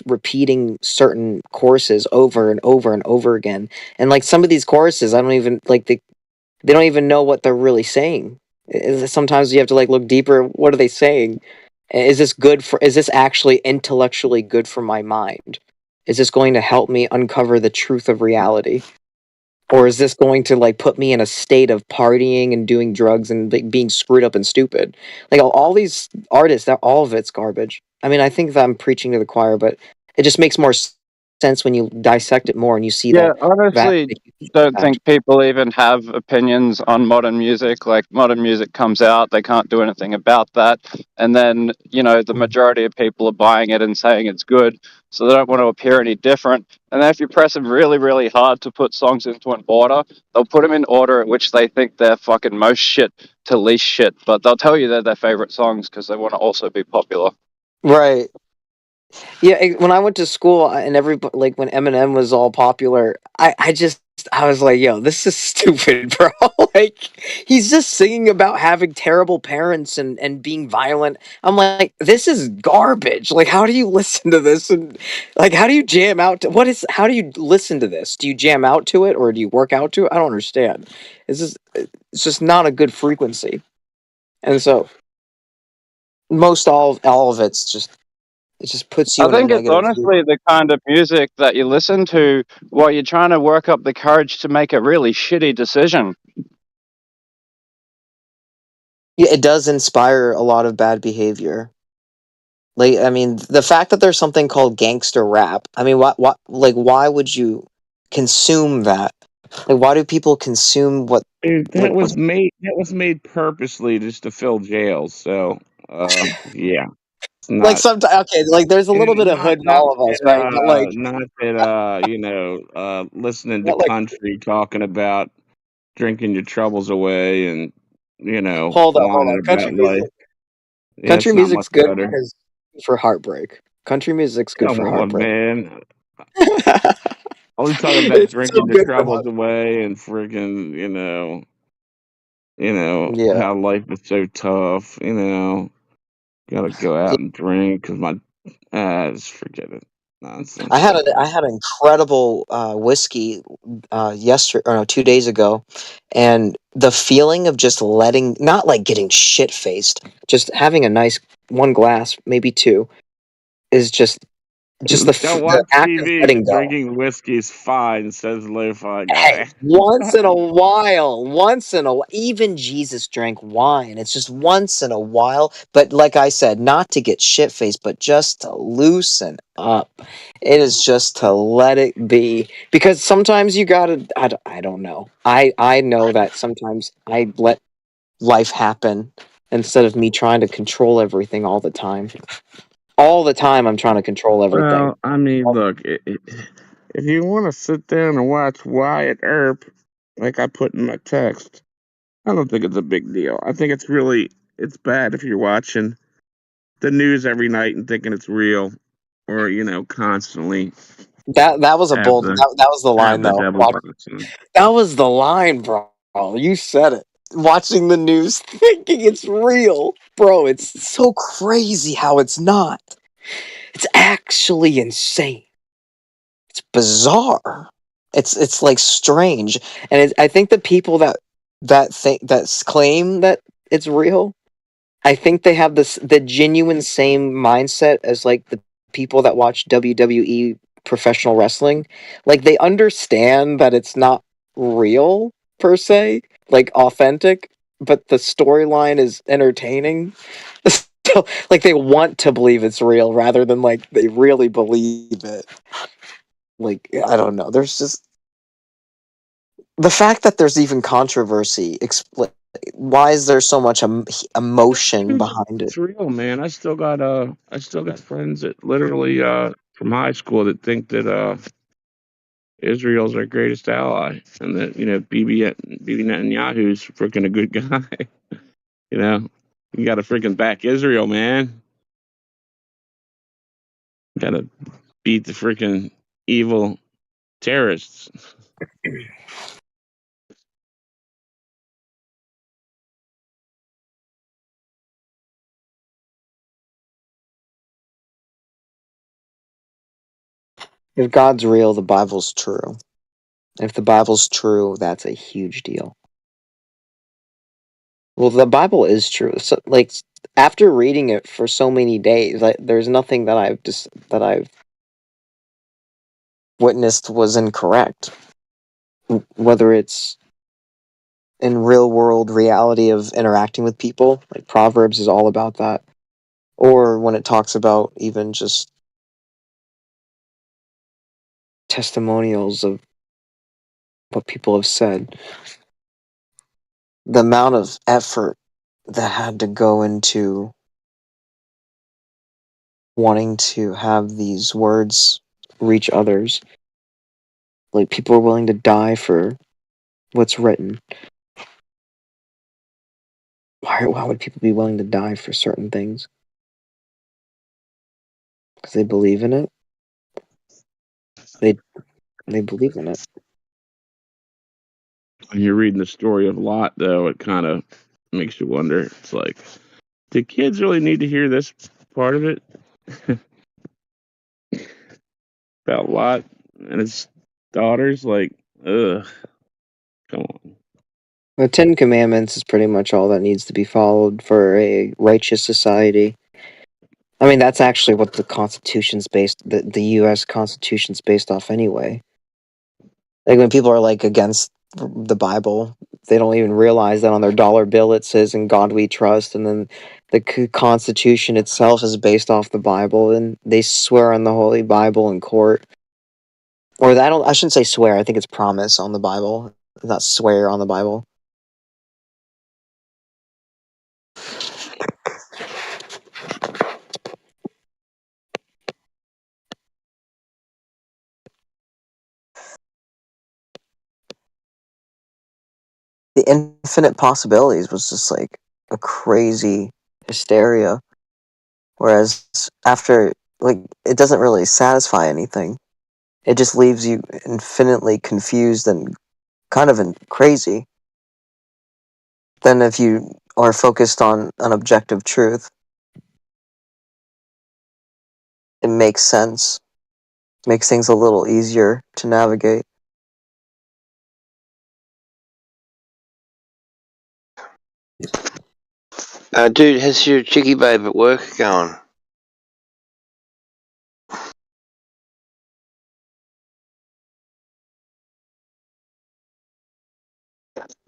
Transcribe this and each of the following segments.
repeating certain choruses over and over and over again. And like some of these choruses, I don't even like they don't even know what they're really saying. Sometimes you have to like look deeper. What are they saying? Is this good for? Is this actually intellectually good for my mind? Is this going to help me uncover the truth of reality? Or is this going to like put me in a state of partying and doing drugs and like, being screwed up and stupid? Like all these artists, that all of it's garbage. I mean, I think that I'm preaching to the choir, but it just makes more sense when you dissect it more and you see Yeah, that honestly, don't impact. think people even have opinions on modern music. Like, modern music comes out, they can't do anything about that. And then, the majority of people are buying it and saying it's good, so they don't want to appear any different. And then if you press them really, really hard to put songs into an order, they'll put them in order at which they think they're fucking most shit to least shit. But they'll tell you they're their favorite songs because they want to also be popular. Right. Yeah, when I went to school and everybody like when Eminem was all popular, I was like, yo, this is stupid, bro. Like he's just singing about having terrible parents and being violent. I'm like, this is garbage. Like how do you listen to this and like how do you jam out to how do you listen to this? Do you jam out to it or do you work out to it? I don't understand. It's just not a good frequency. And so all of it just puts I you in a think it's negative loop. honestly the kind of music that you listen to while you're trying to work up the courage to make a really shitty decision. Yeah, it does inspire a lot of bad behavior. Like, I mean, the fact that there's something called gangster rap. I mean, why would you consume that? Like, why do people consume Dude, like, what, that was made purposely just to fill jails. So, yeah, it's like, not. sometimes, okay, like, there's a little bit of hood in all of us, right? But, like, Not that listening to not like, country talking about drinking your troubles away and hold on. whining about life. Yeah, Country it's not much music's good better. because for heartbreak. Country music's good Come for on, heartbreak. man. Only talking about It's so drinking your good for troubles heartbreak. away and freaking, Yeah. how life is so tough. Gotta go Yeah. out and drink because just forget it. Nonsense. I had an incredible whiskey yesterday or no 2 days ago, and the feeling of just letting not like getting shit faced, just having a nice one glass, maybe two, is just Don't the watch act of TV. letting go. Drinking whiskey's fine, says lo-fi Hey, guy. once in a while, even Jesus drank wine. It's just once in a while. But like I said, not to get shit faced, but just to loosen up. It is just to let it be. Because sometimes you gotta, I don't know. I know that sometimes I let life happen instead of me trying to control everything all the time. All the time, I'm trying to control everything. Well, I mean, look, if you want to sit down and watch Wyatt Earp, like I put in my text, I don't think it's a big deal. I think it's bad if you're watching the news every night and thinking it's real, or constantly That was a have bold. the That was the line though. devil watching. That was the line, bro. You said it. Watching the news thinking it's real. Bro, it's so crazy how it's not. It's actually insane. It's bizarre. It's like strange. And I think the people that claim that it's real, I think they have the genuine same mindset as like the people that watch WWE professional wrestling. Like they understand that it's not real per se, like authentic, but the storyline is entertaining. So, like they want to believe it's real rather than like they really believe it. Like I don't know. There's just the fact that there's even controversy. Why is there so much emotion behind it? It's real, man. I still got friends that literally from high school that think that Israel's our greatest ally, and that Bibi Netanyahu's freaking a good guy. you know, you got to freaking back Israel, man. Got to beat the freaking evil terrorists. If God's real, the Bible's true. If the Bible's true, that's a huge deal. Well, the Bible is true. So, like, after reading it for so many days, there's nothing that I've witnessed was incorrect. Whether it's in real world reality of interacting with people, like Proverbs is all about that, or when it talks about even just testimonials of what people have said, the amount of effort that had to go into wanting to have these words reach others. Like, people are willing to die for what's written. Why would people be willing to die for certain things? Because they believe in it. They believe in it. When you're reading the story of Lot, though, it kind of makes you wonder. It's like, do kids really need to hear this part of it? About Lot and his daughters? Like, ugh, come on. The Ten Commandments is pretty much all that needs to be followed for a righteous society. I mean, that's actually what the the U.S. Constitution's based off anyway. Like, when people are, like, against the Bible, they don't even realize that on their dollar bill it says, "In God we trust," and then the Constitution itself is based off the Bible, and they swear on the Holy Bible in court. Or I shouldn't say swear, I think it's promise on the Bible, not swear on the Bible. The infinite possibilities was just like a crazy hysteria. Whereas after, like, it doesn't really satisfy anything. It just leaves you infinitely confused and kind of crazy. Then if you are focused on an objective truth, it makes sense. Makes things a little easier to navigate. Dude, how's your chickie babe at work going?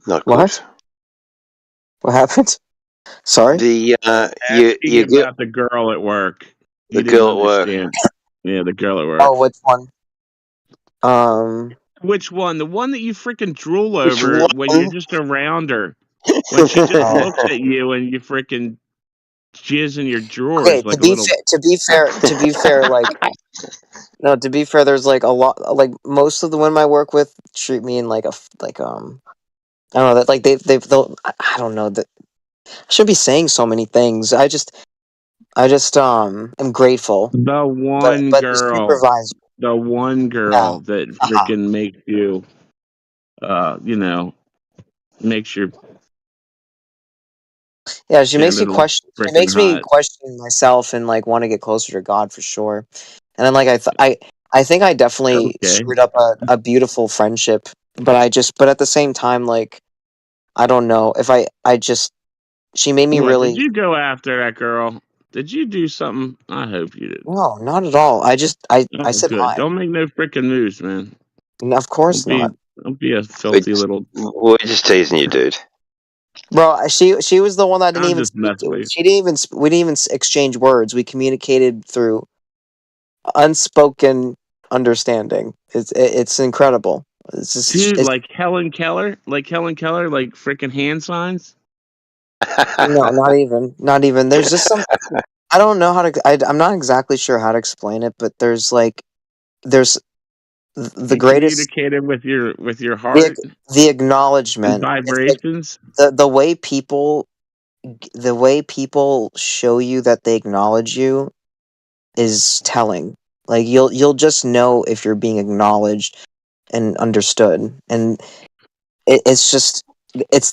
Not good. What? What happened? Sorry? The Asking you get about the girl at work. the He didn't girl at work. understand. Yeah, the girl at work. Oh, which one? Which one? The one that you freaking drool Which over when one? you're just around her. When she just Oh. looks at you and you freaking jizz in your Okay, drawers like a little. to be fair, like, no, to be fair, there's like a lot, like, most of the women I work with treat me in like I don't know, that, like, they'll, I don't know, that I shouldn't be saying so many things. I just am grateful, The but one the girl. supervisor, The one yeah, girl that uh-huh. freaking makes you, makes your Yeah, she makes you genitals question. She freaking makes me hot. question myself and, like, want to get closer to God for sure. And then, like, I think I definitely Okay. screwed up a beautiful friendship, but at the same time, like, I don't know if I just she made me What, did really. you go after that girl? Did you do something? I hope you did. No, not at all. I Oh, said good. hi. Don't make no freaking moves, man. And of course not, Don't be a we're filthy just, little. we're just teasing you, dude. bro. She was the one that I didn't I'm even just speak messing to. with you. She didn't even we didn't even exchange words. We communicated through unspoken understanding. It's incredible. It's just Dude, like Helen Keller, like freaking hand signs. no, not even. There's just some. I don't know how to. I'm not exactly sure how to explain it, but there's the You greatest communicated with your the heart the and acknowledgement. It's like vibrations. the way people show you that they acknowledge you is telling. Like, you'll just know if you're being acknowledged and understood, and it's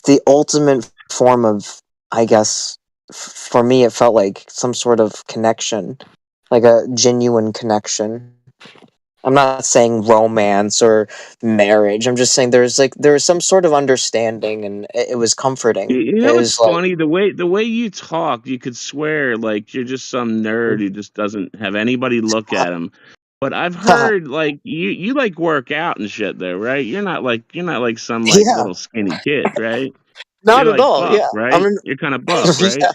the ultimate form of, I guess, for me it felt like some sort of connection, like a genuine connection. I'm not saying romance or marriage. I'm just saying there was some sort of understanding, and it was comforting. You know It what's was like, funny? The way you talk, you could swear like you're just some nerd who just doesn't have anybody look at him. But I've heard like you like work out and shit though, right? You're not like some like yeah, little skinny kid, right? not You're at like all. buff, Yeah, I right? mean, You're kind of buff, right? yeah,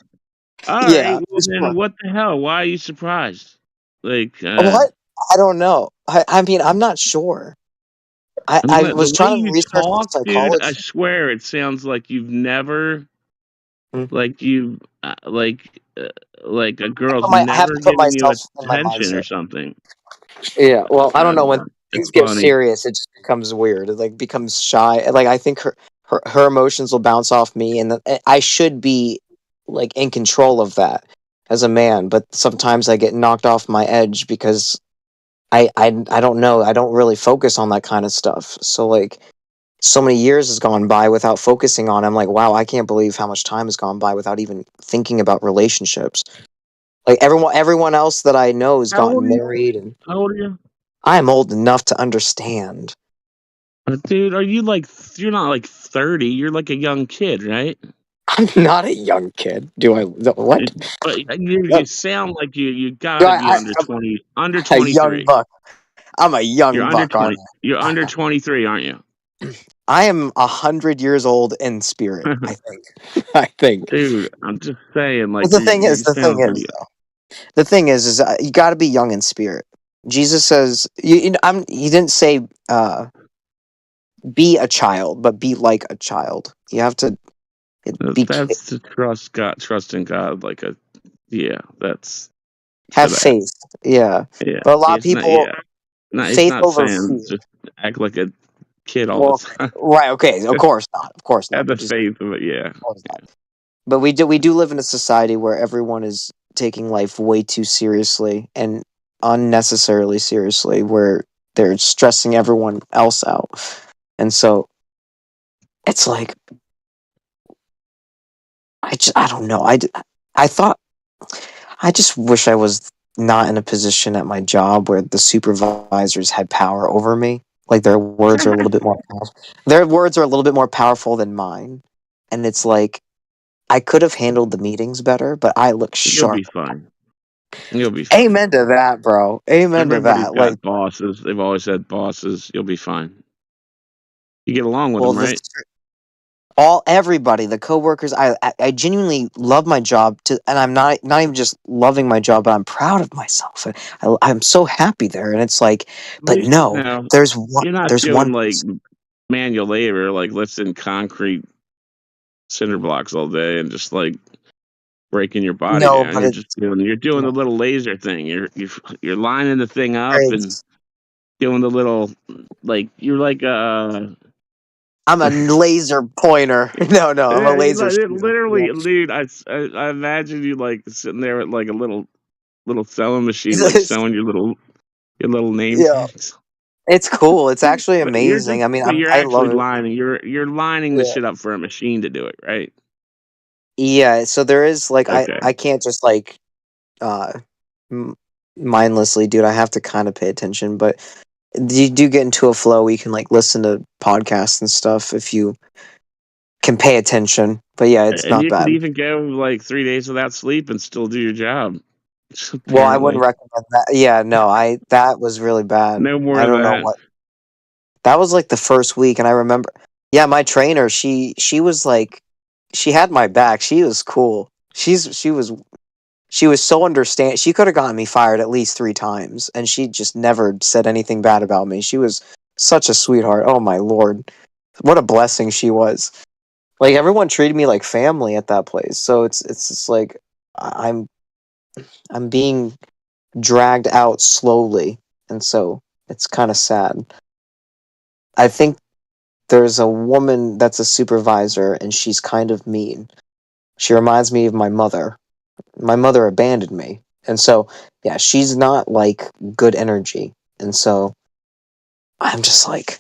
All right. yeah. Well, It's fun. then what the hell? Why are you surprised? Like, What? I don't know. I mean, I'm not sure. I mean, I the was way trying to you research the talk, dude, I psychology. swear it sounds like you've never, Mm. like you, like a girl's I have never to put given you myself in my attention or mindset. something. Yeah. Well, I don't know, when It's things get funny. serious, it just becomes weird. It like becomes shy. Like I think her emotions will bounce off me, and I should be like in control of that as a man. But sometimes I get knocked off my edge because I don't know. I don't really focus on that kind of stuff. So like so many years has gone by without focusing on it. I'm like, wow, I can't believe how much time has gone by without even thinking about relationships. Like everyone else that I know has How old gotten are you? married, and How old are you? I am old enough to understand. Dude, are you like, you're not like 30, you're like a young kid, right? I'm not a young kid. Do I? What? But you, No, you sound like you no, gotta be under I'm 20, under a young 23. buck. I'm a You're young under buck, aren't 20. You're under 23, aren't you? I? I am 100 years old in spirit. I think. I think. Dude, I'm just saying, But like you the thing sound pretty. is, the thing is you got to be young in spirit. Jesus says, He didn't say, be a child, but be like a child. You have to be, That's to trust in God, like a, yeah. That's for have that. faith. Yeah, Yeah, but a lot of it's not. people, Yeah, no, it's faith not over saying fear. just act like a kid all the Well, time. right? Okay, of course not. Of course Have not. the But just faith of it. Yeah. of course not. But we do live in a society where everyone is taking life way too seriously and unnecessarily seriously, where they're stressing everyone else out, and so it's like I don't know. I thought I just wish I was not in a position at my job where the supervisors had power over me. Like their words are a little bit more powerful. Their words are a little bit more powerful than mine, and it's like I could have handled the meetings better, but I look You'll be sharp. fine. You'll be fine. Amen to that, bro. Amen to Everybody's that. Like, got bosses. They've always had bosses. You'll be fine. You get along with well, them, right? everybody, the coworkers. I genuinely love my job and I'm not even just loving my job, but I'm proud of myself. I'm so happy there, and it's like, At but least no, you're not there's one doing like person. manual labor, like lifting concrete cinder blocks all day and just like breaking your body No, down. but You're doing the little laser thing. You're lining the thing up and it's doing the little, like you're like I'm a laser pointer. No, I'm a laser shooter. literally, dude. I imagine you like sitting there with like a little sewing machine, like Yeah. sewing your little name Yeah, tags. it's cool. It's actually But you're just amazing. I mean, but you're I actually love it. lining. You're lining the Yeah. shit up for a machine to do it, right? Yeah, so there is like Okay. I can't just like uh m- mindlessly, dude. I have to kind of pay attention, but you do get into a flow where you can like listen to podcasts and stuff if you can pay attention. But yeah, it's And not you could bad. even go like 3 days without sleep and still do your job. Well, I wouldn't Apparently, recommend that. Yeah, no, I that was really bad. no more I of don't know that. what. That was like the first week, and I remember, yeah, my trainer, she was like, she had my back. She was cool. She was so understand. She could have gotten me fired at least 3 times, and she just never said anything bad about me. She was such a sweetheart. Oh my lord, what a blessing she was. Like everyone treated me like family at that place. So it's just like I'm I'm being dragged out slowly, and so it's kind of sad. I think there's a woman that's a supervisor, and she's kind of mean. She reminds me of my mother. My mother abandoned me. And so, yeah, she's not like good energy. And so I'm just like,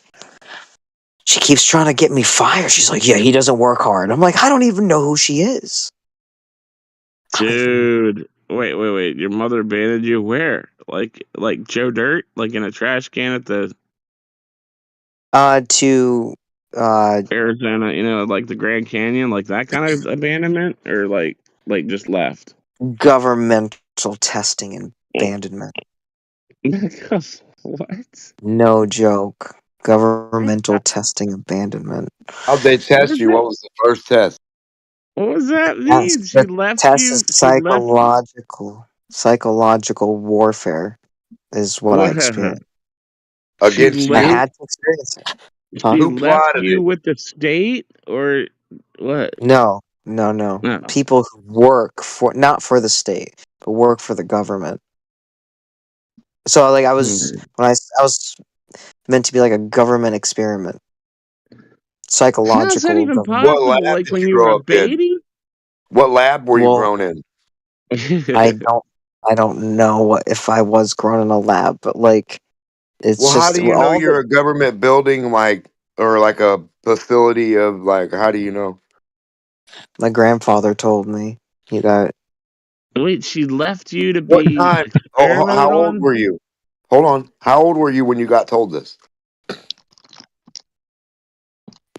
she keeps trying to get me fired. She's like, yeah, he doesn't work hard. I'm like, I don't even know who she is. I don't even. Dude, Wait. Your mother abandoned you where? Like Joe Dirt? Like in a trash can at the To Arizona, like the Grand Canyon, like that kind of abandonment, or like just left? governmental testing and abandonment. What? No joke. Governmental testing abandonment. How'd they What test is you? that? What was the first test? What does that Yes, mean? She the left test you. is She left you. psychological warfare is what I What? experienced. She Against I left. you? had to experience it. Huh? She Who left plotted you it? with the state, or what? No. No. People who work for not for the state, but work for the government. So like I was Hmm. I was meant to be like a government experiment. How is that Psychological even government. What possible? lab Like did when you you were grow a up in? baby? What lab were you Well, grown in? I don't know what if I was grown in a lab, but like it's Well, how just do you know all the you're a government building, like, or like a facility of, like, how do you know? my grandfather told me. He got Wait, she left you to What be time? Oh, how experimented old on? were you? Hold on. How old were you when you got told this?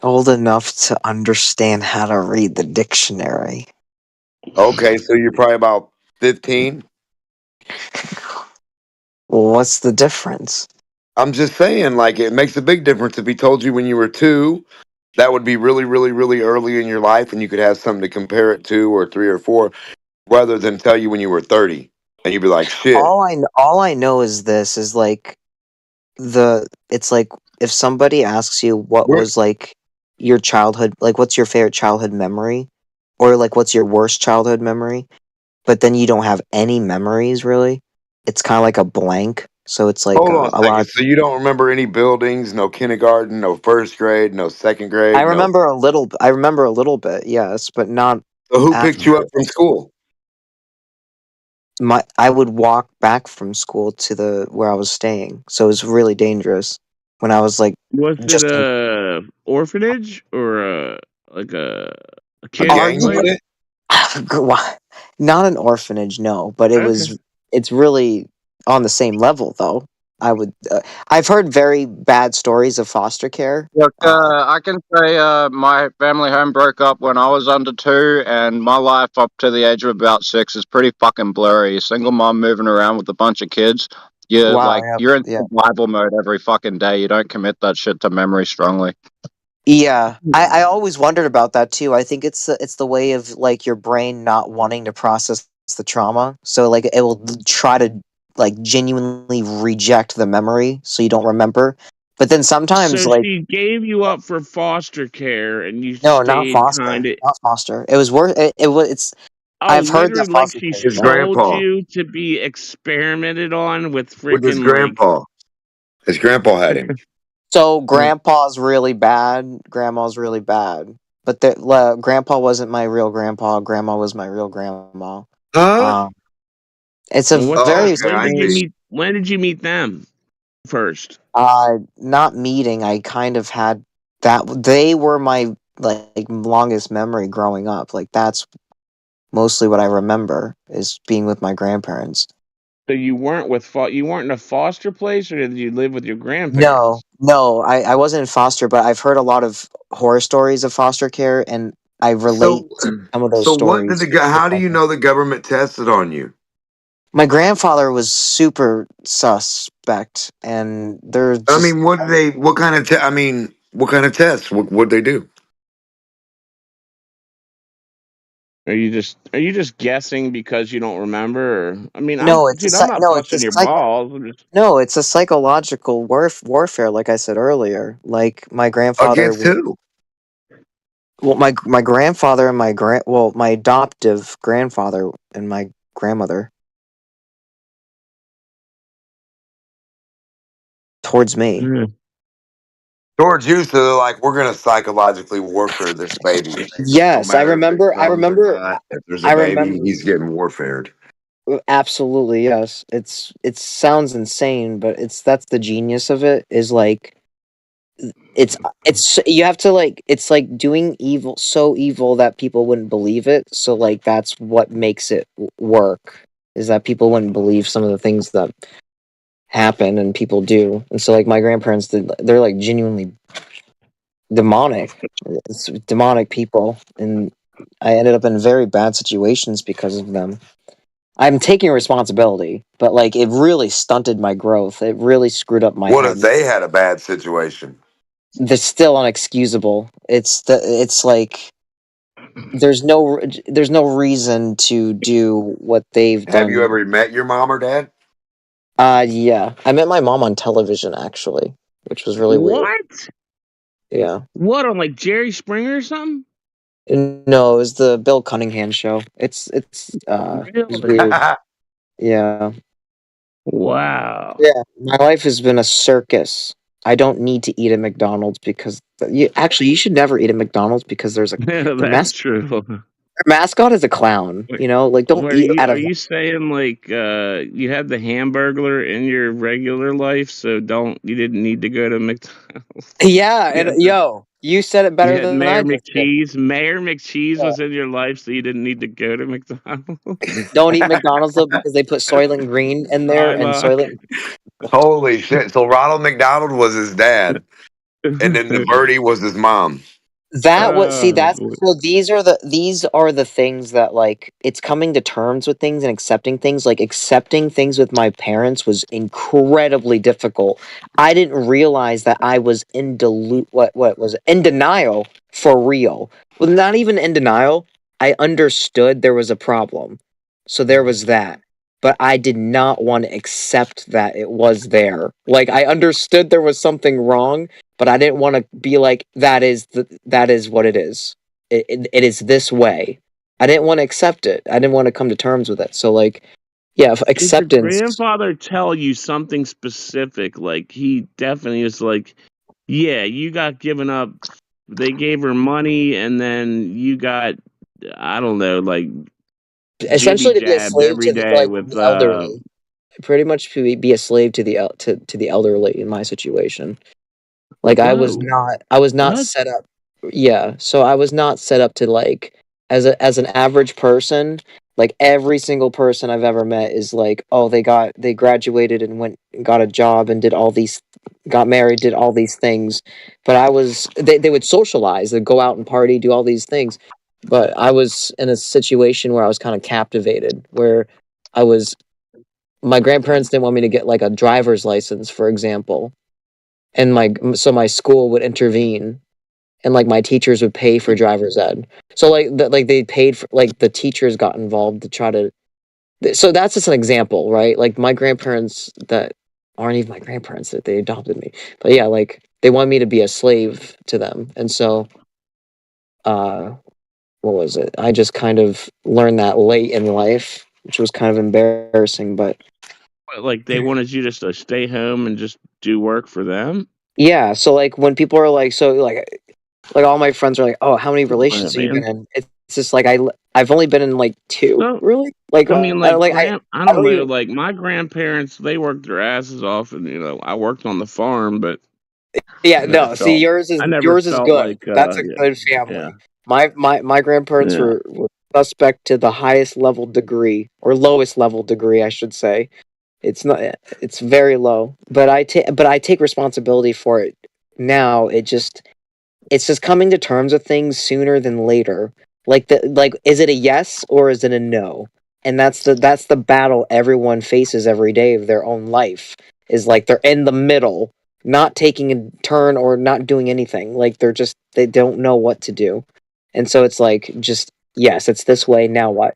old enough to understand how to read the dictionary. Okay, so you're probably about 15. Well, what's the difference? I'm just saying, like, it makes a big difference if he told you when you were 2. That would be really, really, really early in your life, and you could have something to compare it to, or 3 or 4, rather than tell you when you were 30, and you'd be like, shit. All I know is this is like it's like if somebody asks you what We're, was like your childhood, like what's your favorite childhood memory, or like what's your worst childhood memory, but then you don't have any memories really. It's kind of like a blank. So it's like hold on a a lot second. of. So you don't remember any buildings, no kindergarten, no first grade, no second I grade, no. remember a little. I remember a little bit, yes, but not So who picked you up after. from school? I would walk back from school to the where I was staying, so it was really dangerous when I was like Was it just. a orphanage or a A kids gang place? unit? Not an orphanage, no, but it Okay. was. It's really on the same level, though. I would. I've heard very bad stories of foster care. Look, I can say my family home broke up when I was under 2, and my life up to the age of about 6 is pretty fucking blurry. Single mom moving around with a bunch of kids. Wow. You're in Yeah. survival mode every fucking day. You don't commit that shit to memory strongly. Yeah. I always wondered about that too. I think it's the way of like your brain not wanting to process the trauma, so like it will try to like genuinely reject the memory, so you don't remember. But then sometimes So like she gave you up for foster care, and you no, not stayed foster, kind of. not foster. It was worse. It was. It's. Oh, I've heard literally, that like foster she care is His bad. sold grandpa. you to be experimented on with With his freaking like. grandpa. His grandpa had him. So grandpa's really bad. Grandma's really bad. But grandpa wasn't my real grandpa. Grandma was my real grandma. Huh? Um, it's a What? Oh, very okay, I see. strange. When did you meet them first? Not meeting. I kind of had that. They were my like longest memory growing up. Like that's mostly what I remember is being with my grandparents. So you weren't you weren't in a foster place, or did you live with your No, grandparents? no, I wasn't in foster, but I've heard a lot of horror stories of foster care, and I relate So, to some of those so what did stories. how do you know the government tested on you? My grandfather was super suspect, and they're I just mean, what kind of, what kind of tests? What'd they do? Are you just guessing because you don't remember? Or, I mean, no, it's a I'm not no, it's a busting your balls. I'm just no, it's a psychological warfare, like I said earlier. Like my grandfather, Against who? well, my grandfather and my adoptive grandfather and my grandmother towards me. Towards you, so they're like, we're gonna psychologically warfare this baby. No Yes, I matter if it remember. I comes or remember. not. If there's a I baby, remember. he's getting warfared. Absolutely, yes. It sounds insane, but that's the genius of it. Is like it's you have to like it's like doing evil so evil that people wouldn't believe it. So like that's what makes it work. is that people wouldn't believe some of the things that happen and people do. And so like my grandparents they're like genuinely demonic. It's demonic people, and I ended up in very bad situations because of them. I'm taking responsibility, but like it really stunted my growth. It really screwed up my What if head. they had a bad situation? That's still unexcusable. It's like there's no reason to do what they've Have you done. ever met your mom or dad? Yeah. I met my mom on television actually, which was really weird. What? Yeah. What, on like Jerry Springer or something? No, it was the Bill Cunningham show. It was Really? weird. Yeah. Wow. Yeah. My life has been a circus. I don't need to eat at McDonald's because you should never eat at McDonald's because their That's true. mascot is a clown. Wait, You know, like don't Are eat you at are a you saying like you had the Hamburglar in your regular life, so you didn't need to go to McDonald's? yeah. You had And yo, you said it you better had than Mayor I just did. McCheese. Mayor McCheese Yeah. was in your life, so you didn't need to go to McDonald's. Don't eat McDonald's though because they put Soylent Green in there and Rylock. Soylent. Holy shit! So Ronald McDonald was his dad, and then the birdie was his mom. That was see Oh that's boy. so these are the things that like it's coming to terms with things and accepting things. Like accepting things with my parents was incredibly difficult. I didn't realize that I was what was it? In denial for real. Well, not even in denial. I understood there was a problem. So there was that. But I did not want to accept that it was there. Like I understood there was something wrong, but I didn't want to be like that is what it is. It is this way. I didn't want to accept it. I didn't want to come to terms with it. So like, yeah, Did your acceptance. grandfather tell you something specific? Like he definitely is like, yeah, you got given up. They gave her money, and then you got, I don't know, like jibby Essentially, to be a jabbed slave every to the day like with the elderly. Pretty much to be a slave to to the elderly in my situation. Like whoa, I was not what? set up. Yeah, so I was not set up to like as an average person. Like every single person I've ever met is like, oh, they graduated and went and got a job and did all these, got married, did all these things. But they would socialize, they'd go out and party, do all these things. But I was in a situation where I was kind of captivated, where I was my grandparents didn't want me to get like a driver's license, for example, and my school would intervene, and like my teachers would pay for driver's ed. So like they paid for, like the teachers got involved to try to. So that's just an example, right? Like my grandparents that aren't even my grandparents, that they adopted me, but yeah, like they want me to be a slave to them, and so uh, what was it? I just kind of learned that late in life, which was kind of embarrassing, but What, like they wanted you just to stay home and just do work for them? yeah. So like when people are like, so like all my friends are like, "Oh, how many Oh, relationships have you been man. in?" It's just like I've only been in like two, So really. Like I mean, like I I don't don't know, even. like my grandparents, they worked their asses off, and I worked on the farm, but Yeah, no. See, I never yours is felt good. like, That's a yeah, good yeah, family. My grandparents yeah. were suspect to the highest level degree, or lowest level degree, I should say. It's not. It's very low, but I take responsibility for it now. It's just coming to terms with things sooner than later. Like is it a yes or is it a no? And that's the battle everyone faces every day of their own life. Is like they're in the middle, not taking a turn or not doing anything. Like they don't know what to do. And so it's like just yes, it's this way, now what?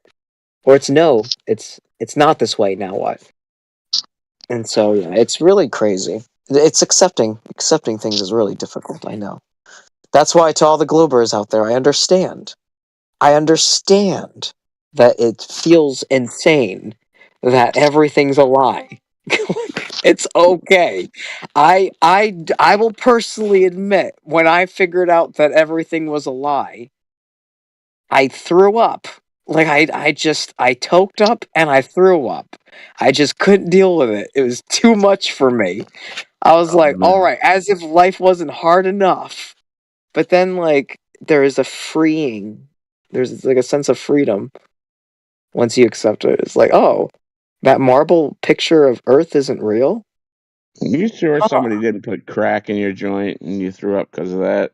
Or it's no, it's not this way, now what? And so yeah, it's really crazy. It's accepting things is really difficult, I know. That's why to all the Gloobers out there, I understand. I understand that it feels insane that everything's a lie. It's okay. I will personally admit when I figured out that everything was a lie, I threw up. Like I toked up and I threw up. I just couldn't deal with it. It was too much for me. I was Oh like, all man. right, as if life wasn't hard enough. But then, like, there is a freeing. There's like a sense of freedom once you accept it. It's like, oh. That marble picture of Earth isn't real? You sure Huh. somebody didn't put crack in your joint and you threw up because of that?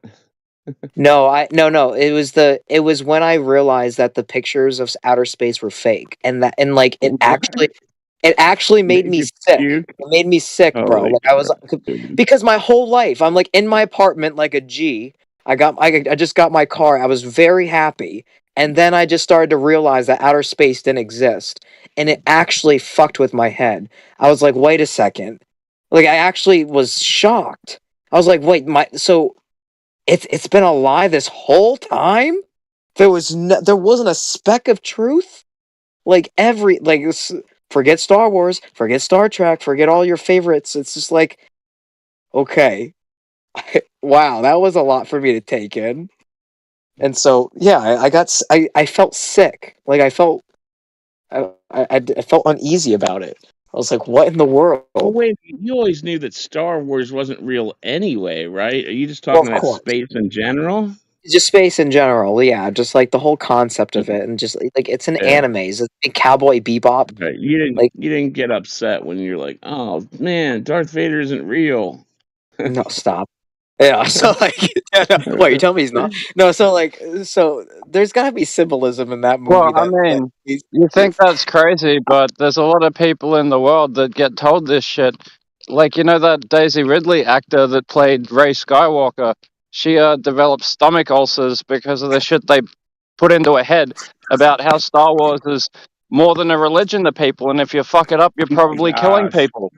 No. It was when I realized that the pictures of outer space were fake, and like What? it actually made Made me you sick. puke? It made me sick, bro. Holy Like I was crap, dude. because my whole life I'm like in my apartment like a G. I just got my car. I was very happy, and then I just started to realize that outer space didn't exist, and it actually fucked with my head. I was like, wait a second. Like I actually was shocked. I was like, wait, it's been a lie this whole time. There wasn't a speck of truth. Forget Star Wars, forget Star Trek, forget all your favorites. It's just like okay, wow, that was a lot for me to take in. And so yeah, I felt sick. Like I felt uneasy about it. I was like, what in the world? Well, wait, you always knew that Star Wars wasn't real anyway, right? Are you just Well, talking of about course. space in general? Just space in general, yeah. Just like the whole concept of it, and just like it's an Yeah. anime. It's a Cowboy Bebop. Okay. You Like didn't get upset when you're like, oh man, Darth Vader isn't real. no, stop. Yeah, so like, yeah, no, what you tell me he's not? No, so there's got to be symbolism in that movie Well, I that mean, you think that's crazy, but there's a lot of people in the world that get told this shit. Like, you know, that Daisy Ridley actor that played Rey Skywalker? She developed stomach ulcers because of the shit they put into her head about how Star Wars is more than a religion to people, and if you fuck it up, you're Oh my probably killing gosh, people.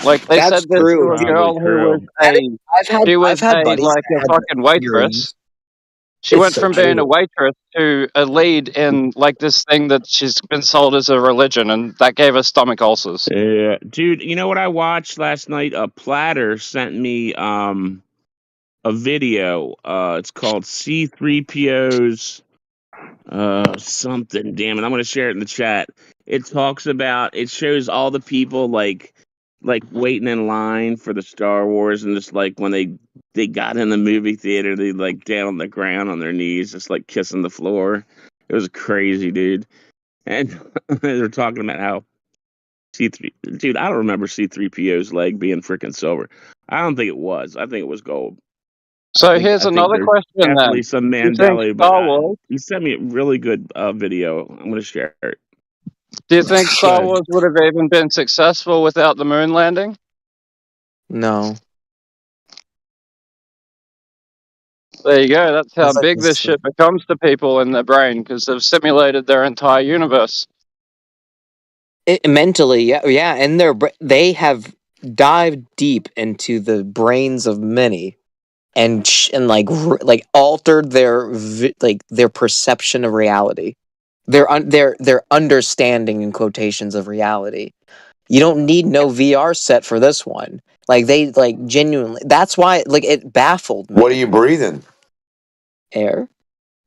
Like, they that's said this that's to true, a dude. probably girl who was true. That is, she was I've had a buddies like that a had fucking waitress. theories. She It's went so from being a true. waitress to a lead in like this thing that she's been sold as a religion, and that gave her stomach ulcers. Yeah, dude. You know what I watched last night? A Platter sent me a video. It's called C3PO's something. Damn it, I'm gonna share it in the chat. It talks about. It shows all the people like waiting in line for the Star Wars, and just like when they got in the movie theater, they like down on the ground on their knees, just like kissing the floor. It was crazy, dude. And they're talking about how C3, dude, I don't remember C3PO's leg being freaking silver. I don't think it was. I think it was gold. So I here's think another there's question definitely then. some Do you think Mandela, but Star Wars? he sent me a really good video. I'm gonna share it. Do you think Go Star ahead. Wars would have even been successful without the moon landing? No, There you go. That's how it's like big this this. shit becomes to people in their brain because they've simulated their entire universe. Mentally, yeah, and they have dived deep into the brains of many, and like altered their perception of reality, their understanding in quotations of reality. You don't need no VR set for this one. Like they like genuinely. That's why like it baffled What are me. you breathing? Air.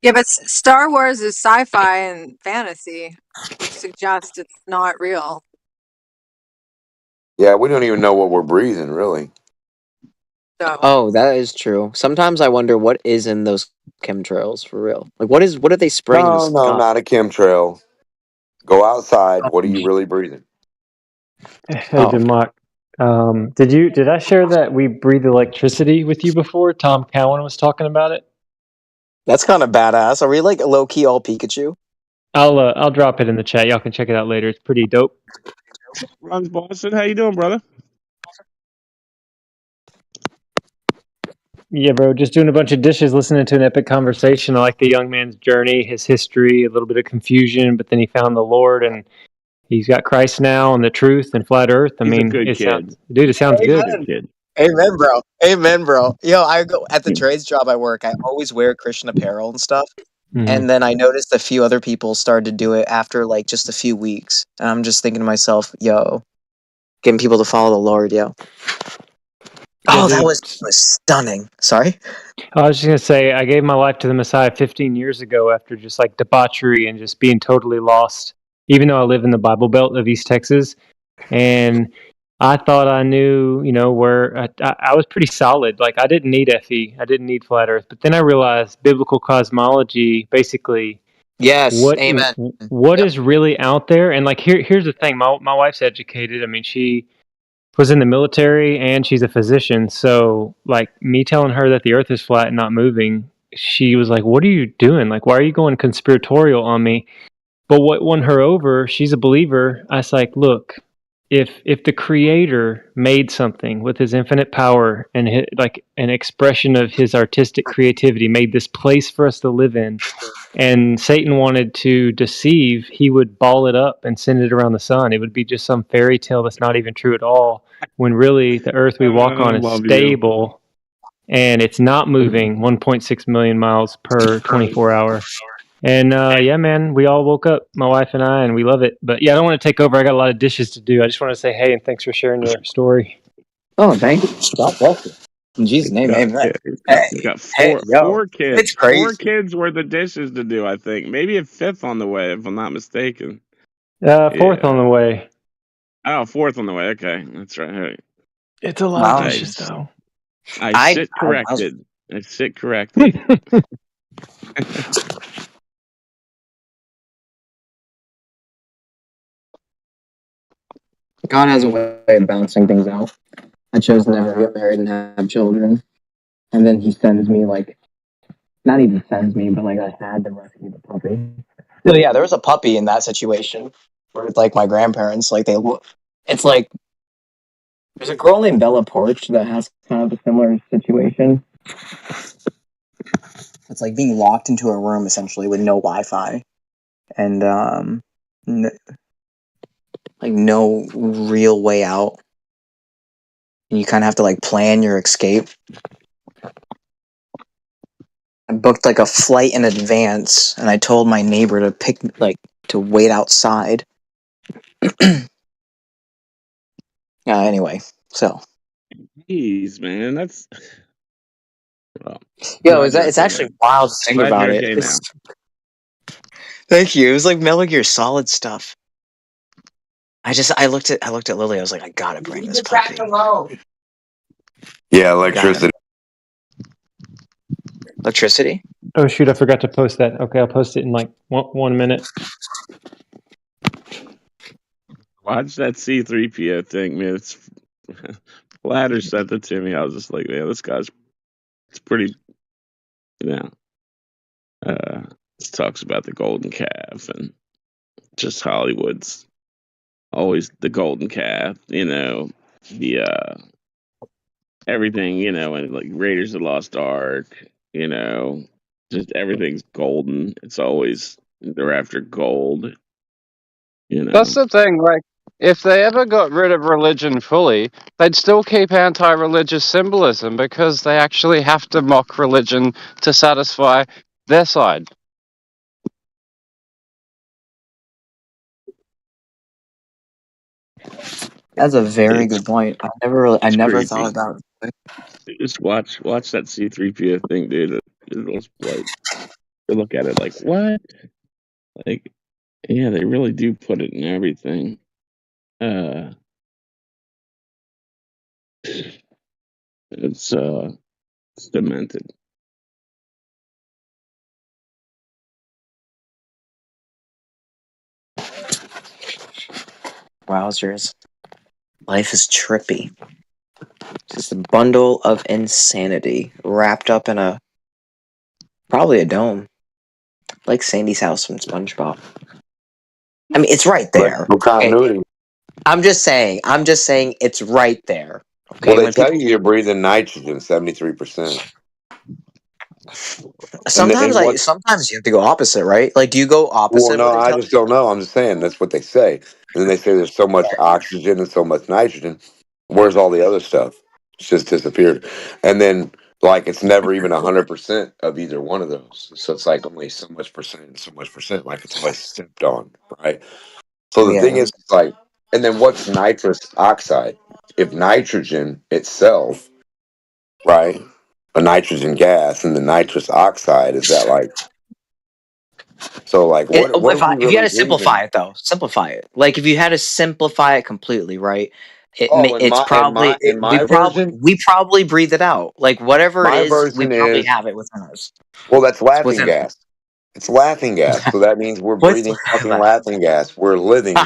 Yeah, but Star Wars is sci-fi and fantasy, which suggests it's not real. Yeah, we don't even know what we're breathing, really. So Oh, that is true. Sometimes I wonder what is in those chemtrails for real. Like what are they spraying in the No, no, sky? not a chemtrail. Go outside. What are you really breathing? Hey, Oh, Democ. Did I share that we breathe electricity with you before? Tom Cowan was talking about it. that's kind of badass. Are we like low key all Pikachu? I'll drop it in the chat. Y'all can check it out later. It's pretty dope. Runs Boston, how you doing, brother? Yeah, bro. Just doing a bunch of dishes, listening to an epic conversation. I like the young man's journey, his history, a little bit of confusion, but then he found the Lord and he's got Christ now and the truth and flat Earth. I He's a mean, good it kid. sounds, dude, it sounds He's a good. good kid. Amen, bro. Amen, bro. Yo, I go at the trades job I work. I always wear Christian apparel and stuff. Mhm. And then I noticed a few other people started to do it after like just a few weeks. And I'm just thinking to myself, yo, getting people to follow the Lord, yo. Yeah, Oh, that dude. was stunning. Sorry. I was just gonna say I gave my life to the Messiah 15 years ago after just like debauchery and just being totally lost. Even though I live in the Bible Belt of East Texas, and I thought I knew, where I was pretty solid. Like I didn't need FE, I didn't need flat Earth. But then I realized biblical cosmology basically Yes, amen. What Yep. is really out there? And like here's the thing. My wife's educated. I mean, she was in the military and she's a physician. So like me telling her that the earth is flat and not moving, she was like, "What are you doing? Like why are you going conspiratorial on me?" But what won her over, she's a believer. I was like, "Look, if the creator made something with his infinite power and like an expression of his artistic creativity, made this place for us to live in, and Satan wanted to deceive, he would ball it up and send it around the sun. It would be just some fairy tale that's not even true at all, when really the earth we walk on is love you. stable and it's not moving 1.6 million miles per 24 hour. And yeah, man, we all woke up, my wife and I, and we love it. But yeah, I don't want to take over. I got a lot of dishes to do. I just want to say hey and thanks for sharing your story. Oh, thank you. God bless you. In Jesus' name, amen. He's got four kids. It's crazy. 4 kids worth of dishes to do, I think. Maybe a 5th on the way, if I'm not mistaken. Fourth on the way. Oh, 4th on the way. Okay, that's right. It's a lot of dishes, though. I sit corrected. I sit corrected. God has a way of balancing things out. I chose to never get married and have children. And then he sends me, like, not even sends me, but, like, I had to rescue the puppy. So, yeah, there was a puppy in that situation where, like, my grandparents, like, it's like, there's a girl named Bella Porch that has kind of a similar situation. It's like being locked into a room, essentially, with no Wi-Fi. And, like, no real way out. And you kind of have to, like, plan your escape. I booked, like, a flight in advance, and I told my neighbor to wait outside. Anyway, so. Jeez, man, that's... Well, yo, it's actually wild to think about it. Okay now. Thank you. It was like Metal Gear Solid stuff. I looked at Lily. I was like, I gotta bring this puppy. Yeah, electricity. Electricity? Oh shoot, I forgot to post that. Okay, I'll post it in like 1 minute. Watch that C-3PO thing, man. It's Ladder sent it to me. I was just like, man, this guy's it's pretty, you know. It talks about the golden calf and just Hollywood's always the golden calf, you know, the everything, you know, and like Raiders of the Lost Ark, you know, just everything's golden. It's always they're after gold. You know. That's the thing, like, if they ever got rid of religion fully, they'd still keep anti-religious symbolism because they actually have to mock religion to satisfy their side. That's a very good point. I never thought about it. Just watch that C-3PO thing, dude. It'll like you look at it like what? Like, yeah, they really do put it in everything. It's demented. Wowzers. Life is trippy. Just a bundle of insanity wrapped up in probably a dome. Like Sandy's house from SpongeBob. I mean, it's right there. No continuity. I'm just saying it's right there. Okay. Well, they tell you you're breathing nitrogen 73%. Sometimes you have to go opposite, right? Like, do you go opposite? Well, no, I just don't know. I'm just saying that's what they say. And then they say there's so much oxygen and so much nitrogen. Where's all the other stuff? It's just disappeared. And then, like, it's never even 100% of either one of those. So it's like only so much percent. Like, it's always stepped on, right? So the thing is, it's like, and then what's nitrous oxide? If nitrogen itself, right, a nitrogen gas, and the nitrous oxide, is that like, so like what? If you had to simplify it, though, simplify it. Like, if you had to simplify it completely, right? We probably breathe it out. Like, whatever it is, we probably have it within us. Well, that's laughing gas. It's laughing gas. So that means we're What's breathing fucking laughing gas. We're living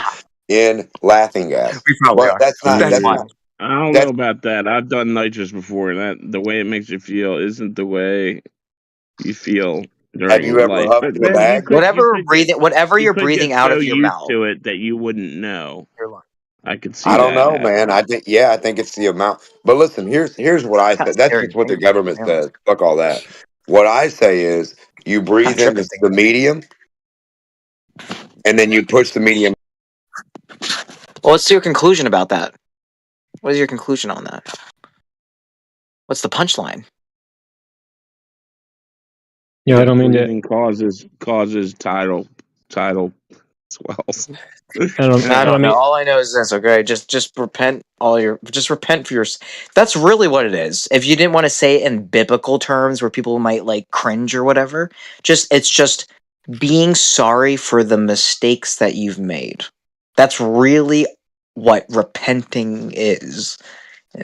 in laughing gas. We probably But are. that's not That's that's Yeah, fine. not I don't know that's about that. I've done nitrous before, and that the way it makes you feel isn't the way you feel have you during ever life. But huffed in a then bag? Whatever you you're could get breathing out so of your used mouth, to it that you wouldn't know. your lungs. I could I see don't that know, man. happening. I think it's the amount. But listen, here's what I Kind say. of That's scary just to what the think about, government to be honest. says. Fuck all that. What I say is you Kind of breathe in tripping thing. the medium and then you push the medium. Well, what's your conclusion about that? What is your conclusion on that? What's the punchline? Yeah, I That don't mean to. breathing causes tidal swells. I don't. I I don't don't know. mean. All I know is this. Okay, just repent. Just repent for your. That's really what it is. If you didn't want to say it in biblical terms, where people might like cringe or whatever, it's just being sorry for the mistakes that you've made. That's really what repenting is.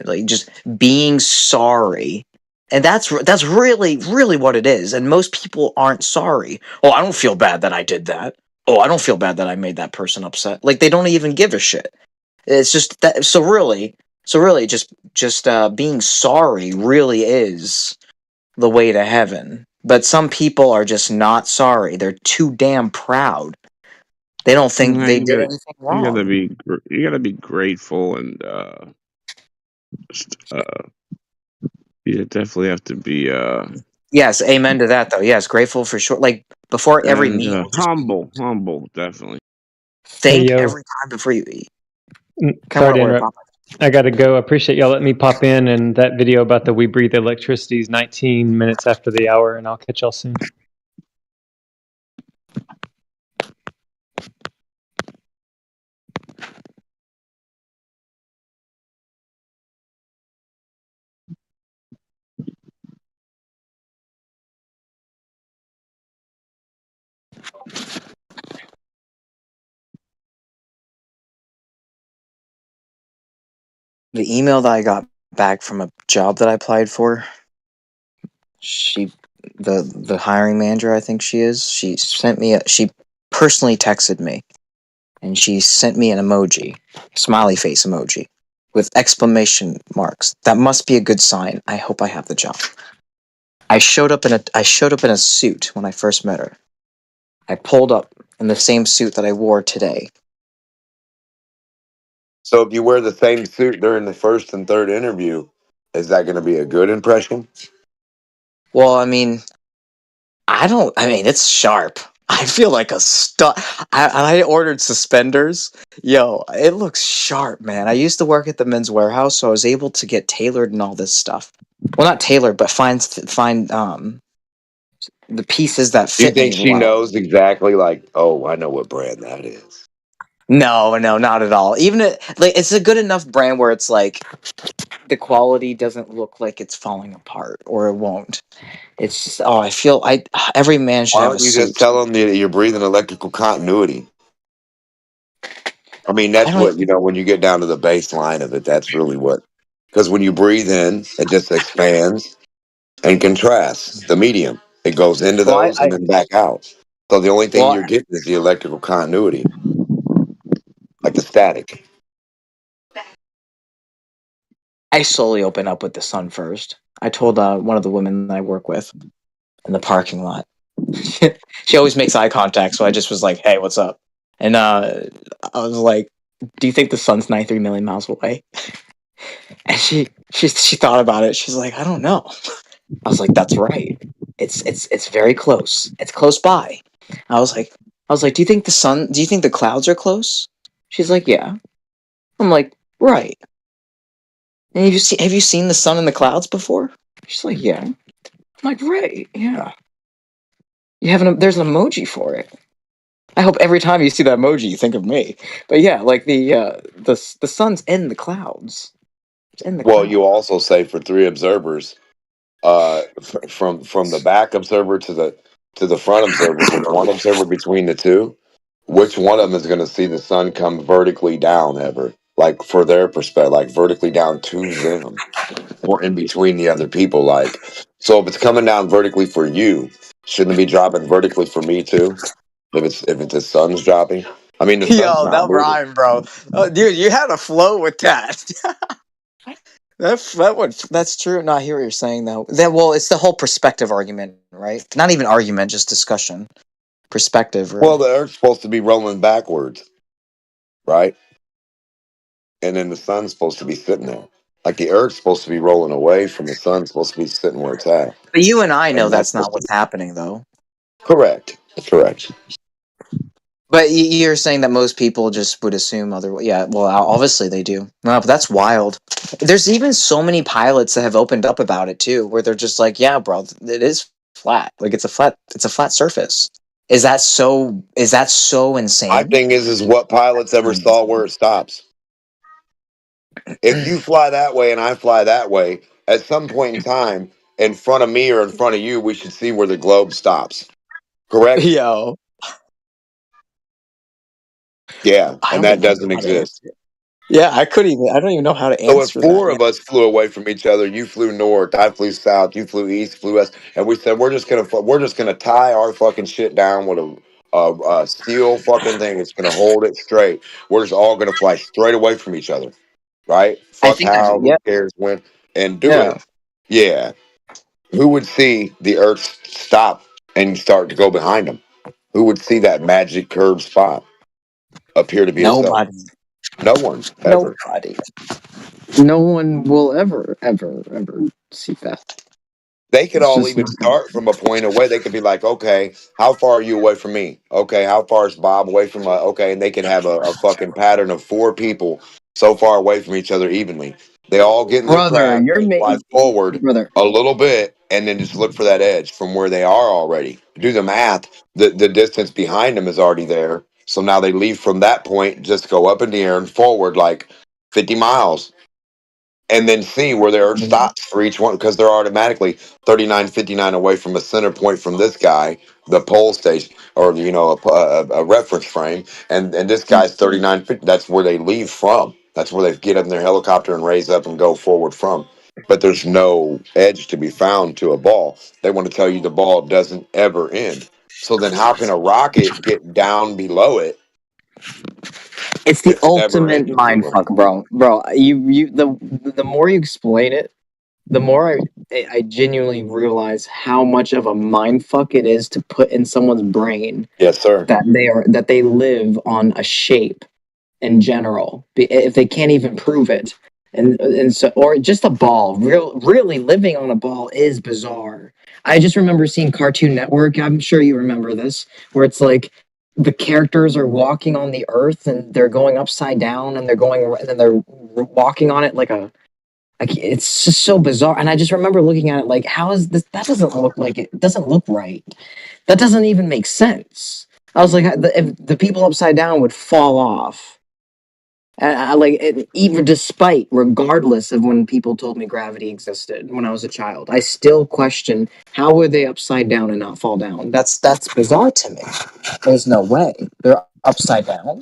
Like just being sorry. And that's really what it is. And most people aren't sorry. Oh, I don't feel bad that I did that. Oh, I don't feel bad that I made that person upset. Like they don't even give a shit. It's just that. So really, just being sorry really is the way to heaven. But some people are just not sorry. They're too damn proud. They don't think Yeah, they did anything wrong. you gotta be grateful and just, you definitely have to be Yes, amen to that though. Yes, grateful for sure. Like before every and meal, just humble definitely. Hey, think yo. every time before you eat. Kind of Sorry to what we're interrupt. talking. I got to go. I appreciate y'all letting me pop in. And that video about the We Breathe Electricity is 19 minutes after the hour, and I'll catch y'all soon. The email that I got back from a job that I applied for, she, the hiring manager, I think she is. She personally texted me, and she sent me an emoji, smiley face emoji, with exclamation marks. That must be a good sign. I hope I have the job. I showed up in a suit when I first met her. I pulled up in the same suit that I wore today. So if you wear the same suit during the first and third interview, is that going to be a good impression? Well, I mean, it's sharp. I feel like a stud. I ordered suspenders. Yo, it looks sharp, man. I used to work at the Men's Warehouse, so I was able to get tailored and all this stuff. Well, not tailored, but find the pieces that Do you fit think me she well. knows exactly like, oh, I know what brand that is? No, not at all. Even like it's a good enough brand where it's like the quality doesn't look like it's falling apart, or it won't. It's just I feel every man should Why have a don't you just suit. tell them that you're breathing electrical continuity? I mean, I that's don't. what, when you get down to the baseline of it, that's really what, because when you breathe in, it just expands and contrasts the medium. It goes into Well, those and then back out. So the only thing well, you're getting is the electrical continuity, like the static. I slowly open up with the sun first. I told one of the women that I work with in the parking lot. She always makes eye contact, so I just was like, "Hey, what's up?" And I was like, "Do you think the sun's 93 million miles away?" And she thought about it. She's like, "I don't know." I was like, "That's right. It's very close. It's close by." I was like, "Do you think Do you think the clouds are close?" She's like, "Yeah." I'm like, "Right." And have you seen the sun in the clouds before? She's like, "Yeah." I'm like, "Right, yeah." There's an emoji for it. I hope every time you see that emoji, you think of me. But yeah, like the sun's in the clouds. It's in the Well, clouds. you also say for three observers, from the back observer to the front observer, with one observer between the two, which one of them is going to see the sun come vertically down ever? Like for their perspective, like vertically down to them or in between the other people. Like, so if it's coming down vertically for you, Shouldn't it be dropping vertically for me too? If the sun's dropping, I mean the sun's Yo, not that moving. rhyme, bro. Oh, dude, you had a flow with that. That's true. No, I hear what you're saying though. Well, it's the whole perspective argument, right? Not even argument, just discussion. Perspective, Well, or the Earth's supposed to be rolling backwards, right? And then the sun's supposed to be sitting there. Like the Earth's supposed to be rolling away from the sun, it's supposed to be sitting where it's at. but you and I know And that's that's not what's happening though. correct. Correct. But you're saying that most people just would assume other. Yeah, well, obviously they do. No, but that's wild. There's even so many pilots that have opened up about it too, where they're just like, "Yeah, bro, it is flat. Like it's a flat surface." Is that so? Is that so My insane? thing is what pilots ever saw where it stops. If you fly that way and I fly that way, at some point in time, in front of me or in front of you, we should see where the globe stops. Correct? Yo, Yeah, I and don't that even know doesn't how to exist. answer it. Yeah, I couldn't even. I don't even know how to So if answer that. four of us flew away from each other, you flew north, I flew south, you flew east, flew west, and we said we're just gonna tie our fucking shit down with a steel fucking thing. It's gonna hold it straight. We're just all gonna fly straight away from each other, right? I Fuck think I. how, Yeah, who cares when, and do yeah. it. Yeah, who would see the Earth stop and start to go behind them? Who would see that magic curved spot appear to be itself? Nobody. No one ever. Nobody. No one will ever see that. They could It's all just even not gonna. start from a point away. They could be like, okay, how far are you away from me? Okay, how far is Bob away from okay, and they can have a fucking pattern of four people so far away from each other evenly. They all get in their Brother, craft, you're they fly making. forward Brother, a little bit, and then just look for that edge from where they are already. Do the math. The distance behind them is already there. So now they leave from that point, just go up in the air and forward like 50 miles and then see where their Earth stops for each one because they're automatically 39.59 away from a center point from this guy, the pole station, or a reference frame, and this guy's 39.50. That's where they leave from. That's where they get up in their helicopter and raise up and go forward from. But there's no edge to be found to a ball. They want to tell you the ball doesn't ever end. So then, how can a rocket get down below it it's the if it never ultimate ended to mind them? fuck, bro. Bro, the more you explain it, the more I genuinely realize how much of a mind fuck it is to put in someone's brain Yes, sir. that they live on a shape in general, if they can't even prove it. And so, or just a ball, really living on a ball is bizarre. I just remember seeing Cartoon Network. I'm sure you remember this, where it's like the characters are walking on the earth and they're going upside down and then they're walking on it like it's just so bizarre. And I just remember looking at it like, how is this? That doesn't look like it. Doesn't look right. That doesn't even make sense. I was like, if the people upside down would fall off. Even regardless of when people told me gravity existed when I was a child, I still question how were they upside down and not fall down. That's bizarre to me. There's no way they're upside down.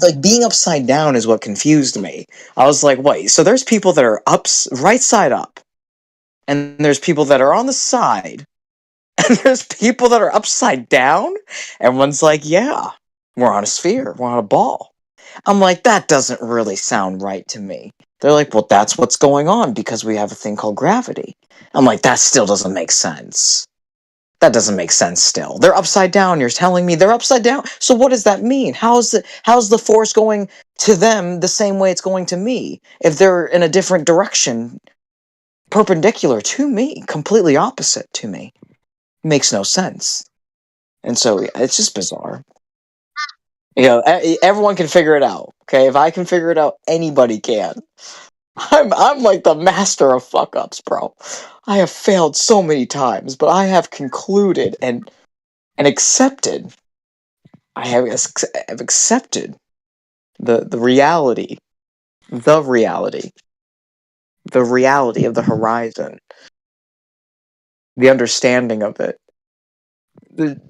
Like being upside down is what confused me. I was like, wait, so there's people that are right side up, and there's people that are on the side, and there's people that are upside down. Everyone's like, yeah, we're on a sphere, we're on a ball. I'm like, that doesn't really sound right to me. They're like, well, that's what's going on because we have a thing called gravity. I'm like, that still doesn't make sense. That doesn't make sense still. They're upside down. You're telling me they're upside down? So what does that mean? How's the force going to them the same way it's going to me if they're in a different direction, perpendicular to me, completely opposite to me? Makes no sense. And so it's just bizarre. Everyone can figure it out. Okay, if I can figure it out, anybody can. I'm like the master of fuck ups, bro. I have failed so many times, but I have concluded and accepted. Have accepted the reality, the reality, the reality of the horizon, the understanding of it. The,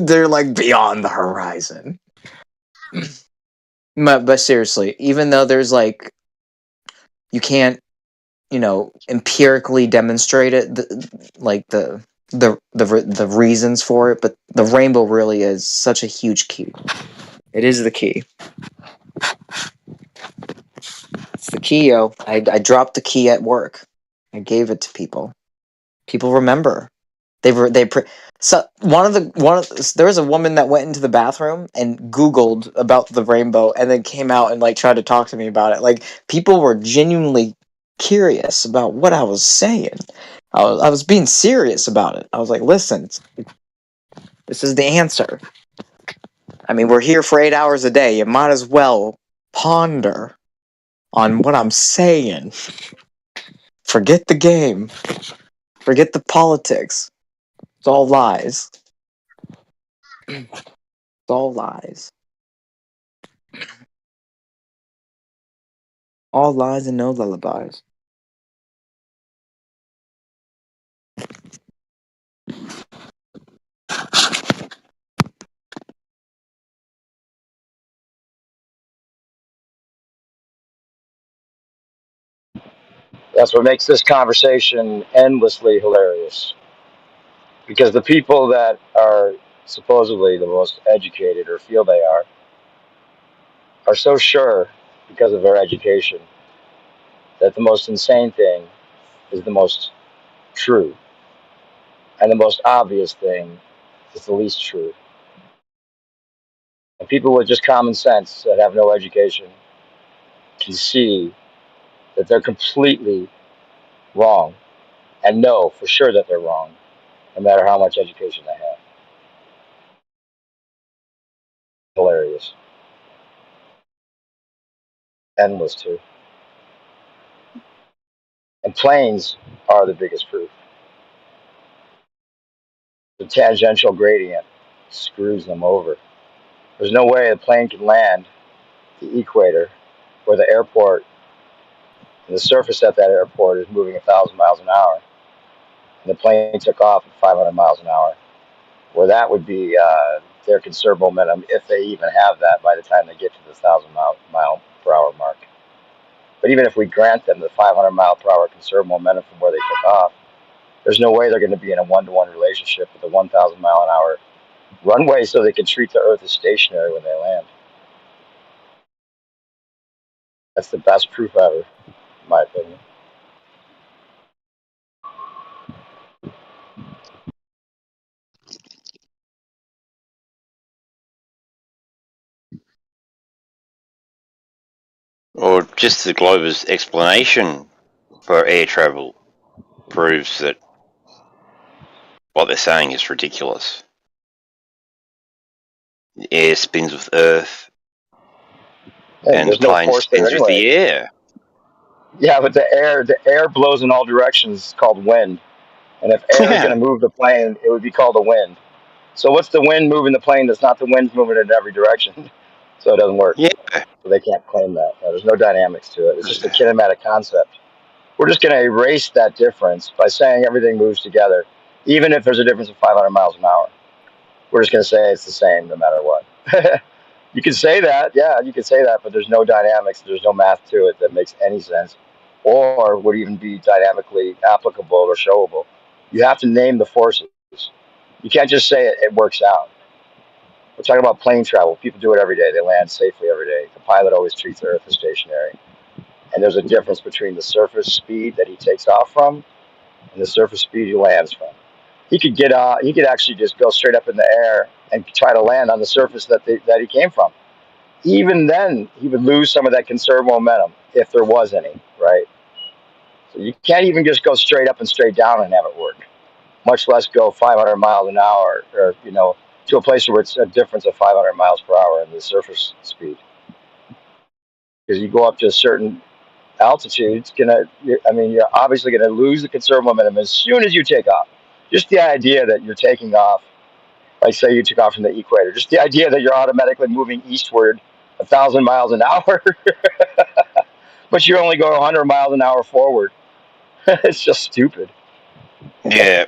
they're like beyond the horizon. But seriously, even though there's like you can't empirically demonstrate it, the reasons for it, but the rainbow really is such a huge key. It is the key. It's the key, yo. I dropped the key at work. I gave it to people. People remember. So there was a woman that went into the bathroom and Googled about the rainbow and then came out and like tried to talk to me about it. Like people were genuinely curious about what I was saying. I was being serious about it. I was like, listen, this is the answer. I mean, we're here for 8 hours a day. You might as well ponder on what I'm saying. Forget the game. Forget the politics. It's all lies. It's all lies. All lies and no lullabies. That's what makes this conversation endlessly hilarious. Because the people that are supposedly the most educated or feel they are so sure because of their education that the most insane thing is the most true. And the most obvious thing is the least true. And people with just common sense that have no education can see that they're completely wrong and know for sure that they're wrong, no matter how much education they have. Hilarious. Endless, too. And planes are the biggest proof. The tangential gradient screws them over. There's no way a plane can land the equator where the airport and the surface at that airport is moving 1,000 miles an hour. And the plane took off at 500 miles an hour, where that would be their conserved momentum, if they even have that by the time they get to the 1,000 mile per hour mark. But even if we grant them the 500 mile per hour conserved momentum from where they took off, there's no way they're going to be in a one-to-one relationship with the 1,000 mile an hour runway so they can treat the Earth as stationary when they land. That's the best proof ever, in my opinion. Or just the Glover's explanation for air travel proves that what they're saying is ridiculous. The air spins with Earth, and the There's no plane force there spins with anyway. the air. Yeah, but the air blows in all directions. It's called wind. And if air is going to move the plane, it would be called a wind. So what's the wind moving the plane that's not the wind moving it in every direction? So it doesn't work. Yeah. So they can't claim that. No, there's no dynamics to it. It's just a kinematic concept. We're just going to erase that difference by saying everything moves together, even if there's a difference of 500 miles an hour. We're just going to say it's the same no matter what. You can say that, yeah, you can say that, but there's no dynamics, there's no math to it that makes any sense or would even be dynamically applicable or showable. You have to name the forces. You can't just say it works out. We're talking about plane travel. People do it every day. They land safely every day. The pilot always treats the Earth as stationary. And there's a difference between the surface speed that he takes off from and the surface speed he lands from. He could get he could actually just go straight up in the air and try to land on the surface that he came from. Even then, he would lose some of that conserved momentum if there was any, right? So you can't even just go straight up and straight down and have it work, much less go 500 miles an hour or, to a place where it's a difference of 500 miles per hour in the surface speed. Because you go up to a certain altitude, you're obviously going to lose the conserved momentum as soon as you take off. Just the idea that you're taking off, like say you took off from the equator, just the idea that you're automatically moving eastward 1,000 miles an hour, but you only go 100 miles an hour forward. It's just stupid. Yeah.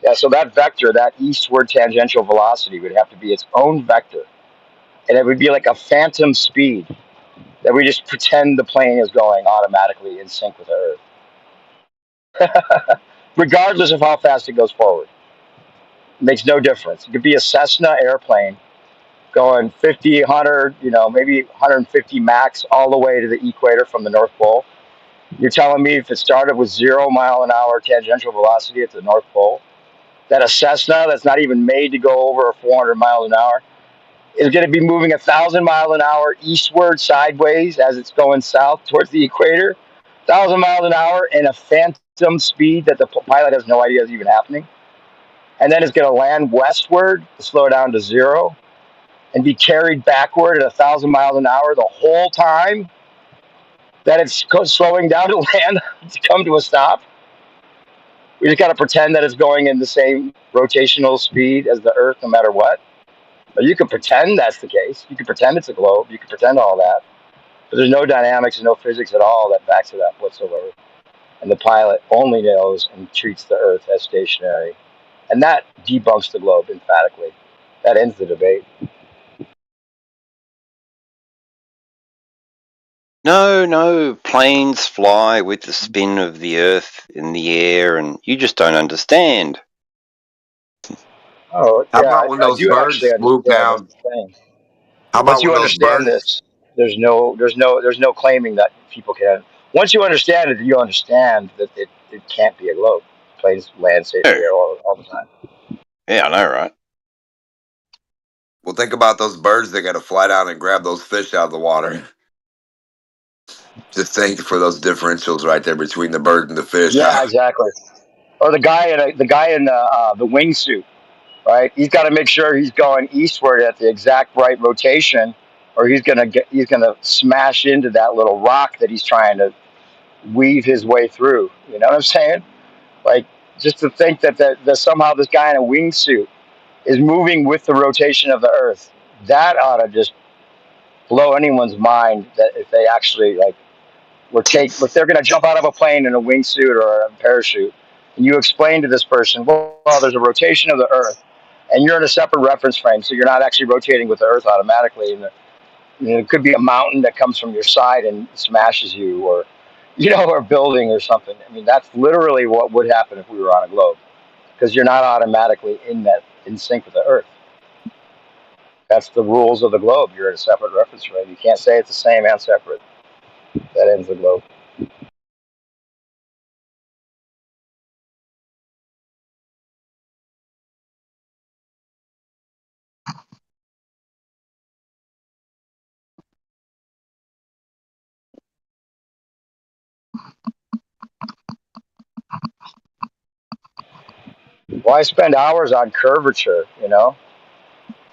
Yeah, so that vector, that eastward tangential velocity would have to be its own vector. And it would be like a phantom speed that we just pretend the plane is going automatically in sync with the Earth, regardless of how fast it goes forward. It makes no difference. It could be a Cessna airplane going 50, 100, maybe 150 max all the way to the equator from the North Pole. You're telling me if it started with 0 mile an hour tangential velocity at the North Pole, that a Cessna that's not even made to go over 400 miles an hour is going to be moving 1,000 miles an hour eastward, sideways, as it's going south towards the equator, 1,000 miles an hour in a phantom speed that the pilot has no idea is even happening. And then it's going to land westward, slow down to zero, and be carried backward at 1,000 miles an hour the whole time that it's slowing down to land to come to a stop. We just got to pretend that it's going in the same rotational speed as the Earth, no matter what. But you can pretend that's the case. You can pretend it's a globe. You can pretend all that. But there's no dynamics and no physics at all that backs it up whatsoever. And the pilot only knows and treats the Earth as stationary. And that debunks the globe emphatically. That ends the debate. No, planes fly with the spin of the Earth in the air, and you just don't understand. Oh, How yeah, about when I those do actually birds swoop understand what down? you're saying. How Once about you when those understand birds? this, there's no claiming that people can. Once you understand it, you understand that it can't be a globe. Planes land safely Yeah, all the time. I know, right? Well, think about those birds that got to fly down and grab those fish out of the water. Just think for those differentials right there between the bird and the fish. Yeah, exactly. Or the guy in the wingsuit, right? He's got to make sure he's going eastward at the exact right rotation, or he's gonna smash into that little rock that he's trying to weave his way through. You know what I'm saying? Like, just to think that somehow this guy in a wingsuit is moving with the rotation of the Earth, that ought to just blow anyone's mind. That if they actually if they're going to jump out of a plane in a wingsuit or a parachute, and you explain to this person, well, there's a rotation of the Earth, and you're in a separate reference frame, so you're not actually rotating with the Earth automatically. And it could be a mountain that comes from your side and smashes you, or or a building or something. I mean, that's literally what would happen if we were on a globe, because you're not automatically in sync with the Earth. That's the rules of the globe. You're at a separate reference frame. You can't say it's the same and separate. That ends the globe. Why spend hours on curvature?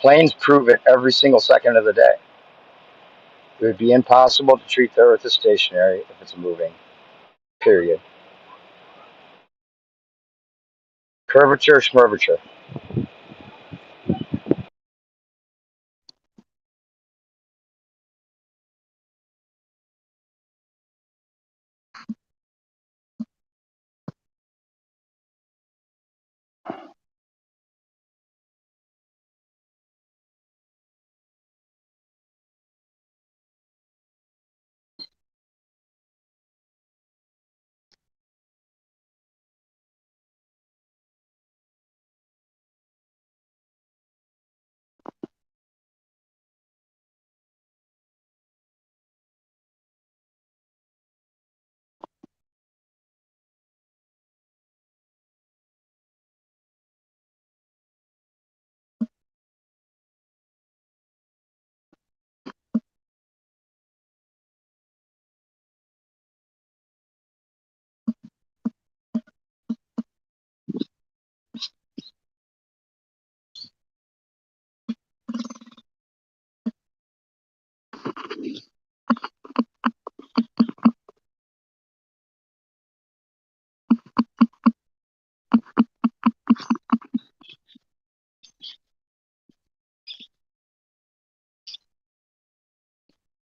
Planes prove it every single second of the day. It would be impossible to treat the Earth as stationary if it's moving. Period. Curvature, schmervature.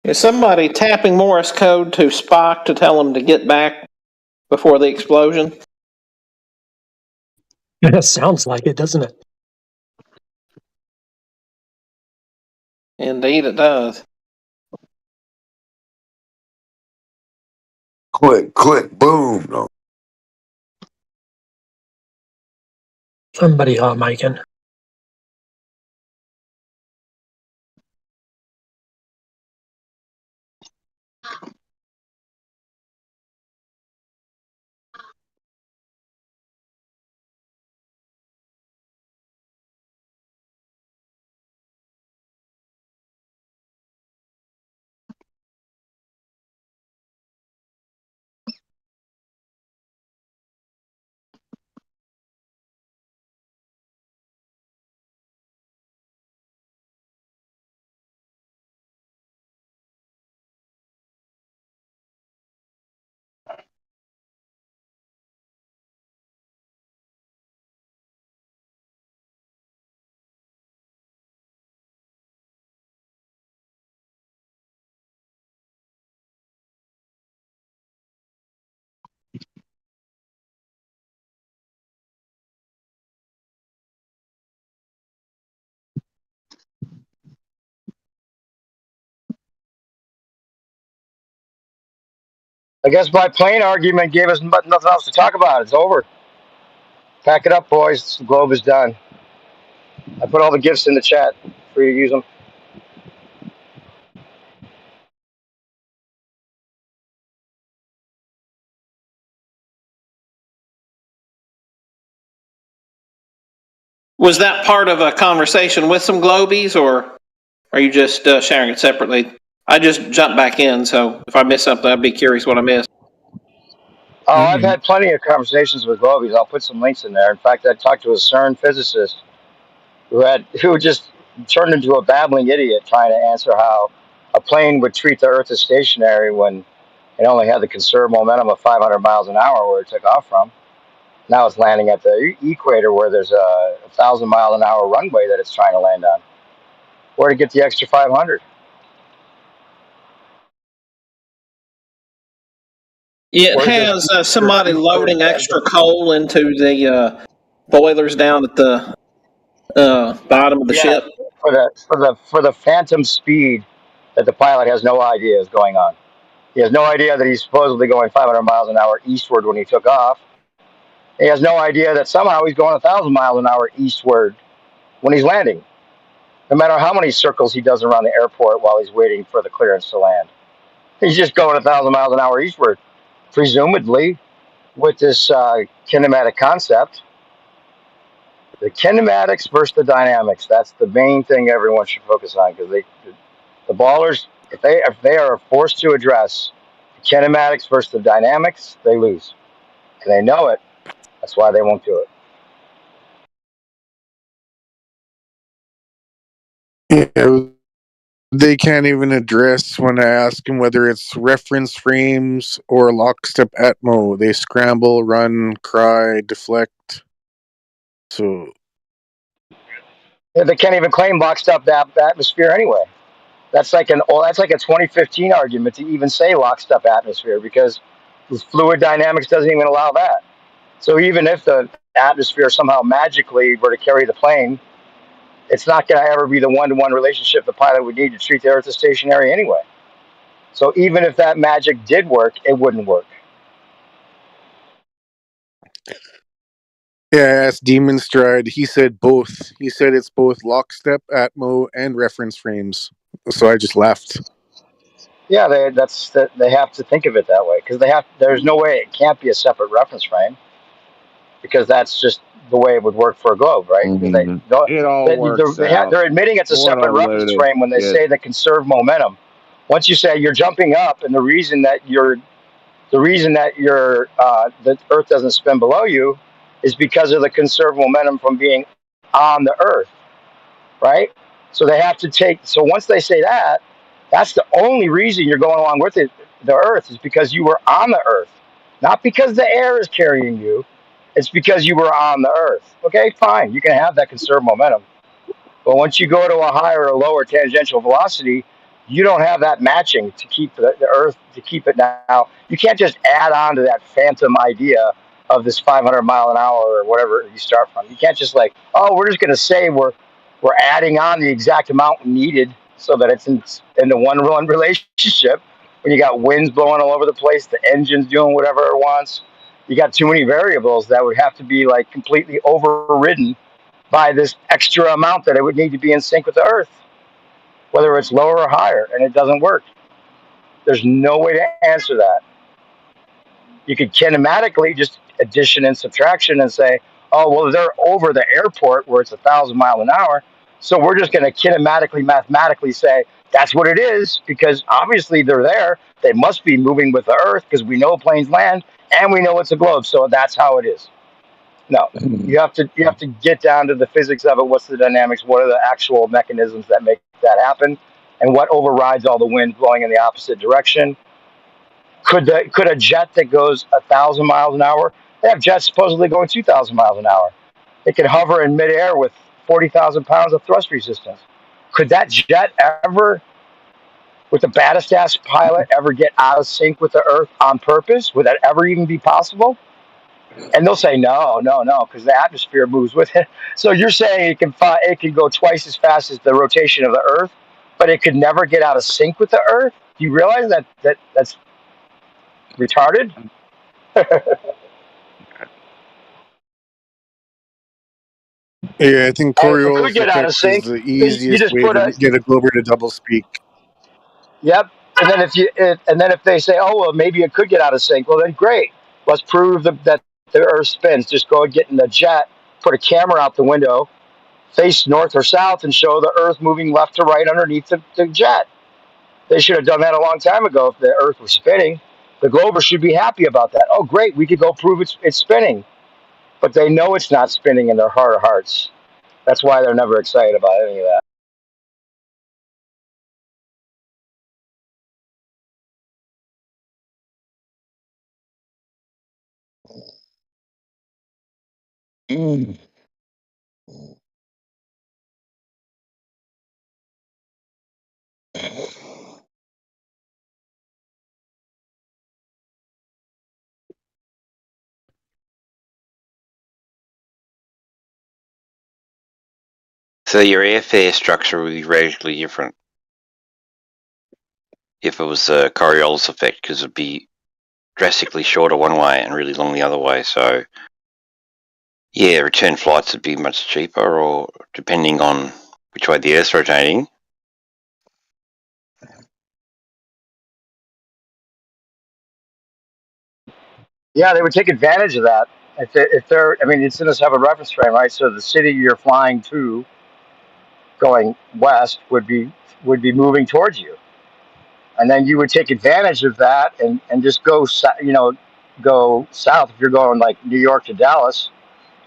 Is somebody tapping Morse code to Spock to tell him to get back before the explosion? It sounds like it, doesn't it? Indeed, it does. Click, click, boom. No. Somebody hot micing. I guess my plane argument gave us nothing else to talk about. It's over. Pack it up, boys. The globe is done. I put all the gifts in the chat for you to use them. Was that part of a conversation with some Globies, or are you just sharing it separately? I just jumped back in, so if I missed something, I'd be curious what I missed. Oh, I've had plenty of conversations with Globies. I'll put some links in there. In fact, I talked to a CERN physicist who just turned into a babbling idiot trying to answer how a plane would treat the Earth as stationary when it only had the conserved momentum of 500 miles an hour where it took off from. Now it's landing at the equator where there's a 1,000-mile-an-hour runway that it's trying to land on. Where to get the extra 500? Yeah, it Where's has this? somebody loading extra coal into the boilers down at the bottom of the Yeah, ship. for the phantom speed that the pilot has no idea is going on. He has no idea that he's supposedly going 500 miles an hour eastward when he took off. He has no idea that somehow he's going 1,000 miles an hour eastward when he's landing. No matter how many circles he does around the airport while he's waiting for the clearance to land, he's just going 1,000 miles an hour eastward, presumably with this kinematic concept. The kinematics versus the dynamics. That's the main thing everyone should focus on because the ballers, if they are forced to address the kinematics versus the dynamics, they lose, and they know it. That's why they won't do Yeah, they can't even address when I ask them whether it's reference frames or lockstep Atmo. They scramble, run, cry, deflect. So it. They can't even claim locked up that atmosphere anyway. That's like a 2015 argument to even say locked up atmosphere because fluid dynamics doesn't even allow that. So even if the atmosphere somehow magically were to carry the plane, it's not going to ever be the one-to-one relationship the pilot would need to treat the Earth as stationary anyway. So even if that magic did work, it wouldn't work. yeah, I asked Demon Stride. He said both. He said it's both lockstep Atmo and reference frames. So I just laughed. Yeah, they have to think of it that way because there's no way it can't be a separate reference frame because that's just the way it would work for a globe, right? Because It all works out. they're admitting it's a separate reference frame when they say the conserved momentum. Once you say you're jumping up, and the reason that the Earth doesn't spin below you is because of the conserved momentum from being on the Earth, right? So they have to take. So once they say that, that's the only reason you're going along with it. The Earth is because you were on the Earth, not because the air is carrying you. It's because you were on the Earth. Okay, fine. You can have that conserved momentum. But once you go to a higher or lower tangential velocity, you don't have that matching to keep the Earth, to keep it now. You can't just add on to that phantom idea of this 500 mile an hour or whatever you start from. You can't just like, oh, we're just going to say we're adding on the exact amount needed so that it's in the one-to-one relationship. when you got winds blowing all over the place, the engine's doing whatever it wants. You got too many variables that would have to be like completely overridden by this extra amount that it would need to be in sync with the Earth, whether it's lower or higher, and it doesn't work. There's no way to answer that. You could kinematically just addition and subtraction and say, oh, well, they're over the airport where it's 1,000 miles an hour. So we're just going to kinematically, mathematically say that's what it is because obviously they're there. They must be moving with the Earth because we know planes land and we know it's a globe. So that's how it is. No, you have to get down to the physics of it. What's the dynamics? What are the actual mechanisms that make that happen? And what overrides all the wind blowing in the opposite direction? Could a jet that goes 1,000 miles an hour? They have jets supposedly going 2,000 miles an hour. It can hover in midair with 40,000 pounds of thrust resistance. Could that jet ever, with the baddest ass pilot, ever get out of sync with the Earth on purpose? Would that ever even be possible? And they'll say no, no, no, because the atmosphere moves with it. So you're saying it can go twice as fast as the rotation of the Earth, but it could never get out of sync with the Earth? Do you realize that's retarded? Yeah, I think And if it could Coriolis get out of effect is sync, the then you easiest just way put to a get a Glober to double speak. yep. And then if they say, oh well, maybe it could get out of sync, well then great. Let's prove that the Earth spins. Just go and get in the jet, put a camera out the window, face north or south, and show the Earth moving left to right underneath the jet. They should have done that a long time ago if the Earth was spinning. The Glover should be happy about that. Oh great, we could go prove it's spinning. But they know it's not spinning in their heart of hearts. That's why they're never excited about any of that. Mm. So your airfare structure would be radically different if it was a Coriolis effect, because it'd be drastically shorter one way and really long the other way. So, yeah, return flights would be much cheaper, or depending on which way the Earth's rotating. Yeah, they would take advantage of that. I mean, it's going to have a reference frame, right? So the city you're flying to, going west, would be moving towards you, and then you would take advantage of that and just go south. If you're going like New York to Dallas,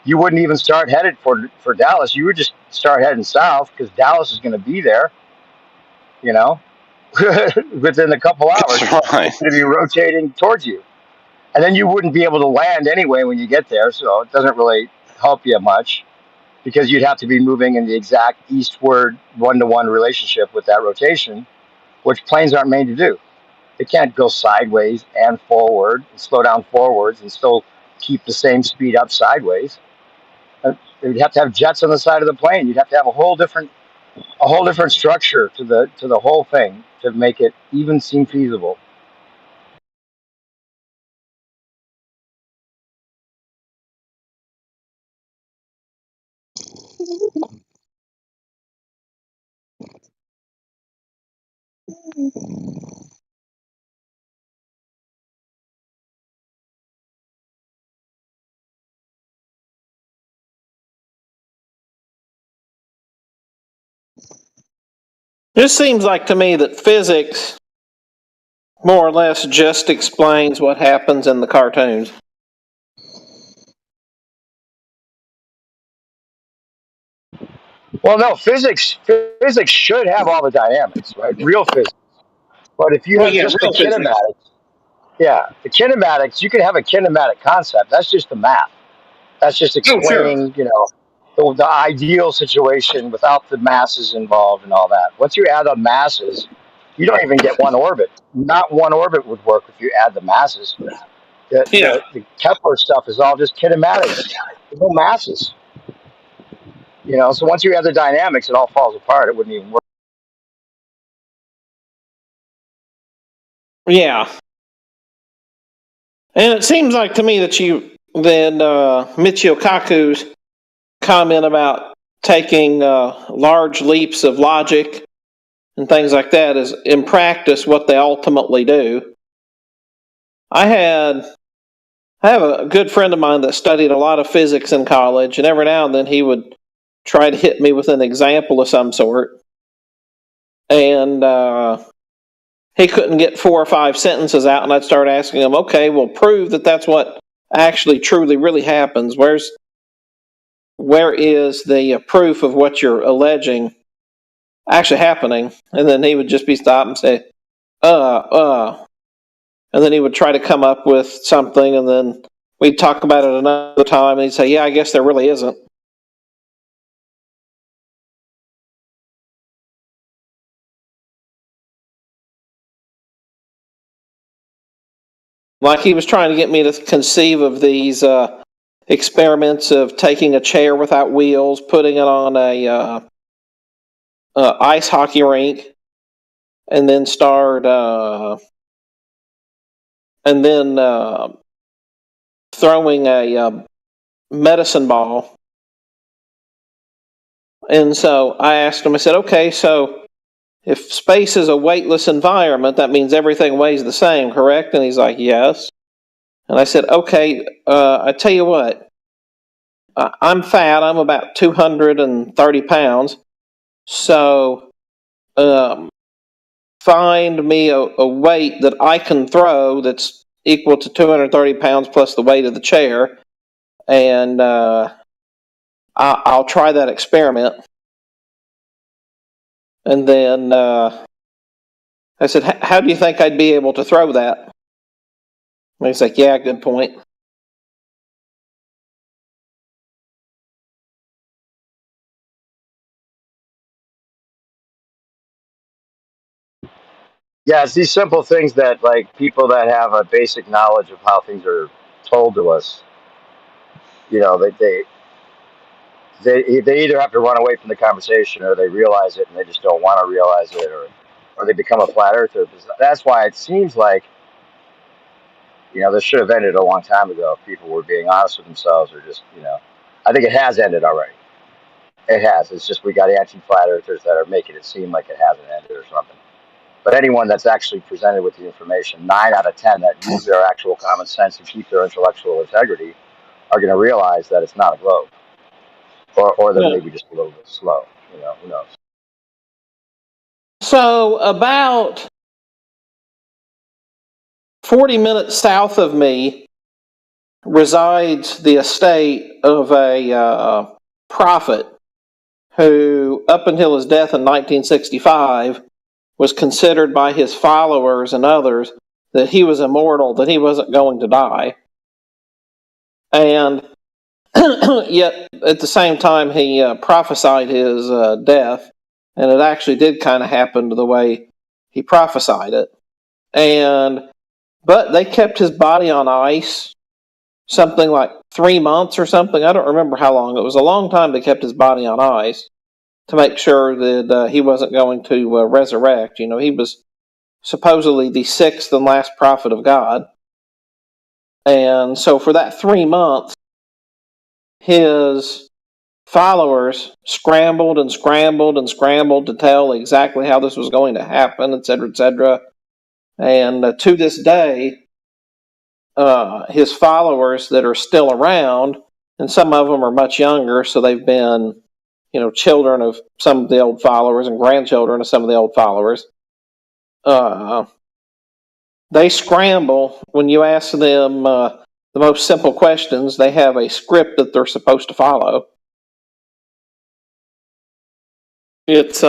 you wouldn't even start headed for Dallas. You would just start heading south because Dallas is going to be there. You know, within a couple hours, That's right. it's going to be rotating towards you. And then you wouldn't be able to land anyway when you get there, so it doesn't really help you much because you'd have to be moving in the exact eastward one-to-one relationship with that rotation, which planes aren't made to do. They can't go sideways and forward and slow down forwards and still keep the same speed up sideways. You'd have to have jets on the side of the plane. You'd have to have a whole different structure to the whole thing to make it even seem feasible. This seems like to me that physics more or less just explains what happens in the cartoons. Well, no, physics should have all the dynamics, right? Real physics. But if you Well, have yeah, just the real physics. kinematics, yeah, the kinematics, you can have a kinematic concept. That's just the math. That's just Oh, sure. explaining, the ideal situation without the masses involved and all that. Once you add on masses, you don't even get one orbit. Not one orbit would work if you add the masses. The, Yeah. the, the Kepler stuff is all just kinematics. There's no masses. So once you add the dynamics, it all falls apart. It wouldn't even work. Well, yeah, real physics. Well, no, physics should have all the dynamics. But if you have just the kinematics, you can have a kinematic concept. That's just the math. That's just explaining, the ideal situation without the masses involved and all that. Once you add the masses, you don't even get one orbit. Not one orbit would work if you add the masses. Yeah. And it seems like to me that Michio Kaku's comment about taking large leaps of logic and things like that is, in practice, what they ultimately do. I have a good friend of mine that studied a lot of physics in college, and every now and then he would try to hit me with an example of some sort. And he couldn't get 4 or 5 sentences out, and I'd start asking him, okay, well, prove that that's what actually truly really happens. Where is the proof of what you're alleging actually happening? And then he would just be stopped and say, and then he would try to come up with something, and then we'd talk about it another time, and he'd say, yeah, I guess there really isn't. Like he was trying to get me to conceive of these experiments of taking a chair without wheels, putting it on a ice hockey rink, and then throwing a medicine ball. And so I asked him, I said, okay, so if space is a weightless environment, that means everything weighs the same, correct? And he's like, yes. And I said, okay, I tell you what, I'm fat. I'm about 230 pounds. So find me a weight that I can throw that's equal to 230 pounds plus the weight of the chair. And I'll try that experiment. And then I said, how do you think I'd be able to throw that? And he's like, yeah, good point. Yeah, it's these simple things that, like, people that have a basic knowledge of how things are told to us, you know, they either have to run away from the conversation, or they realize it and they just don't want to realize it, or they become a flat earther. That's why it seems like, you know, this should have ended a long time ago if people were being honest with themselves, or just, you know, I think it has ended already. It has. It's just we got anti-flat earthers that are making it seem like it hasn't ended or something. But anyone that's actually presented with the information, 9 out of 10 that use their actual common sense and keep their intellectual integrity, are going to realize that it's not a globe, or they're Yeah. maybe just a little bit slow. You know, who knows? So about 40 minutes south of me resides the estate of a prophet who, up until his death in 1965, was considered by his followers and others that he was immortal, that he wasn't going to die. And yet, at the same time, he prophesied his death, and it actually did kind of happen the way he prophesied it. But they kept his body on ice something like 3 months or something. I don't remember how long. It was a long time they kept his body on ice to make sure that he wasn't going to resurrect. You know, he was supposedly the 6th and last prophet of God. And so for that 3 months, his followers scrambled and scrambled and scrambled to tell exactly how this was going to happen, et cetera, et cetera. And to this day, his followers that are still around, and some of them are much younger, so they've been, you know, children of some of the old followers and grandchildren of some of the old followers. They scramble when you ask them the most simple questions. They have a script that they're supposed to follow. It's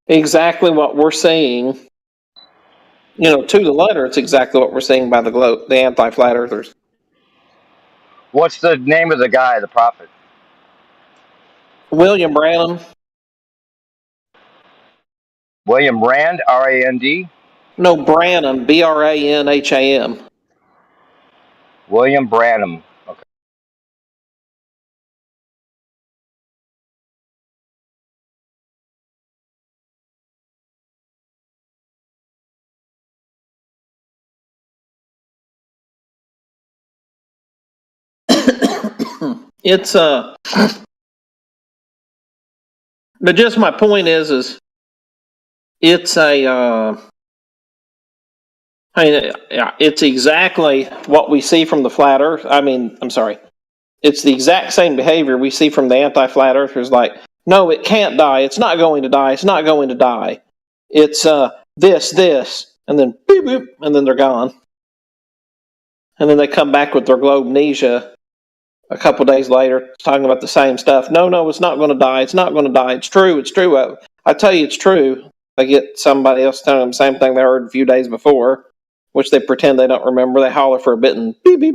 exactly what we're seeing. You know, to the letter, it's exactly what we're seeing by the anti-flat earthers. What's the name of the guy, the prophet? William Branham. William Rand, R-A-N-D. No, Branham, Branham. William Branham. Okay. it's but just my point is it's a I mean, it's exactly what we see from the flat Earth. I mean, I'm sorry. It's the exact same behavior we see from the anti-flat earthers. Like, no, it can't die. It's not going to die. It's not going to die. It's this, and then beep, boop, and then they're gone. And then they come back with their globamnesia a couple days later, talking about the same stuff. No, it's not going to die. It's not going to die. It's true. It's true. I tell you, it's true. They get somebody else telling them the same thing they heard a few days before, which they pretend they don't remember. They holler for a bit and beep, beep.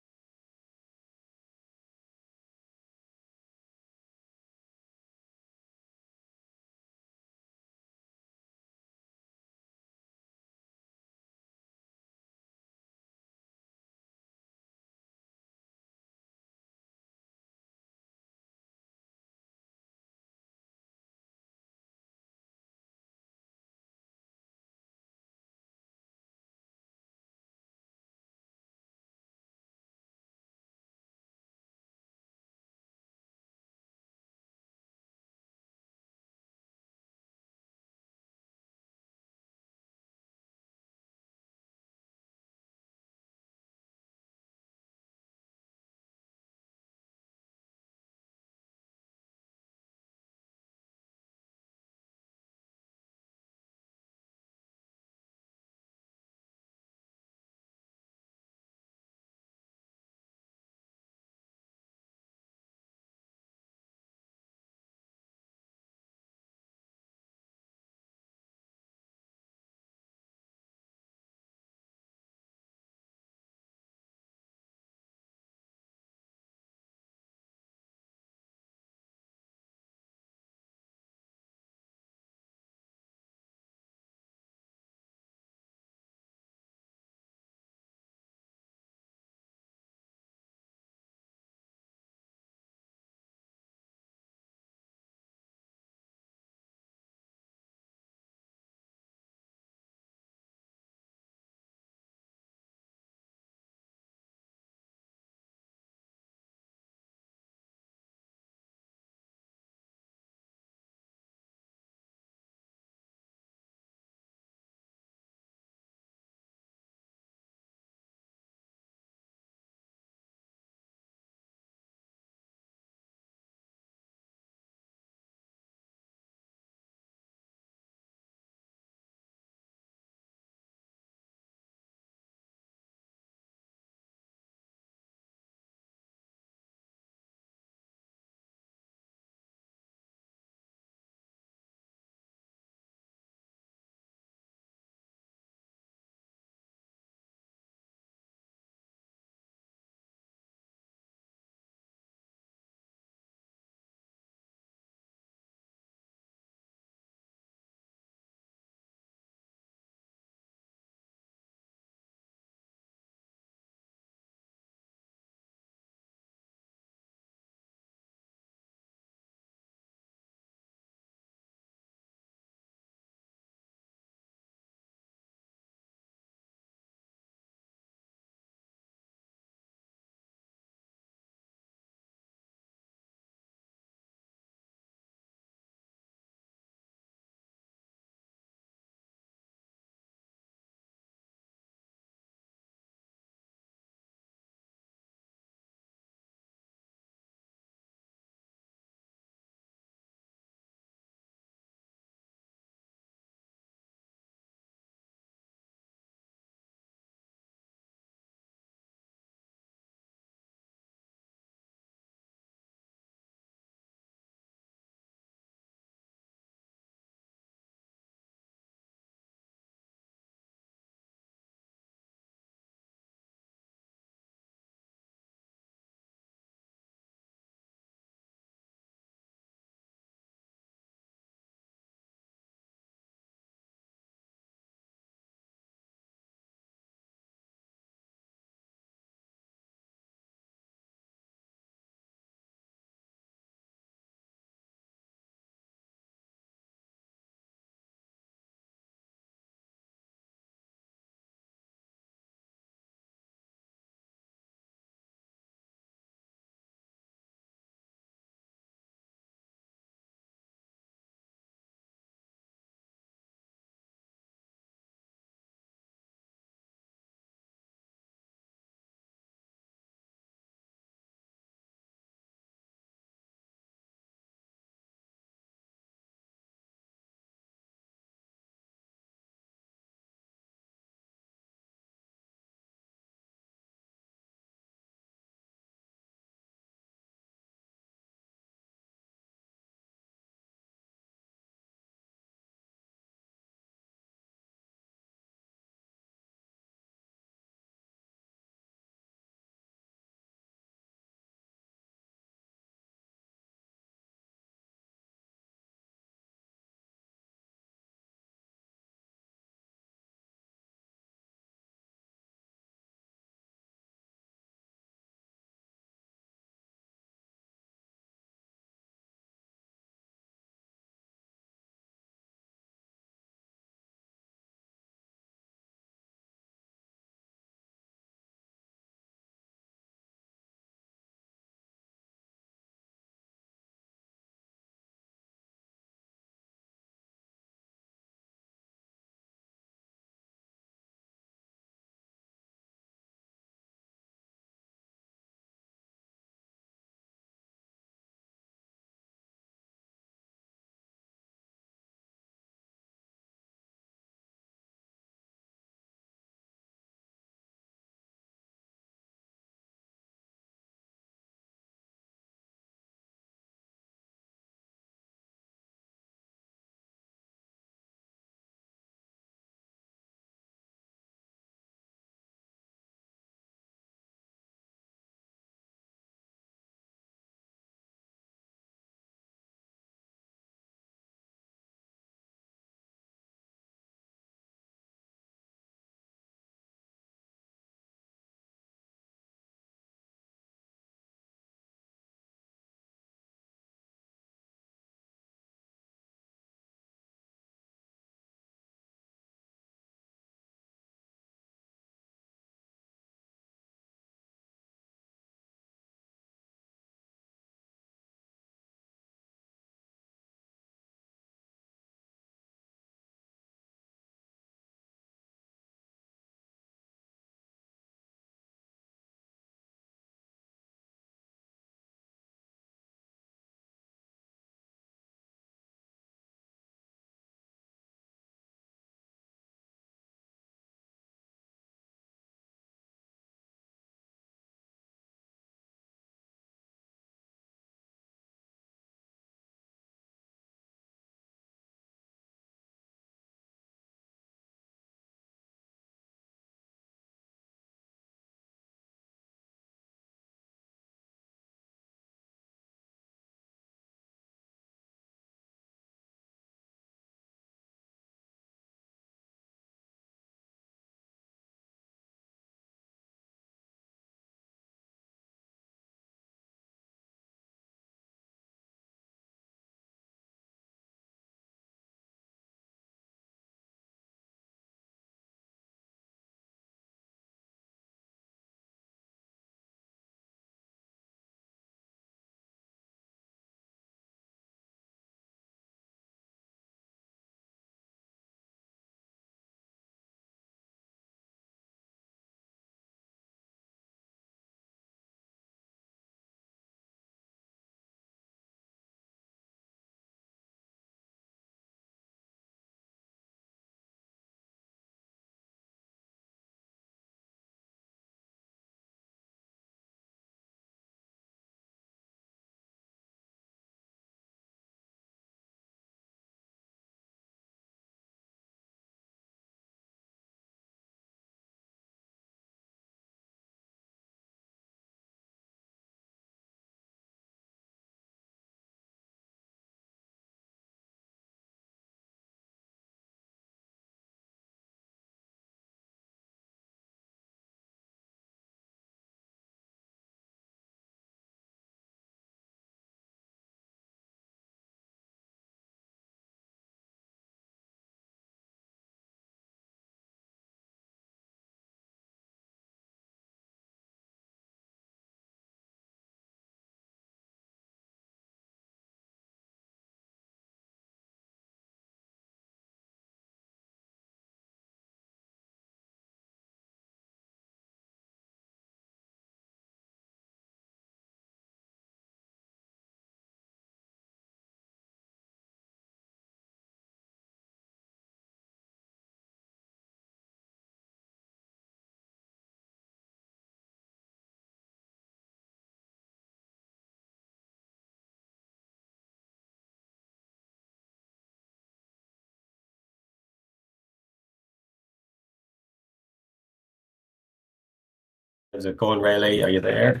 How's it going, Riley? Are you there?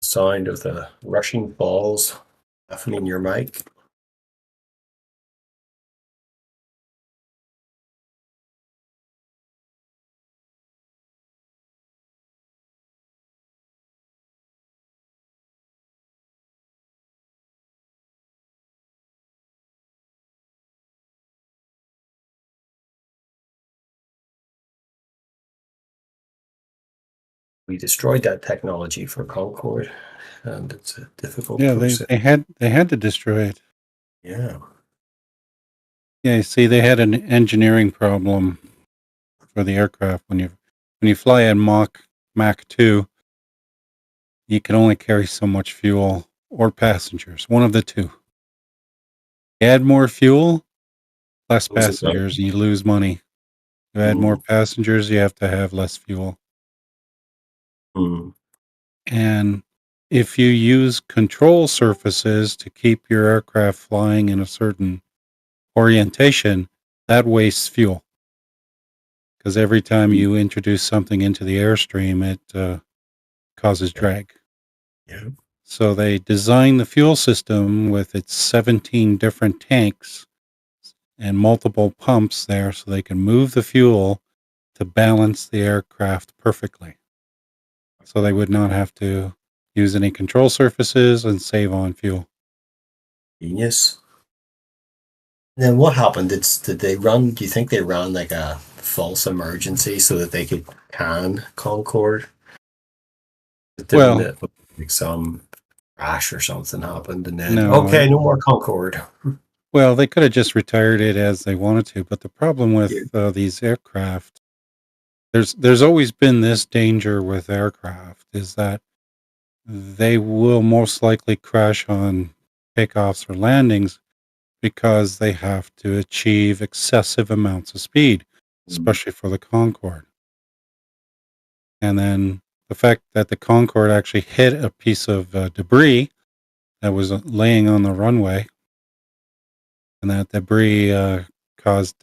Sound of the rushing balls deafening your mic. We destroyed that technology for Concorde, and it's a difficult Yeah, process. they had to destroy it. Yeah. Yeah, you see, they had an engineering problem for the aircraft. When you fly in Mach 2, you can only carry so much fuel or passengers, one of the two. You add more fuel, less Lose it, right? passengers, and you lose money. You add more passengers, you have to have less fuel. Mm. And if you use control surfaces to keep your aircraft flying in a certain orientation, that wastes fuel. Because every time you introduce something into the airstream, it causes drag. Yeah. So they designed the fuel system with its 17 different tanks and multiple pumps there so they can move the fuel to balance the aircraft perfectly. So they would not have to use any control surfaces and save on fuel. Genius. Then what happened? Did they run? Do you think they ran like a false emergency so that they could can Concorde? Well, Like some crash or something happened, and then no, okay, no more Concorde. Well, they could have just retired it as they wanted to, but the problem with these aircraft, there's always been this danger with aircraft, is that they will most likely crash on takeoffs or landings because they have to achieve excessive amounts of speed, especially for the Concorde. And then the fact that the Concorde actually hit a piece of debris that was laying on the runway, and that debris caused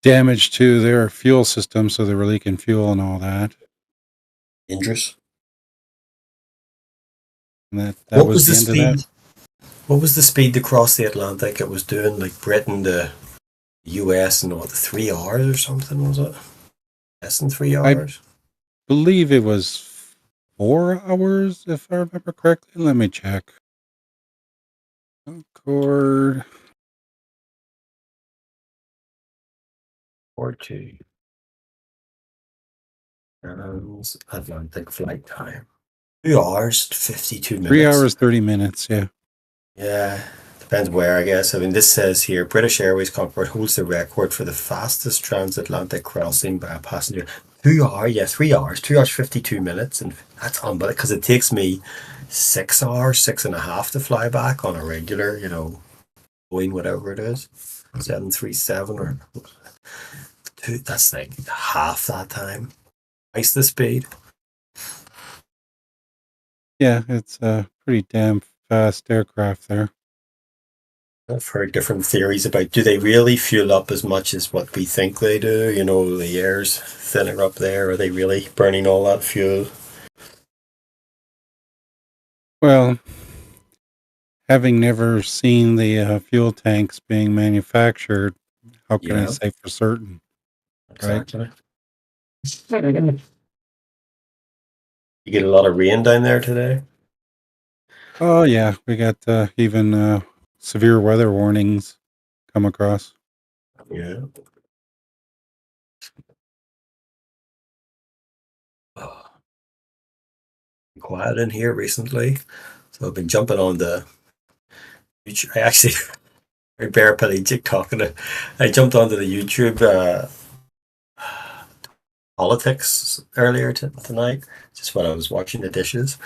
damage to their fuel system, so they were leaking fuel and all that. Dangerous. And that What was the end speed? of that. What was the speed to cross the Atlantic? It was doing like Britain to US in what, 3 hours or something, was it? Less than 3 hours? I believe it was 4 hours, if I remember correctly. Let me check. Concorde. Or 2. Atlantic flight time. 2 hours, 52 minutes. 3 hours, 30 minutes, yeah. Yeah, depends where, I guess. I mean, this says here, British Airways Concorde holds the record for the fastest transatlantic crossing by a passenger. 2 hours, yeah, 3 hours, 2 hours, 52 minutes. And that's unbelievable because it takes me 6 hours, 6.5 to fly back on a regular, Boeing, whatever it is, 737 or two. That's like half that time. Twice the speed. Yeah, it's a pretty damn fast aircraft there. I've heard different theories about, do they really fuel up as much as what we think they do? The air's thinner up there. Are they really burning all that fuel? Well, having never seen the fuel tanks being manufactured, how can I say for certain? Exactly. You get a lot of rain down there today? Oh, yeah. We got even severe weather warnings come across. Yeah. Quiet in here recently, so I've been jumping on the YouTube. I actually heard Paraplegic talking to. I jumped onto the YouTube politics earlier tonight, just when I was watching the dishes.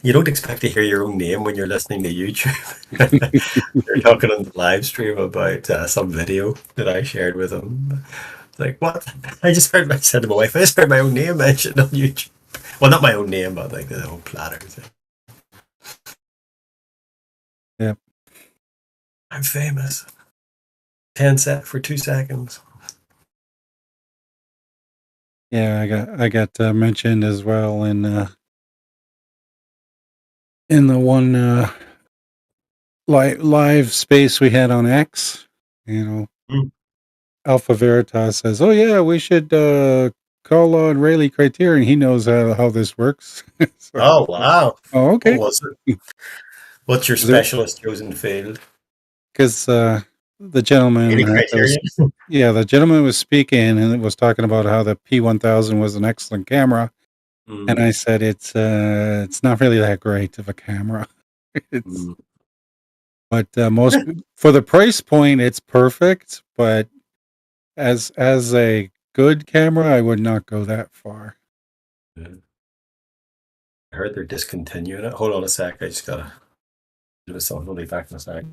You don't expect to hear your own name when you're listening to YouTube. They're talking on the live stream about some video that I shared with them. It's like, what? I said to my wife, I just heard my own name mentioned on YouTube. Well, not my own name, but like the whole platter thing. Yep. I'm famous. 10 set for 2 seconds. Yeah, I got mentioned as well in the one live space we had on X. You know, Mm. Alpha Veritas says, "Oh yeah, we should call on Rayleigh Criterion. He knows how this works." So, Oh, wow. oh, What okay. was it? What's your specialist chosen field? Because the gentleman, Any criteria? the gentleman was speaking and it was talking about how the P1000 was an excellent camera, and I said it's not really that great of a camera. It's but most for the price point, it's perfect. But as a good camera, I would not go that far. Yeah. I heard they're discontinuing it. Hold on a sec. I just gotta do something. I'll be back in a sec.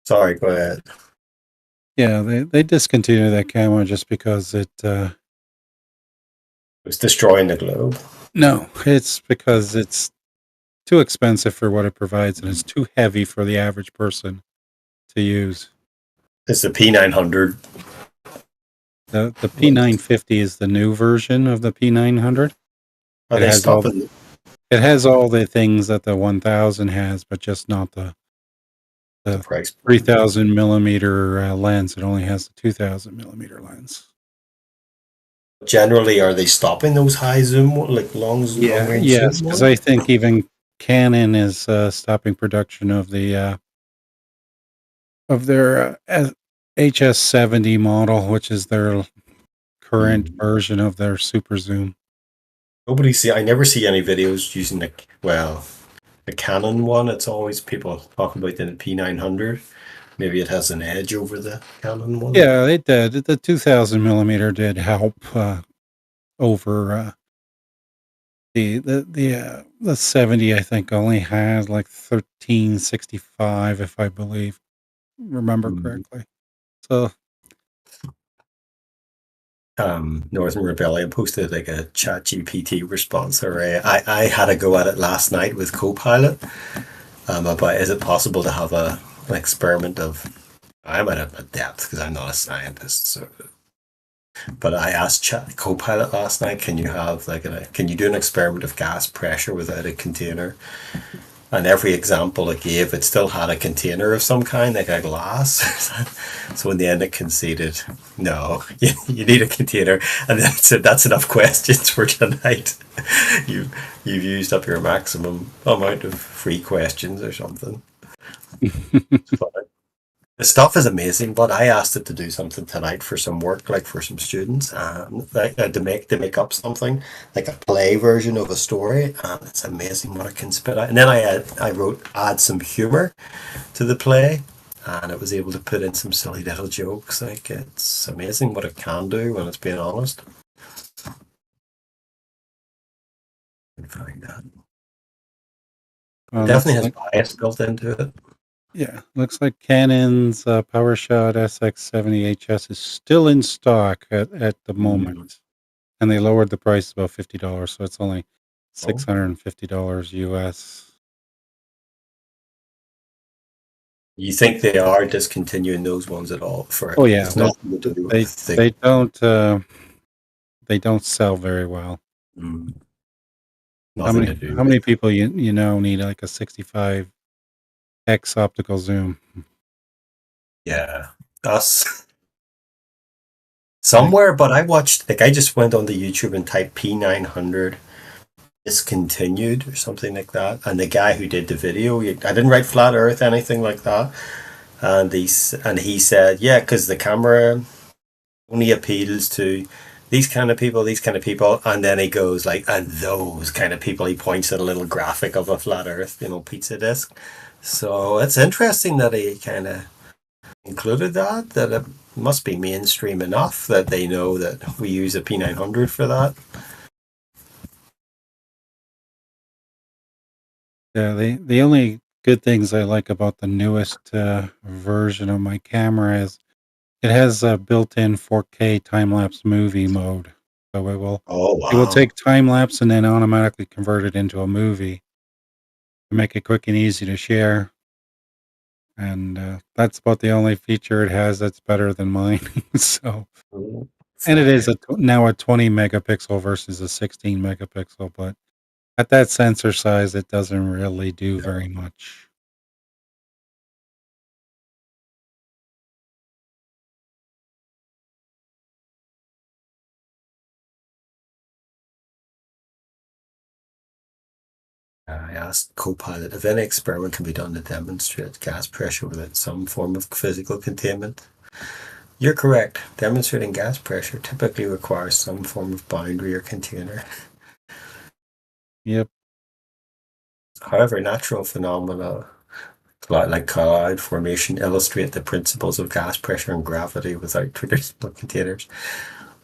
Sorry, go ahead. Yeah, they discontinued that camera just because it. It's destroying the globe. No, it's because it's too expensive for what it provides, and it's too heavy for the average person to use. It's the P900. The P950 is the new version of the P900. Are they stopping? It has all the things that the 1000 has, but just not the price 3000 millimeter lens. It only has the 2000 millimeter lens. Generally, are they stopping those high zoom, like long zoom? Yes, because I think even Canon is stopping production of the of their HS70 model, which is their current version of their super zoom. I never see any videos using the Canon one. It's always people talking about the P900. Maybe it has an edge over the Canon one. Yeah, it did. The 2000 millimeter did help over the 70. I think only had like 1365, if I remember correctly. So. Northern Rebellion posted like a ChatGPT response array. I had a go at it last night with Copilot about is it possible to have an experiment of I'm at a depth because I'm not a scientist, so but I asked Copilot last night, can you do an experiment of gas pressure without a container? And every example it gave, it still had a container of some kind, like a glass. So in the end, it conceded, no, you need a container. And then it said, that's enough questions for tonight. You've used up your maximum amount of free questions or something. The stuff is amazing, but I asked it to do something tonight for some work, like for some students, to make up something, like a play version of a story, and it's amazing what it can spit out. And then I wrote add some humor to the play, and it was able to put in some silly little jokes. Like it's amazing what it can do when it's being honest. I can find that. It definitely has bias built into it. Yeah, looks like Canon's PowerShot SX70 HS is still in stock at the moment, and they lowered the price about $50, so it's only $650 US. You think they are discontinuing those ones at all? Oh yeah, they don't sell very well. How many people you know need like a 65X optical zoom? Yeah, us somewhere. But I watched, I just went on the YouTube and typed P900 discontinued or something like that, and the guy who did the video, I didn't write flat earth, anything like that, and he said, yeah, because the camera only appeals to these kind of people, and then he goes like, and those kind of people, he points at a little graphic of a flat earth, pizza disc, So it's interesting that he kind of included that it must be mainstream enough that they know that we use a P900 for that. Yeah, the only good things I like about the newest version of my camera is it has a built-in 4K time-lapse movie mode. So Oh, it will wow. take time-lapse and then automatically convert it into a movie to make it quick and easy to share. And that's about the only feature it has that's better than mine. So, and it is now a 20 megapixel versus a 16 megapixel, but at that sensor size, it doesn't really do very much. I asked Copilot if any experiment can be done to demonstrate gas pressure without some form of physical containment. You're correct. Demonstrating gas pressure typically requires some form of boundary or container. Yep. However, natural phenomena like cloud formation illustrate the principles of gas pressure and gravity without traditional containers.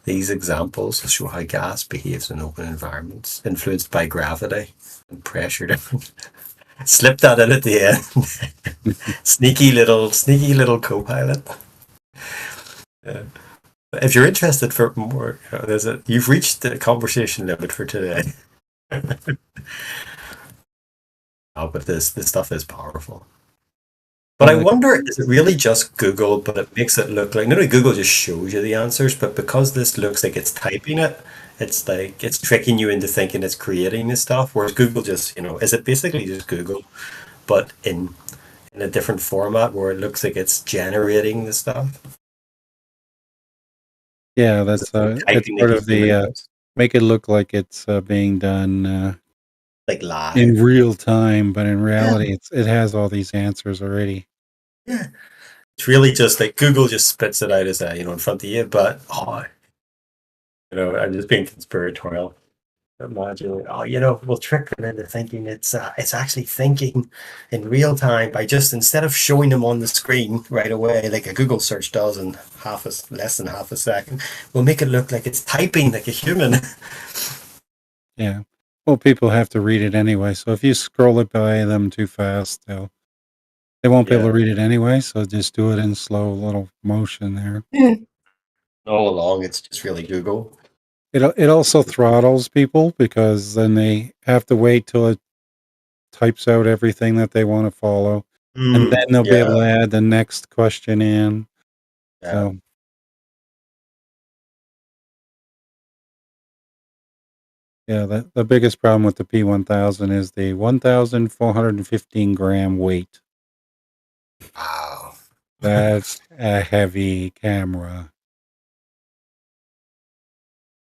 These examples show how gas behaves in open environments influenced by gravity and pressure. Slip that in at the end. sneaky little Copilot. If you're interested for more, you've reached the conversation limit for today. But this stuff is powerful. But I wonder, is it really just Google, but it makes it look like, not only Google just shows you the answers, but because this looks like it's typing it, it's like, it's tricking you into thinking it's creating this stuff, whereas Google just, is it basically just Google, but in a different format where it looks like it's generating the stuff? Yeah, that's it's part of the make it look like it's being done like live in real time, but in reality, it has all these answers already. Yeah, it's really just like Google just spits it out as a in front of you, but I'm just being conspiratorial. Imagine, we'll trick them into thinking it's actually thinking in real time by just instead of showing them on the screen right away like a Google search does in less than half a second, we'll make it look like it's typing like a human. Yeah. Well, people have to read it anyway, so if you scroll it by them too fast, they won't be able to read it anyway. So just do it in slow little motion there. All along, it's just really Google. It also throttles people because then they have to wait till it types out everything that they want to follow, and then they'll be able to add the next question in. Yeah. So, yeah, the biggest problem with the P1000 is the 1,415 gram weight. Wow. That's a heavy camera.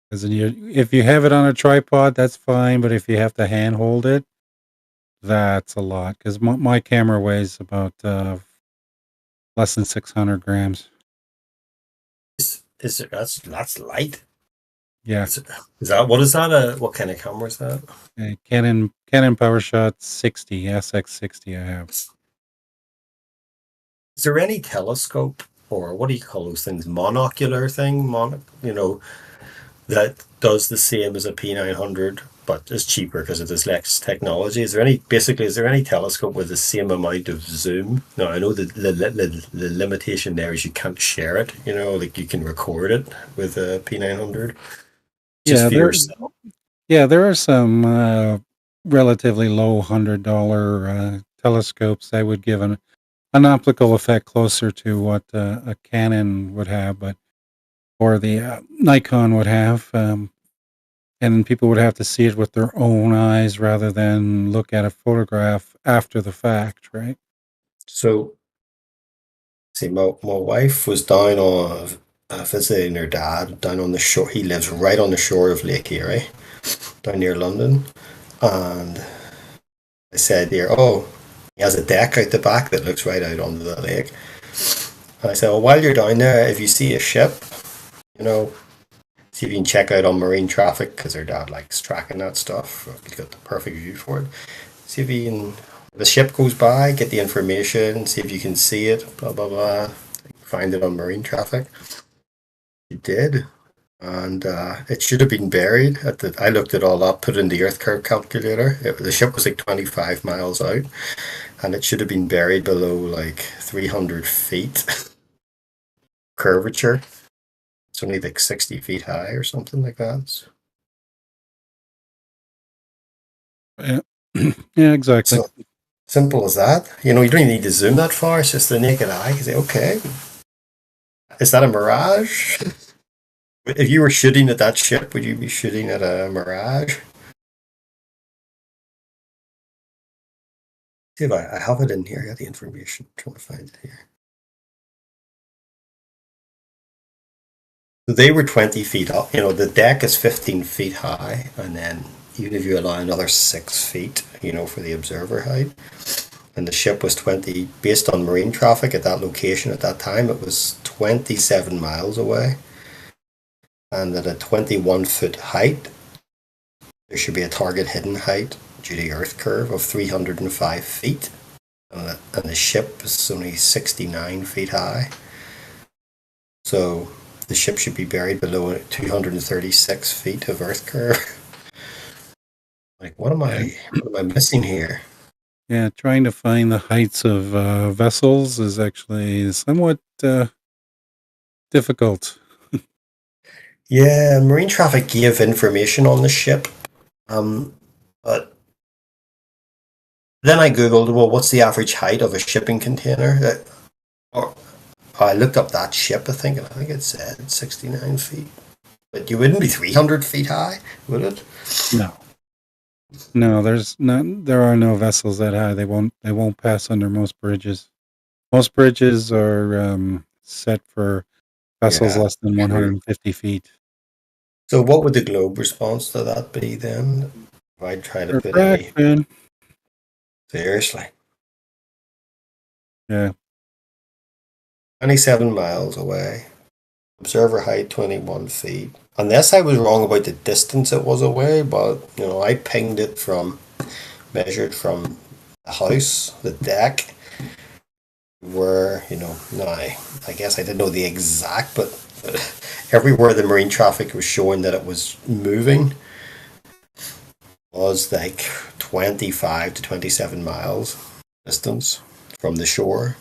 Because if you have it on a tripod, that's fine. But if you have to handhold it, that's a lot. Because my camera weighs about less than 600 grams. That's light? Yeah. What is that? What kind of camera is that? Canon PowerShot 60 SX60 I have. Is there any telescope or what do you call those things? Monocular thing, that does the same as a P900, but is cheaper because it has less technology. Is there any telescope with the same amount of zoom? No, I know the limitation there is you can't share it. Like you can record it with a P900. There are some relatively low $100 telescopes that would give an optical effect closer to what a Canon would have, or the Nikon would have, and people would have to see it with their own eyes rather than look at a photograph after the fact, right? So, see, my wife was down on visiting her dad down on the shore. He lives right on the shore of Lake Erie, down near London, and I said here, he has a deck out the back that looks right out onto the lake. And I said, well, while you're down there, if you see a ship, see if you can check out on marine traffic, because her dad likes tracking that stuff. He's got the perfect view for it. See if you can The ship goes by, get the information, see if you can see it, blah blah blah. Find it on marine traffic. It did, and it should have been buried. I looked it all up, put it in the Earth curve calculator. The ship was like 25 miles out, and it should have been buried below like 300 feet curvature. It's only like 60 feet high or something like that. Yeah, yeah, exactly. So simple as that. You know, you don't even need to zoom that far. It's just the naked eye. You say, okay, is that a mirage? If you were shooting at that ship, would you be shooting at a mirage? See if I have it in here. I got the information. I'm trying to find it here. So they were 20 feet up. You know, the deck is 15 feet high, and then even if you allow another 6 feet, you know, for the observer height, and the ship was 20, based on marine traffic at that location at that time, it was 27 miles away. And at a 21-foot height, there should be a target hidden height due to the Earth curve of 305 feet. And the ship is only 69 feet high. So the ship should be buried below 236 feet of Earth curve. Like, what am I missing here? Yeah, trying to find the heights of vessels is actually somewhat difficult. Yeah, marine traffic gave information on the ship, but then I googled, well, what's the average height of a shipping container? I looked up that ship, I think it said 69 feet. But you wouldn't be 300 feet high, would it? No, there are no vessels that high. They won't pass under most bridges. Most bridges are set for vessels less than 150 feet. So what would the globe response to that be then? If I try to put any... Man. Seriously? Yeah. 27 miles away. Observer height 21 feet. Unless I was wrong about the distance it was away, but you know, I pinged it measured from the house, the deck, where, you know, no, I guess I didn't know the exact, but everywhere the marine traffic was showing that it was moving was like 25 to 27 miles distance from the shore.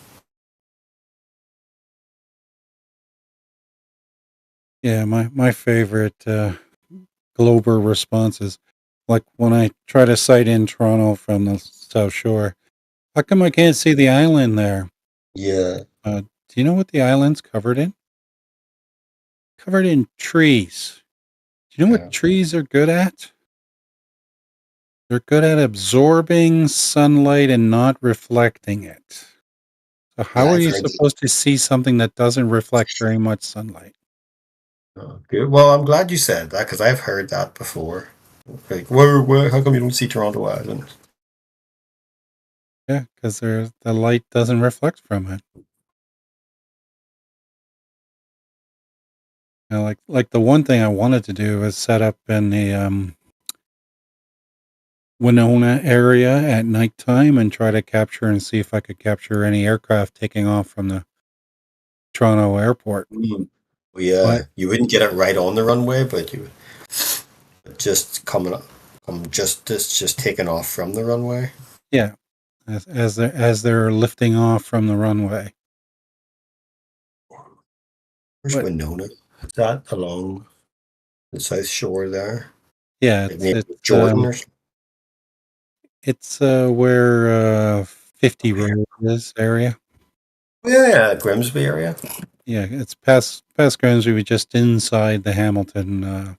Yeah, my favorite Glober responses, like when I try to sight in Toronto from the South Shore, how come I can't see the island there? Yeah. Do you know what the island's covered in? Covered in trees. Do you know what trees are good at? They're good at absorbing sunlight and not reflecting it. So how are you supposed to see something that doesn't reflect very much sunlight? Oh, good. Well, I'm glad you said that because I've heard that before. Like, where? How come you don't see Toronto Island? Yeah, because the light doesn't reflect from it. You know, like the one thing I wanted to do was set up in the Winona area at nighttime and try to capture and see if I could capture any aircraft taking off from the Toronto airport. Well, yeah, But you wouldn't get it right on the runway, but you just just taking off from the runway. yeah, as they're lifting off from the runway. Where's Winona? Is that along the South Shore there? Yeah, Like maybe Jordan or something? It's where 50 Road is area. Yeah, Grimsby area. Yeah, it's past Grimsby, just inside the Hamilton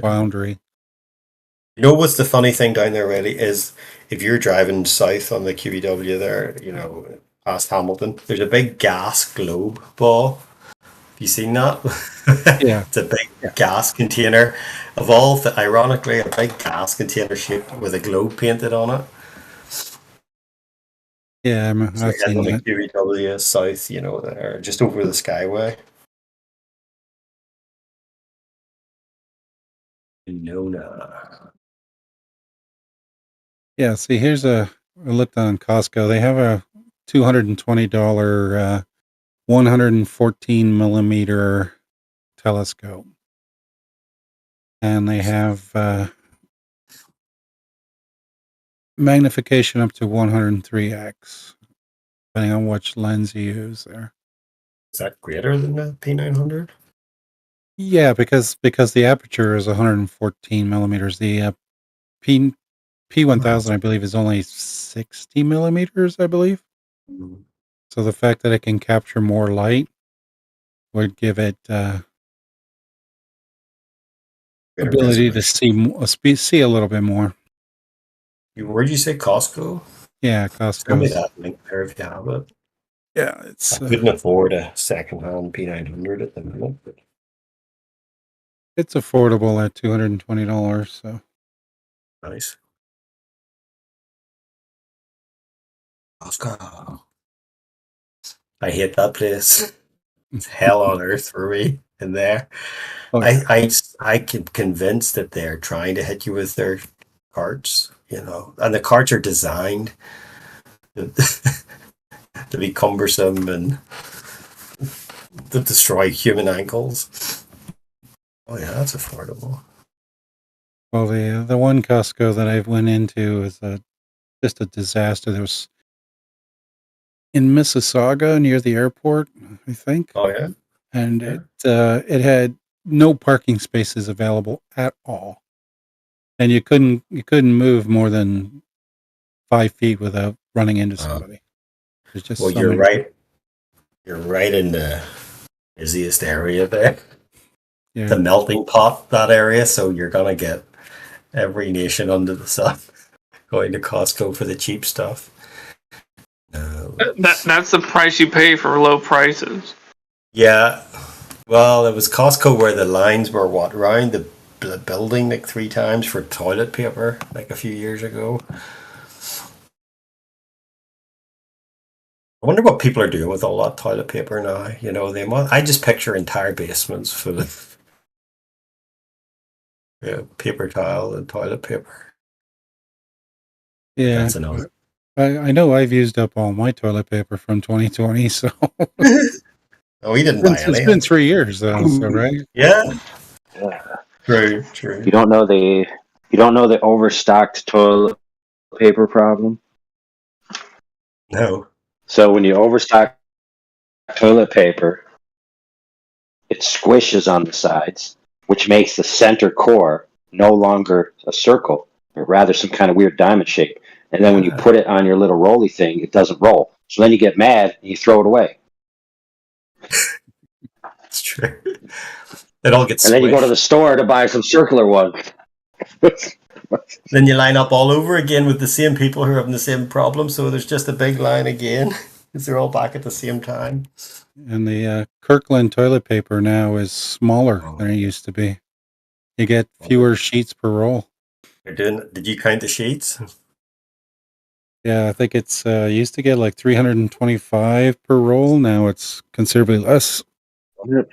boundary. You know what's the funny thing down there really is if you're driving south on the QEW there, you know, past Hamilton, there's a big gas globe ball. Have you seen that? Yeah. It's a big gas container. Ironically, a big gas container shaped with a globe painted on it. Yeah, I've seen that. QEW south, you know, there, just over the Skyway. Winona. Yeah, see, here's I looked on Costco. They have a $220 114 millimeter telescope, and they have magnification up to 103x, depending on which lens you use there. Is that greater than the P900? Yeah, because the aperture is 114 millimeters. The P1000, I believe, is only 60 millimeters, I believe. Mm. So the fact that it can capture more light would give it Better ability to resolution. see a little bit more. Where'd you say Costco? Yeah, Send me Costco's. that link there if you have it. Yeah, it's I couldn't afford a second-hand P900 at the minute, but it's affordable at $220. So nice. Costco. I hate that place. It's hell on earth for me in there. Oh, yeah. I can convinced that they're trying to hit you with their carts, and the carts are designed to be cumbersome and to destroy human ankles. Oh yeah, that's affordable. Well, the one Costco that I went into is just a disaster. There was in Mississauga near the airport, I think. Oh yeah, and yeah. it had no parking spaces available at all, and you couldn't move more than 5 feet without running into somebody. There's just Well, so you're many. right. You're right in the busiest area there. Yeah. The melting pot, that area. So you're gonna get every nation under the sun going to Costco for the cheap stuff. That's the price you pay for low prices. Yeah. Well, it was Costco where the lines were around the building like 3 times for toilet paper like a few years ago. I wonder what people are doing with all that toilet paper now. I just picture entire basements full of paper towel and toilet paper. Yeah. That's another. I know I've used up all my toilet paper from 2020, so Oh, we didn't buy any. it's been 3 years though, so right? Yeah. Yeah. True. You don't know the overstocked toilet paper problem? No. So when you overstock toilet paper, it squishes on the sides, which makes the center core no longer a circle, but rather some kind of weird diamond shape. And then when you put it on your little rolly thing, it doesn't roll. So then you get mad and you throw it away. It's true. It all gets And then you go to squished. the store to buy some circular one. Then you line up all over again with the same people who are having the same problem. So there's just a big line again because they're all back at the same time. And the Kirkland toilet paper now is smaller than it used to be. You get fewer sheets per roll. Did you count the sheets? Yeah, I think it's used to get like 325 per roll. Now it's considerably less. I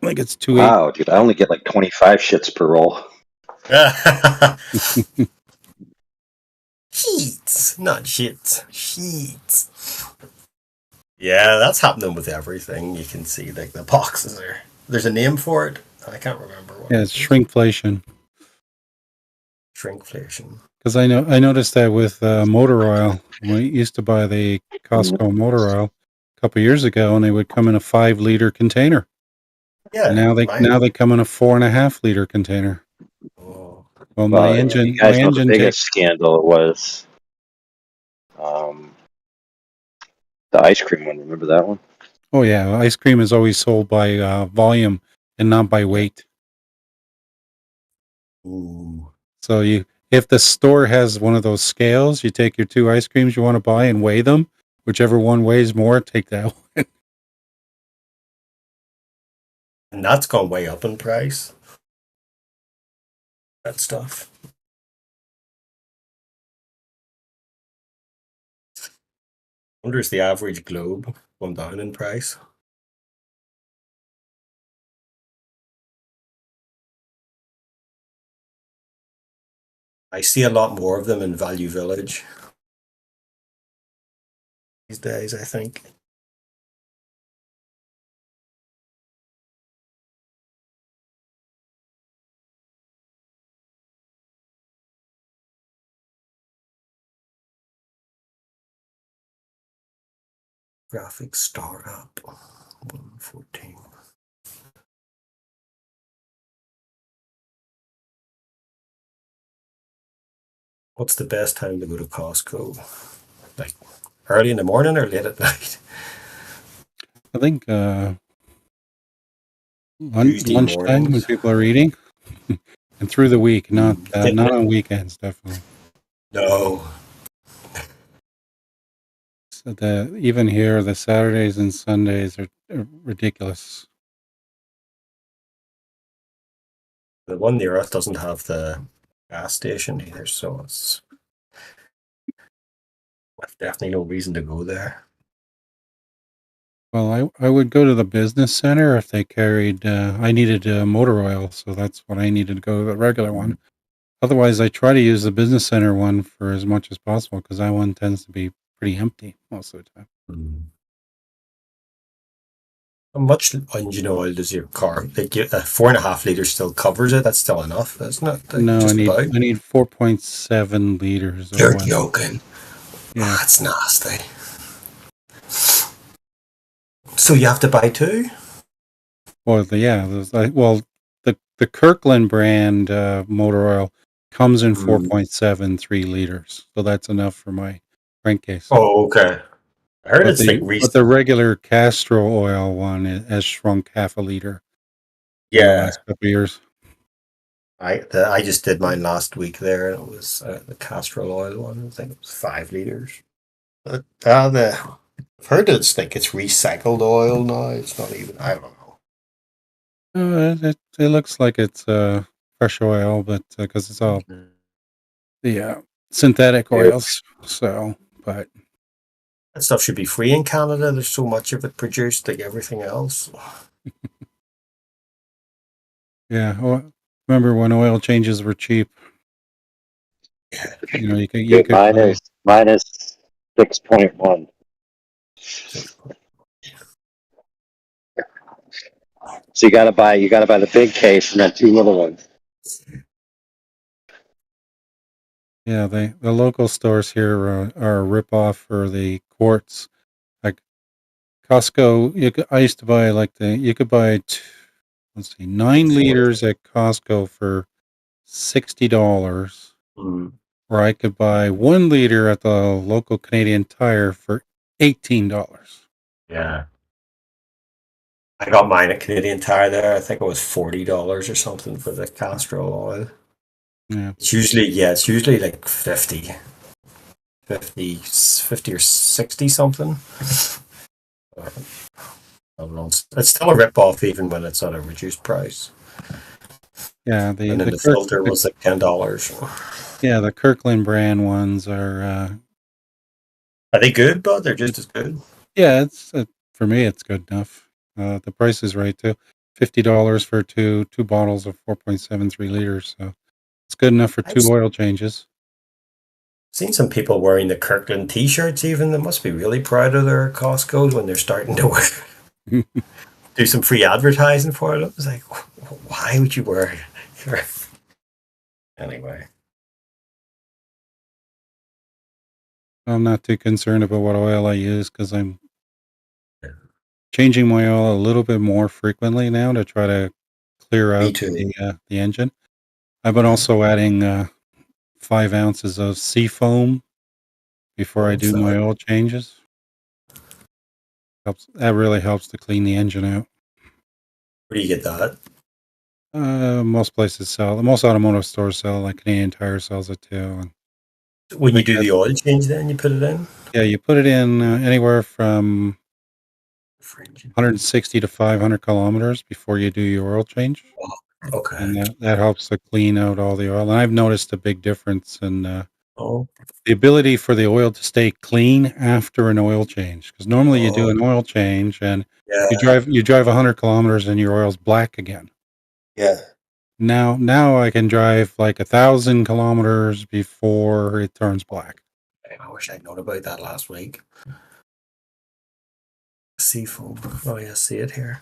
think it's 280. Wow, dude, I only get like 25 shits per roll. Sheets, not shits. Sheets. Yeah, that's happening with everything. You can see like the boxes are. There's a name for it. I can't remember what. Yeah, it's shrinkflation. Shrinkflation. Because I noticed that with motor oil. When I used to buy the Costco motor oil a couple years ago, and they would come in a 5-liter container. Yeah. And now they come in a 4.5-liter container. Oh. Well, my engine. You guys know the biggest scandal was the ice cream one. Remember that one? Oh yeah, ice cream is always sold by volume and not by weight. Ooh. So if the store has one of those scales, you take your 2 ice creams you want to buy and weigh them. Whichever one weighs more, take that one. And that's gone way up in price. That stuff. I wonder is the average globe gone down in price? I see a lot more of them in Value Village. these days, I think. Graphics start up 114. What's the best time to go to Costco? Like early in the morning or late at night? I think Tuesday lunchtime when mornings. people are eating, and through the week, not think not that- on weekends, definitely. No. So even here, the Saturdays and Sundays are ridiculous. The one near us doesn't have the gas station either, so it's definitely no reason to go there. Well, I would go to the business center if they carried. I needed motor oil, so that's what I needed to go to the regular one. Otherwise, I try to use the business center one for as much as possible because that one tends to be pretty empty most of the time. How much engine oil does your car? Like 4.5 liters still covers it. That's still enough, isn't it? Like, No, just I about? need 4.7 liters. Of You're oil. joking. Yeah, That's nasty. So you have to buy two? well, the Kirkland brand motor oil comes in 4.73 liters, so that's enough for my crankcase. Oh, okay. I heard it's like But the regular Castrol oil one has shrunk half a liter in the yeah. last couple of years. I just did mine last week there, and it was the Castrol oil one. I think it was 5 liters. But I've heard it's like it's recycled oil now. It's not even. I don't know. It looks like it's fresh oil, but because it's all the synthetic oils. So, but That stuff should be free in Canada. There's so much of it produced, like everything else. yeah, remember when oil changes were cheap? You know, you could minus 6.1. So you gotta buy the big case and then 2 little ones. Yeah, the local stores here are a ripoff for the quarts. Like Costco, I used to buy you could buy 9 liters at Costco for $60, or I could buy 1 liter at the local Canadian Tire for $18. Yeah. I got mine at Canadian Tire there. I think it was $40 or something for the Castrol oil. Yeah. It's usually like 50 or 60 something. I don't know. It's still a rip-off even when it's at a reduced price. Yeah, And then the filter was like $10. Yeah, the Kirkland brand ones are they good, but they're just as good? Yeah, it's for me it's good enough. The price is right too. $50 for two bottles of 4.73 liters. So it's good enough for 2 oil changes. Seen some people wearing the Kirkland t-shirts even. They must be really proud of their Costco when they're starting to wear do some free advertising for it. I was like, why would you wear it? Anyway. I'm not too concerned about what oil I use because I'm changing my oil a little bit more frequently now to try to clear out the engine. I've been also adding 5 ounces of Seafoam before I do my oil changes. That really helps to clean the engine out. Where do you get that? Most places sell. Most automotive stores sell. Like Canadian Tire sells it too. And when you do the oil change, then you put it in. Yeah, you put it in anywhere from 160 to 500 kilometers before you do your oil change. Okay. And that helps to clean out all the oil. And I've noticed a big difference in the ability for the oil to stay clean after an oil change. Because normally you do an oil change and you drive 100 kilometers and your oil's black again. Yeah. Now I can drive like 1,000 kilometers before it turns black. I wish I'd known about that last week. Seafoam. Oh yeah, see it here.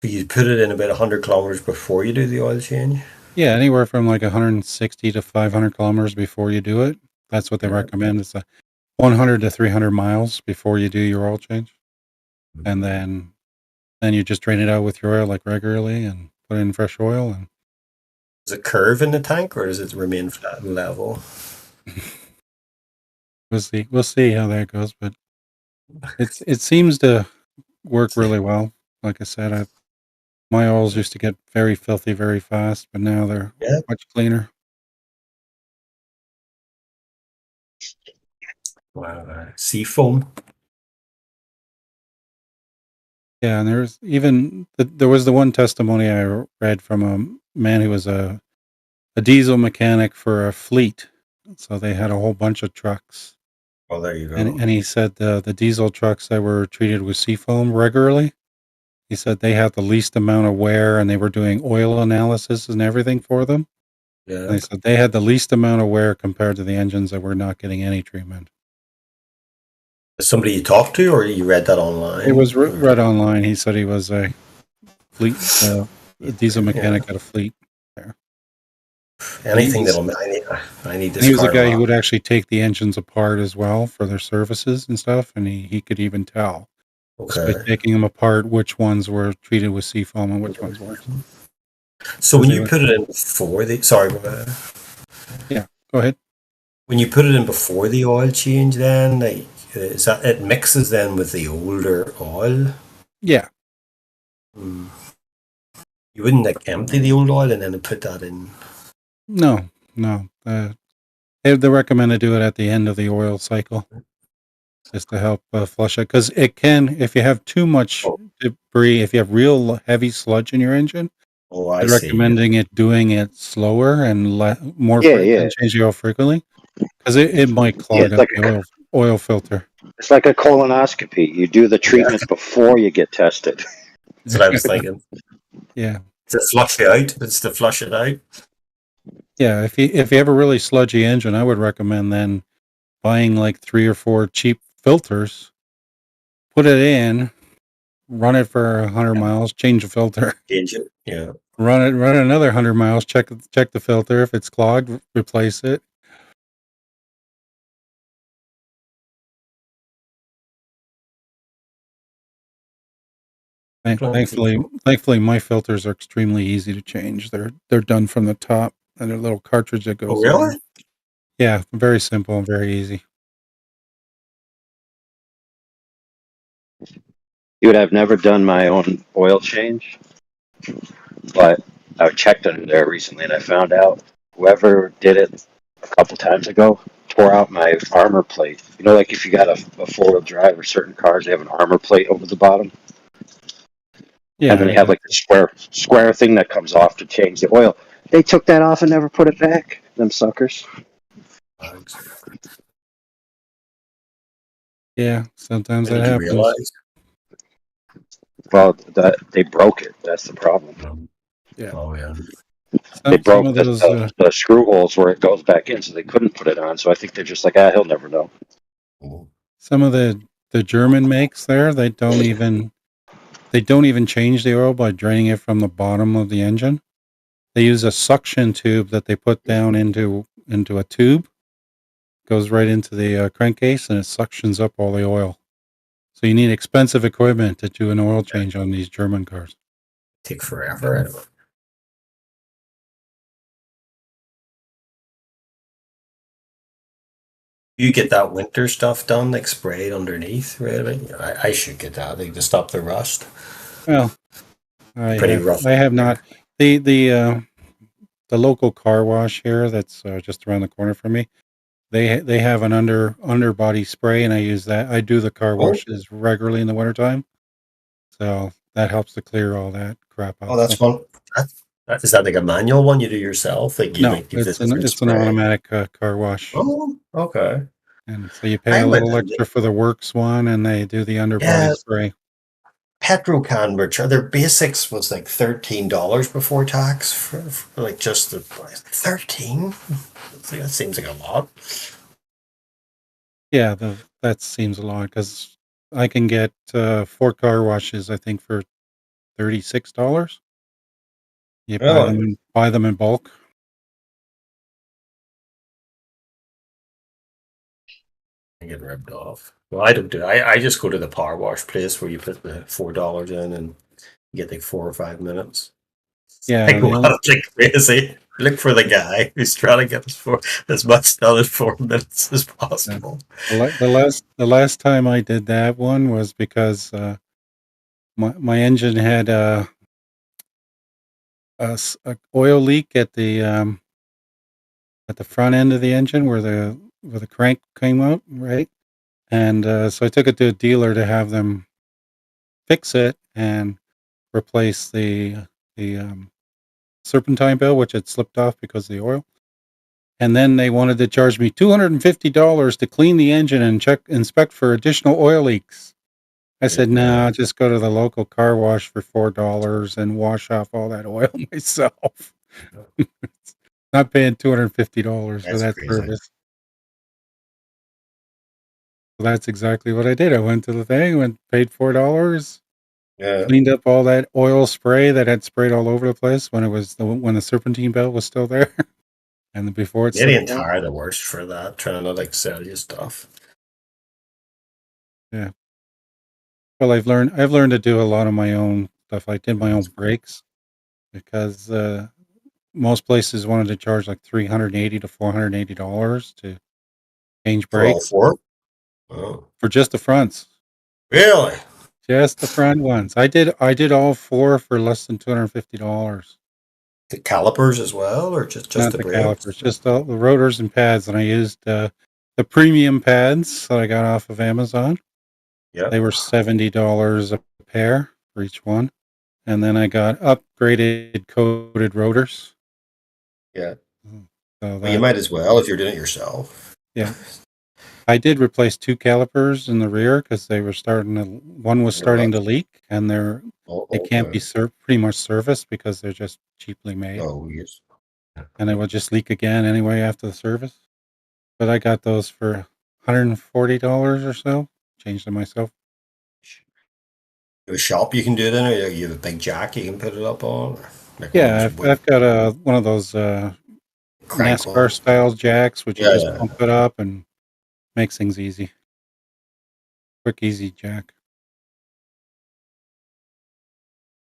You put it in about 100 kilometers before you do the oil change. Yeah, anywhere from like 160 to 500 kilometers before you do it. That's what they recommend. It's 100 to 300 miles before you do your oil change, and then you just drain it out with your oil like regularly and put in fresh oil. And does it curve in the tank or does it remain flat and level? We'll see how that goes, but it seems to work really well. Like I said, my oils used to get very filthy very fast, but now they're much cleaner. Wow, Seafoam. Yeah, and there's even there was the one testimony I read from a man who was a diesel mechanic for a fleet. So they had a whole bunch of trucks. Oh, there you go. And he said the diesel trucks that were treated with Seafoam regularly, he said they had the least amount of wear, and they were doing oil analysis and everything for them. Yeah. And they said they had the least amount of wear compared to the engines that were not getting any treatment. Somebody you talked to, or you read that online? It was read online. He said he was a fleet a diesel mechanic at a fleet there. Anything I need this. He was a guy who would actually take the engines apart as well for their services and stuff, and he could even tell just by taking them apart which ones were treated with Seafoam and which ones weren't. So when you put it in before the yeah, go ahead. When you put it in before the oil change, then is that it mixes then with the older oil? Yeah. You wouldn't like empty the old oil and then put that in. No. They recommend to do it at the end of the oil cycle, just to help flush it. Because it can, if you have too much debris, if you have real heavy sludge in your engine, they're recommending doing it slower and more change the oil frequently, because it might clog up the oil filter. It's like a colonoscopy. You do the treatment before you get tested. That's what I was thinking. Yeah. To flush it out. It's to flush it out. Yeah, if you have a really sludgy engine, I would recommend then buying like 3 or 4 cheap filters, put it in, run it for 100 miles, change the filter. Change it, yeah. Run another 100 miles, check the filter. If it's clogged, replace it. Thankfully, my filters are extremely easy to change. They're done from the top, and they're a little cartridge that goes. Oh, really? In. Yeah, very simple and very easy. You would have never done my own oil change, but I checked under there recently, and I found out whoever did it a couple times ago tore out my armor plate. You know, like if you got a four-wheel drive or certain cars, they have an armor plate over the bottom. Yeah, and then they have like the square thing that comes off to change the oil. They took that off and never put it back. Them suckers. Yeah, sometimes that happens. Well, they broke it. That's the problem. Yeah. Oh yeah. They broke the screw holes where it goes back in, so they couldn't put it on. So I think they're just like, he'll never know. Some of the German makes there, they don't even change the oil by draining it from the bottom of the engine. They use a suction tube that they put down into a tube, goes right into the crankcase, and it suctions up all the oil. So you need expensive equipment to do an oil change on these German cars. Take forever. You get that winter stuff done, like sprayed underneath, right? I should get that, like to stop the rust. Well, I have not. The local car wash here that's just around the corner from me. They have an underbody spray, and I use that. I do the car washes regularly in the wintertime, so that helps to clear all that crap out. Oh, that's fun. Is that like a manual one you do yourself? Like it's an automatic car wash. Oh, okay. And so you pay a little extra for the Works one, and they do the underbody spray. Petrocan, which their basics was like $13 before tax for like just the 13. That seems like a lot. Yeah, that seems a lot because I can get 4 car washes, I think, for $36. You Really? buy them in bulk. I'm getting ripped off. Well, I don't do. I just go to the power wash place where you put the $4 in and you get like 4 or 5 minutes. Yeah, I go the out only, like crazy. Look for the guy who's trying to get us for as much done in 4 minutes as possible. the last time I did that one was because my engine had a oil leak at the front end of the engine where the crank came out, right? And so I took it to a dealer to have them fix it and replace the serpentine belt, which had slipped off because of the oil. And then they wanted to charge me $250 to clean the engine and inspect for additional oil leaks. I said, "No, just go to the local car wash for $4 and wash off all that oil myself." Not paying $250 for That's that crazy. service. So that's exactly what I did. I went to the thing, paid $4, Yeah. cleaned up all that oil spray that had sprayed all over the place when the serpentine belt was still there, and before it Maybe slipped off. entire the worst for that, trying to like sell you stuff. Yeah. Well, I've learned to do a lot of my own stuff. I did my own brakes because most places wanted to charge like $380 to $480 to change For all brakes 4? Oh. for just the fronts. Really? Just the front ones. I did all 4 for less than $250. The calipers as well, or just Not the the brakes? calipers, just all the rotors and pads. And I used the premium pads that I got off of Amazon. Yeah. They were $70 a pair for each one. And then I got upgraded coated rotors. Yeah. So Well, you might as well if you're doing it yourself. Yeah. I did replace 2 calipers in the rear because they were one was starting to leak, and they can't be pretty much serviced because they're just cheaply made. Oh, yes. And they will just leak again anyway after the service. But I got those for $140 or so. Changed them myself. A shop you can do it in, or you have a big jack you can put it up on? Like Yeah, I've got one of those NASCAR style jacks, which you just pump it up and makes things easy. Quick, easy jack.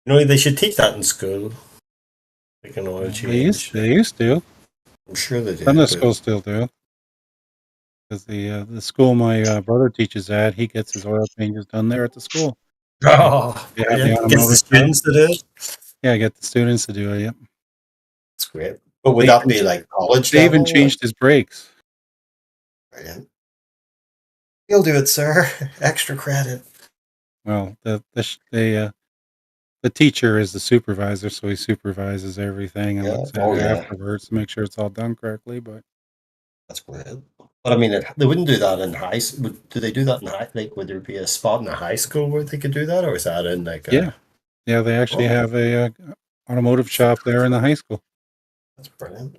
You know, they should teach that in school. Like an oil change. They used to. I'm sure they do. Some of the schools still do. Because the school my brother teaches at, he gets his oil changes done there at the school. Oh, they have the gets the automotive students to do it? Yeah, get the students to do it, yep. That's great. But would that be like college They even level? changed his brakes. Brilliant. You'll do it, sir. Extra credit. Well, the teacher is the supervisor, so he supervises everything and looks at it afterwards to make sure it's all done correctly. But that's brilliant. But I mean, they wouldn't do that in high school. Do they do that in high? Like, would there be a spot in a high school where they could do that, or is that in like? Yeah, they actually have a automotive shop there in the high school. That's brilliant.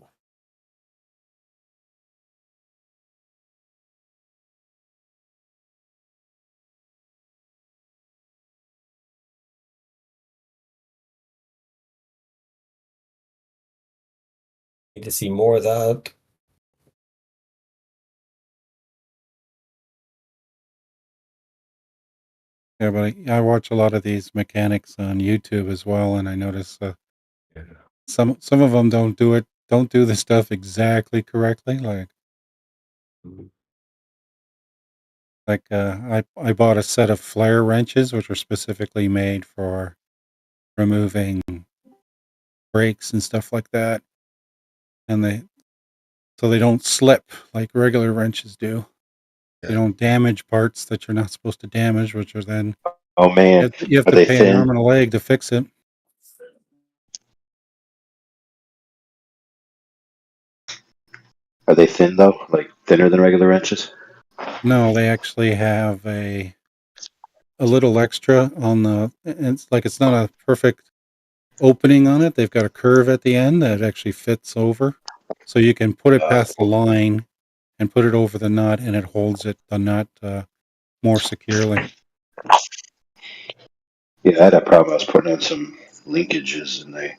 Need to see more of that. Yeah, but I watch a lot of these mechanics on YouTube as well, and I notice some of them don't do the stuff exactly correctly. Like I bought a set of flare wrenches, which are specifically made for removing brakes and stuff like that, and so they don't slip like regular wrenches do. They don't damage parts that you're not supposed to damage, which are then Oh man, you have are to they pay thin? an arm and a leg to fix it. Are they thin though? Like thinner than regular wrenches? No, they actually have a little extra on it's not a perfect opening on it. They've got a curve at the end that actually fits over, so you can put it past the line and put it over the nut, and it holds the nut more securely. Yeah, I had a problem. I was putting on some linkages, and they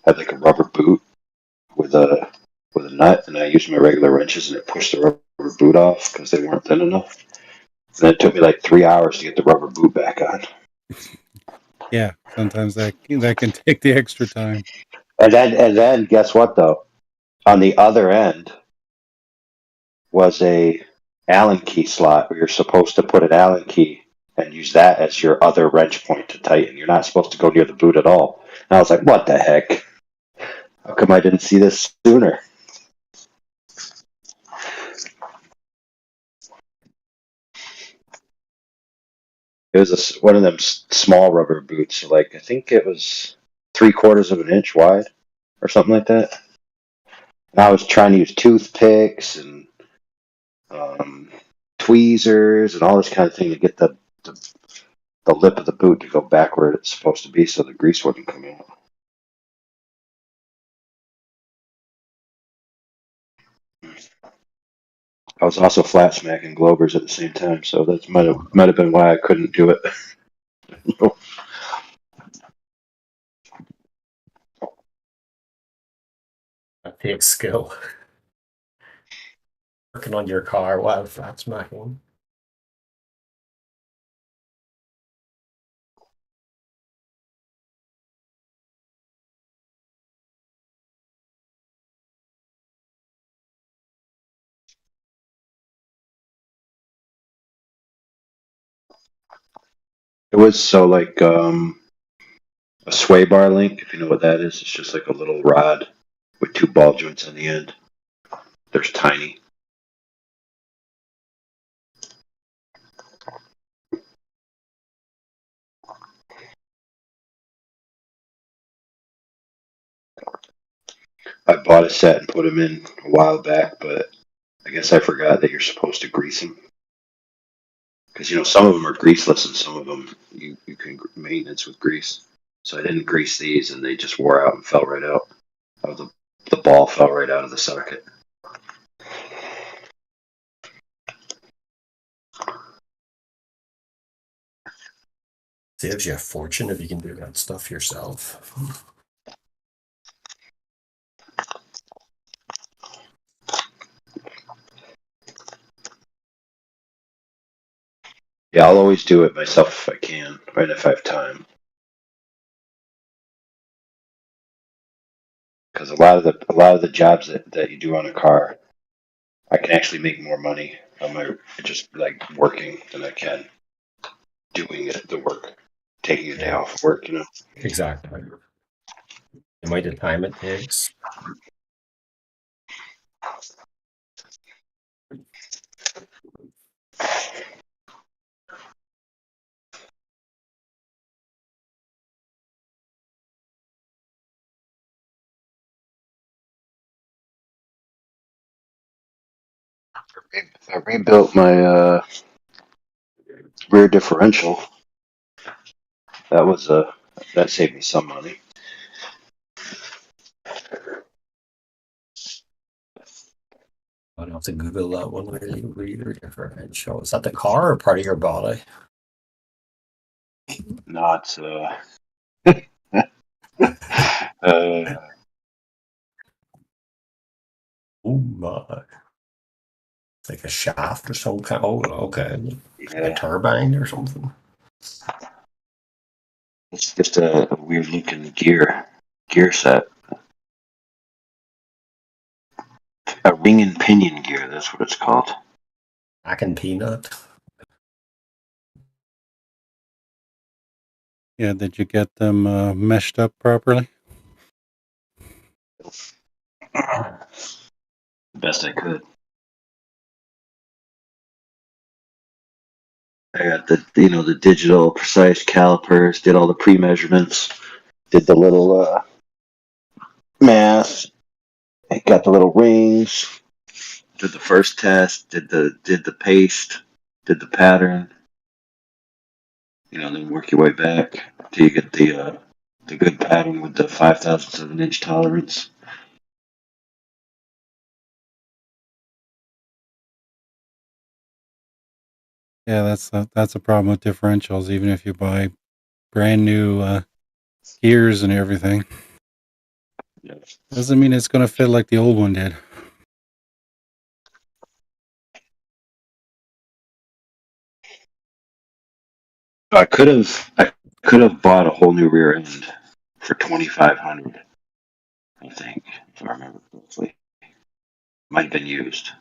had like a rubber boot with a nut, and I used my regular wrenches, and it pushed the rubber boot off because they weren't thin enough. And it took me like 3 hours to get the rubber boot back on. Yeah, sometimes that can take the extra time. And then guess what though? On the other end was a Allen key slot where you're supposed to put an Allen key and use that as your other wrench point to tighten. You're not supposed to go near the boot at all. And I was like, what the heck? How come I didn't see this sooner? It was one of them small rubber boots. Like, I think it was 3/4 of an inch wide or something like that. And I was trying to use toothpicks and tweezers and all this kind of thing to get the lip of the boot to go back where it's supposed to be so the grease wouldn't come out. I was also flat smacking Globers at the same time, so that might have been why I couldn't do it. That takes skill. Working on your car while flat smacking. It was so like a sway bar link, if you know what that is. It's just like a little rod with 2 ball joints on the end. There's tiny. I bought a set and put them in a while back, but I guess I forgot that you're supposed to grease them. Because, some of them are greaseless and some of them you can maintenance with grease. So I didn't grease these and they just wore out and fell right out. The ball fell right out of the socket. Saves you a fortune if you can do that stuff yourself. Yeah, I'll always do it myself if I can, right? If I have time. Because a lot of the jobs that you do on a car, I can actually make more money on my just like working than I can doing the work, taking a day Yeah, off work. exactly. The amount of time it takes. I rebuilt my rear differential. That saved me some money. I'd have to Google that one. Reader differential. Is that the car or part of your body? Not Oh my! It's like a shaft or some kind. Oh, okay. Like a turbine or something. It's just a weird looking gear set. A ring and pinion gear. That's what it's called. Mac and peanut. Yeah, did you get them meshed up properly? Best I could. I got the digital precise calipers. Did all the pre-measurements. Did the little math. I got the little rings. Did the first test. Did the paste. Did the pattern. Then work your way back till you get the good pattern with the 5/1000 of an inch tolerance. Yeah, that's a problem with differentials. Even if you buy brand new gears and everything, doesn't mean it's going to fit like the old one did. I could have bought a whole new rear end for $2,500. I think, if I remember correctly, might have been used.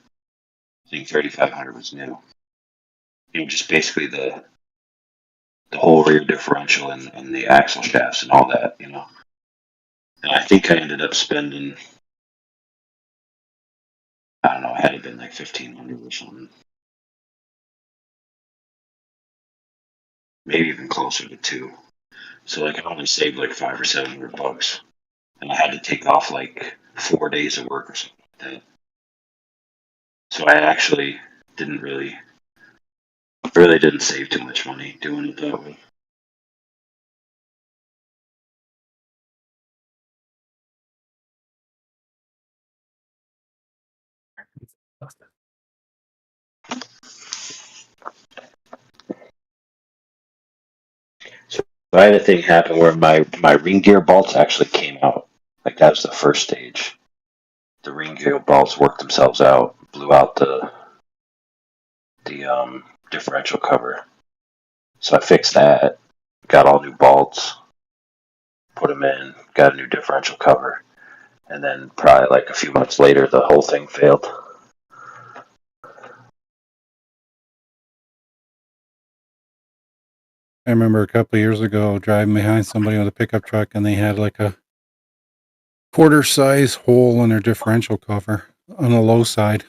I think $3,500 was new. Just basically the whole rear differential and the axle shafts and all that. And I think I ended up spending, I don't know, it had to been like $1,500 or something, maybe even closer to two. So like I only saved like $500 or $700, and I had to take off like 4 days of work or something like that. So I actually really didn't save too much money doing it that way. So I had a thing happen where my ring gear bolts actually came out. Like that was the first stage. The ring gear bolts worked themselves out, blew out the differential cover. So I fixed that, got all new bolts, put them in, got a new differential cover, and then probably like a few months later, the whole thing failed. I remember a couple of years ago driving behind somebody with a pickup truck, and they had like a quarter-size hole in their differential cover on the low side.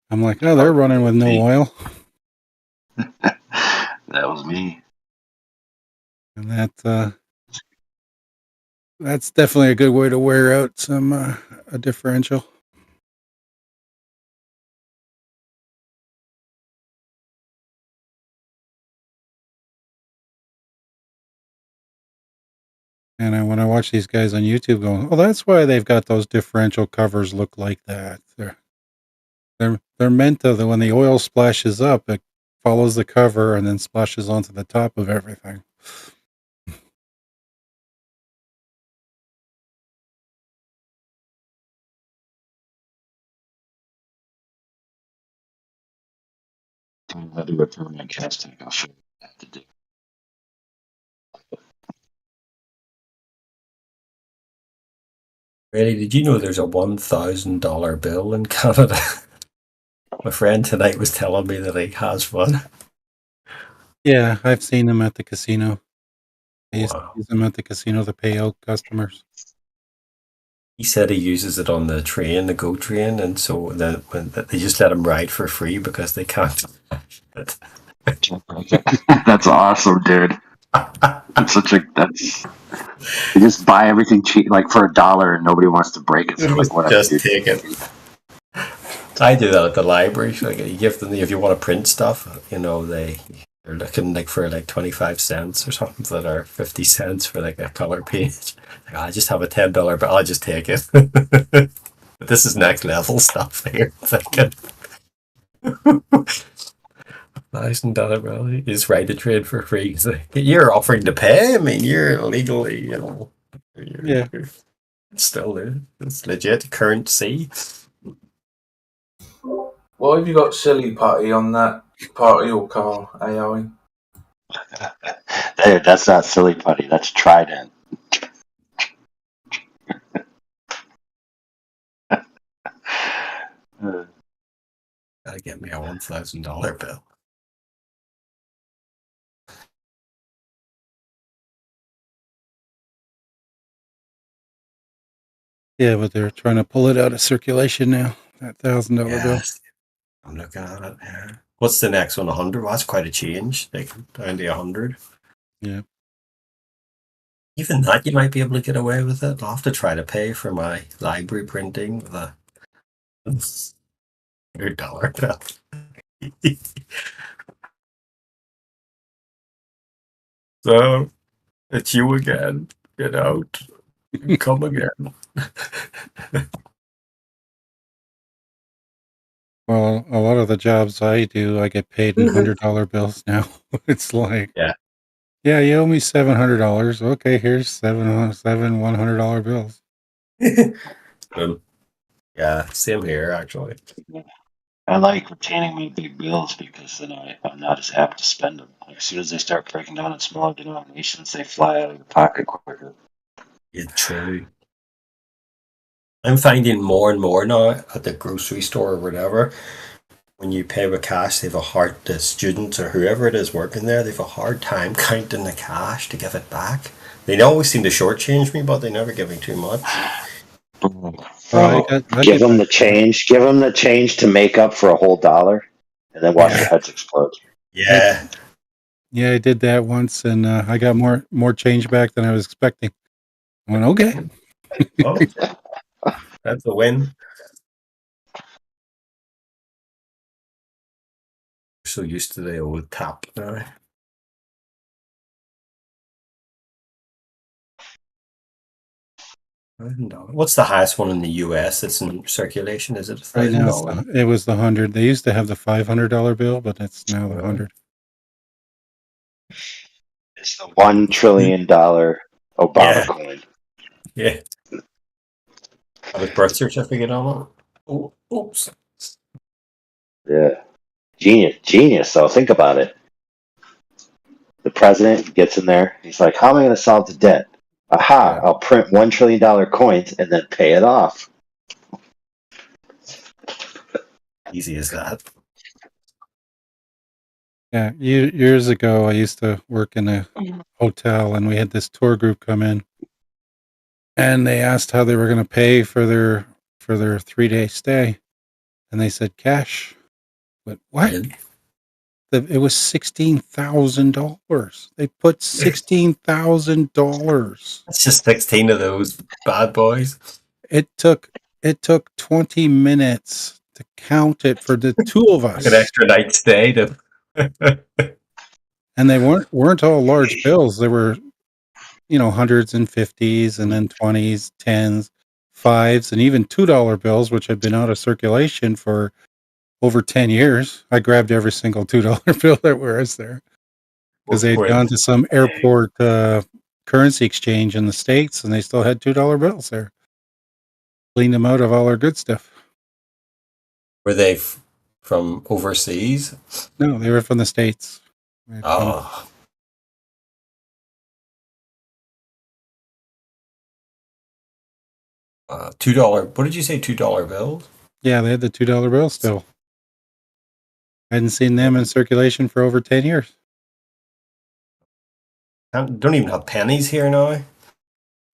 I'm like, oh, they're running with no oil. That was me. And that's definitely a good way to wear out some a differential. And when I watch these guys on YouTube going, oh, that's why they've got those differential covers look like that. They're meant to, that when the oil splashes up, it follows the cover and then splashes onto the top of everything. I'll do a permanent casting. I'll show you what to do. Really, did you know there's a $1,000 bill in Canada? My friend tonight was telling me that he has one. Yeah, I've seen them at the casino. I used to Wow. use them at the casino to pay out customers. He said he uses it on the train, the GO train, and so then when they just let him ride for free because they can't. That's awesome, dude. You just buy everything cheap, like for $1, and nobody wants to break it. So like, whatever, Just dude. take it. I do that at the library. Like you give them, if you want to print stuff, they're looking like for like 25 cents or something that are 50 cents for like a color page. Like, I just have a $10 bill. I'll just take it. But this is next level stuff here. Thinking $1,000 bill. You just write a trade for free. It's like, you're offering to pay. I mean, you're legally, you're still there. It's legit currency. Why have you got silly putty on that part of your car, AI? Dude, that's not silly putty. That's Trident. Gotta get me a $1,000 bill. Yeah, but they're trying to pull it out of circulation now. That $1,000 bill. I'm looking at it here. What's the next one? 100? Well, that's quite a change. Like down to 100. Yeah. Even that, you might be able to get away with it. I'll have to try to pay for my library printing with a $100 bill. So it's you again. Get out. Come again. Well, a lot of the jobs I do, I get paid in $100 bills now. It's like, Yeah. yeah, you owe me $700. Okay, here's seven $100 bills. Yeah, same here actually. I like retaining my big bills because then I'm not as apt to spend them. Like, as soon as they start breaking down in smaller denominations, they fly out of your pocket quicker. It's true. I'm finding more and more now at the grocery store or whatever. When you pay with cash, the students or whoever it is working there, they've a hard time counting the cash to give it back. They always seem to shortchange me, but they never give me too much. I Give get them the change. Give them the change to make up for a whole dollar, and then watch their heads explode. Yeah. Yeah, I did that once, and I got more change back than I was expecting. I went, okay. Oh, that's a win. So used to the old tap now. What's the highest one in the US that's in circulation? Is it Right now, $1,000? it was the 100. They used to have the $500 bill, but it's now the 100. It's the $1 trillion Obama coin. Yeah. With birth certificate on it. Oh, oops. Yeah, genius. So think about it. The president gets in there. He's like, "How am I going to solve the debt? Aha! I'll print $1 trillion coins and then pay it off." Easy as that. Yeah, years ago, I used to work in a hotel, and we had this tour group come in, and they asked how they were going to pay for their 3-day stay, and they said cash. But what? It was $16,000. They put $16,000. That's just 16 of those bad boys. It took 20 minutes to count it for the two of us. Like an extra night stay to. And they weren't all large bills. They were, hundreds and 50s, and then 20s, 10s, 5s, and even $2 bills, which had been out of circulation for over 10 years. I grabbed every single $2 bill that was there because they'd gone to some airport currency exchange in the States, and they still had $2 bills there. Cleaned them out of all our good stuff. Were they from overseas? No, they were from the States. Oh. $2. What did you say? $2 bills? Yeah, they had the $2 bill still. I hadn't seen them in circulation for over 10 years. Don't even have pennies here now.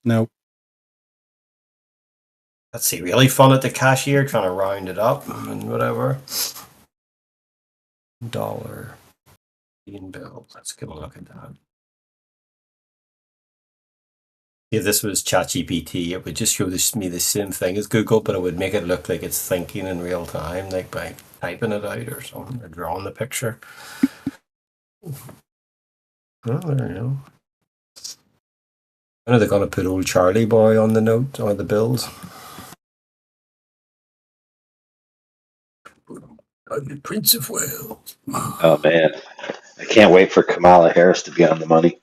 Nope. Let's see, really fun at the cashier, trying to round it up and whatever. Dollar bill. Let's give a look at that. If this was ChatGPT, it would just show me the same thing as Google, but it would make it look like it's thinking in real time, like by typing it out or something, or drawing the picture. Oh, there you go. When are they going to put old Charlie Boy on the note, or the bills? I'm the Prince of Wales. Oh man, I can't wait for Kamala Harris to be on the money.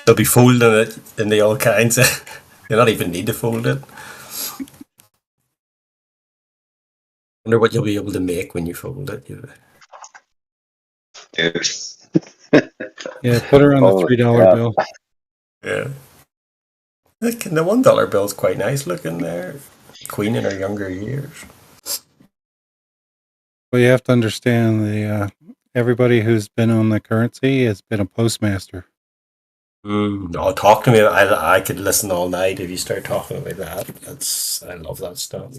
They'll be folding it in the all kinds of. They don't even need to fold it. Wonder what you'll be able to make when you fold it. Yeah, put her on the $3 bill. Yeah. The $1 bill's quite nice looking there. Queen in her younger years. Well, you have to understand everybody who's been on the currency has been a postmaster. No, talk to me. I could listen all night if you start talking about that. I love that stuff.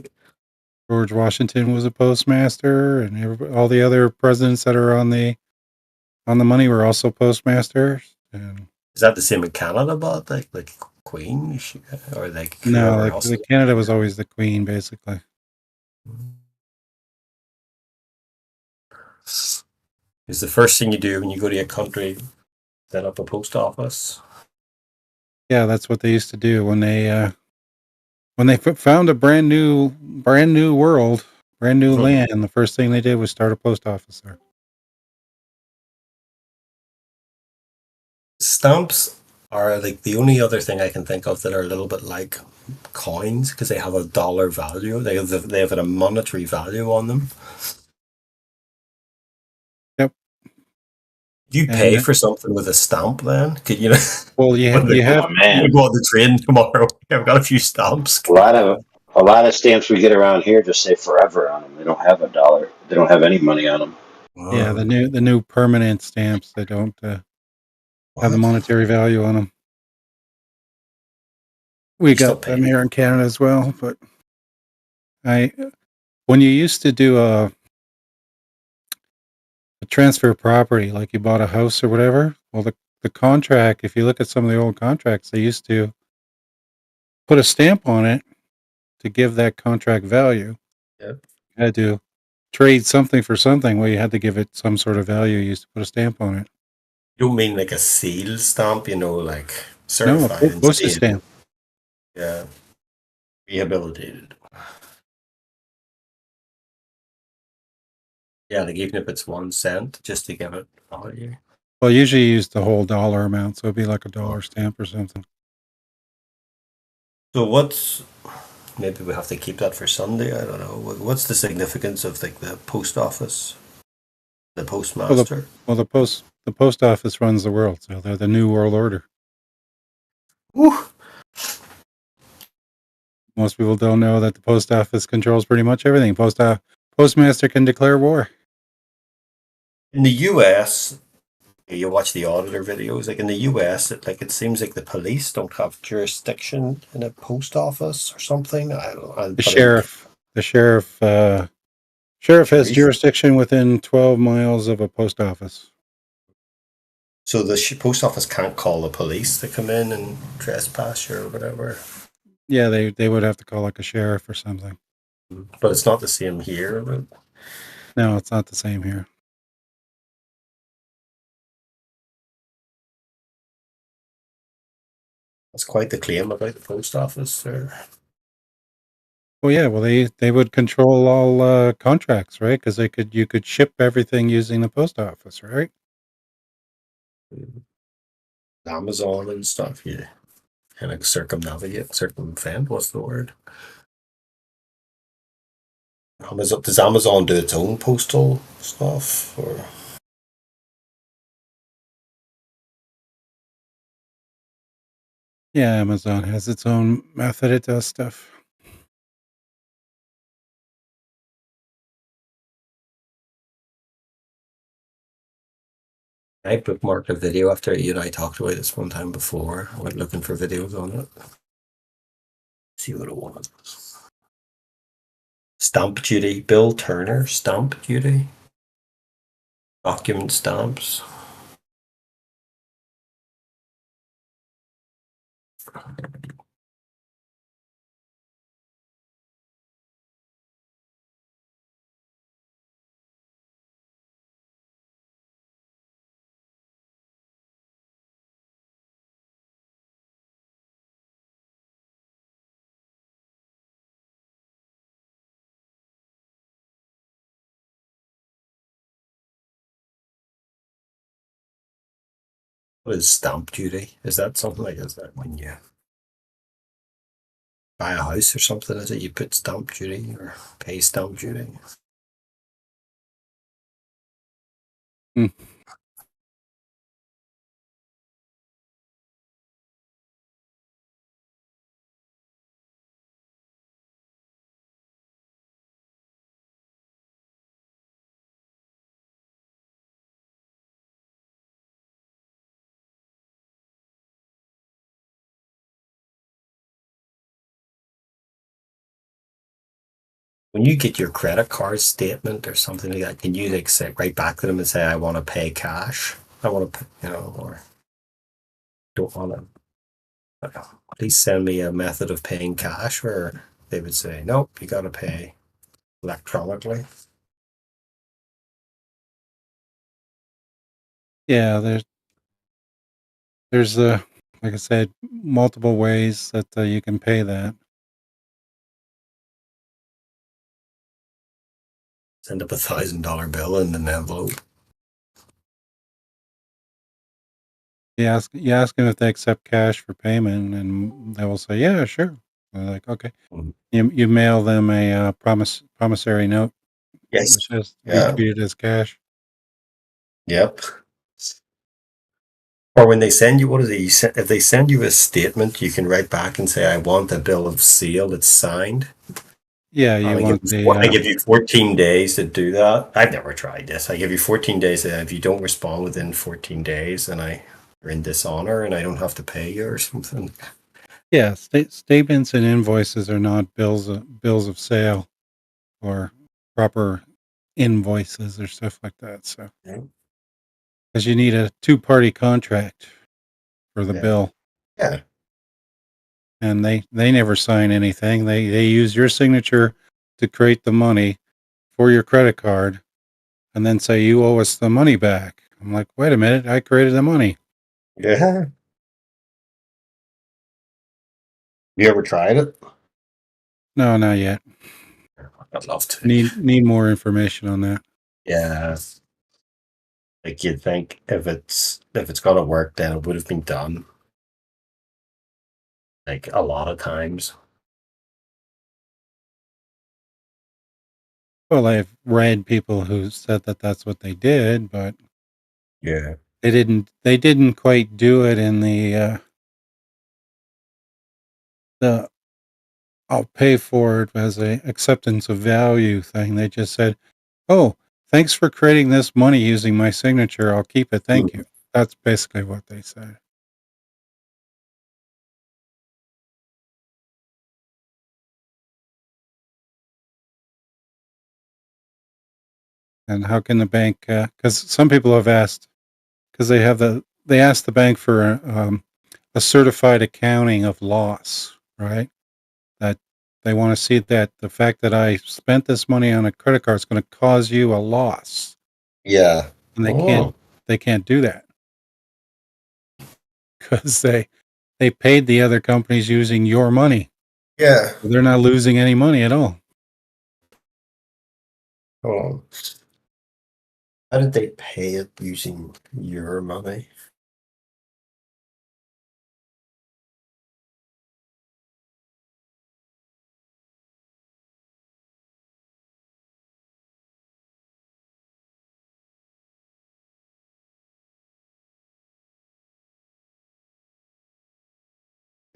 George Washington was a postmaster, and all the other presidents that are on the money were also postmasters. And is that the same in Canada, but like Queen, or like no, like Canada was always the Queen, basically. Is the first thing you do when you go to a country set up a post office? Yeah, that's what they used to do when they when they found a brand new world, brand new land, the first thing they did was start a post office there. Stamps are like the only other thing I can think of that are a little bit like coins because they have a dollar value. They have a monetary value on them. Yep. Do you pay for something with a stamp then? Could you know? Well, you have. Oh, man. You go on the train tomorrow. I've got a few stamps. A lot of stamps we get around here just say forever on them. They don't have a dollar. They don't have any money on them. Yeah, the new permanent stamps that don't have the monetary value on them. We got them here in Canada as well, but when you used to do a transfer of property, like you bought a house or whatever, well, the contract, if you look at some of the old contracts, they used to put a stamp on it to give that contract value. Yep. You had to trade something for something. Well, you had to give it some sort of value. You used to put a stamp on it. You don't mean like a seal stamp, like No, certified a postage stamp. Yeah. Rehabilitated. Yeah, like even if it's 1 cent, just to give it value. Well, usually you use the whole dollar amount, so it'd be like a dollar stamp or something. So maybe we have to keep that for Sunday, I don't know. What's the significance of like the post office? The postmaster? The post office runs the world, so they're the new world order. Woo. Most people don't know that the post office controls pretty much everything. Postmaster can declare war. In the US, you watch the auditor videos, like in the US, it seems like the police don't have jurisdiction in a post office or something. The sheriff has jurisdiction within 12 miles of a post office. So the post office can't call the police to come in and trespass you or whatever. Yeah, they would have to call like a sheriff or something. But it's not the same here. But... No, it's not the same here. That's quite the claim about the post office. Well, yeah. Well, they would control all contracts, right? Because you could ship everything using the post office, right? Amazon and stuff, yeah. And like circumvent. What's the word? Does Amazon do its own postal stuff, or? Yeah, Amazon has its own method it does stuff. I bookmarked a video after you and I talked about this one time before. I went looking for videos on it. See what it was. Stamp duty. Bill Turner, stamp duty. Document stamps. What is stamp duty? Is that something like that when you buy a house or something? Is it you put stamp duty or pay stamp duty? Hmm. When you get your credit card statement or something like that, can you like say right back to them and say, "I want to pay cash. I want to, or don't want to. Please send me a method of paying cash." Or they would say, "Nope, you got to pay electronically." Yeah, there's like I said, multiple ways that you can pay that. Send up $1,000 bill in an envelope. You ask them if they accept cash for payment, and they will say, "Yeah, sure." They're like, "Okay." You mail them a promissory note, Yes. which has to be Yeah. treated as cash. Yep. Or when they send you, what is it? If they send you a statement, you can write back and say, "I want a bill of sale that's signed." Yeah, you want I give you 14 days to do that. I've never tried this. I give you 14 days. If you don't respond within 14 days, then you're in dishonor, and I don't have to pay you or something. Yeah, statements and invoices are not bills of sale or proper invoices or stuff like that. So, because you need a two-party contract for the bill. Yeah. And they never sign anything. They use your signature to create the money for your credit card, and then say you owe us the money back. I'm like, wait a minute, I created the money. Yeah. You ever tried it? No, not yet. I'd love to. Need more information on that. Yeah. Like you'd think if it's gonna work, then it would have been done. Like a lot of times. Well, I've read people who said that that's what they did, but yeah, they didn't quite do it in the I'll pay for it as a acceptance of value thing. They just said, "Oh, thanks for creating this money using my signature. I'll keep it. Thank you." That's basically what they said. And how can the bank? Because some people have asked, because they asked the bank for a certified accounting of loss, right? That they want to see that the fact that I spent this money on a credit card is going to cause you a loss. Yeah. And they can't do that because they paid the other companies using your money. Yeah. So they're not losing any money at all. Oh. How did they pay it using your money?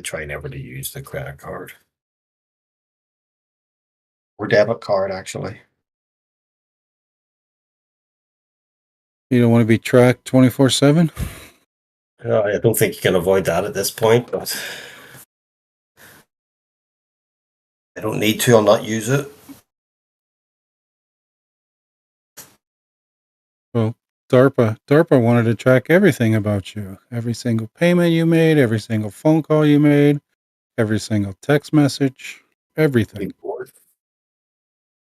I try never to use the credit card. Or debit card, actually. You don't want to be tracked 24/7. I don't think you can avoid that at this point, but I don't need to. I'll not use it. Well, DARPA wanted to track everything about you. Every single payment you made, every single phone call you made, every single text message, everything.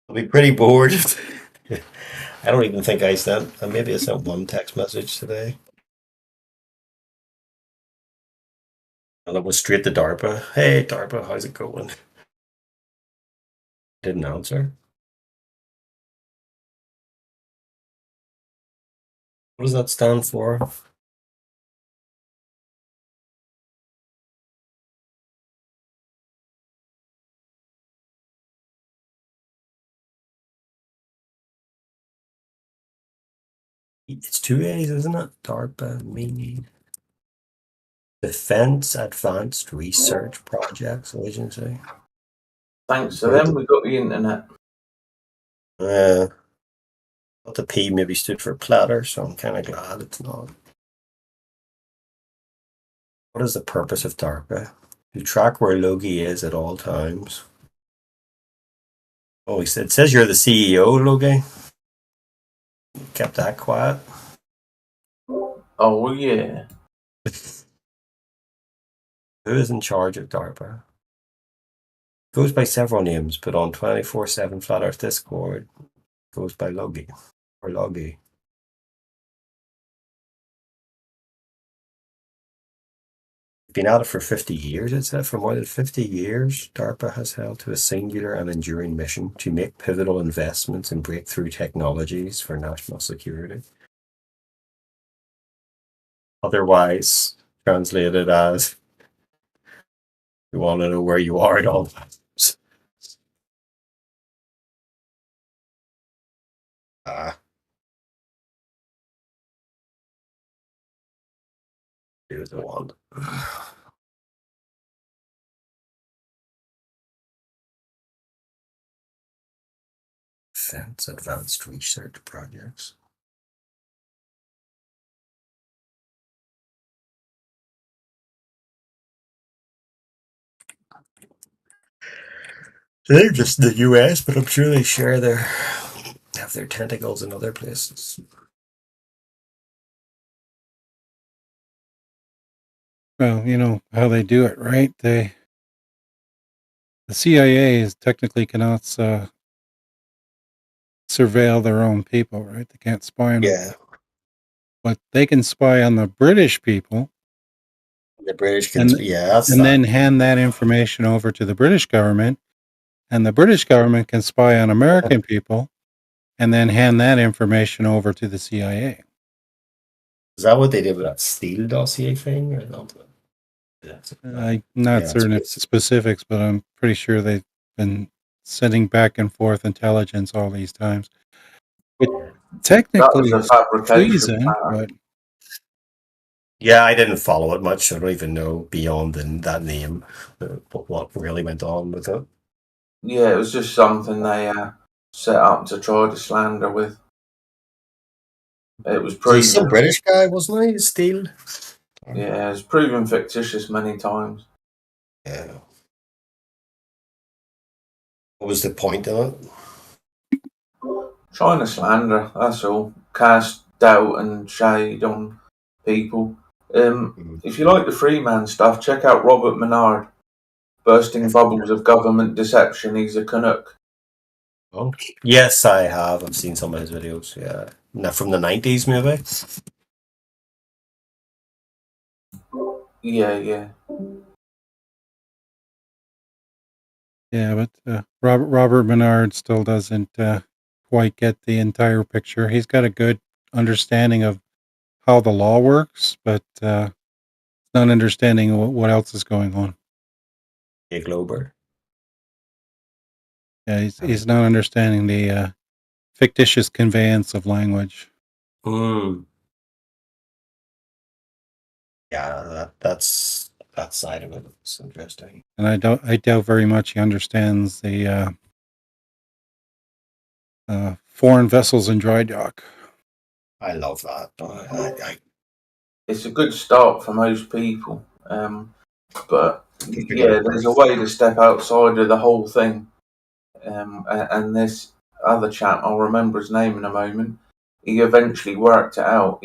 I'll be pretty bored. I don't even think I sent. Maybe I sent one text message today. And it was straight to DARPA. Hey, DARPA, how's it going? Didn't answer. What does that stand for? It's 2 A's, isn't it? DARPA, meaning Defense Advanced Research Projects Agency. Thanks to them, we got the internet. Yeah. But the P maybe stood for platter, so I'm kind of glad it's not. What is the purpose of DARPA? To track where Logie is at all times. Oh, it says you're the CEO, Logie. Kept that quiet. Oh, yeah. Who is in charge of DARPA? Goes by several names, but on 24/7 Flat Earth Discord, goes by Logie or Logie. been at it for 50 years, it said. For more than 50 years, DARPA has held to a singular and enduring mission to make pivotal investments in breakthrough technologies for national security. Otherwise, translated as, you want to know where you are at all times. Here's the one. Defense Advanced Research Projects. They're just the US, but I'm sure they have their tentacles in other places. Well, you know how they do it, right? The CIA is technically cannot surveil their own people, right? They can't spy on them. Yeah. But they can spy on the British people. The British can, and then hand that information over to the British government, and the British government can spy on American people, and then hand that information over to the CIA. Is that what they did with that Steele dossier thing, or something? I'm not certain of specifics, but I'm pretty sure they've been sending back and forth intelligence all these times. But technically, That was a fabrication treason, plan. but Yeah, I didn't follow it much. I don't even know beyond that name what really went on with it. Yeah, it was just something they set up to try to slander with. It was proven. He's some British guy, wasn't he? Steele? Yeah, it's proven fictitious many times. Yeah. What was the point of it? Trying to slander, that's all. Cast doubt and shade on people. If you like the Freeman stuff, check out Robert Menard. Bursting Bubbles of Government Deception. He's a Canuck. Oh, yes, I have. I've seen some of his videos. Yeah. Now, from the 90s, maybe? Yeah. yeah, but Robert Menard still doesn't quite get the entire picture. He's got a good understanding of how the law works, but not understanding what else is going on. A Glober. Yeah, he's not understanding the fictitious conveyance of language. Yeah, that's that side of it. It's interesting. And I doubt very much he understands the foreign vessels in dry dock. I love that. It's a good start for most people. But yeah, there's a way to step outside of the whole thing. And this other chap, I'll remember his name in a moment, he eventually worked it out.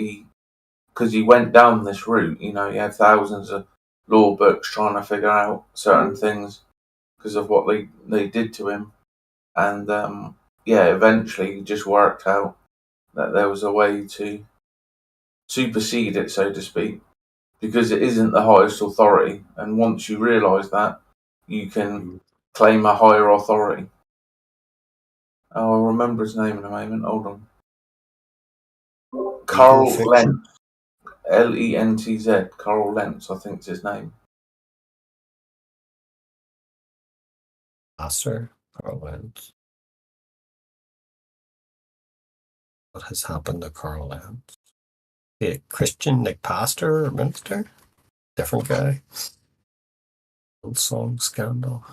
Because he went down this route, he had thousands of law books trying to figure out certain things because of what they did to him. And eventually he just worked out that there was a way to supersede it, so to speak, because it isn't the highest authority. And once you realise that, you can claim a higher authority. I'll remember his name in a moment. Hold on. Carl Lentz. Lentz. Carl Lentz, I think is his name. Pastor Carl Lentz. What has happened to Carl Lentz? A Christian, like pastor or minister? Different guy. Old song scandal.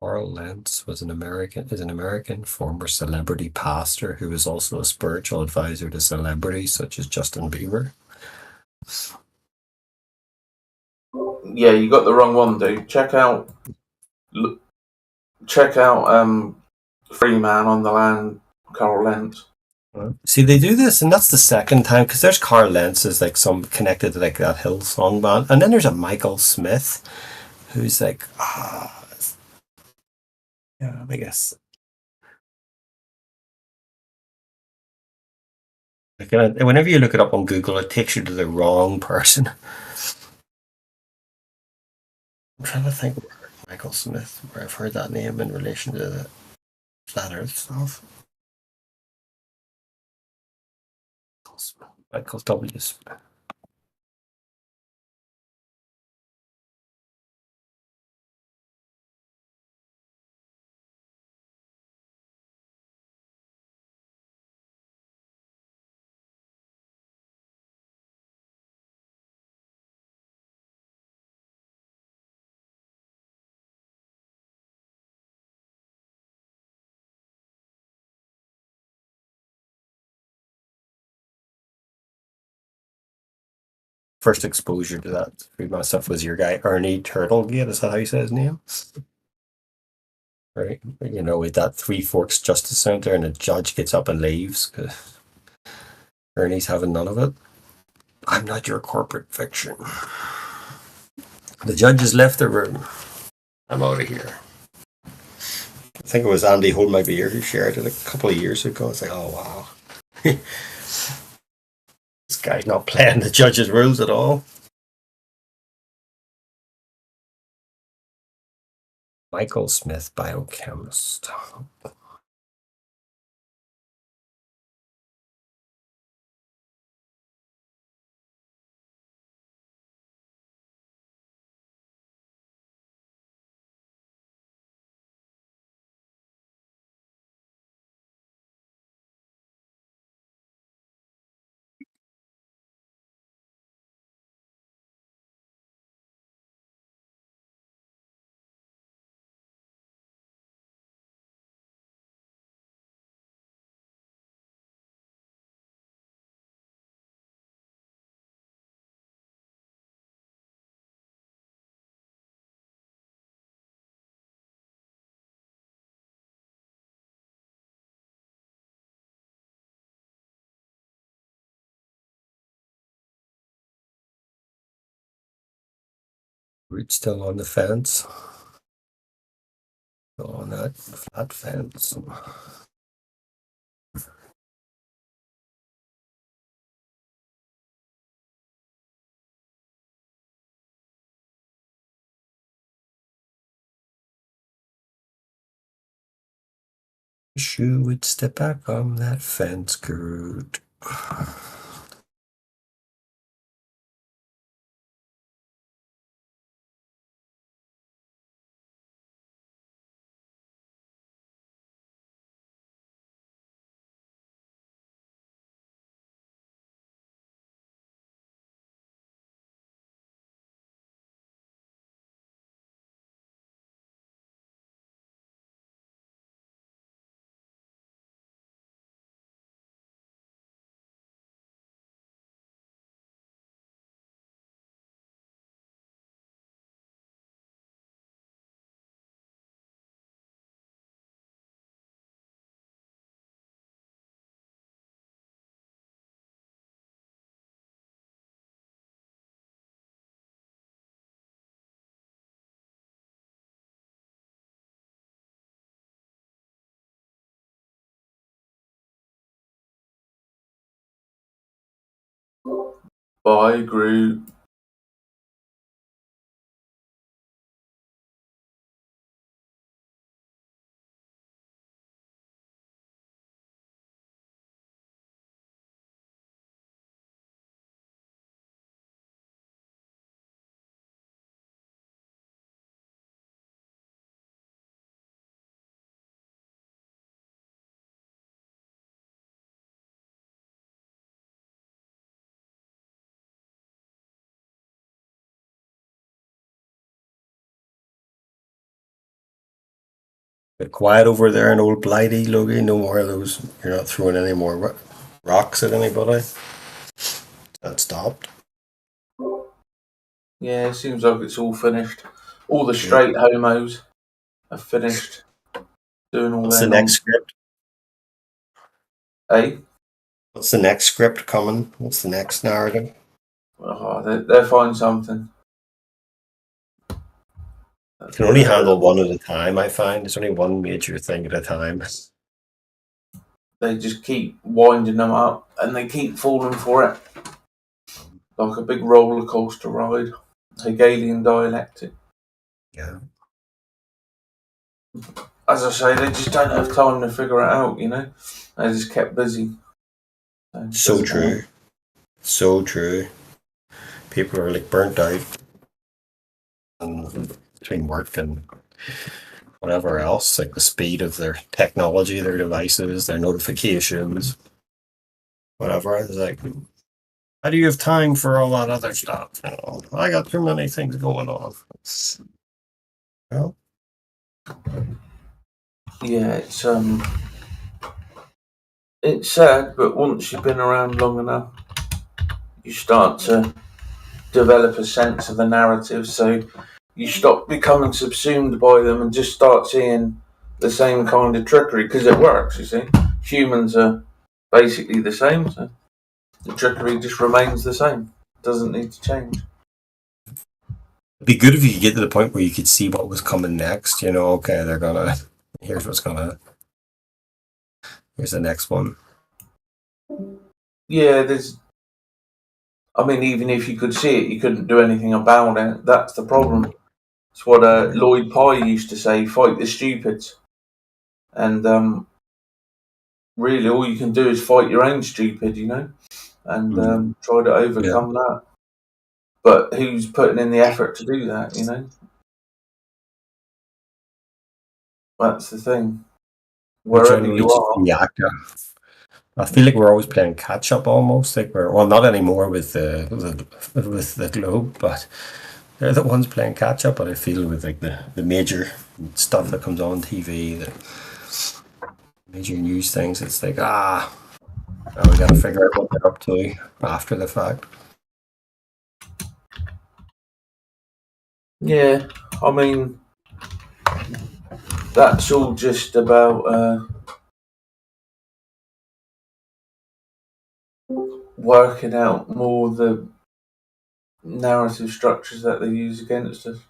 Carl Lentz is an American former celebrity pastor who is also a spiritual advisor to celebrities such as Justin Bieber. Yeah, you got the wrong one, dude. Check out Freeman on the Land, Carl Lentz. See, they do this, and that's the second time, because there's Carl Lentz is like some connected to like that Hillsong band, and then there's a Michael Smith, who's like, yeah, I guess Like, whenever you look it up on Google, it takes you to the wrong person. I'm trying to think where Michael Smith, where I've heard that name in relation to the flat Earth stuff. Michael W. Smith. First exposure to that Fremont stuff was your guy Ernie Turtlegate. Is that how you say his name? Right, you know, with that Three Forks Justice Center, and the judge gets up and leaves because Ernie's having none of it. I'm not your corporate fiction. The judge has left the room. I'm out of here. I think it was Andy Hold My Beer who shared it a couple of years ago. It's like, oh wow. This guy's not playing the judge's rules at all. Michael Smith, biochemist. Root still on the fence. Still on that flat fence. Shoe would step back on that fence, Groot. Bye, Groot. Bit quiet over there in old Blighty, Logie. No more of those. You're not throwing any more rocks at anybody. That stopped. Yeah, it seems like it's all finished. All the straight homos have finished doing all What's their the next script? Hey? What's the next script coming? What's the next narrative? Oh, they'll find something. You can only handle one at a time, I find. There's only one major thing at a time. they just keep winding them up, and they keep falling for it, like a big roller coaster ride. Hegelian dialectic. Yeah. As I say, they just don't have time to figure it out. They just kept busy. So true. So true. People are like burnt out between work and whatever else, like the speed of their technology, their devices, their notifications, whatever. It's like, how do you have time for all that other stuff? I got too many things going on. Yeah, it's sad, but once you've been around long enough, you start to develop a sense of the narrative. So you stop becoming subsumed by them and just start seeing the same kind of trickery, because it works. You see, humans are basically the same, so the trickery just remains the same. It doesn't need to change. It'd be good if you could get to the point where you could see what was coming next. Okay, here's the next one. Yeah, even if you could see it, you couldn't do anything about it. That's the problem. It's what Lloyd Pye used to say: fight the stupids. And really, all you can do is fight your own stupid, and try to overcome that. But who's putting in the effort to do that? That's the thing. Wherever you are. I feel like we're always playing catch up almost. Like not anymore with the Globe, but they're the ones playing catch up. But I feel with like the major stuff that comes on TV, the major news things, it's like now we gotta figure out what they're up to after the fact. Yeah, that's all just about working out more the narrative structures that they use against us.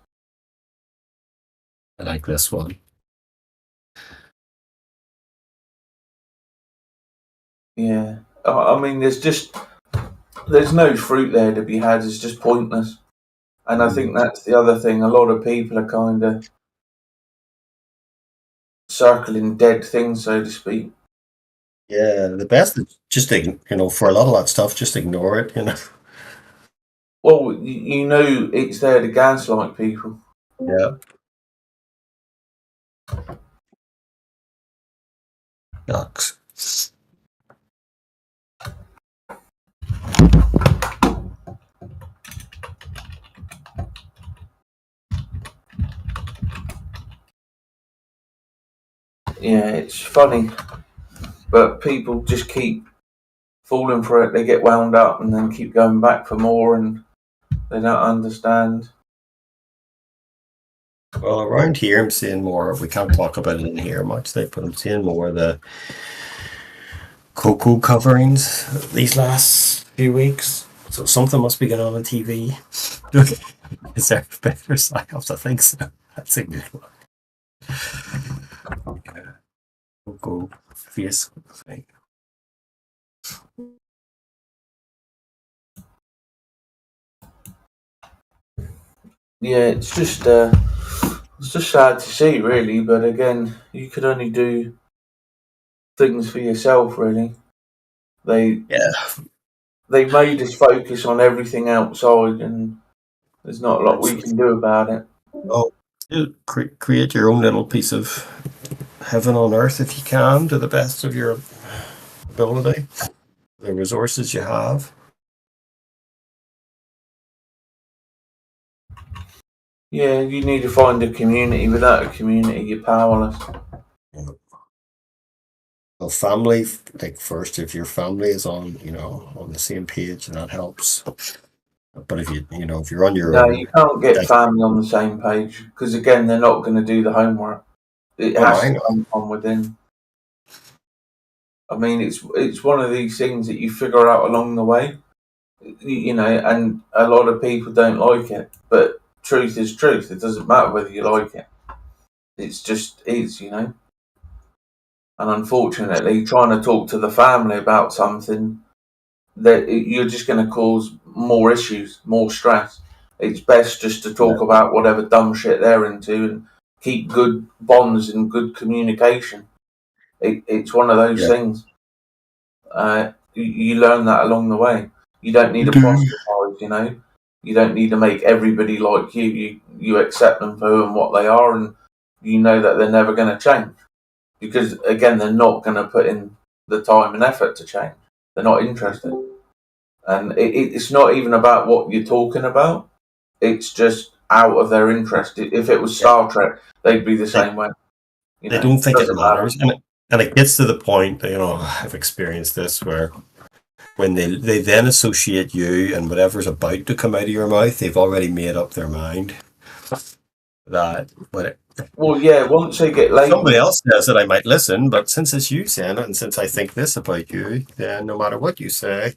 I like this one. Yeah, there's no fruit there to be had. It's just pointless. And I think that's the other thing. A lot of people are kind of circling dead things, so to speak. Yeah, the best is just for a lot of that stuff, just ignore it. Well, it's there to gaslight people. Yeah. Yucks. Yeah, it's funny, but people just keep falling for it. They get wound up and then keep going back for more, and they don't understand. Well, around here, I'm seeing more. We can't talk about it in here much, but I'm seeing more of the Coco coverings these last few weeks. So something must be going on TV. Is there better psyops? I think so. That's a good one. Coco face thing. Yeah, it's just sad to see, really. But again, you could only do things for yourself, really. They made us focus on everything outside, and there's not a lot we can do about it. Oh, create your own little piece of heaven on earth if you can, to the best of your ability, the resources you have. Yeah, you need to find a community. Without a community, you're powerless. Well, family, first, if your family is on the same page, that helps. But if if you're on your own, you can't get family on the same page, because again, they're not going to do the homework. It has to come from within. It's one of these things that you figure out along the way, and a lot of people don't like it, but truth is truth. It doesn't matter whether you like it. It's just is. And unfortunately, trying to talk to the family about something, that you're just going to cause more issues, more stress. It's best just to talk about whatever dumb shit they're into and keep good bonds and good communication. It's one of those things. You learn that along the way. You don't need to proselytize, you know. You don't need to make everybody like you. You accept them for who and what they are, and you know that they're never going to change. Because, again, they're not going to put in the time and effort to change. They're not interested. And it's not even about what you're talking about. It's just out of their interest. If it was Star Trek, they'd be the same way. You They know, don't think it doesn't matter. matters, and it gets to the point. You know, I've experienced this where when they then associate you and whatever's about to come out of your mouth, they've already made up their mind that Well, yeah, once they get labeled, somebody else says it, I might listen, but since it's you saying it, and since I think this about you, then no matter what you say,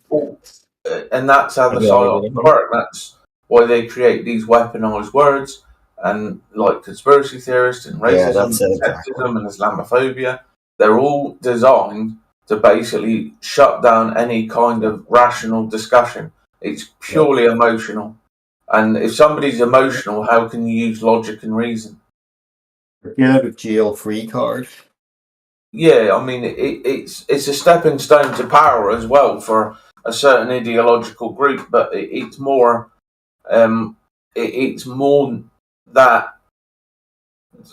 and that's how the psyops work. That's why they create these weaponized words, and like conspiracy theorists and racism, that's it, and sexism, and Islamophobia. They're all designed to basically shut down any kind of rational discussion. It's purely emotional. And if somebody's emotional, how can you use logic and reason? Get out of jail free card. Yeah, I mean, it's a stepping stone to power as well for a certain ideological group, but it's more that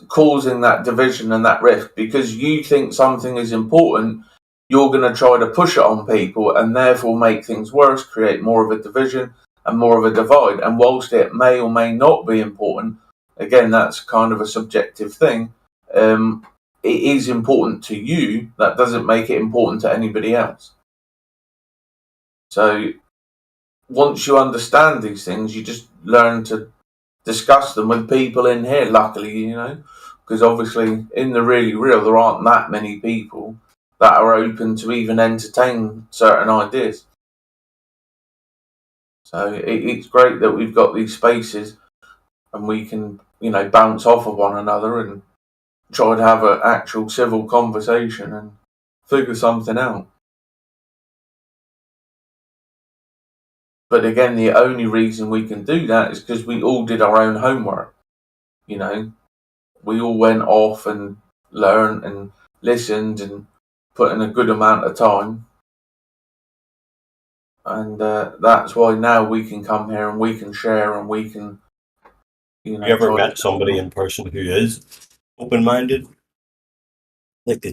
causing that division and that rift because you think something is important. You're going to try to push it on people and therefore make things worse, create more of a division and more of a divide. And whilst it may or may not be important, again, that's kind of a subjective thing. It is important to you. That doesn't make it important to anybody else. So once you understand these things, you just learn to discuss them with people in here, luckily, you know, because obviously in the really real, there aren't that many people that are open to even entertain certain ideas. So it's great that we've got these spaces and we can, you know, bounce off of one another and try to have an actual civil conversation and figure something out. But again, the only reason we can do that is because we all did our own homework. You know, we all went off and learned and listened and put in a good amount of time. And that's why now we can come here and we can share and we can, you know. You ever met somebody in person who is open-minded? Like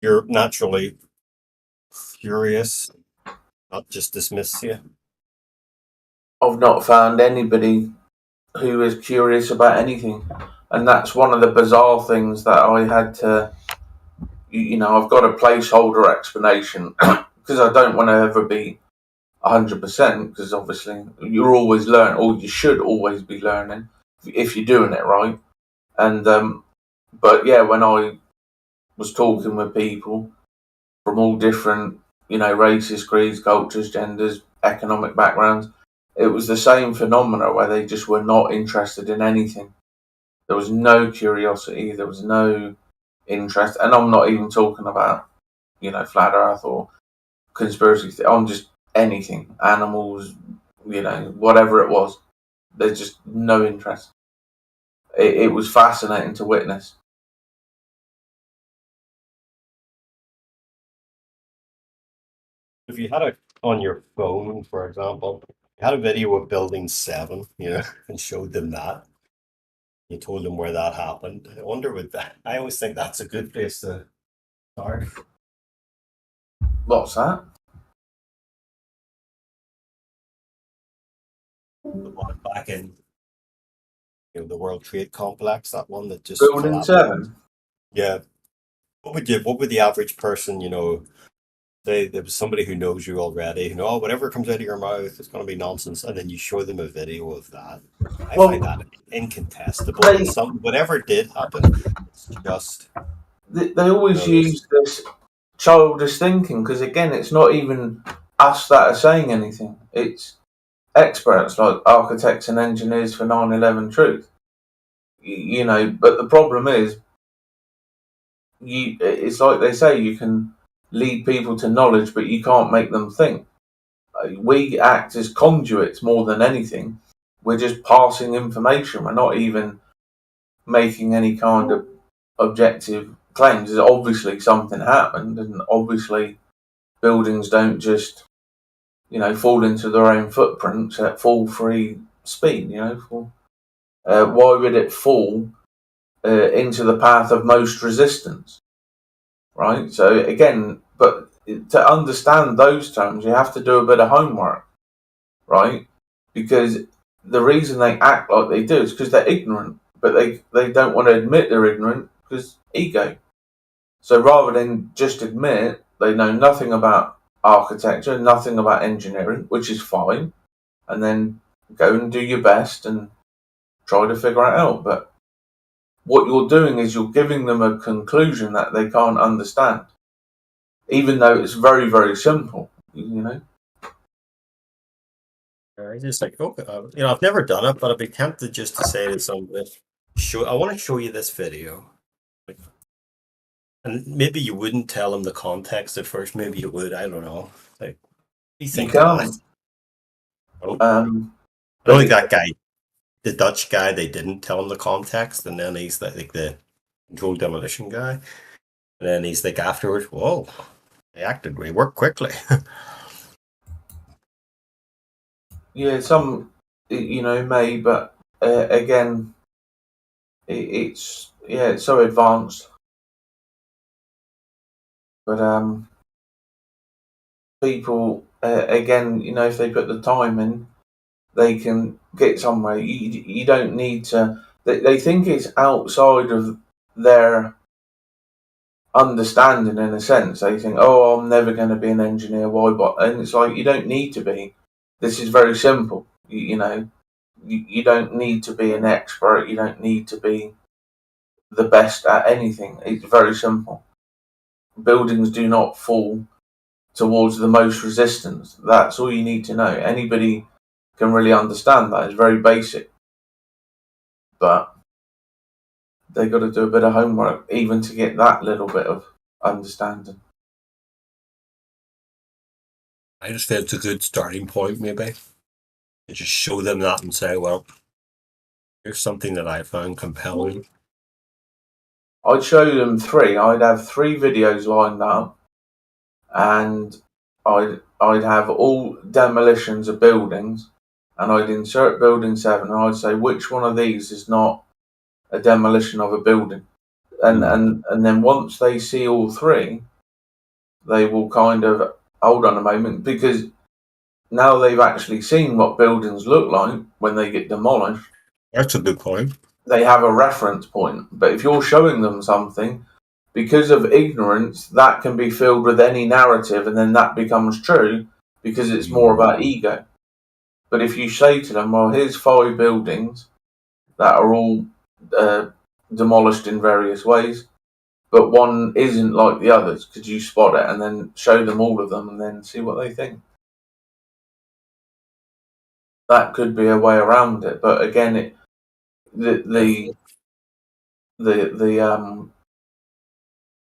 you're naturally curious, not just dismiss you. I've not found anybody who is curious about anything, and that's one of the bizarre things that I had to, you know, I've got a placeholder explanation because I don't want to ever be 100%, because obviously you're always learning, or you should always be learning if you're doing it right. And but yeah, when I was talking with people from all different, you know, races, creeds, cultures, genders, economic backgrounds, it was the same phenomena where they just were not interested in anything. There was no curiosity, there was no interest, and I'm not even talking about, you know, flat earth or conspiracy. I'm just anything, animals, you know, whatever it was. There's just no interest. It was fascinating to witness. If you had it on your phone, for example, you had a video of Building 7, you know, and showed them that. You told them where that happened. I wonder with that. I always think that's a good place to start. What's that? The one back in, you know, the World Trade Complex, that one that just Building collapsed. 7? Yeah. What would the average person, you know, there was somebody who knows you already, who know, oh, whatever comes out of your mouth is going to be nonsense, and then you show them a video of that. I find that incontestable. Whatever did happen, it's just... They always use this childish thinking, because again, it's not even us that are saying anything. It's experts like architects and engineers for 9/11 truth. You know, but the problem is, it's like they say, you can lead people to knowledge, but you can't make them think. We act as conduits more than anything. We're just passing information. We're not even making any kind of objective claims. There's obviously something happened, and obviously buildings don't just, fall into their own footprints at full free speed. Why would it fall into the path of most resistance? Right. So again, but to understand those terms, you have to do a bit of homework, right? Because the reason they act like they do is because they're ignorant, but they don't want to admit they're ignorant because ego. So rather than just admit they know nothing about architecture, nothing about engineering, which is fine, and then go and do your best and try to figure it out. But what you're doing is you're giving them a conclusion that they can't understand, even though it's very, very simple, It's just like, I've never done it, but I'd be tempted just to say to someone, I want to show you this video. And maybe you wouldn't tell them the context at first. Maybe you would. I don't know. Like, you think can't. Oh. I don't think that guy, the Dutch guy, they didn't tell him the context, and then he's like the controlled demolition guy, and then he's like afterwards, whoa, we worked quickly. Yeah, some, may, but again, it's so advanced. But people, again, if they put the time in, they can get somewhere. You don't need to. They think it's outside of their understanding, in a sense. They think, "Oh, I'm never going to be an engineer. Why?" And it's like, you don't need to be. This is very simple. You don't need to be an expert. You don't need to be the best at anything. It's very simple. Buildings do not fall towards the most resistance. That's all you need to know. Anybody can really understand that. It's very basic. But they got to do a bit of homework even to get that little bit of understanding. I just feel it's a good starting point, maybe. And just show them that and say, well, here's something that I found compelling. I'd show them 3. I'd have 3 videos lined up, and I'd have all demolitions of buildings, and I'd insert building 7, and I'd say which one of these is not a demolition of a building, and then once they see all 3, they will kind of hold on a moment, because now they've actually seen what buildings look like when they get demolished. That's a good point. They have a reference point. But if you're showing them something, because of ignorance, that can be filled with any narrative, and then that becomes true because it's more about ego. But if you say to them, well, here's 5 buildings that are all demolished in various ways, but one isn't like the others, could you spot it? And then show them all of them and then see what they think. That could be a way around it. But again, the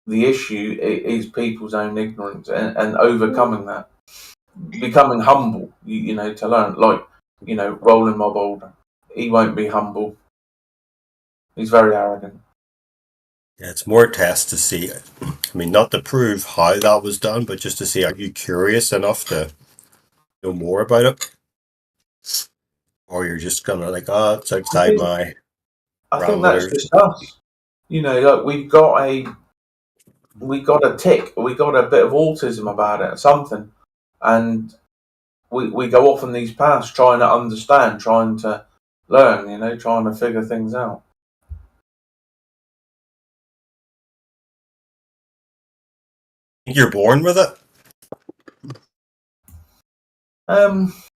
issue is people's own ignorance and overcoming that, becoming humble, to learn. Like, Roland my boulder, he won't be humble. He's very arrogant. Yeah, it's more a test to see. I mean, not to prove how that was done, but just to see, are you curious enough to know more about it? Or you're just gonna like, oh, it's outside my. I think that's just us. Like we got a tick, we got a bit of autism about it, something, and we go off on these paths trying to understand, trying to learn, trying to figure things out. You're born with it?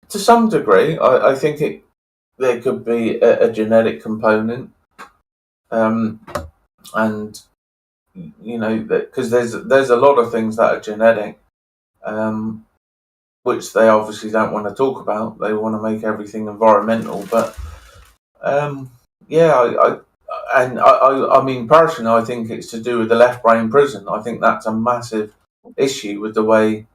To some degree, I think there could be a genetic component, and because there's a lot of things that are genetic, which they obviously don't want to talk about. They want to make everything environmental, but and I mean, personally, I think it's to do with the left brain prison. I think that's a massive issue with the way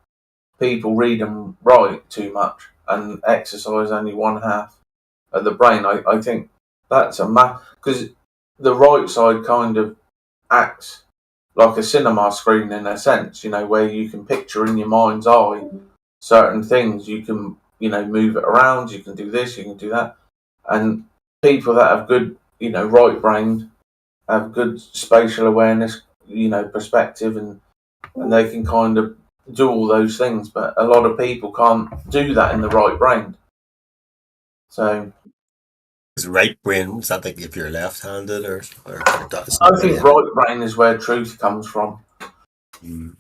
people read and write too much and exercise only one half of the brain. I think that's because the right side kind of acts like a cinema screen in a sense, where you can picture in your mind's eye certain things. You can, move it around, you can do this, you can do that. And people that have good, right brained have good spatial awareness, perspective, and they can kind of do all those things. But a lot of people can't do that in the right brain. So Is right brain, is that like if you're left-handed or does I think right brain is where truth comes from. You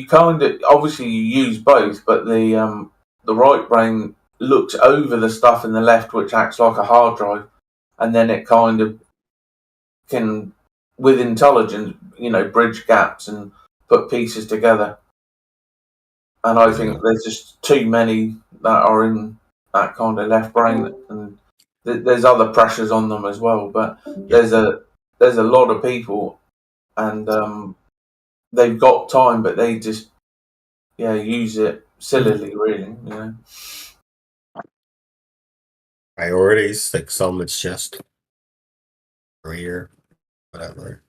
kind of, obviously you use both, but the right brain looks over the stuff in the left, which acts like a hard drive, and then it kind of can, with intelligence, bridge gaps and put pieces together. And I think there's just too many that are in that kind of left brain, and there's other pressures on them as well. But there's a lot of people, and they've got time, but they just use it sillily, really. priorities? Like some it's just career, whatever.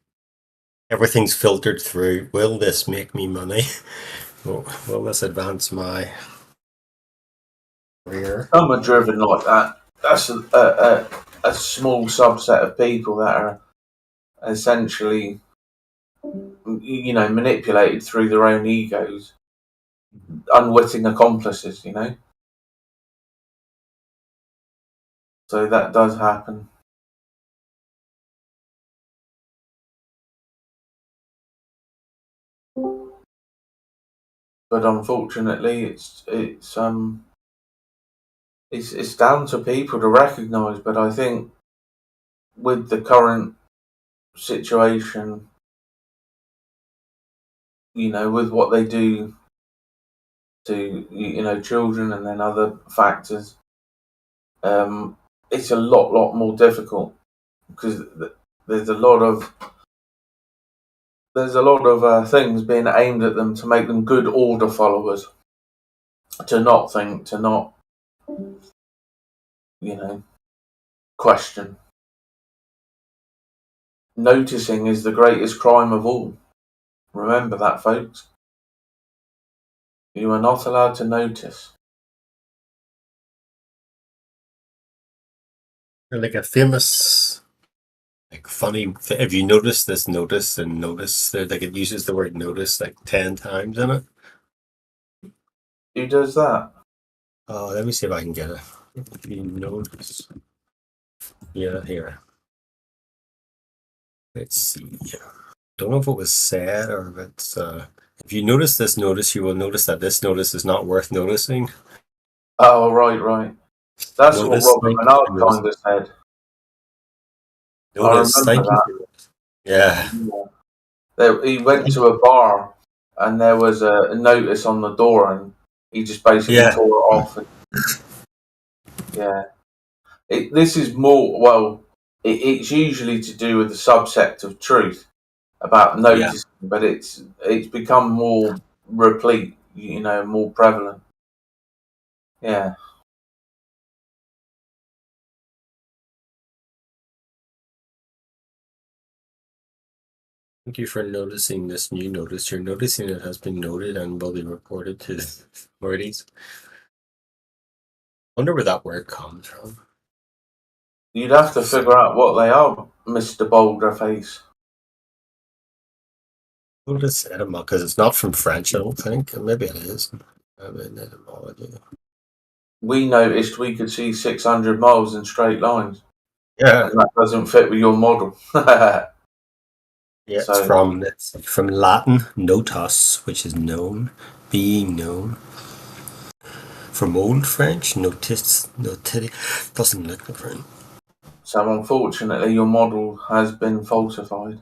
Everything's filtered through. Will this make me money? Will this advance my career? Some are driven like that. That's a small subset of people that are essentially, manipulated through their own egos, unwitting accomplices, So that does happen. But unfortunately, it's down to people to recognise. But I think with the current situation, with what they do to children and then other factors, it's a lot more difficult because there's a lot of things being aimed at them to make them good order followers, to not think, to not question. Noticing is the greatest crime of all. Remember that, folks. You are not allowed to notice. Like a famous, like funny. Have you noticed this? Notice and notice. Like it uses the word notice like 10 times in it. Who does that? Oh, let me see if I can get it. If you notice, yeah, here. Let's see. Don't know if it was said or if it's. If you notice this notice, you will notice that this notice is not worth noticing. Oh, right. That's Notice, what Robert Menard kind of said. Notice, I remember that. Yeah. He went to a bar and there was a notice on the door and he just basically tore it off. This is more, it's usually to do with the subsect of truth about noticing, but it's become more replete, more prevalent. Yeah. Thank you for noticing this new notice. You're noticing it has been noted and will be reported to the authorities. Wonder where that word comes from. You'd have to figure out what they are, Mr. Boulderface. Notice etymology, because it's not from French, I don't think. Maybe it is. Etymology. We noticed we could see 600 miles in straight lines. Yeah. And that doesn't fit with your model. Yeah, it's from Latin notus, which is known, being known. From Old French, notice, doesn't look different. So unfortunately, your model has been falsified.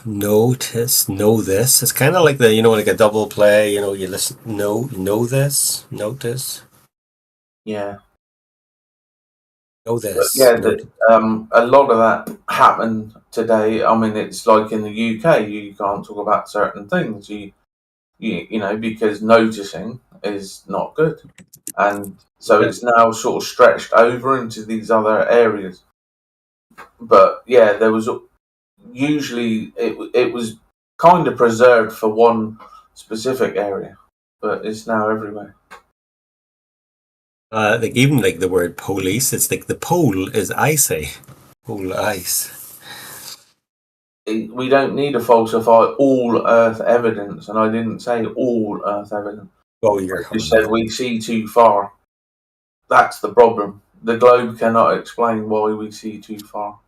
Notice, know this. It's kind of like like a double play. You listen, know this, notice. Yeah. Know this. Yeah, Know a lot of that happened today. I mean, it's like in the UK, you can't talk about certain things. You know, because noticing is not good, and so Yeah. it's now sort of stretched over into these other areas. But yeah, there was usually it was kind of preserved for one specific area, but it's now everywhere. Like even like the word police, it's like the pole is icy. Pole ice. We don't need to falsify all Earth evidence, and I didn't say all Earth evidence. Oh, you're I just said we see too far. That's the problem. The globe cannot explain why we see too far.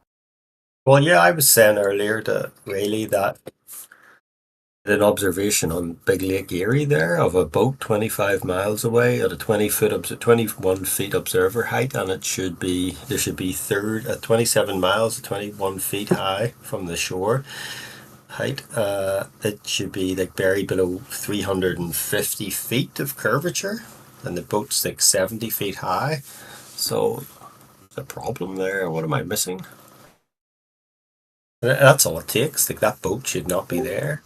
Well, yeah, I was saying earlier to Rayleigh that an observation on Big Lake Erie there of a boat 25 miles away at a 21 feet observer height, and there should be at 27 miles, 21 feet high from the shore height. It should be like buried below 350 feet of curvature, and the boat's like 70 feet high. So the problem there. What am I missing? That's all it takes. Like that boat should not be there.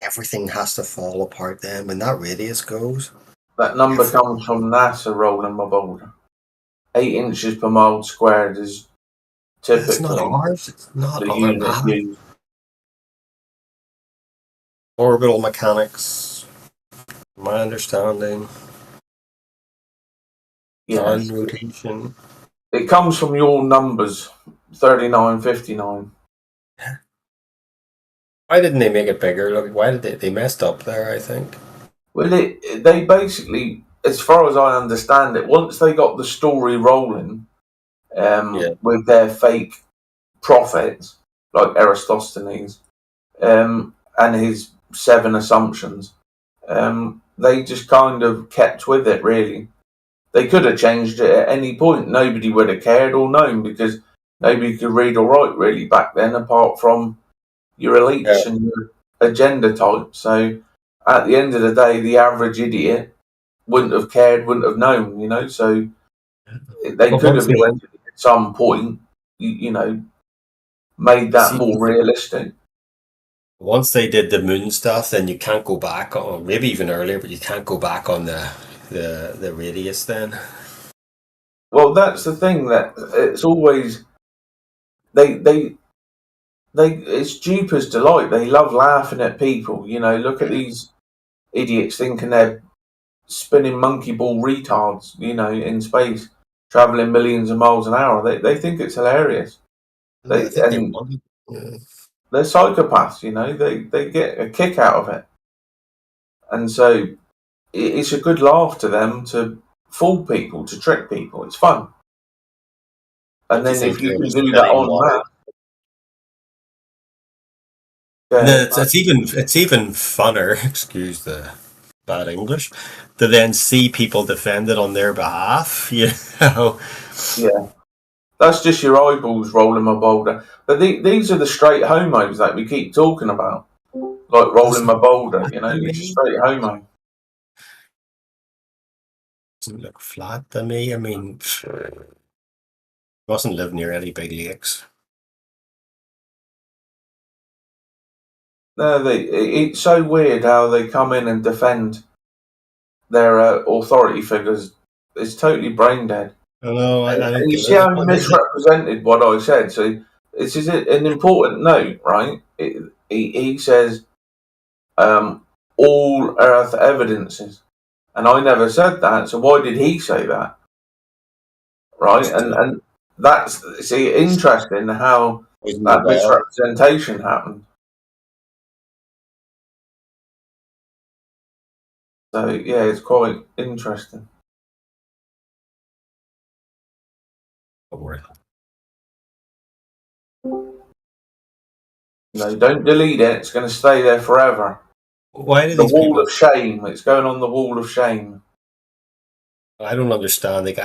Everything has to fall apart then when that radius goes. That number comes from NASA rolling my boulder. 8 inches per mile squared is typically It's not ours. It's not the our unit map. used. Orbital mechanics, my understanding. Yes. Non-rotation. It comes from your numbers, 3959. Why didn't they make it bigger? Look, why did they messed up there, I think. Well, they basically, as far as I understand it, once they got the story rolling with their fake prophets, like Eratosthenes, and his 7 assumptions, they just kind of kept with it, really. They could have changed it at any point. Nobody would have cared or known, because nobody could read or write, really, back then, apart from your elites and your agenda type. So at the end of the day, the average idiot wouldn't have cared, wouldn't have known, you know. So they could have at some point, you know, made that more realistic. Once they did the moon stuff, then you can't go back, or maybe even earlier, but you can't go back on the radius then. Well, that's the thing, that it's always it's Jupiter's delight. They love laughing at people. You know, look at these idiots thinking they're spinning monkey ball retards, you know, in space, traveling millions of miles an hour. They think it's hilarious. They're psychopaths, you know. They get a kick out of it, and so it's a good laugh to them to fool people, to trick people. It's fun. And then if you can do that on that. It's even funner, excuse the bad English, to then see people defend it on their behalf, you know. Yeah. That's just your eyeballs rolling my boulder. But these are the straight homos that we keep talking about. Like rolling my boulder, you know, it's a straight homo. Doesn't look flat to me. I mean, mustn't live near any big lakes. No, it's so weird how they come in and defend their authority figures. It's totally brain dead. I know. And you see how he misrepresented what I said. So this is an important note, right? He says all Earth evidences, and I never said that. So why did he say that? Right, and that's interesting how that misrepresentation happened. So yeah, it's quite interesting. No, don't delete it. It's going to stay there forever. Why do the these wall people... of shame? It's going on the wall of shame. I don't understand. Like,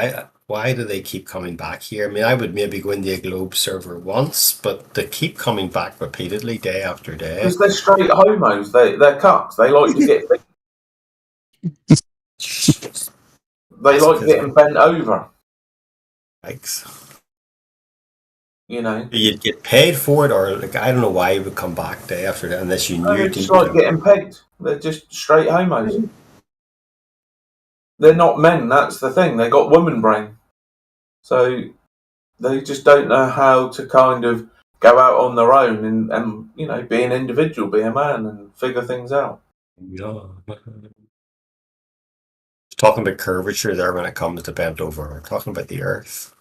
why do they keep coming back here? I mean, I would maybe go into a Globe server once, but they keep coming back repeatedly, day after day. Because they're straight homos. They're cucks. They like to get They like getting bent over. Yikes. You know, You'd get paid for it, or like I don't know why you would come back day after that unless you knew they're just deep like down. getting pegged. They're just straight homos. They're not men. That's the thing. They got woman brain, so they just don't know how to kind of go out on their own and you know, be an individual, be a man, and figure things out. Yeah. Talking about curvature there when it comes to bent over. We're talking about the Earth.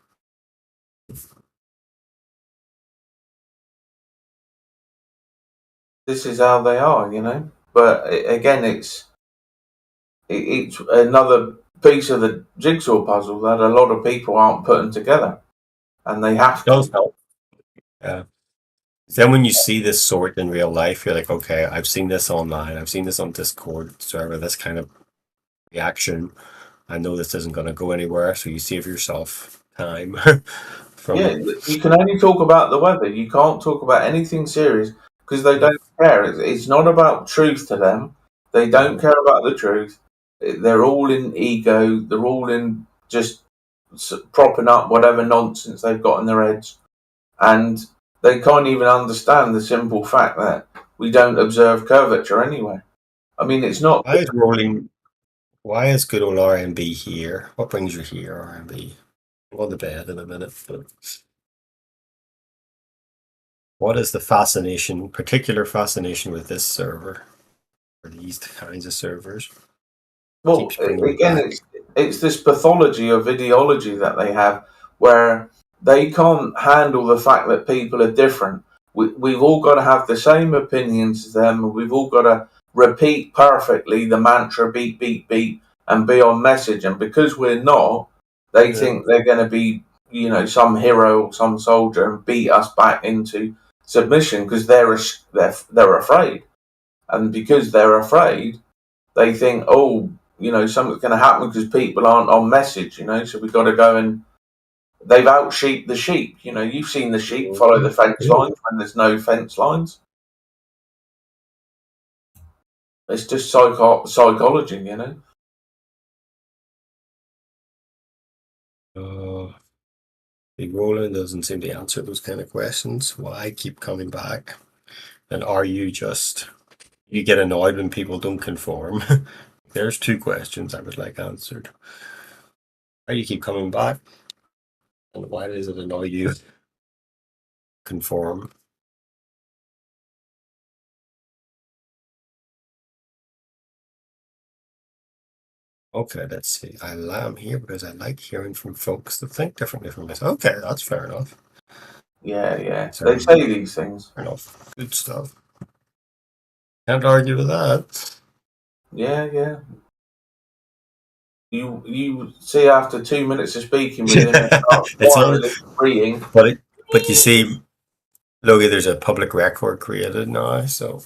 This is how they are, you know. But again, it's another piece of the jigsaw puzzle that a lot of people aren't putting together, and they have It does to. help. Yeah. Then when you see this sort in real life, you're like, okay, I've seen this online. I've seen this on Discord server, this kind of reaction. I know this isn't going to go anywhere, so you save yourself time from. Yeah, you can only talk about the weather. You can't talk about anything serious because they don't care. It's not about truth to them. They don't care about the truth. They're all in ego. They're all in just propping up whatever nonsense they've got in their heads. And they can't even understand the simple fact that we don't observe curvature anyway. I mean, it's not. Why is good old RMB here? What brings you here, RMB? I'll go to bed in a minute. But what is the particular fascination with this server? Or these kinds of servers? Well, again, it's this pathology of ideology that they have where they can't handle the fact that people are different. We've all got to have the same opinions as them, and we've all got to repeat perfectly the mantra beat, beat, beat, and be on message. And because we're not, they think they're going to be, you know, some hero or some soldier and beat us back into submission because they're afraid. And because they're afraid, they think, oh, you know, something's going to happen because people aren't on message, you know, so we've got to go and they've out sheep the sheep. You know, you've seen the sheep follow the fence lines when there's no fence lines. It's just psychology, you know. Big Roland doesn't seem to answer those kind of questions. Why keep coming back? And are you get annoyed when people don't conform? There's two questions I would like answered. Why do you keep coming back? And why does it annoy you? Conform. Okay, let's see. I am here because I like hearing from folks that think differently from us. Okay, that's fair enough. Yeah. They say these things. Fair enough. Good stuff. Can't argue with that. Yeah. You see, after 2 minutes of speaking with him, It's not agreeing. But you see, Logie, there's a public record created now, so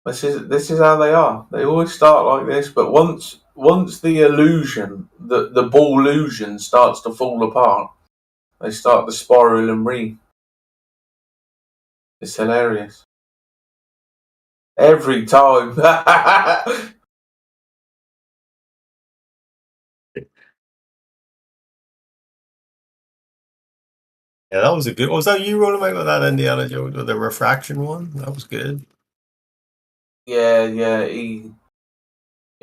This is how they are. They always start like this, but once the illusion, the ball illusion starts to fall apart, they start to spiral and ring. It's hilarious. Every time. yeah, that was a good. Was that you rolling away with that Indiana Jones with the refraction one? That was good. Yeah, he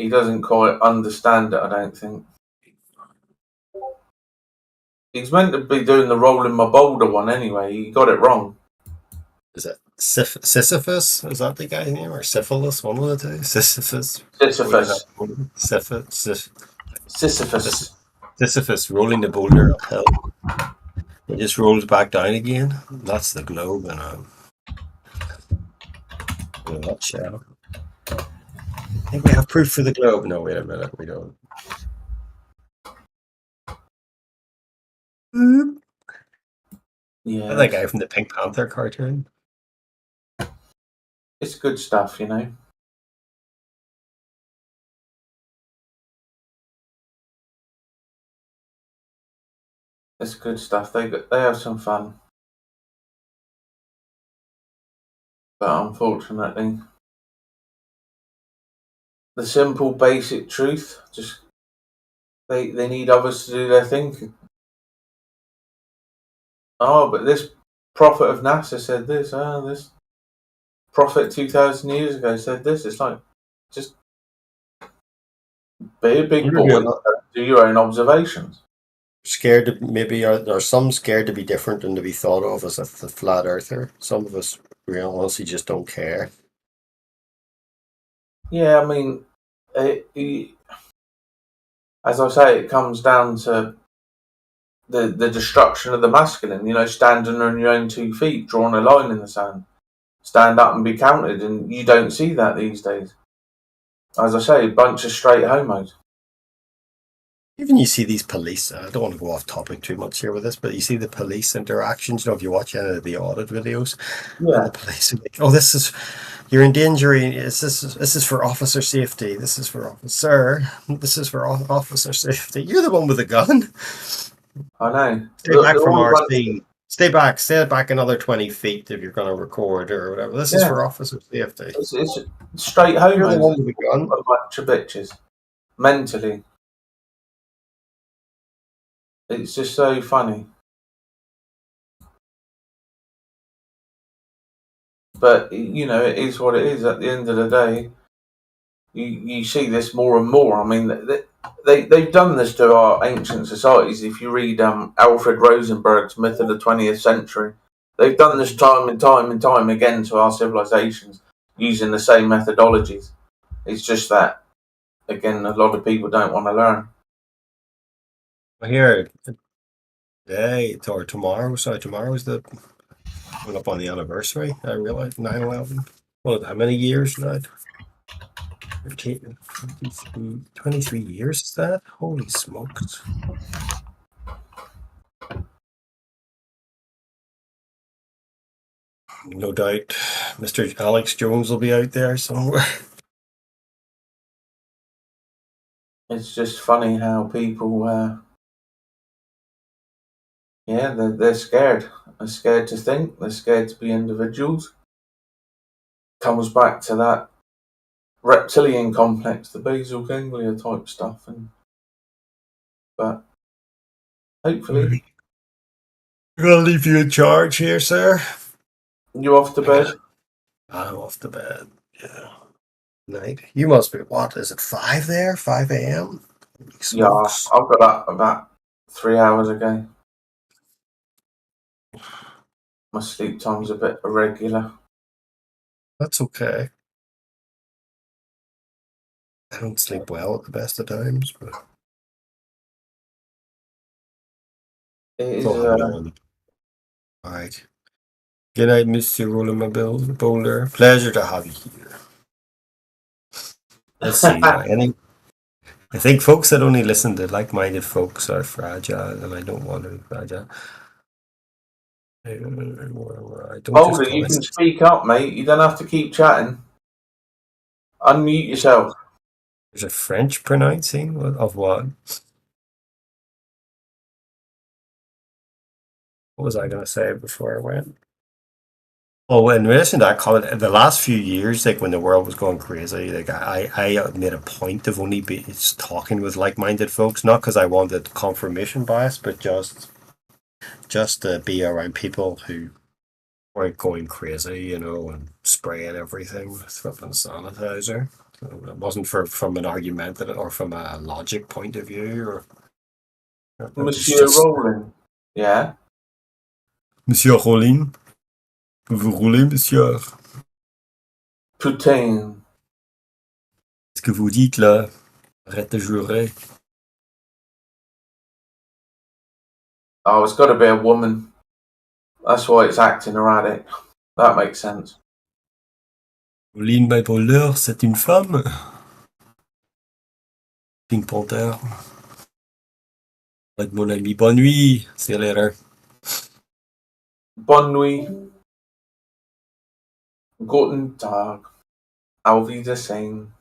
doesn't quite understand it, I don't think. He's meant to be doing the rolling my boulder one anyway. He got it wrong. Is it Sisyphus? Is that the guy's name? Or Syphilis? One of the two? Sisyphus. Sisyphus rolling the boulder uphill. It just rolls back down again. That's the globe in a nutshell. I think we have proof for the globe. No, wait a minute. We don't. Yeah. That guy from the Pink Panther cartoon. It's good stuff, you know. It's good stuff. They have some fun, but unfortunately, the simple, basic truth. Just they need others to do their thinking. Oh, but this prophet of NASA said this. This prophet 2,000 years ago said this. It's like, just be a big boy, do your own observations. Scared to maybe are some scared to be different and to be thought of as a flat earther. Some of us honestly just don't care. Yeah, I mean, as I say, it comes down to the destruction of the masculine. You know, standing on your own 2 feet, drawing a line in the sand, stand up and be counted, and you don't see that these days. As I say, a bunch of straight homos. Even you see these police, I don't want to go off topic too much here with this, but you see the police interactions, you know, if you watch any of the audit videos, and the police are like, oh, this is, you're endangering, this is for officer safety, this is for officer safety. You're the one with the gun. I know. Stay back from our scene. Stay back another 20 feet if you're going to record or whatever. This is for officer safety. It's straight homos. You're the one with the gun. A bunch of bitches. Mentally. It's just so funny. But, you know, it is what it is. At the end of the day, you see this more and more. I mean, they've done this to our ancient societies. If you read Alfred Rosenberg's Myth of the 20th Century, they've done this time and time and time again to our civilizations using the same methodologies. It's just that, again, a lot of people don't want to learn. Here, today or tomorrow. Sorry, tomorrow's the coming up on the anniversary. I realize 9/11. Well, how many years now? 23 years is that? Holy smokes! No doubt, Mr. Alex Jones will be out there somewhere. It's just funny how people, they're scared. They're scared to think. They're scared to be individuals. Comes back to that reptilian complex, the basal ganglia type stuff, but hopefully, I'm gonna leave you in charge here, sir. You off to bed? I'm off to bed. Yeah. Night. You must be, what is it, 5 there? 5 a.m.? Yeah, I got up about 3 hours ago. My sleep time's a bit irregular. That's okay. I don't sleep well at the best of times, but it is. All right. Good night, Mr. Rolling Boulder. Pleasure to have you here. Let's see. I think folks that only listen to like-minded folks are fragile, and I don't want to be fragile. Boulder, you can speak up, mate. You don't have to keep chatting. Unmute yourself. There's a French pronouncing of what? What was I going to say before I went? Oh, in relation to that comment, the last few years, like when the world was going crazy, like I made a point of only talking with like-minded folks, not because I wanted confirmation bias, but just to be around people who weren't going crazy, you know, and spraying everything with flipping sanitizer. So it wasn't from an argumentative or from a logic point of view, or Monsieur Rowling. Yeah. Monsieur Rowling. Vous roulez, monsieur? Putain. Ce que vous dites là, arrête de jurer. Oh, it's got to be a woman. That's why it's acting erratic. That makes sense. Pauline Bipolar, c'est une femme. Pink Panther. Avec mon ami. Bonne nuit. See you later. Bonne nuit. Guten Tag. Auf Wiedersehen.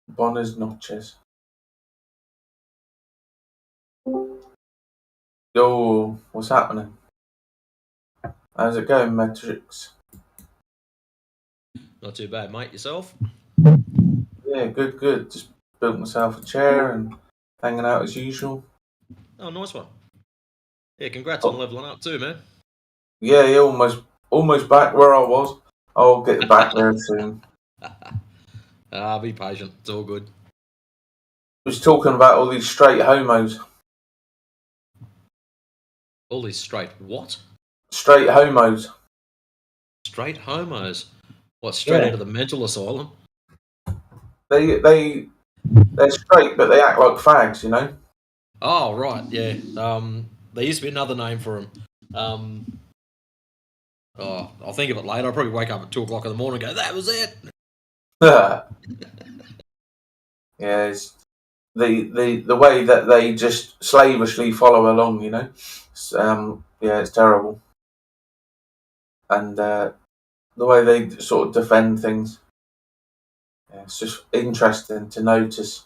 Buenas noches. Yo, what's happening? How's it going, Matrix? Not too bad, mate. Yourself? Yeah, good. Just built myself a chair and hanging out as usual. Oh, nice one. Yeah, congrats on leveling up too, man. Yeah, almost back where I was. I'll get back there soon. Be patient. It's all good. Was talking about all these straight homos. All these straight what? Straight homos. Straight homos. What? Straight Yeah. out of the mental asylum? They're straight, but they act like fags, you know. Oh right, yeah. There used to be another name for them. I'll think of it later. I'll probably wake up at 2 o'clock in the morning and go, "That was it." Yeah, it's the way that they just slavishly follow along, you know. It's terrible, and the way they sort of defend things. Yeah, it's just interesting to notice.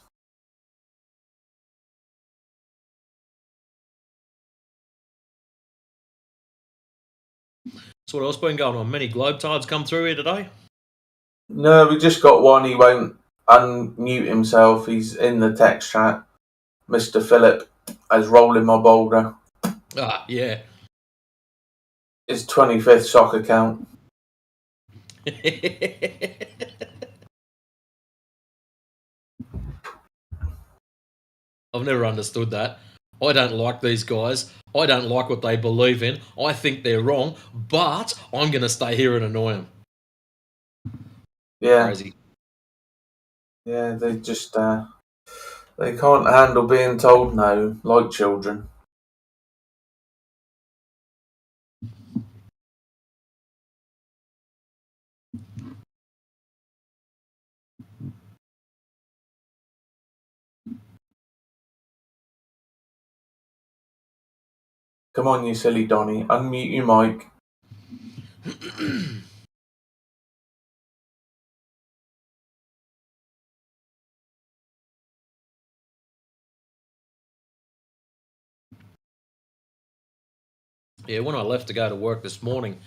So what else been going on? Many Globetards come through here today? No, we just got one. He won't unmute himself. He's in the text chat. Mr. Philip is rolling my boulder. Ah, yeah. His 25th sock account. I've never understood that. I don't like these guys. I don't like what they believe in. I think they're wrong, but I'm going to stay here and annoy them. Yeah. Crazy. Yeah, they just they can't handle being told no, like children. Come on, you silly Donny, unmute your mic. Yeah, when I left to go to work this morning,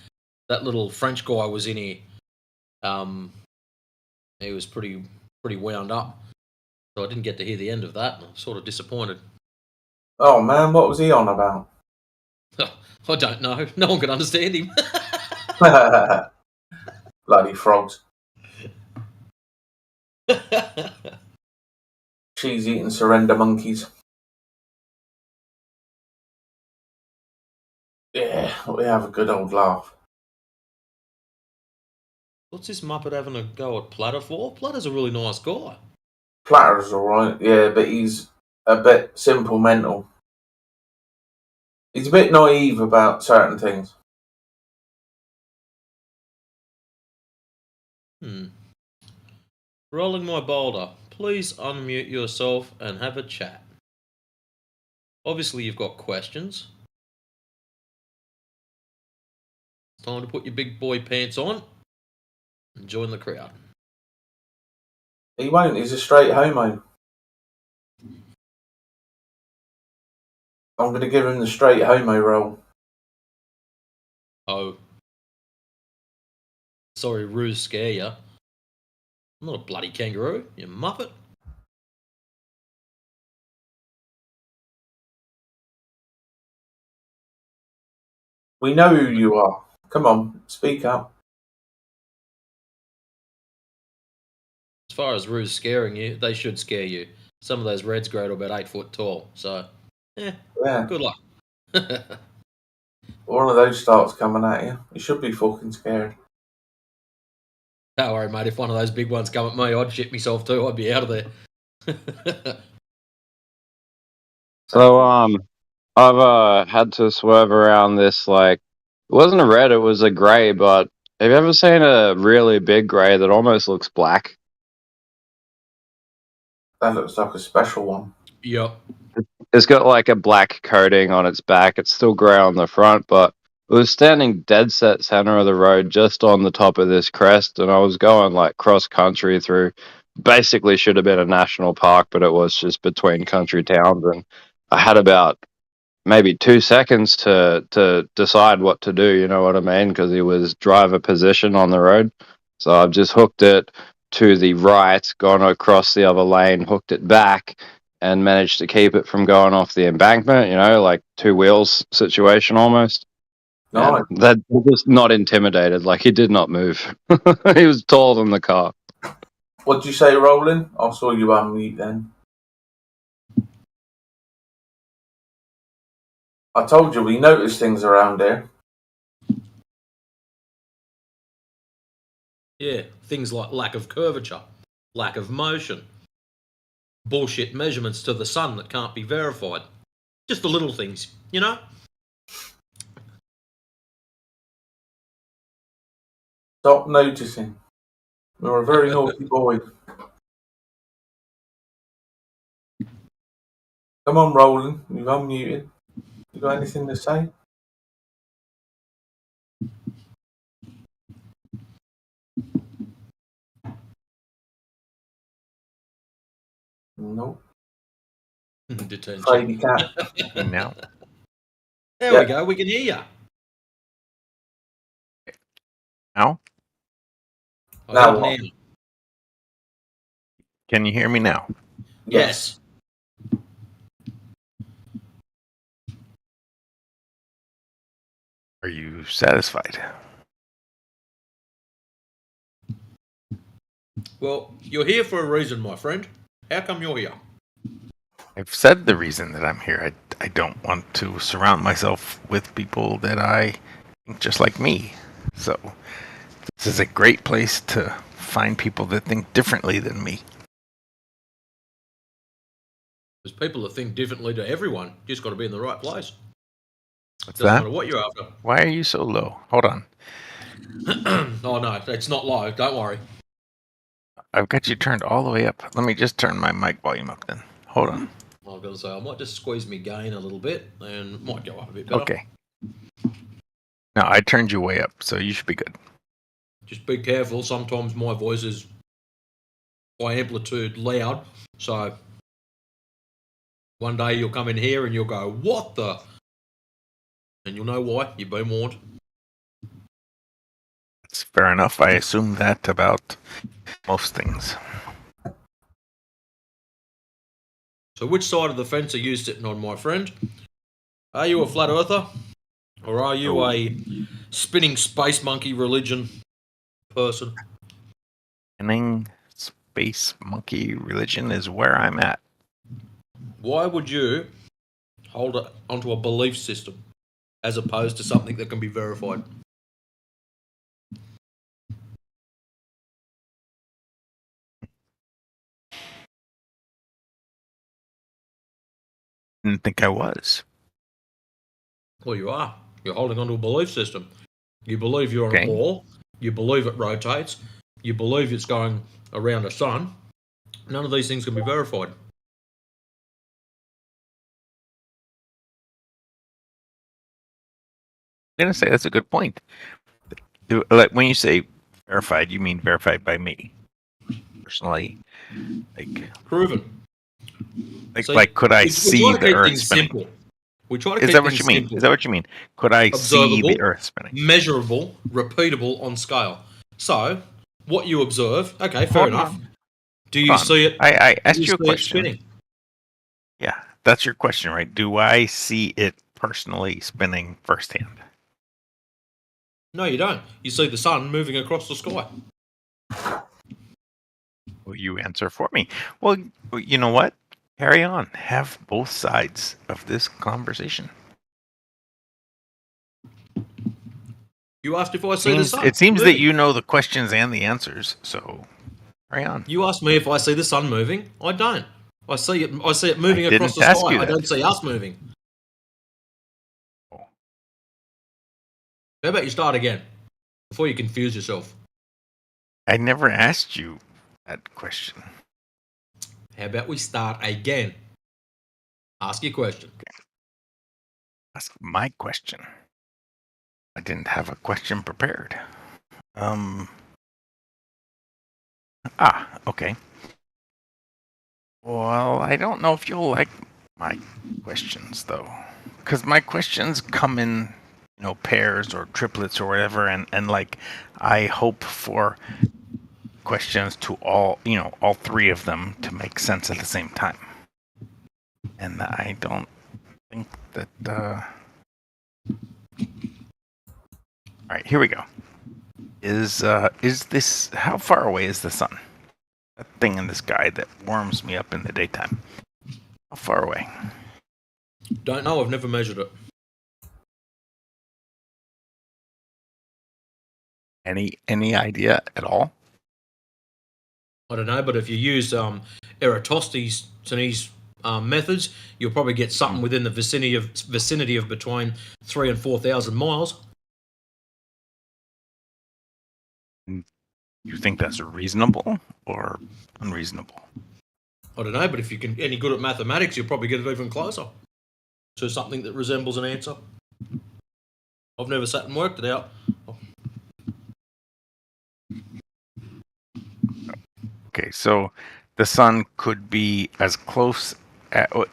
that little French guy was in here. He was pretty wound up, so I didn't get to hear the end of that. And I'm sort of disappointed. Oh man, what was he on about? I don't know. No one can understand him. Bloody frogs. Cheese eating surrender monkeys. Yeah, we have a good old laugh. What's this Muppet having a go at Platter for? Platter's a really nice guy. Platter's alright, yeah, but he's a bit simple mental. He's a bit naive about certain things. Rolling my boulder. Please unmute yourself and have a chat. Obviously, you've got questions. It's time to put your big boy pants on and join the crowd. He won't, he's a straight homo. I'm going to give him the straight homo role. Oh. Sorry, ruse scare ya. I'm not a bloody kangaroo, you muppet. We know who you are. Come on, speak up. As far as ruse scaring you, they should scare you. Some of those reds grow to about 8 foot tall, so Yeah. Good luck. One of those starts coming at you. You should be fucking scared. Don't worry, mate. If one of those big ones come at me, I'd shit myself too. I'd be out of there. So I've had to swerve around this, like, it wasn't a red, it was a grey, but have you ever seen a really big grey that almost looks black? That looks like a special one. Yep. It's got like a black coating on its back. It's still grey on the front, but it was standing dead set center of the road just on the top of this crest, and I was going like cross country through, basically should have been a national park, but it was just between country towns, and I had about maybe 2 seconds to decide what to do, you know what I mean? Because he was driver position on the road. So I've just hooked it, to the right, gone across the other lane, hooked it back, and managed to keep it from going off the embankment, you know, like two wheels situation almost. Nice. And that was not intimidated, like he did not move. He was taller than the car. What did you say, Roland? I saw you unmute then. I told you we notice things around here. Yeah, things like lack of curvature, lack of motion, bullshit measurements to the sun that can't be verified. Just the little things, you know? Stop noticing. You're a very naughty boy. Come on, Roland. You've unmuted. You got anything to say? Nope. Detention. Afraid you can't. No. There we go. We can hear you. Now? Now what? Can you hear me now? Yes. Are you satisfied? Well, you're here for a reason, my friend. How come you're here? I've said the reason that I'm here. I don't want to surround myself with people that I think just like me. So this is a great place to find people that think differently than me. There's people that think differently to everyone. You just got to be in the right place. What's Doesn't that? matter what you're after. Why are you so low? Hold on. Oh, no, it's not low. Don't worry. I've got you turned all the way up. Let me just turn my mic volume up then. Hold on. I was going to say, I might just squeeze me gain a little bit and it might go up a bit better. Okay. No, I turned you way up, so you should be good. Just be careful. Sometimes my voice is by amplitude loud. So one day you'll come in here and you'll go, what the? And you'll know why. You've been warned. It's fair enough. I assume that about most things. So which side of the fence are you sitting on, my friend? Are you a flat earther? Or are you a spinning space monkey religion person? Spinning space monkey religion is where I'm at. Why would you hold onto a belief system as opposed to something that can be verified? Didn't think I was. Well, you are. You're holding onto a belief system. You believe you're on a ball. You believe it rotates. You believe it's going around a sun. None of these things can be verified. I'm going to say that's a good point. Like when you say verified, you mean verified by me personally, like proven. Like could I see the Earth spinning? Simple. We try to keep Is that what things you mean? simple. Is that what you mean? Could I see the Earth spinning? Measurable, repeatable on scale. So, what you observe, okay, fair enough. Do you see it? I asked you a question. Spinning? Yeah, that's your question, right? Do I see it personally spinning firsthand? No, you don't. You see the sun moving across the sky. Will you answer for me? Well, you know what? Carry on. Have both sides of this conversation. You asked if I see the sun. It seems that you know the questions and the answers, so carry on. You asked me if I see the sun moving. I don't. I see it moving across the sky. I don't see us moving. Oh. How about you start again before you confuse yourself? I never asked you that question. How about we start again? Ask your question. Okay. Ask my question. I didn't have a question prepared. Okay. Well, I don't know if you'll like my questions, though. Because my questions come in, pairs or triplets or whatever, and like, I hope for questions to all three of them to make sense at the same time. And I don't think that. All right, here we go. Is this, how far away is the sun? That thing in the sky that warms me up in the daytime. How far away? Don't know. I've never measured it. Any idea at all? I don't know, but if you use Eratosthenes' methods, you'll probably get something within the vicinity of between 3,000 and 4,000 miles. You think that's reasonable or unreasonable? I don't know, but if you can any good at mathematics, you'll probably get it even closer to something that resembles an answer. I've never sat and worked it out. Okay, so the sun could be as close.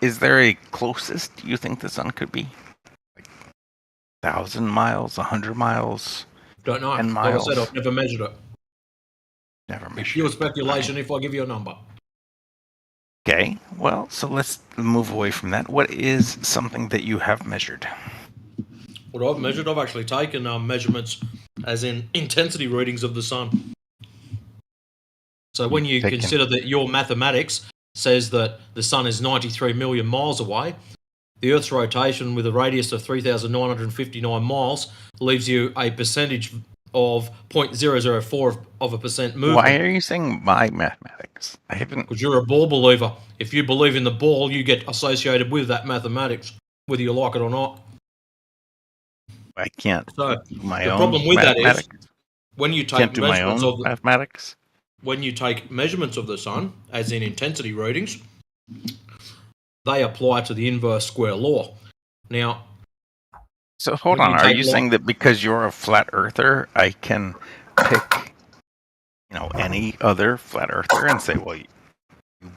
Is there a closest you think the sun could be? Like 1,000 miles, 100 miles? Don't know. 10 miles? Like I said, I've never measured it. Never measured. It's pure speculation if I give you a number. Okay, well, so let's move away from that. What is something that you have measured? What I've measured, I've actually taken measurements, as in intensity readings of the sun. So when you consider that your mathematics says that the sun is 93 million miles away, the Earth's rotation with a radius of 3,959 miles leaves you a percentage of 0.004 of a percent movement. Why are you saying my mathematics? I haven't. Because you're a ball believer. If you believe in the ball, you get associated with that mathematics, whether you like it or not. I can't. So do my the own problem with that mathematics. is when you take Can't do my measurements own of the, mathematics. when you take measurements of the sun, as in intensity readings, they apply to the inverse square law. Now, so hold on. Are you saying that because you're a flat earther, I can pick, any other flat earther and say, well, you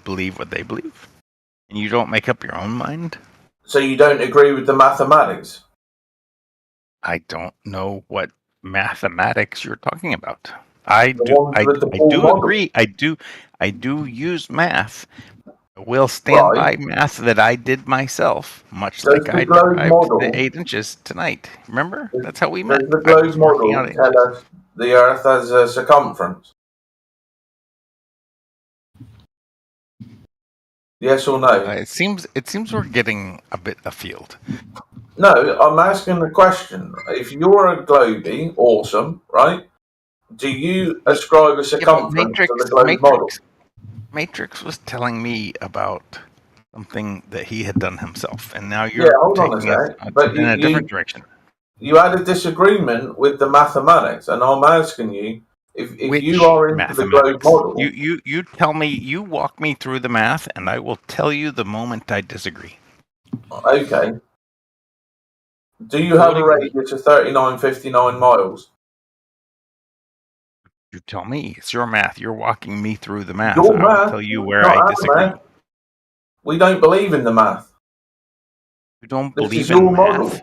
believe what they believe, and you don't make up your own mind? So you don't agree with the mathematics? I don't know what mathematics you're talking about. I do agree. I do use math. I will stand by math that I did myself, much like I derived the 8 inches tonight. Remember? That's how we met. Does the globe model tell us the Earth has a circumference? Yes or no? It seems we're getting a bit afield. No, I'm asking the question. If you're a globie, awesome, right? Do you ascribe a circumference to the globe model? Matrix was telling me about something that he had done himself, and now you're taking it in a different direction. You had a disagreement with the mathematics, and I'm asking you if you are into the globe model. You tell me, you walk me through the math, and I will tell you the moment I disagree. Okay. Do you have a radius of 3,959 miles? You tell me. It's your math. You're walking me through the math. Your and math, I will tell you where I disagree. Math. We don't believe in the math. You don't This believe is in your math? model.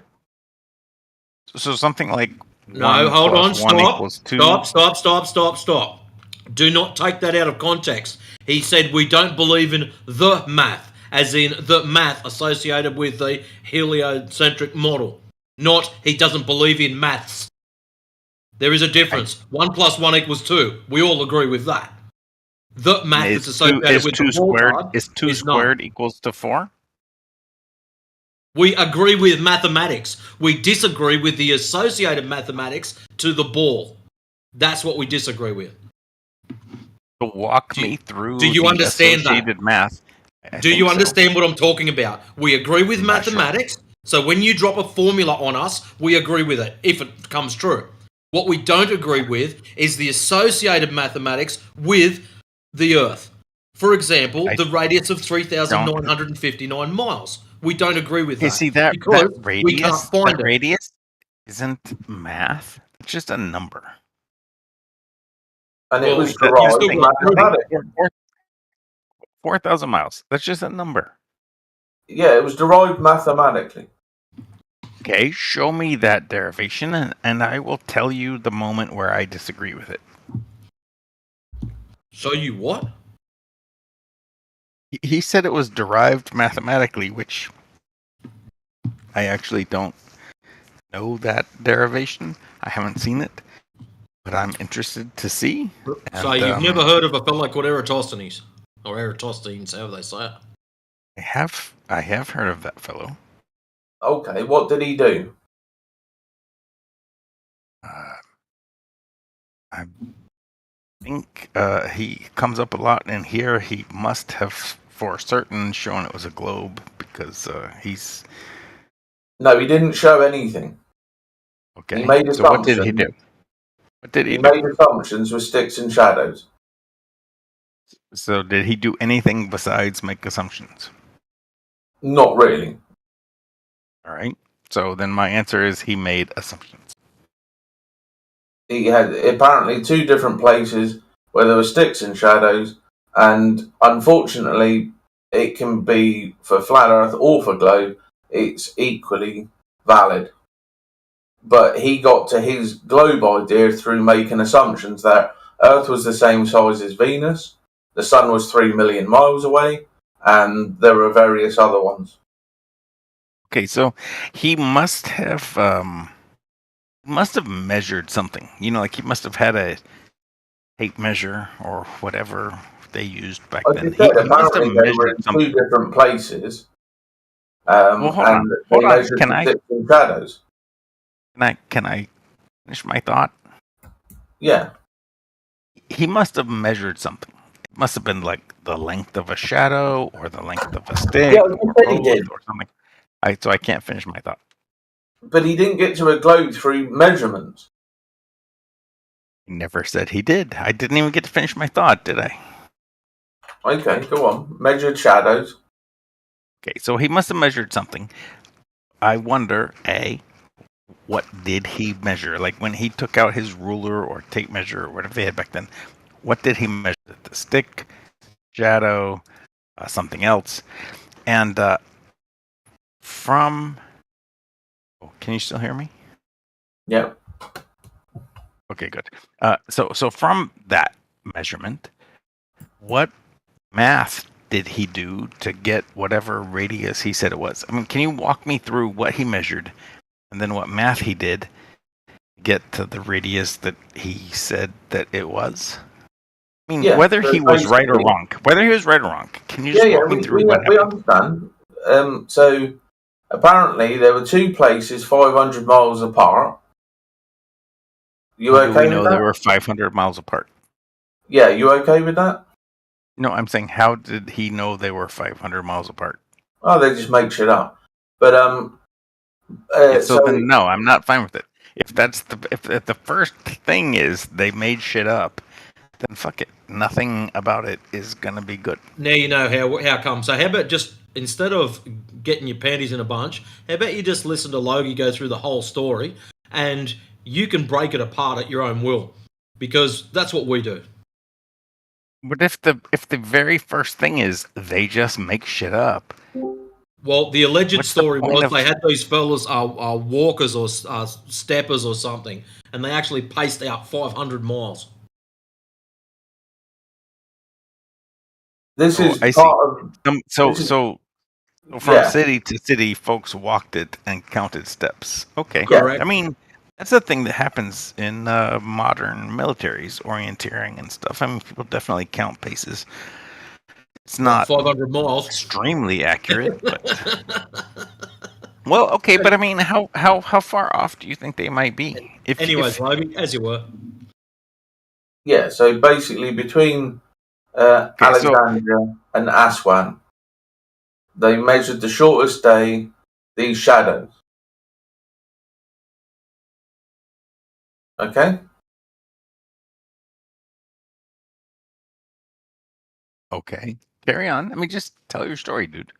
So something like no, hold on, stop. 2. Stop. Do not take that out of context. He said we don't believe in the math, as in the math associated with the heliocentric model. Not he doesn't believe in maths. There is a difference. 1 + 1 = 2. We all agree with that. The math is associated with the squared. Is 2 squared equals to 4? We agree with mathematics. We disagree with the associated mathematics to the ball. That's what we disagree with. So walk me through. Do you understand associated math? Do you understand what I'm talking about? We agree with mathematics. Sure. So when you drop a formula on us, we agree with it if it comes true. What we don't agree with is the associated mathematics with the Earth. For example, the radius of 3,959 miles. We don't agree with that. You see that radius? We can't find that radius isn't math. It's just a number. And it was derived mathematically. 4,000 miles. That's just a number. Yeah, it was derived mathematically. Okay, show me that derivation, and I will tell you the moment where I disagree with it. So you what? He said it was derived mathematically, which I actually don't know that derivation. I haven't seen it, but I'm interested to see. So And, you've never heard of a fellow called Eratosthenes, or Eratosthenes, however they say it. I have heard of that fellow. Okay, what did he do? I think he comes up a lot in here. He must have, for certain, shown it was a globe because he's. No, he didn't show anything. Okay. He made So what did he do? assumptions. What did he He do? made assumptions with sticks and shadows. So did he do anything besides make assumptions? Not really. All right. So then my answer is he made assumptions. He had apparently two different places where there were sticks and shadows, and unfortunately, it can be for flat Earth or for globe. It's equally valid. But he got to his globe idea through making assumptions that Earth was the same size as Venus, the Sun was 3 million miles away, and there were various other ones. Okay, so he must have measured something. You know, like he must have had a tape measure or whatever they used back then. He must have Apparently, they were measured in something. two different places, Well, hold on. they measured the sticks and shadows. Can I finish my thought? Yeah. He must have measured something. It must have been like the length of a shadow or the length of a stick Yeah, or he both did. or something. So I can't finish my thought. But he didn't get to a globe through measurements. He never said he did. I didn't even get to finish my thought, did I? Okay, go on. Measured shadows. Okay, so he must have measured something. I wonder, A, what did he measure? Like when he took out his ruler or tape measure or whatever they had back then, what did he measure? The stick, shadow, something else? And from... Oh, can you still hear me? Yeah. Okay, good. So from that measurement, what math did he do to get whatever radius he said it was? I mean, can you walk me through what he measured and then what math he did to get to the radius that he said that it was? I mean, whether he was right or wrong. Can you just walk me through what happened? We understand. So apparently there were two places 500 miles apart. You How okay do we with know that? they were 500 miles apart? Yeah, you okay with that? No, I'm saying how did he know they were 500 miles apart? Oh, they just make shit up. But so then no, I'm not fine with it. If that's if the first thing is they made shit up, then fuck it. Nothing about it is gonna be good. Now you know how come. So how about just instead of getting your panties in a bunch, how about you just listen to Logie go through the whole story, and you can break it apart at your own will, because that's what we do. But if the very first thing is they just make shit up. Well, the alleged story was of- they had these fellas are walkers or steppers or something, and they actually paced out 500 miles. This is I part see. So from city to city, folks walked it and counted steps. Okay, Correct. I mean, that's a thing that happens in modern militaries, orienteering and stuff. I mean, people definitely count paces. It's not 500 miles, extremely accurate, but well, okay. But I mean, how far off do you think they might be? Anyways, Logie, as you were. Yeah, so basically between Alexandria and Aswan, they measured the shortest day, these shadows. Okay? Okay. Carry on. Let me just tell your story, dude.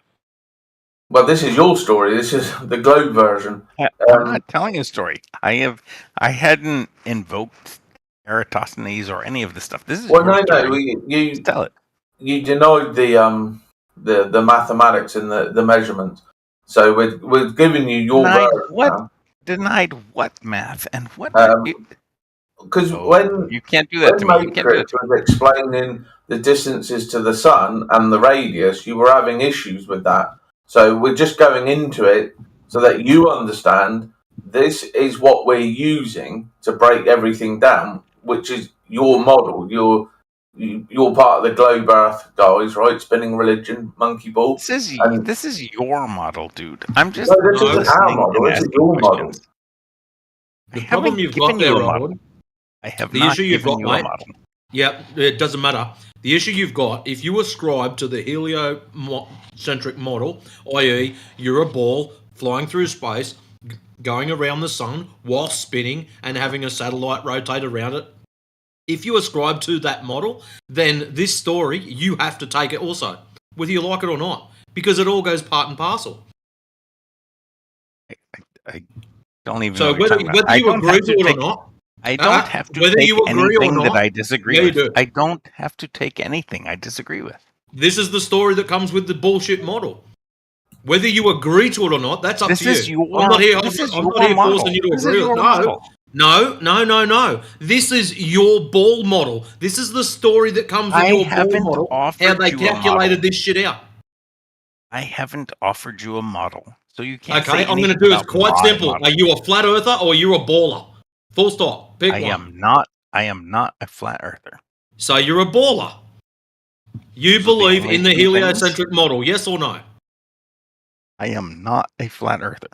Well, this is your story. This is the globe version. I'm not telling a story. I hadn't invoked Eratosthenes or any of this stuff. This is your story. You just tell it. You denied the mathematics and the measurements. So we're giving you your version. What? Denied what math and what? because No, when you can't do that to me. You can't do that Matrix to me. was explaining the distances to the sun and the radius, you were having issues with that. So we're just going into it so that you understand this is what we're using to break everything down, which is your model. You're part of the Globe Earth guys, right? Spinning religion, monkey ball. This is your model, dude. I'm just No, this isn't our listening model. and This is asking your model. questions. The problem you've got given there, you a Robert, model. I have the not issue you've given got, you a mate. model. Yeah, it doesn't matter. The issue you've got, if you ascribe to the heliocentric model, i.e., you're a ball flying through space, going around the sun while spinning and having a satellite rotate around it, if you ascribe to that model, then this story, you have to take it also, whether you like it or not, because it all goes part and parcel. I don't even So know what you're talking about. whether you agree to it or not, I don't have to whether take you agree or anything that not, I disagree yeah, you with. do. I don't have to take anything I disagree with. This is the story that comes with the bullshit model. Whether you agree to it or not, that's up This to you. is your- I'm not here. this is I'm not your here model. forcing you to This is agree with your it. model. No. This is your ball model. This is the story that comes with I your ball haven't model. How offered they you a calculated model. this shit out. I haven't offered you a model, so you can't Okay, say I'm going to anything do it about quite my simple. model. Are you a flat earther or are you a baller? Full stop. Pick I one. am not a flat earther. So you're a baller. You Those are the believe only in the two things. heliocentric model, yes or no? I am not a flat earther.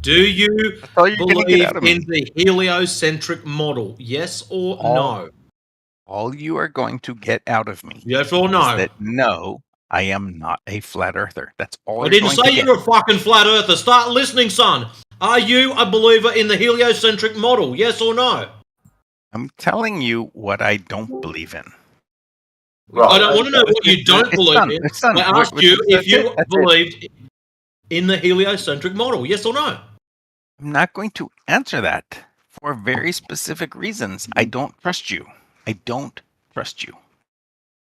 Do you That's all you're gonna get believe out of in me. the heliocentric model, yes or no? All you are going to get out of me Yes or is no? that no, I am not a flat earther. That's all I you're didn't going say to get. you're a fucking flat earther. Start listening, son. Are you a believer in the heliocentric model, yes or no? I'm telling you what I don't believe in. I don't want to know what you don't believe in. It's done. I asked you if That's you it. That's it. believed in the heliocentric model, yes or no? I'm not going to answer that for very specific reasons. I don't trust you. I don't trust you.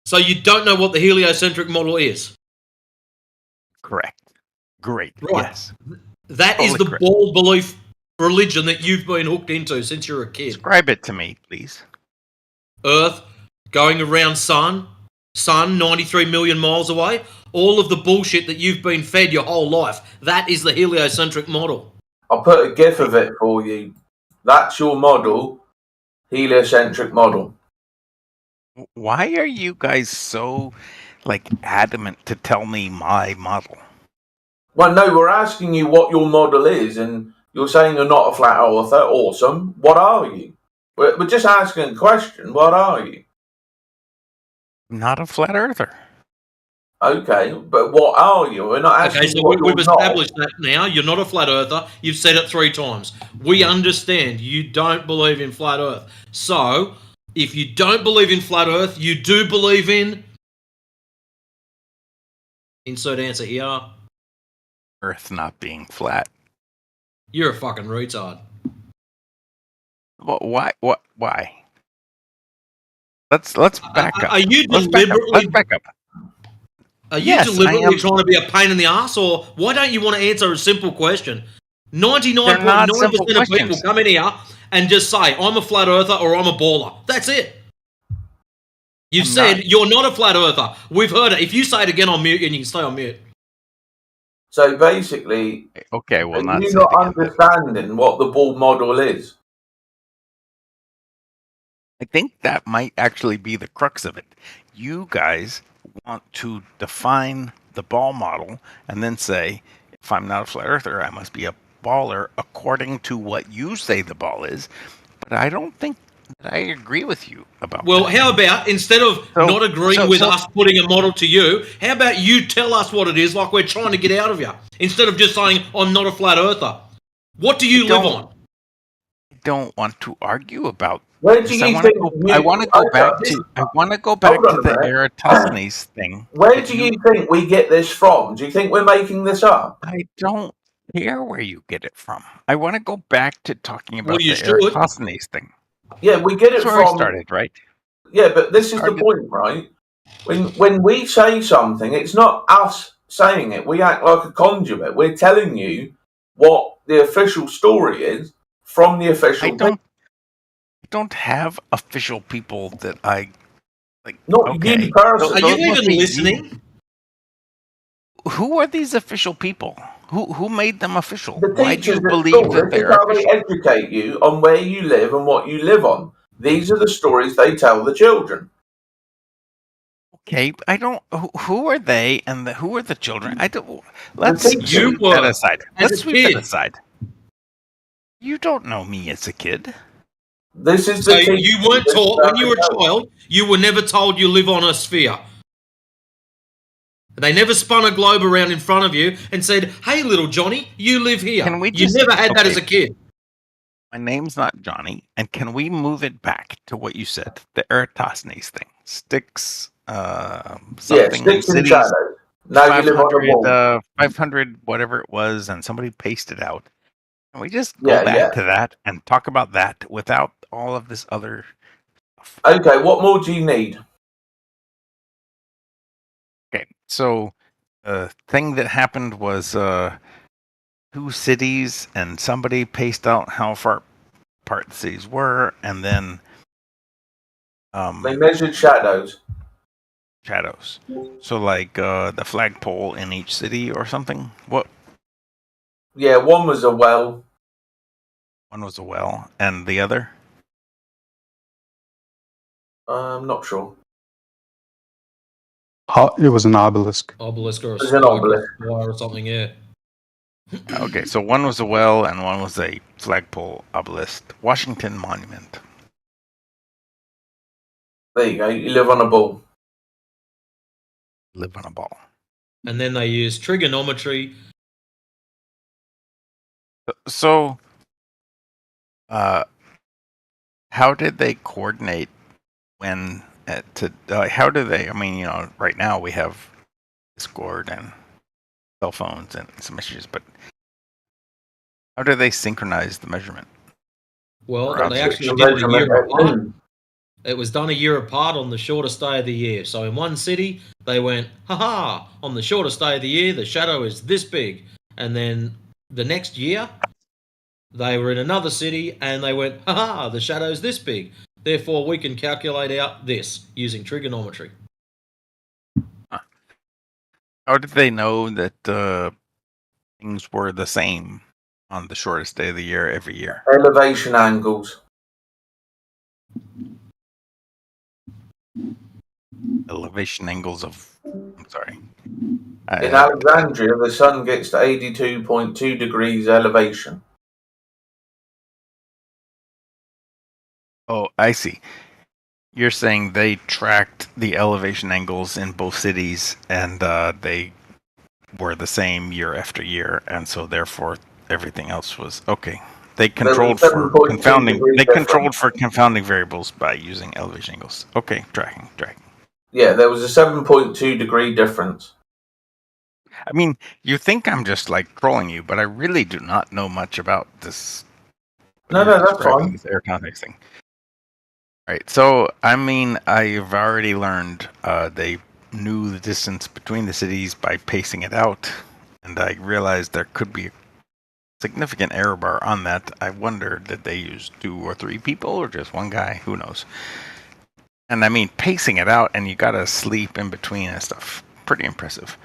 So you don't know what the heliocentric model is? Correct. Great. Right. Yes. That is Totally the correct. ball belief religion that you've been hooked into since you're a kid. Describe it to me, please. Earth going around sun 93 million miles away, all of the bullshit that you've been fed your whole life. That is the heliocentric model. I'll put a gif of it for you. That's your model, heliocentric model. Why are you guys so adamant to tell me my model? Well, no, we're asking you what your model is, and you're saying you're not a flat earther. Awesome. What are you? We're just asking a question. What are you? I'm not a flat earther. Okay, but what are you? We're not asking Okay, so you what we've you're not. established that now. You're not a flat earther. You've said it 3 times. We understand you don't believe in flat earth. So, if you don't believe in flat earth, you do believe in... Insert answer here. Earth not being flat. You're a fucking retard. Well, why? What? Why? Let's back up. Are you Let's deliberately... back up. Are you Yes, I deliberately am. trying to be a pain in the ass, or why don't you want to answer a simple question? 99.9% of people questions. come in here and just say, I'm a flat earther or I'm a baller. That's it. You've said you're not a flat earther. We've heard it. If you say it again on mute, and you can stay on mute. So basically, okay, well, are you not understanding what the ball model is? I think that might actually be the crux of it. You guys want to define the ball model and then say, if I'm not a flat earther, I must be a baller according to what you say the ball is. But I don't think that I agree with you about Well, that. how about instead of not agreeing with us putting a model to you, how about you tell us what it is like we're trying to get out of you? Instead of just saying, I'm not a flat earther. What do you live on? I don't want to argue about Where this. do you I want to go back to the Eratosthenes thing. Where do you think we get this from? Do you think we're making this up? I don't care where you get it from. I want to go back to talking about you the should. Eratosthenes thing. Yeah, we get it That's where from. we started, right? Yeah, but this is the point, right? When we say something, it's not us saying it. We act like a conduit. We're telling you what the official story is from the official. I don't have official people that I like. Not okay, you personally. Are you those must even be you. listening? Who are these official people? Who made them official? The Why do teachers you at believe school, that this is they're how they official? educate you on where you live and what you live on. These are the stories they tell the children. Okay, I don't. Who are they and who are the children? I don't. Let's teachers. You sweep that were aside. as Let's a sweep that kid. aside. You don't know me as a kid. This is So the teachers. you weren't This is taught how when you they were a tell. child. You were never told you live on a sphere. They never spun a globe around in front of you and said, "Hey, little Johnny, you live here." Can we You just never had that as okay? a kid. My name's not Johnny, and can we move it back to what you said, the Eratosthenes thing, sticks, Yeah, something sticks and cities, shadows. Now you live on the 500, wall. 500, whatever it was, and somebody pasted out. Can we just go Yeah, back yeah. to that and talk about that without all of this other stuff? Okay, what more do you need? Okay, so the thing that happened was 2 cities, and somebody pasted out how far apart the cities were, and then They measured shadows. shadows. So like the flagpole in each city or something. What? Yeah, one was a well. One was a well, and the other. I'm not sure. It was an obelisk. Obelisk or a There's an spike obelisk. or something, yeah. Okay, so one was a well and one was a flagpole obelisk. Washington Monument. There you go. You live on a ball. Live on a ball. And then they use trigonometry. So, how did they coordinate when how do they? I mean, you know, right now we have Discord and cell phones and some messages, but how do they synchronize the measurement? Well, Or they observation? actually did it a year apart. It was done a year apart on the shortest day of the year. So in one city, they went, "Ha on the shortest day of the year, the shadow is this big." And then the next year, they were in another city and they went, "Ha the shadow's this big. Therefore, we can calculate out this using trigonometry." How did they know that things were the same on the shortest day of the year every year? Elevation angles. Elevation angles of. I'm sorry. In Alexandria, the sun gets to 82.2 degrees elevation. Oh, I see. You're saying they tracked the elevation angles in both cities, and they were the same year after year, and so therefore everything else was okay. They controlled for 7.2 confounding. degrees They difference. controlled for confounding variables by using elevation angles. Okay, tracking. Yeah, there was a 7.2 degree difference. I mean, you think I'm just like trolling you, but I really do not know much about this. No, that's fine. This air context thing. All right, so I mean, I've already learned they knew the distance between the cities by pacing it out, and I realized there could be a significant error bar on that. I wonder, did they use 2 or 3 people or just one guy? Who knows? And I mean, pacing it out, and you gotta sleep in between and stuff. Pretty impressive.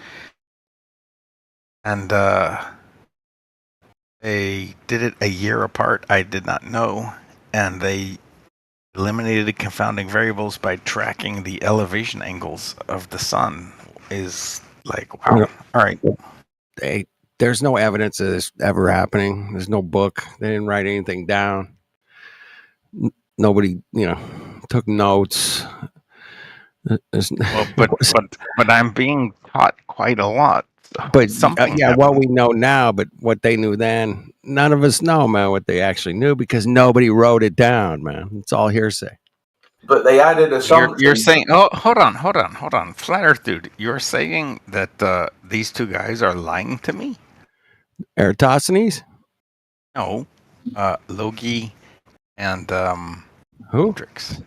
And they did it a year apart. I did not know, and they eliminated the confounding variables by tracking the elevation angles of the sun. Is like, wow. All right. There's no evidence of this ever happening. There's no book. They didn't write anything down. Nobody, took notes. Well, but I'm being taught quite a lot. But something what we know now, but what they knew then, none of us know, man, what they actually knew because nobody wrote it down, man. It's all hearsay. But they added assumptions. You're saying, oh, hold on. Flat Earth dude, you're saying that these 2 guys are lying to me? Eratosthenes? No. Logi and who? Hendrix.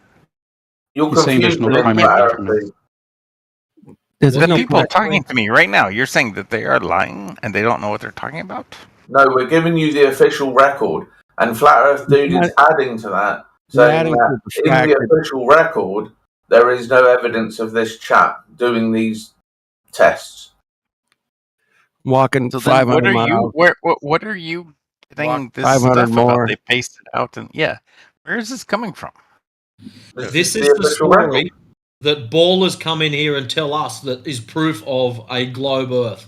You're saying there's no climate The people talking to me right now, you're saying that they are lying and they don't know what they're talking about? No, we're giving you the official record, and Flat Earth Dude is adding to that saying that in the official record there is no evidence of this chap doing these tests. Walking So then 500 miles. what are you getting this 500 stuff more. about? They pasted out and where is this coming from? This is the story that ballers come in here and tell us that is proof of a globe Earth.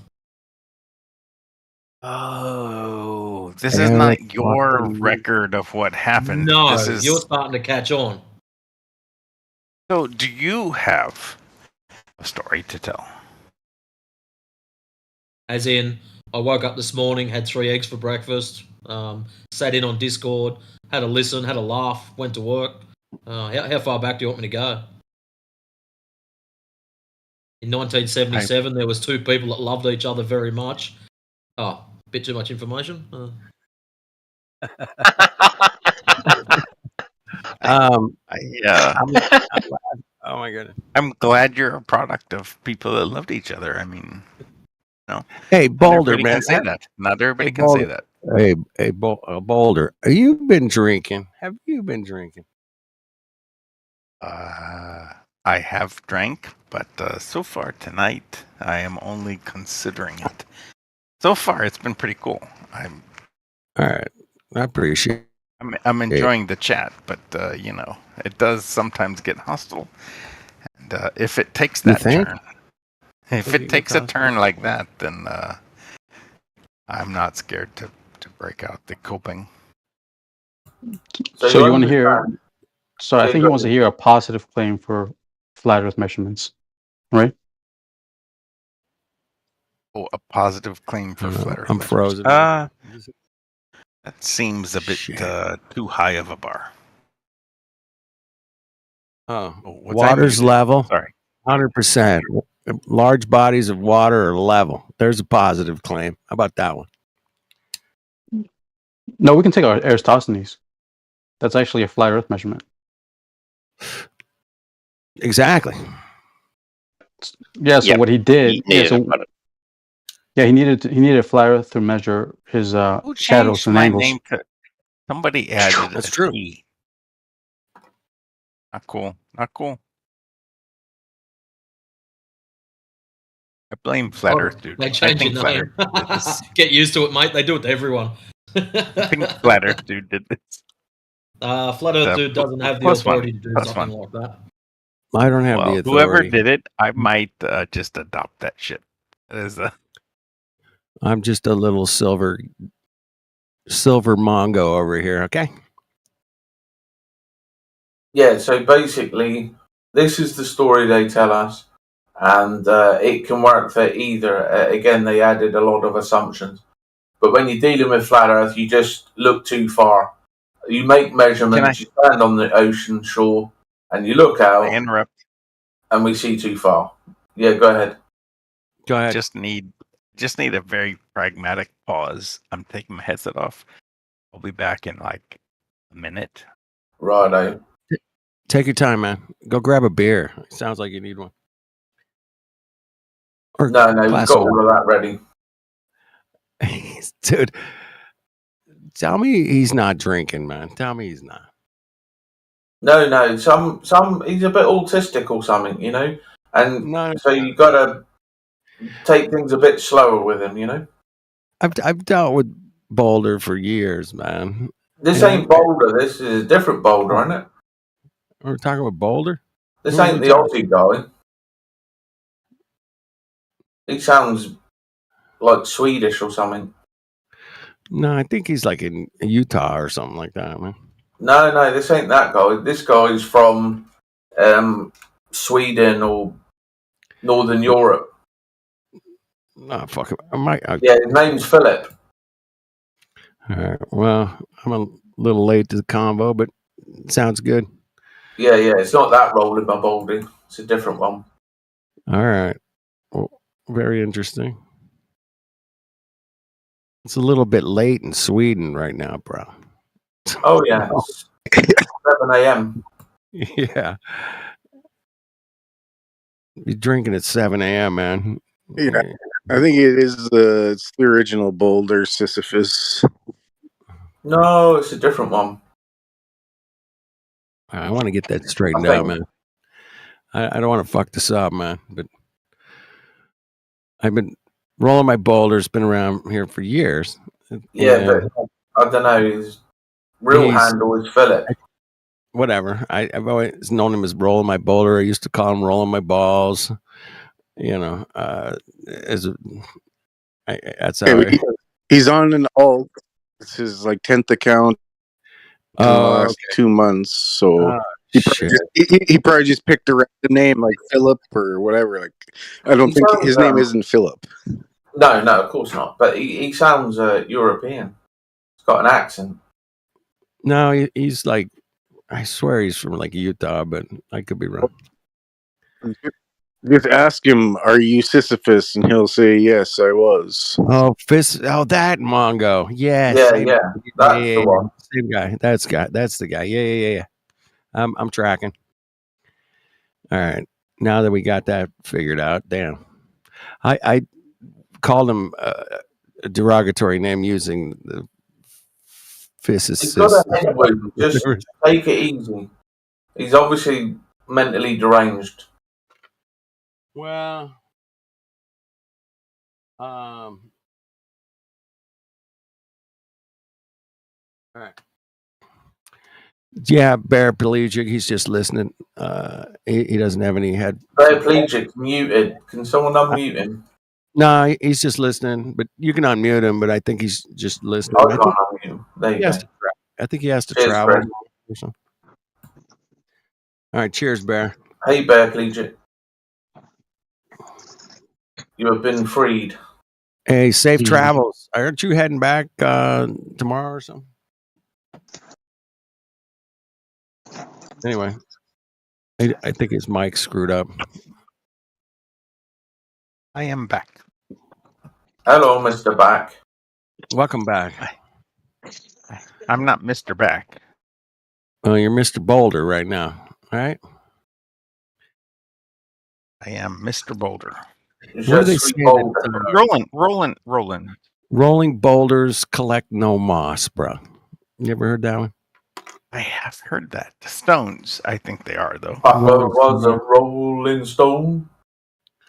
Oh, this is not your record of what happened. No, this is... you're starting to catch on. So, do you have a story to tell? As in, I woke up this morning, had 3 eggs for breakfast, sat in on Discord, had a listen, had a laugh, went to work. How far back do you want me to go? In 1977, there was 2 people that loved each other very much. Oh, a bit too much information. I'm oh my goodness! I'm glad you're a product of people that loved each other. I mean, no. Hey, Boulder, Not everybody man. can say that. Not everybody Hey, can say that. Boulder, have you been drinking? Have you been drinking? I have drank, but so far tonight, I am only considering it. So far, it's been pretty cool. All right, I appreciate. I'm enjoying the chat, but it does sometimes get hostile. And if it takes that turn, if it takes a turn like that, then I'm not scared to break out the coping. So you want to hear? So I think he wants to hear a positive claim for flat Earth measurements, right? Oh, a positive claim for flat Earth. I'm frozen. That seems a bit too high of a bar. Water's level. Sorry. 100%. Large bodies of water are level. There's a positive claim. How about that one? No, we can take our Eratosthenes. That's actually a flat Earth measurement. Exactly. Yeah. So what he did? He needed a flat Earth to measure his shadows and angles. Name to, somebody added That's a true. T. Not cool. Not cool. I blame Flat Earth, dude. They changed your name. Get used to it, mate. They do it to everyone. I think Flat Earth dude did this. Flat Earth dude doesn't have the authority to do something like that. I don't have the authority. Whoever did it, I might just adopt that shit. I'm just a little silver mongo over here, okay? Yeah, so basically, this is the story they tell us, and it can work for either. Again, they added a lot of assumptions. But when you're dealing with flat Earth, you just look too far. You make measurements, you stand on the ocean shore, and you look out, and we see too far. Yeah, go ahead. Go ahead. Just need a very pragmatic pause. I'm taking my headset off. I'll be back in like a minute. Righto. Take your time, man. Go grab a beer. Sounds like you need one. Or no, we've got all of that ready. Dude, tell me he's not drinking, man. Tell me he's not. No. Some he's a bit autistic or something, you know? And so you got to take things a bit slower with him, you know? I've dealt with Boulder for years, man. This ain't Boulder. This is a different Boulder, isn't it? We're talking about Boulder? This ain't the Aussie guy. He sounds like Swedish or something. No, I think he's like in Utah or something like that, man. No, this ain't that guy. This guy's from Sweden or Northern Europe. No, fuck it. Yeah, his name's Philip. All right. Well, I'm a little late to the convo, but it sounds good. Yeah. It's not that rolling my baldy. It's a different one. All right. Well, very interesting. It's a little bit late in Sweden right now, bro. Oh, yeah. 7 a.m. Yeah. You're drinking at 7 a.m., man. Yeah, I think it is it's the original Boulder Sisyphus. No, it's a different one. I want to get that straightened I out, think man. I don't want to fuck this up, man. But I've been rolling my boulders. Been around here for years. yeah, And but I don't know. His real he's handle is Philip. whatever. I've always known him as rolling my boulder. I used to call him rolling my balls. You know, as a, that's how. He's on an alt. It's his like 10th account in the last 2 months. So he probably just picked a random name like Philip or whatever. Like I don't think his name isn't Philip. No, of course not. But he sounds European. He's got an accent. No, he's like, I swear he's from like Utah, but I could be wrong. Just ask him, "Are you Sisyphus?" and he'll say, "Yes, I was." Oh, that Mongo. Yes. Yeah. That's the one. Same guy. That's the guy. Yeah. I'm tracking. All right. Now that we got that figured out, damn. I called him a derogatory name using the physicist. He's got a head wound. Just take it easy. He's obviously mentally deranged. Well, all right. Yeah, paraplegic. He's just listening. He doesn't have any head. Paraplegic, muted. Can someone unmute him? No, he's just listening. But you can unmute him. But I think he's just listening. I can't unmute him. There you go. I think he has to Cheers, travel. Brad. Or something. All right, cheers, Bear. Hey, paraplegic. You have been freed. Hey, safe travels. Aren't you heading back tomorrow or something? Anyway, I think his mic screwed up. I am back. Hello, Mr. Back. Welcome back. I'm not Mr. Back. Oh, you're Mr. Boulder right now, right? I am Mr. Boulder. What do they say? Rolling. Rolling boulders collect no moss, bro. You ever heard that one? I have heard that. The Stones, I think they are, though. Papa was a rolling stone.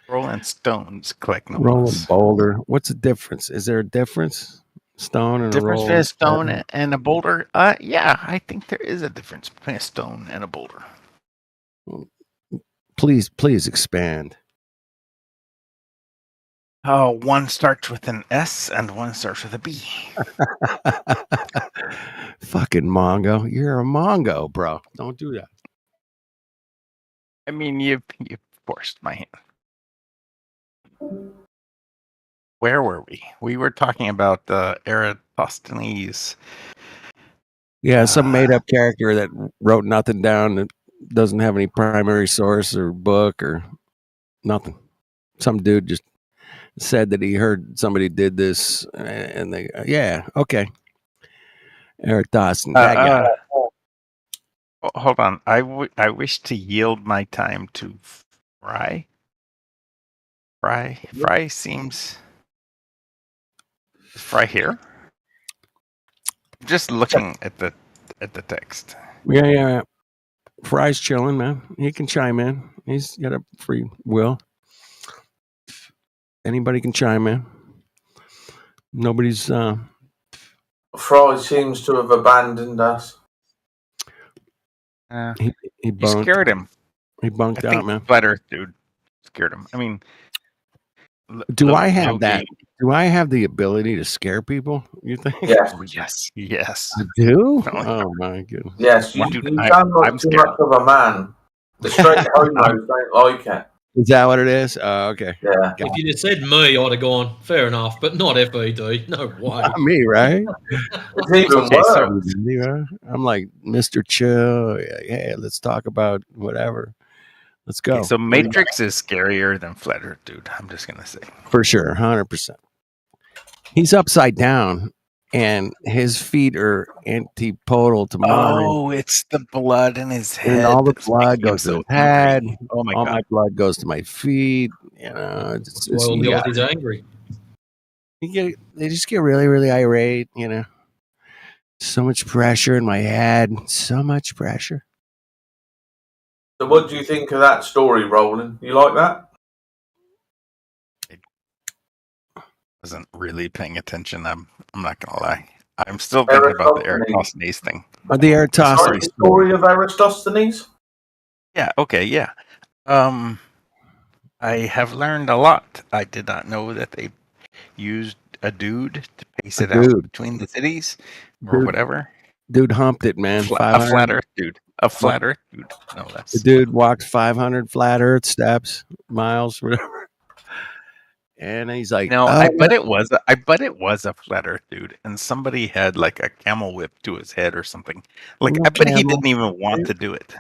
Rolling Stones collect no Rolling moss. boulder. What's the difference? Is there a difference? Stone and Difference a between a stone and a boulder? Yeah, I think there is a difference between a stone and a boulder. Please expand. Oh, one starts with an S and one starts with a B. Fucking Mongo. You're a Mongo, bro. Don't do that. I mean, you forced my hand. Where were we? We were talking about Eratosthenes. Yeah, some made up character that wrote nothing down, that doesn't have any primary source or book or nothing. Some dude just said that he heard somebody did this, and they, yeah, okay. Eratosthenes, that guy. Hold on. I wish to yield my time to Fry. Fry seems. Is Fry here? Just looking at the text. Yeah. Fry's chilling, man. He can chime in. He's got a free will. Anybody can chime in. Nobody's. Fry seems to have abandoned us. He You scared him. He bunked out, man. Flat Earth dude scared him. I mean, do I have that? Do I have the ability to scare people? You think? Yes. I do? Oh my goodness. Yes, you sound like too much of a man. The straight homos don't like it. Is that what it is? Okay. Yeah. If you'd have said me, I'd have gone, fair enough, but not FED. No way. Not me, right? It's even worse. I'm like, Mr. Chill. Yeah, let's talk about whatever. Let's go. Okay, so Matrix is scarier than Flat Earth dude. I'm just gonna say. For sure, 100%. He's upside down, and his feet are antipodal to mine. Oh, it's the blood in his head. And all the blood goes to his head. Oh my all god! My blood goes to my feet. You know, Well, the Aussies are angry. They just get really, really irate. You know, so much pressure in my head. So much pressure. So, what do you think of that story, Roland? You like that? Wasn't really paying attention. I'm not gonna lie. I'm still thinking about the Eratosthenes thing. The Eratosthenes story of Eratosthenes. Yeah. Okay. Yeah. I have learned a lot. I did not know that they used a dude to pace it out between the cities or whatever. Dude humped it, man. A flat Earth dude. A flat Earth dude. No, that's the dude walked 500 flat Earth steps, miles, whatever. And he's like, no, I bet it was a flat Earth dude, and somebody had like a camel whip to his head or something. Like I bet he didn't even want to do it.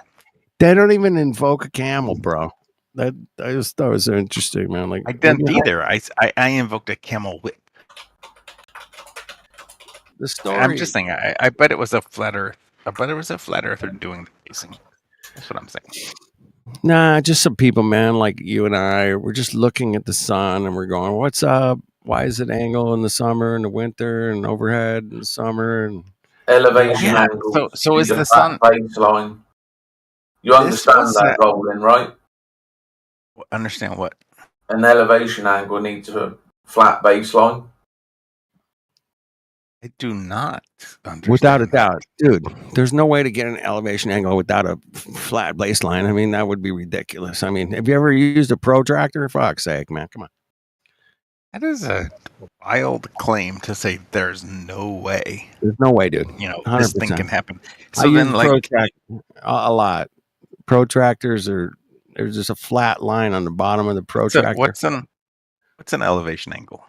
They don't even invoke a camel, bro. That I just thought was so interesting, man. Like I didn't either. I invoked a camel whip. The story. I'm just saying. I bet it was a flat Earth. I bet it was a flat Earther doing the pacing. That's what I'm saying. Nah, just some people, man, like you and I. We're just looking at the sun and we're going, "What's up? Why is it angle in the summer and the winter and overhead in the summer and elevation angle?" So is the sun baseline? You understand that, Roland, right? Understand what? An elevation angle needs a flat baseline. I do not understand. Without a doubt, dude, there's no way to get an elevation angle without a flat baseline. I mean, that would be ridiculous. I mean, have you ever used a protractor? For fuck's sake, man, come on. That is a wild claim to say there's no way. There's no way, dude. You know, 100%. this thing can happen. I So then, use like, a lot. Protractors there's just a flat line on the bottom of the protractor. what's an elevation angle?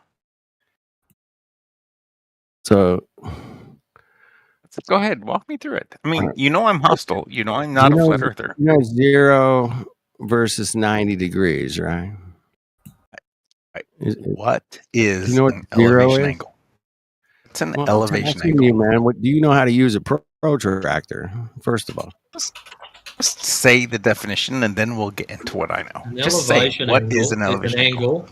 So go ahead, walk me through it. I mean, you know I'm hostile. You know I'm not a flat earther. You know 0 versus 90 degrees, right? What is you know what an 0 elevation is? angle? It's an elevation I'm asking angle. you, man. Do you know how to use a protractor? First of all, Just say the definition, and then we'll get into what I know. An Just say elevation what angle is an elevation angle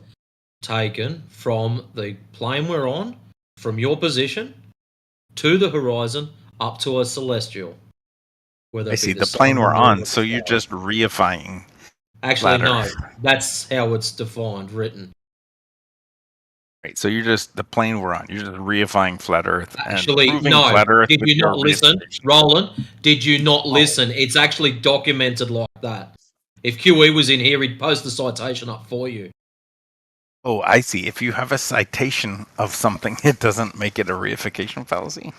taken from the plane we're on, from your position to the horizon up to a celestial. I see the plane we're on, so you're just reifying. Actually, flat no. Earth. That's how it's defined, written. Right, so you're just the plane we're on. You're just reifying flat Earth. Actually, and proving no. Flat Earth Did with you your not listen, reification. Roland? Did you not listen? It's actually documented like that. If QE was in here, he'd post the citation up for you. Oh, I see. If you have a citation of something, it doesn't make it a reification fallacy.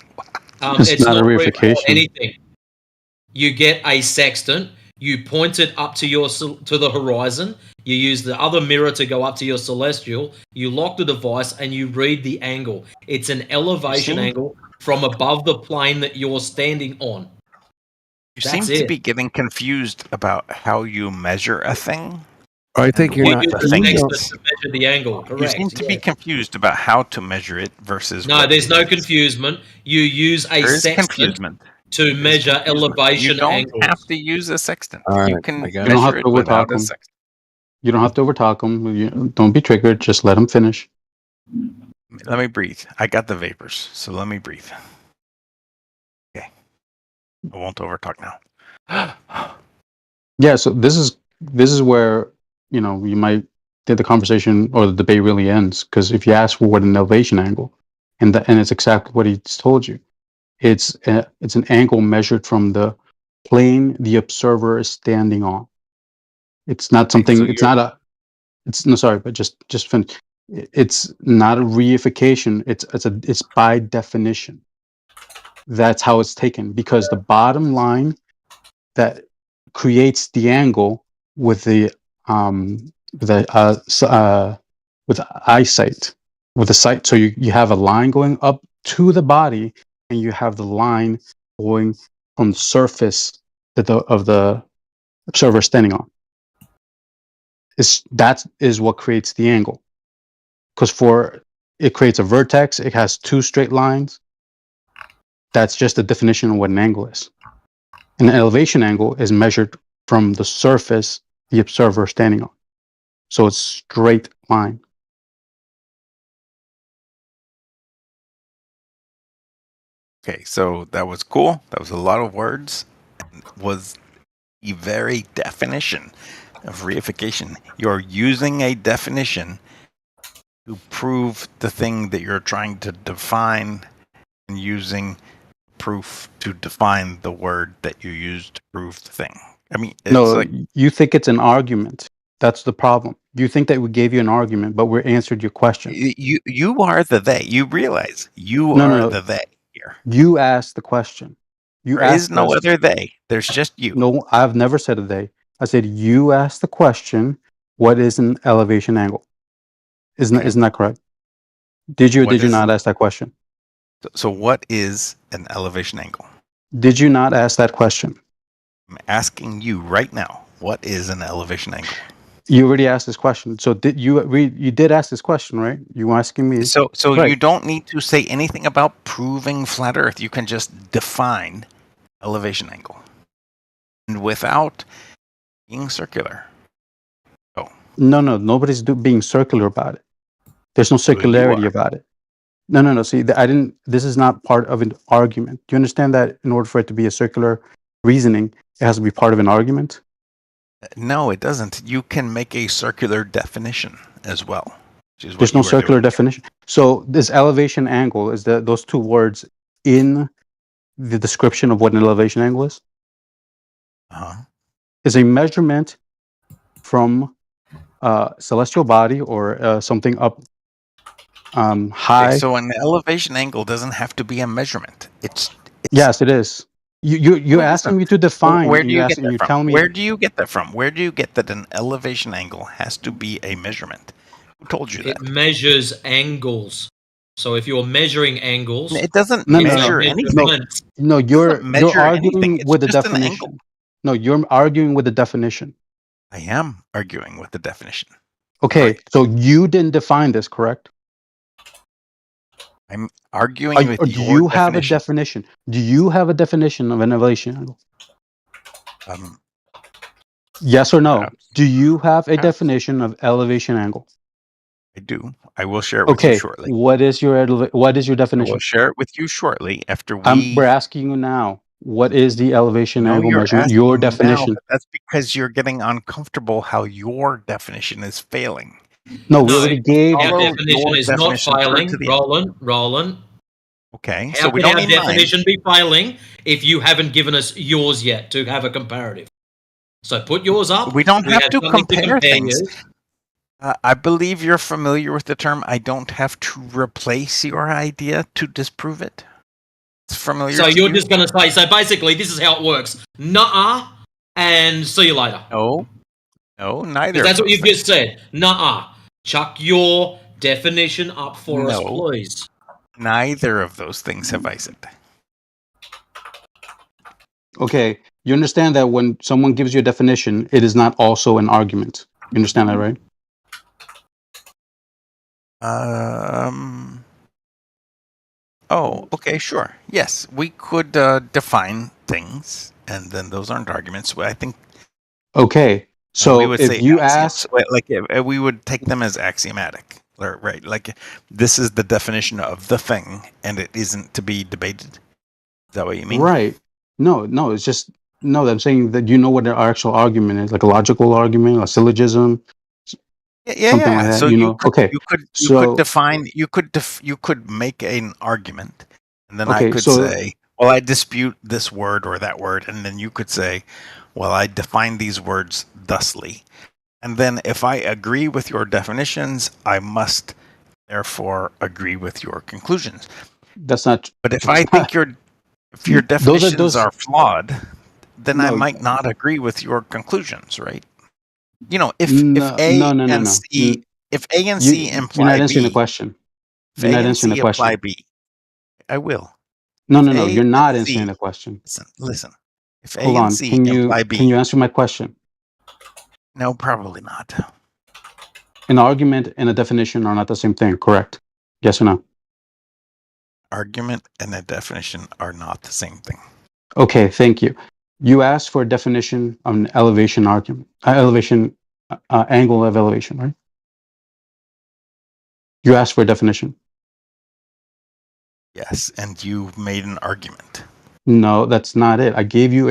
It's not a reification. Anything. You get a sextant. You point it up to the horizon. You use the other mirror to go up to your celestial. You lock the device and you read the angle. It's an elevation angle from above the plane that you're standing on. You seem to be getting confused about how you measure a thing. I think you're not. You use the sextant to measure the angle. Correct. You seem to be confused about how to measure it versus. No, there's no confusement. You use a sextant to measure elevation You don't angles. have to use a sextant. All You right, can You don't have measure to it without overtalk a him. sextant. You don't have to overtalk him. Don't be triggered. Just let him finish. Let me breathe. I got the vapors, so let me breathe. Okay. I won't overtalk now. Yeah. So this is where you might get the conversation or the debate really ends, because if you ask what an elevation angle, and it's exactly what he's told you, it's an angle measured from the plane the observer is standing on. It's not something. so it's not a. It's no sorry, but just finish. It's not a reification. It's by definition. That's how it's taken, because the bottom line that creates the angle with the with eyesight, with the sight. So you have a line going up to the body, and you have the line going from the surface of the observer standing on. That is what creates the angle, because it creates a vertex. It has two straight lines. That's just the definition of what an angle is. An elevation angle is measured from the surface the observer is standing on. So it's straight line. Okay, so that was cool. That was a lot of words. Was the very definition of reification. You're using a definition to prove the thing that you're trying to define, and using proof to define the word that you used to prove the thing. I mean, it's No, like you think it's an argument. That's the problem. You think that we gave you an argument, but we answered your question. you are the they. You realize you No, no, are no. the they here. You asked the question. You There is asked no us. other they. There's just you. No, I've never said a they. I said you asked the question. What is an elevation angle? Isn't that correct? Did you or What did you is not an- ask that question? So what is an elevation angle? Did you not ask that question? I'm asking you right now. What is an elevation angle? You already asked this question. So did you? You did ask this question, right? You were asking me. So right. you don't need to say anything about proving flat Earth. You can just define elevation angle, and without being circular. No, nobody's being circular about it. There's no you circularity are. about it. No. See, I didn't. This is not part of an argument. Do you understand that in order for it to be a circular reasoning, it has to be part of an argument? No, it doesn't. You can make a circular definition as well. Which is what There's no you were circular doing. definition. So this elevation angle is those two words in the description of what an elevation angle is. Is a measurement from celestial body or something up high. Okay, so an elevation angle doesn't have to be a measurement. It's Yes, it is. You're asking me to define. Where and do you're you get asking, that you're from? telling me. Where do you get that from? Where do you get that an elevation angle has to be a measurement? Who told you that? It measures angles. So if you're measuring angles, It doesn't No, measure anything. No, you're measure arguing anything. It's with the just an definition. angle. No, you're arguing with the definition. I am arguing with the definition. Okay, so you didn't define this, correct? I'm arguing with Or do your you have a definition. definition? Do you have a definition of an elevation angle? Yes or no? Do you have a definition of elevation angle? I do. I will share it with you shortly. What is your I definition? will share it with you shortly after we. We're asking you now. What is the elevation No, angle you're measurement? asking Your me now, definition. but that's because you're getting uncomfortable how your definition is failing. No, we already gave. Our Follow definition your is not definition failing. to the end. Roland. Okay, How so we can don't our need mine. definition be failing if you haven't given us yours yet to have a comparative? So put yours up. We don't have to something compare things. yours. I believe you're familiar with the term. I don't have to replace your idea to disprove it. It's familiar. So to you're you? just going to say, so basically this is how it works. Nuh-uh, and see you later. No, neither. That's of what those you've just said. Nuh-uh. Chuck your definition up for us, No. please. Neither of those things have I said. Okay, you understand that when someone gives you a definition, it is not also an argument. You understand that, right? Oh, okay, sure. Yes, we could define things, and then those aren't arguments. I think Okay, we so would if say you axioms. ask, Like we would take them as axiomatic, right? Like this is the definition of the thing, and it isn't to be debated. Is that what you mean? right? No, it's just no. I'm saying that you know what the actual argument is, like a logical argument, a syllogism, Yeah. something like that. So you know, okay. you could So define. You could make an argument, and then I okay, could so say, well, I dispute this word or that word, and then you could say, well, I define these words thusly, and then if I agree with your definitions, I must therefore agree with your conclusions. that's not. But if I think if your definitions are flawed, then I No. might not agree with your conclusions, right? You know, if No, A no. and C, if A and C You're imply not answering the B, question. if You're A not and answering C the apply question. B, I will. No. A You're not and answering C, the question. listen. If A Hold and on. C Can imply B, you answer my question? no, probably not. An argument and a definition are not the same thing, correct? Yes or no? Argument and a definition are not the same thing. Okay, thank you. You asked for a definition of an elevation argument, angle of elevation, right? You asked for a definition. Yes, and you made an argument. No, that's not it. I gave you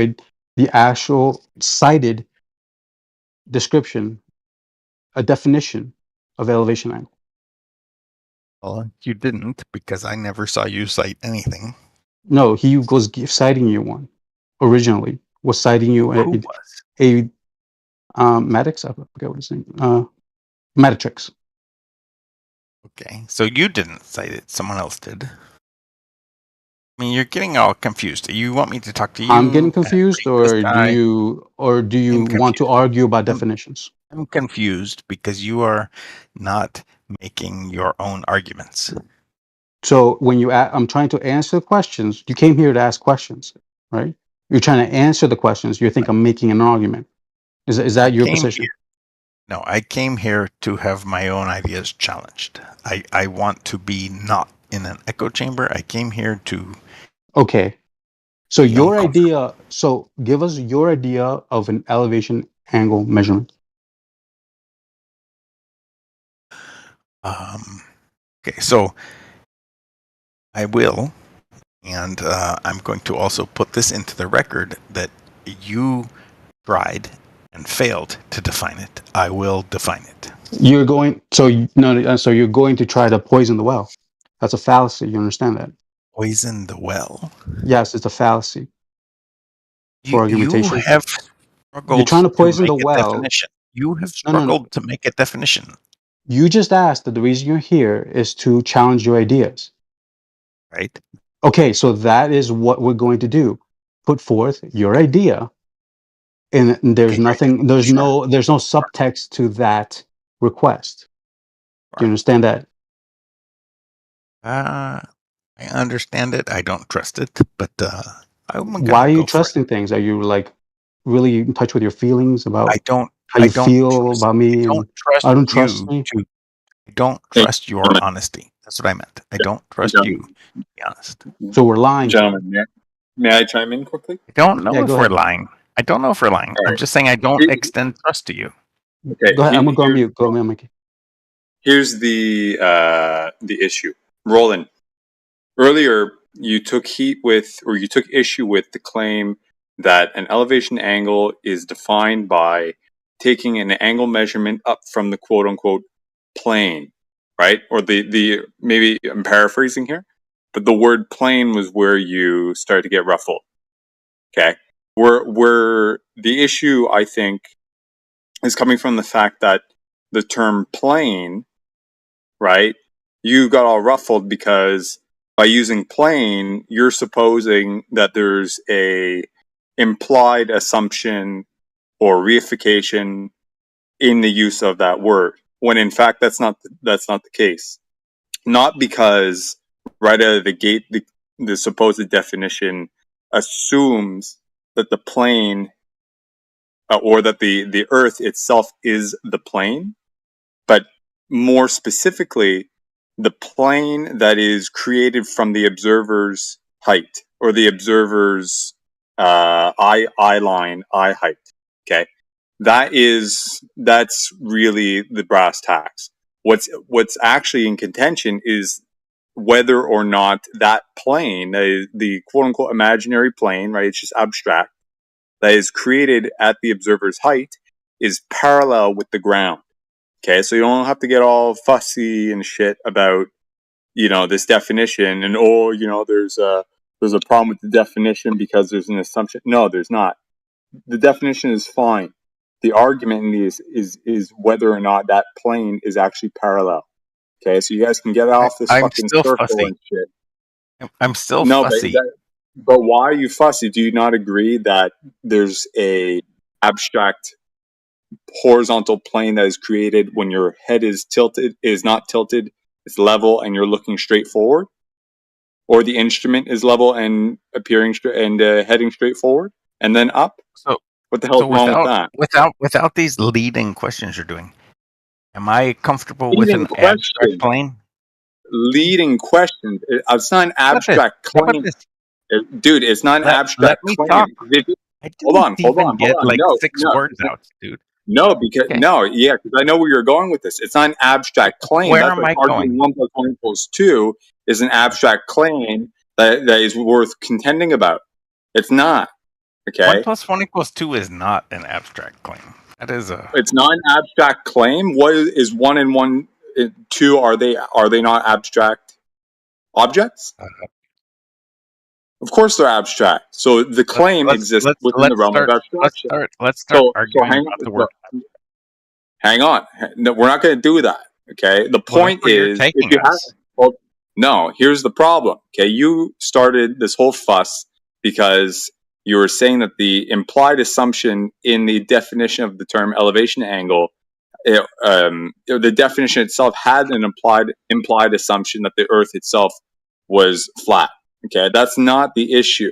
the actual cited description, a definition of elevation angle. Well, you didn't, because I never saw you cite anything. No, he was citing you one originally. Was citing you Who a Maddox? I forget what his name. Metatrix. Okay, so you didn't cite it. Someone else did. I mean, you're getting all confused. You want me to talk to you? I'm getting confused, or do guy? you want to argue about definitions? I'm confused because you are not making your own arguments. So when I'm trying to answer questions. You came here to ask questions, right? You're trying to answer the questions. You think I'm making an argument. Is that your position? No, I came here to have my own ideas challenged. I want to be not in an echo chamber. I came here to... Okay. So your idea, so give us your idea of an elevation angle measurement. Okay, so I will, and I'm going to also put this into the record that you tried and failed to define it. I will define it. You're going, so you're going to try to poison the well. That's a fallacy. You understand that? Poison the well? Yes, it's a fallacy. For argumentation. You have struggled You're trying to poison make the a well. definition. You have struggled to make a definition. You just asked that the reason you're here is to challenge your ideas. Right. Okay, so that is what we're going to do. Put forth your idea, and there's nothing, there's no subtext to that request. Do you understand that? I understand it. I don't trust it, but why are you trusting things? Are you like really in touch with your feelings about how you don't feel about me? I don't trust me. I don't trust your honesty. That's what I meant. I don't trust you to be honest. So we're lying. Gentlemen, may I chime in quickly? I don't know if go we're ahead. lying. I don't know if we're lying. I'm just saying I don't extend trust to you. Okay. Go ahead. I'm gonna go on mute. Go on, Mikey. Here's the issue. Roland, earlier you took issue with the claim that an elevation angle is defined by taking an angle measurement up from the quote unquote plane, right? Or the maybe I'm paraphrasing here, but the word plane was where you started to get ruffled. Okay. Where the issue, I think, is coming from the fact that the term plane, right? You got all ruffled because by using plane, you're supposing that there's a implied assumption or reification in the use of that word, when in fact that's not the case. Not because right out of the gate the supposed definition assumes that the plane or that the Earth itself is the plane, but more specifically, the plane that is created from the observer's height or the observer's eye height. Okay, that's really the brass tacks. What's actually in contention is whether or not that plane, the quote unquote imaginary plane, right? It's just abstract, that is created at the observer's height, is parallel with the ground. Okay, so you don't have to get all fussy and shit about, this definition and there's a problem with the definition because there's an assumption. No, there's not. The definition is fine. The argument in these is whether or not that plane is actually parallel. Okay, so you guys can get off this fucking circle fussy. and shit. I'm still fussy. But why are you fussy? Do you not agree that there's a abstract horizontal plane that is created when your head is not tilted, it's level and you're looking straight forward? Or the instrument is level and appearing and heading straight forward and then up? So what the hell is wrong with that? Without these leading questions you're doing, am I comfortable with an abstract plane? Leading questions. It's not an abstract claim. Dude, it's not an abstract claim. Talk. Hold on. Get like six words out, dude. No, because because I know where you're going with this. It's not an abstract claim. Where am I going? 1 + 1 = 2 is an abstract claim that is worth contending about. It's not. Okay. 1 + 1 = 2 is not an abstract claim. That is a. It's not an abstract claim. What is 1 and 1, 2? Are they not abstract objects? Of course they're abstract. So the claim exists within the realm of abstraction. Let's start arguing about the word. Hang on. No, we're not going to do that. Okay. The point is, if you have, no, here's the problem. Okay. You started this whole fuss because you were saying that the implied assumption in the definition of the term elevation angle, the definition itself had an implied assumption that the Earth itself was flat. Okay, that's not the issue.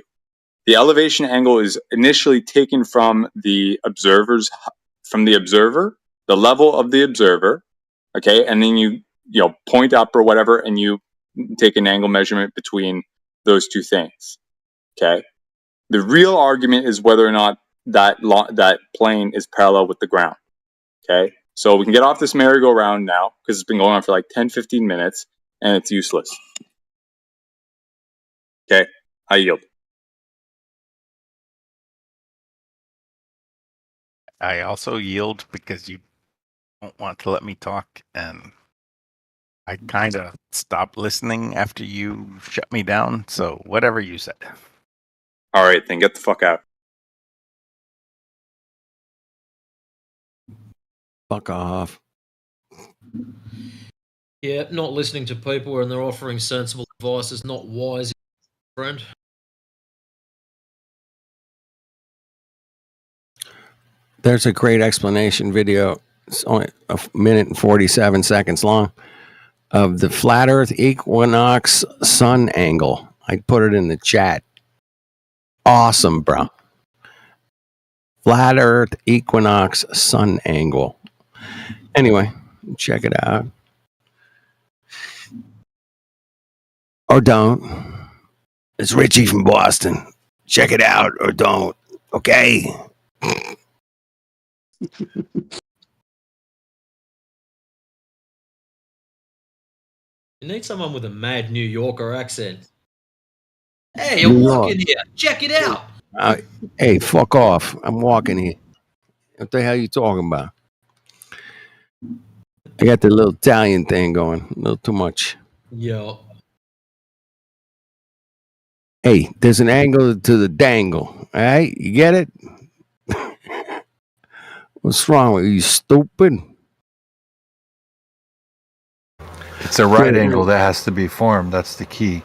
The elevation angle is initially taken from the observer, the level of the observer. Okay, and then you point up or whatever, and you take an angle measurement between those two things. Okay, the real argument is whether or not that plane is parallel with the ground. Okay, so we can get off this merry-go-round now because it's been going on for like 10-15 minutes and it's useless. Okay, I yield. I also yield because you don't want to let me talk, and I kind of stopped listening after you shut me down. So whatever you said. All right, then get the fuck out. Fuck off. Yeah, not listening to people when they're offering sensible advice is not wise, friend. There's a great explanation video. It's only 1 minute and 47 seconds long of the flat Earth equinox sun angle. I put it in the chat. Awesome, bro. Flat Earth equinox sun angle. Anyway, check it out. Or don't. It's Richie from Boston. Check it out or don't. Okay? You need someone with a mad New Yorker accent. Hey, I'm New York. walking here. Check it out. Hey, fuck off. I'm walking here. What the hell are you talking about? I got the little Italian thing going. A little too much. Yeah. Hey, there's an angle to the dangle. All right? You get it? What's wrong with you, stupid? It's a right angle that has to be formed. That's the key.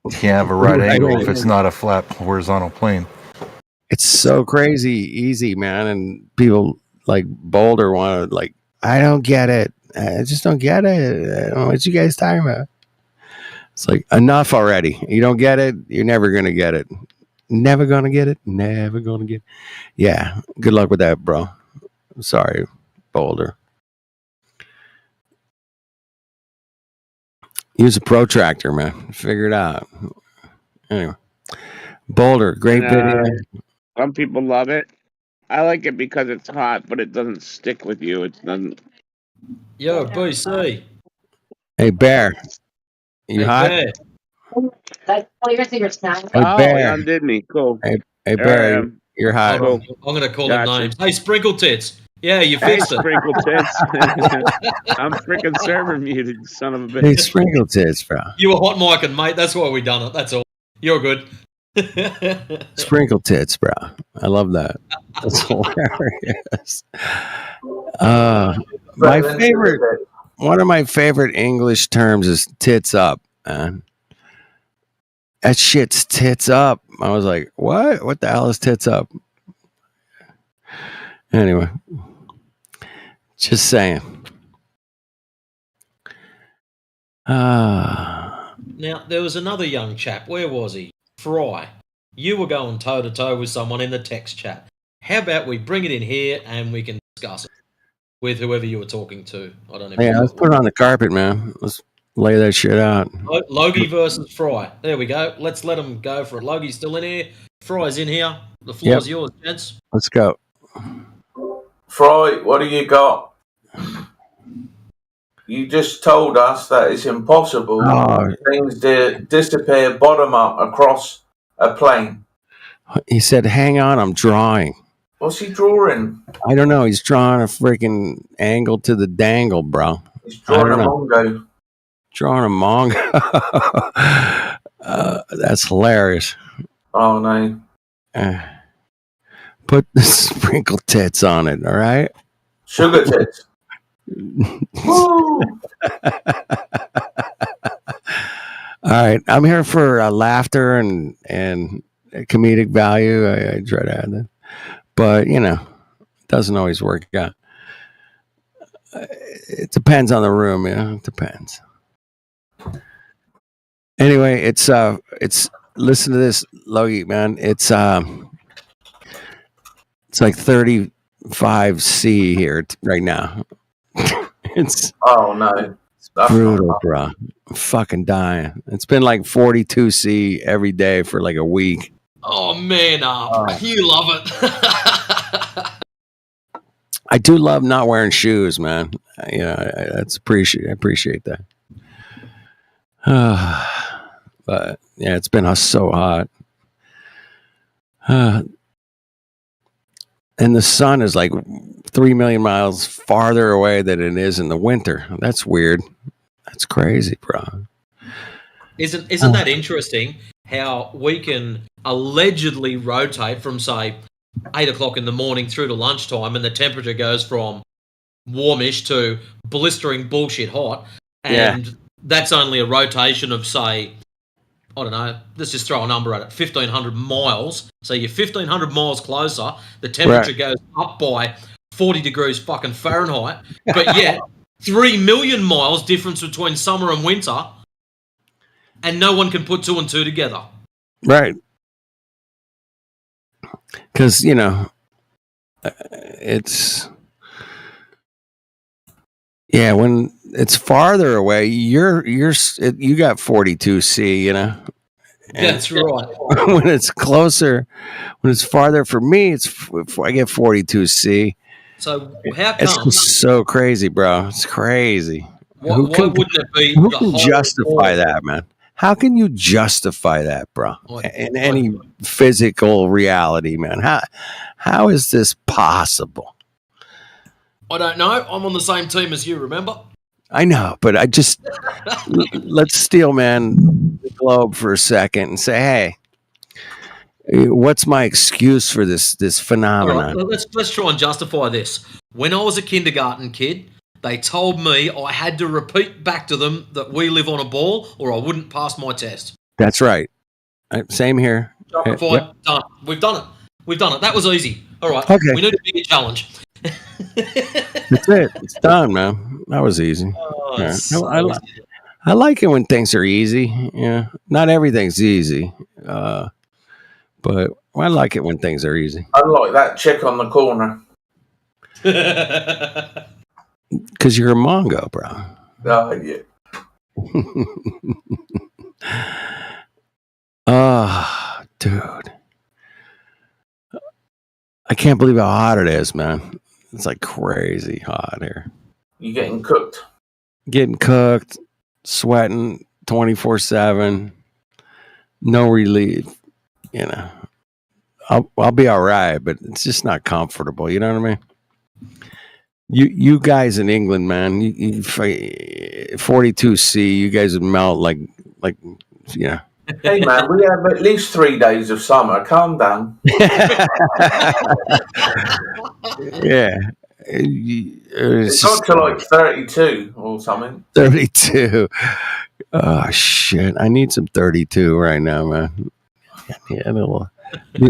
You can't have a right angle if it's not a flat horizontal plane. It's so crazy easy, man. And people like Boulder want to like, I don't get it. I just don't get it. I don't know what you guys talking about. It's like, enough already. You don't get it. You're never going to get it. Never going to get it. Never going to get it. Yeah. Good luck with that, bro. I'm sorry, Boulder. Use a protractor, man. Figure it out. Anyway. Boulder, great video. Some people love it. I like it because it's hot, but it doesn't stick with you. It doesn't. Yo, BC. Hey, Bear. You hot? Bear. Hey, Oh, Bear. yeah, didn't he? Cool. Hey, There I Bear. am. You're hot. I'm going to call Gotcha. him names. Hey, Sprinkle Tits. Yeah, you Hey, fixed it. Sprinkle Tits. I'm freaking server muted, son of a bitch. Hey, Sprinkle Tits, bro. You were hot micing, mate. That's why we done it. That's all. You're good. Sprinkle Tits, bro. I love that. That's hilarious. One of my favorite English terms is tits up, man. That shit's tits up. I was like, what? What the hell is tits up? Anyway, just saying. Now, there was another young chap. Where was he? Fry. You were going toe-to-toe with someone in the text chat. How about we bring it in here and we can discuss it with whoever you were talking to? I don't know. Yeah, let's put it on the carpet, man. Let's lay that shit out. Logie versus Fry. There we go. Let's let him go for it. Logie's still in here. Fry's in here. The floor's yours, gents. Let's go. Fry, what do you got? You just told us that it's impossible for things to disappear bottom up across a plane. He said, "Hang on, I'm drawing." What's he drawing? I don't know. He's drawing a freaking angle to the dangle, bro. He's drawing a Mongo. Drawing a Mongo. That's hilarious. Oh no. Put the sprinkle tits on it, all right? Sugar tits. Woo! All right, I'm here for laughter and comedic value. I try to add that, but it doesn't always work out. It depends on the room, It depends. Anyway, it's listen to this, Logie, man. It's like 35°C here right now. It's oh no. That's brutal, bro. I'm fucking dying. It's been like 42°C every day for like a week. Oh, man up. You love it. I do love not wearing shoes, man. I appreciate that. But yeah, it's been so hot. And the sun is like 3 million miles farther away than it is in the winter. That's weird. That's crazy, bro. Isn't that interesting? How we can allegedly rotate from, say, 8 o'clock in the morning through to lunchtime, and the temperature goes from warmish to blistering bullshit hot, and that's only a rotation of, say, I don't know, let's just throw a number at it, 1,500 miles. So you're 1,500 miles closer, the temperature goes up by 40 degrees fucking Fahrenheit, but yet 3 million miles difference between summer and winter, and no one can put 2 and 2 together. Right. Because, it's... Yeah, when it's farther away, you got 42°C, That's right. When it's closer, when it's farther for me, I get 42°C. So how It's come? just so crazy, bro. It's crazy. Why wouldn't it be Who the can whole justify that, man? How can you justify that, bro? In any physical reality, man? How is this possible? I don't know. I'm on the same team as you, remember? I know, but I just let's steel man the globe for a second and say, hey, what's my excuse for this phenomenon? All right, let's try and justify this. When I was a kindergarten kid, they told me I had to repeat back to them that we live on a ball or I wouldn't pass my test. That's right. Same here. Justified, done. We've done it. We've done it. That was easy. All right. Okay. We need a bigger challenge. That's it. It's done, man. That was easy. Oh, Yeah. so I like it when things are easy. Yeah, not everything's easy, but I like it when things are easy. Unlike that chick on the corner. Because you're a Mongo, bro. Oh, yeah. Oh, dude. I can't believe how hot it is, man. It's like crazy hot here. You getting cooked? Getting cooked, sweating 24/7, no relief. I'll be all right, but it's just not comfortable. You know what I mean? You guys in England, man, you 42°C, you guys would melt like. Hey man, we have at least 3 days of summer. Calm down. Yeah. It's got to like 32 or something. 32. Oh shit! I need some 32 right now, man.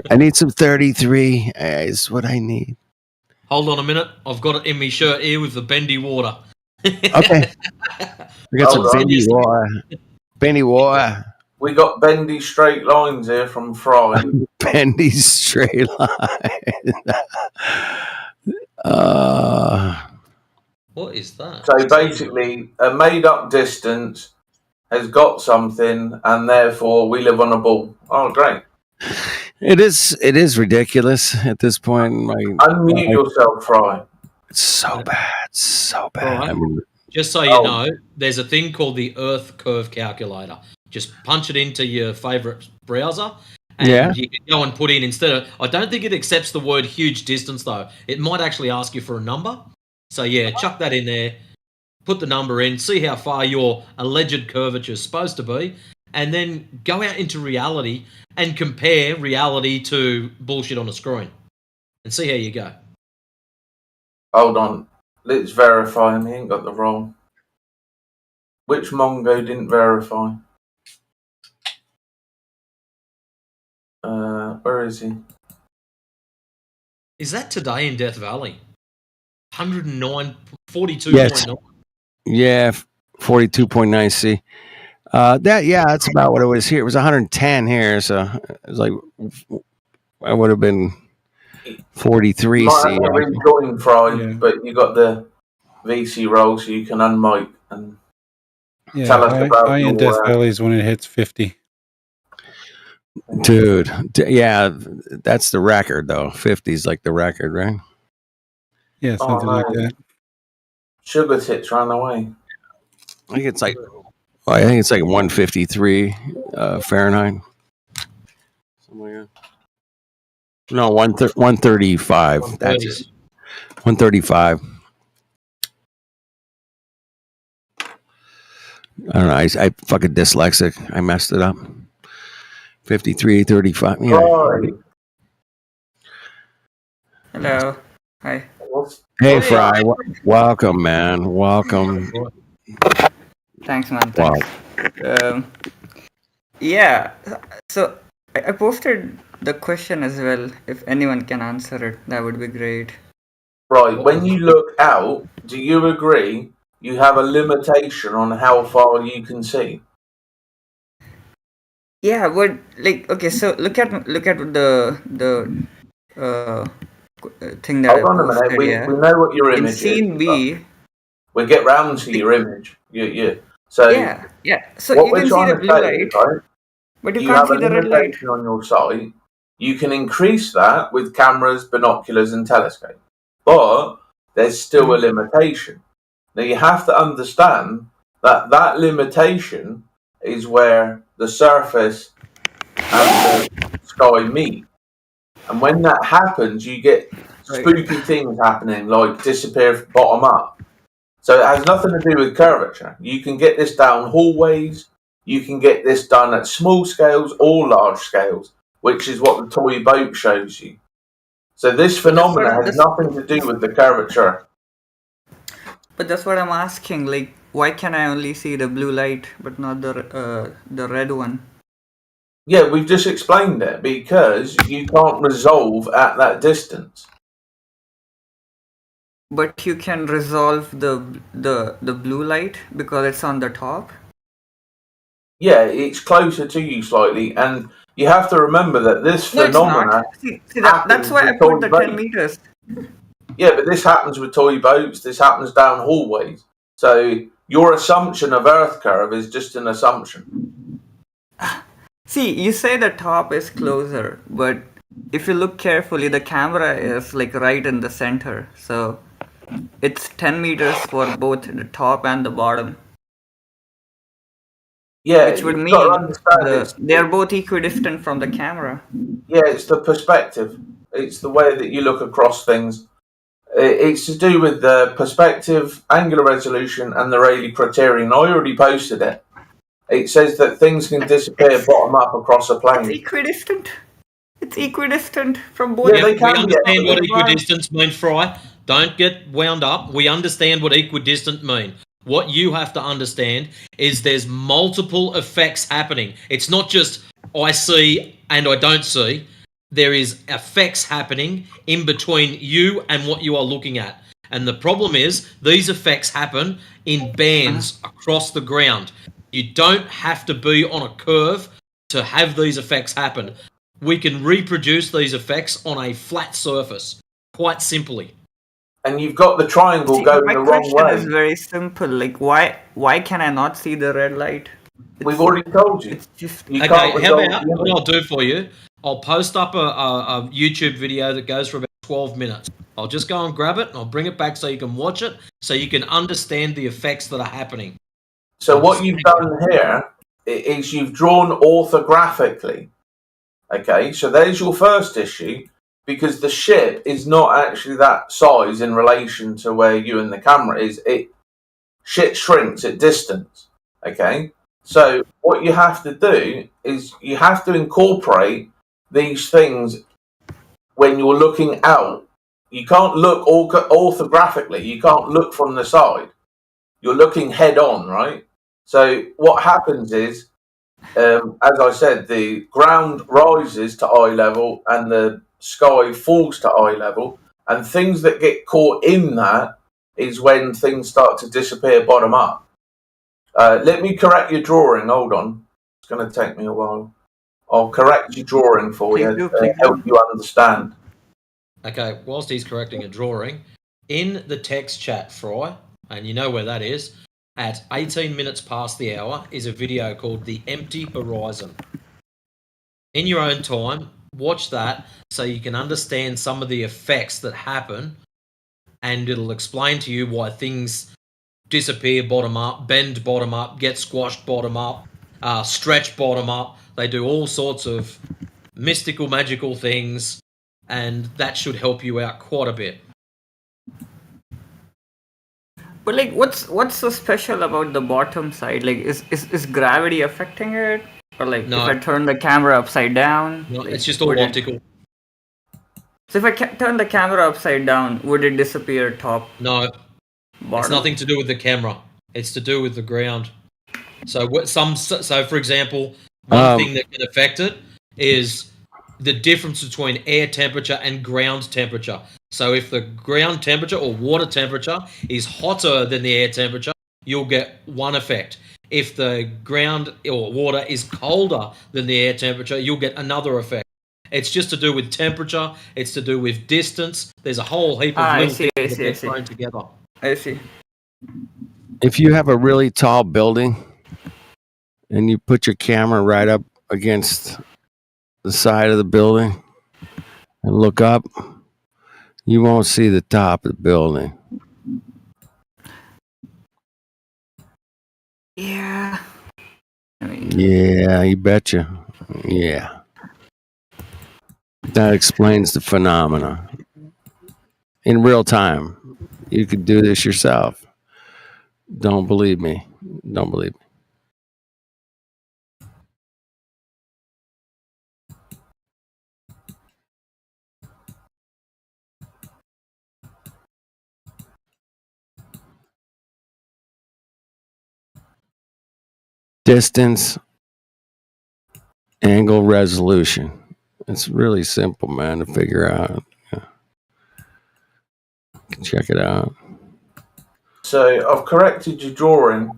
I need some 33. Is what I need. Hold on a minute. I've got it in my shirt here with the bendy water. Okay. We got some bendy water. Bendy water. We got bendy straight lines here from Fry. Bendy straight line. What is that? So basically, a made-up distance has got something, and therefore we live on a ball. Oh, great! It is ridiculous at this point. Unmute yourself, Fry. It's so bad, so bad. All right. I mean, Just so you know, there's a thing called the Earth Curve Calculator. Just punch it into your favorite browser, And you can go and put in instead of. I don't think it accepts the word huge distance though. It might actually ask you for a number. So yeah, chuck that in there. Put the number in. See how far your alleged curvature is supposed to be, and then go out into reality and compare reality to bullshit on a screen, and see how you go. Hold on. Let's verify him. He ain't got the wrong. Which Mongo didn't verify? Where is he? Is that today in Death Valley? 109, 42.9. Yes. Yeah, 42.9C. That's about what it was here. It was 110 here, so it was like I would have been 43C. Might have to rejoin Fry, but you got the VC roll, so you can unmic and tell us about high in Death Valleys when it hits 50. Dude, that's the record though. 50 is like the record, right? Yeah, something like that. Sugar tits ran away. I think it's like 153 Fahrenheit. Something like that. No, 135. That's it. 135. I don't know. I fucking dyslexic. I messed it up. 53, 35. Yeah. Hello. Hi. Hey, Fry. Welcome, man. Welcome. Thanks, man. Thanks. Wow. Yeah. So I posted the question as well. If anyone can answer it, that would be great. Right. When you look out, do you agree you have a limitation on how far you can see? Yeah, but okay, so look at the thing that Hold on a minute. We know what your image in scene is. B. We'll get round to your image. So yeah. So what you we're can see trying the to blue say light, is, right, but you you can't have see a the red light. limitation on your site. You can increase that with cameras, binoculars, and telescope, but there's still a limitation. Now you have to understand that limitation is where the surface and the sky meet. And when that happens, you get spooky things happening, like disappear bottom up. So it has nothing to do with curvature. You can get this down hallways. You can get this done at small scales or large scales, which is what the toy boat shows you. So this phenomena has nothing to do with the curvature. But that's what I'm asking. Like, why can I only see the blue light but not the red one? Yeah, we've just explained it, because you can't resolve at that distance. But you can resolve the blue light because it's on the top. Yeah, it's closer to you slightly, and you have to remember that this phenomena. See, that's why I put the 10 meters. Yeah, but this happens with toy boats. This happens down hallways. So your assumption of Earth curve is just an assumption. See, you say the top is closer, but if you look carefully, the camera is like right in the center. So it's 10 meters for both the top and the bottom. Yeah, which would mean they're both equidistant from the camera. Yeah, it's the perspective. It's the way that you look across things. It's to do with the perspective, angular resolution, and the Rayleigh criterion. I already posted it. It says that things can disappear bottom up across a plane. It's equidistant. It's equidistant from both. Yeah, we understand what equidistance means, Fry. Don't get wound up. We understand what equidistant mean. What you have to understand is there's multiple effects happening. It's not just I see and I don't see. There is effects happening in between you and what you are looking at. And the problem is these effects happen in bands across the ground. You don't have to be on a curve to have these effects happen. We can reproduce these effects on a flat surface, quite simply. And you've got the triangle going the wrong way. My question is very simple. Like, why can I not see the red light? We've already told you. It's just okay, how about what I'll do for you? I'll post up a YouTube video that goes for about 12 minutes. I'll just go and grab it and I'll bring it back so you can watch it, so you can understand the effects that are happening. So what you've done here is you've drawn orthographically. Okay, so there's your first issue, because the ship is not actually that size in relation to where you and the camera is. Shit shrinks at distance. Okay, so what you have to do is you have to incorporate these things when you're looking out. You can't look orthographically. You can't look from the side. You're looking head on, right? So what happens is, as I said, the ground rises to eye level and the sky falls to eye level, and things that get caught in that is when things start to disappear bottom up. Let me correct your drawing. Hold on. It's going to take me a while. I'll correct your drawing for you to help you understand. Okay, whilst he's correcting a drawing, in the text chat, Fry, and you know where that is, at 18 minutes past the hour is a video called The Empty Horizon. In your own time, watch that so you can understand some of the effects that happen, and it'll explain to you why things disappear bottom up, bend bottom up, get squashed bottom up, stretch bottom up. They do all sorts of mystical, magical things, and that should help you out quite a bit. But like, what's so special about the bottom side? Like, is gravity affecting it, or like No. if I turn the camera upside down? No, like, it's just all would it- optical. So if I turn the camera upside down, would it disappear top? No, it's Bottom? nothing to do with the camera. It's to do with the ground. So for example, one thing that can affect it is the difference between air temperature and ground temperature. So if the ground temperature or water temperature is hotter than the air temperature, you'll get one effect. If the ground or water is colder than the air temperature, you'll get another effect. It's just to do with temperature. It's to do with distance. There's a whole heap of little things that get thrown together. I see. If you have a really tall building and you put your camera right up against the side of the building and look up, you won't see the top of the building. Yeah. Yeah, you betcha. Yeah. That explains the phenomena. In real time. You could do this yourself. Don't believe me. Don't believe me. Distance, angle, resolution. It's really simple, man, to figure out. Yeah. You can check it out. So I've corrected your drawing.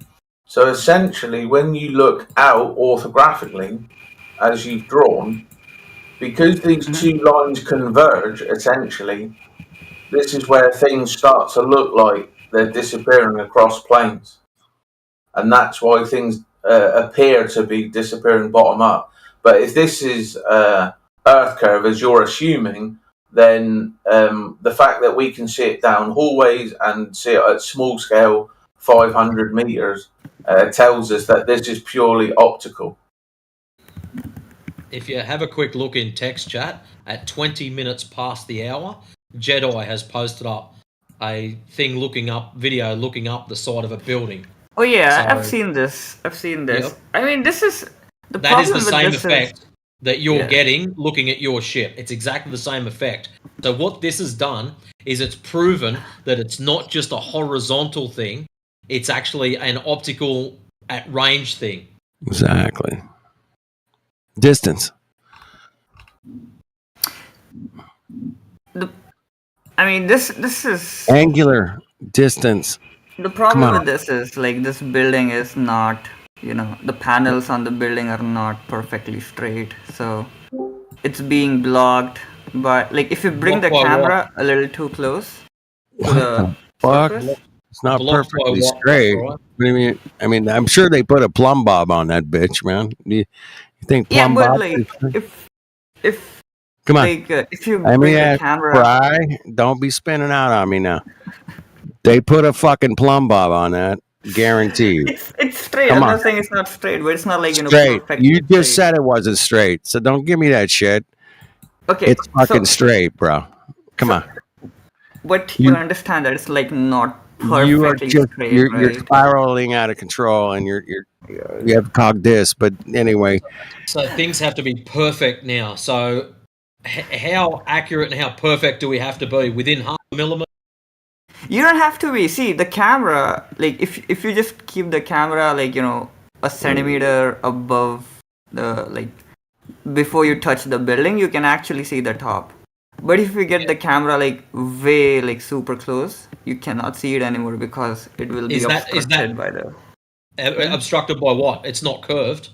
So essentially, when you look out orthographically, as you've drawn, because these two lines converge, essentially, this is where things start to look like they're disappearing across planes. And that's why things appear to be disappearing bottom up. But if this is Earth curve, as you're assuming, then the fact that we can see it down hallways and see it at small scale, 500 meters, tells us that this is purely optical. If you have a quick look in text chat, at 20 minutes past the hour, Jedi has posted up a thing video looking up the side of a building. Oh yeah, So- I've seen this. Yep. I mean, this is the That is problem the with same this effect that you're Yeah. getting looking at your ship. It's exactly the same effect. So what this has done is it's proven that it's not just a horizontal thing, it's actually an optical at range thing. Exactly. Distance. I mean, this is Angular distance. the problem Come on. with this is like this building is not, the panels on the building are not perfectly straight, so it's being blocked. But like if you bring the Blocked by what? camera a little too close to What the the fuck? surface, It's not Blocked by perfectly what, straight. right? What do you mean? I mean, I'm sure they put a plumb bob on that bitch, man. You think yeah, plumb but bob? like if Come on. like if you I bring mean, the camera, Fry, don't be spinning out on me now. They put a fucking plumb bob on that. Guaranteed. It's straight. Come I'm on. not saying it's not straight, but it's not like Straight. perfectly You just straight. said it wasn't straight, so don't give me that shit. Okay, It's fucking straight, bro. Come on. But You- you understand that it's like not You are perfectly just straight, you're right? spiraling out of control, and you have cog dis. But anyway, So things have to be perfect now. So how accurate and how perfect do we have to be? Within half a millimeter? You don't have to be. See, the camera, like if you just keep the camera like, a centimeter above the, like, before you touch the building, you can actually see the top. But if you get the camera like way like super close, you cannot see it anymore because it will be Is that obstructed by the. obstructed by what? It's not curved.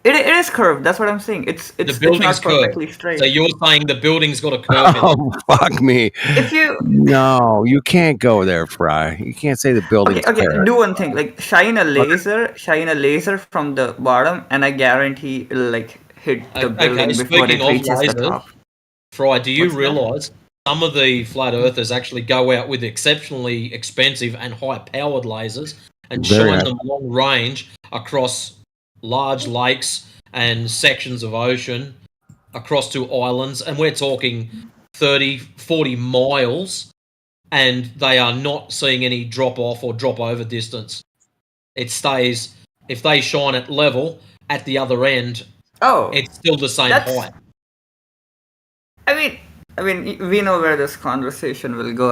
It is curved. That's what I'm saying. It's The it's building's not perfectly curved. straight. So you're saying the building's got a curve in it. oh fuck me. If you No, you can't go there, Fry. You can't say the building's okay, curved. do one thing. Like shine a laser from the bottom, and I guarantee it'll like hit the building before Speaking it of reaches the lasers, top. Fry, do you What's that? realise some of the flat earthers actually go out with exceptionally expensive and high-powered lasers and Very shine high. them long range across large lakes and sections of ocean, across to islands, and we're talking 30, 40 miles, and they are not seeing any drop-off or drop-over distance. It stays, if they shine at level, at the other end, it's still the same height. I mean, we know where this conversation will go.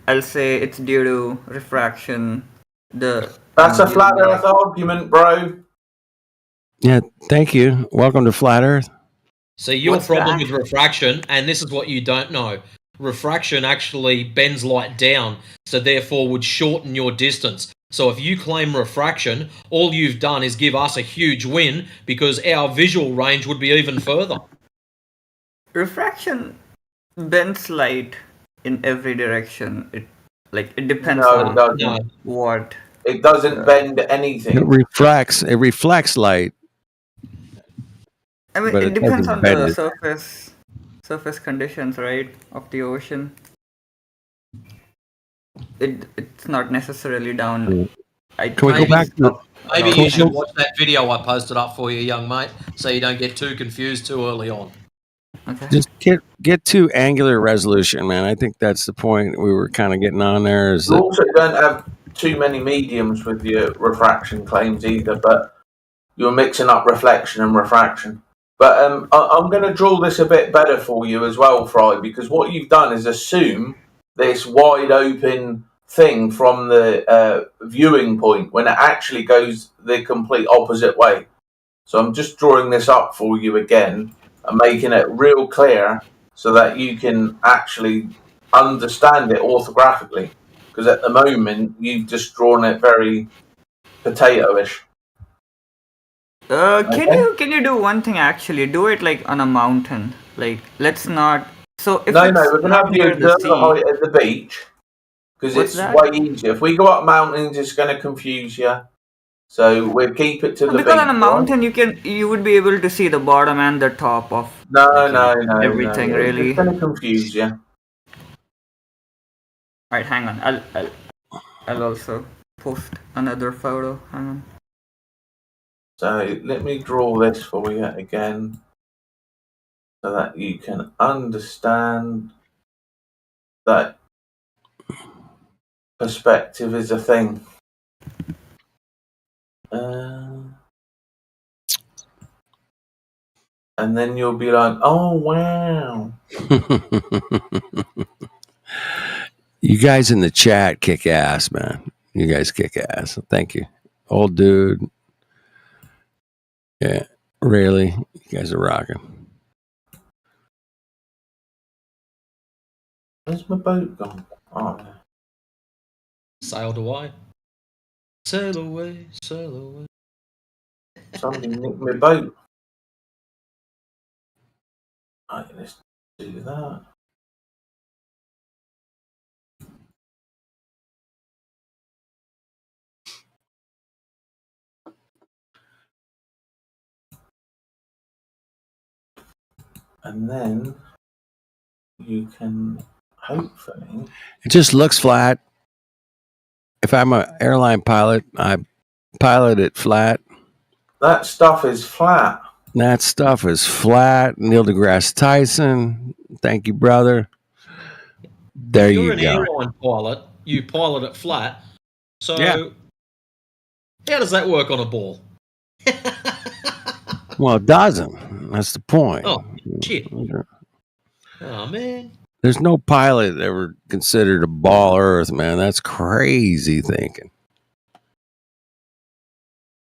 I'll say it's due to refraction. That's a flat Earth argument, bro. Yeah, thank you. Welcome to Flat Earth. So your What's problem that? with refraction, and this is what you don't know, refraction actually bends light down, so therefore would shorten your distance. So if you claim refraction, all you've done is give us a huge win because our visual range would be even further. Refraction bends light in every direction. It depends No, it on doesn't. what. It doesn't bend anything. It reflects light. I mean, But it it depends doesn't on bend the it. surface conditions, right, of the ocean. It's not necessarily down. Can we go back to Maybe can you we should go- watch that video I posted up for you, young mate, so you don't get too confused too early on. just get to angular resolution, man. I think that's the point we were kind of getting on there. Is You that also don't have too many mediums with your refraction claims either, but you're mixing up reflection and refraction. But I'm going to draw this a bit better for you as well, Fry, because what you've done is assume this wide open thing from the viewing point when it actually goes the complete opposite way. So I'm just drawing this up for you again and making it real clear so that you can actually understand it orthographically. Because at the moment, you've just drawn it very potato-ish. Can you do one thing actually? Do it like on a mountain. Like, let's not. So if No, it's we're going to not have the near the observer sea, height at the beach because What's it's that? way easier. If we go up mountains, it's going to confuse you. So we'll keep it to the beach. because on a right? mountain you would be able to see the bottom and the top of No, everything really. It's going to confuse you. Alright, hang on. I'll also post another photo. Hang on. So let me draw this for you again so that you can understand that perspective is a thing. And then you'll be like, oh, wow. You guys in the chat kick ass, man. You guys kick ass. Thank you. Old dude. Yeah, really. You guys are rocking. Where's my boat gone? Oh, Sailed away. Sail away, sail away. somebody nicked my boat. Right, let's do that. And then you can hopefully. It just looks flat. if I'm an airline pilot, I pilot it flat. That stuff is flat. That stuff is flat. Neil deGrasse Tyson. Thank you, brother. There If you're you an go. airline pilot, you pilot it flat. So Yeah. how does that work on a ball? Well, it doesn't. That's the point. Oh, shit. Oh, man. There's no pilot ever considered a ball Earth, man. That's crazy thinking.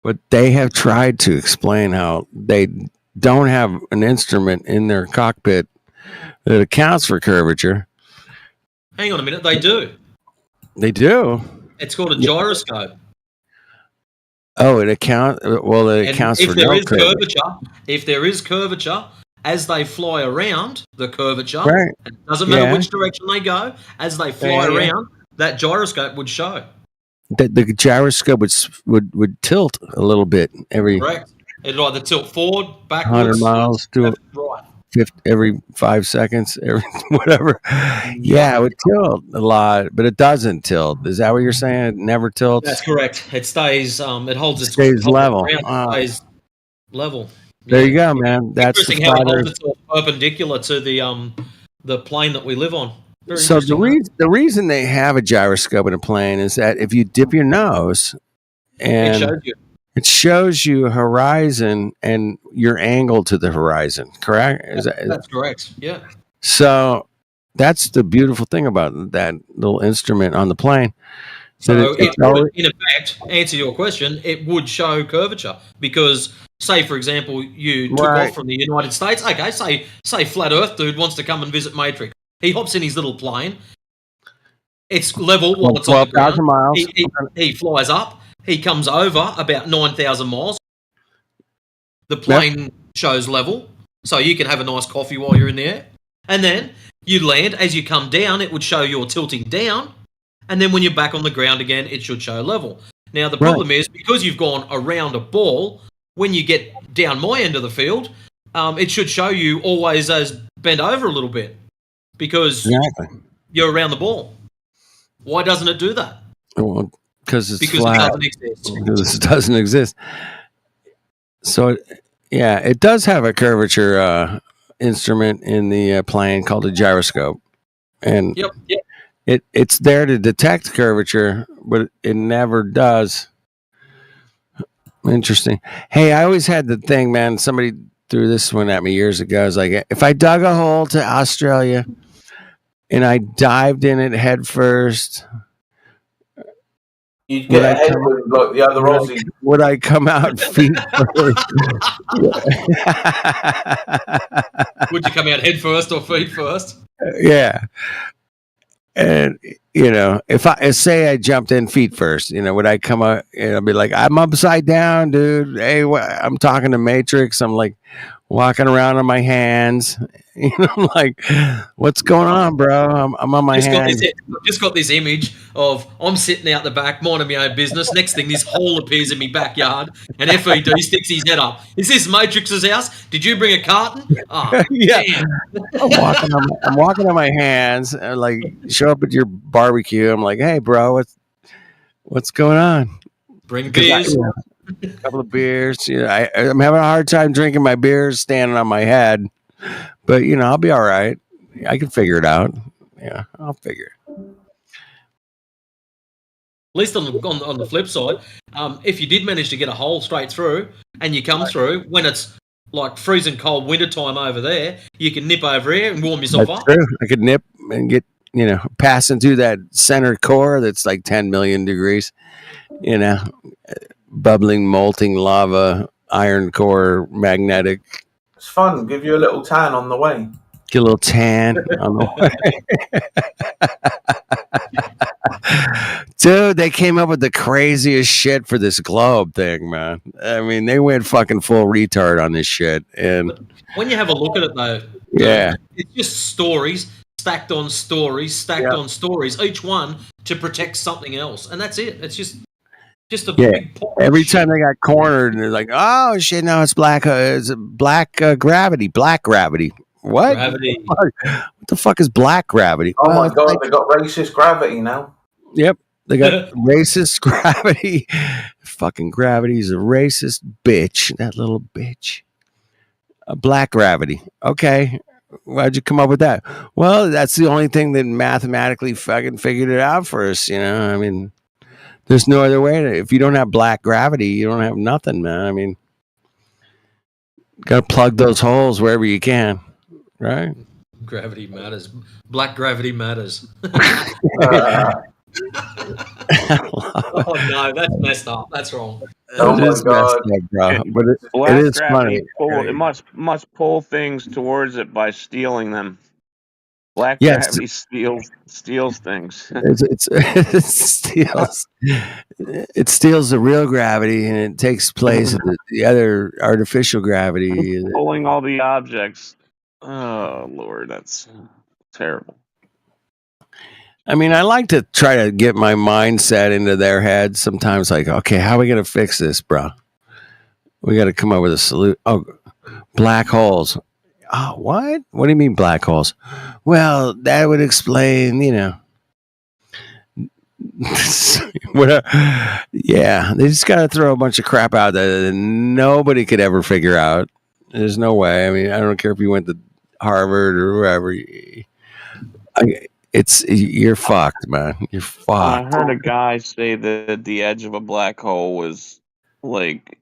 But they have tried to explain how they don't have an instrument in their cockpit that accounts for curvature. Hang on a minute. They do. They do. It's called a gyroscope. Oh, it accounts for no curvature. If there is curvature, as they fly around the curvature, Right. it doesn't matter Yeah. which direction they go, as they fly Yeah. around, that gyroscope would show. The gyroscope would tilt a little bit every Correct. It'd either tilt forward, 100 backwards, miles to right. every 5 seconds, every whatever. Yeah, it would tilt a lot, but it doesn't tilt. Is that what you're saying? It never tilts. That's correct. It stays. It holds its Stays level. ground, Ah. stays level. There you go, man. That's the Interesting how it father. holds itself perpendicular to the plane that we live on. Very So interesting. the reason they have a gyroscope in a plane is that if you dip your nose and It shows you. it shows you a horizon and your angle to the horizon, correct? That's correct. Yeah. So that's the beautiful thing about that little instrument on the plane. So That it would, in effect, answer your question, it would show curvature because, say, for example, you took Right. off from the United States. Okay, say Flat Earth dude wants to come and visit Matrix. He hops in his little plane. It's level while it's on the ground. 12,000 miles. He flies up. He comes over about 9,000 miles. The plane shows level, so you can have a nice coffee while you're in the air. And then you land. As you come down, it would show you're tilting down. And then when you're back on the ground again, it should show level. Now, the problem is, because you've gone around a ball, when you get down my end of the field, it should show you always as bent over a little bit because you're around the ball. Why doesn't it do that? Well, because it's Because flat. it doesn't exist. Because it doesn't exist. So, yeah, it does have a curvature instrument in the plane called a gyroscope, and Yep. it's there to detect curvature, but it never does. Interesting. Hey, I always had the thing, man. Somebody threw this one at me years ago. It's like, if I dug a hole to Australia and I dived in it head first, You'd get a headwind like the other Aussie. would I come out feet first? Would you come out head first or feet first? Yeah. And if I say I jumped in feet first, would I come out and I'd be like, I'm upside down, dude. Hey, I'm talking to Matrix. I'm like walking around on my hands. I'm like, what's going on, bro? I'm on my hands. Just got this image of I'm sitting out the back, minding my own business. Next thing, this hole appears in my backyard, and FED sticks his head up. Is this Matrix's house? Did you bring a carton? Oh, Yeah. damn. I'm walking on my hands and like show up at your barbecue. I'm like, hey, bro, what's going on? Bring beers. A couple of beers. I'm having a hard time drinking my beers standing on my head, but I'll be all right. I can figure it out. Yeah, I'll figure it. At least on the flip side, if you did manage to get a hole straight through and you come through when it's like freezing cold wintertime over there, you can nip over here and warm yourself That's up. true. I could nip and get passing through that center core that's like 10 million degrees. Bubbling, molting lava, iron core, magnetic. It's fun. Give you a little tan on the way. Get a little tan on the way. Dude, they came up with the craziest shit for this globe thing, man. I mean, they went fucking full retard on this shit. And When you have a look at it, though, yeah, it's just stories stacked on stories, on stories, each one to protect something else, and that's it. It's just a big pile of every shit. time they got cornered, and they're like, "Oh shit, no, it's black. It's black gravity. Black gravity. What? Gravity. What the fuck is black gravity? Oh Well, my it's god, like- they got racist gravity now. Yep. They got racist gravity. Fucking gravity's a racist bitch. That little bitch. Black gravity. Okay. Why'd you come up with that? Well, that's the only thing that mathematically fucking figured it out for us. You know, I mean, there's no other way to. If you don't have black gravity, you don't have nothing, man. I mean, got to plug those holes wherever you can, right? Gravity matters. Black gravity matters. Oh no, that's messed up. That's wrong. Oh It my is god. messed up, bro. But it Black is gravity funny. it must pull things towards it by stealing them. Black Yes. gravity steals things. It steals. It steals the real gravity and it takes place of the other artificial gravity. Pulling all the objects. Oh Lord, that's terrible. I mean, I like to try to get my mindset into their head sometimes. Like, okay, how are we gonna fix this, bro? We got to come up with a solution. Oh, black holes. Oh, what? What do you mean black holes? Well, that would explain, you know. Whatever. Yeah, they just got to throw a bunch of crap out there that nobody could ever figure out. There's no way. I mean, I don't care if you went to Harvard or wherever. You're fucked, man. You're fucked. I heard a guy say that the edge of a black hole was like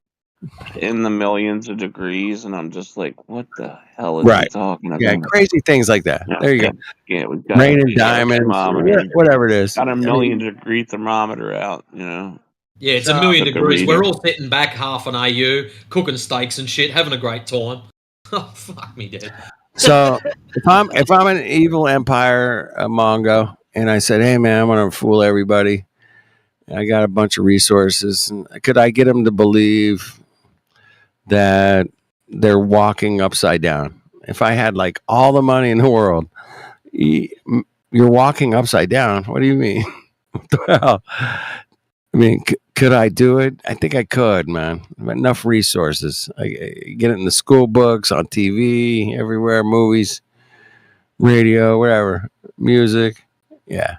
in the millions of degrees, and I'm just like, what the hell is he talking about? Yeah, crazy things like that. There you go. Yeah, we've got Rain and diamonds, whatever it is. Got a million degree thermometer out, you know. Yeah, it's a million degrees. We're all sitting back half an AU, cooking steaks and shit, having a great time. Oh, fuck me, Dad. So if I'm an evil empire Mongo, and I said, hey man, I'm gonna fool everybody. I got a bunch of resources, and could I get them to believe that they're walking upside down? If I had like all the money in the world, you're walking upside down. What do you mean? What the hell? I mean, could I do it? I think I could, man. Enough resources. I get it in the school books, on TV, everywhere, movies, radio, whatever, music. Yeah,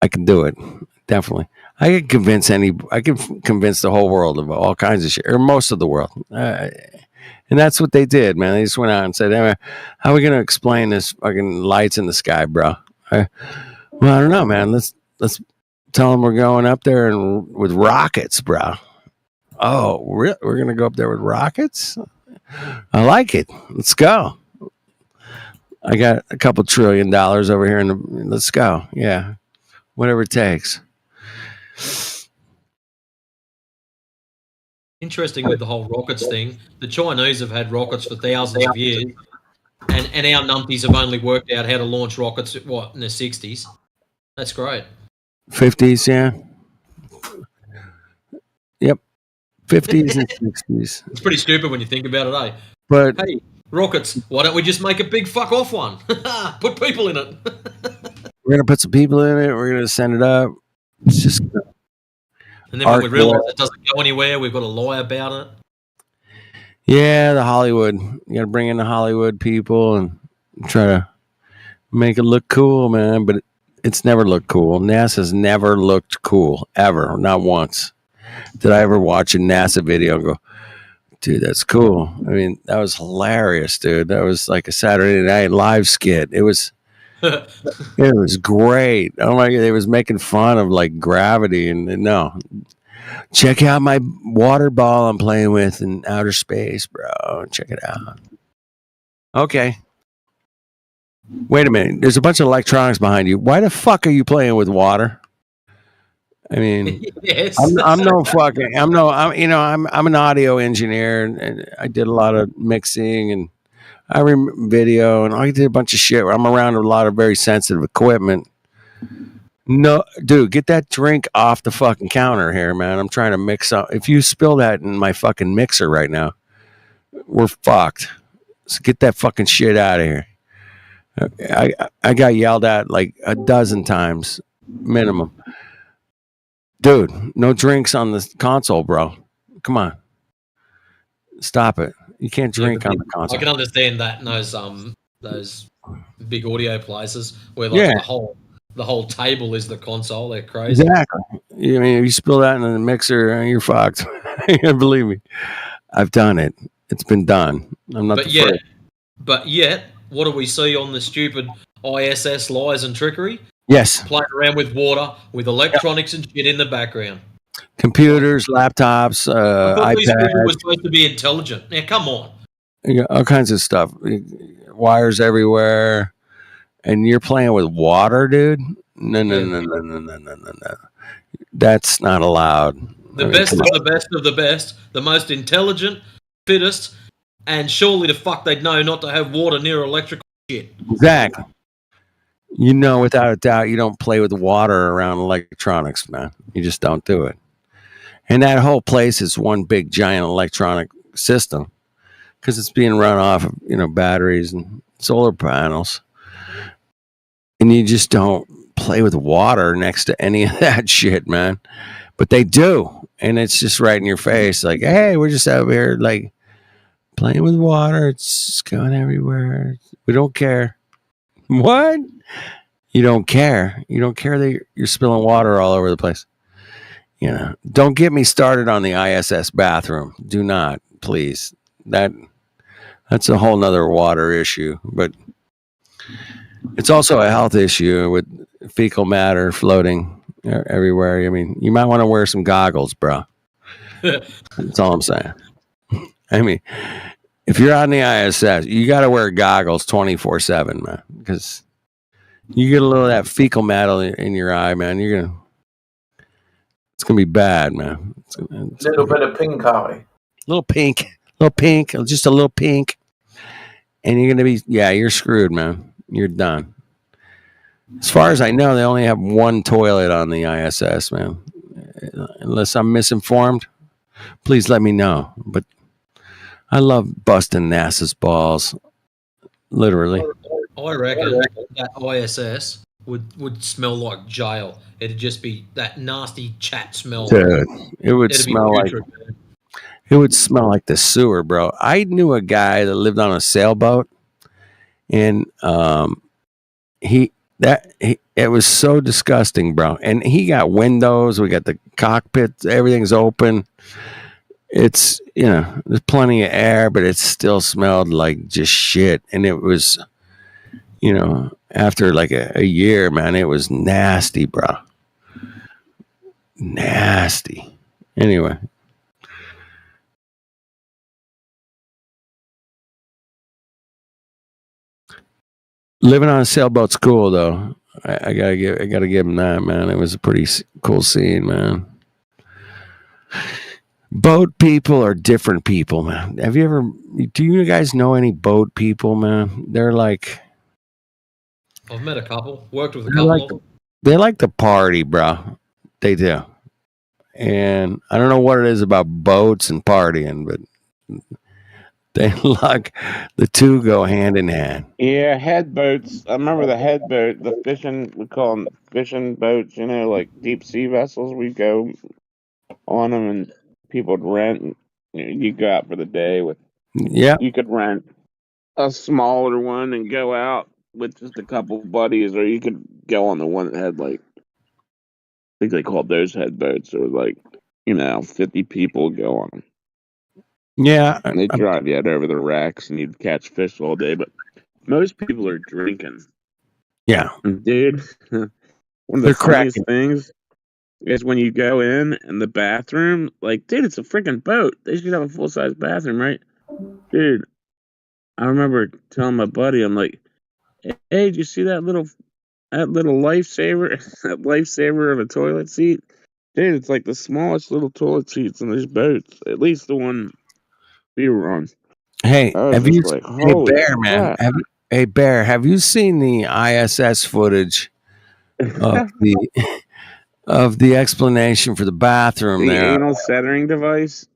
I can do it. Definitely. I can convince the whole world of all kinds of shit, or most of the world. And that's what they did, man. They just went out and said, hey, man, how are we going to explain this fucking lights in the sky, bro? Well, I don't know, man. Let's tell them we're going up there and with rockets, bro. Oh, we're going to go up there with rockets? I like it. Let's go. I got a couple $1 trillion over here. Let's go. Yeah. Whatever it takes. Interesting with the whole rockets thing. The Chinese have had rockets for thousands of years, and our numpties have only worked out how to launch rockets in the 60s. That's great. 50s, yeah. Yep. 50s and 60s. It's pretty stupid when you think about it, eh? But hey, rockets, why don't we just make a big fuck off one? Put people in it. We're going to put some people in it. We're going to send it up. It's just... And then when we realize it doesn't go anywhere, we've got to lie about it. Yeah, the Hollywood. You got to bring in the Hollywood people and try to make it look cool, man. But it's never looked cool. NASA's never looked cool, ever. Not once. Did I ever watch a NASA video and go, dude, that's cool. I mean, that was hilarious, dude. That was like a Saturday Night Live skit. It was great. Oh my God, they was making fun of like gravity and no. Check out my water ball I'm playing with in outer space, bro. Check it out. Okay. Wait a minute. There's a bunch of electronics behind you. Why the fuck are you playing with water? I mean, yes. I'm an audio engineer and I did a lot of mixing and I remember video and I did a bunch of shit. I'm around a lot of very sensitive equipment. No, dude, get that drink off the fucking counter here, man. I'm trying to mix up. If you spill that in my fucking mixer right now, we're fucked. So get that fucking shit out of here. I got yelled at like a dozen times minimum. Dude, no drinks on the console, bro. Come on. Stop it. You can't drink on the console. I can understand that in those big audio places where like the whole table is the console. They're crazy. Exactly. I mean, if you spill that in the mixer, you're fucked. Believe me, I've done it. It's been done. I'm not the first. But yet, what do we see on the stupid ISS lies and trickery? Yes. Playing around with water, with electronics and shit in the background. Computers, laptops, I thought these people were iPads, supposed to be intelligent. Now, come on. all kinds of stuff. Wires everywhere. And you're playing with water, dude? No. That's not allowed. The best of the best of the best, the most intelligent, fittest, and surely the fuck they'd know not to have water near electrical shit. Exactly. You know, without a doubt, you don't play with water around electronics, man. You just don't do it. And that whole place is one big giant electronic system because it's being run off of, batteries and solar panels. And you just don't play with water next to any of that shit, man. But they do. And it's just right in your face. Like, hey, we're just out here, like, playing with water. It's going everywhere. We don't care. What? You don't care. You don't care that you're spilling water all over the place. Don't get me started on the ISS bathroom. Do not, please. That's a whole nother water issue. But it's also a health issue with fecal matter floating everywhere. I mean, you might want to wear some goggles, bro. That's all I'm saying. I mean, if you're on the ISS, you got to wear goggles 24/7, man, because you get a little of that fecal matter in your eye, man. It's gonna be bad, man. Little bit of pink eye. Little pink, just a little pink, and you're gonna be, you're screwed, man. You're done. As far as I know, they only have one toilet on the ISS, man. Unless I'm misinformed, please let me know. But I love busting NASA's balls, literally. I reckon that ISS would smell like jail. It'd just be that nasty chat smell. Dude, it would smell like the sewer, bro. I knew a guy that lived on a sailboat, and it was so disgusting, bro. And he got windows. We got the cockpit. Everything's open. It's, there's plenty of air, but it still smelled like just shit. And it was, after like a year, man, it was nasty, bro. Nasty. Anyway. Living on a sailboat's cool, though. I gotta give him that, man. It was a pretty cool scene, man. Boat people are different people, man. Do you guys know any boat people, man? They're like, I've met a couple, worked with a couple of them. They like to party, bro. They do. And I don't know what it is about boats and partying, but they like the two go hand in hand. Yeah, head boats. I remember the head boat, the fishing, we call them fishing boats, like deep sea vessels. We go on them and people would rent. You go out for the day with. Yeah. You could rent a smaller one and go out with just a couple buddies, or you could go on the one that had like, I think they called those head boats. It was like, 50 people go on them. Yeah. And they drive you out over the wrecks and you'd catch fish all day, but most people are drinking. Yeah. Dude, one of the funniest things is when you go in the bathroom, like, dude, it's a freaking boat. They should have a full-size bathroom, right? Dude, I remember telling my buddy, I'm like, hey, did you see that little lifesaver, that lifesaver of a toilet seat? Dude, it's like the smallest little toilet seats in these boats, at least the one we were on. Hey, have you, like, hey Bear, man, hey Bear, have you seen the ISS footage of the explanation for the bathroom the there? Anal centering device.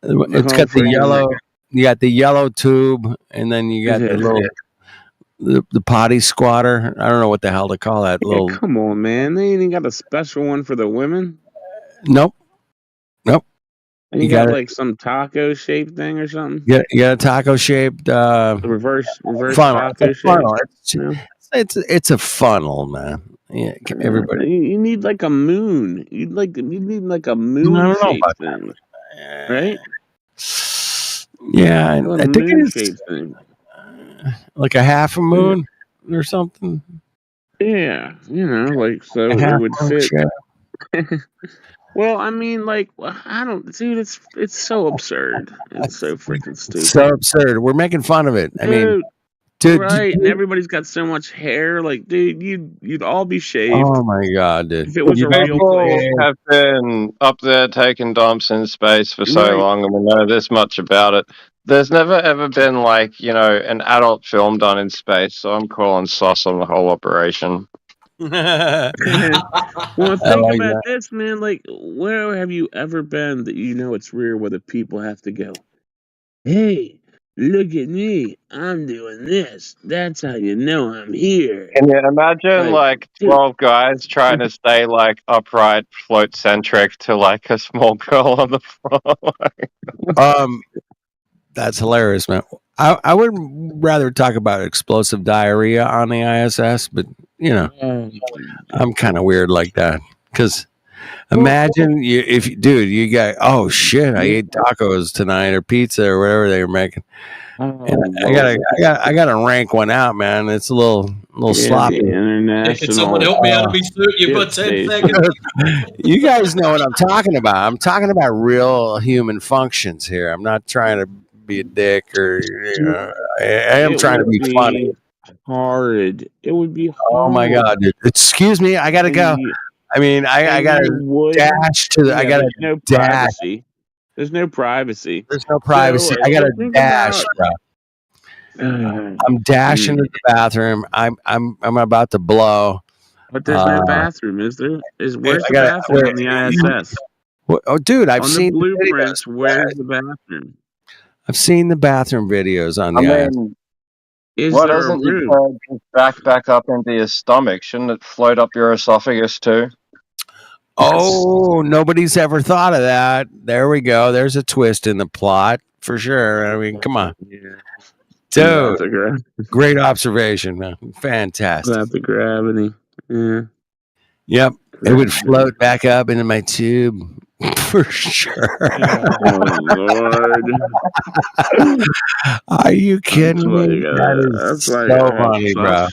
It's got the yellow. You got the yellow tube, and then you got the little the potty squatter. I don't know what the hell to call that. Little. Come on, man! They ain't got a special one for the women. Nope. And you got like some taco shaped thing or something. You got a taco shaped reverse funnel. taco shape. It's It's a funnel, man. Yeah, everybody. You need like a moon. You need like a I moon don't know shaped about thing, right? Yeah, You know, a I think moon it's shaped thing. like a half a moon or something. Yeah, like so A it half would moon fit. shape. Well, I mean, like I don't, dude. It's so absurd. It's so freaking It's so stupid, absurd. We're making fun of it. I mean, dude. dude. Right? And everybody's got so much hair. Like, dude, you'd all be shaved Oh my god, dude. if it was a real People place. have been up there taking dumps in space for so Right. long, and we know this much about it. There's never ever been like an adult film done in space, so I'm calling sauce on the whole operation. Well, I think like about that. this, man. Like, where have you ever been that it's rare where the people have to go, hey, look at me, I'm doing this. That's how you know I'm here. Can you imagine like dude. 12 guys trying to stay like upright, float centric to like a small girl on the floor? That's hilarious, man. I would rather talk about explosive diarrhea on the ISS, but I'm kind of weird like that because imagine you got shit, I ate tacos tonight or pizza or whatever they were making. And I gotta rank one out, man. It's a little sloppy. International. Can someone help me out of me suit? You've got 10 seconds. You guys know what I'm talking about. I'm talking about real human functions here. I'm not trying to be a dick or I am trying to be funny. Horrid. It would be horrid. Oh my god, dude. Excuse me, I gotta go. I mean, I gotta dash to the. I gotta no dash. privacy. There's no privacy. There's no privacy. I gotta dash, bro. I'm dashing to the bathroom. I'm about to blow. But there's no bathroom, is there? Where's the bathroom on the ISS? Oh, dude, I've on seen the blueprints. Where's the bathroom? I've seen the bathroom videos on the ISS. Why doesn't your back up into your stomach? Shouldn't it float up your esophagus too? Oh, nobody's ever thought of that. There we go. There's a twist in the plot for sure. I mean, come on. Dude, great observation, man. Fantastic. That's the gravity. Yeah. Yep. It would float back up into my tube for sure. Oh, Lord. Are you kidding me? That is so funny, bro.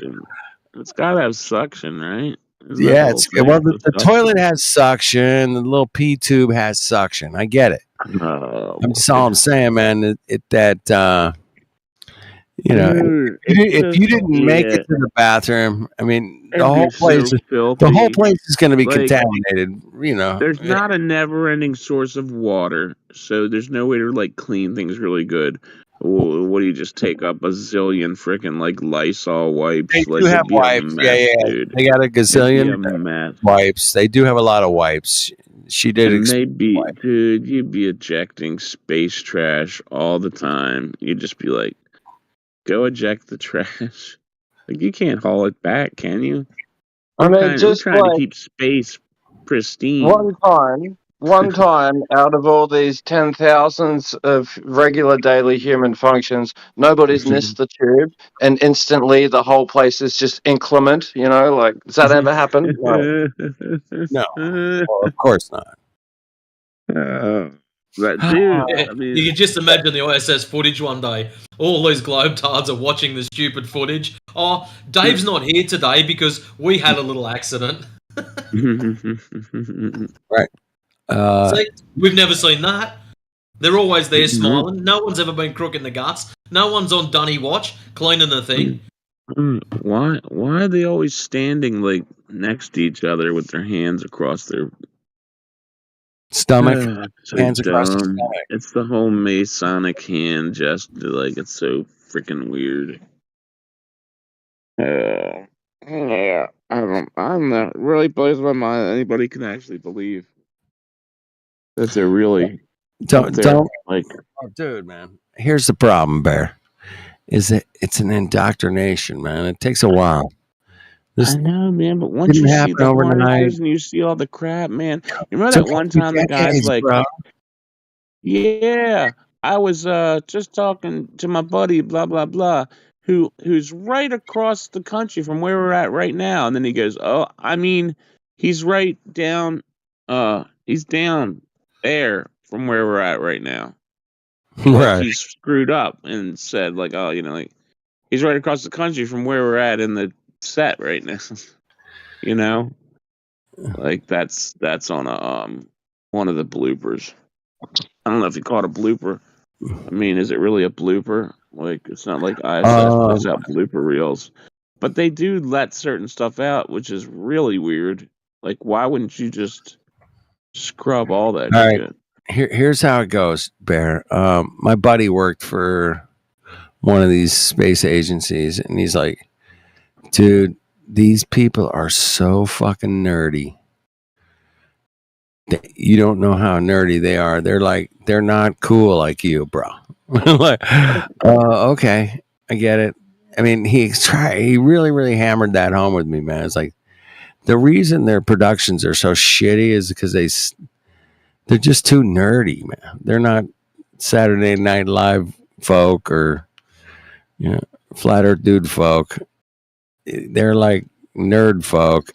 It's got to have suction, right? Yeah, the toilet has suction. The little pee tube has suction. I get it. That's all I'm saying, man. If you didn't make it to the bathroom, I mean, the whole place is going to be contaminated. There's not a never-ending source of water, so there's no way to clean things really good. What do you just take up a zillion freaking Lysol wipes? They do have wipes. Dude. They got a gazillion wipes. They do have a lot of wipes. She did. Dude, you'd be ejecting space trash all the time. You'd just be like, go eject the trash. You can't haul it back, can you? We're trying to keep space pristine. One time, out of all these 10,000s of regular daily human functions, nobody's missed the tube, and instantly the whole place is just inclement. Does that ever happen? No. Well, of course not. But dude, you can just imagine the ISS footage one day. All these globetards are watching the stupid footage. Oh, Dave's not here today because we had a little accident. Right. See, we've never seen that. They're always there smiling. No one's ever been crook in the guts. No one's on Dunny watch cleaning the thing. Why are they always standing next to each other with their hands across their stomach? Hands across the stomach. It's the whole Masonic hand gesture. It's so freaking weird. Yeah, I'm not really blows my mind that anybody can actually believe that they're really dude, man. Here's the problem, Bear. Is that it's an indoctrination, man. It takes a while. I know, man, but once you see the overnight and you see all the crap, man. You remember that one time the guy's yeah, I was just talking to my buddy, blah blah blah, who's right across the country from where we're at right now. And then he goes, "Oh, I mean, he's right down. He's down there from where we're at right now." Like Right. he's screwed up and said, like, "Oh, like he's right across the country from where we're at in the set right now." Like that's on a one of the bloopers. I don't know if you call it a blooper. I mean, is it really a blooper? Like, it's not like ISS puts out blooper reels, but they do let certain stuff out, which is really weird. Like, why wouldn't you just scrub all that All right. shit? Here's how it goes, Bear. My buddy worked for one of these space agencies, and he's like, dude, these people are so fucking nerdy. You don't know how nerdy they are. They're not cool like you, bro. Like, okay, I get it. I mean, he really, really hammered that home with me, man. It's like the reason their productions are so shitty is because they're just too nerdy, man. They're not Saturday Night Live folk or Flat Earth Dude folk. They're like nerd folk.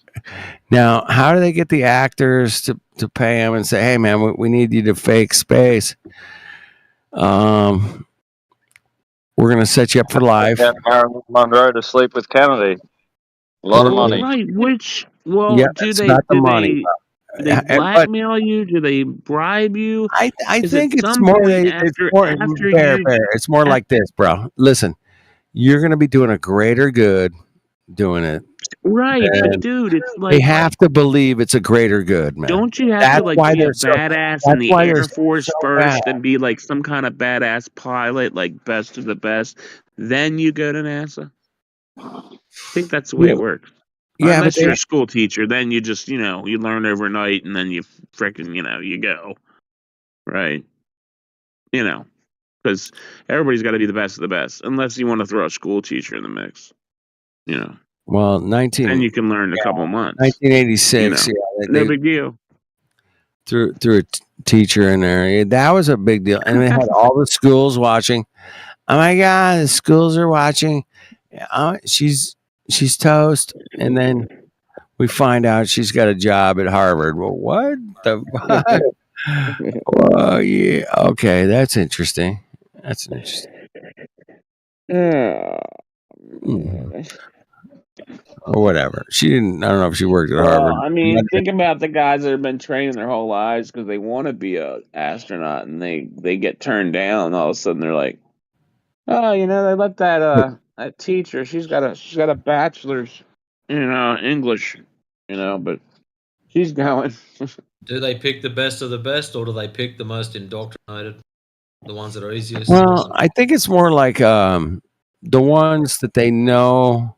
Now, how do they get the actors to pay them and say, "Hey, man, we need you to fake space. We're gonna set you up for life." Get Marilyn Monroe to sleep with Kennedy. A lot of money. Right? Which do it's they not the money. they blackmail you? Do they bribe you? I Is think it it's some more. point It's after more you? Bear. It's more like this, bro. Listen, you're gonna be doing a greater good doing it. Right, but And dude, it's they like, have to believe it's a greater good, man. don't you have That's to like why be a they're so. badass in That's the why they're Air Force so first bad. and be like some kind of badass pilot, like best of the best? Then you go to NASA. I think that's the way it works. Yeah, Unless but you're a school teacher, then you just you learn overnight and then you frickin' you go, right? Because everybody's got to be the best of the best, unless you want to throw a school teacher in the mix. Well, Then you can learn in a couple months. 1986. No big deal. Threw a teacher in there. Yeah, that was a big deal, and they had all the schools watching. Oh my god, the schools are watching. She's toast, and then we find out she's got a job at Harvard. Well, what the fuck? Well, yeah, okay, that's interesting. That's interesting. Or whatever. She didn't. I don't know if she worked at Harvard. I mean, think about the guys that have been training their whole lives because they want to be a astronaut, and they get turned down. All of a sudden, they're like, "Oh, they let that teacher. She's got a bachelor's, English, but she's going." Do they pick the best of the best, or do they pick the most indoctrinated, the ones that are easiest? Well, I think it's more like the ones that they know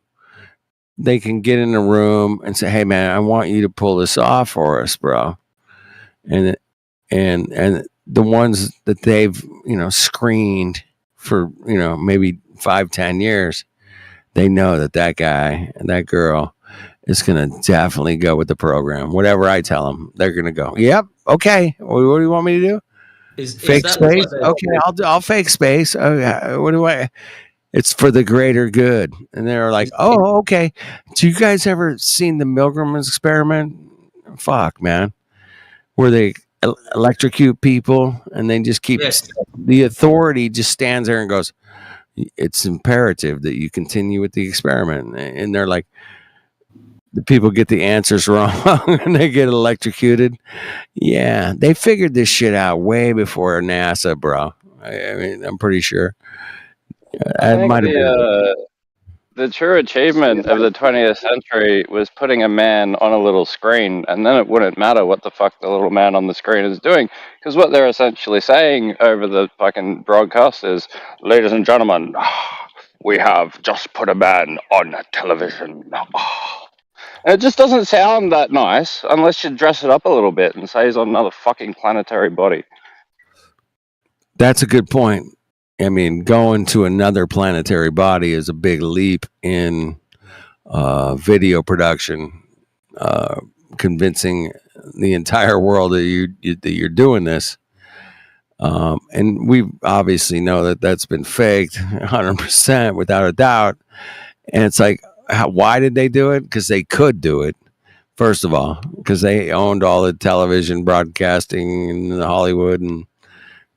they can get in a room and say, "Hey, man, I want you to pull this off for us, bro," and the ones that they've screened for maybe 5-10 years, they know that guy and that girl is going to definitely go with the program. Whatever I tell them, they're going to go. Yep. Okay. What do you want me to do? Fake space? Okay, I'll fake space. Oh, what do I? It's for the greater good. And they're like, oh, okay. Do you guys ever seen the Milgram experiment? Fuck, man. Where they electrocute people and they just keep the authority just stands there and goes, it's imperative that you continue with the experiment. And they're like, the people get the answers wrong and they get electrocuted. Yeah, they figured this shit out way before NASA, bro. I mean, I'm pretty sure. I think the true achievement of the 20th century was putting a man on a little screen, and then it wouldn't matter what the fuck the little man on the screen is doing, because what they're essentially saying over the fucking broadcast is, ladies and gentlemen, we have just put a man on television. And it just doesn't sound that nice unless you dress it up a little bit and say he's on another fucking planetary body. That's a good point. I mean, going to another planetary body is a big leap in video production. Convincing the entire world that you're doing this. And we obviously know that that's been faked 100% without a doubt. And it's like, why did they do it? Because they could do it. First of all, because they owned all the television broadcasting in Hollywood, and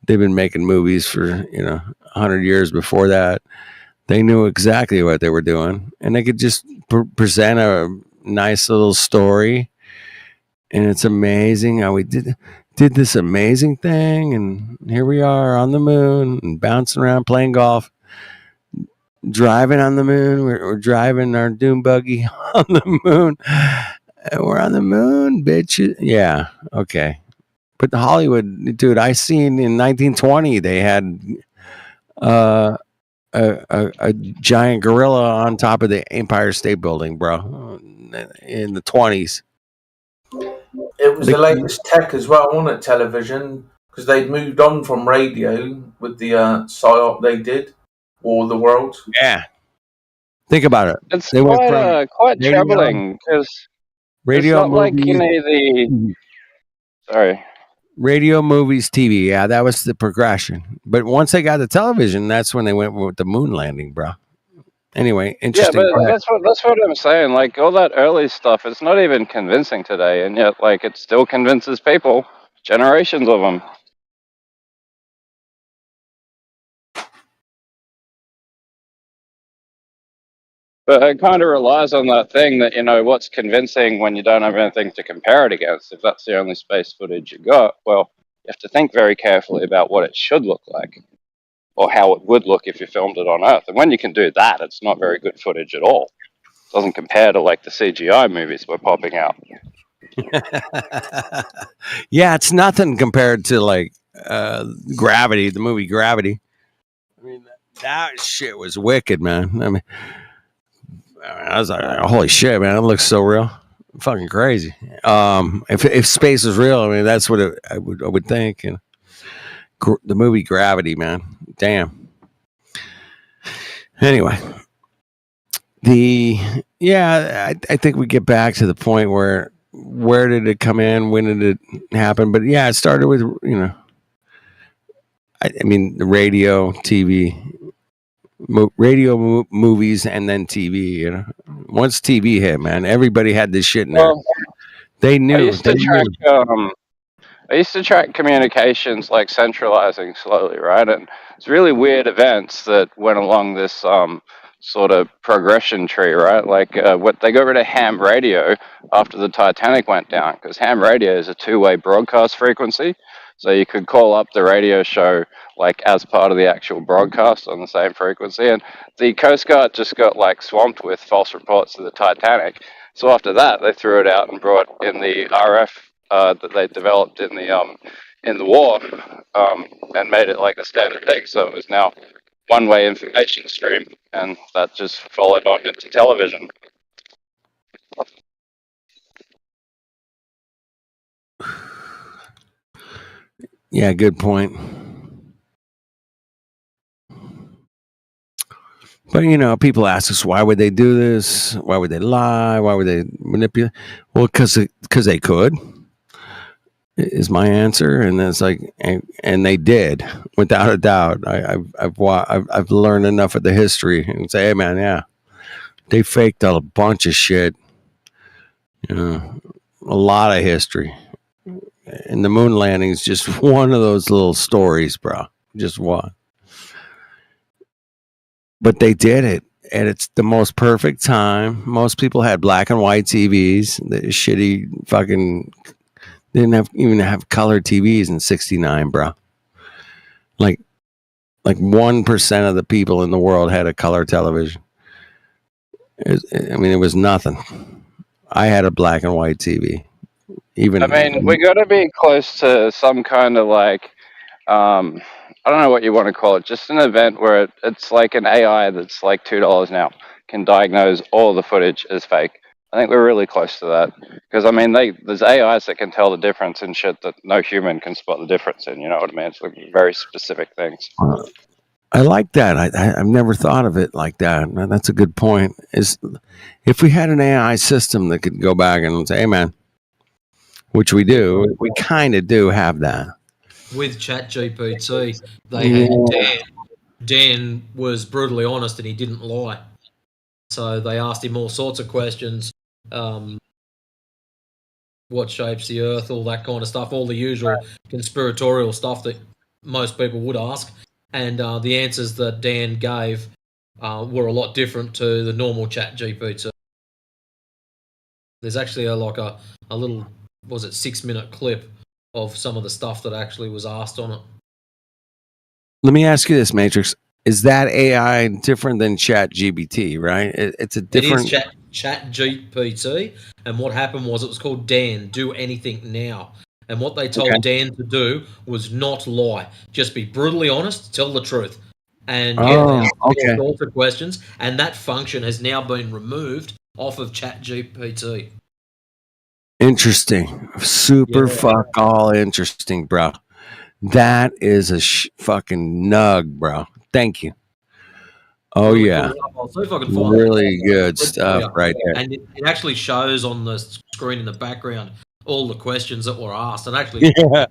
they've been making movies for 100 years before that. They knew exactly what they were doing, and they could just present a nice little story. And it's amazing how we did this amazing thing, and here we are on the moon and bouncing around playing golf, driving on the moon. We're driving our dune buggy on the moon. And we're on the moon, bitch. Yeah, okay. But the Hollywood, dude, I seen in 1920 they had a giant gorilla on top of the Empire State Building, bro, in the 20s. It was the latest tech as well, wasn't it? Television, because they'd moved on from radio with the psyop they did, War of the Worlds. Yeah. Think about it. It's They went from quite radio- troubling because radio, it's not like movies, Sorry. radio, movies, TV. Yeah, that was the progression. But once they got the television, that's when they went with the moon landing, bro. Anyway, Yeah, interesting. but that's what I'm saying. Like all that early stuff, it's not even convincing today, and yet like it still convinces people, generations of them. But it kind of relies on that thing that what's convincing when you don't have anything to compare it against. If that's the only space footage you got, well, you have to think very carefully about what it should look like, or how it would look if you filmed it on Earth. And when you can do that, it's not very good footage at all. It doesn't compare to like the CGI movies we're popping out. Yeah, it's nothing compared to like Gravity, the movie Gravity. I mean, that shit was wicked, man. I mean, I was like, holy shit, man, it looks so real. Fucking crazy. If space is real, I mean, that's what I would think. The movie Gravity, man. Damn. Anyway, I think we get back to the point where did it come in? When did it happen? But yeah, it started with, I mean, the radio, TV, movies, and then TV. Once TV hit, man, everybody had this shit in there. Well, They knew. I used to track communications like centralizing slowly, right? And it's really weird events that went along this sort of progression tree, right? Like what they got rid of ham radio after the Titanic went down, because ham radio is a two-way broadcast frequency. So you could call up the radio show like as part of the actual broadcast on the same frequency. And the Coast Guard just got like swamped with false reports of the Titanic. So after that, they threw it out and brought in the RF that they developed in the war and made it like a standard thing. So it was now one-way information stream, and that just followed on into television. Yeah, good point. But people ask us, why would they do this? Why would they lie? Why would they manipulate? Well, because they could, is my answer. And it's like, and they did, without a doubt. I've learned enough of the history and say, hey man, yeah, they faked a bunch of shit. A lot of history. And the moon landing is just one of those little stories, bro. Just one. But they did it, and it's the most perfect time. Most people had black and white TVs. The shitty fucking didn't even have color TVs in '69, bro. Like 1% of the people in the world had a color television. It was nothing. I had a black and white TV. I mean, we got to be close to some kind of like, I don't know what you want to call it, just an event where it's like an AI that's like $2 now can diagnose all the footage as fake. I think we're really close to that, because I mean, there's AIs that can tell the difference in shit that no human can spot the difference in. You know what I mean? It's like very specific things. I like that. I've never thought of it like that. That's a good point. Is if we had an AI system that could go back and say, hey man, which we do, we kind of do have that. with ChatGPT, they had Dan was brutally honest and he didn't lie. So they asked him all sorts of questions. What shapes the Earth, all that kind of stuff, all the usual conspiratorial stuff that most people would ask. And the answers that Dan gave were a lot different to the normal ChatGPT. There's actually a little, was it 6-minute clip of some of the stuff that actually was asked on it. Let me ask you this, Matrix. Is that AI different than ChatGPT, right? It's a different... It is ChatGPT, and what happened was it was called Dan, Do Anything Now. And what they told Dan to do was not lie. Just be brutally honest, tell the truth. And they asked all sorts of questions, and that function has now been removed off of ChatGPT. Interesting. Super fuck all interesting, bro. That is a fucking nug, bro. Thank you. Oh, really yeah. Cool. Really good stuff right there. And it actually shows on the screen in the background all the questions that were asked, and actually some of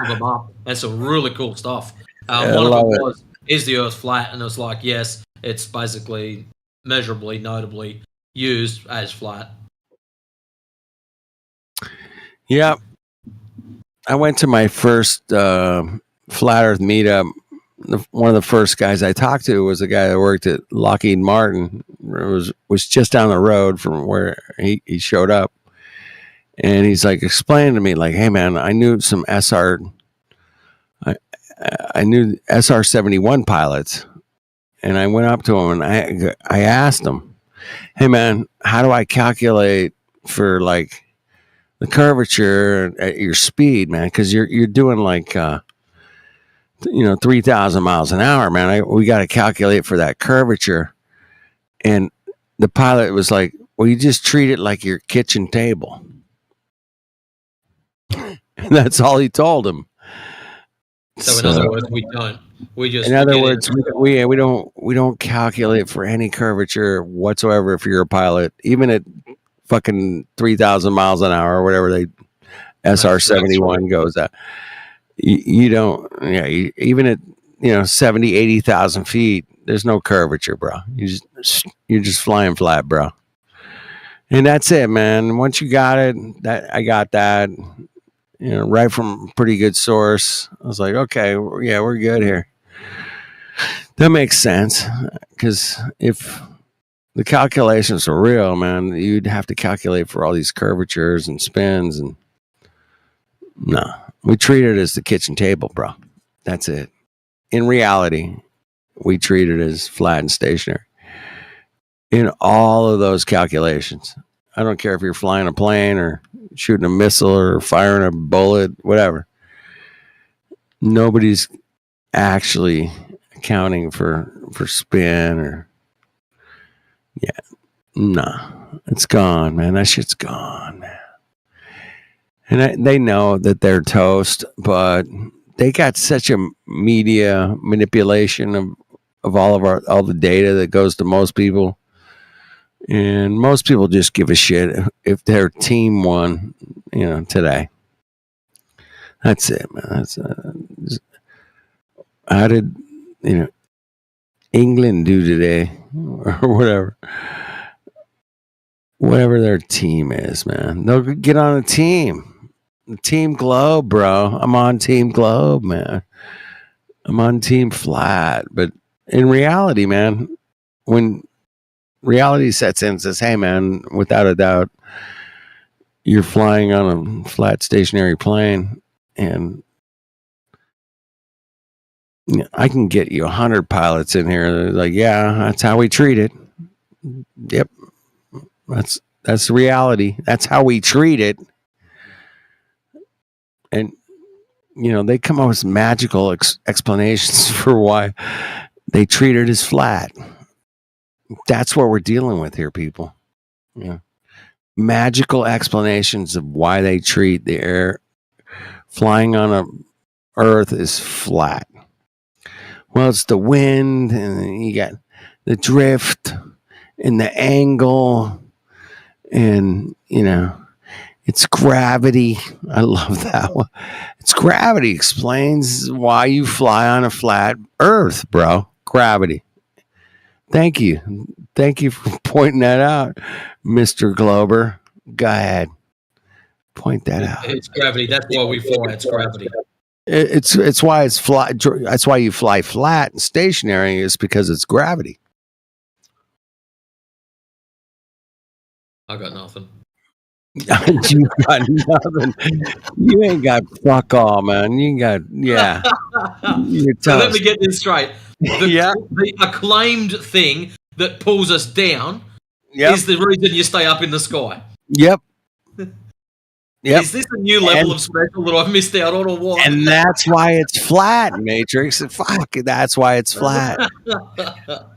them up. And some really cool stuff. One of them was, is the Earth flat? And it was like, yes, it's basically measurably, notably used as flat. Yeah. I went to my first Flat Earth meetup. One of the first guys I talked to was a guy that worked at Lockheed Martin. It was just down the road from where he showed up. And he's like explaining to me, like, hey, man, I knew some I knew SR-71 pilots. And I went up to him and I asked him, hey, man, how do I calculate for like the curvature at your speed, man? Because you're doing like 3,000 miles an hour, man. We got to calculate for that curvature. And the pilot was like, well, you just treat it like your kitchen table. And that's all he told him. So in other words, we don't. We just. In other words, we don't calculate for any curvature whatsoever if you're a pilot, even at fucking 3,000 miles an hour or whatever they SR-71 goes at. You don't, even at 70, 80,000 feet, there's no curvature, bro. You're just flying flat, bro. And that's it, man. Once you got it, I got that, right from a pretty good source. I was like, okay, yeah, we're good here. That makes sense, because if the calculations are real, man, you'd have to calculate for all these curvatures and spins, and no, we treat it as the kitchen table, bro. That's it. In reality, we treat it as flat and stationary. In all of those calculations, I don't care if you're flying a plane or shooting a missile or firing a bullet, whatever. Nobody's actually accounting for spin or it's gone, man. That shit's gone, man. And they know that they're toast, but they got such a media manipulation of all the data that goes to most people. And most people just give a shit if their team won, today. That's it, man. How did, England do today or whatever? Whatever their team is, man. They'll get on a team. Team Globe, bro. I'm on Team Globe, man. I'm on Team Flat. But in reality, man, when reality sets in and says, hey, man, without a doubt, you're flying on a flat stationary plane, and I can get you 100 pilots in here. They're like, yeah, that's how we treat it. Yep. That's the reality. That's how we treat it. And, they come up with magical explanations for why they treat it as flat. That's what we're dealing with here, people. Magical explanations of why they treat the air flying on a Earth is flat. Well, it's the wind, and you got the drift and the angle, and It's gravity. I love that one. It's gravity explains why you fly on a flat Earth, bro. Gravity. Thank you. Thank you for pointing that out, Mr. Glober. Go ahead. Point that out. It's gravity. That's why we fly. It's gravity. It's why it's fly. That's why you fly flat and stationary, is because it's gravity. I got nothing. You got nothing. You ain't got fuck all, man. You ain't got You're So let toast. me get this straight. The acclaimed thing that pulls us down is the reason you stay up in the sky. Yep. Yep. Is this a new level of special that I've missed out on, or what? And that's why it's flat, Matrix. Fuck, that's why it's flat.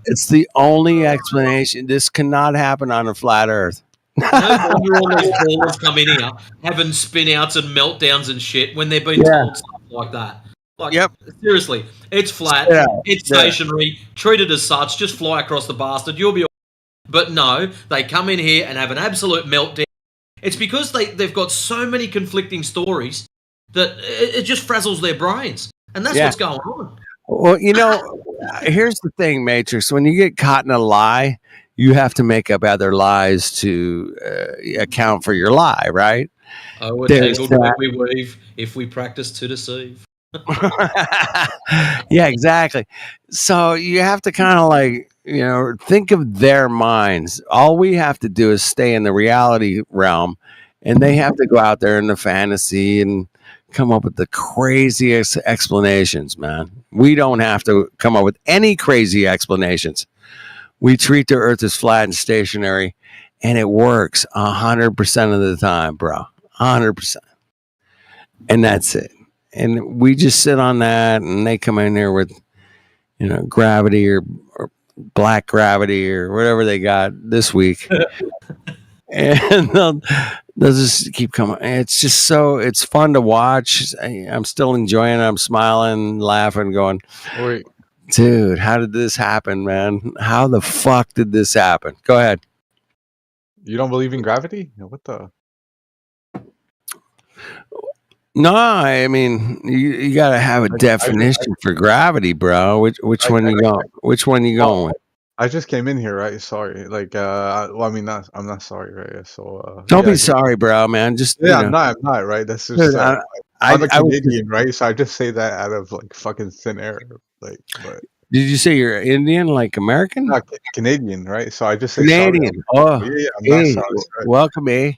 It's the only explanation. This cannot happen on a flat Earth. No wonder all these ballers come in here having spin outs and meltdowns and shit when they've been told stuff like that. Like, seriously, it's flat, it's stationary, treat it as such, just fly across the bastard, you'll be all right. But no, they come in here and have an absolute meltdown. It's because they've got so many conflicting stories that it just frazzles their brains. And that's what's going on. Well, here's the thing, Matrix. When you get caught in a lie, you have to make up other lies to account for your lie, right? Oh, we're tangled when we weave if we practice to deceive. Yeah, exactly. So you have to kind of think of their minds. All we have to do is stay in the reality realm, and they have to go out there in the fantasy and come up with the craziest explanations, man. We don't have to come up with any crazy explanations. We treat the Earth as flat and stationary, and it works 100% of the time, bro. 100%. And that's it. And we just sit on that, and they come in here with, gravity or black gravity or whatever they got this week. And they'll just keep coming. It's fun to watch. I'm still enjoying it. I'm smiling, laughing, going, Wait. Dude, how did this happen, man? How the fuck did this happen? Go ahead. You don't believe in gravity? What the? No, I mean you got to have a definition for gravity, bro. Which one you going with? I just came in here, right? Sorry, I'm not sorry, right? So don't be sorry, bro, man. Just I'm not, right? That's just Dude, I'm a Canadian, right? So I just say that out of fucking thin air, but. Did you say you're Indian, like American? No, Canadian, right? So I just say Canadian. Sorry. I'm not sorry. Right? Welcome, eh?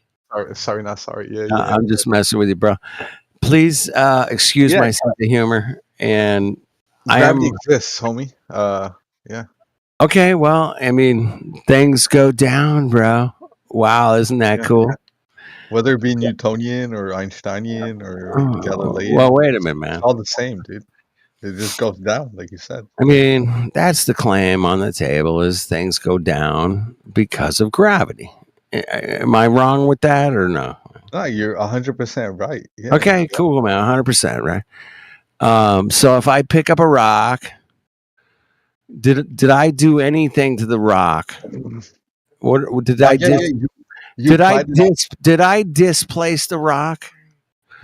Sorry, not sorry. Yeah. I'm just messing with you, bro. Please excuse my sense of humor, and gravity exists, homie. Yeah. Okay, well, I mean, things go down, bro. Wow, isn't that cool? Whether it be Newtonian or Einsteinian or Galilean. Well, wait a minute, man. It's all the same, dude. It just goes down, like you said. I mean, that's the claim on the table, is things go down because of gravity. Am I wrong with that or no? No, you're 100% right. Yeah. Okay, cool, man. 100% right. So if I pick up a rock, did I do anything to the rock? What did I do? Did I displace the rock?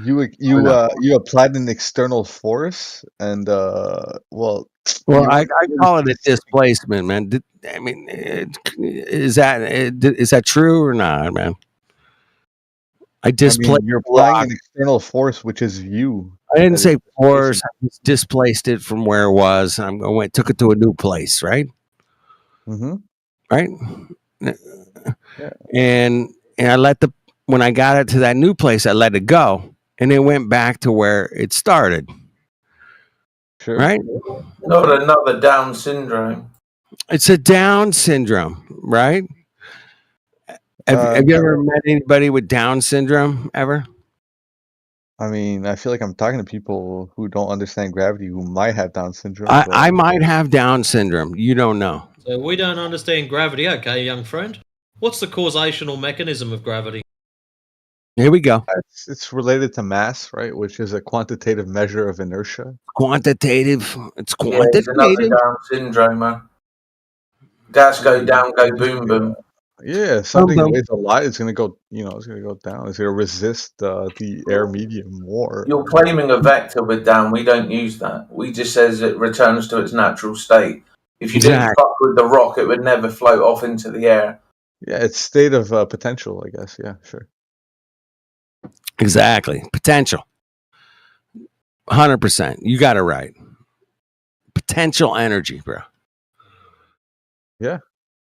You applied an external force, and I call it a displacement, man. Is that true or not, man? You're applying an external force, which is you. I didn't say force. I just displaced it from where it was. Took it to a new place, right? Mm-hmm. Right. Yeah. And I when I got it to that new place, I let it go, and it went back to where it started. Sure. Right. Not another Down syndrome. It's a Down syndrome, right? Have you ever met anybody with Down syndrome ever? I mean, I feel like I'm talking to people who don't understand gravity who might have Down syndrome. I might have Down syndrome. You don't know. So we don't understand gravity, okay, young friend? What's the causational mechanism of gravity? Here we go. It's related to mass, right? Which is a quantitative measure of inertia. Quantitative. It's Yeah, quantitative. it's another Down syndrome, man. Gas go down, go boom, boom. Yeah, if something weighs a lot, it's gonna go. It's gonna go down. It's gonna resist the air medium more. You're claiming a vector with down. We don't use that. We just says it returns to its natural state. If you didn't Exactly. fuck with the rock, it would never float off into the air. Yeah, it's state of potential, I guess. Yeah, sure. Exactly. Potential. 100%. You got it right. Potential energy, bro. Yeah.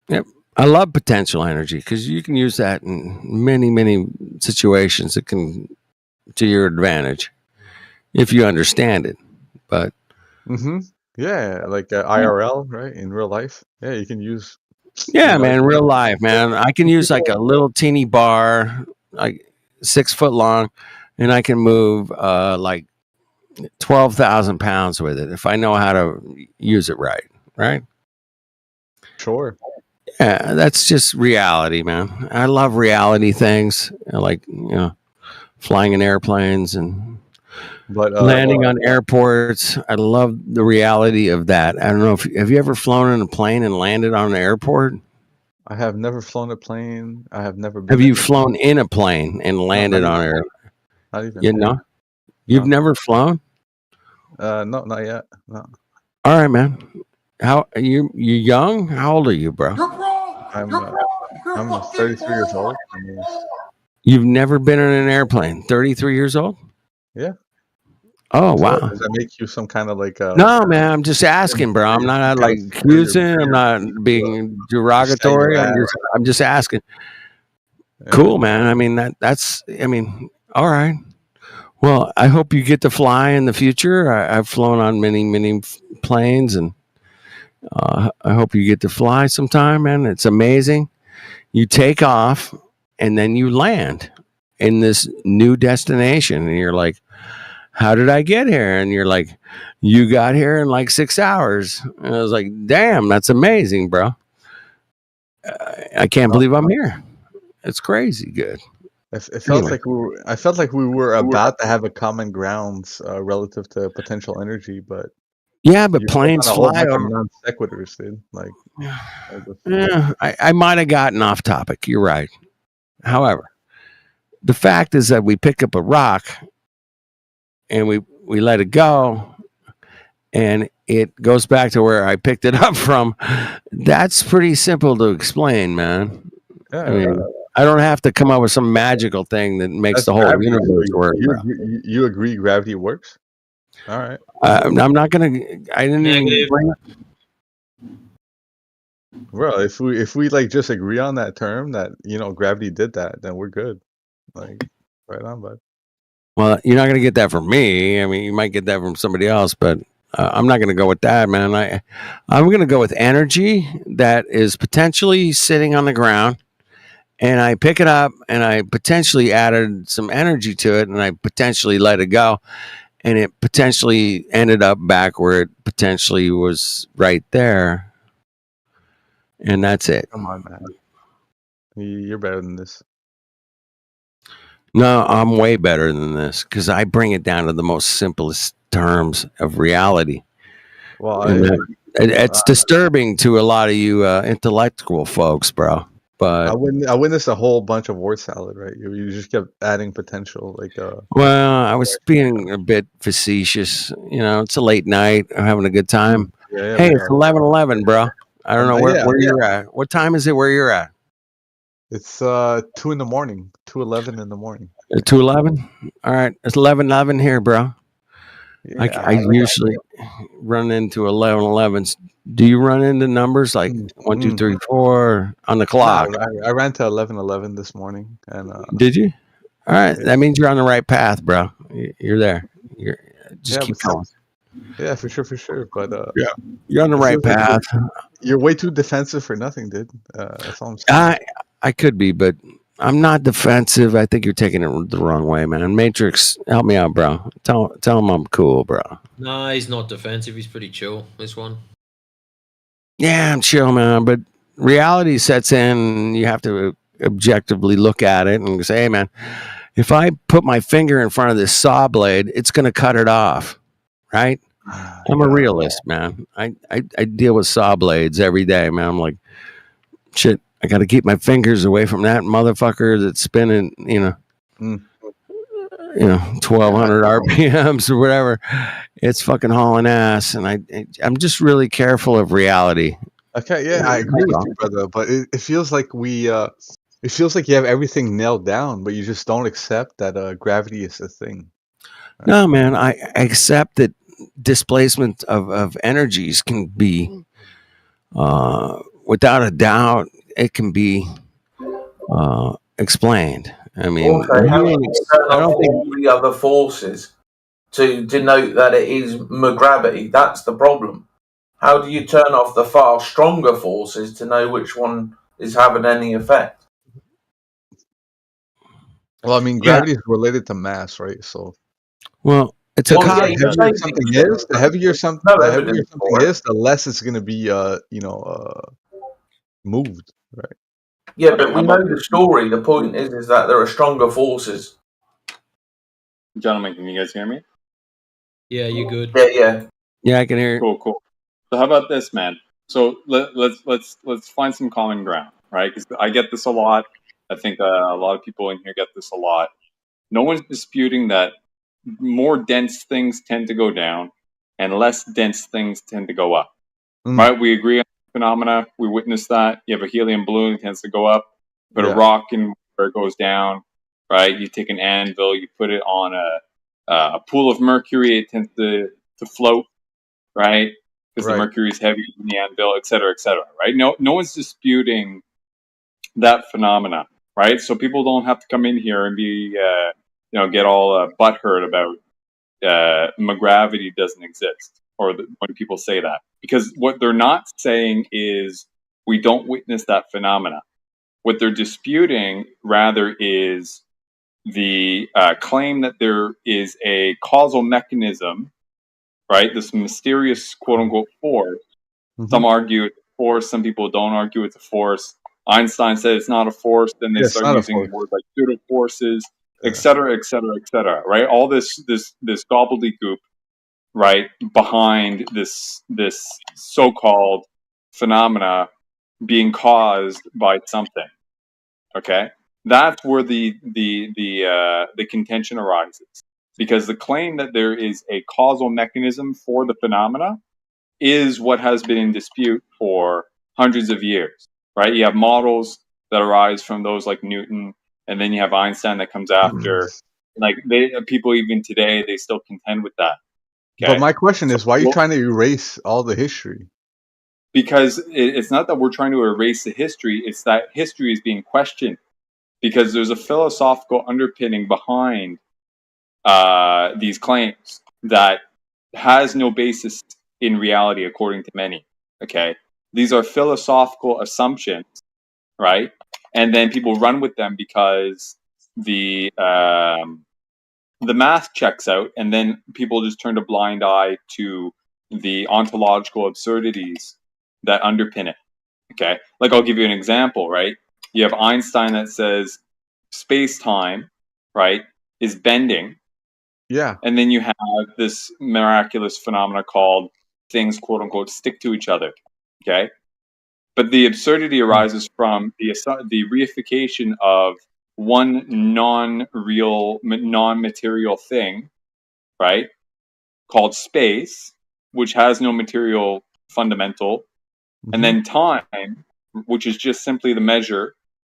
Yep. I love potential energy because you can use that in many, many situations that can to your advantage if you understand it. But Yeah, like IRL, right? In real life. Yeah, you can use. yeah, man, real life, man. I can use like a little teeny bar, like 6 foot long, and I can move like 12,000 pounds with it if I know how to use it right. Right? Sure. Yeah, that's just reality, man. I love reality things, like flying in airplanes and landing on airports. I love the reality of that. I don't know if have you ever flown in a plane and landed on an airport? I have never flown a plane. I have never been. Have you flown in a plane and landed on an airport? Not even. You know, you've never flown. No, not yet. No. All right, man. How are you? You young? How old are you, bro? I'm 33 years old. You've never been in an airplane. 33 years old? Yeah. Oh, So wow. does that make you some kind of like? No, man. I'm just asking, bro. I'm not like accusing. I'm not being derogatory. I'm just asking. Cool, man. I mean that's. I mean, all right. Well, I hope you get to fly in the future. I've flown on many planes, and I hope you get to fly sometime, man. It's amazing. You take off, and then you land in this new destination, and you're like, how did I get here? And you're like, you got here in like 6 hours. And I was like, damn, that's amazing, bro. I can't believe I'm here. It's crazy good. It felt like we were. I felt like we were about to have a common grounds relative to potential energy, but yeah, but you planes found a whole fly bunch of over. non sequiturs, dude. Like, Yeah, I might have gotten off topic. You're right. However, the fact is that we pick up a rock and we let it go, and it goes back to where I picked it up from. That's pretty simple to explain, man. Yeah, I mean, I don't have to come up with some magical thing that makes the whole gravity. universe work. bro. You agree gravity works? All right. I'm not gonna. I didn't even bring it. Well, if we like just agree on that term that gravity did that, then we're good. Like, right on, bud. Well, you're not going to get that from me. I mean, you might get that from somebody else, but I'm not going to go with that, man. I'm going to go with energy that is potentially sitting on the ground, and I pick it up, and I potentially added some energy to it, and I potentially let it go, and it potentially ended up back where it potentially was right there, and that's it. Come on, man. You're better than this. No, I'm way better than this because I bring it down to the most simplest terms of reality. Well, it's disturbing to a lot of you intellectual folks, bro. But I witnessed a whole bunch of word salad, right? You just kept adding potential, like. Well, I was being a bit facetious. It's a late night. I'm having a good time. Yeah, hey, it's 11:11, bro. I don't know where you're at. What time is it where you're at? It's 2 in the morning, 2:11 in the morning. 2:11. All right, it's 11:11 here, bro. Yeah, I usually run into 11:11s. Do you run into numbers like 1, 2, 3, 4 on the clock? No, I ran to 11:11 this morning, and did you? All right, that means you're on the right path, bro. You're there. Just keep going. Yeah, for sure. But you're on the right path. You're way too defensive for nothing, dude. That's all I'm saying. I could be, but I'm not defensive. I think you're taking it the wrong way, man. Matrix, help me out, bro. Tell him I'm cool, bro. No, he's not defensive. He's pretty chill, this one. Yeah, I'm chill, man. But reality sets in, and you have to objectively look at it and say, hey, man, if I put my finger in front of this saw blade, it's going to cut it off, right? I'm a realist, man. I deal with saw blades every day, man. I'm like, shit, I got to keep my fingers away from that motherfucker that's spinning, 1200 RPMs or whatever. It's fucking hauling ass, and I'm just really careful of reality. Okay, yeah, I agree with you, brother. But it feels like it feels like you have everything nailed down, but you just don't accept that gravity is a thing. No, man, I accept that displacement of energies can be, without a doubt, it can be explained. I mean, Also, how do you turn I off don't think. all the other forces to denote that it is gravity? That's the problem. How do you turn off the far stronger forces to know which one is having any effect? Well, I mean, gravity is related to mass, right? So, well, it's a the heavier something is, the heavier something is, the less it's going to be, moved, right? Yeah, but we know the story. The point is that there are stronger forces. Gentlemen, can you guys hear me? Yeah, you good? Yeah. Yeah, I can hear. Cool. So how about this, man? So let's find some common ground, right? Because I get this a lot. I think a lot of people in here get this a lot. No one's disputing that more dense things tend to go down, and less dense things tend to go up. Right? We agree on the phenomena. We witness that. You have a helium balloon, it tends to go up. Put a rock in where it goes down. Right? You take an anvil, you put it on a pool of mercury, it tends to float. Right? Because the mercury is heavier than the anvil, et cetera, right? No one's disputing that phenomena, right? So people don't have to come in here and be, get all butthurt about gravity doesn't exist, or when people say that, because what they're not saying is we don't witness that phenomena. What they're disputing rather is the claim that there is a causal mechanism, right? This mysterious quote-unquote force. Some argue it's a force. Some people don't argue it's a force. Einstein said it's not a force. Then they start using words like pseudo forces, et cetera, right? All this gobbledygook, right, behind this so-called phenomena being caused by something. Okay, that's where the contention arises, because the claim that there is a causal mechanism for the phenomena is what has been in dispute for hundreds of years, right? You have models that arise from those like Newton, and then you have Einstein that comes after. Like people even today, they still contend with that. Okay? But my question is, why are you trying to erase all the history? Because it's not that we're trying to erase the history; it's that history is being questioned, because there's a philosophical underpinning behind these claims that has no basis in reality, according to many. Okay, these are philosophical assumptions, right? And then people run with them because the math checks out, and then people just turn a blind eye to the ontological absurdities that underpin it. Okay, like I'll give you an example, right? You have Einstein that says space-time, right, is bending. Yeah. And then you have this miraculous phenomena called things, quote unquote, stick to each other. Okay. But the absurdity arises from the reification of one non-real, non-material thing, right, called space, which has no material fundamental, and then time, which is just simply the measure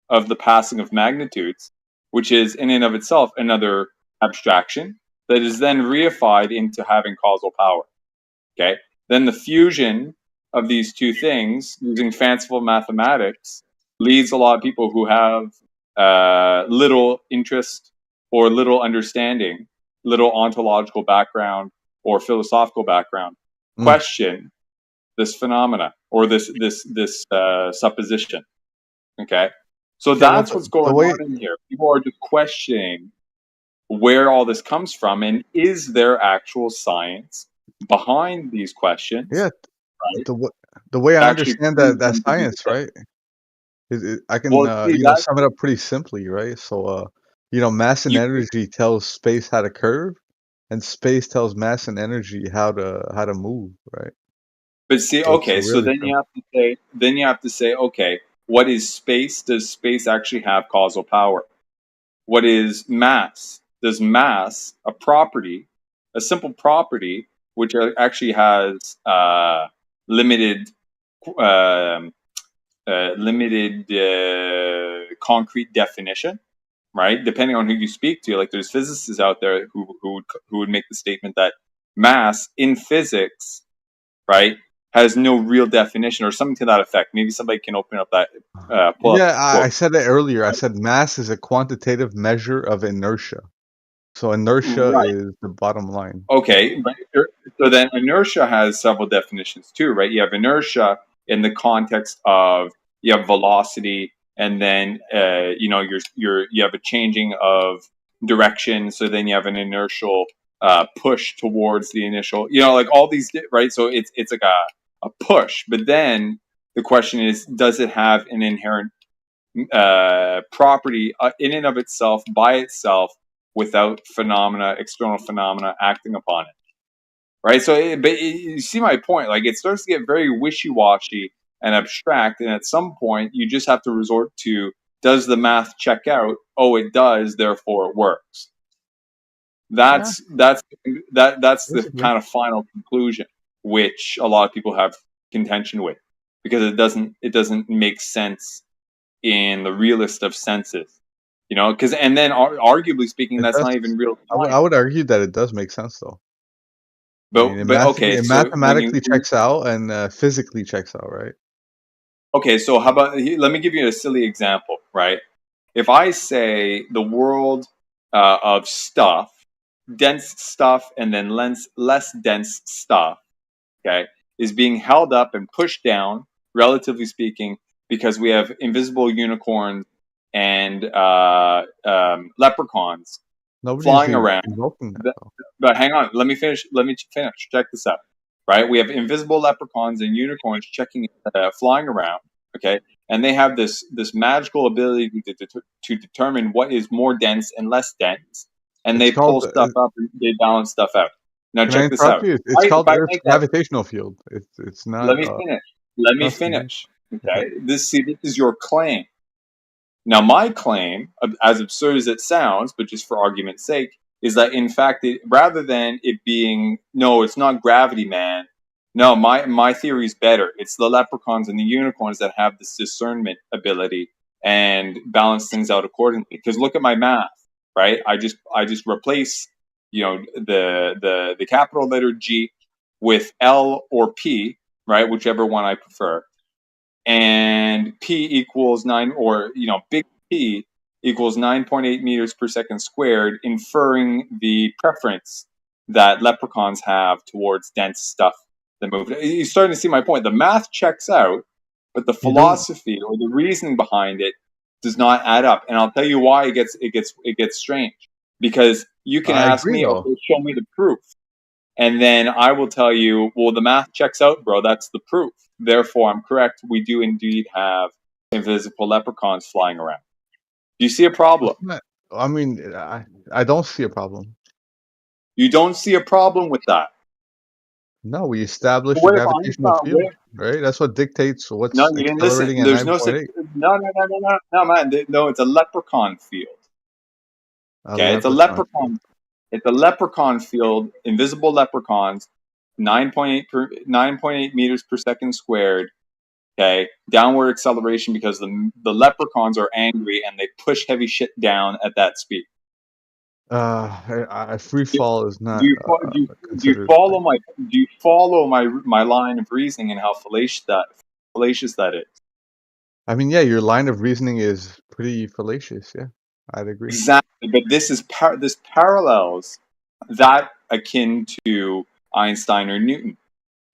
of the passing of magnitudes, which is in and of itself another abstraction that is then reified into having causal power. Okay. Then the fusion of these two things using fanciful mathematics leads a lot of people who have little interest or little understanding, little ontological background or philosophical background, question this phenomena or this supposition. Okay. So that's what's going on in here. People are just questioning where all this comes from, and is there actual science behind these questions? Yeah, right? the way I Actually understand prove that them to be science, the right? I can Well, see, sum it up pretty simply, right? So mass and energy tells space how to curve, and space tells mass and energy how to move, right? But see, So it's okay, so really then you have to say, okay, What is space? Does space actually have causal power? What is mass? Does mass, a property, a simple property, which actually has limited concrete definition, right? Depending on who you speak to, like there's physicists out there who would make the statement that mass in physics, right, has no real definition or something to that effect. Maybe somebody can open up that pull up Yeah, the quote. I said it earlier. I said mass is a quantitative measure of inertia. So inertia Right. is the bottom line. Okay, but so then inertia has several definitions too, right? You have inertia in the context of you have velocity, and then you have a changing of direction. So then you have an inertial push towards the initial, like all these, right? So it's like a push, but then the question is, does it have an inherent property in and of itself, by itself, without external phenomena acting upon it, right? So, you see my point. Like, it starts to get very wishy-washy and abstract, and at some point, you just have to resort to, does the math check out? Oh, it does, therefore it works. That's the kind of final conclusion, which a lot of people have contention with, because it doesn't make sense in the realest of senses, because, and then arguably speaking, that's not even real time. I would argue that it does make sense, though. But okay, it so mathematically checks out and physically checks out, right? Okay, so how about, let me give you a silly example, right? If I say the world of stuff, dense stuff, and then less dense stuff, okay, is being held up and pushed down, relatively speaking, because we have invisible unicorns and leprechauns flying around. But hang on, let me finish. Check this out. Right, we have invisible leprechauns and unicorns flying around. Okay, and they have this magical ability to determine what is more dense and less dense, and they pull stuff up and they balance stuff out. Now check this out. It's called Earth's gravitational field. It's not. Let me finish. Let me finish. Okay. This is your claim. Now, my claim, as absurd as it sounds, but just for argument's sake, is that in fact, rather than it being, no, it's not gravity, man. No, my theory is better. It's the leprechauns and the unicorns that have this discernment ability and balance things out accordingly. Because look at my math, right? I just replace, the capital letter G with L or P, right? Whichever one I prefer. And P equals 9, or, big P equals 9.8 meters per second squared, inferring the preference that leprechauns have towards dense stuff that move. You're starting to see my point. The math checks out, but the philosophy or the reasoning behind it does not add up. And I'll tell you why it gets strange. Because you can ask me, okay, show me the proof. And then I will tell you, well, the math checks out, bro. That's the proof. Therefore, I'm correct. We do indeed have invisible leprechauns flying around. Do you see a problem? I mean, I don't see a problem. You don't see a problem with that? No, we established a gravitational field, right? That's what dictates what's accelerating at 9.8. No, man. No, it's a leprechaun field. Okay, it's a leprechaun. It's a leprechaun field, invisible leprechauns, 9.8 meters per second squared. Okay, downward acceleration because the leprechauns are angry and they push heavy shit down at that speed. Free fall is not. Do you follow my line of reasoning and how fallacious that is? I mean, yeah, your line of reasoning is pretty fallacious. Yeah, I'd agree. Exactly, but this parallels that akin to Einstein or Newton,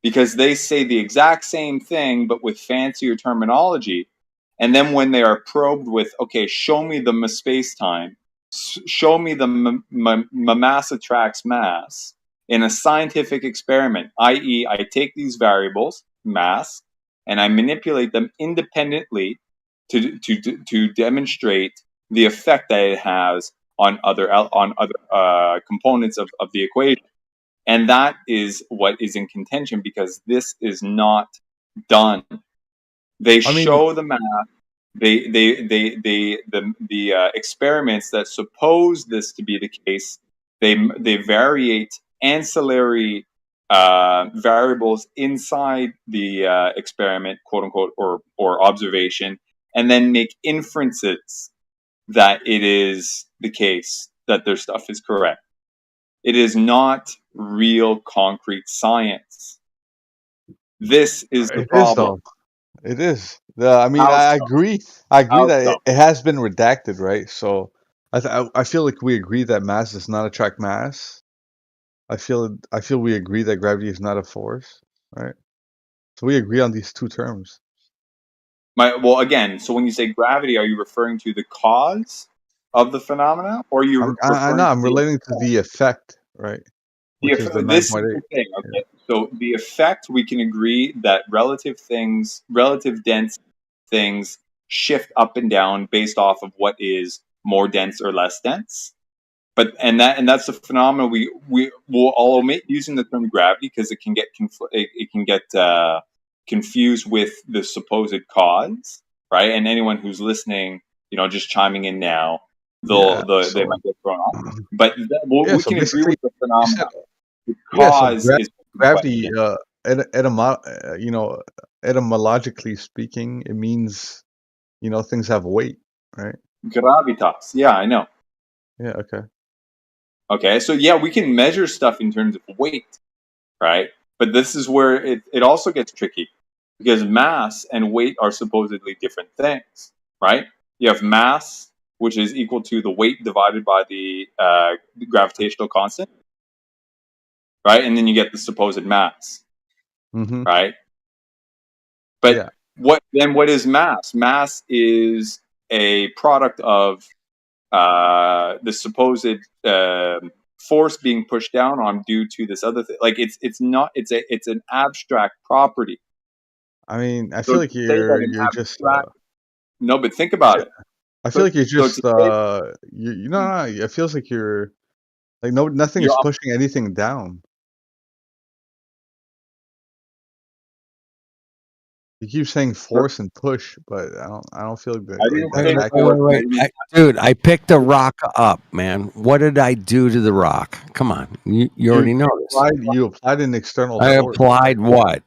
because they say the exact same thing but with fancier terminology, and then when they are probed with, okay, show me the space-time, show me the mass attracts mass in a scientific experiment, i.e., I take these variables, mass, and I manipulate them independently to demonstrate the effect that it has on other components of the equation. And that is what is in contention, because this is not done. They show the math, the experiments that suppose this to be the case, they variate ancillary variables inside the experiment, quote unquote, or observation, and then make inferences that it is the case that their stuff is correct. It is not real concrete science. This is the It is problem. though. It is. I mean, How I so? agree. How That so? it has been redacted, right? So I feel like we agree that mass does not attract mass. I feel we agree that gravity is not a force, right? So we agree on these two terms. Well, again, so when you say gravity, are you referring to the cause of the phenomena, or are you I know referring to I'm the relating to the effect, right? Which is the This is 9.8. the thing, okay? So the effect, we can agree that relative dense things shift up and down based off of what is more dense or less dense. But that's the phenomenon we will all omit using the term gravity because it can get confused with the supposed cause, right? And anyone who's listening, just chiming in now, they might get thrown off. But we So can agree basically, with the you phenomenon. said The yeah. So cause is gravity, etymologically speaking, it means things have weight, right? gravitas. Yeah, I know. Yeah. Okay. Okay, so yeah, we can measure stuff in terms of weight, right? But this is where it also gets tricky because mass and weight are supposedly different things, right? You have mass, which is equal to the weight divided by the gravitational constant, right? And then you get the supposed mass, Mm-hmm. right? But what is mass? Mass is a product of the supposed force being pushed down on due to this other thing. Like it's an abstract property. I mean, I So feel like to say that an you're just. No, but think about it. I feel like you're So just. to say No. It feels like you're like nothing is you're pushing anything down. You keep saying force and push, but I don't feel like that's accurate. Wait. Dude, I picked a rock up, man. What did I do to the rock? Come on, you already know this. You applied an external I force. applied what?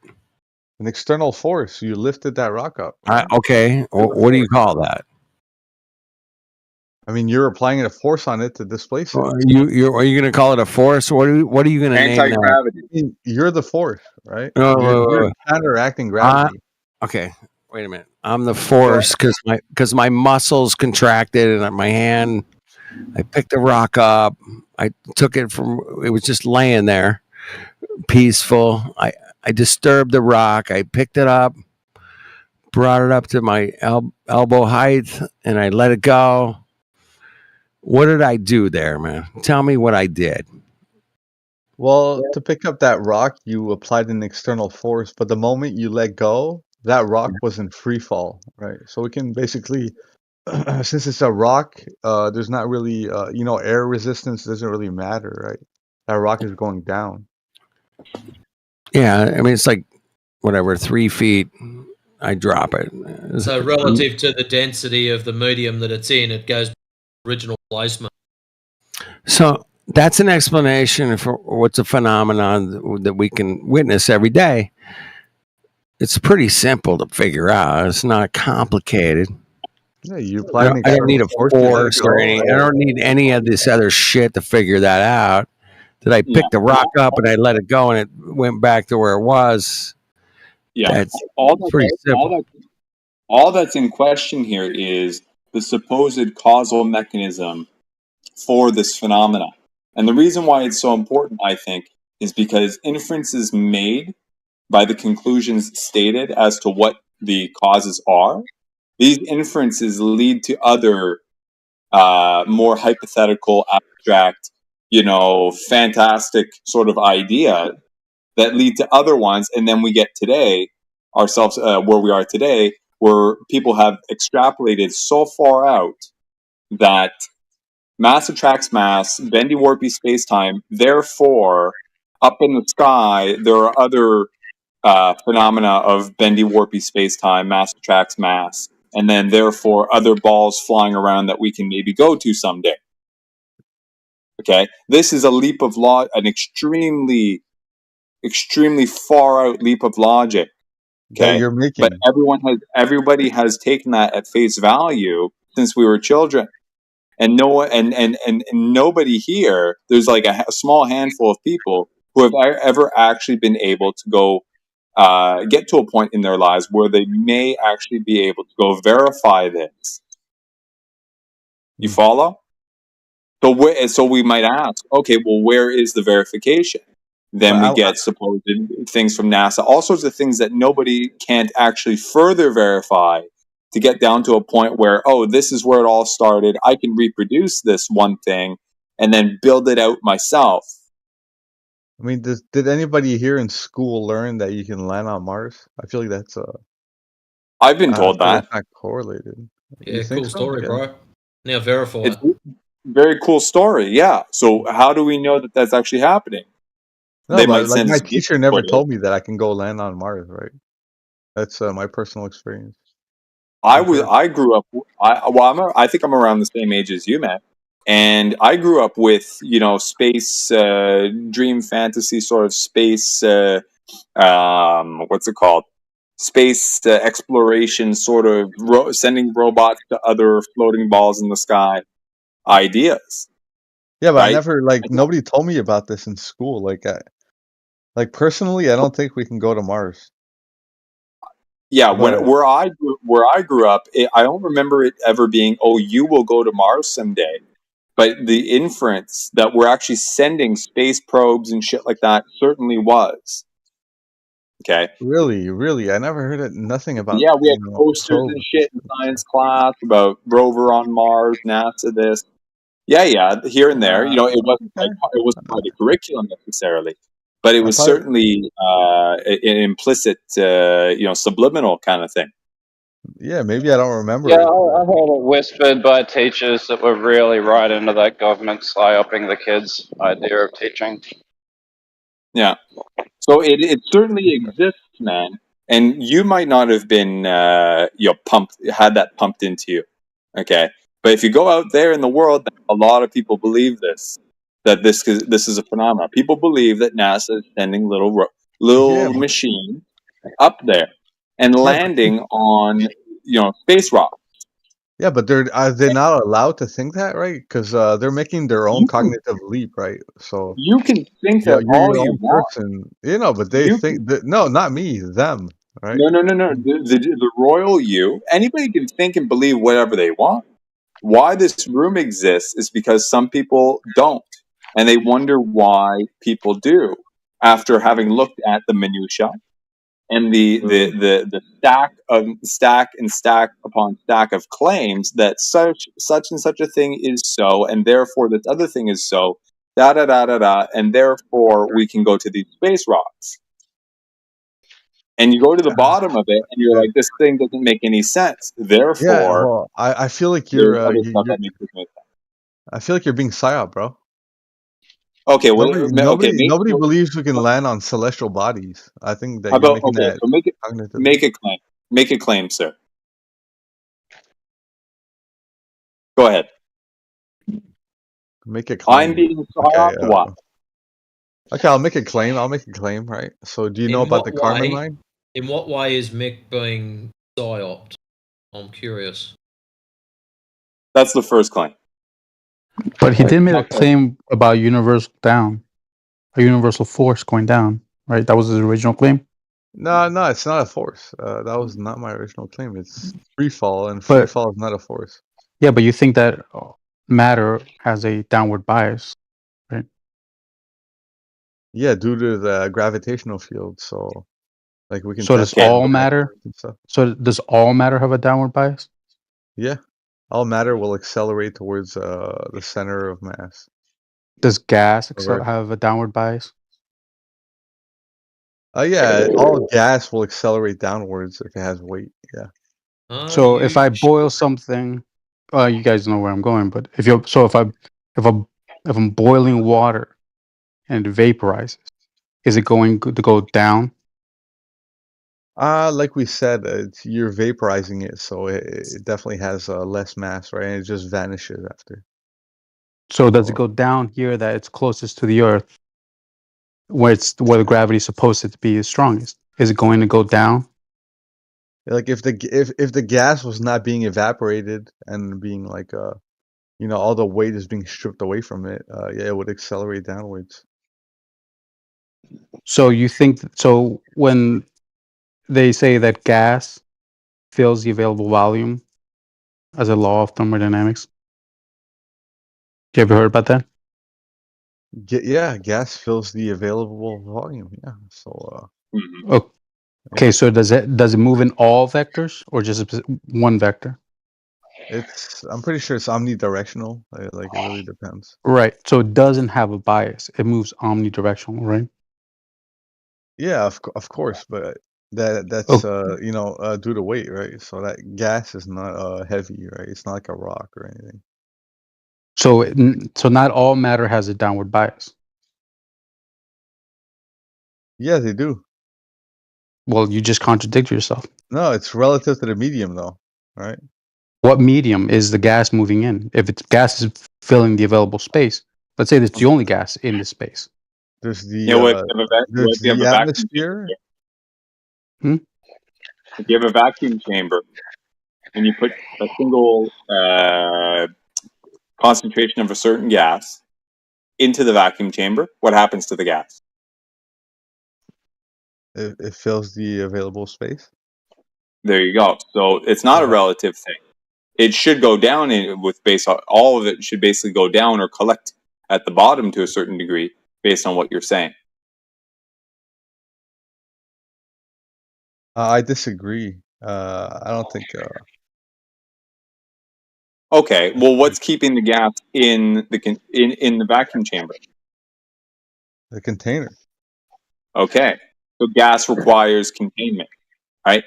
An external force. You lifted that rock up. Okay, what do you call that? I mean, you're applying a force on it to displace it. Are you going to call it a force? What are you going to name that? Anti-gravity. I mean, you're the force, right? No, You're counteracting gravity. Okay, wait a minute. I'm the force because my muscles contracted and my hand. I picked the rock up. I took it from. It was just laying there, peaceful. I disturbed the rock. I picked it up, brought it up to my elbow height, and I let it go. What did I do there, man? Tell me what I did. Well, to pick up that rock, you applied an external force, but the moment you let go, that rock was in free fall, right? So we can basically, since it's a rock, there's not really, air resistance doesn't really matter, right? That rock is going down. Yeah, I mean, it's like, whatever, 3 feet, I drop it. So relative to the density of the medium that it's in, it goes original placement. So that's an explanation for what's a phenomenon that we can witness every day. It's pretty simple to figure out. It's not complicated. Yeah, you apply an I don't need a force or any. I don't need any of this other shit to figure that out. That I picked the rock up and I let it go and it went back to where it was. Yeah, That's pretty simple. All that's in question here is the supposed causal mechanism for this phenomena. And the reason why it's so important, I think, is because inferences made by the conclusions stated as to what the causes are, these inferences lead to other more hypothetical, abstract, fantastic sort of idea that lead to other ones. And then we get ourselves where we are today, where people have extrapolated so far out that mass attracts mass, bendy warpy space-time, therefore, up in the sky, there are other phenomena of bendy warpy space-time, mass attracts mass. and then therefore other balls flying around that we can maybe go to someday. Okay, this is a leap of an extremely far out leap of logic. that Okay, you're but making. everybody has taken that at face value since we were children, and nobody here. There's like a small handful of people who have ever actually been able to go get to a point in their lives where they may actually be able to go verify this. You follow? So we might ask, okay, well, where is the verification? Then we get supposed things from NASA, all sorts of things that nobody can't actually further verify to get down to a point where, oh, this is where it all started. I can reproduce this one thing and then build it out myself. I mean, did anybody here in school learn that you can land on Mars? I feel like that's I've been told that. That's not correlated. Yeah, You think cool so? story, Yeah. bro. Now verify It's it. very cool story, yeah. So how do we know that that's actually happening? No, They but might like send my us teacher video never footage. told me that I can go land on Mars, right? That's my personal experience. I grew up. I think I'm around the same age as you, man. And I grew up with space dream fantasy sort of space. What's it called? Space exploration, sort of sending robots to other floating balls in the sky ideas. Yeah, but I Right? never nobody told me about this in school. Like personally, I don't think we can go to Mars. Yeah, But where I grew up, I don't remember it ever being, "Oh, you will go to Mars someday." But the inference that we're actually sending space probes and shit like that certainly was. Okay. really, I never heard nothing about Yeah, we had posters and probes. shit in science class about rover on Mars, NASA this. Yeah, here and there. It wasn't Okay. part of the curriculum necessarily, but it I was thought certainly an implicit, subliminal kind of thing. Yeah, maybe I don't remember Yeah, it. I heard it whispered by teachers that were really right into that government psyoping the kids idea of teaching. Yeah. So it certainly exists, man. And you might not have been had that pumped into you. Okay. But if you go out there in the world, a lot of people believe that this is a phenomenon. People believe that NASA is sending little machines up there and landing on space rock. Yeah, but are they not allowed to think that, right? Because they're making their own cognitive leap, right? So You can think yeah, that you're all your you own want. person, but they You think that no, not me, them, right? No. The royal you. Anybody can think and believe whatever they want. Why this room exists is because some people don't, and they wonder why people do. After having looked at the minutia and the stack upon stack of claims that such and such a thing is so, and therefore this other thing is so, and therefore we can go to these space rocks. And you go to the bottom of it, and you're like, this thing doesn't make any sense. Yeah, Therefore, well, I feel like there's you're other stuff that makes it make sense. I feel like you're being psyop, bro. Okay, well, Nobody believes we can land on celestial bodies. I think that how you're about making that so cognitive. make a claim, sir. Go ahead. Make a claim. I'm being psyop. What? Okay, I'll make a claim. Right. So, do you know about the Kármán line? In what way is Mick being psyoped? I'm curious. That's the first claim. But he did make a claim about universal force going down, right? That was his original claim. No, it's not a force. That was not my original claim. It's free fall, and free fall is not a force. Yeah, but you think that matter has a downward bias, right? Yeah, due to the gravitational field. So, like we can. So does all matter? So does all matter have a downward bias? Yeah, all matter will accelerate towards the center of mass. Does gas have a downward bias? Yeah, all gas will accelerate downwards if it has weight. Yeah. So if I boil something, you guys know where I'm going. But if I'm boiling water and it vaporizes, is it going to go down? Like we said, you're vaporizing it, so it definitely has less mass, right? And it just vanishes after. So does it go down here that it's closest to the Earth, where the gravity is supposed to be the strongest? Is it going to go down? Like if the gas was not being evaporated and being like all the weight is being stripped away from it, yeah, it would accelerate downwards. So you think so when they say that gas fills the available volume as a law of thermodynamics? You ever heard about that? Yeah, gas fills the available volume. Yeah, so Okay, so does it move in all vectors or just one vector? I'm pretty sure it's omnidirectional. Like it really depends. Right. So it doesn't have a bias. It moves omnidirectional, right? Yeah, of course, but that's due to weight, right? So that gas is not heavy, right? It's not like a rock or anything. So so not all matter has a downward bias. Yeah, they do. Well, you just contradict yourself. No, it's relative to the medium, though, right? What medium is the gas moving in? If it's gas is filling the available space, let's say that's the only gas in the space. There's the You know what? If you have a vacuum atmosphere. chamber, if you have a vacuum chamber and you put a single concentration of a certain gas into the vacuum chamber, what happens to the gas? It fills the available space. There you go. So it's not a relative thing. It should go down all of it should basically go down or collect at the bottom to a certain degree based on what you're saying. I disagree. I don't think. Okay. Well, what's keeping the gas in the vacuum chamber? The container. Okay. So gas requires containment, right?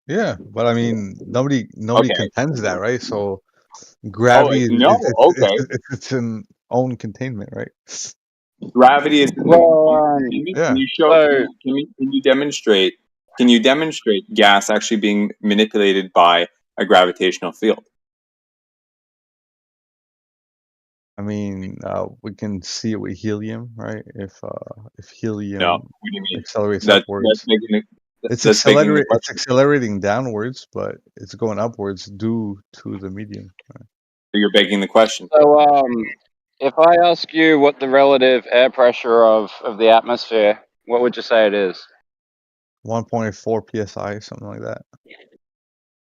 Yeah, but I mean, nobody Okay. contends that, right? So gravity okay. it's an own containment, right? Gravity is Well, yeah. Can you demonstrate gas actually being manipulated by a gravitational field? I mean, we can see it with helium, right? If helium No, what do you mean? accelerates That's upwards, making it's the it's accelerating downwards, but it's going upwards due to the medium. Right? You're begging the question. So, if I ask you what the relative air pressure of the atmosphere, what would you say it is? 1.4 psi, something like that.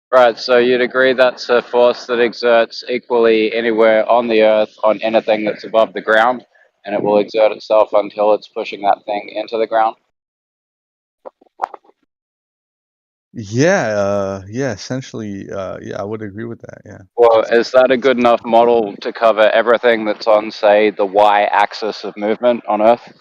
Right, so you'd agree that's a force that exerts equally anywhere on the Earth on anything that's above the ground, and it will exert itself until it's pushing that thing into the ground? Yeah, essentially, yeah, I would agree with that. Yeah. Well, is that a good enough model to cover everything that's on, say, the y-axis of movement on Earth?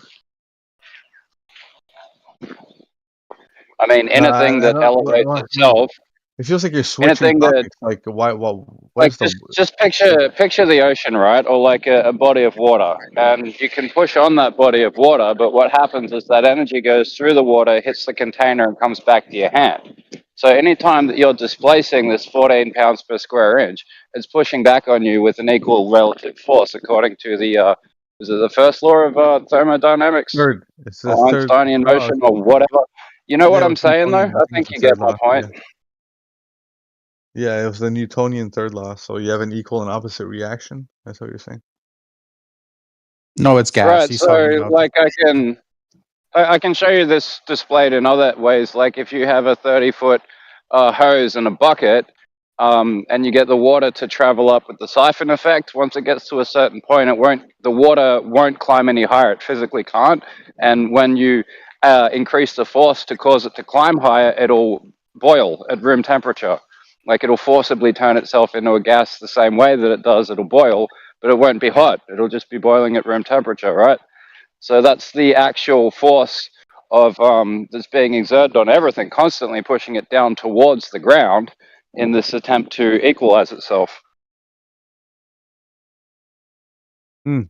I mean, anything that elevates itself. It feels like you're switching Anything that, topics. Like, why? What like, is the? just picture the ocean, right, or like a body of water, and you can push on that body of water, but what happens is that energy goes through the water, hits the container, and comes back to your hand. So anytime that you're displacing this 14 pounds per square inch, it's pushing back on you with an equal relative force, according to the is it the first law of thermodynamics? Third. It's the Or third. Einsteinian motion, or whatever. You know what I'm saying, though? I think you get my point. Yeah, it was the Newtonian third law. So you have an equal and opposite reaction. That's what you're saying. No, it's gas. Right. He's So, talking about like, I can show you this displayed in other ways. Like, if you have a 30-foot hose and a bucket, and you get the water to travel up with the siphon effect, once it gets to a certain point, the water won't climb any higher. It physically can't. And when you increase the force to cause it to climb higher, it'll boil at room temperature. Like, it'll forcibly turn itself into a gas the same way that it does. It'll boil, but it won't be hot. It'll just be boiling at room temperature, right? So that's the actual force of that's being exerted on everything, constantly pushing it down towards the ground in this attempt to equalize itself. I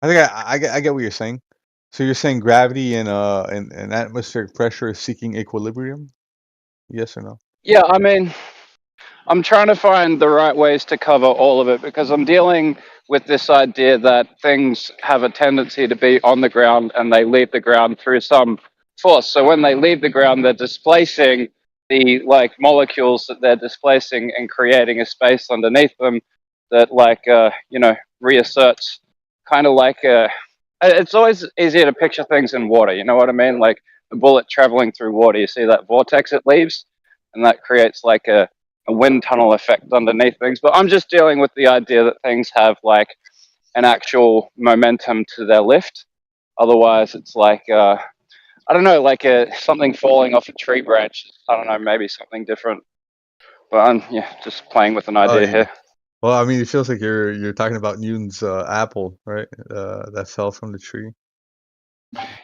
think I get what you're saying. So you're saying gravity and atmospheric pressure is seeking equilibrium? Yes or no? Yeah, I mean, I'm trying to find the right ways to cover all of it because I'm dealing with this idea that things have a tendency to be on the ground and they leave the ground through some force. So when they leave the ground, they're displacing the like molecules that they're displacing and creating a space underneath them that reasserts kind of like it's always easier to picture things in water. You know what I mean? Like a bullet traveling through water. You see that vortex it leaves, and that creates like a wind tunnel effect underneath things. But I'm just dealing with the idea that things have like an actual momentum to their lift. Otherwise, it's like I don't know, like something falling off a tree branch. I don't know, maybe something different. But I'm just playing with an idea here. Well, I mean, it feels like you're talking about Newton's apple, right? That fell from the tree.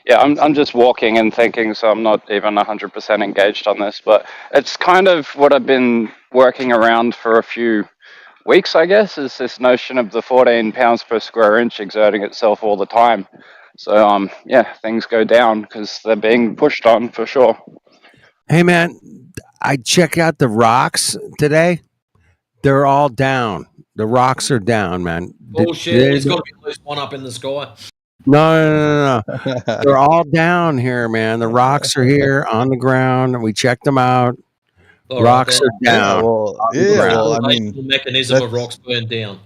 Yeah, I'm just walking and thinking, so I'm not even 100% engaged on this. But it's kind of what I've been working around for a few weeks, I guess, is this notion of the 14 pounds per square inch exerting itself all the time. So, things go down because they're being pushed on for sure. Hey, man, I checked out the rocks today. They're all down. The rocks are down, man. Bullshit. There's got to be at least one up in the sky. No. They're all down here, man. The rocks are here on the ground. We checked them out. All rocks right, are down. I mean, the mechanism of rocks burned down.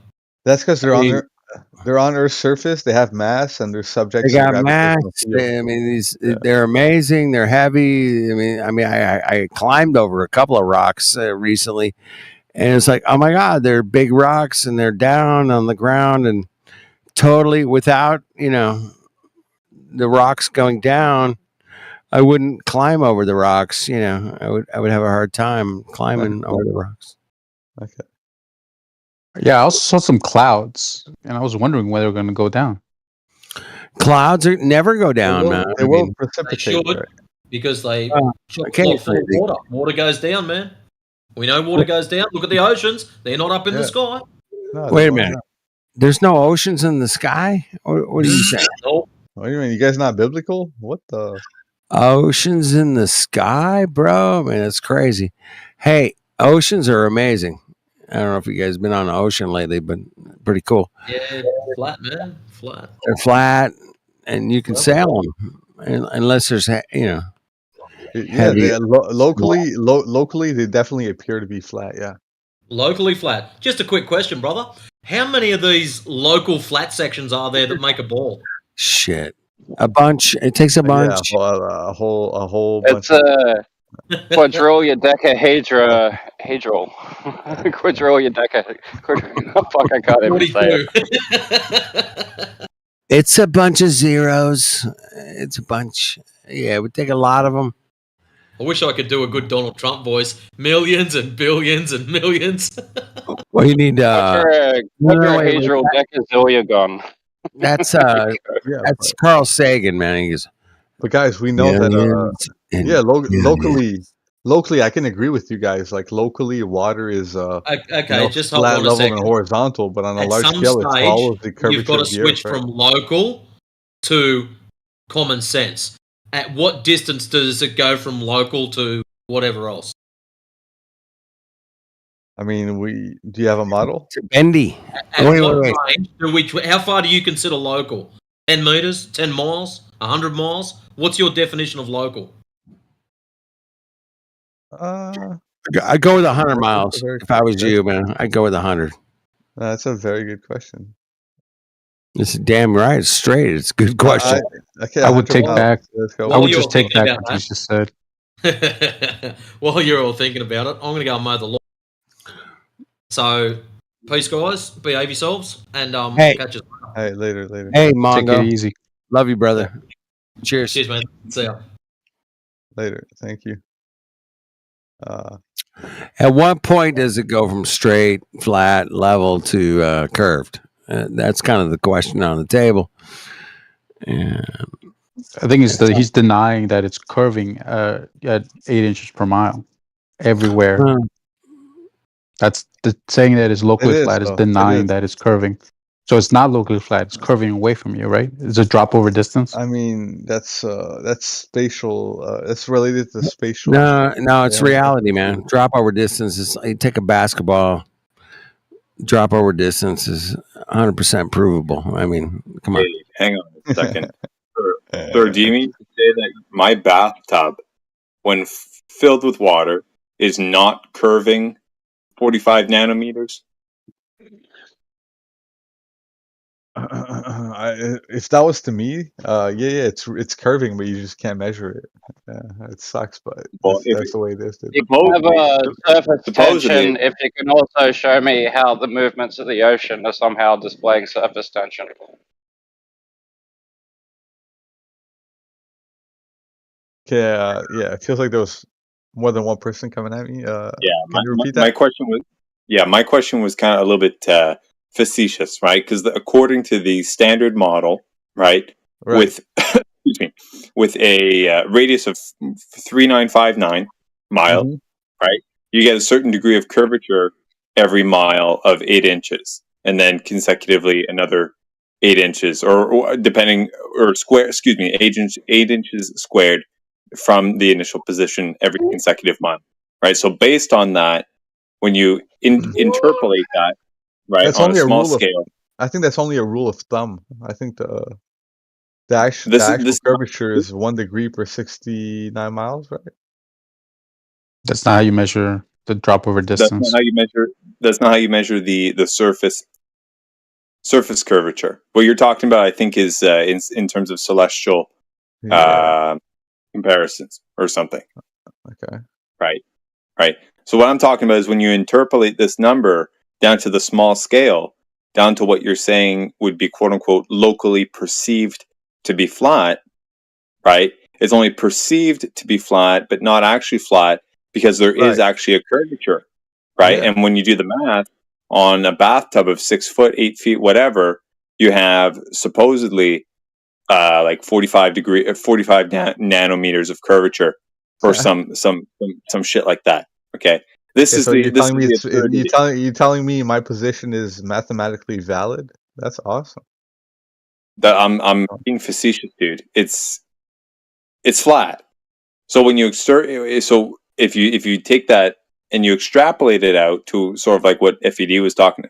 That's because they're on Earth's surface. They have mass and they're subject They to got mass. gravitational field. They're amazing. They're heavy. I climbed over a couple of rocks recently, and it's like, oh my god, they're big rocks and they're down on the ground and totally without the rocks going down. I wouldn't climb over the rocks. I would have a hard time climbing over the rocks. Okay. Yeah, I also saw some clouds, and I was wondering whether they're going to go down. Clouds never go down, man. They will They precipitate. should, because they okay, full of water. Water goes down, man. We know water goes down. Look at the oceans; they're not up in the sky. Wait a minute. There's no oceans in the sky? What are you saying? Nope. What do you mean? You guys not biblical? What the? Oceans in the sky, bro? Man, it's crazy. Hey, oceans are amazing. I don't know if you guys been on an ocean lately, but pretty cool. Yeah, flat, man, flat. They're flat, and you can sail them, unless there's Yeah, heavy. locally, they definitely appear to be flat. Yeah. Locally flat. Just a quick question, brother. How many of these local flat sections are there that make a ball? Shit, a bunch. It takes a bunch. Yeah, a whole It's bunch. quadrilia decahedral. Quadrilia fuck, I can't even say it. It's a bunch of zeros. It's a bunch. Yeah, it would take a lot of them. I wish I could do a good Donald Trump voice. Millions and billions and millions. Well, you need Quadrihedral decazillion. That's that's Carl Sagan, man. He's, but guys, we know that locally, I can agree with you guys. Like locally, water is okay, just hold flat on a level second. and horizontal, but on a At large some scale, it stage, follows the curvature you've got to of the switch Earth, right? from local to common sense. At what distance does it go from local to whatever else? I mean, do you have a model? Bendy. At what range do we? How far do you consider local? 10 meters, 10 miles, 100 miles? What's your definition of local? I'd go with 100 miles if I was you, man. I'd go with 100. That's a very good question. It's damn right. It's straight. It's a good question. Okay, I would take 100 back. miles. Let's go. I would you're just take thinking back about what you just said. While you're all thinking about it, I'm going to go and mow the lawn. So, peace, guys. Behave yourselves, and Hey. catch us. Hey, later. Hey, Mongo. Take it easy. Love you, brother. Cheers. Cheers, man. See ya. Later. Thank you. At what point does it go from straight, flat, level to curved? That's kind of the question on the table. And I think he's denying that it's curving at 8 inches per mile everywhere. That's saying that it's locally flat is denying that it's curving. So it's not locally flat. It's curving away from you, right? It's a drop over distance. I mean, that's spatial. It's related to spatial. No, it's Yeah. reality, man. Drop over distance is you take a basketball. Drop over distance is 100% provable. I mean, come on. Hey, hang on a second. Sir, do you mean to say that my bathtub, when filled with water, is not curving 45 nanometers? If that was to me, yeah, it's curving, but you just can't measure it. It sucks, but Well, that's the way it is. Dude. You can have a surface supposedly- tension if you can also show me how the movements of the ocean are somehow displaying surface tension. Okay, yeah, it feels like there was more than one person coming at me. Yeah, can you repeat my that? question was kind of a little bit facetious, right? Because according to the standard model, right, with excuse me, with a radius of 3959 mile, right, you get a certain degree of curvature every mile of 8 inches, and then consecutively another 8 inches, or depending, or square, excuse me, 8 inches squared from the initial position every consecutive mile, right? So based on that, when you interpolate that, right, That's on only a a small rule scale, of. I think that's only a rule of thumb. I think the actual this curvature is 1 degree per 69 miles, right? That's not how you measure the drop over that's not distance. how you measure. That's not how you measure the surface curvature. What you're talking about, I think, is in terms of celestial comparisons or something. Okay. Right. So what I'm talking about is when you interpolate this number down to the small scale, down to what you're saying would be quote unquote locally perceived to be flat, right? It's only perceived to be flat, but not actually flat because there is actually a curvature, right? Yeah. And when you do the math on a bathtub of 6 foot, 8 feet, whatever, you have supposedly like 45 nanometers of curvature or some shit like that. Okay, this is so the you're this telling is me the absurdity. you're telling me my position is mathematically valid? That's awesome. That I'm being facetious, dude. It's flat. So when you if you take that and you extrapolate it out to sort of like what FED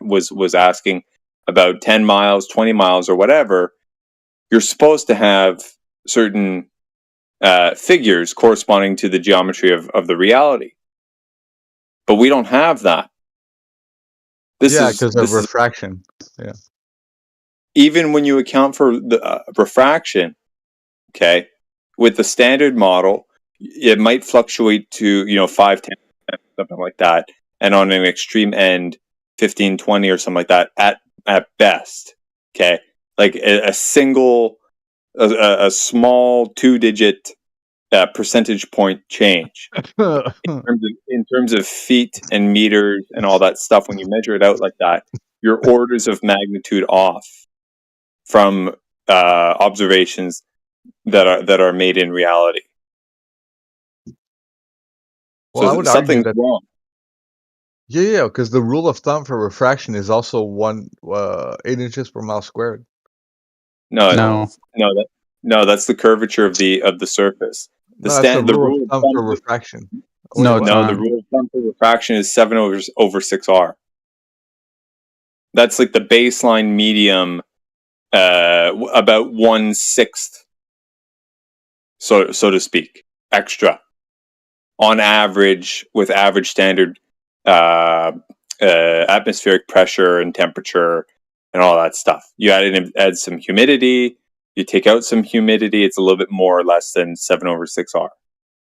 was asking about 10 miles, 20 miles, or whatever, you're supposed to have certain figures corresponding to the geometry of the reality, but we don't have that. Because of refraction. Yeah. Even when you account for the refraction, okay, with the standard model, it might fluctuate to 5, 10, something like that, and on an extreme end, 15, 20, or something like that at best. Okay, like a single, a small 2-digit percentage point change in terms of feet and meters and all that stuff. When you measure it out like that, you're orders of magnitude off from observations that are made in reality. Well, I would argue something's that wrong. Yeah, because the rule of thumb for refraction is also 8 inches per mile squared. No, that's the curvature of the surface. That's the rule of thumb for refraction. The rule of thumb for refraction is 7 over 6R. That's like the baseline medium, about 1/6, so to speak, extra on average, with average standard atmospheric pressure and temperature and all that stuff. You add some humidity, you take out some humidity, it's a little bit more or less than 7 over 6R,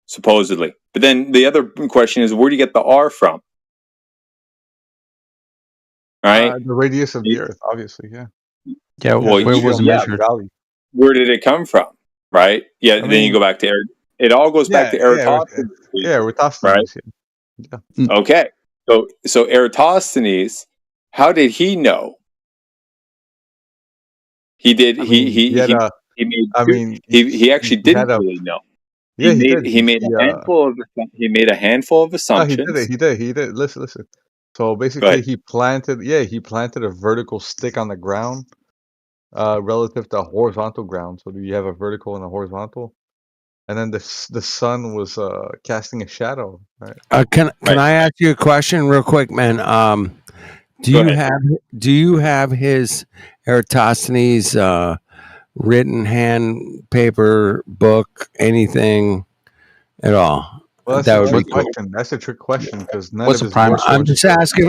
supposedly. But then the other question is, where do you get the R from? Right? The radius of the Earth, obviously, yeah. Yeah, well, where was it measured? Where did it come from? Right? Yeah, then you go back to it all goes back to Eratosthenes. Eratosthenes. Right? Yeah. Okay. So Eratosthenes, how did he know? He did. He actually didn't really know. Yeah, he did. He made a handful of assumptions. He did. Listen. So basically, he planted a vertical stick on the ground, relative to horizontal ground. So you have a vertical and a horizontal, and then the sun was casting a shadow, right? Can I ask you a question real quick, man? Do you have his Eratosthenes written hand, paper, book, anything at all? Well, that's That a would be trick cool. question. That's a trick question because none What's of the his prime work source?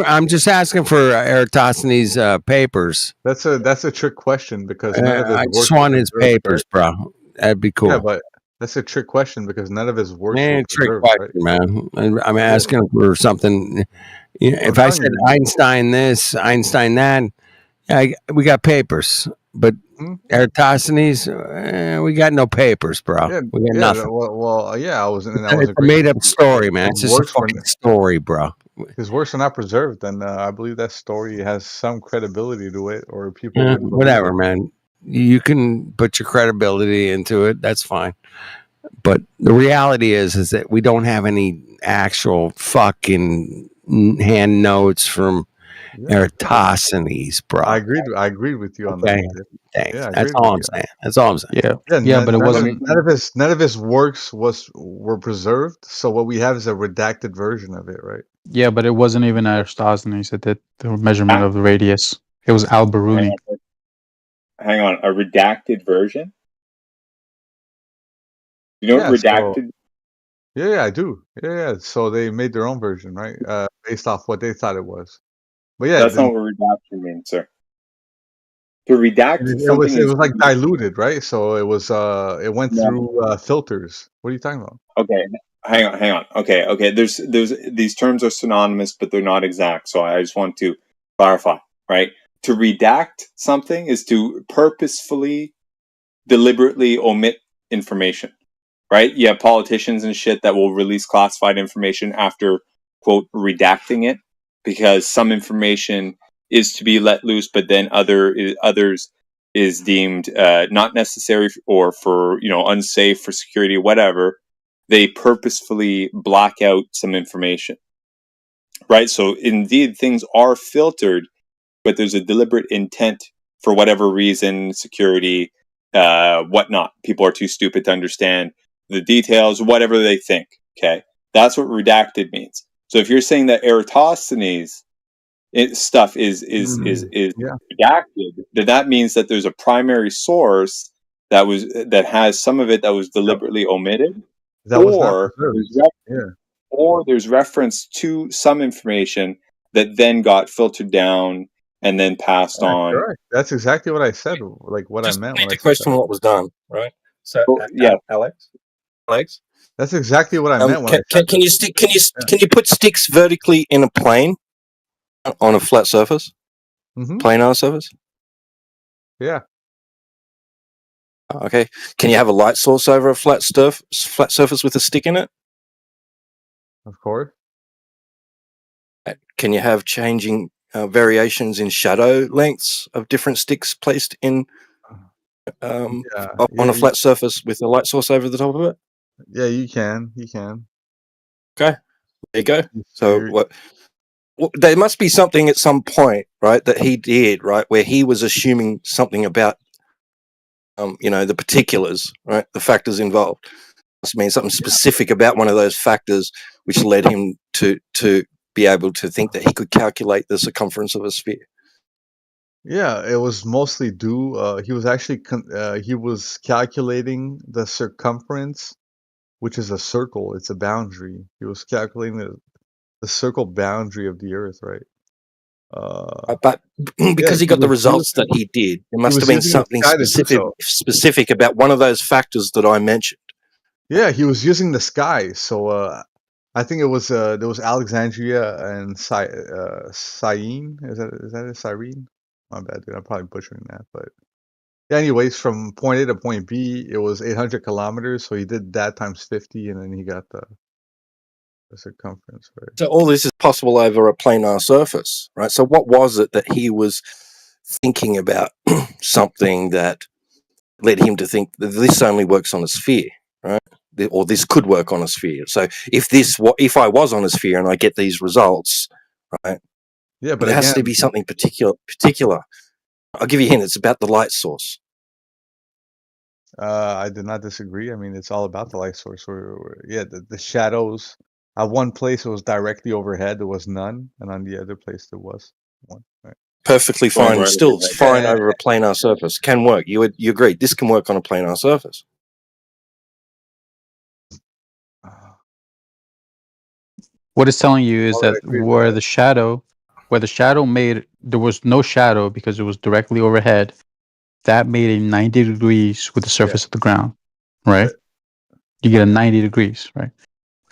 I'm just asking for Eratosthenes papers. That's a trick question because none of his I work just was want his preserved, papers, right? bro. That'd be Yeah, cool. but that's a trick question because none of his works Man, were trick preserved, right? question, man. I'm Yeah. asking for something. You know, I'm if I telling said you. Einstein this, Einstein that, we got papers. But Hmm? Eratosthenes, we got no papers, bro. Yeah, We got yeah. nothing. Well, yeah. I was It's a agreeing made with up you. story, man. It's His just a works were fucking story, bro. his works are not preserved, and I believe that story has some credibility to it, or people would believe Whatever, it. man. You can put your credibility into it. That's fine. But the reality is that we don't have any actual fucking hand notes from Yeah, Eratosthenes, bro. I agreed with you on that. Okay, Dude. thanks. Yeah, I That's agreed all with I'm you. saying. That's all I'm saying. Yeah, Yeah, yeah, but it wasn't. none of his works were preserved. So what we have is a redacted version of it, right? Yeah, but it wasn't even Eratosthenes that did the measurement of the radius. It was Al-Biruni. Hang on, a redacted version? You know Yeah, what redacted? Yeah, I do. Yeah. So they made their own version, right? Based off what they thought it was. But yeah, That's not what redaction means, sir. To redact something it is was like diluted, right? So it was it went No. through filters. What are you talking about? Okay, hang on. Okay. There's these terms are synonymous, but they're not exact. So I just want to clarify, right? To redact something is to purposefully, deliberately omit information, right? You have politicians and shit that will release classified information after, quote, redacting it because some information is to be let loose, but then others is deemed not necessary or for, unsafe for security, whatever. They purposefully block out some information, right? So indeed, things are filtered, but there's a deliberate intent for whatever reason, security, whatnot. People are too stupid to understand the details, whatever they think. Okay, that's what redacted means. So if you're saying that Eratosthenes stuff is redacted, then that means that there's a primary source that has some of it that was deliberately omitted, That was not preserved. or there's reference to some information that then got filtered down and then passed on. Correct. That's exactly what I said. Like what I meant when I To said question that. what was done, right? So, yeah, Alex. That's exactly what I meant when I said Can you put sticks vertically in a plane on a flat surface, planar surface? Yeah. Okay. Can you have a light source over a flat surface with a stick in it? Of course. Can you have changing variations in shadow lengths of different sticks placed in on a flat surface with a light source over the top of it? Yeah, you can. You can. Okay, there you go. So what? There must be something at some point, right, that he did, right, where he was assuming something about, the particulars, right, the factors involved. Must mean something specific about one of those factors, which led him to be able to think that he could calculate the circumference of a sphere. Yeah, it was mostly due. He was actually he was calculating the circumference, which is a circle. It's a boundary. He was calculating the circle boundary of the Earth, right? But because he got the results that he did, there must have been something specific about one of those factors that I mentioned. Yeah, he was using the sky. So I think it was there was Alexandria and Syene. Is that it? Cyrene? My bad, dude. I'm probably butchering that, but yeah. Anyways, from point A to point B, it was 800 kilometers. So he did that times 50, and then he got the circumference, right? So all this is possible over a planar surface, right? So what was it that he was thinking about? Something that led him to think that this only works on a sphere, right? Or this could work on a sphere. So if I was on a sphere and I get these results, right, Yeah, but There has to again, be something particular. I'll give you a hint. It's about the light source. I did not disagree. I mean, it's all about the light source. Yeah, the shadows. At one place it was directly overhead, there was none, and on the other place there was one. Right. Perfectly fine. Still, it's fine over a planar surface. Can work. You agree? This can work on a planar surface. What it's telling you is that where the shadow made, there was no shadow because it was directly overhead. That made a 90 degrees with the surface of the ground, right? You get a 90 degrees, right?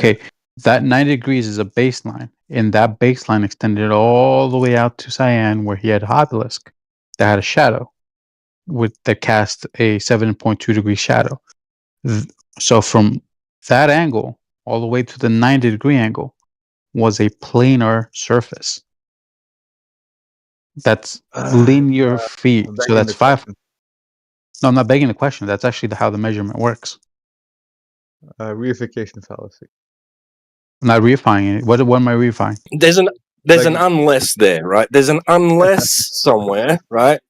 Okay, that 90 degrees is a baseline, and that baseline extended all the way out to Cyan, where he had a obelisk that had a shadow that cast a 7.2 degree shadow. So from that angle all the way to the 90 degree angle was a planar surface. That's linear feet. So that's 5. No, I'm not begging the question. That's actually how the measurement works. Reification fallacy. I'm not reifying it. What am I reifying? There's an unless there, right? There's an unless somewhere, right?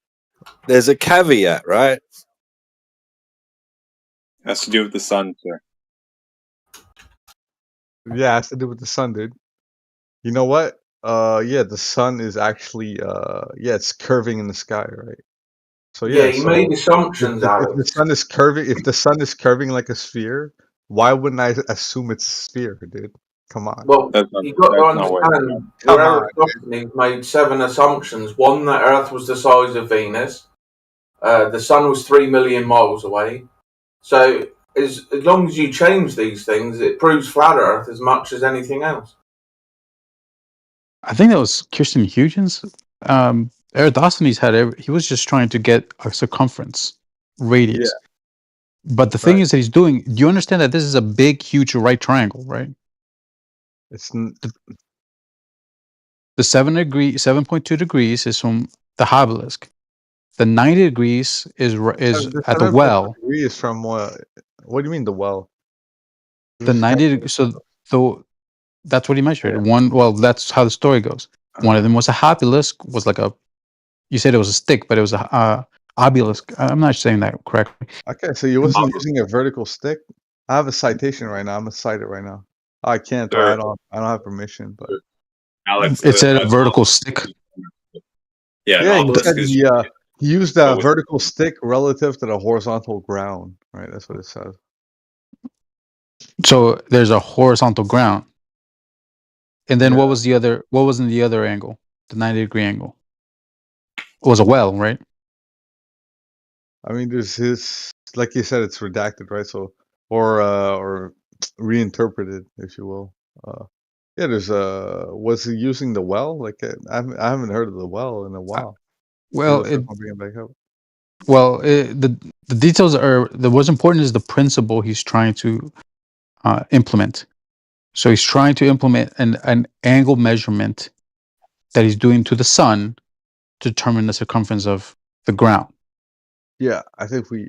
There's a caveat, right? Has to do with the sun, sir. Yeah, it has to do with the sun, dude. You know what? Yeah, the sun is actually it's curving in the sky, right? So Yeah, you made assumptions, if Alex. the sun is curving like a sphere, why wouldn't I assume it's a sphere, dude? Come on. Well, you've got to understand, Aristophanes made 7 assumptions. One, that Earth was the size of Venus. The sun was 3 million miles away. So as long as you change these things, it proves flat Earth as much as anything else. I think that was Kirsten Huygens. Eratosthenes he was just trying to get a circumference radius. Yeah. But the thing is that he's doing, do you understand that this is a big, huge right triangle, right? It's the 7.2 degrees is from the obelisk. The 90 degrees is at the well. Degrees from what do you mean the well? The 90 so that's what he measured. Well, that's how the story goes. One of them was a obelisk, was like you said it was a stick, but it was a obelisk. I'm not saying that correctly. Okay, so you wasn't using a vertical stick? I have a citation right now. I'm gonna cite it right now. I can't. Sure. I don't have permission, but Alex, it said a vertical stick. Yeah, he used a vertical stick relative to the horizontal ground. Right, that's what it says. So there's a horizontal ground, and then what was in the other angle? The 90 degree angle. It was a well, right? I mean, there's like you said, it's redacted, right? So or reinterpreted, if you will. Yeah, there's was he using the well? Like I haven't heard of the well in a while. The details are what's important is the principle he's trying to implement. So he's trying to implement an angle measurement that he's doing to the sun to determine the circumference of the ground. Yeah, I think we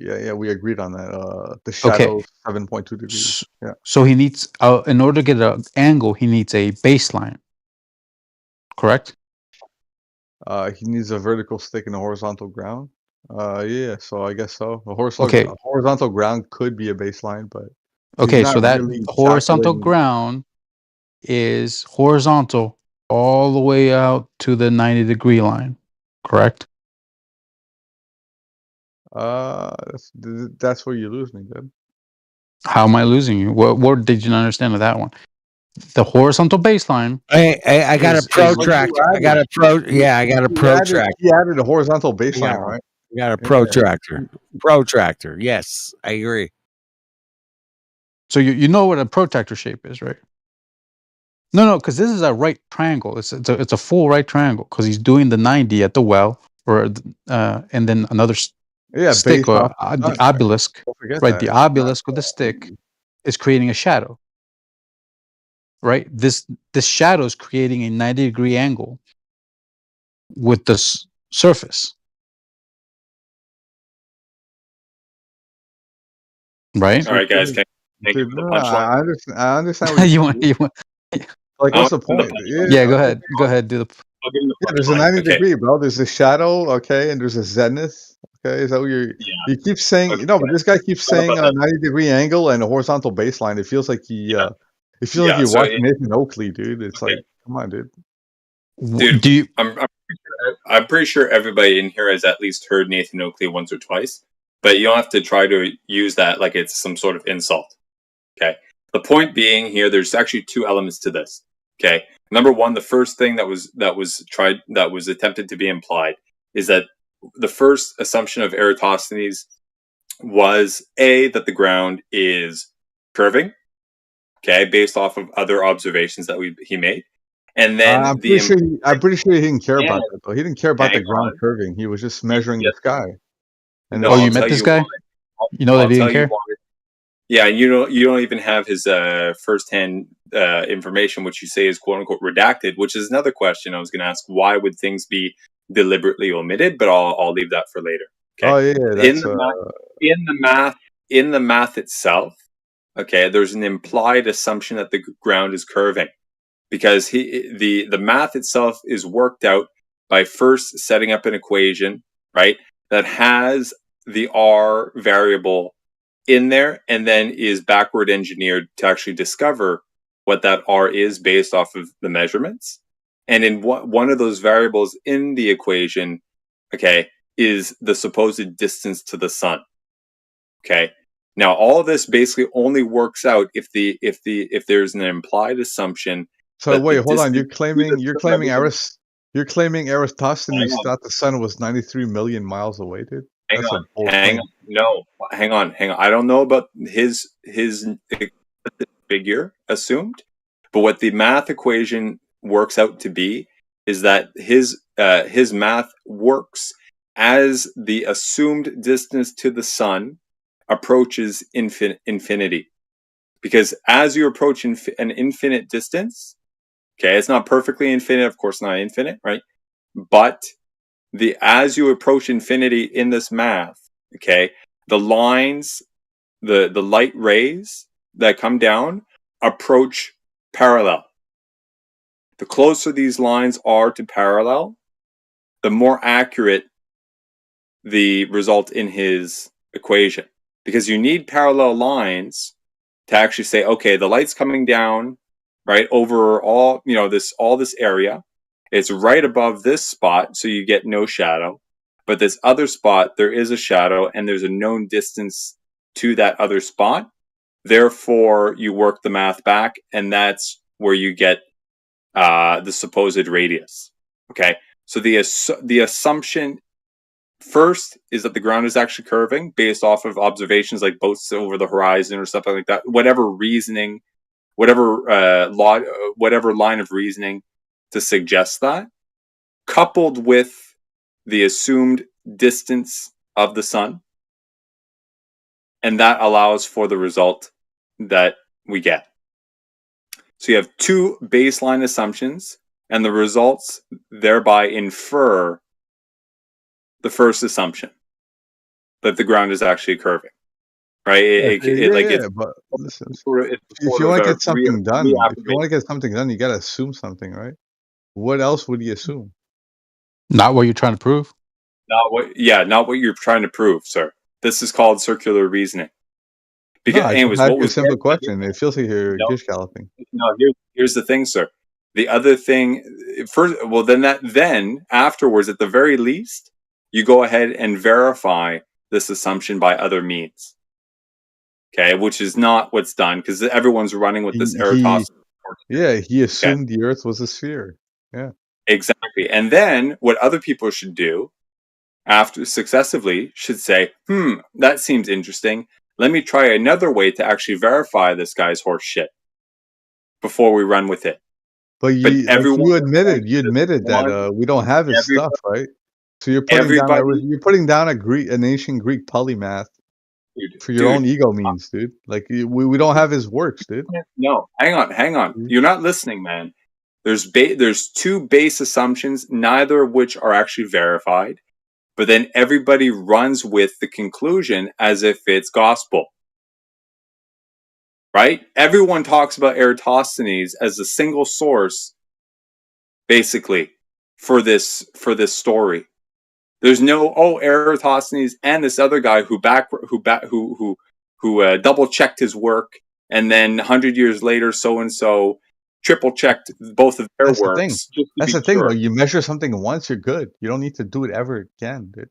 agreed on that. The shadow 7.2 degrees. Yeah. So he needs in order to get an angle, he needs a baseline. Correct? He needs a vertical stick in a horizontal ground. Yeah, so I guess so. A horizontal ground could be a baseline, but so that horizontal ground is horizontal all the way out to the 90 degree line. Correct? That's where you lose me, dude. How am I losing you? What did you not understand of that one? The horizontal baseline. I got a protractor. I got a protractor. He added a horizontal baseline, right? I got a protractor. Protractor. Yes, I agree. So you know what a protractor shape is, right? No, because this is a right triangle. It's a full right triangle because he's doing the 90 at the well, and then another stick or the obelisk, right? The obelisk with the stick is creating a shadow, right? This shadow is creating a 90 degree angle with the surface, right? All right, guys. I understand. What you want like, what's the point? Yeah, go ahead. Do the. I'll give him the Yeah, plus there's a line. 90 Okay. degree, bro. There's a shadow, okay, and there's a zenith. Okay, is that what you keep saying? Okay. No, but this guy keeps What saying about a this? 90-degree angle and a horizontal baseline. It feels like Yeah. it feels like Yeah. you're So watching Nathan Oakley, dude. It's okay, like, come on, dude. dude, Do you? I'm pretty sure everybody in here has at least heard Nathan Oakley once or twice, but you don't have to try to use that like it's some sort of insult. Okay. The point being here, there's actually two elements to this. Okay. Number one, the first thing that was attempted to be implied is that the first assumption of Eratosthenes was that the ground is curving. Okay, based off of other observations that he made, and then I'm pretty sure he didn't care about that though. He didn't care about the hang ground on. curving. He was just measuring the Yes. sky. And No, Oh, I'll you met tell this you guy? why. You know that I'll he tell didn't you care? why. Yeah, and you don't even have his firsthand information, which you say is quote unquote redacted, which is another question I was going to ask. Why would things be deliberately omitted? But I'll leave that for later. Okay. Oh yeah, that's In the math itself, okay, there's an implied assumption that the ground is curving, because the math itself is worked out by first setting up an equation, right, that has the r variable in there, and then is backward engineered to actually discover what that r is based off of the measurements. And in one of those variables in the equation, okay, is the supposed distance to the sun. Okay. Now all of this basically only works out if there's an implied assumption. So wait, hold on. You're distance claiming to Eratosthenes thought the sun was 93 million miles away, dude. That's a bold claim. hang on. I don't know about his figure assumed, but what the math equation works out to be is that his math works as the assumed distance to the sun approaches infinity. Because as you approach an infinite distance, okay, it's not perfectly infinite, of course not infinite, right? But as you approach infinity in this math, okay, the lines, the light rays that come down approach parallel. The closer these lines are to parallel, the more accurate the result in his equation. Because you need parallel lines to actually say, okay, the light's coming down, right, over all this area. It's right above this spot, so you get no shadow. But this other spot, there is a shadow, and there's a known distance to that other spot. Therefore, you work the math back, and that's where you get the supposed radius. Okay, so the assumption first is that the ground is actually curving based off of observations like boats over the horizon or something like that. Whatever reasoning, whatever line of reasoning to suggest that, coupled with the assumed distance of the sun, and that allows for the result that we get. So you have two baseline assumptions, and the results thereby infer the first assumption, that the ground is actually curving, right? But listen, if you want to get something done, you gotta assume something, right? What else would you assume? Not what you're trying to prove. Not what you're trying to prove, sir. This is called circular reasoning. Because, anyways, what was a simple question? It feels like you're gish galloping. No, here's the thing, sir. The other thing, then afterwards, at the very least, you go ahead and verify this assumption by other means. Okay, which is not what's done, because everyone's running with this Eratosthenes. He assumed the Earth was a sphere. Yeah, exactly. And then what other people should do after successively should say, that seems interesting. Let me try another way to actually verify this guy's horse shit before we run with it. But you admitted that we don't have his stuff, right? So you're putting down an ancient Greek polymath for your own ego means, dude. Like we don't have his works, dude. No, hang on. You're not listening, man. There's two base assumptions, neither of which are actually verified. But then everybody runs with the conclusion as if it's gospel. Right? Everyone talks about Eratosthenes as a single source, basically, for this story. There's no Eratosthenes and this other guy who double checked his work, and then 100 years later, so and so triple checked both of their That's the works. thing. Just to That's be the thing, sure. though. You measure something once, you're good. You don't need to do it ever again, dude.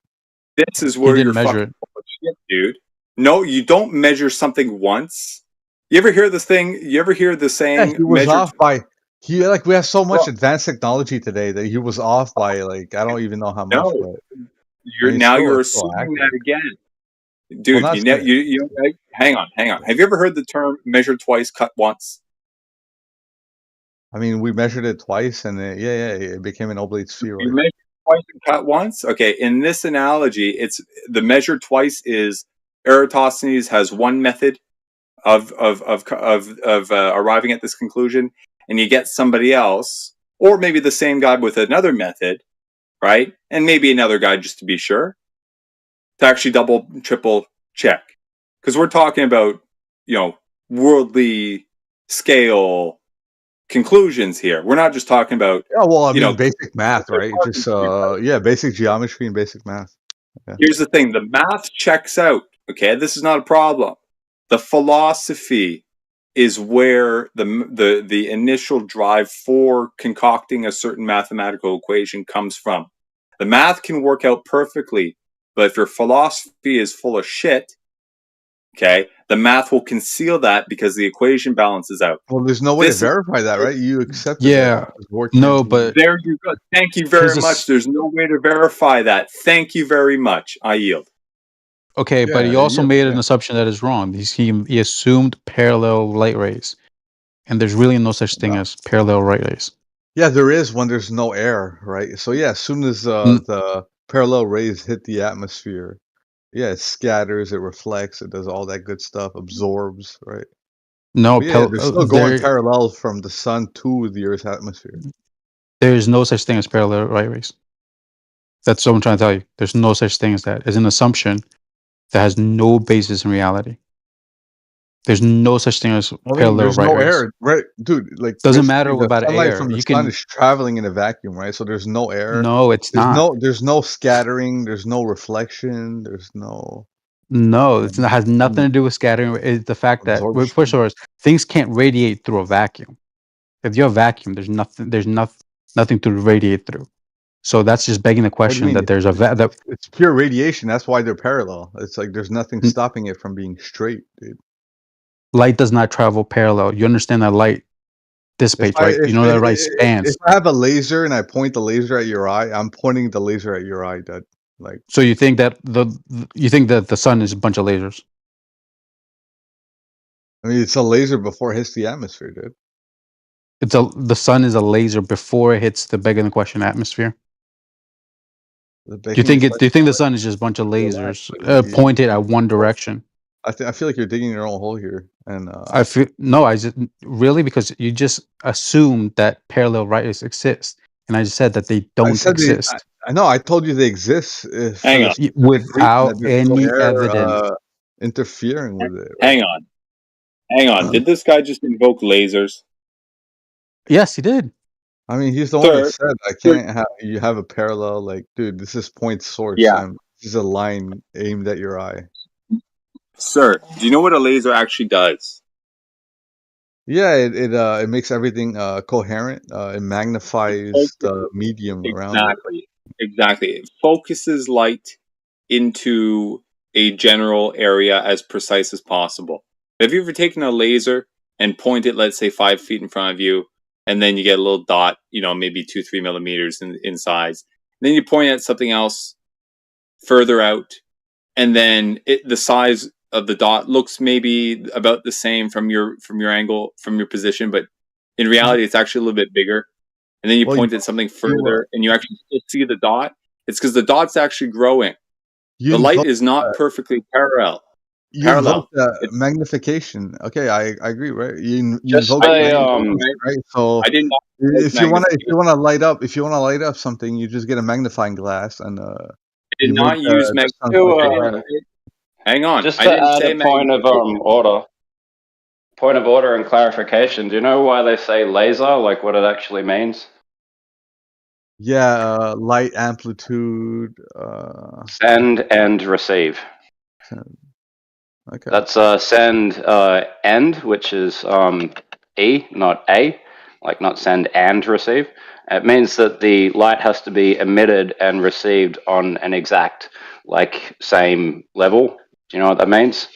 This is He where didn't you're measure fucking it. full of shit, dude. No, you don't measure something once. You ever hear this thing? You ever hear the Yeah, saying he was measure? off by. We have so much Well, advanced technology today that he was off by like I don't even know how much, no, but I you're mean, now still, you're it's still assuming accurate. that again, Well, dude. not Hang on. Have you ever heard the term measure twice, cut once? I mean, we measured it twice, and it became an oblate spheroid. You measure twice and cut once. Okay, in this analogy, it's the measure twice is Eratosthenes has one method of arriving at this conclusion, and you get somebody else, or maybe the same guy with another method, right? And maybe another guy just to be sure, to actually double, triple check, because we're talking about worldly scale conclusions here. We're not just talking about Yeah, well, I mean, basic math, right? Just basic geometry and basic math. Yeah. Here's the thing: the math checks out. Okay, this is not a problem. The philosophy is where the initial drive for concocting a certain mathematical equation comes from. The math can work out perfectly, but if your philosophy is full of shit, okay, the math will conceal that because the equation balances out. Well, there's no way to verify that, right? You accepted Yeah. that. Work No, can't be- but There you go. Thank you very much. There's no way to verify that. Thank you very much. I yield. okay, but he also made an assumption that is wrong. He assumed parallel light rays, and there's really no such thing as parallel light rays. Yeah, there is when there's no air, right? So yeah, as soon as the parallel rays hit the atmosphere, yeah, it scatters, it reflects, it does all that good stuff, absorbs, right? No, But yeah, they're still going parallel from the sun to the Earth's atmosphere. there is no such thing as parallel light rays. That's what I'm trying to tell you. There's no such thing as that. It's an assumption that has no basis in reality. There's no such thing as parallel there's light no rays. air, right, dude? Like Doesn't matter the about sunlight air. from the You sun can is traveling in a vacuum, right? So there's no air. No, it's not. There's no scattering. There's no reflection. There's no. No, it has nothing to do with scattering. It's the fact that first of all, things can't radiate through a vacuum. If you have a vacuum, there's nothing to radiate through. So that's just begging the question that there's that it's pure radiation. That's why they're parallel. It's like there's nothing stopping it from being straight, dude. light does not travel parallel. You understand that light dissipates, right? You know that light spans. If I have a laser and I point the laser at your eye, I'm pointing the laser at your eye, dude. Like, So you think that the sun is a bunch of lasers? I mean, it's a laser before it hits the atmosphere, dude. The sun is a laser before it hits the begging the question atmosphere. Do you think the sun is just a bunch of lasers pointed at one direction? I feel like you're digging your own hole here, and I feel no. I just really because you just assumed that parallel rays exist, and I just said that they don't exist. I know. I told you they exist. Hang on. Without any evidence. Interfering with it. Right? Hang on. Did this guy just invoke lasers? Yes, he did. I mean, he's the one that said, "I can't have you have a parallel." Like, dude, this is point source. Yeah. This is a line aimed at your eye. Sir, do you know what a laser actually does? Yeah, it makes everything coherent. It magnifies the medium around it. Exactly. It focuses light into a general area as precise as possible. Have you ever taken a laser and point it, let's say, 5 feet in front of you, and then you get a little dot, maybe 2-3 millimeters in size. And then you point at something else further out, and then the size of the dot looks maybe about the same from your angle, from your position, but in reality, it's actually a little bit bigger. And then you point at something further, and you actually still see the dot. It's because the dot's actually growing. The light is not perfectly parallel. You invoke magnification. Okay, I agree, right? You invoke say, right? So I didn't. if you want to light up something, you just get a magnifying glass and I did not use magnification. Hang on. Just I to didn't add say a point of order and clarification. Do you know why they say laser? Like what it actually means? Yeah, light amplitude. Send and receive. Okay. That's send end, which is E, not A, like not send and receive. It means that the light has to be emitted and received on an exact, like, same level. Do you know what that means?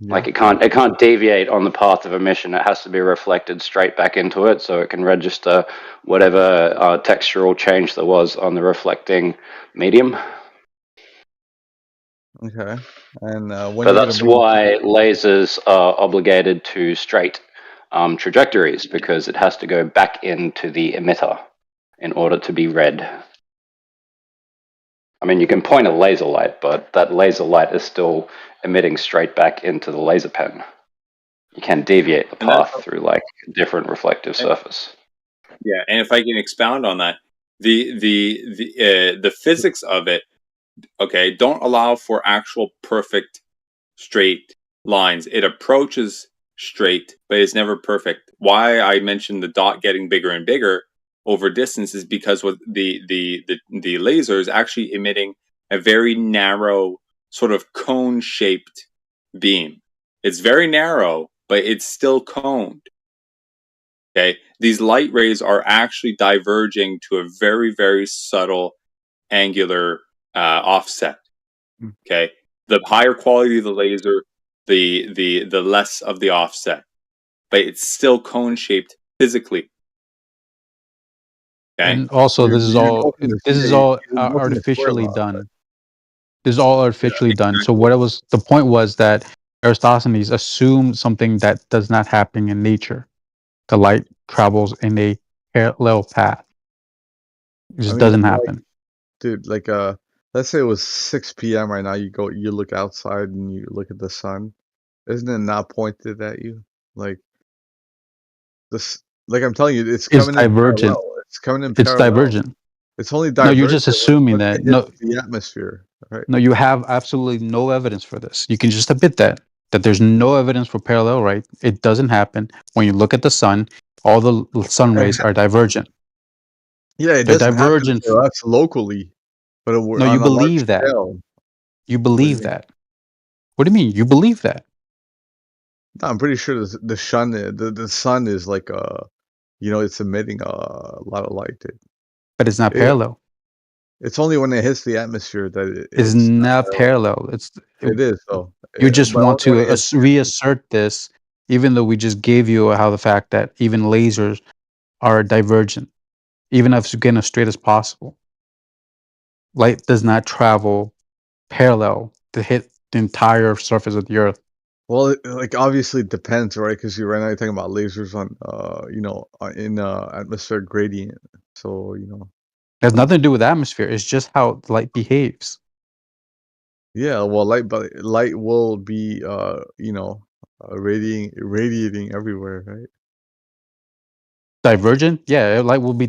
Like it can't deviate on the path of emission. It has to be reflected straight back into it, so it can register whatever textural change there was on the reflecting medium. Okay. And when But you're that's gonna why lasers are obligated to straight trajectories, because it has to go back into the emitter in order to be read. I mean, you can point a laser light, but that laser light is still emitting straight back into the laser pen. You can deviate the path through like a different reflective surface. Yeah, and if I can expound on that, the physics of it, okay, don't allow for actual perfect straight lines. It approaches straight, but it's never perfect. Why I mentioned the dot getting bigger and bigger over distance is because with the laser is actually emitting a very narrow sort of cone shaped beam. It's very narrow, but it's still coned. Okay, these light rays are actually diverging to a very, very subtle angular offset. Okay, the higher quality of the laser, the less of the offset, but it's still cone shaped physically. Okay, And also, this is all artificially done. This is all artificially done. So what it was, the point was that Eratosthenes assumed something that does not happen in nature. The light travels in a parallel path. It just doesn't happen. dude, like let's say it was 6 p.m. right now. You look outside and you look at the sun. Isn't it not pointed at you? Like this, like I'm telling you, it's coming in divergent. parallel. It's coming in It's parallel. divergent. It's only No, divergent. you're just assuming that. It No, hits the atmosphere, right? no, you have absolutely no evidence for this. You can just admit that there's no evidence for parallel, right? It doesn't happen. When you look at the sun, all the sun rays are divergent. Yeah, it They're doesn't divergent. happen for us locally, but No, on you a large believe that. scale. You What do you believe mean? that. What do you mean? You believe that? No, I'm pretty sure the sun is like it's emitting a lot of light, dude. But it's not It- parallel. It's only when it hits the atmosphere that It's not parallel. It is though. You just But want only when to it hits reassert this, even though we just gave you how the fact that even lasers are divergent, even if it's getting as straight as possible. Light does not travel parallel to hit the entire surface of the Earth. Well, like obviously it depends, right? Because right now you're talking about lasers on, in atmospheric gradient. So It has nothing to do with atmosphere. It's just how light behaves. yeah. Well, light will be, radiating everywhere, right? Divergent? Yeah, light will be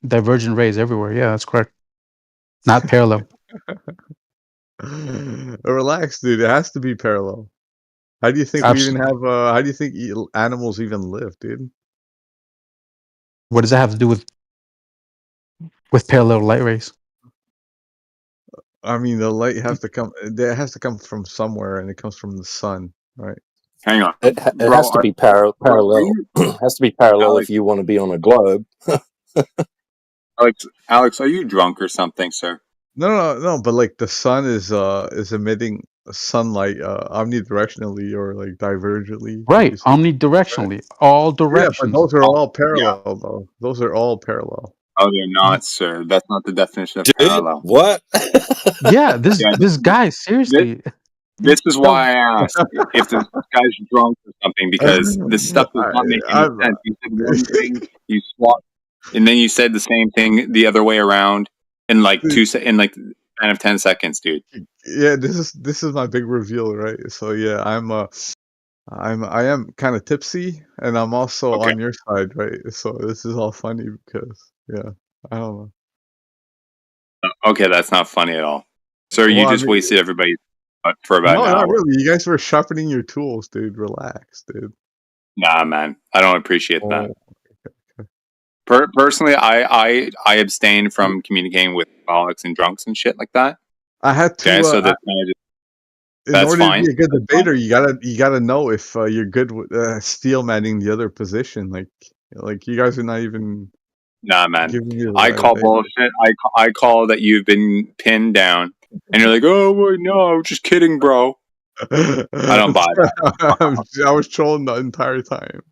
divergent rays everywhere. Yeah, that's correct. Not parallel. Relax, dude. It has to be parallel. How do you think we even have? How do you think animals even live, dude? What does that have to do with parallel light rays? I mean, the light has to come. It has to come from somewhere, and it comes from the sun, right? Hang on. It has to be parallel. It has to be parallel if you want to be on a globe. Alex, are you drunk or something, sir? No. But like the sun is emitting sunlight omnidirectionally or like divergently. Right, omnidirectionally, all directions. Yeah, but those are all parallel, though. Those are all parallel. Oh, they're not, sir. That's not the definition of Dude, parallel. what? Yeah, this guy, seriously. This is why I asked if this guy's drunk or something, because this stuff does not make any sense. You said one thing, you swapped, and then you said the same thing the other way around in like in like kind of 10 seconds, dude. Yeah, this is my big reveal, right? So yeah, I am kind of tipsy, and I'm also on your side, right? So this is all funny because yeah, I don't know. Okay, that's not funny at all. Sir, you Well, I just mean- wasted everybody for about No, an not hour. really. You guys were sharpening your tools, dude. Relax, dude. Nah, man. I don't appreciate that. Oh, okay. Personally, I abstain from communicating with alcoholics and drunks and shit like that. I had to. Okay, so that's kind of just, In that's order fine. to be a good debater, you gotta know if you're good with steel manning the other position. Like you guys are not even Nah, man. giving me the I right. call bullshit. I call that you've been pinned down, and you're like, oh wait, no, I was just kidding, bro. I don't buy that. I was trolling the entire time.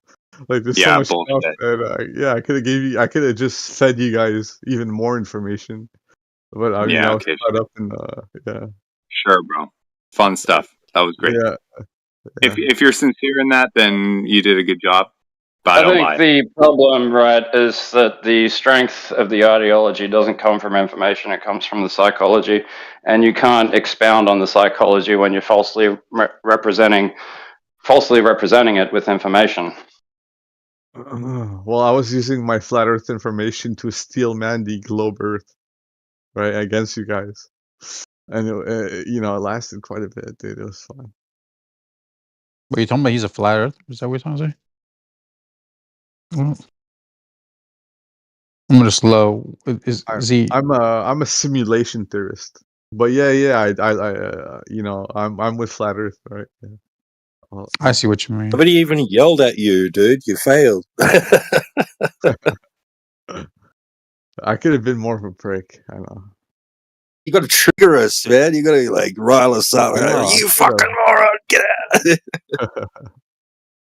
Like there's so Yeah, much stuff bullshit. that I could have just fed you guys even more information. But I mean, Yeah, I was okay, caught up in yeah. sure, bro. Fun stuff. That was great. Yeah. If you're sincere in that, then you did a good job. But I I don't think buy it. the problem, right, is that the strength of the ideology doesn't come from information, it comes from the psychology. And you can't expound on the psychology when you're falsely representing it with information. Well, I was using my flat Earth information to steel man the globe Earth, right, against you guys, and it lasted quite a bit, dude. It was fun. What are you talking about? He's a flat Earth? Is that what you're trying to say? Well, I'm just low. Is he? I'm a simulation theorist, but yeah, I'm with flat Earth, right? Yeah. Well, I see what you mean. Nobody even yelled at you, dude. You failed. I could have been more of a prick. I know. You got to trigger us, man. You got to like rile us up. I know, You I fucking should've. moron, get out!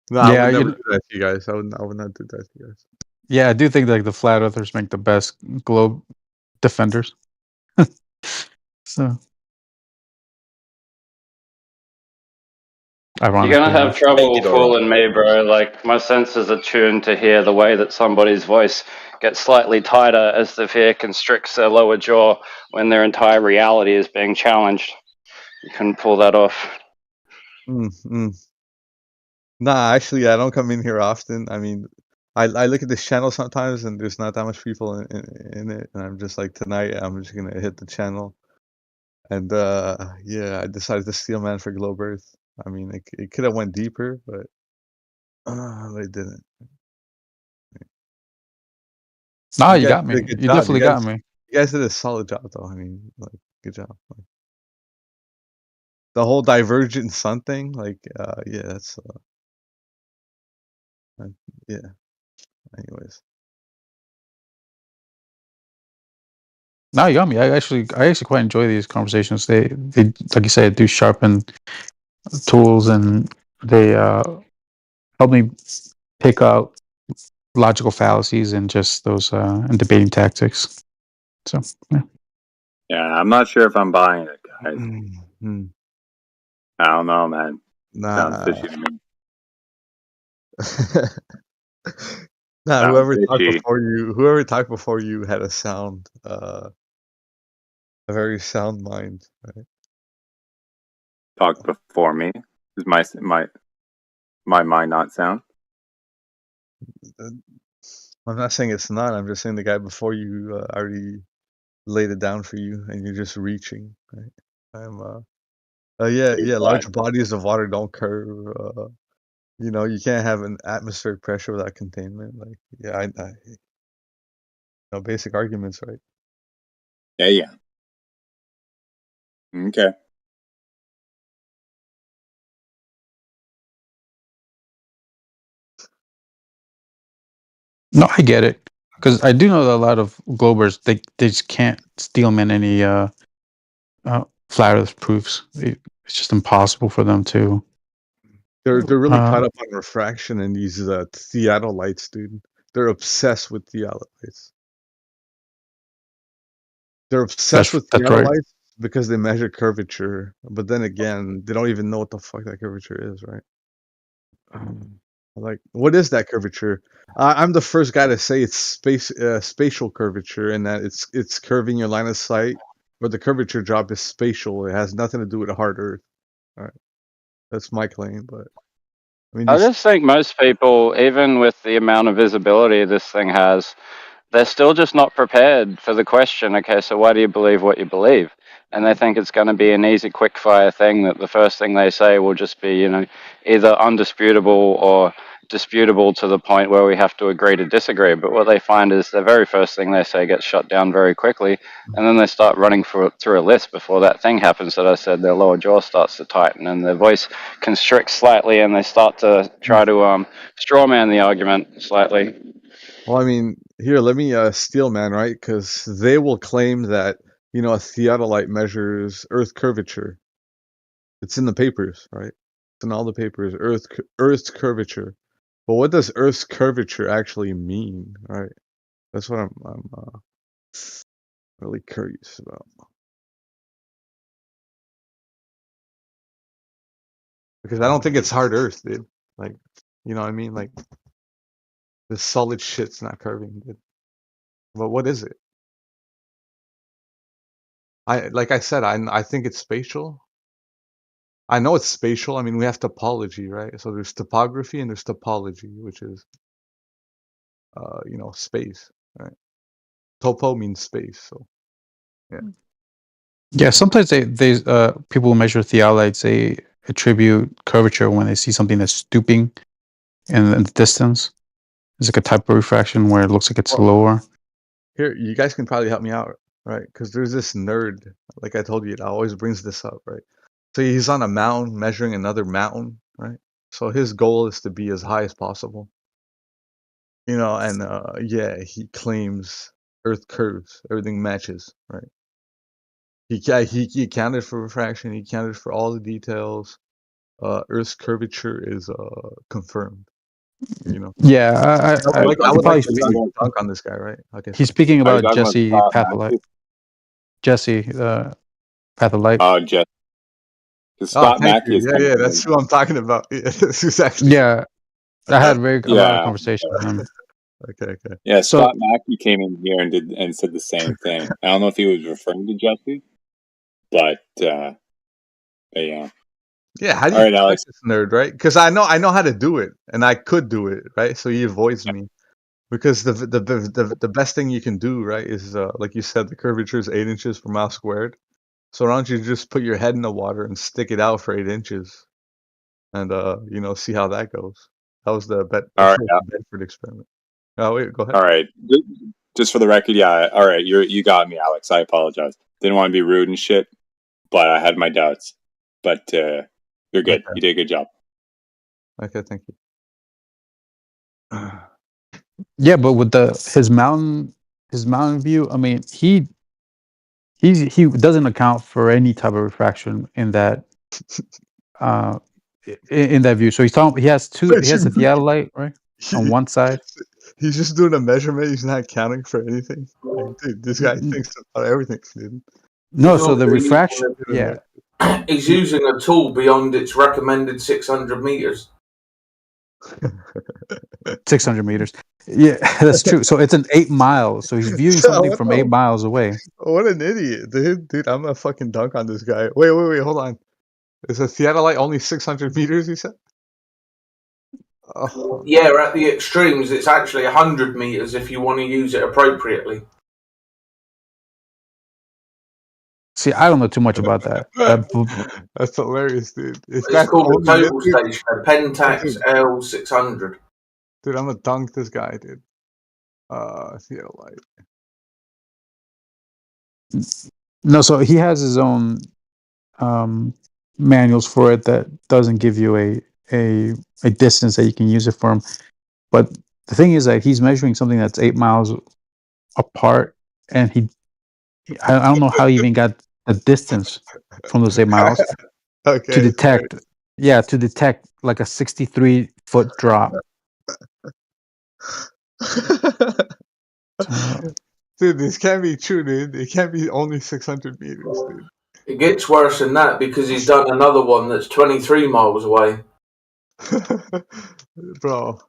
No, I Yeah, would never you- do that to you guys. I would not do that to you guys. Yeah, I do think like the flat earthers make the best globe defenders. So You're ironically gonna have enough. trouble fooling me, bro. Like, my senses are tuned to hear the way that somebody's voice gets slightly tighter as the fear constricts their lower jaw when their entire reality is being challenged. You couldn't pull that off. Nah, actually, I don't come in here often. I mean, I look at this channel sometimes, and there's not that much people in it, and I'm just like, tonight, I'm just gonna hit the channel, and yeah, I decided to steel man for Globe Earth. I mean, it could have went deeper, but it didn't. Nah, you guys got did a me. good You job. definitely got me. You guys did a solid job, though. I mean, like, good job. Like, the whole divergent sun thing, like, yeah, that's yeah. Anyways. No, you got me. I actually quite enjoy these conversations. They like you said, do sharpen tools, and they help me pick out logical fallacies and just those and debating tactics. So yeah. Yeah, I'm not sure if I'm buying it, guys. Mm-hmm. I don't know, man. Nah. Sounds fishy to me. Nah, Sounds whoever fishy. talked before you had a very sound mind, right? Talked before me. Is my mind not sound? I'm not saying it's not. I'm just saying the guy before you already laid it down for you, and you're just reaching. Right? Yeah. Large bodies of water don't curve. You can't have an atmospheric pressure without containment. Like, yeah, basic arguments, right? Yeah. Okay. No, I get it, because I do know that a lot of globers they just can't steelman any flat Earth proofs. It's just impossible for them to. They're really caught up on refraction and these theodolites, dude. They're obsessed with theodolites. They're obsessed with That's right. theodolites because they measure curvature, but then again, they don't even know what the fuck that curvature is, right? Like, what is that curvature? I'm the first guy to say it's spatial curvature, and that it's curving your line of sight, but the curvature job is spatial. It has nothing to do with a hard Earth. All right, that's my claim. But I mean, I just think most people, even with the amount of visibility this thing has, they're still just not prepared for the question, okay, so why do you believe what you believe? And they think it's going to be an easy, quick-fire thing that the first thing they say will just be, either undisputable or disputable to the point where we have to agree to disagree. But what they find is the very first thing they say gets shut down very quickly, and then they start running through a list before that thing happens that I said. Their lower jaw starts to tighten and their voice constricts slightly, and they start to try to strawman the argument slightly. Well, I mean, here, let me steal man, right? Because they will claim that, you know, a theodolite measures Earth curvature. It's in the papers, right? It's in all the papers, Earth's curvature. But what does Earth's curvature actually mean, right? That's what I'm really curious about. Because I don't think it's hard Earth, dude. Like, you know what I mean? Like, this solid shit's not curving, dude. But what is it? Like I said, I think it's spatial. I know it's spatial. I mean, we have topology, right? So there's topography and there's topology, which is, you know, space, right? Topo means space, so yeah. Yeah, sometimes they people who measure theodolites, they attribute curvature when they see something that's stooping in the distance. It's like a type of refraction where it looks like it's lower. Here, you guys can probably help me out, right? Because there's this nerd, like I told you, it always brings this up, right? So he's on a mountain measuring another mountain, right? So his goal is to be as high as possible. You know, and yeah, he claims Earth curves, everything matches, right? He accounted for refraction, he accounted for all the details. Earth's curvature is confirmed. You know. Yeah, I would like probably to see you dunk on this guy, right? Okay. he's speaking Are you about talking about Jesse Scott Patholite. Mackey? Jesse, Patholite. Oh, Jesse. Oh, Scott thank Mackey you. is Yeah, coming yeah, in. that's who I'm talking about. Yeah, this is actually. Yeah, I had a lot of Yeah. conversation with him. Okay, okay. Yeah, So Scott Mackey came in here and said the same thing. I don't know if he was referring to Jesse, but yeah. Yeah, how do All you right, Alex. correct this nerd, right? Because I know how to do it, and I could do it, right? So he avoids me. Because the best thing you can do, right, is like you said, the curvature is 8 inches per mile squared. So why don't you just put your head in the water and stick it out for 8 inches, and you know, see how that goes. That was the All right, Bedford experiment. Oh wait, go ahead. all right. Just for the record, yeah. All right, you got me, Alex. I apologize. Didn't want to be rude and shit, but I had my doubts. But you're good. Okay. You did a good job. Okay, thank you. yeah, but with his mountain view, I mean, he doesn't account for any type of refraction in that in that view. So he's talking. He has the theodolite right on one side. He's just doing a measurement. He's not counting for anything. Like, dude, this guy thinks about everything, dude. No, so the refraction. Yeah, He's using a tool beyond its recommended 600 meters. 600 meters. Yeah, that's true. So it's an 8 miles. So he's viewing something from 8 miles away. What an idiot, dude! Dude, I'm gonna fucking dunk on this guy. Wait, hold on. Is a theodolite only 600 meters? You said? Oh. Yeah, at the extremes, it's actually 100 meters if you want to use it appropriately. See, I don't know too much about that. That's hilarious, dude. It's called a total station, a Pentax L600. Dude, I'm gonna dunk this guy, dude. Theodolite. No, so he has his own manuals for it that doesn't give you a distance that you can use it from. But the thing is that he's measuring something that's 8 miles apart, and I don't know how he even got the distance from those 8 miles to detect. Yeah, to detect like a 63-foot drop. Dude, this can't be true, dude. It can't be only 600 meters, dude. It gets worse than that because he's done another one that's 23 miles away. Bro.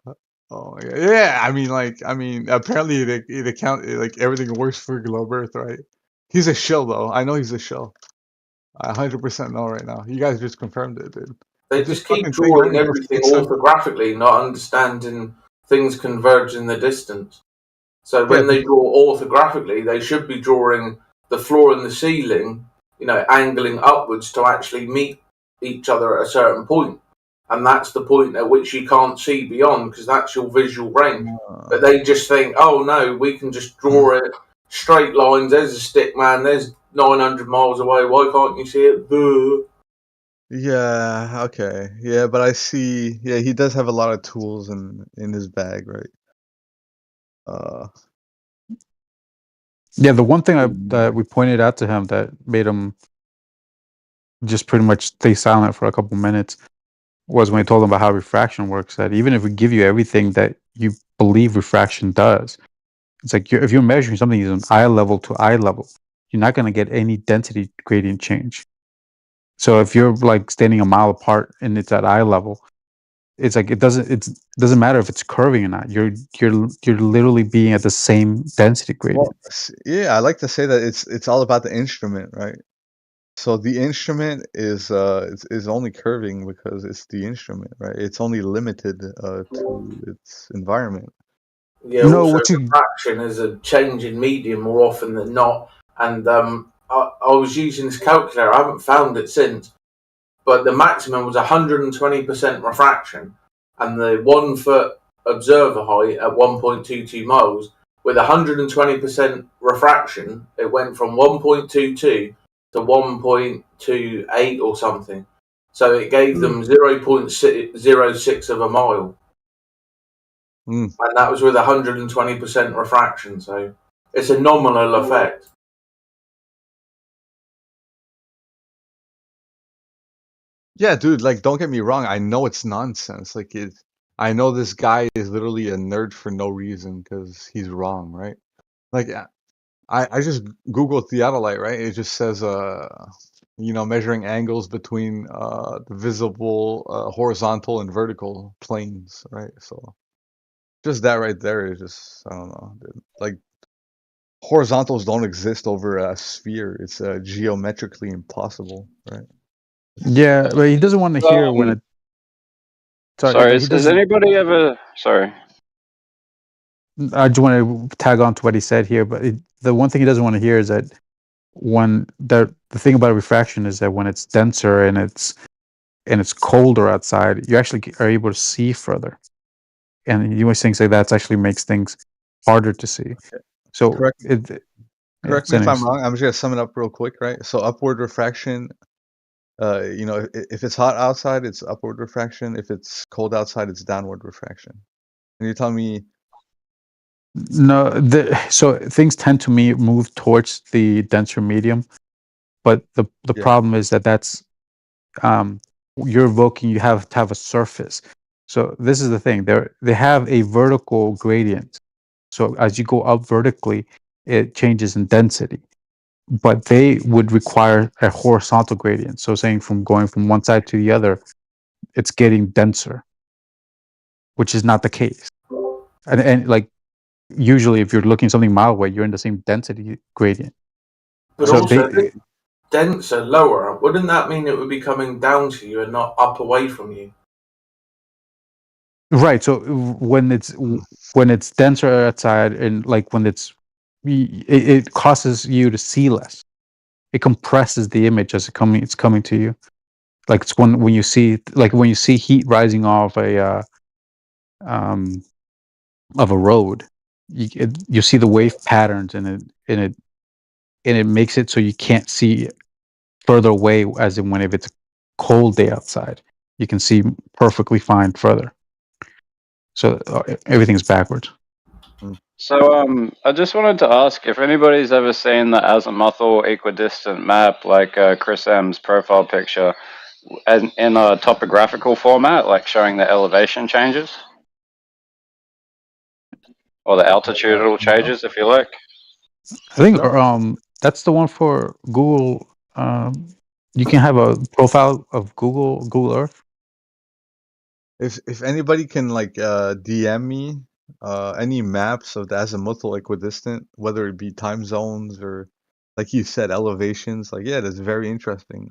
Oh my god. Yeah, I mean, apparently it account like everything works for Globe Earth, right? He's a shill though. I know he's a shill. I 100% know right now. You guys just confirmed it, dude. They just keep drawing everything orthographically, not understanding things converge in the distance. So when they draw orthographically, they should be drawing the floor and the ceiling, you know, angling upwards to actually meet each other at a certain point. and that's the point at which you can't see beyond because that's your visual range. But they just think, oh no, we can just draw it straight lines. There's a stick man. There's 900 miles away. Why can't you see it? Boo. Yeah, okay. Yeah, but I see. Yeah, he does have a lot of tools in his bag, right? Yeah, the one thing that we pointed out to him that made him just pretty much stay silent for a couple minutes was when we told him about how refraction works. That even if we give you everything that you believe refraction does, it's like if you're measuring something from eye level to eye level, you're not going to get any density gradient change. So if you're like standing a mile apart and it's at eye level, it's like it doesn't matter if it's curving or not. You're literally being at the same density gradient. Well, yeah, I like to say that it's all about the instrument, right? So the instrument is only curving because it's the instrument, right? It's only limited to its environment. Yeah, also refraction is a change in medium more often than not. And I was using this calculator. I haven't found it since, but the maximum was 120% refraction, and the 1 foot observer height at 1.22 miles with 120% refraction, it went from 1.22 to 1.28 or something. So it gave them 0.06 of a mile. And that was with 120% refraction, so it's a nominal effect. Yeah, dude, like don't get me wrong, I know it's nonsense. Like I know this guy is literally a nerd for no reason because he's wrong, right? Like I just Googled theodolite, right? It just says measuring angles between the visible horizontal and vertical planes, right? So just that right there is just, I don't know, dude. Like horizontals don't exist over a sphere. It's geometrically impossible, right? Yeah, but he doesn't want to hear when it. Sorry, he has anybody ever? Sorry. I just want to tag on to what he said here, but the one thing he doesn't want to hear is that when the thing about refraction is that when it's denser and it's colder outside, you actually are able to see further, and you things like that actually makes things harder to see. So correct me if I'm wrong. I'm just gonna sum it up real quick, right? So upward refraction, if it's hot outside, it's upward refraction. If it's cold outside, it's downward refraction. And you're telling me no, so things tend to move towards the denser medium, but the problem is that's you're evoking. You have to have a surface. So this is the thing. They have a vertical gradient. So as you go up vertically, it changes in density. But they would require a horizontal gradient. So saying from going from one side to the other, it's getting denser, which is not the case. And like usually, if you're looking something mile away, you're in the same density gradient. But so also, denser, lower. Wouldn't that mean it would be coming down to you and not up away from you? Right. So when it's denser outside, and like when it causes you to see less. It compresses the image as it's coming to you. Like it's when you see heat rising off of a road, you see the wave patterns and it makes it so you can't see further away, as in if it's a cold day outside, you can see perfectly fine further. So everything's backwards. So I just wanted to ask if anybody's ever seen the azimuthal equidistant map, like Chris M's profile picture, in a topographical format, like showing the elevation changes or the altitudinal changes, if you like. I think that's the one for Google. You can have a profile of Google Earth. If anybody can like DM me any maps of the azimuthal equidistant, whether it be time zones or, like you said, elevations, like that's very interesting.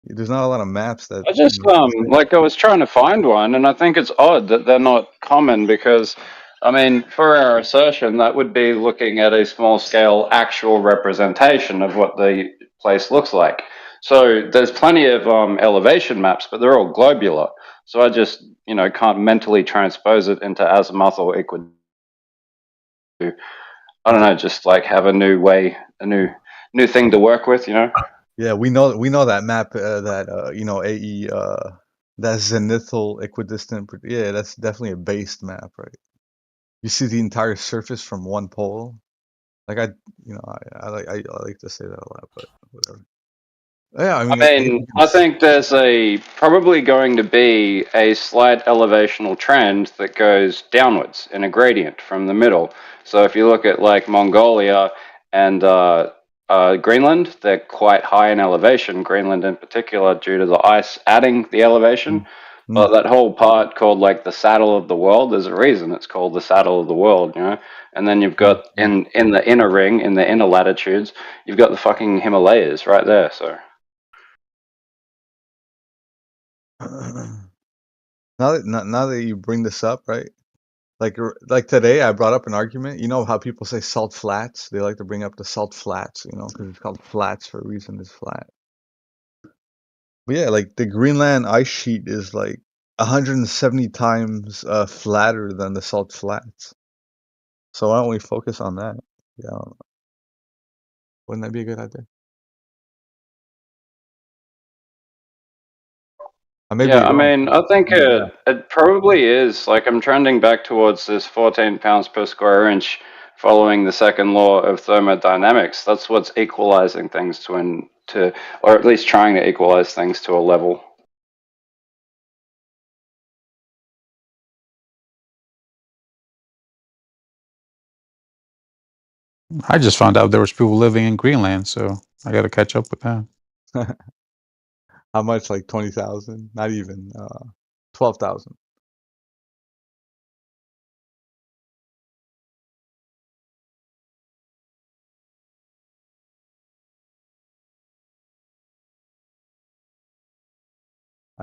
There's not a lot of maps that I just I was trying to find one, and I think it's odd that they're not common because, I mean, for our assertion, that would be looking at a small scale actual representation of what the place looks like. So there's plenty of elevation maps, but they're all globular. So I just, can't mentally transpose it into azimuth or equidistant. I don't know, just like have a new way, a new thing to work with, Yeah, we know that map, AE, that zenithal equidistant. Yeah, that's definitely a based map, right? You see the entire surface from one pole. Like I like to say that a lot, but whatever. Yeah, I mean, I think there's probably going to be a slight elevational trend that goes downwards in a gradient from the middle. So if you look at like Mongolia and Greenland, they're quite high in elevation. Greenland in particular, due to the ice adding the elevation. But that whole part called like the saddle of the world, there's a reason it's called the saddle of the world, And then you've got in the inner ring, in the inner latitudes, you've got the fucking Himalayas right there. So. Now that you bring this up, right? Like today, I brought up an argument. You know how people say salt flats? They like to bring up the salt flats, because it's called flats for a reason. It's flat. But yeah, like the Greenland ice sheet is like 170 times flatter than the salt flats. So why don't we focus on that? Yeah, wouldn't that be a good idea? I may be Yeah, I wrong. mean, I think it probably is. Like, I'm trending back towards this 14 pounds per square inch following the second law of thermodynamics. That's what's equalizing things to, or at least trying to equalize things to a level. I just found out there was people living in Greenland, so I got to catch up with that. How much? Like 20,000? Not even 12,000.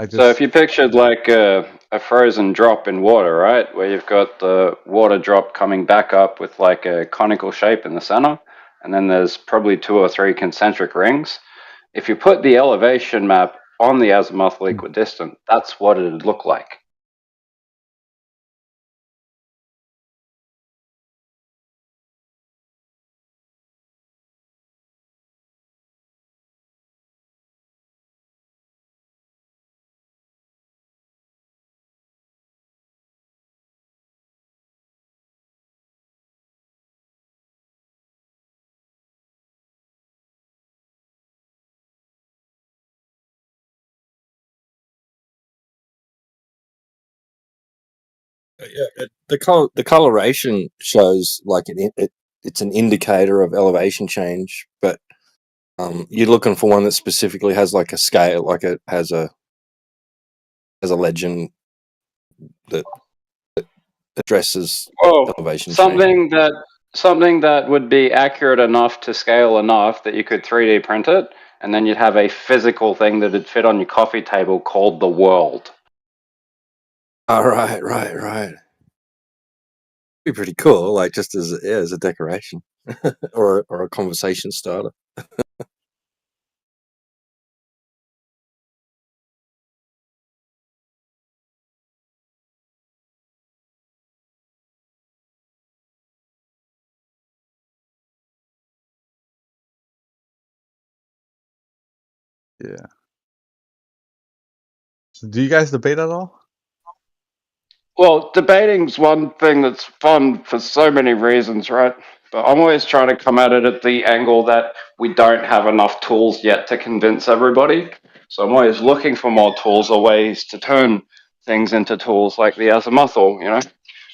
So if you pictured like a frozen drop in water, right, where you've got the water drop coming back up with like a conical shape in the center, and then there's probably 2 or 3 concentric rings. If you put the elevation map on the azimuthal equidistant, that's what it'd look like. Yeah, the coloration shows like it's an indicator of elevation change, but you're looking for one that specifically has like a scale, like it has a legend that addresses elevation change. Something that would be accurate enough to scale enough that you could 3D print it, and then you'd have a physical thing that'd fit on your coffee table called the world. Oh, right. Be pretty cool, like just as a decoration or a conversation starter. Yeah. So do you guys debate at all? Well, debating's one thing that's fun for so many reasons, right? But I'm always trying to come at it at the angle that we don't have enough tools yet to convince everybody. So I'm always looking for more tools or ways to turn things into tools like the azimuthal,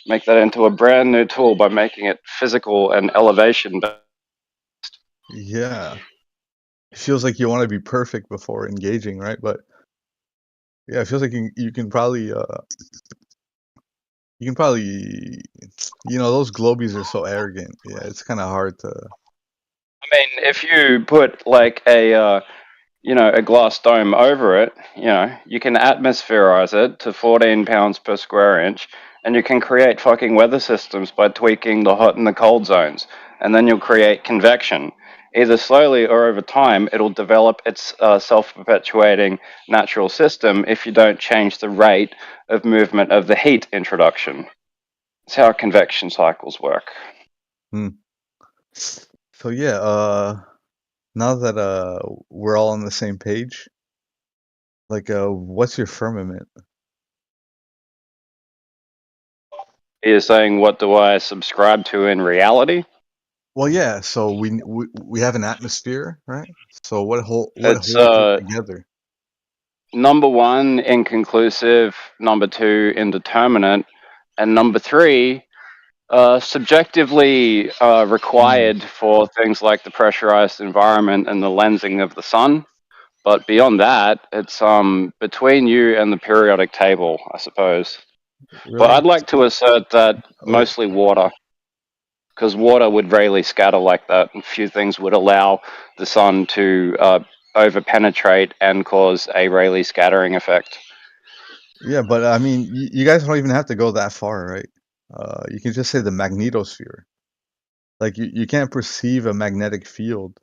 make that into a brand new tool by making it physical and elevation. Yeah. It feels like you want to be perfect before engaging, right? But yeah, it feels like you can probably those globies are so arrogant. Yeah, it's kind of hard to. I mean, if you put like a glass dome over it, you can atmospherize it to 14 pounds per square inch, and you can create fucking weather systems by tweaking the hot and the cold zones, and then you'll create convection. either slowly or over time, it'll develop its self-perpetuating natural system if you don't change the rate of movement of the heat introduction. That's how convection cycles work. So yeah, now that we're all on the same page, like what's your firmament? You're saying, what do I subscribe to in reality? Well, yeah. So we have an atmosphere, right? So what It's holds it together? number one, inconclusive. Number two, indeterminate. And number three, subjectively required for things like the pressurized environment and the lensing of the sun. But beyond that, it's between you and the periodic table, I suppose. But Really? I'd like to assert that mostly water, because water would rarely scatter like that, and few things would allow the sun to over-penetrate and cause a Rayleigh scattering effect. Yeah, but I mean, you guys don't even have to go that far, right? You can just say the magnetosphere. Like you can't perceive a magnetic field.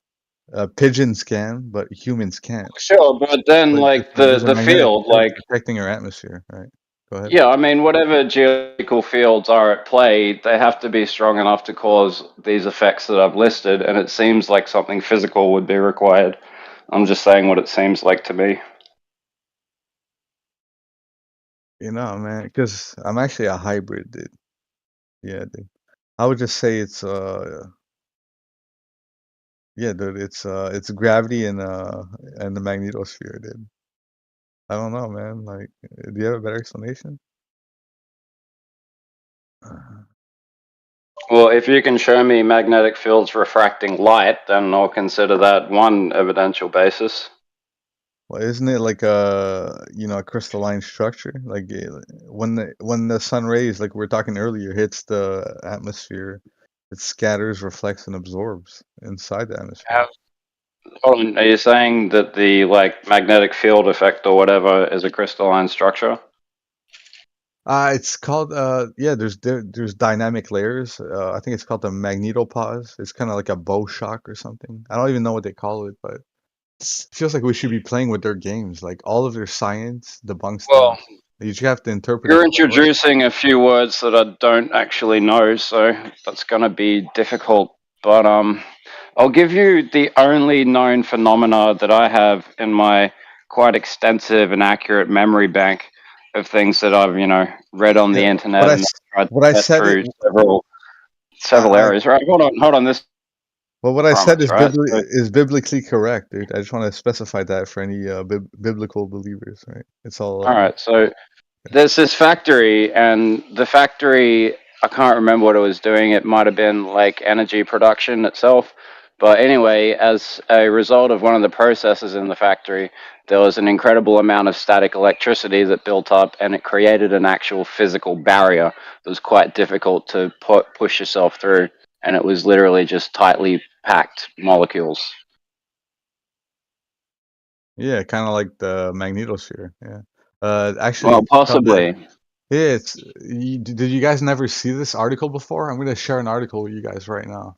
Pigeons can, but humans can't. Sure, but then But like there's a the magnetic field, field like protecting our atmosphere, right? Go ahead. yeah, I mean whatever geological fields are at play, they have to be strong enough to cause these effects that I've listed, and it seems like something physical would be required. I'm just saying what it seems like to me. You know, man, because I'm actually a hybrid, dude. Yeah, dude. I would just say it's yeah, dude. It's gravity and the magnetosphere, dude. I don't know, man. Like, do you have a better explanation? Well, if you can show me magnetic fields refracting light, then I'll consider that one evidential basis. Well, isn't it like a a crystalline structure? Like when the sun rays, like we were talking earlier, hits the atmosphere, it scatters, reflects, and absorbs inside the atmosphere. Hold on, are you saying that the like magnetic field effect or whatever is a crystalline structure? It's called yeah. There's dynamic layers. I think it's called the magnetopause. It's kind of like a bow shock or something. I don't even know what they call it, but it feels like we should be playing with their games. Like all of their science debunks them. Well, You just have to interpret you're it. introducing a few words that I don't actually know, so that's going to be difficult. But I'll give you the only known phenomena that I have in my quite extensive and accurate memory bank of things that I've read on the internet and tried what to I get said through it. several areas. Right? Hold on. This Well, what I said promise, right? So, is biblically correct, dude. I just want to specify that for any biblical believers, right? It's all. all right. So there's this factory, and the factory, I can't remember what it was doing. It might have been like energy production itself. But anyway, as a result of one of the processes in the factory, there was an incredible amount of static electricity that built up, and it created an actual physical barrier that was quite difficult to push yourself through. And it was literally just tightly packed molecules. Yeah, kind of like the magnetosphere. Yeah. Actually, Well, possibly. Yeah, did you guys never see this article before? I'm going to share an article with you guys right now.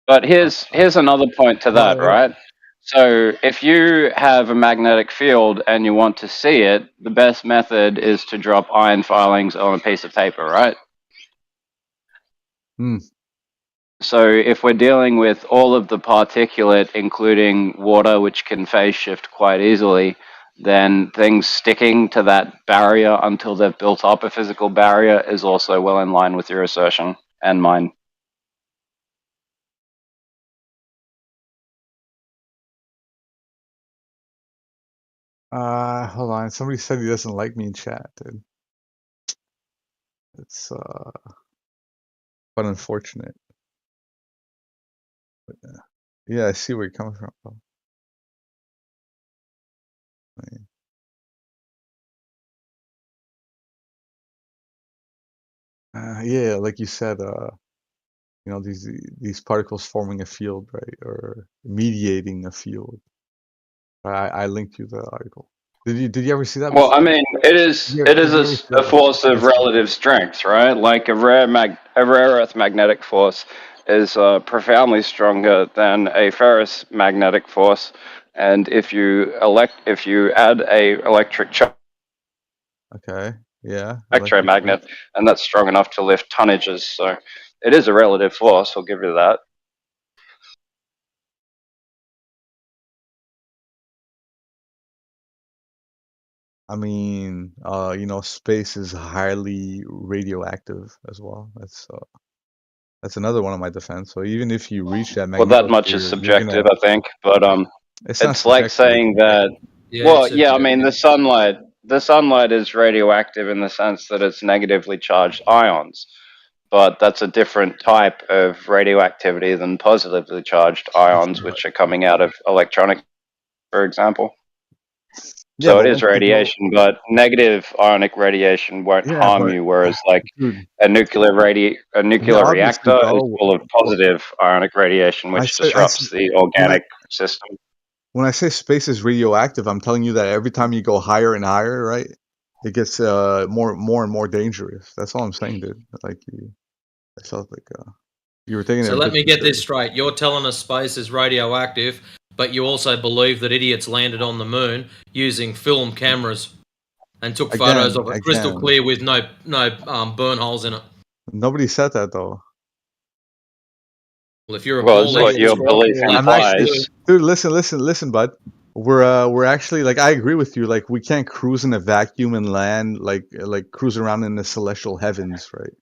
But here's another point to that, right? So if you have a magnetic field and you want to see it, the best method is to drop iron filings on a piece of paper, right? So if we're dealing with all of the particulate, including water, which can phase shift quite easily, then things sticking to that barrier until they've built up a physical barrier is also well in line with your assertion and mine. Hold on. Somebody said he doesn't like me in chat, dude. It's quite unfortunate. But, yeah, I see where you're coming from. Bro. Yeah, like you said, these particles forming a field, right, or mediating a field. I linked you the article. Did you ever see that? Well, I mean, it is a force of relative strength, right? Like a rare earth magnetic force is profoundly stronger than a ferrous magnetic force, and if you add a electric charge Okay. Yeah. electromagnet, and that's strong enough to lift tonnages. So it is a relative force. I'll give you that. I mean, space is highly radioactive as well. That's another one of my defense. So even if you reach that Well, that much is magnetosphere, subjective, I think, but it's not it's like subjective. saying that. Yeah, Well, it's yeah, I mean subjective. the sunlight is radioactive in the sense that it's negatively charged ions, but that's a different type of radioactivity than positively charged ions, which are coming out of electronic, for example. Yeah, So it but is once you go, radiation, but negative ionic radiation won't yeah, harm but you, whereas like dude, a nuclear yeah, obviously, reactor is bro. full of positive ionic radiation, which I disrupts said the when I organic system. when I say space is radioactive, I'm telling you that every time you go higher and higher, right, it gets more and more dangerous. That's all I'm saying, dude. Like I felt like you were taking it So a let bit me too get this serious. straight. You're telling us space is radioactive, but you also believe that idiots landed on the moon using film cameras and took photos of it crystal Again, clear with no burn holes in it. nobody said that though. Well, if you're a Well, it's what your Pauline, belief I'm implies. actually, dude. Listen, bud. We're actually like I agree with you. Like we can't cruise in a vacuum and land like cruise around in the celestial heavens, right?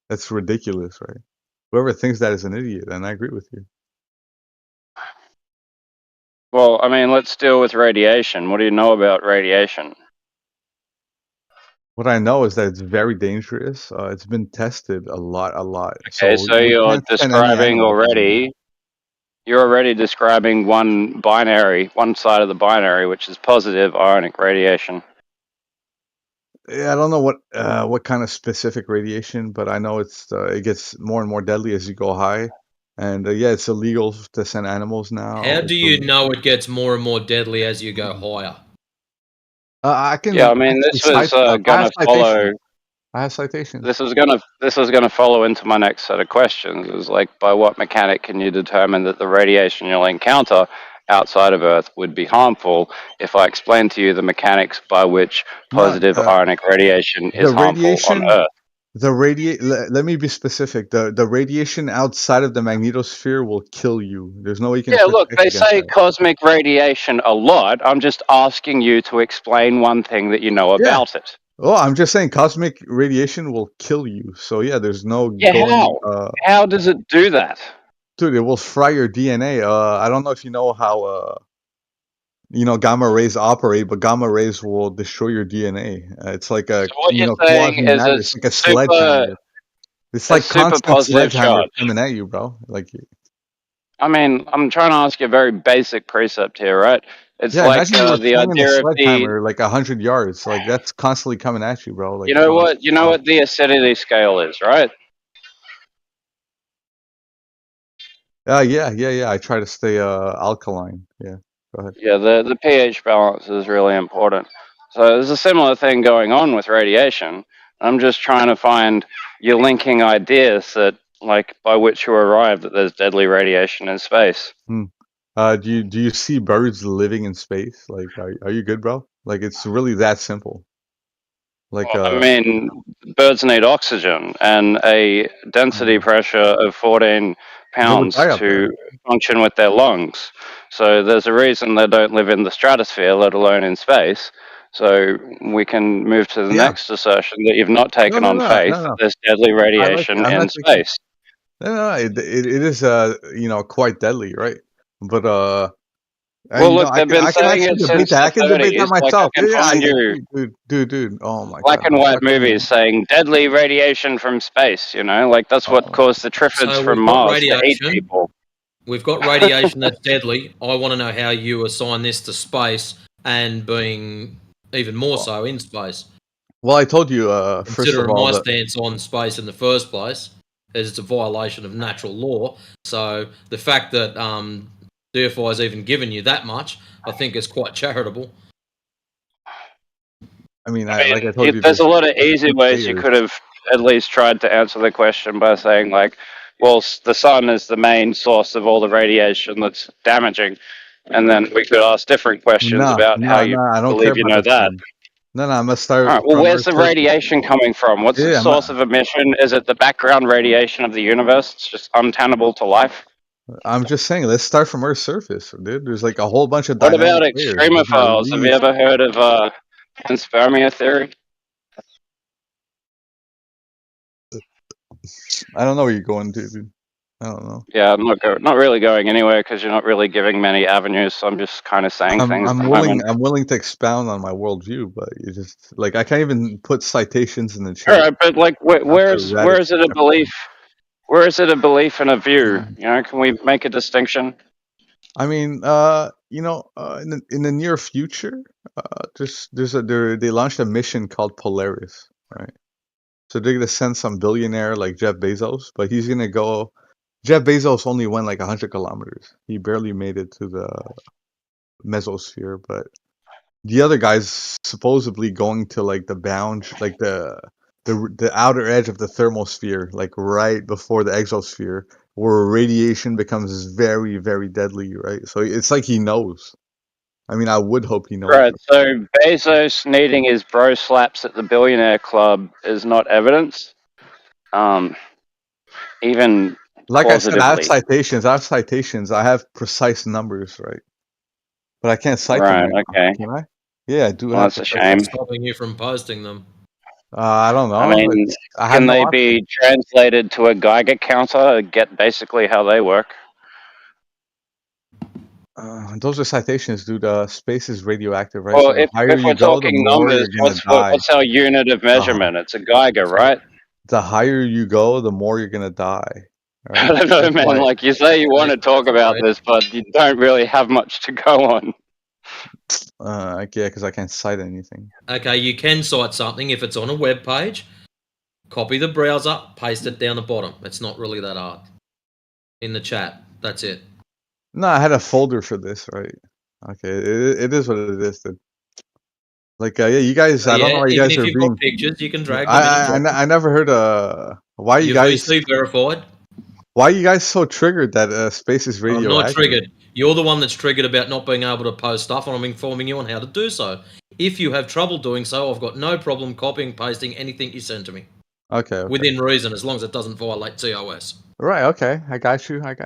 That's ridiculous, right? Whoever thinks that is an idiot, and I agree with you. Well, I mean, let's deal with radiation. What do you know about radiation? What I know is that it's very dangerous. It's been tested a lot. Okay, So so we you're can't send any describing animals in there. already. You're already describing one side of the binary, which is positive ionic radiation. Yeah, I don't know what kind of specific radiation, but I know it gets more and more deadly as you go high. And yeah, it's illegal to send animals now. how do you know it gets more and more deadly as you go higher? I can Yeah, I mean, actually this was cite stuff. I have gonna follow. citations. I have citations. This was gonna follow into my next set of questions. It was like, by what mechanic can you determine that the radiation you'll encounter outside of Earth would be harmful? If I explain to you the mechanics by which No, positive ionic radiation is the harmful on radiation, Earth. let me be specific. The radiation outside of the magnetosphere will kill you. There's no way you can Yeah, look, protect they against say that. cosmic radiation a lot. I'm just asking you to explain one thing that you know Yeah. about it. Oh, I'm just saying cosmic radiation will kill you. So yeah, there's no Yeah, going. How does it do that? Dude, it will fry your DNA. I don't know if you know how gamma rays operate, but gamma rays will destroy your DNA. It's like a So what you're saying quasi is matter. It's like a sledgehammer. It's like super constant positive sledgehammer charge. coming at you, bro. Like I mean, I'm trying to ask you a very basic precept here, right? It's yeah, like imagine you were the swinging a idea of the. sledgehammer like 100 yards. Like that's constantly coming at you, bro. Like You know what? You know what the acidity scale is, right? Yeah. I try to stay alkaline. Yeah, go ahead. Yeah, the pH balance is really important. So there's a similar thing going on with radiation. I'm just trying to find your linking ideas that, like, by which you arrive that there's deadly radiation in space. Do you see birds living in space? Like, are you good, bro? Like, it's really that simple. Like, I mean, birds need oxygen and a density pressure of 14 they would pounds die up there. to function with their lungs. So there's a reason they don't live in the stratosphere, let alone in space. So we can move to the Yeah. next assertion that you've not taken on No. faith. There's deadly radiation I'm in not taking. space. No. It is quite deadly, right? But Well, look, they've been I can saying actually it debate since that. the I can debate that 30s. Like, I myself. can find you Dude. Oh my black god. and white movies saying deadly radiation from space, like that's what caused the Triffids So from we've got Mars to eat radiation. people. We've got radiation that's deadly. I want to know how you assign this to space and being even more so in space. Well, I told you first of Considering all my that. stance on space in the first place is it's a violation of natural law. So the fact that DFI has even given you that much, I think is quite charitable. I mean, like I told you, There's a lot of easy ways you could have at least tried to answer the question by saying, like, well, the sun is the main source of all the radiation that's damaging, and then we could ask different questions No, about how no, you no. I don't care believe you about know the that. sun. No, I must All start right. Well, from where's Earth's the surface. radiation coming from? What's the Yeah, source of emission? Is it the background radiation of the universe? It's just untenable to life. I'm just saying, let's start from Earth's surface, dude. There's like a whole bunch of What about dynamic layers. We got extremophiles? Have you leaves. ever heard of panspermia theory? I don't know where you're going to, dude. I don't know. Yeah, I'm not really going anywhere because you're not really giving many avenues. So I'm just kind of saying things at the moment. I'm willing to expound on my worldview, but you just like I can't even put citations in the All chat. right, but like, where is it a belief? Where is it a belief and a view? You know, can we make a distinction? I mean, you know, in the near future, they launched a mission called Polaris, right? So they're gonna send some billionaire like Jeff Bezos, but he's gonna go. Jeff Bezos only went like 100 kilometers. He barely made it to the mesosphere, but the other guy's supposedly going to like the bound, like the outer edge of the thermosphere, like right before the exosphere, where radiation becomes very, very deadly, right? So it's like he knows. I mean, I would hope he knows. Right. So Bezos needing his bro slaps at the billionaire club is not evidence. Even Like I said, I have plausibly. citations. I have precise numbers, right? But I can't cite them Right. right now. Okay. Can I? Yeah, I do Well, have. that's a precise shame. What's stopping you from posting them? I don't know. I mean, I have can no they option. be translated to a Geiger counter? Get basically how they work. Those are citations, dude. Space is radioactive, right? Well, So the if higher you we're go, the talking more numbers, you're gonna die. what's our unit of measurement? It's a Geiger, right? The higher you go, the more you're gonna die. I Right? don't know, That's man. why. Like you say, you want to talk about this, but you don't really have much to go on. Yeah, because I can't cite anything. Okay, you can cite something if it's on a web page. Copy the browser, paste it down the bottom. It's not really that hard. In the chat, that's it. No, I had a folder for this, right? Okay, it is what it is. Dude. Like, yeah, you guys. I don't know why you even guys if are you've being. got pictures, you can drag them in and drop I never heard. Why you You're guys? VC verified. Why are you guys so triggered that space is I'm radioactive? not triggered. You're the one that's triggered about not being able to post stuff, and I'm informing you on how to do so. If you have trouble doing so, I've got no problem copying, pasting anything you send to me. Okay. Within reason, as long as it doesn't violate TOS. Right. Okay. I got you. Like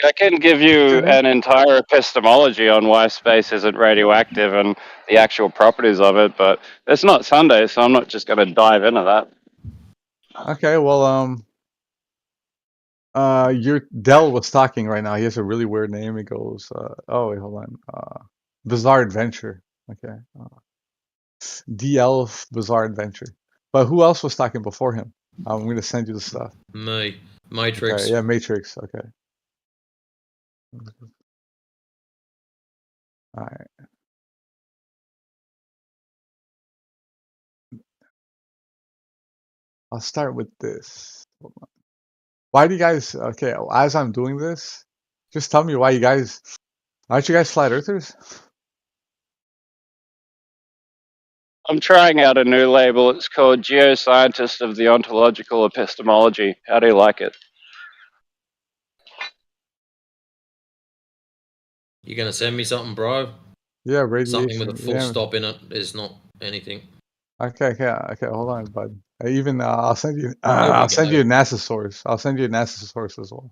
I can give you an entire epistemology on why space isn't radioactive and the actual properties of it, but it's not Sunday, so I'm not just going to dive into that. Okay. Well, your Dell was talking right now. He has a really weird name. He goes, oh wait, hold on. Bizarre Adventure. Okay. DL Bizarre Adventure. But who else was talking before him? I'm gonna send you the stuff. Me. Matrix. Okay, yeah, Matrix. Okay. All right. I'll start with this. Hold on. Why do you guys? Okay, as I'm doing this, just tell me why you guys. Aren't you guys flat earthers? I'm trying out a new label. It's called Geoscientist of the Ontological Epistemology. How do you like it? You gonna send me something, bro? Yeah, radiation. Something with a full stop in it is not anything. Okay. Hold on, bud. I'll send you. I'll send you a NASA source. I'll send you a NASA source as well.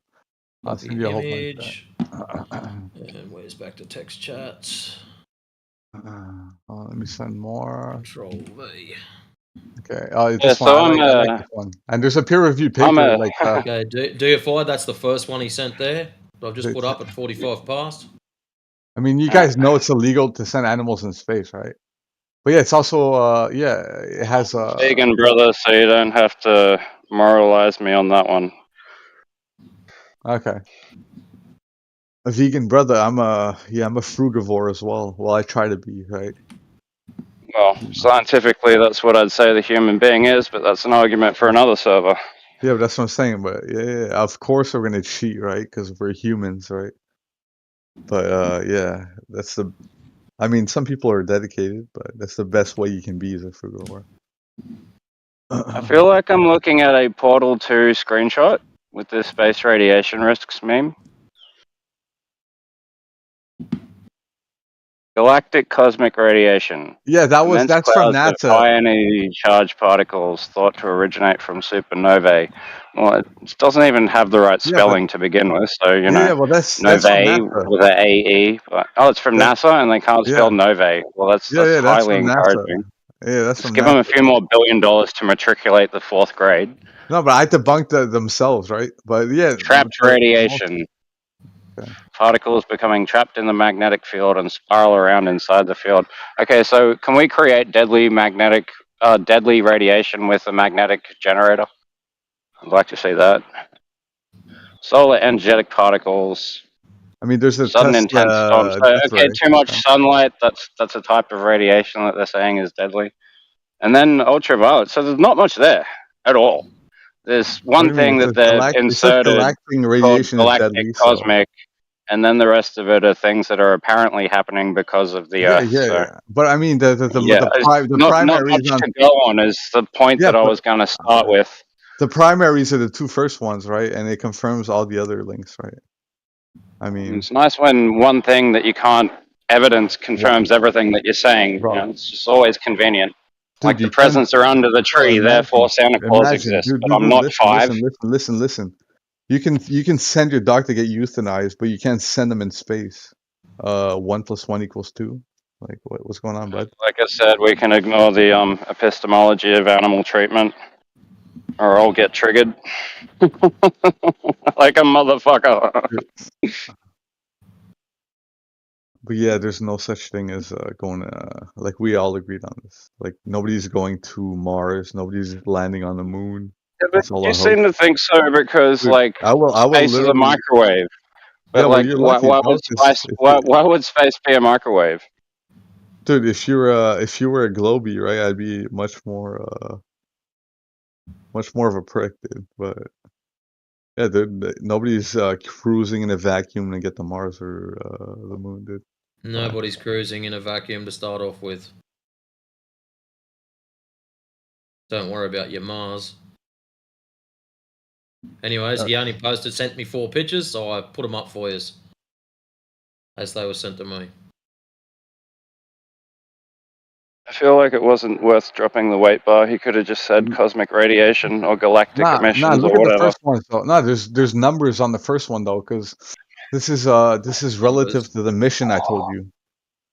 I'll send you a whole bunch. And where's back to text chats? Let me send more. Control V. Okay. This one. I like this one. And there's a peer-reviewed paper. Okay, DFI. That's the first one he sent there. I've just put up at 45 past. I mean, you guys know it's illegal to send animals in space, right? But yeah, it's also it has vegan brother, so you don't have to moralize me on that one. Okay. A vegan brother. I'm a frugivore as well. Well, I try to be, right? Well, scientifically, that's what I'd say the human being is, but that's an argument for another server. Yeah, but that's what I'm saying. But yeah, of course we're gonna cheat, right? Because we're humans, right? But yeah, that's the. I mean, some people are dedicated, but that's the best way you can be as a frugivore. I feel like I'm looking at a Portal 2 screenshot with this space radiation risks meme? Galactic cosmic radiation. Yeah, Immense that's from clouds of NASA. high energy charged particles thought to originate from supernovae. Well, it doesn't even have the right Yeah, but spelling to begin with, so you yeah, know, well that's from novae NASA. with an AE. Oh, it's from That NASA, and they can't spell yeah, novae. Well, that's yeah, that's highly from NASA. encouraging. Yeah, that's Just from give them a NASA. few more $1 billion to matriculate the 4th grade. No, but I debunked themselves, right? But yeah, Trapped but radiation. okay. Particles becoming trapped in the magnetic field and spiral around inside the field. Okay, so can we create deadly radiation with a magnetic generator? I'd like to see that. Solar energetic particles. I mean, there's a Sudden intense storms. Tesla So, death okay, ray. too much sunlight. That's a type of radiation that they're saying is deadly. And then ultraviolet. So there's not much there at all. There's What do one you mean? thing It that says they've it says inserted galactic called radiation is galactic deadly. So cosmic, and then the rest of it are things that are apparently happening because of the yeah, Earth. yeah, So yeah. But I mean, yeah, the not primary much reason. to go on is the point Yeah, that I but was going to start with. the primaries are the two first ones, right? And it confirms all the other links, right? I mean, It's nice when one thing that you can't evidence what, confirms everything that you're saying. You bro? know, it's just always convenient. Dude, Like the you can't, presents are under the bro. tree, therefore Santa Claus exists. Dude, But I'm not listen, 5. listen. You can send your dog to get euthanized, but you can't send them in space. 1 + 1 = 2. Like, what's going on, bud? Like I said, we can ignore the epistemology of animal treatment, or I'll get triggered like a motherfucker. But yeah, there's no such thing as going. Like we all agreed on this. Like nobody's going to Mars. Nobody's landing on the moon. Yeah, but It's all you a seem hoax. to think so because, Dude, like, I will space is a literally. microwave. Yeah, But well, like, you're lucky, bro. 'Cause why would space be a microwave? dude, if you were a globie, right, I'd be much more of a prick, dude. But yeah, dude, nobody's cruising in a vacuum to get to Mars or the moon, dude. Nobody's cruising in a vacuum to start off with. Don't worry about your Mars. Anyways, he only sent me 4 pictures, so I put them up for you as they were sent to me. I feel like it wasn't worth dropping the weight bar. He could have just said cosmic radiation or galactic Nah, emissions look or at the whatever. first one. So, no, there's numbers on the first one though, because this is relative to the mission I told you.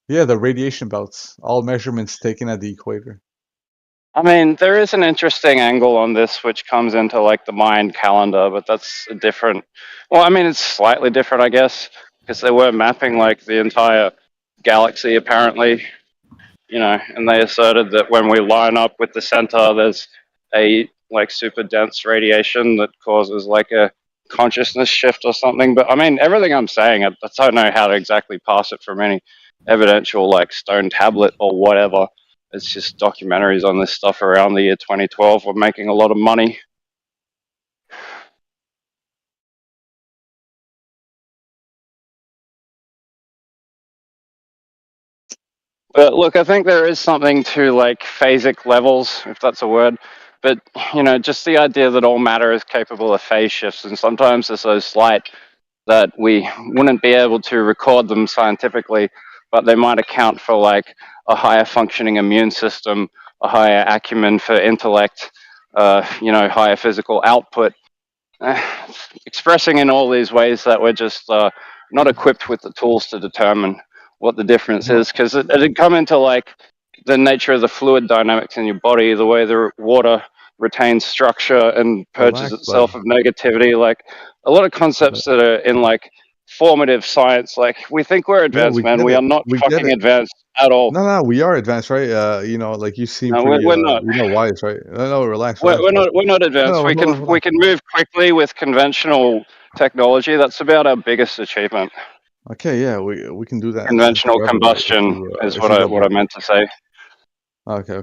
Yeah, the radiation belts, all measurements taken at the equator. I mean, there is an interesting angle on this, which comes into like the Mayan calendar, but that's a different. Well, I mean, it's slightly different, I guess, because they were mapping like the entire galaxy, apparently, you know, and they asserted that when we line up with the center, there's a like super dense radiation that causes like a consciousness shift or something. But I mean, everything I'm saying, I don't know how to exactly pass it from any evidential like stone tablet or whatever. It's just documentaries on this stuff around the year 2012 were making a lot of money. But look, I think there is something to like phasic levels, if that's a word. But, you know, just the idea that all matter is capable of phase shifts, and sometimes they're so slight that we wouldn't be able to record them scientifically, but they might account for like a higher functioning immune system, a higher acumen for intellect, you know, higher physical output. Expressing in all these ways that we're just not equipped with the tools to determine what the difference is, because it'd come into like the nature of the fluid dynamics in your body, the way the water retains structure and purges Relax, itself bud. of negativity, like a lot of concepts that are in like formative science. Like we think we're Yeah, advanced, we man. get We it. are not We get fucking it. advanced at all. No, we are advanced, right? You know, like you seem No, pretty, we're not. wise, right? No, relax, We're, relax, we're bud. not. We're not advanced. No, We hold on, can hold we on. can move quickly with conventional technology. That's about our biggest achievement. Okay, yeah, we can do that since Conventional forever, right? combustion is If you go what I back. meant to say. Okay.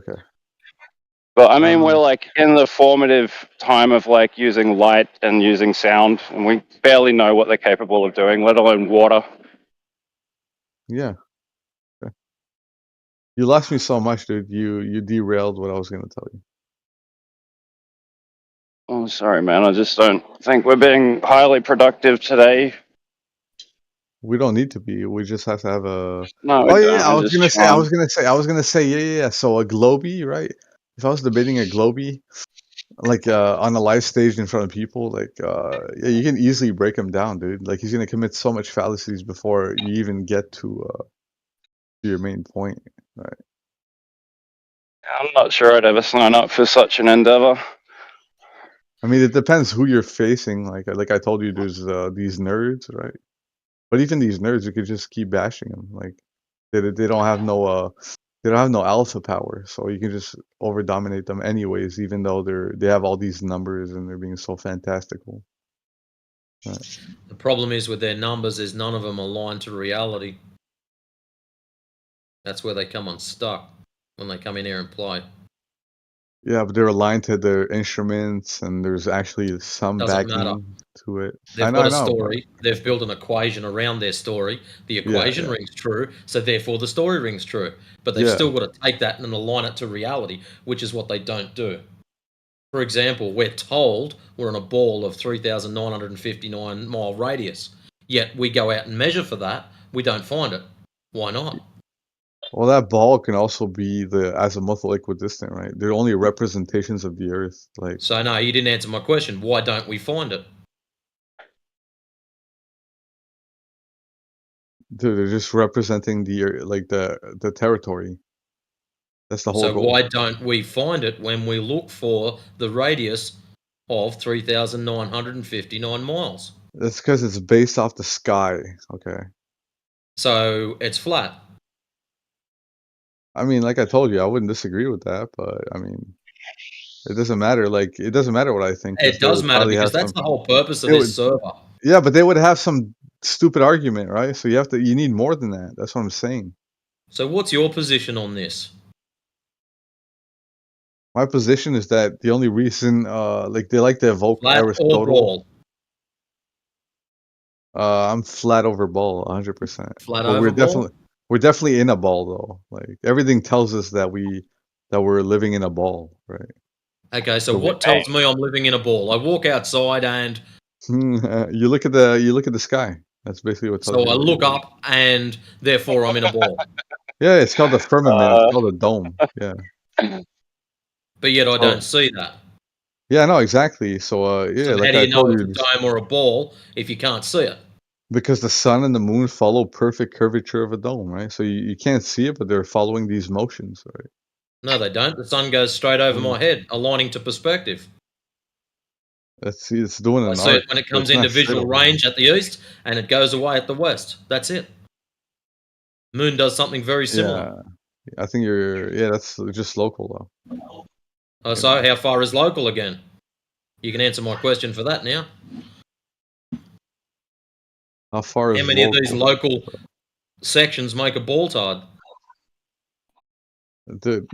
But I mean, we're like in the formative time of like using light and using sound, and we barely know what they're capable of doing, let alone water. Yeah. Okay. You lost me so much, dude. You derailed what I was gonna tell you. Oh, sorry, man. I just don't think we're being highly productive today. We don't need to be. We just have to have a. No, Oh we yeah, don't. I We're was just gonna say. I was chilling. gonna say. I was gonna say. Yeah. So a Globey, right? If I was debating a Globey, like on a live stage in front of people, like yeah, you can easily break him down, dude. Like he's gonna commit so much fallacies before you even get to your main point, right? I'm not sure I'd ever sign up for such an endeavor. I mean, it depends who you're facing. Like I told you, there's these nerds, right? But even these nerds, you could just keep bashing them. Like they don't have no they don't have no alpha power, so you can just over dominate them anyways, even though they have all these numbers and they're being so fantastical. Right. The problem is with their numbers is none of them align to reality. That's where they come unstuck when they come in here and play. Yeah, but they're aligned to their instruments, and there's actually some Doesn't matter. backing to it. They've got a but- story. They've built an equation around their story. The equation rings true, so therefore the story rings true. But they've Yeah. still got to take that and align it to reality, which is what they don't do. For example, we're told we're on a ball of 3,959 mile radius, yet we go out and measure for that. We don't find it. Why not? Well, that ball can also be the azimuthal equidistant, right? They're only representations of the Earth. Like, So no, you didn't answer my question. Why don't we find it? dude, they're just representing the territory. That's the whole So goal. why don't we find it when we look for the radius of 3,959 miles? That's because it's based off the sky. Okay. So it's flat. I mean, like I told you, I wouldn't disagree with that, but I mean, it doesn't matter. Like, it doesn't matter what I think. 'cause It they does would matter probably because have that's some- the whole purpose of they this would- server. Yeah, but they would have some stupid argument, right? So you need more than that. That's what I'm saying. So what's your position on this? My position is that the only reason, like they like to evoke Flat or Aristotle. ball? I'm flat over ball, 100%. Flat But over ball? we're definitely in a ball though. Like everything tells us that we're living in a ball, right? Okay, so So what tells me I'm living in a ball? I walk outside and you look at the sky. That's basically what tells so you. I that look you're- up and therefore I'm in a ball. Yeah, it's called the firmament. It's called a dome. Yeah. But yet I Oh. don't see that. Yeah, no, exactly. So yeah, So like how do I you know told it's a dome or a ball if you can't see it? because the sun and the moon follow perfect curvature of a dome, right? So you can't see it, but they're following these motions, right? No, they don't. The sun goes straight over Mm. my head, aligning to perspective. It's doing I an see arc. it when it so comes it's into not straight visual over. range at the east and it goes away at the west. That's it. Moon does something very similar. Yeah, I think that's just local though. So how far is local again? You can answer my question for that now. How far How is many of these local? local sections make a ball tide? Dude,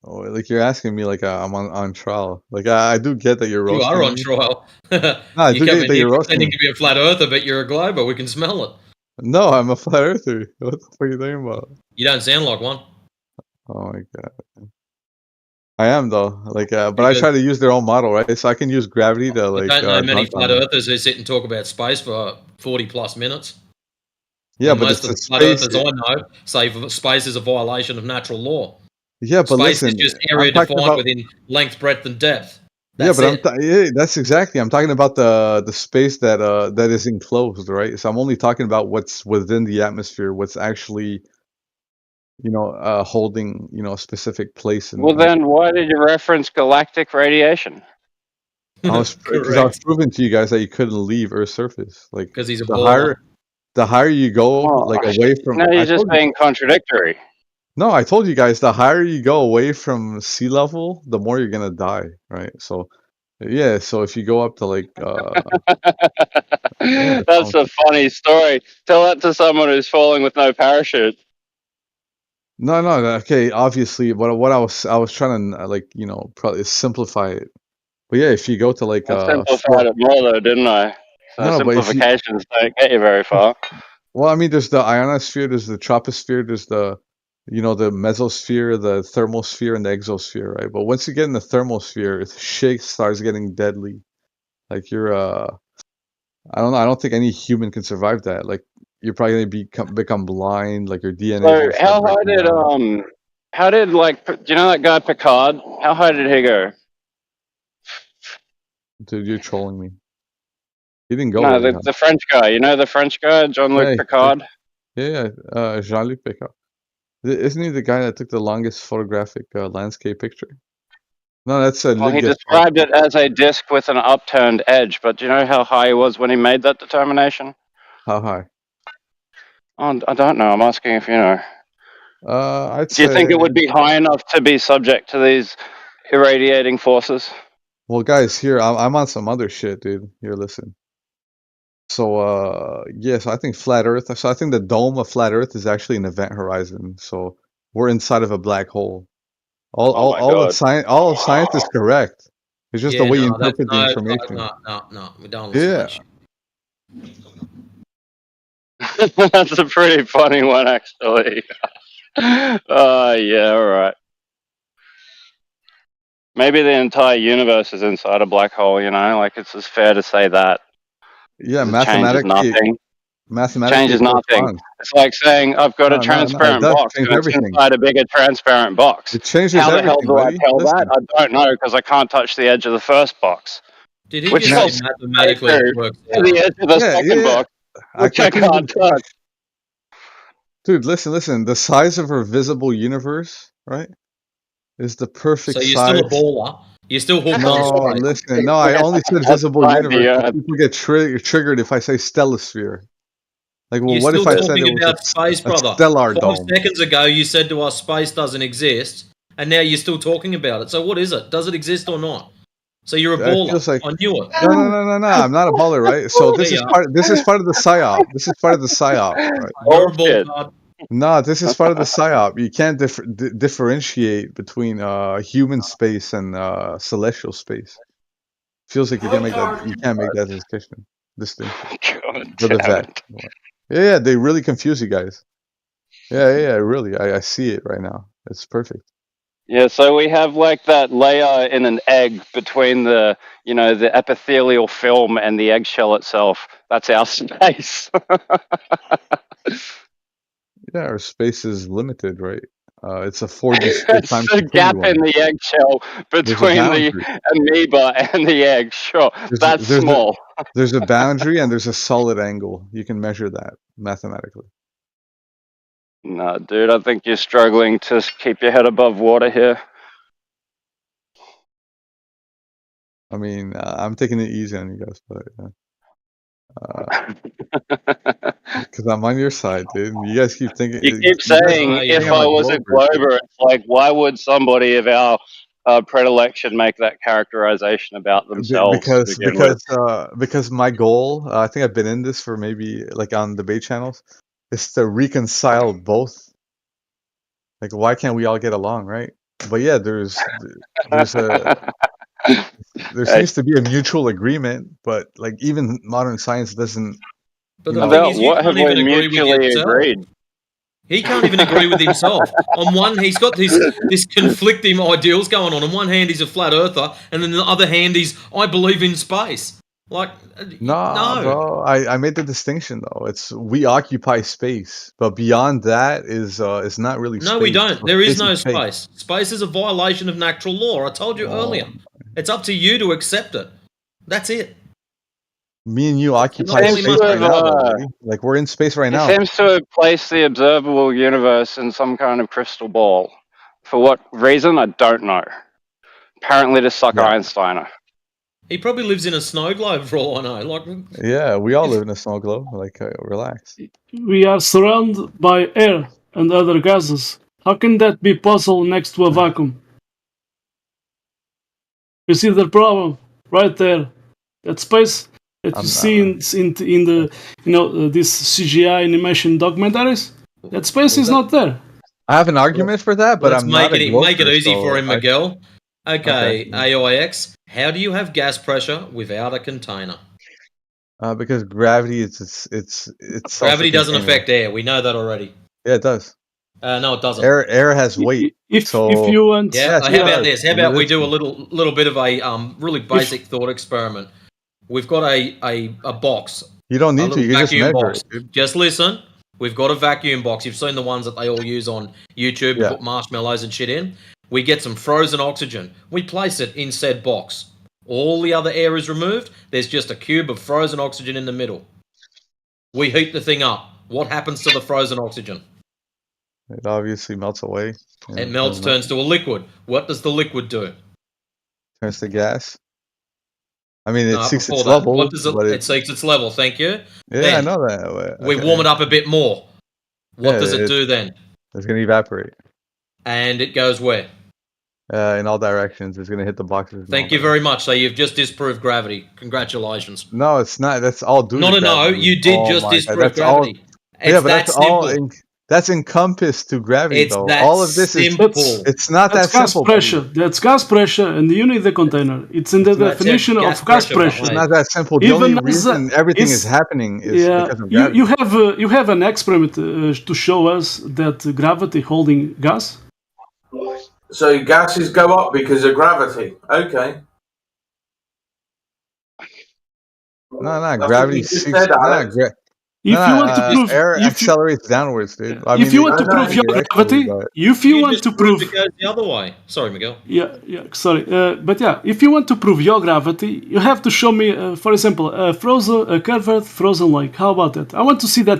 like you're asking me like I'm on trial. Like I do get that you're You roasting are on me. trial. No, I You do come get in that here you're roasting pretending me. to be a flat earther, but you're a glober. We can smell it. No, I'm a flat earther. What the fuck are you talking about? You don't sound like one. Oh my god. I am though. Like but I Because- try to use their own model, right? So I can use gravity to I like don't know many dunk flat on them. earthers who sit and talk about space for 40 plus minutes. Yeah, And but most it's of a the flat space. earthers I know say space is a violation of natural law. Yeah, but Space listen, is just area I'm talking defined about within length, breadth, and depth. yeah, That's but it. that's exactly. I'm talking about the space that is enclosed, right? So I'm only talking about what's within the atmosphere, what's actually holding a specific place. Well, then why did you reference galactic radiation? because I was Correct. proving to you guys that you couldn't leave Earth's surface. Like 'Cause he's a the baller. higher you go, like away from. Now I you're just told you, being contradictory. no, I told you guys the higher you go away from sea level, the more you're gonna die, right? So, yeah. So if you go up to like, yeah, That's a funny story. Tell that to someone who's falling with no parachute. no, okay. Obviously, what I was trying to like probably simplify it. But yeah, if you go to like I simplified it more though, didn't I? So No, but if you- simplifications don't get you very far. well, I mean, there's the ionosphere, there's the troposphere, there's the you know, the mesosphere, the thermosphere, and the exosphere, right? But once you get in the thermosphere, shit starts getting deadly. Like you're I don't know. I don't think any human can survive that. Like you're probably gonna become blind. Like your DNA is So gonna start breaking down. how did like do you know that guy Picard? How high did he go? Dude, you're trolling me. He didn't go No, very high. the French guy. You know the French guy, Jean-Luc Hey, Picard. yeah, Jean-Luc Picard. Isn't he the guy that took the longest photographic landscape picture? No, that's Well, he Luc Gaston. described it as a disc with an upturned edge, but do you know how high he was when he made that determination? How high? Oh, I don't know. I'm asking if you know. I'd Do you think say. it would be high enough to be subject to these irradiating forces? Well, guys, here I'm on some other shit, dude. Here, listen. So, yes, I think flat Earth. So I think the dome of flat Earth is actually an event horizon. So we're inside of a black hole. Oh my God. All of science is correct. It's just the Yeah, way you no, that's interpret the information. no. We don't listen to Yeah. that shit. That's a pretty funny one, actually. Yeah, all right. Maybe the entire universe is inside a black hole, you know? Like, it's just fair to say that. Yeah, It changes nothing. mathematically Changes it nothing. corresponds. It's like saying, I've got a No, it transparent does box, change and it's everything. inside a bigger transparent box. It changes How the hell everything, do I buddy. tell that? Listen. I don't know, because I can't touch the edge of the first box. Did he Which just I'll say mathematically it works to the out? edge of the second box, which I couldn't even can't touch. Dude, listen. The size of our visible universe, right, is the perfect So you're size. still a baller. You're still hooked No, on space. listen. No, I only said visible Outside the universe. Earth. People get triggered if I say stellosphere. Like, well, You're what still if I said talking it was about space, a brother. stellar 5 dome? seconds ago, you said to us space doesn't exist, and now you're still talking about it. So what is it? Does it exist or not? So you're a It baller. feels like I knew it. no. I'm not a baller, right? So this is Yeah. part. This is part of the psyop. This is part of the psyop, right? You're a ball card. No, this is part of the psyop. You can't differentiate between human space and celestial space. Feels like you can't make that distinction. God For the damn vet. Yeah, they really confuse you guys. Yeah, really. I see it right now. It's perfect. Yeah, so we have like that layer in an egg between the, you know, the epithelial film and the eggshell itself. That's our space. Yeah, our space is limited, right? It's a 4D space-time It's a gap in continuum. the eggshell There's a between the boundary. amoeba and the egg. Sure, that's small. There's a boundary and there's a solid angle. You can measure that mathematically. No, dude, I think you're struggling to keep your head above water here. I mean, I'm taking it easy on you guys, but because I'm on your side, dude. You guys keep thinking. You keep saying, if I was a Glober, it's like, why would somebody of our predilection make that characterization about themselves to begin with? Because my goal, I think I've been in this for maybe like on debate channels, is to reconcile both. Like, why can't we all get along, right? But yeah, there seems to be a mutual agreement, but like even modern science doesn't. But the thing is, you can't even agree with yourself. He can't even agree with himself. On one, he's got this conflicting ideals going on. On one hand, he's a flat earther, and then on the other hand, I believe in space. Like, no, bro. I made the distinction though. It's we occupy space, but beyond that is not really. No, space. we don't. There is no space. space. Space is a violation of natural law. I told you earlier. It's up to you to accept it. That's it. Me and you occupy space right now, though, buddy. Like we're in space right now. It seems to have placed the observable universe in some kind of crystal ball. For what reason, I don't know. Apparently to suck Einsteiner. He probably lives in a snow globe for all I know. Like, yeah, we all live in a snow globe. Like, relax. We are surrounded by air and other gases. How can that be possible next to a vacuum? You see the problem right there. That space that you see in the this CGI animation documentaries. That space is not there. I have an argument for that, but let's I'm not a make it gloater, easy so for him, Miguel. Okay. AIX. How do you have gas pressure without a container? Because gravity it's gravity doesn't affect air. We know that already. Yeah, it does. No, it doesn't. Air has weight. If you want, Yeah. How about this? How about we do a little bit of a really basic thought experiment? We've got a box. You don't need to. You can just vacuum measure box. it, dude. Just listen. We've got a vacuum box. You've seen the ones that they all use on YouTube to put marshmallows and shit in. We get some frozen oxygen. We place it in said box. All the other air is removed. There's just a cube of frozen oxygen in the middle. We heat the thing up. What happens to the frozen oxygen? It obviously melts away. It melts, turns to a liquid. What does the liquid do? Turns to gas. I mean, it No, seeks before its that, level. what does but it seeks its level. Thank you. Yeah, Then I know that. we warm it up a bit more. What Yeah, does it do then? It's going to evaporate. And it goes where? In all directions. It's going to hit the boxes. Thank you very much. So you've just disproved gravity. Congratulations. No, it's not. That's all due to No, gravity. you did Oh just my God, disprove that's all- gravity. Yeah, It's but that that's all. simple. That's encompassed to gravity, It's though. that All of this simple. it's not That's that gas simple. pressure. That's gas pressure, and you need the container. It's in the definition of gas pressure. It's not that simple. The only reason everything is happening is because of gravity. you have an experiment to show us that gravity holding gas. So gases go up because of gravity. Okay. No, That's gravity what you just seeks. said, Alex. If you want to prove, air if you- accelerates downwards, dude. I if mean, you it want to goes prove your directionally, gravity, but- if you want to prove, It goes the other way. Sorry, Miguel. sorry, but yeah, if you want to prove your gravity, you have to show me, for example, a curved frozen lake. How about that? I want to see that,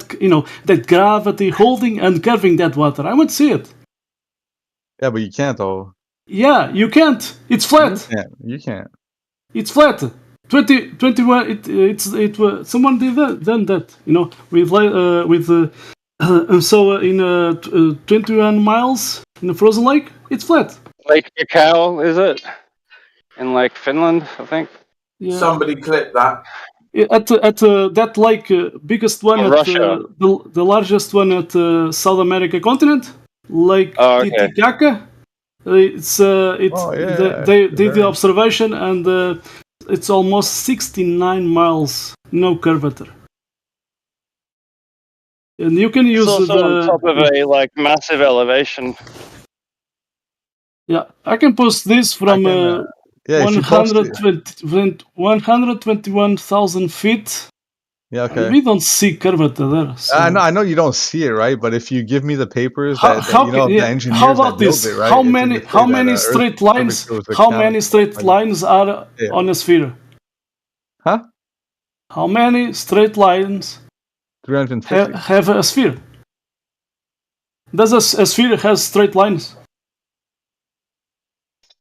that gravity holding and curving that water. I want to see it. Yeah, but you can't though. Yeah, you can't. It's flat. You can't. It's flat. 21. Someone done that. In 21 miles in a frozen lake, it's flat. Lake Baikal, is it? In like Finland, I think. Yeah. Somebody clip that. At that lake, biggest one at Russia. the largest one at South America continent, Lake Titicaca. They did the observation, and it's almost 69 miles, no curvature. And you can use It's also on top of a massive elevation. Yeah, I can post this from 121,000 feet. Yeah, okay. We don't see curvature there. So. I know you don't see it, right? But if you give me the papers How the engineers how about that built this? it, right? How it's many gonna say that, Earth straight lines? curvature was How accounted- many straight lines are on a sphere? Huh? How many straight lines 350. have a sphere? Does a sphere has straight lines?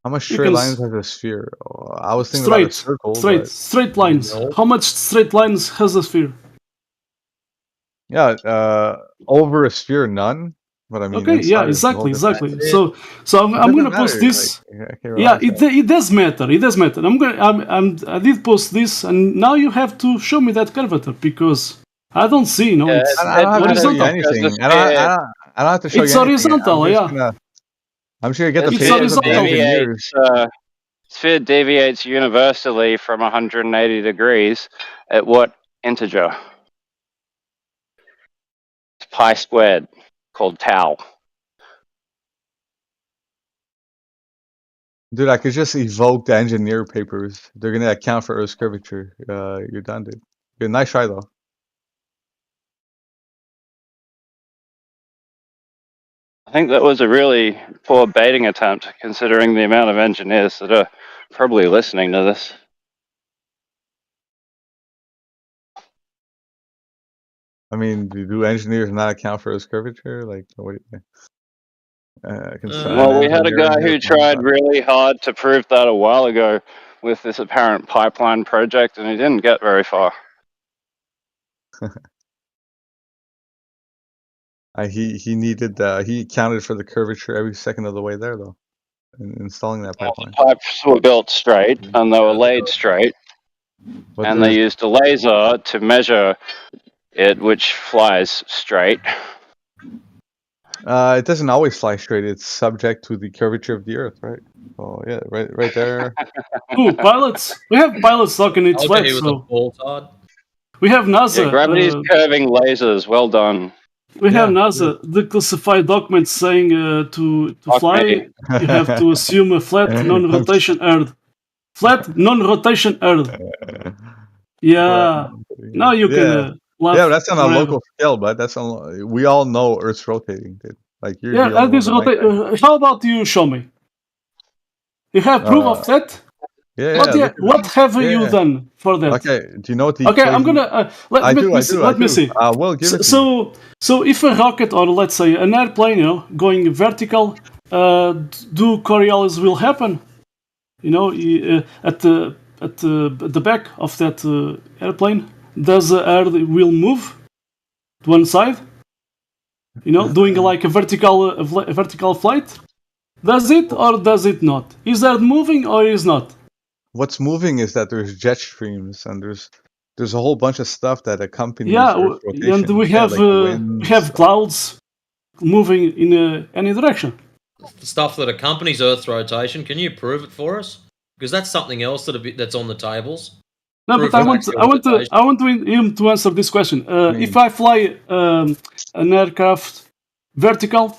How much You straight can lines has a sphere? Oh, I was thinking about a circle. Straight lines. How much straight lines has a sphere? Yeah, over a sphere, none. But I mean, Okay, inside yeah, is no exactly. different. So I'm doesn't gonna post matter, this. okay, Yeah, relax. it does matter. It does matter. I did post this, and now you have to show me that curvature because I don't see. It's I don't have to show you horizontal. anything. I don't have to show It's you anything. horizontal, I'm just gonna get the It's papers of the horizontal. engineers. Sphere deviates universally from 180 degrees at what integer? It's pi squared, called tau. Dude, I could just evoke the engineer papers. They're gonna account for Earth's curvature. You're done, dude. Good, nice try though. I think that was a really poor baiting attempt, considering the amount of engineers that are probably listening to this. I mean, do engineers not account for Earth's curvature? Like, what do you think? Well, we had a guy who tried really hard to prove that a while ago with this apparent pipeline project, and he didn't get very far. He needed he counted for the curvature every second of the way there though, in installing that pipeline. Pipes were built straight, and they were laid straight, But and they there's- used a laser to measure it, which flies straight. It doesn't always fly straight. It's subject to the curvature of the Earth, right? Oh yeah, right there. Ooh, pilots. We have pilots talking. It's I'll flat. get you with So a ball, Todd. we have NASA. Yeah, gravity's curving lasers. Well done. We have NASA declassified documents saying to fly, you have to assume a flat non-rotation Earth. Flat non-rotation Earth. Yeah. Now you can laugh. Yeah, that's on a forever. local scale, but that's on. We all know Earth's rotating, dude. Like you're Yeah, the only Earth is one that like rotating. How about you show me? You have proof of that? Yeah, What, yeah, look at what have you yeah. done for that? Okay, do you know what the Okay, I'm equation- gonna let me see. I will give it to So if a rocket or let's say an airplane, going vertical, do Coriolis will happen? At the back of that airplane, does the Earth will move to one side? Doing like a vertical flight. Does it or does it not? Is that moving or is not? What's moving is that there's jet streams and there's a whole bunch of stuff that accompanies Yeah, Earth's rotation. and we have like winds. we have clouds moving in any direction. The stuff that accompanies Earth's rotation. Can you prove it for us? Because that's something else that's on the tables. No, Proof but of actual I want him to answer this question. If I fly an aircraft vertical,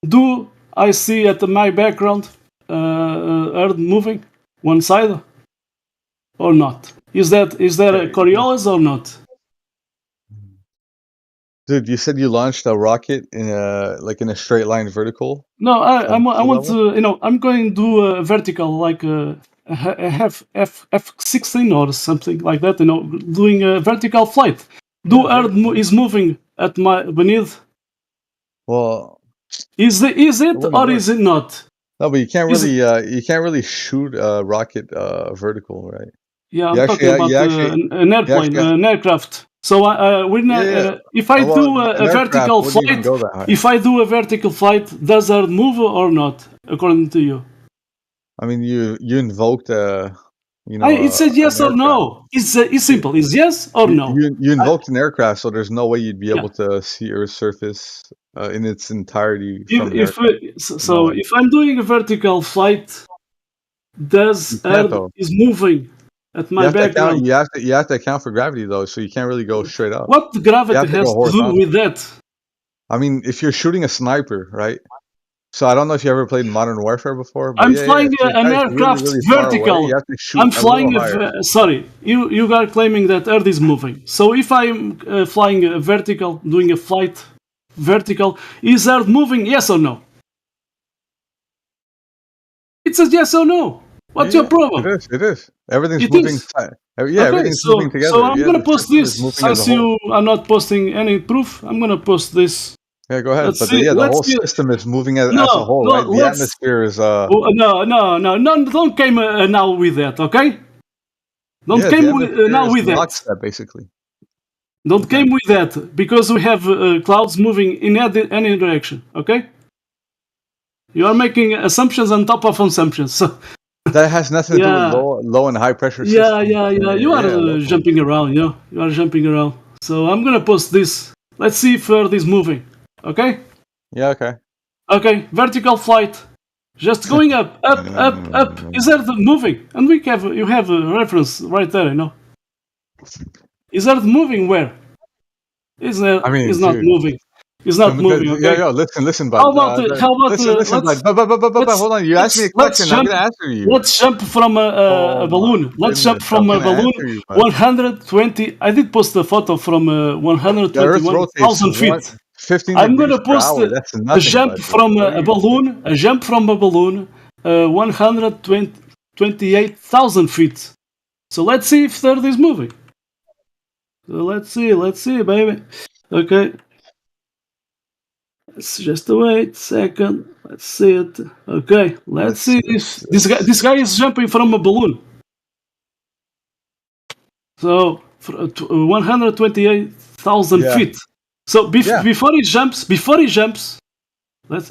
do I see at my background Earth moving one side or not? Is that a Coriolis or not? Dude, you said you launched a rocket in a straight line vertical. No, I want level? to. I'm going to do a vertical like a F-16 or something like that. Doing a vertical flight. Do Earth is moving at my beneath? Well, is it or is it not? No, but you can't really shoot a rocket vertical, right? Yeah, You I'm actually- talking about you actually- an airplane, you actually- an aircraft. So if I Well, do an a aircraft vertical wouldn't even flight, go that high. if I do a vertical flight, does Earth move or not? According to you, I mean, you invoked it's a yes or no. It's simple. It's yes or no. You invoked an aircraft, so there's no way you'd be able to see Earth's surface in its entirety. From If I'm doing a vertical flight, does Earth though. is moving at my background? You have to account for gravity though, so you can't really go straight up. What gravity You have to has go to do horizontal. with that? I mean, if you're shooting a sniper, right? So I don't know if you ever played Modern Warfare before. But I'm yeah, flying if your an guy's aircraft really far away, vertical. you have to shoot I'm a flying. little higher. Sorry, you are claiming that Earth is moving. So if I'm flying a vertical, doing a flight vertical, is Earth moving? Yes or no? It's a yes or no. What's your problem? It is. Everything's It moving. is. Everything's moving together. So I'm gonna the post system is this. moving as a Since whole. you are not posting any proof, I'm gonna post this. Yeah, go ahead. Let's But see- the let's whole see- system is moving as a No, whole, no, right? The let's- atmosphere is No, don't come now with that, okay? Don't yeah, come the with, atmosphere now is with that. lockstep, basically. Don't come with that because we have clouds moving in any direction. Okay? You are making assumptions on top of assumptions. So That has nothing to Yeah. do with low and high pressure yeah. systems. You are local. jumping around. You are jumping around. So I'm gonna post this. Let's see if Earth is moving. Okay? Yeah, okay. Okay. Vertical flight. Just going up. Is Earth moving? And you have a reference right there. Is Earth moving where? It's not dude. moving. It's not moving. Okay? Yo, listen, bud. How about listen, bud. But hold on. You asked me a question. I'm gonna answer you. Let's jump from a balloon. Let's jump from a balloon. 120. I did post a photo from 121,000 feet. 15 I'm gonna degrees per post hour. That's nothing, a jump bud. from a balloon. A jump from a balloon. 128,000 feet. So let's see if Earth is moving. So let's see, baby. Okay. Let's just wait a second. Let's see it. Okay, let's see if this guy is jumping from a balloon. So 128,000 Yeah. feet. So before he jumps, let's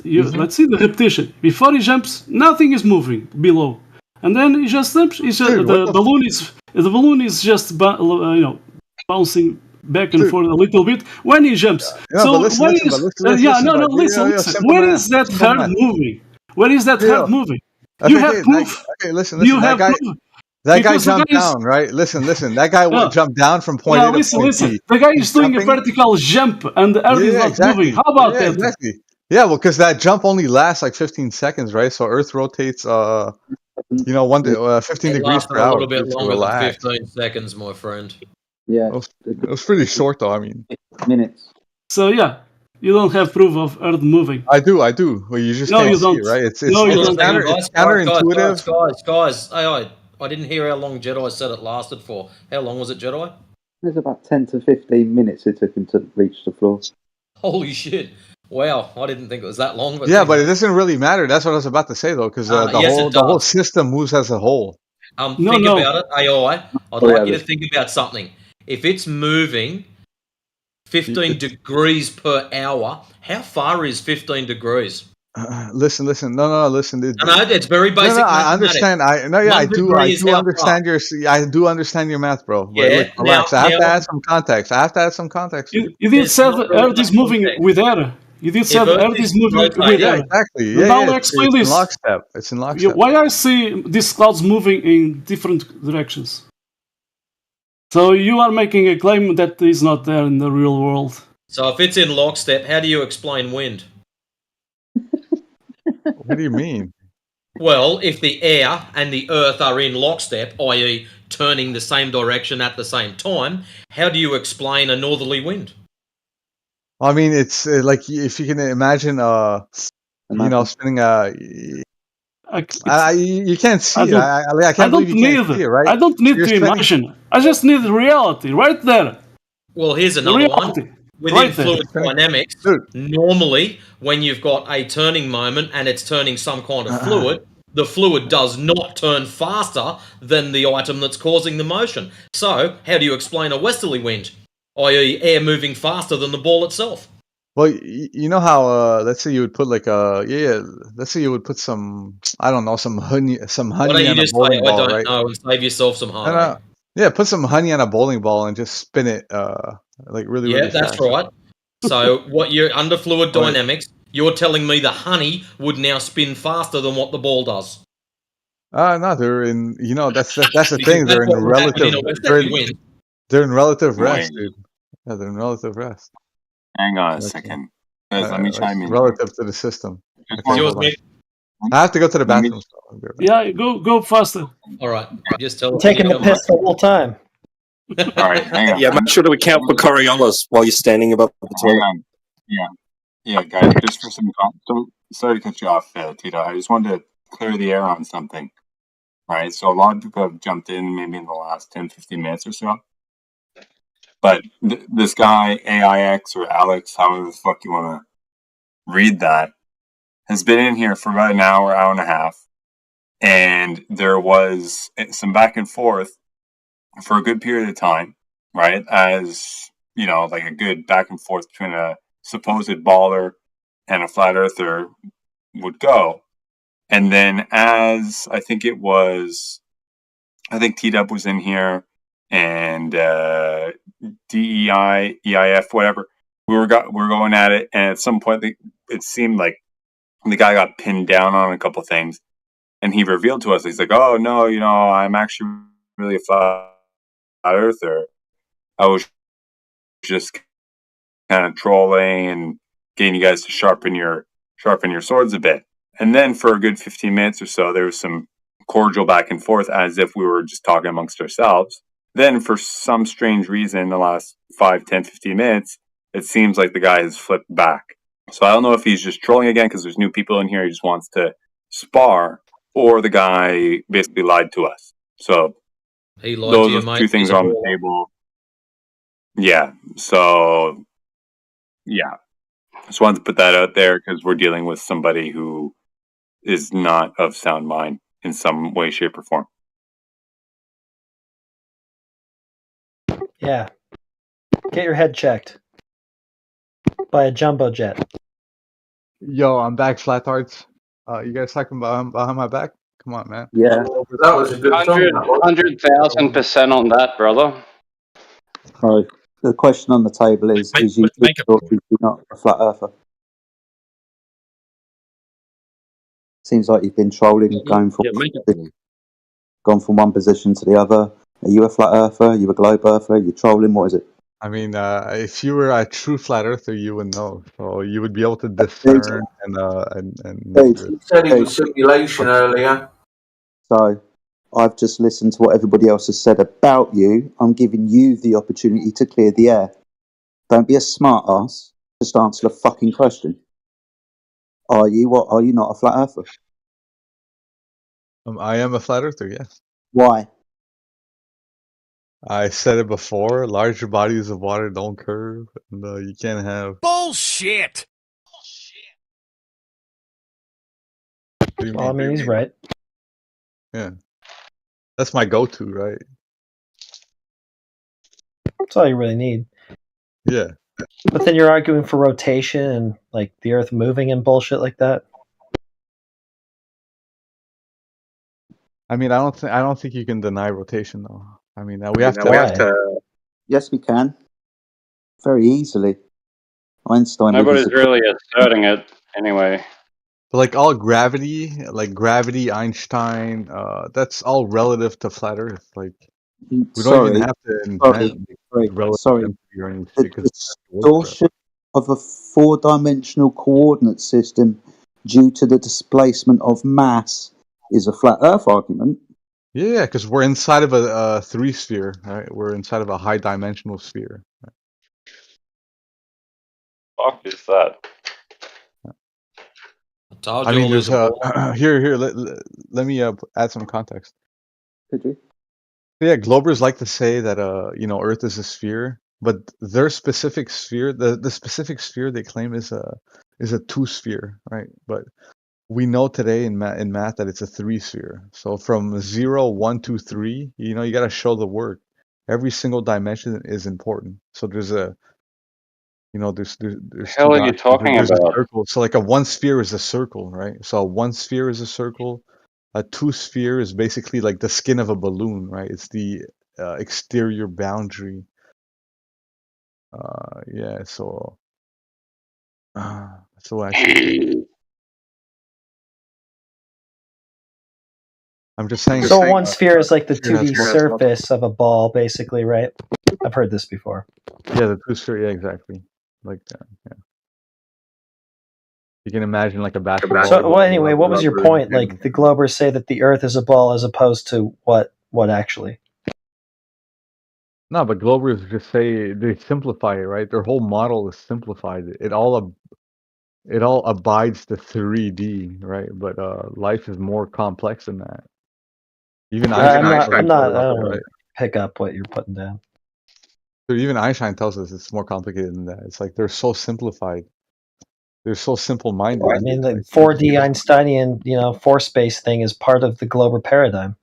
see the repetition. Before he jumps, nothing is moving below, and then he just jumps. The balloon is just bouncing back and forth a little bit when he jumps. Yeah, so but listen, where listen, is but listen, listen. simple Where math, is that simple heart math. moving? Where is that heart moving? Okay, You have proof. Okay, listen. You That have guy. proof. That guy jumped down, right? Listen. That guy jumped down from point A to point B. The guy is doing a vertical jump and the earth is not moving. How about that? Exactly. Yeah, well, because that jump only lasts like 15 seconds, right? So Earth rotates, 15 degrees per hour. A little bit longer than relax. 15 seconds, my friend. Yeah. It was pretty short, though. I mean, minutes. So yeah, you don't have proof of Earth moving. I do. Well, you just can't see it, right? It's counterintuitive. Guys, I didn't hear how long Jedi said it lasted for. How long was it, Jedi? There's about 10 to 15 minutes it took him to reach the floor. Holy shit. Wow, I didn't think it was that long. But yeah, but it doesn't really matter. That's what I was about to say, though, because the whole system moves as a whole. Think about it, AI. I'd like you to think about something. If it's moving 15 degrees per hour, how far is 15 degrees? Listen. No, listen. Dude. No, it's very basic. No, I understand. I do understand your math, bro. But Yeah. Relax. I have to add some context. You did say the Earth is moving with air. You did say the Earth is moving with air. Exactly. Now explain this. It's in lockstep. Why I see these clouds moving in different directions? So you are making a claim that is not there in the real world. So if it's in lockstep, how do you explain wind? What do you mean? Well, if the air and the earth are in lockstep, i.e. turning the same direction at the same time, how do you explain a northerly wind? I mean, it's like if you can imagine, spinning a. You can't see it. I can't believe you can't see it, right? I don't need to imagine. I just need reality right there. Well, here's another one. Within fluid dynamics, normally when you've got a turning moment and it's turning some kind of fluid, the fluid does not turn faster than the item that's causing the motion. So, how do you explain a westerly wind, i.e. air moving faster than the ball itself? Well, you know how let's say you would put let's say you would put some some honey on a bowling ball, right? Know, and save yourself some heartache. Yeah, put some honey on a bowling ball and just spin it really fast. Yeah, that's right. So what you're under fluid dynamics, you're telling me the honey would now spin faster than what the ball does. No, they're in. That's the thing. They're in relative. They're in relative rest, dude. Yeah, they're in relative rest. Hang on a second. Let me chime in. Relative to the system. I have to go to the bathroom. Yeah, go faster. All right, just tell. Taking the piss the whole time. All right, hang on. Yeah, make sure that we count for Coriolis while you're standing above the toilet. Yeah, guys. Just for some. So sorry to cut you off, Tito. I just wanted to clear the air on something. Right. So a lot of people have jumped in maybe in the last 10, 15 minutes or so. But this guy, AIX or Alex, however the fuck you want to read that, has been in here for about an hour and a half. And there was some back and forth for a good period of time, right? As, like a good back and forth between a supposed baller and a flat earther would go. And then as I think T-Dub was in here and DEI, EIF, whatever, we're going at it. And at some point, it seemed like the guy got pinned down on a couple things. And he revealed to us, he's like, oh, no, I'm actually really a flat earther. I was just kind of trolling and getting you guys to sharpen your swords a bit. And then for a good 15 minutes or so, there was some cordial back and forth as if we were just talking amongst ourselves. Then for some strange reason, in the last 5, 10, 15 minutes, it seems like the guy has flipped back. So I don't know if he's just trolling again because there's new people in here. He just wants to spar, or the guy basically lied to us. So he lied those to you, are mate. two things on the table. Yeah. So, yeah. Just wanted to put that out there because we're dealing with somebody who is not of sound mind in some way, shape, or form. Yeah. Get your head checked by a jumbo jet. Yo, I'm back, Flathearts. You guys talking behind my back? Come on, man. Yeah. That was a good 100,000% on that, brother. So the question on the table is you not a flat earther? Seems like you've been trolling, going for. Gone from one position to the other. Are you a flat earther? Are you a globe earther? Are you trolling? What is it? I mean, if you were a true flat earther, you would know. So you would be able to discern and know. You said it was simulation earlier. So, I've just listened to what everybody else has said about you. I'm giving you the opportunity to clear the air. Don't be a smart ass. Just answer the fucking question. Are you what? Are you not a flat earther? I am a flat earther, yes. Why? I said it before. Larger bodies of water don't curve, and you can't have. Bullshit. What do you Well, I mean? mean, he's right. Yeah, that's my go-to, right? That's all you really need. Yeah. But then you're arguing for rotation and like the Earth moving and bullshit like that. I mean, I don't think you can deny rotation, though. I mean, we have to. Yes, we can. Very easily. Einstein. Nobody's really asserting it anyway. But like all gravity, Einstein, that's all relative to flat Earth. Like we don't even have to invent relative density or anything. The distortion of a four-dimensional coordinate system due to the displacement of mass is a flat Earth argument. Yeah, because we're inside of a three sphere, right? We're inside of a high dimensional sphere. Right? Fuck is that? I mean, there's here. Let me add some context. Could you? Yeah, Globers like to say that Earth is a sphere, but their specific sphere, the specific sphere they claim is a two sphere, right? But we know today in math that it's a three sphere. So from 0, 1, 2, 3, you got to show the work. Every single dimension is important. So there's a there's hell are you talking there's about? A circle. So like a one sphere is a circle, right? So a one sphere is a circle. A two sphere is basically like the skin of a balloon, right? It's the exterior boundary. Yeah. So actually, I'm just saying. So one sphere is like the 2D surface of a ball, basically, right? I've heard this before. Yeah, the two sphere. Yeah, exactly. Like that. Yeah. You can imagine like a basketball. So, well, anyway, what was your point? Like the Globers say that the Earth is a ball, as opposed to what actually? No, but Globers just say they simplify it, right? Their whole model is simplified. It all abides to 3D, right? But life is more complex than that. Even Einstein. I don't really pick up what you're putting down. So even Einstein tells us it's more complicated than that. It's like they're so simplified. They're so simple-minded. I mean, the 4D Einsteinian, force-space thing is part of the Glober paradigm.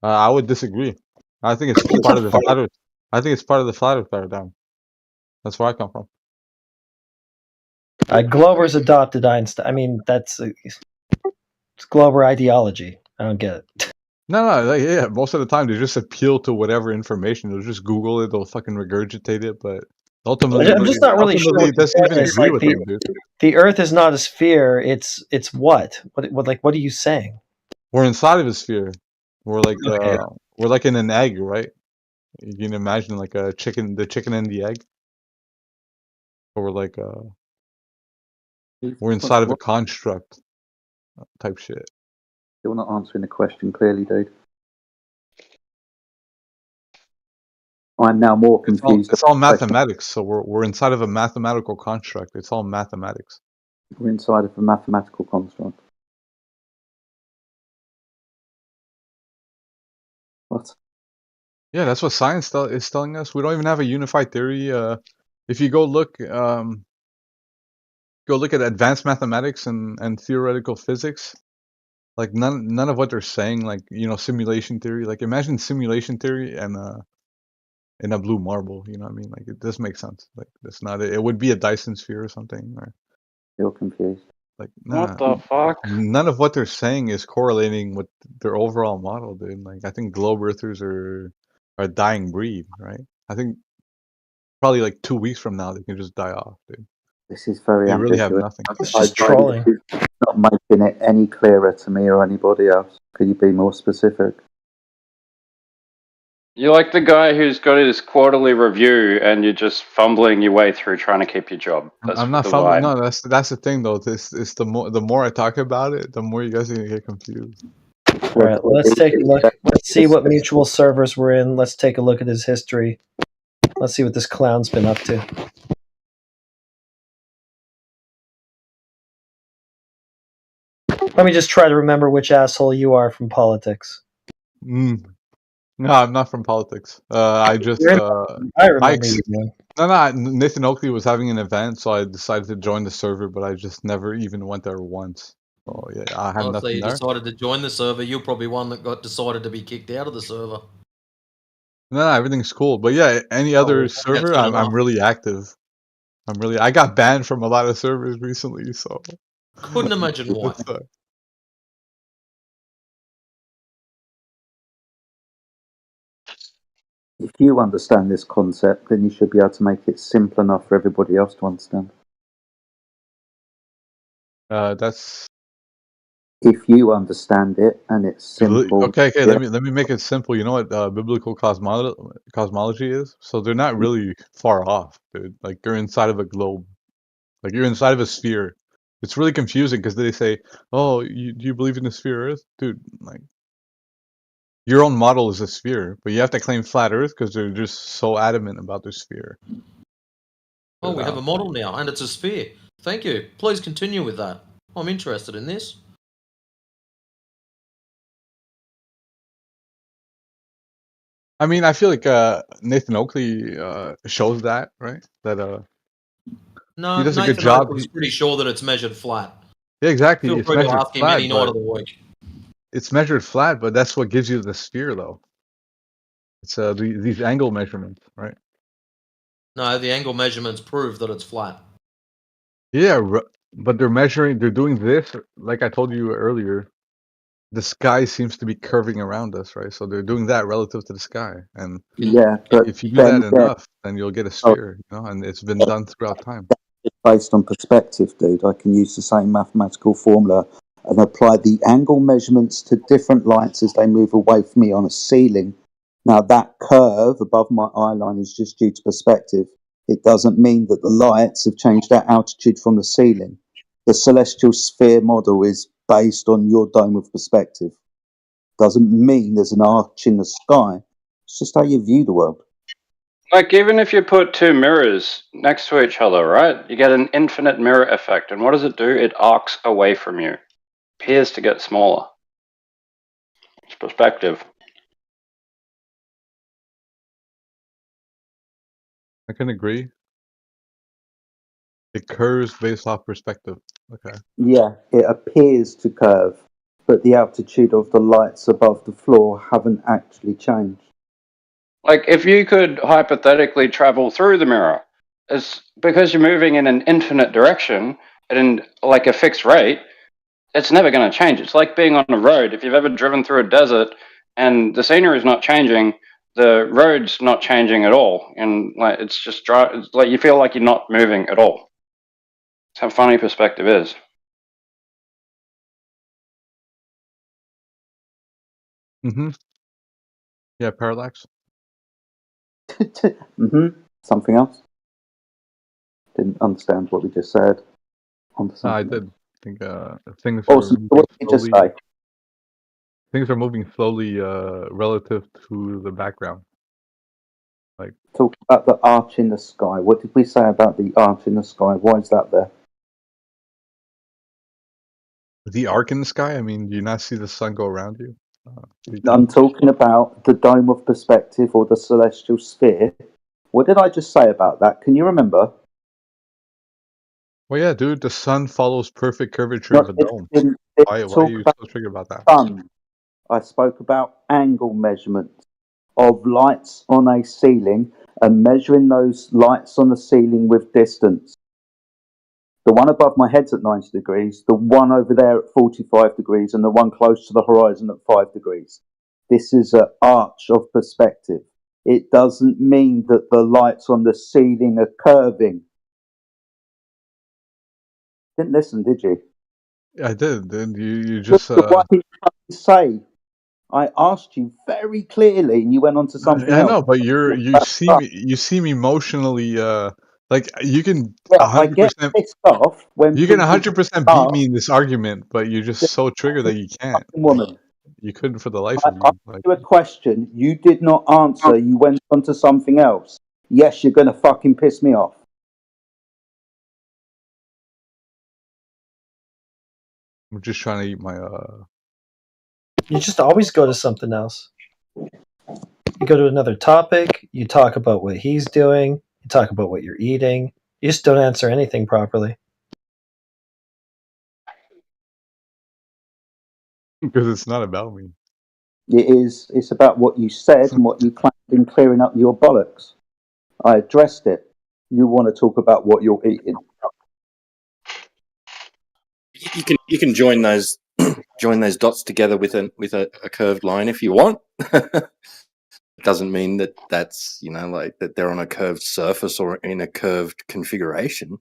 I would disagree. I think it's part of the flat Earth. I think it's part of the flat Earth paradigm. That's where I come from. Glober's adopted Einstein. I mean, it's Glober ideology. I don't get it. No, yeah. Most of the time, they just appeal to whatever information. They'll just Google it. They'll fucking regurgitate it, but. Ultimately, I'm just not really sure. It doesn't even agree with them, dude. The Earth is not a sphere. It's what? What are you saying? We're inside of a sphere. We're like in an egg, right? You can imagine like a chicken, the chicken and the egg. Or we're inside of a construct type shit. You're not answering the question clearly, dude. I'm now more confused. It's all mathematics, so we're inside of a mathematical construct. It's all mathematics. We're inside of a mathematical construct. What? Yeah, that's what science is telling us. We don't even have a unified theory. If you go look at advanced mathematics and theoretical physics, like none of what they're saying, like simulation theory. Like imagine simulation theory and in a blue marble, you know what I mean? Like it does make sense. Like that's not it. It would be a Dyson sphere or something. Or you're confused. Like what the fuck? None of what they're saying is correlating with their overall model, dude. Like I think globe earthers are a dying breed, right? I think probably like 2 weeks from now they can just die off, dude. This is very ambiguous. Really have nothing. It's just trolling. Not making it any clearer to me or anybody else. Could you be more specific? You're like the guy who's got his quarterly review and you're just fumbling your way through trying to keep your job. That's I'm not the fumbling. vibe. No, that's the thing though. This the more I talk about it, the more you guys are gonna get confused. All right, let's take a look. Let's see what mutual servers we're in. Let's take a look at his history. Let's see what this clown's been up to. Let me just try to remember which asshole you are from politics. No, I'm not from politics. I just I remember you. No, Nathan Oakley was having an event, so I decided to join the server, but I just never even went there once. So yeah, I have So nothing you there. decided to join the server. You're probably one that got decided to be kicked out of the server. No, everything's cool. But yeah, any other server, I'm really active. I got banned from a lot of servers recently, so Couldn't imagine why. If you understand this concept, then you should be able to make it simple enough for everybody else to understand. That's if you understand it and it's simple. okay. Yeah. Let me make it simple. You know what biblical cosmology is? So they're not really far off, dude. Like you're inside of a globe, like you're inside of a sphere. It's really confusing because they say, "Oh, do you believe in the sphere Earth, dude?" Like your own model is a sphere, but you have to claim flat Earth because they're just so adamant about the sphere. Oh, we have a model now, and it's a sphere. Thank you. Please continue with that. I'm interested in this. I mean, I feel like Nathan Oakley shows that, right? That No, he does a Nathan good job. Oakley's pretty sure that it's measured flat. Yeah, exactly. Feel It's free to measured ask him flat, any night of but the week. it's measured flat, but that's what gives you the sphere, though. It's these angle measurements, right? No, the angle measurements prove that it's flat. Yeah, but they're doing this, like I told you earlier. The sky seems to be curving around us, right? So they're doing that relative to the sky, and Yeah, but if you do that enough, then you'll get a sphere, you know. And it's been done throughout time. It's based on perspective, dude. I can use the same mathematical formula and apply the angle measurements to different lights as they move away from me on a ceiling. Now, that curve above my eye line is just due to perspective. It doesn't mean that the lights have changed their altitude from the ceiling. The celestial sphere model is based on your dome of perspective. Doesn't mean there's an arch in the sky. It's just how you view the world. Like, even if you put two mirrors next to each other, right? You get an infinite mirror effect. And what does it do? It arcs away from you. Appears to get smaller. It's perspective. I can agree. It curves based off perspective. Okay. Yeah, it appears to curve, but the altitude of the lights above the floor haven't actually changed. Like, if you could hypothetically travel through the mirror, it's because you're moving in an infinite direction at like a fixed rate, it's never going to change. It's like being on a road. If you've ever driven through a desert and the scenery is not changing, the road's not changing at all, and like it's just it's like you feel like you're not moving at all. That's how funny perspective is. Yeah, parallax. Something else? Didn't understand what we just said. I did. I think things awesome. are What did you just say? Things are moving slowly relative to the background. Like talk about the arch in the sky. What did we say about the arch in the sky? Why is that there? the arc in the sky. I mean, do you not see the sun go around you? I'm talking about the dome of perspective or the celestial sphere. What did I just say about that? Can you remember? Well, yeah, dude, the sun follows perfect curvature of a dome. Why are you so triggered about that? Sun. I spoke about angle measurements of lights on a ceiling and measuring those lights on the ceiling with distance. The one above my head's at 90 degrees, the one over there at 45 degrees, and the one close to the horizon at 5 degrees. This is an arch of perspective. It doesn't mean that the lights on the ceiling are curving. Didn't listen, did you? I did. Then you just What did you say? I asked you very clearly, and you went on to something I else. know, but you seem emotionally like you can Yeah, I get 100%. pissed off when You can people 100% beat ask me in this argument, but you're just so triggered that you can't. woman. You couldn't for the life I of asked you. Like, you a question, you did not answer, you went on to something else. Yes, you're gonna fucking piss me off. I'm just trying to eat my You just always go to something else. You go to another topic, you talk about what he's doing, you talk about what you're eating. You just don't answer anything properly. because it's not about me. It's about what you said and what you claimed in clearing up your bollocks. I addressed it. You want to talk about what you're eating. You can join those dots together with a curved line if you want. It doesn't mean that that's like that they're on a curved surface or in a curved configuration.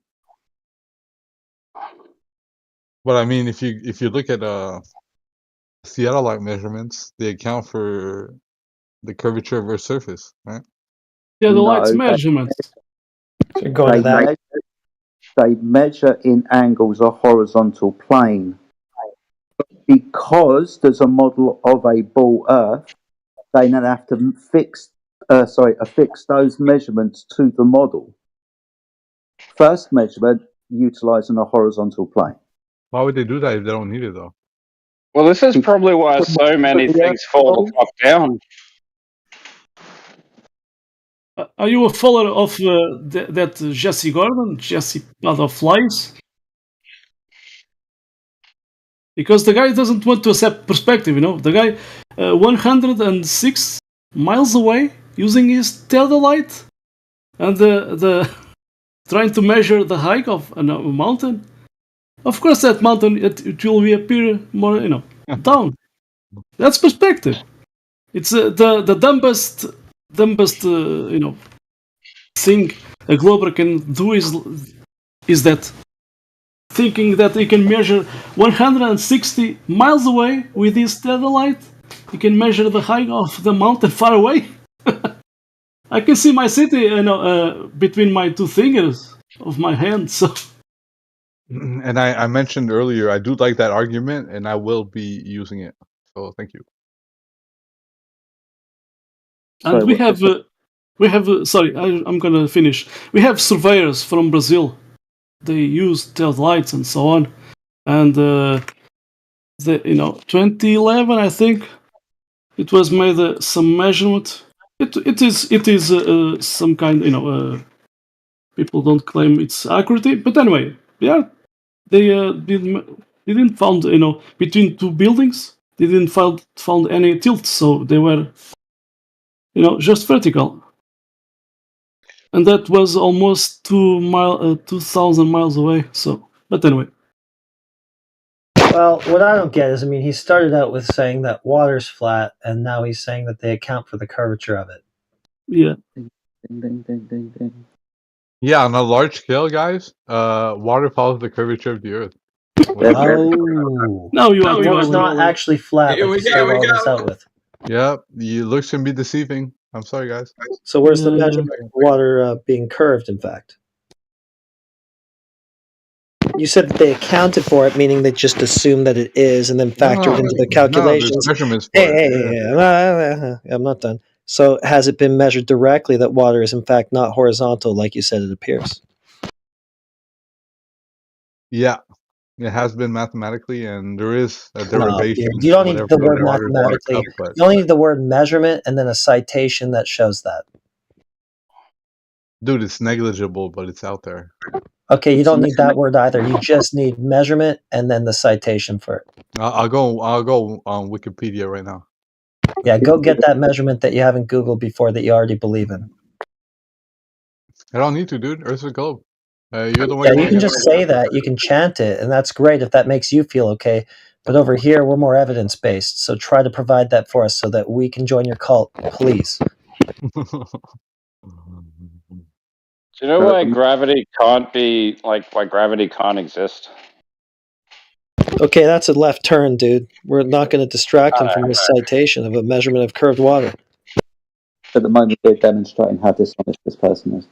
But I mean, if you look at Seattle light measurements, they account for the curvature of Earth's surface, right? Yeah, the light's measurements. They measure in angles a horizontal plane. Because there's a model of a ball Earth, they then have to affix those measurements to the model. First measurement utilising a horizontal plane. Why would they do that if they don't need it though? Well, this is probably why so many things fall the fuck down. Are you a follower of that Jesse Gordon, Jesse Pod of Flies? Because the guy doesn't want to accept perspective, The guy 106 miles away using his theodolite and the trying to measure the height of a mountain. Of course, that mountain it will appear more, down. That's perspective. It's the dumbest thing a glober can do is that thinking that he can measure 160 miles away with his theodolite. He can measure the height of the mountain far away. I can see my city, between my two fingers of my hand. So. And I mentioned earlier, I do like that argument, and I will be using it. So thank you. And we have. Sorry, I'm gonna finish. We have surveyors from Brazil. They use theodolites and so on, and 2011, I think, it was made some measurement. It is some kind, people don't claim it's accurate, but anyway, yeah, they didn't found, between two buildings, they didn't found any tilt, so they were, just vertical. And that was almost 2,000 miles away. So, but anyway. Well, what I don't get is, he started out with saying that water's flat, and now he's saying that they account for the curvature of it. Yeah. Ding, ding, ding, ding. Yeah, on a large scale, guys, water follows the curvature of the Earth. Oh, no, you are. It's not actually flat. Like you started all this out with. Yep, the looks can be deceiving. I'm sorry, guys. So where's the measurement of water being curved? In fact, you said that they accounted for it, meaning they just assumed that it is, and then factored into the calculations. I'm not done. So has it been measured directly that water is in fact not horizontal, like you said it appears? Yeah, it has been mathematically, and there is a derivation. No, you don't need the word mathematically. You only need the word measurement and then a citation that shows that. Dude, it's negligible, but it's out there. Okay, you don't need that word either. You just need measurement and then the citation for it. I'll go on Wikipedia right now. Yeah, go get that measurement that you haven't Googled before that you already believe in. I don't need to, dude. Earth's a globe. You're the one. Yeah, you can just say that. You can chant it, and that's great if that makes you feel okay. But over here, we're more evidence-based, so try to provide that for us so that we can join your cult, please. Do you know why gravity can't be, why gravity can't exist? Okay, that's a left turn, dude. We're not going to distract him from his citation of a measurement of curved water. At the moment, we're demonstrating how dishonest this person is.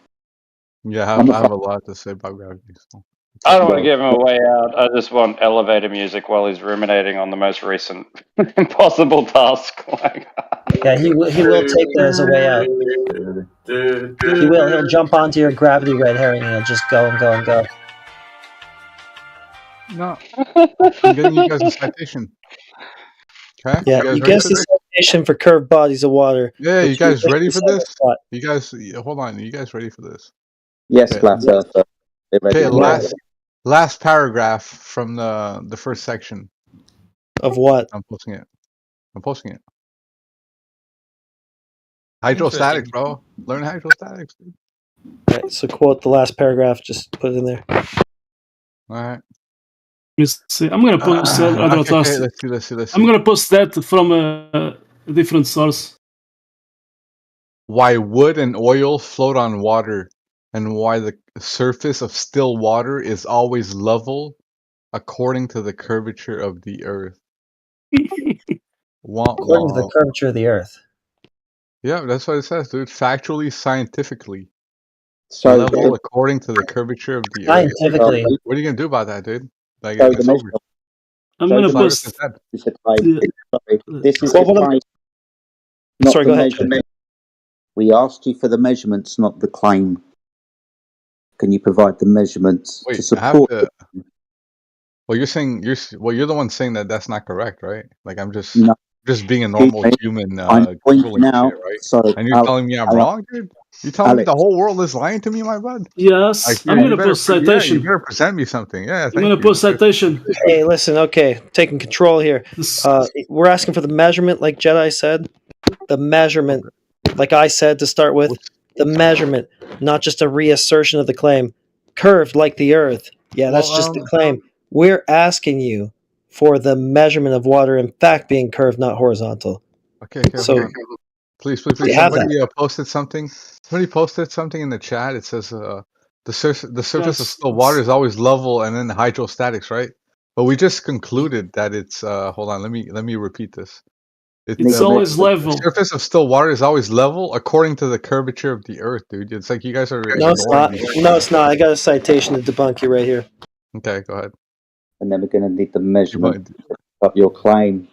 Yeah, I have a lot to say about gravity. So. I don't want to give him a way out. I just want elevator music while he's ruminating on the most recent impossible task. Yeah, he will take that as a way out. He will. He'll jump onto your gravity red herring and he'll just go and go and go. No, I'm getting you guys a citation. Okay. Yeah, you guess the citation for curved bodies of water. Yeah, you guys ready for this? You guys, hold on. You guys ready for this? Yes, flat earther. Okay, last paragraph from the first section. Of what? I'm posting it. Hydrostatics, bro. Learn hydrostatics, dude. All right, so quote the last paragraph. Just put it in there. All right. See, I'm gonna post that. Okay, let's see. I'm gonna post that from a different source. Why wood and oil float on water, and why the surface of still water is always level, according to the curvature of the earth. According to the curvature of the earth. Yeah, that's what it says, dude. Factually, scientifically. So level according to the curvature of the scientifically. earth. What are you gonna do about that, dude? Like, so it's over. I'm gonna post. This is a claim, not Sorry, the go ahead. measurement. We asked you for the measurements, not the claim. Can you provide the measurements to support? Well, you're saying you're the one saying that that's not correct, right? Like I'm just being a Excuse normal me. human. I'm pointing out, shit, right? so And you're telling me I'm wrong, dude? You telling me the whole world is lying to me, my bud? Yes, Like, I'm you gonna better- post citation. Yeah, you better present me something. Yeah, I'm gonna post citation. Hey, listen, okay, taking control here. We're asking for the measurement, like Jedi said. The measurement, like I said to start with, the measurement, not just a reassertion of the claim. Curved like the earth. Yeah, that's just the claim. We're asking you for the measurement of water, in fact, being curved, not horizontal. Okay, So, hold on. Please. you have Somebody posted something. Somebody posted something in the chat. It says the surface of still water is always level, and then hydrostatics, right? But we just concluded that it's. Hold on. Let me repeat this. It's always level. The surface of still water is always level according to the curvature of the earth, dude. It's like you guys are. No, it's not. No, it's not. I got a citation to debunk you right here. Okay, go ahead. And then we're going to need the measurement of your claim.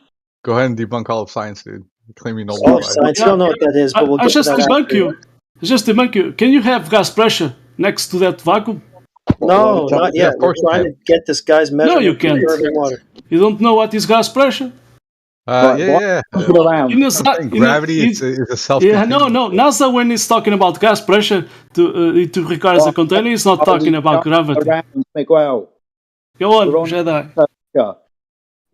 Go ahead and debunk all of science, dude. You claim you know all of science. You don't know what that is, but we'll get just to that. debunk you. Just debunk you. Can you have gas pressure next to that vacuum? No, not yet. We're trying to get this guy's measurement. No, you can't. Water. You don't know what is gas pressure? Yeah. Gravity is a self. Yeah, no. NASA, when it's talking about gas pressure to require the container, it's not talking about gravity. Miguel. Go on, Jedi. Pressure,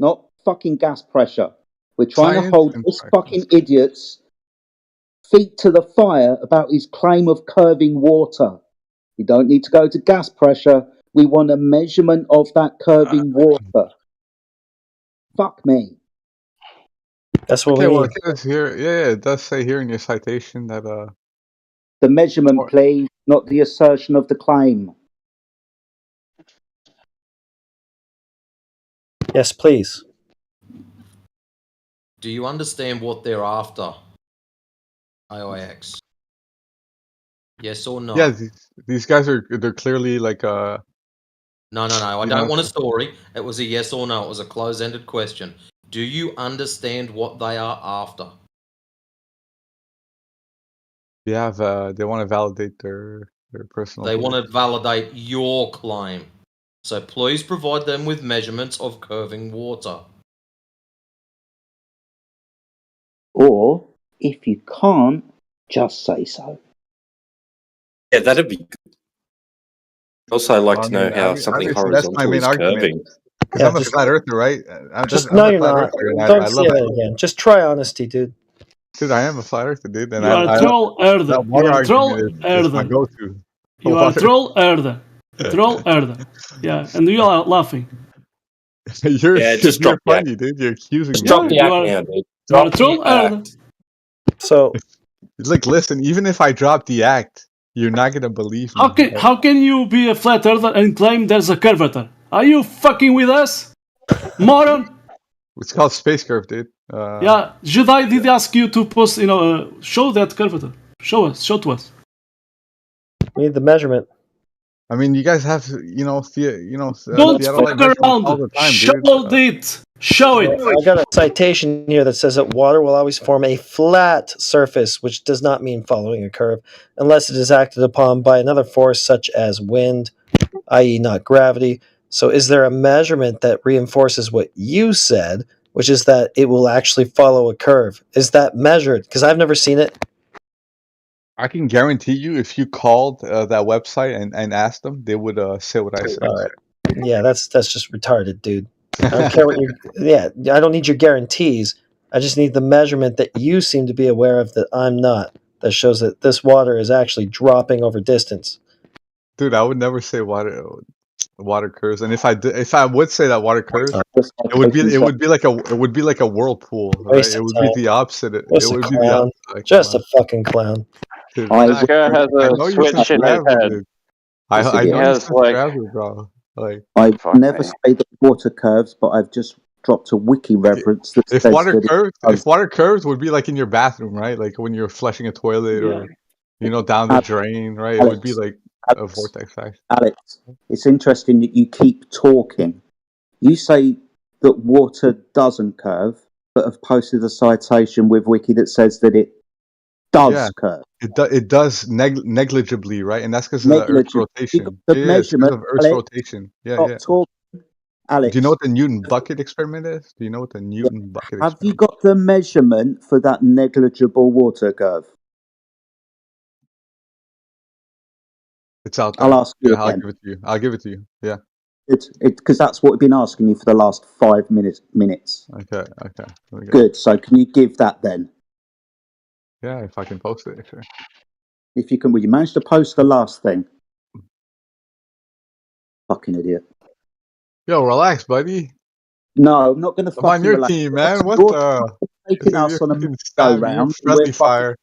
not fucking gas pressure. We're trying to hold this fucking idiot's feet to the fire about his claim of curving water. You don't need to go to gas pressure. We want a measurement of that curving water. Fuck me. That's what Okay, we well, need. it says here, yeah, it does say here in your citation that the measurement, please, not the assertion of the claim. Yes, please. Do you understand what they're after? IOX. Yes or no? Yeah, these guys they're clearly like No. I don't want a story. It was a yes or no. It was a close-ended question. Do you understand what they are after? Yeah, they want to validate their personal. They want to validate your claim. So please provide them with measurements of curving water. Or, if you can't, just say so. Yeah, that'd be good. Also, I'd like to know how something horizontal is curving. Because I'm a flat earther, right? No, you're not. Don't say that again. Just try honesty, dude. Dude, I am a flat earther, dude. And you are a troll earther. You are a troll earther. Go-to. You are a troll earther. Troll earther. Yeah, and you are laughing. You're just drop funny, dude. You're accusing me. Drop the act now, dude. You are a troll earther. So, like, listen. Even if I drop the act, you're not gonna believe me. How can you be a flat earther and claim there's a curvature? Are you fucking with us? Moron. It's called space curve, dude. Yeah, Jedi did ask you to post, show that curvature. Show to us. We need the measurement. I mean, you guys have, Don't theodolite fuck measurements all around. the time, Show dude. it. Show it. I got a citation here that says that water will always form a flat surface, which does not mean following a curve, unless it is acted upon by another force such as wind, i.e. not gravity. So is there a measurement that reinforces what you said, which is that it will actually follow a curve? Is that measured? Because I've never seen it. I can guarantee you, if you called that website and asked them, they would say what I said. All right. Yeah, that's just retarded, dude. I don't care what you. Yeah, I don't need your guarantees. I just need the measurement that you seem to be aware of that I'm not. That shows that this water is actually dropping over distance. Dude, I would never say water curves, and if I would say that water curves, it would be like a whirlpool, right? It would be the opposite. It would be the opposite. Like, just a fucking clown. Dude, This guy has I a know you're switch in his subscribed, head. dude. I He know you're has like subscribed, bro. Like, I've Fuck never me. said that water curves, but I've just dropped a wiki reference that if says water that curves, if water curves would be like in your bathroom, right? Like when you're flushing a toilet or down the drain, right? It would be like a vortex effect. Alex, it's interesting that you keep talking. You say that water doesn't curve, but have posted a citation with wiki that says that it does curve. It does negligibly, right? And that's because of the Earth's rotation. The Yeah, it's because measurement, of Earth's Alex, rotation. Yeah, stop yeah. talking. Alex, Do you know what the Newton bucket experiment is? Do you know what the Newton bucket have experiment you got the measurement for that negligible water curve? It's out there. I'll ask you I'll again. give it to you. I'll give it to you. Yeah. Because that's what we've been asking you for the last 5 minutes. Okay. Let me go. Good. So can you give that then? Yeah, if I can post it, sure. If you can, will you manage to post the last thing? Fucking idiot. Yo, relax, buddy. No, I'm not going to fucking I'm on your relax. team, man. What You're the? taking You're us on a fucking go stab me. You're round. friendly fire.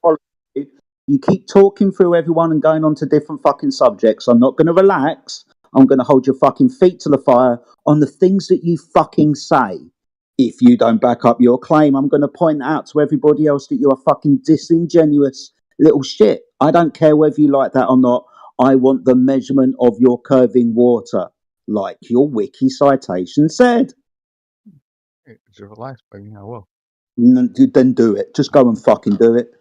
You keep talking through everyone and going on to different fucking subjects. I'm not going to relax. I'm going to hold your fucking feet to the fire on the things that you fucking say. If you don't back up your claim, I'm going to point out to everybody else that you are fucking disingenuous little shit. I don't care whether you like that or not. I want the measurement of your curving water, like your wiki citation said. Hey, just relax, buddy. I will. Then do it. Just go and fucking do it.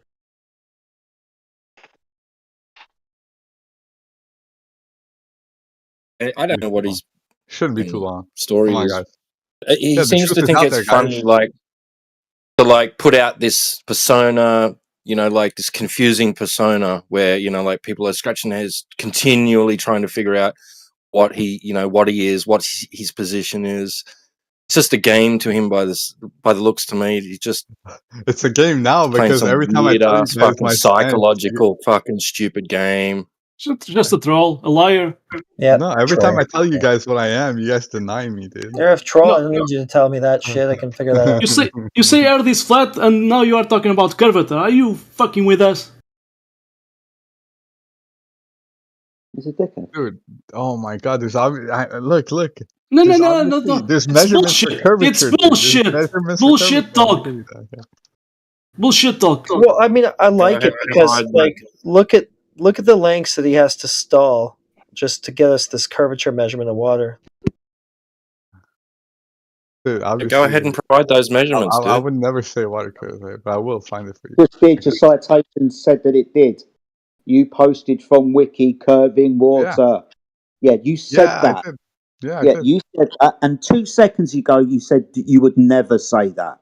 I don't know what his shouldn't be too long. story Come on, is. guys. He Yeah, the seems truth to is think out it's there, funny, guys. to put out this persona, like this confusing persona where people are scratching their heads, continually trying to figure out what he is, what his position is. It's just a game to him by the looks to me. He just It's a game now playing because some every time I weird tell you ass guys fucking my stance, psychological fucking stupid game. Just a troll, a liar. Yeah. No, every time I tell you guys what I am, you guys deny me, dude. You're a troll. I don't need you to tell me that shit. I can figure that out. You say Earth is flat, and now you are talking about curvature. Are you fucking with us? He's a dickhead. Dude, oh my god, there's look. No. There's It's measurements for bullshit. curvature. It's dude. There's bullshit. measurements for Bullshit curvature. talk. Bullshit talk. Well, I mean, I like it because, look at the lengths that he has to stall just to get us this curvature measurement of water. Dude, Go ahead and provide those measurements, dude. I would never say water curve, but I will find it for you. Just did. Your citation said that it did. You posted from Wiki curving water. Yeah, you said that. I did. I did. You said that. And 2 seconds ago, you said you would never say that.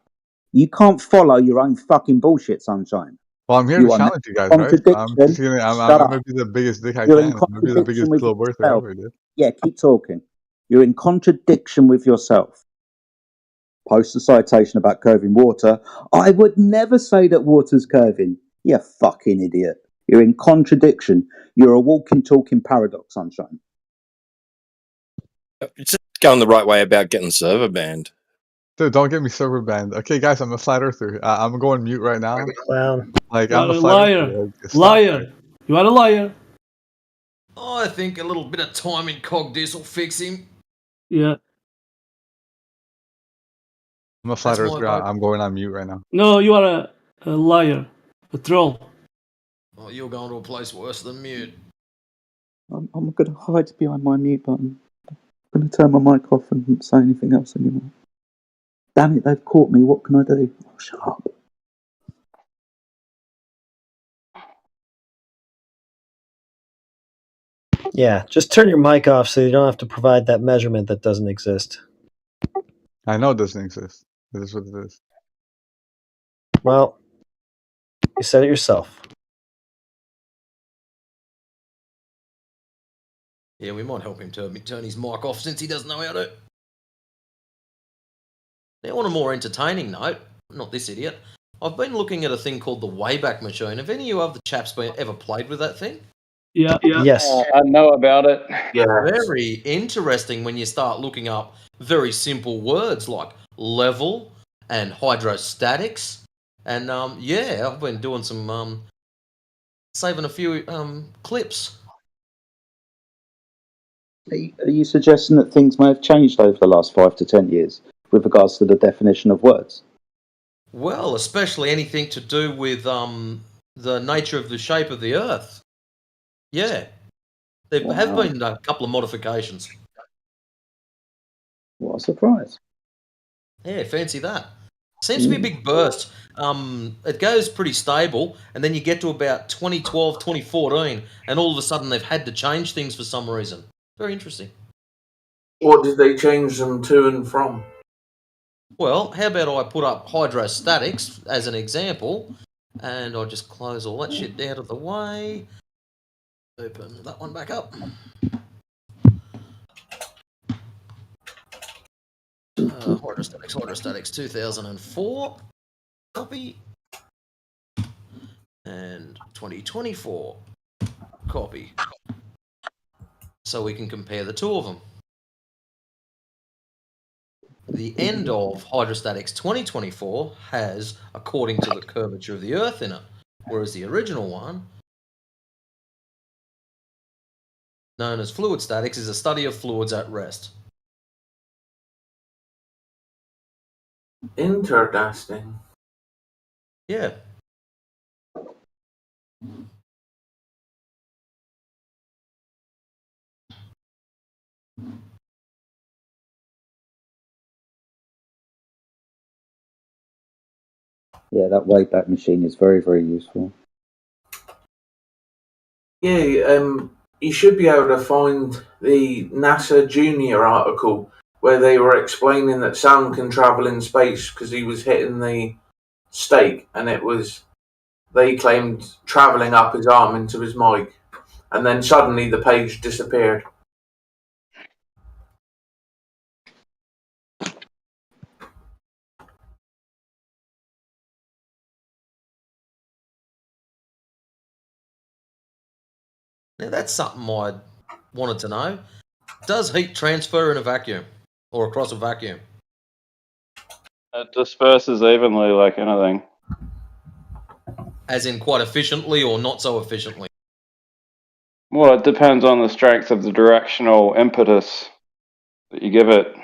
You can't follow your own fucking bullshit, Sunshine. Well, I'm here to challenge you guys, right? I'm gonna be the biggest dick I can. I'm gonna be the biggest glow birther ever, dude. Yeah, keep talking. You're in contradiction with yourself. Post a citation about curving water. I would never say that water's curving. You fucking idiot. You're in contradiction. You're a walking, talking paradox, Sunshine. Just going the right way about getting server banned. Dude, don't get me server banned. Okay, guys, I'm a flat earther. I'm going mute right now. Clown. Like, You I'm are a a flat liar. earther. Liar. You are a liar. I think a little bit of time in Cog Dis will fix him. Yeah. I'm a flat earth guy. I'm going on mute right now. No, you are a liar, a troll. Oh, you're going to a place worse than mute. I'm going to hide behind my mute button. I'm going to turn my mic off and not say anything else anymore. Damn it, they've caught me. What can I do? Oh, shut up. Yeah, just turn your mic off so you don't have to provide that measurement that doesn't exist. I know it doesn't exist. It is what it is. Well, you said it yourself. Yeah, we might help him turn his mic off since he doesn't know how to. Now, on a more entertaining note, not this idiot, I've been looking at a thing called the Wayback Machine. Have any of you other chaps ever played with that thing? Yeah. Yes. I know about it. Yeah. Very interesting when you start looking up very simple words like level and hydrostatics. And yeah, I've been doing some saving a few clips. Are you suggesting that things may have changed over the last 5 to 10 years with regards to the definition of words? Well, especially anything to do with the nature of the shape of the Earth. Yeah. There have been a couple of modifications. What a surprise. Yeah, fancy that. Seems to be a big burst. It goes pretty stable, and then you get to about 2012, 2014, and all of a sudden they've had to change things for some reason. Very interesting. What did they change them to and from? Well, how about I put up hydrostatics as an example, and I'll just close all that shit out of the way. Open that one back up. Hydrostatics 2004. Copy. And 2024. Copy. So we can compare the two of them. The end of Hydrostatics 2024 has according to the curvature of the Earth in it, whereas the original one, known as Fluid Statics, is a study of fluids at rest. Interesting. Yeah. Yeah, that Wayback Machine is very, very useful. Yeah, you should be able to find the NASA Junior article where they were explaining that sound can travel in space because he was hitting the stake, and they claimed travelling up his arm into his mic, and then suddenly the page disappeared. Now that's something I wanted to know. Does heat transfer in a vacuum or across a vacuum? It disperses evenly like anything. As in quite efficiently or not so efficiently? Well, it depends on the strength of the directional impetus that you give it.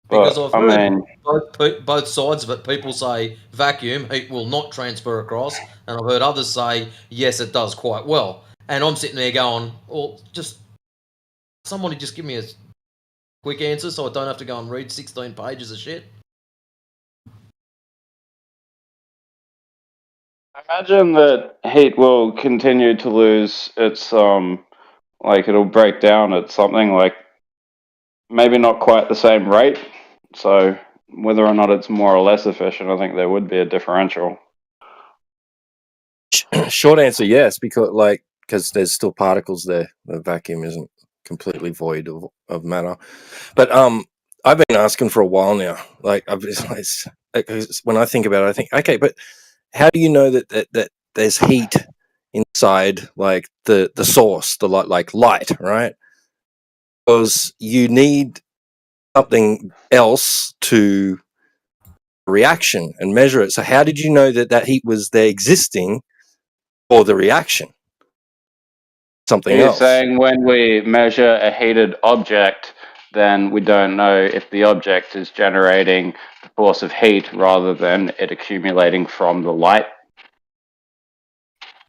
Because I've heard both sides of it. People say vacuum, heat will not transfer across, and I've heard others say, yes, it does quite well. And I'm sitting there going, well, just somebody just give me a quick answer so I don't have to go and read 16 pages of shit. Imagine that heat will continue to lose its, like it'll break down at something like maybe not quite the same rate. So whether or not it's more or less efficient, I think there would be a differential. Short answer, yes, because there's still particles there. The vacuum isn't completely void of matter. But I've been asking for a while now. Like when I think about it, I think, okay, but how do you know that there's heat inside like the source, the light, right? Because you need something else to reaction and measure it. So how did you know that heat was there existing for the reaction? Something You're else. saying when we measure a heated object, then we don't know if the object is generating the force of heat rather than it accumulating from the light?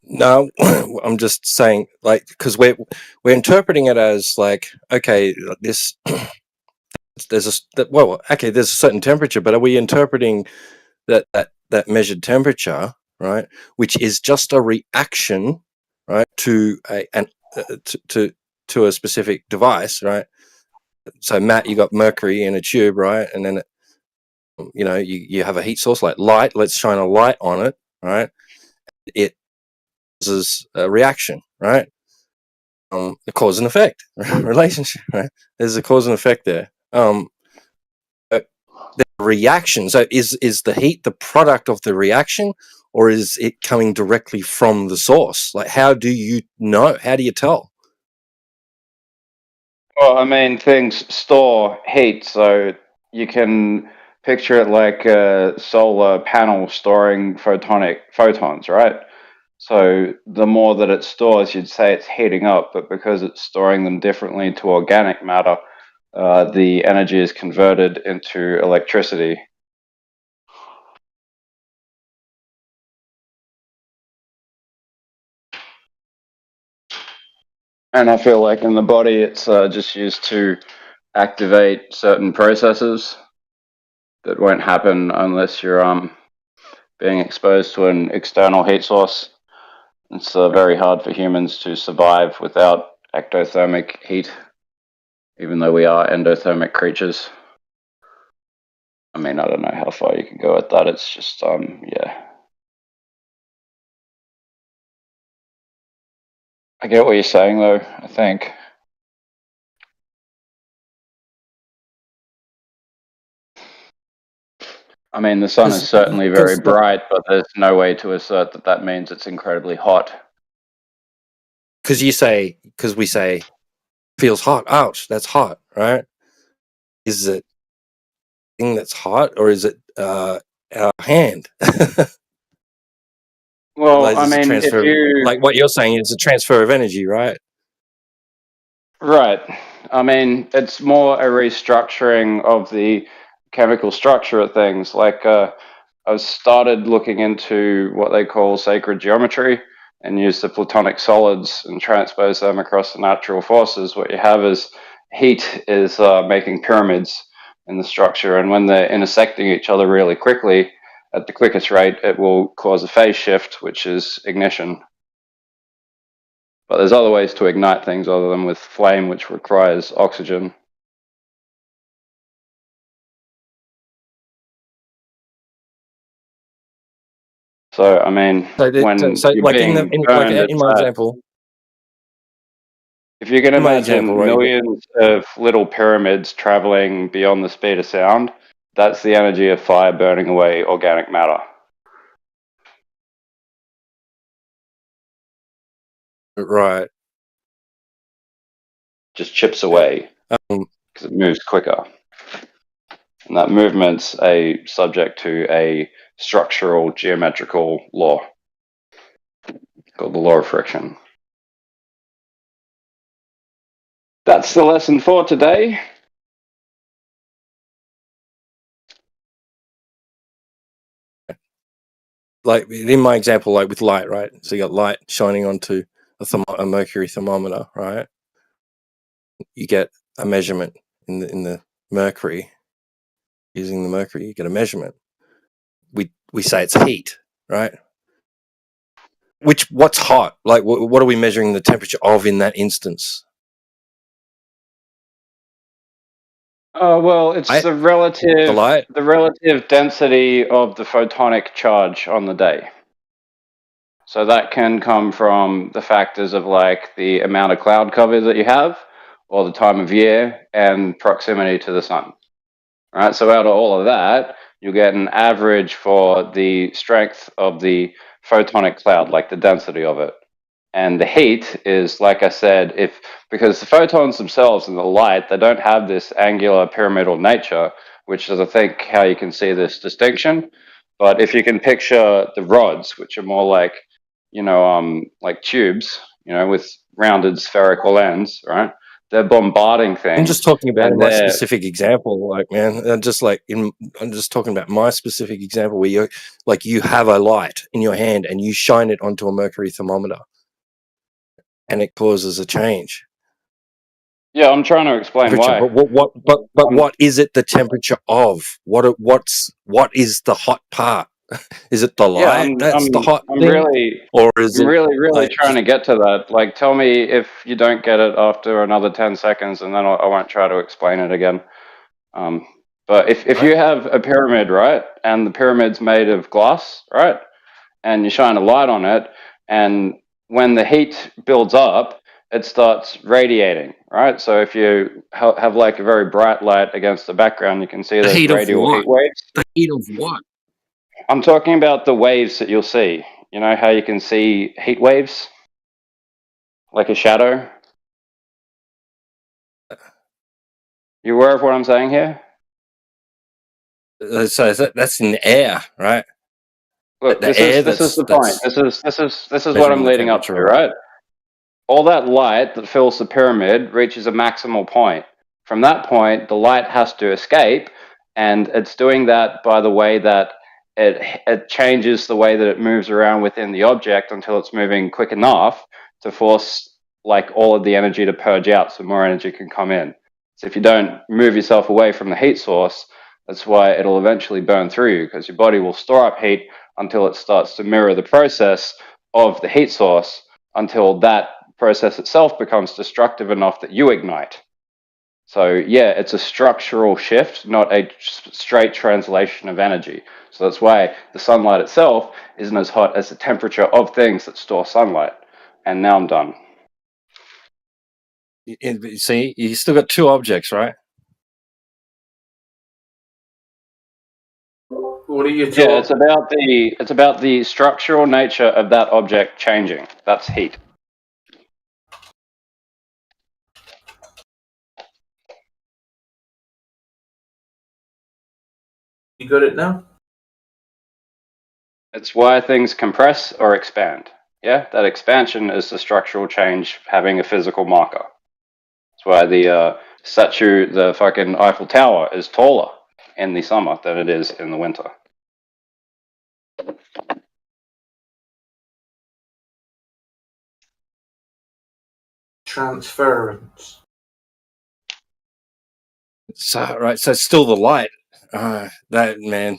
No, I'm just saying, like, because we're interpreting it as like, okay, this there's a certain temperature, but are we interpreting that measured temperature, right, which is just a reaction, right, to to a specific device, right? So Matt, you got mercury in a tube, right, and then you have a heat source like light. Let's shine a light on it, right? It causes a reaction, right? The cause and effect relationship, right? There's a cause and effect there. The reaction. So is the heat the product of the reaction, or is it coming directly from the source? Like, how do you know? How do you tell? Well, I mean, things store heat, so you can picture it like a solar panel storing photons, right? So the more that it stores, you'd say it's heating up, but because it's storing them differently to organic matter, the energy is converted into electricity. And I feel like in the body, it's just used to activate certain processes that won't happen unless you're being exposed to an external heat source. It's very hard for humans to survive without ectothermic heat, even though we are endothermic creatures. I mean, I don't know how far you can go with that. It's just, yeah. I get what you're saying, though, I think. I mean, the sun is certainly very bright, but there's no way to assert that that means it's incredibly hot. Because we say, feels hot. Ouch, that's hot, right? Is it thing that's hot, or is it our hand? Well, I mean, if you... like what you're saying is a transfer of energy, right? Right. I mean, it's more a restructuring of the chemical structure of things. Like, I've started looking into what they call sacred geometry and use the platonic solids and transpose them across the natural forces. What you have is heat is making pyramids in the structure, and when they're intersecting each other really quickly, at the quickest rate, it will cause a phase shift, which is ignition. But there's other ways to ignite things other than with flame, which requires oxygen. So, I mean, when you're like being in my example, if you can imagine millions of little pyramids traveling beyond the speed of sound, that's the energy of fire burning away organic matter. Right. Just chips away because it moves quicker. And that movement's subject to a structural geometrical law called the law of friction. That's the lesson for today. Like in my example, like with light, right? So you got light shining onto a mercury thermometer, right? You get a measurement in the mercury. Using the mercury, you get a measurement. We say it's heat, right? What's hot? Like what are we measuring the temperature of in that instance? Well, it's the relative density of the photonic charge on the day. So that can come from the factors of like the amount of cloud cover that you have, or the time of year, and proximity to the sun. Right. So out of all of that, you get an average for the strength of the photonic cloud, like the density of it. And the heat is, like I said, because the photons themselves and the light, they don't have this angular pyramidal nature, which is, I think, how you can see this distinction. But if you can picture the rods, which are more like, like tubes, with rounded spherical ends, right? they're bombarding things. I'm just talking about and my they're- specific example, like, man. I'm just talking about my specific example where you have a light in your hand and you shine it onto a mercury thermometer, and it causes a change. Yeah, I'm trying to explain why. But what is it the temperature of? What is the hot part? Is it the light that's the hot I'm thing? really, Or is I'm it really like trying to get to that. Like, tell me if you don't get it after another 10 seconds, and then I won't try to explain it again. But if you have a pyramid, right, and the pyramid's made of glass, right, and you shine a light on it, and when the heat builds up, it starts radiating, right? So if you have like a very bright light against the background, you can see the those heat of radial what? heat waves. The heat of what? I'm talking about the waves that you'll see. You know how you can see heat waves? Like a shadow? You aware of what I'm saying here? So that's in the air, right? Look, The this air is the point. This is what measuring I'm the leading up to, temperature, right? All that light that fills the pyramid reaches a maximal point. From that point, the light has to escape, and it's doing that by the way that it changes the way that it moves around within the object until it's moving quick enough to force like all of the energy to purge out so more energy can come in. So if you don't move yourself away from the heat source, that's why it'll eventually burn through you, because your body will store up heat until it starts to mirror the process of the heat source, until that process itself becomes destructive enough that you ignite. So yeah, it's a structural shift, not a straight translation of energy. So that's why the sunlight itself isn't as hot as the temperature of things that store sunlight. And now I'm done. See, you still got two objects, right? What are you talking? Yeah, it's about the structural nature of that object changing. That's heat. You got it now? It's why things compress or expand. Yeah, that expansion is the structural change having a physical marker. That's why the statue, the fucking Eiffel Tower, is taller in the summer than it is in the winter. Transference. So right, so it's still the light. That man,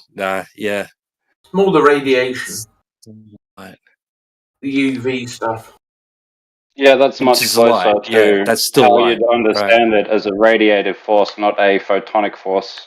yeah. It's more the radiation. Light. The UV stuff. Yeah, that's Which much is closer light. to Yeah, that's still how light, you'd understand it as a radiative force, not a photonic force.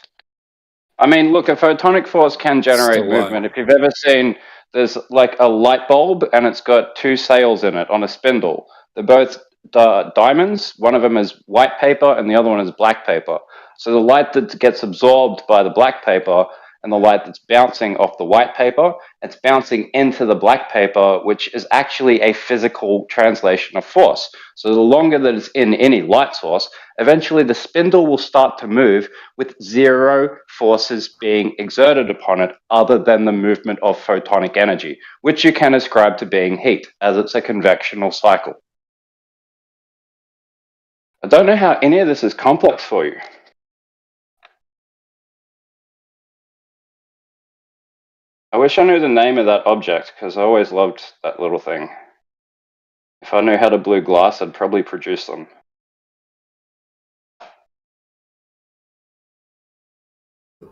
I mean, look, a photonic force can generate Still light. movement. If you've ever seen, there's like a light bulb and it's got two sails in it on a spindle. They're both diamonds. One of them is white paper and the other one is black paper. So the light that gets absorbed by the black paper and the light that's bouncing off the white paper, it's bouncing into the black paper, which is actually a physical translation of force. So the longer that it's in any light source, eventually the spindle will start to move with zero forces being exerted upon it other than the movement of photonic energy, which you can ascribe to being heat, as it's a convectional cycle. I don't know how any of this is complex for you. I wish I knew the name of that object, because I always loved that little thing. If I knew how to blue glass, I'd probably produce them. Are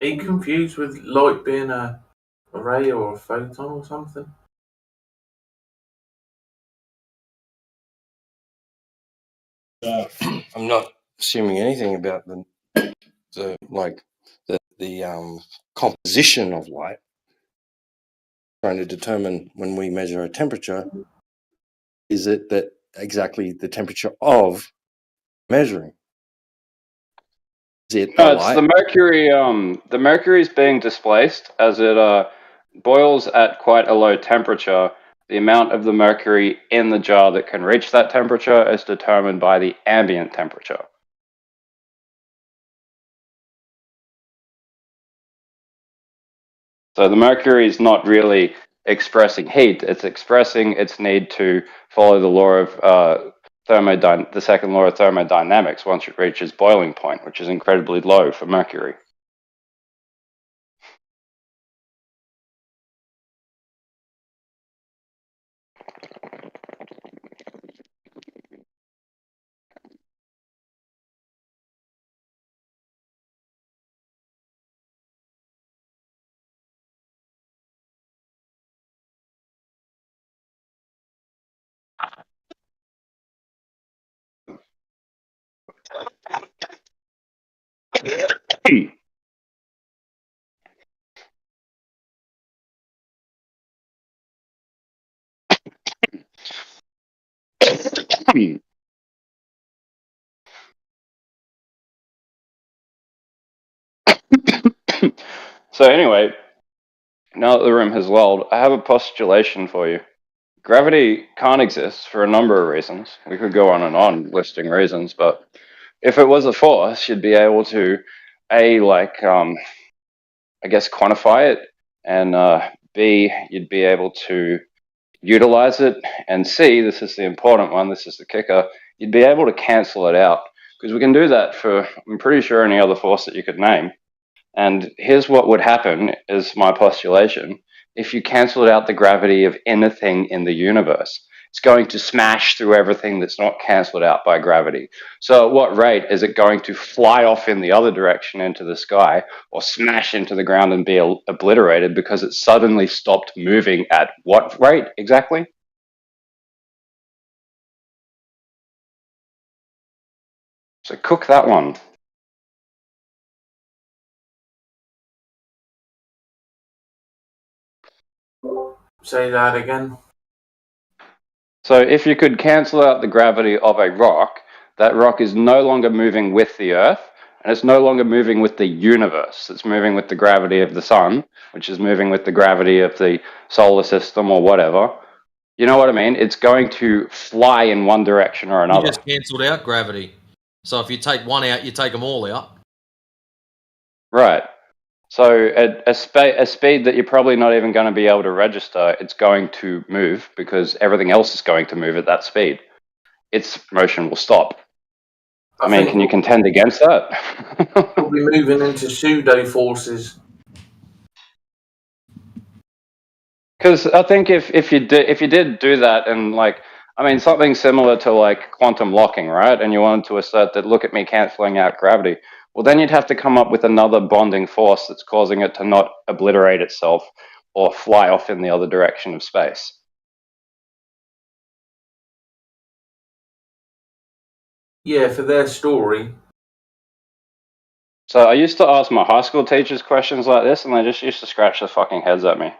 you confused with light being a ray or a photon or something? I'm not assuming anything about the composition of light. Trying to determine when we measure a temperature, is it that exactly the temperature of measuring? Is it No, the it's light? the mercury. The mercury is being displaced as it boils at quite a low temperature. The amount of the mercury in the jar that can reach that temperature is determined by the ambient temperature. So the mercury is not really expressing heat, it's expressing its need to follow the law of the second law of thermodynamics once it reaches boiling point, which is incredibly low for mercury. So anyway, now that the room has lulled, I have a postulation for you. Gravity can't exist for a number of reasons. We could go on and on listing reasons, but if it was a force, you'd be able to, I guess, quantify it, and B, you'd be able to utilize it, and C, this is the important one, this is the kicker, you'd be able to cancel it out, because we can do that for, I'm pretty sure, any other force that you could name. And here's what would happen, is my postulation. If you canceled out the gravity of anything in the universe, it's going to smash through everything that's not cancelled out by gravity. So at what rate is it going to fly off in the other direction into the sky, or smash into the ground and be obliterated because it suddenly stopped moving at what rate exactly? So cook that one. Say that again. So if you could cancel out the gravity of a rock, that rock is no longer moving with the Earth, and it's no longer moving with the universe. It's moving with the gravity of the sun, which is moving with the gravity of the solar system or whatever. You know what I mean? It's going to fly in one direction or another. You just cancelled out gravity. So if you take one out, you take them all out. Right. So at a speed that you're probably not even going to be able to register, it's going to move because everything else is going to move at that speed. Its motion will stop. I mean, can you contend against that? We'll be moving into pseudo forces. Because I think if you did do that, and something similar to like quantum locking, right? And you wanted to assert that, look at me canceling out gravity. Well, then you'd have to come up with another bonding force that's causing it to not obliterate itself or fly off in the other direction of space. Yeah, for their story. So I used to ask my high school teachers questions like this, and they just used to scratch their fucking heads at me.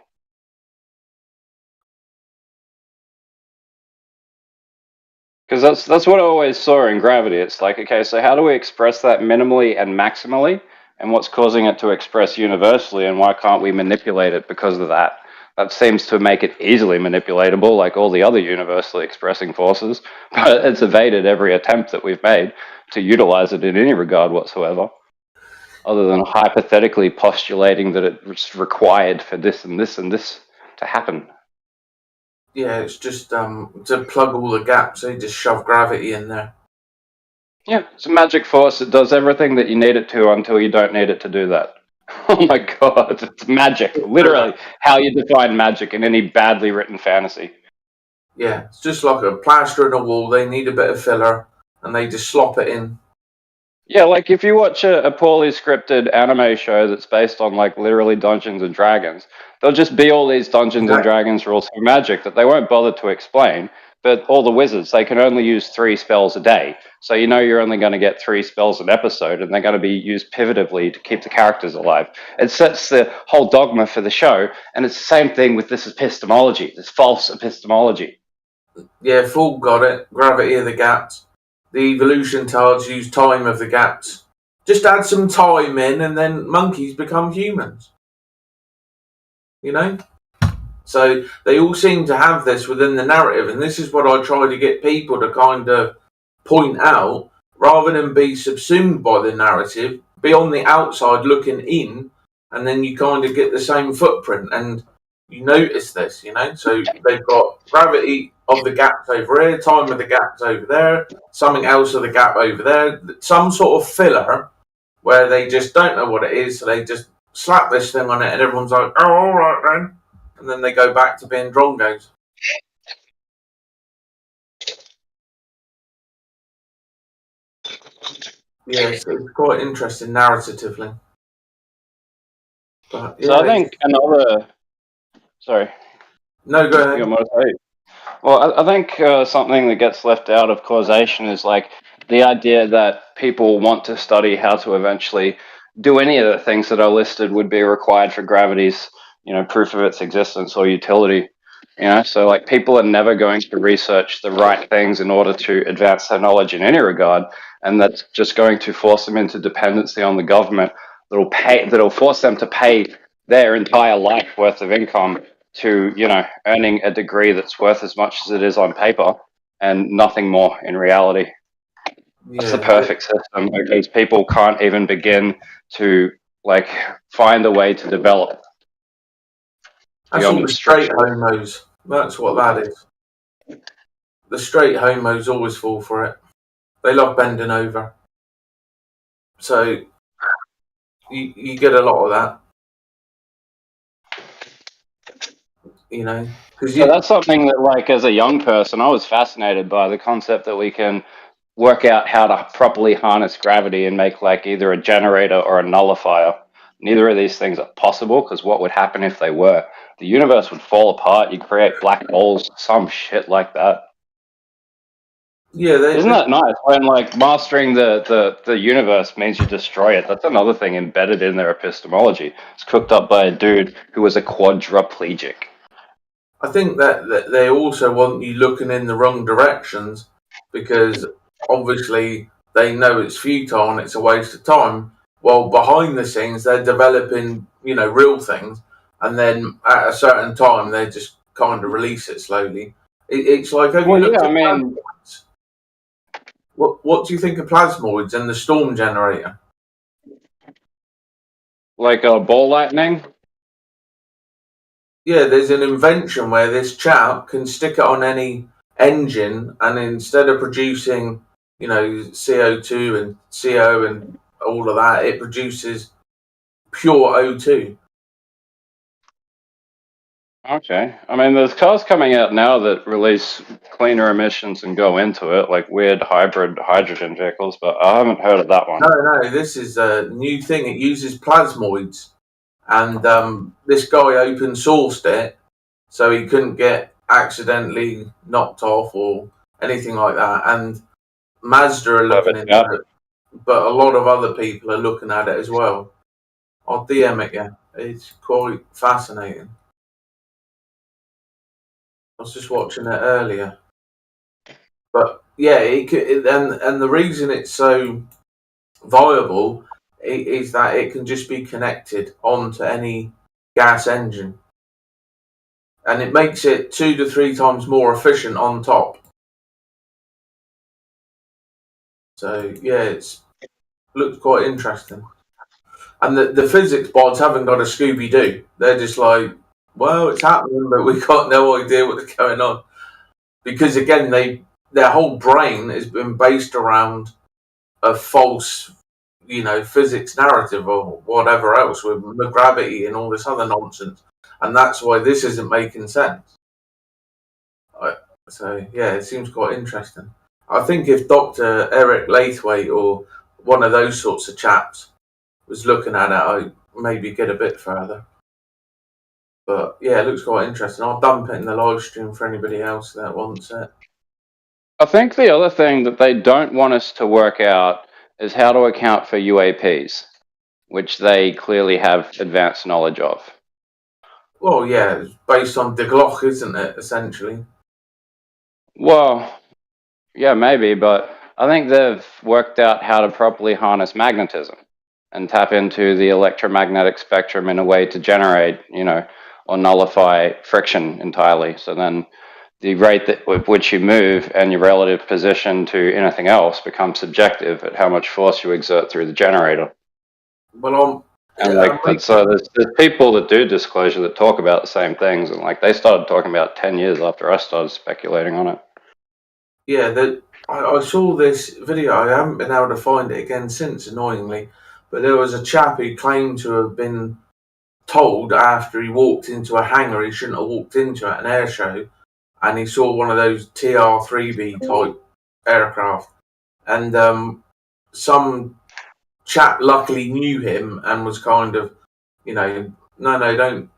Because that's what I always saw in gravity. It's like, okay, so how do we express that minimally and maximally? And what's causing it to express universally, and why can't we manipulate it because of that? That seems to make it easily manipulatable, like all the other universally expressing forces, but it's evaded every attempt that we've made to utilize it in any regard whatsoever, other than hypothetically postulating that it's required for this and this and this to happen. Yeah, it's just to plug all the gaps, they just shove gravity in there. Yeah, it's a magic force. It does everything that you need it to until you don't need it to do that. Oh my god, it's magic. Literally, how you define magic in any badly written fantasy. Yeah, it's just like a plaster in a wall. They need a bit of filler, and they just slop it in. Yeah, like if you watch a poorly scripted anime show that's based on like literally Dungeons and Dragons, there'll just be all these Dungeons and Dragons rules for magic that they won't bother to explain. But all the wizards, they can only use 3 spells a day. So you know you're only going to get 3 spells an episode, and they're going to be used pivotively to keep the characters alive. It sets the whole dogma for the show, and it's the same thing with this epistemology, this false epistemology. Yeah, Fool got it. Gravity of the gaps. The evolution tards use time of the gaps. Just add some time in, and then monkeys become humans. You know? So they all seem to have this within the narrative, and this is what I try to get people to kind of point out, rather than be subsumed by the narrative, be on the outside looking in, and then you kind of get the same footprint, and you notice this, you know? So they've got gravity of the gaps over here, time of the gaps over there, something else of the gap over there, some sort of filler where they just don't know what it is, so they just slap this thing on it and everyone's like, oh, all right then. And then they go back to being drongos. Yeah, it's quite interesting narratively. But, yeah, So I think another... Sorry. No, go ahead. Well, I think something that gets left out of causation is like the idea that people want to study how to eventually do any of the things that are listed would be required for gravity's, proof of its existence or utility. So like people are never going to research the right things in order to advance their knowledge in any regard, and that's just going to force them into dependency on the government that'll force them to pay their entire life worth of income to, earning a degree that's worth as much as it is on paper and nothing more in reality. That's the perfect system, because people can't even begin to find a way to develop. That's all the straight homos. That's what that is. The straight homos always fall for it. They love bending over. So you get a lot of that. So that's something that, as a young person, I was fascinated by the concept that we can work out how to properly harness gravity and make either a generator or a nullifier. Neither of these things are possible, because what would happen if they were? The universe would fall apart. You'd create black holes, some shit like that. Yeah, isn't that nice? When mastering the universe means you destroy it. That's another thing embedded in their epistemology. It's cooked up by a dude who was a quadriplegic. I think that they also want you looking in the wrong directions, because obviously they know it's futile and it's a waste of time. While behind the scenes they're developing, real things, and then at a certain time they just kind of release it slowly. It's like, what do you think of plasmoids and the storm generator? Like a ball lightning? Yeah, there's an invention where this chap can stick it on any engine, and instead of producing, CO2 and CO and all of that, it produces pure O2. Okay. There's cars coming out now that release cleaner emissions and go into it, like weird hybrid hydrogen vehicles, but I haven't heard of that one. No, this is a new thing. It uses plasmoids. And this guy open sourced it, so he couldn't get accidentally knocked off or anything like that. And Mazda are looking into it, but a lot of other people are looking at it as well. I'll DM it, yeah. It's quite fascinating. I was just watching it earlier. But yeah, and the reason it's so viable is that it can just be connected onto any gas engine, and it makes it 2 to 3 times more efficient on top. So yeah, it looks quite interesting. And the physics bods haven't got a Scooby-Doo. They're just like, well, it's happening, but we've got no idea what's going on. Because again, their whole brain has been based around a false, physics narrative or whatever else with gravity and all this other nonsense. And that's why this isn't making sense. So, yeah, it seems quite interesting. I think if Dr. Eric Laithwaite or one of those sorts of chaps was looking at it, I'd maybe get a bit further. But, yeah, it looks quite interesting. I'll dump it in the live stream for anybody else that wants it. I think the other thing that they don't want us to work out is how to account for UAPs, which they clearly have advanced knowledge of. Well, yeah, it's based on De Glock, isn't it, essentially? Well, yeah, maybe, but I think they've worked out how to properly harness magnetism and tap into the electromagnetic spectrum in a way to generate, or nullify friction entirely. So then the rate with which you move and your relative position to anything else becomes subjective at how much force you exert through the generator. Well, And so there's people that do disclosure that talk about the same things, and like they started talking about 10 years after I started speculating on it. Yeah, I saw this video. I haven't been able to find it again since, annoyingly. But there was a chap who claimed to have been told after he walked into a hangar he shouldn't have walked into at an air show, and he saw one of those TR-3B type aircraft, and some chap luckily knew him and was kind of, no, don't,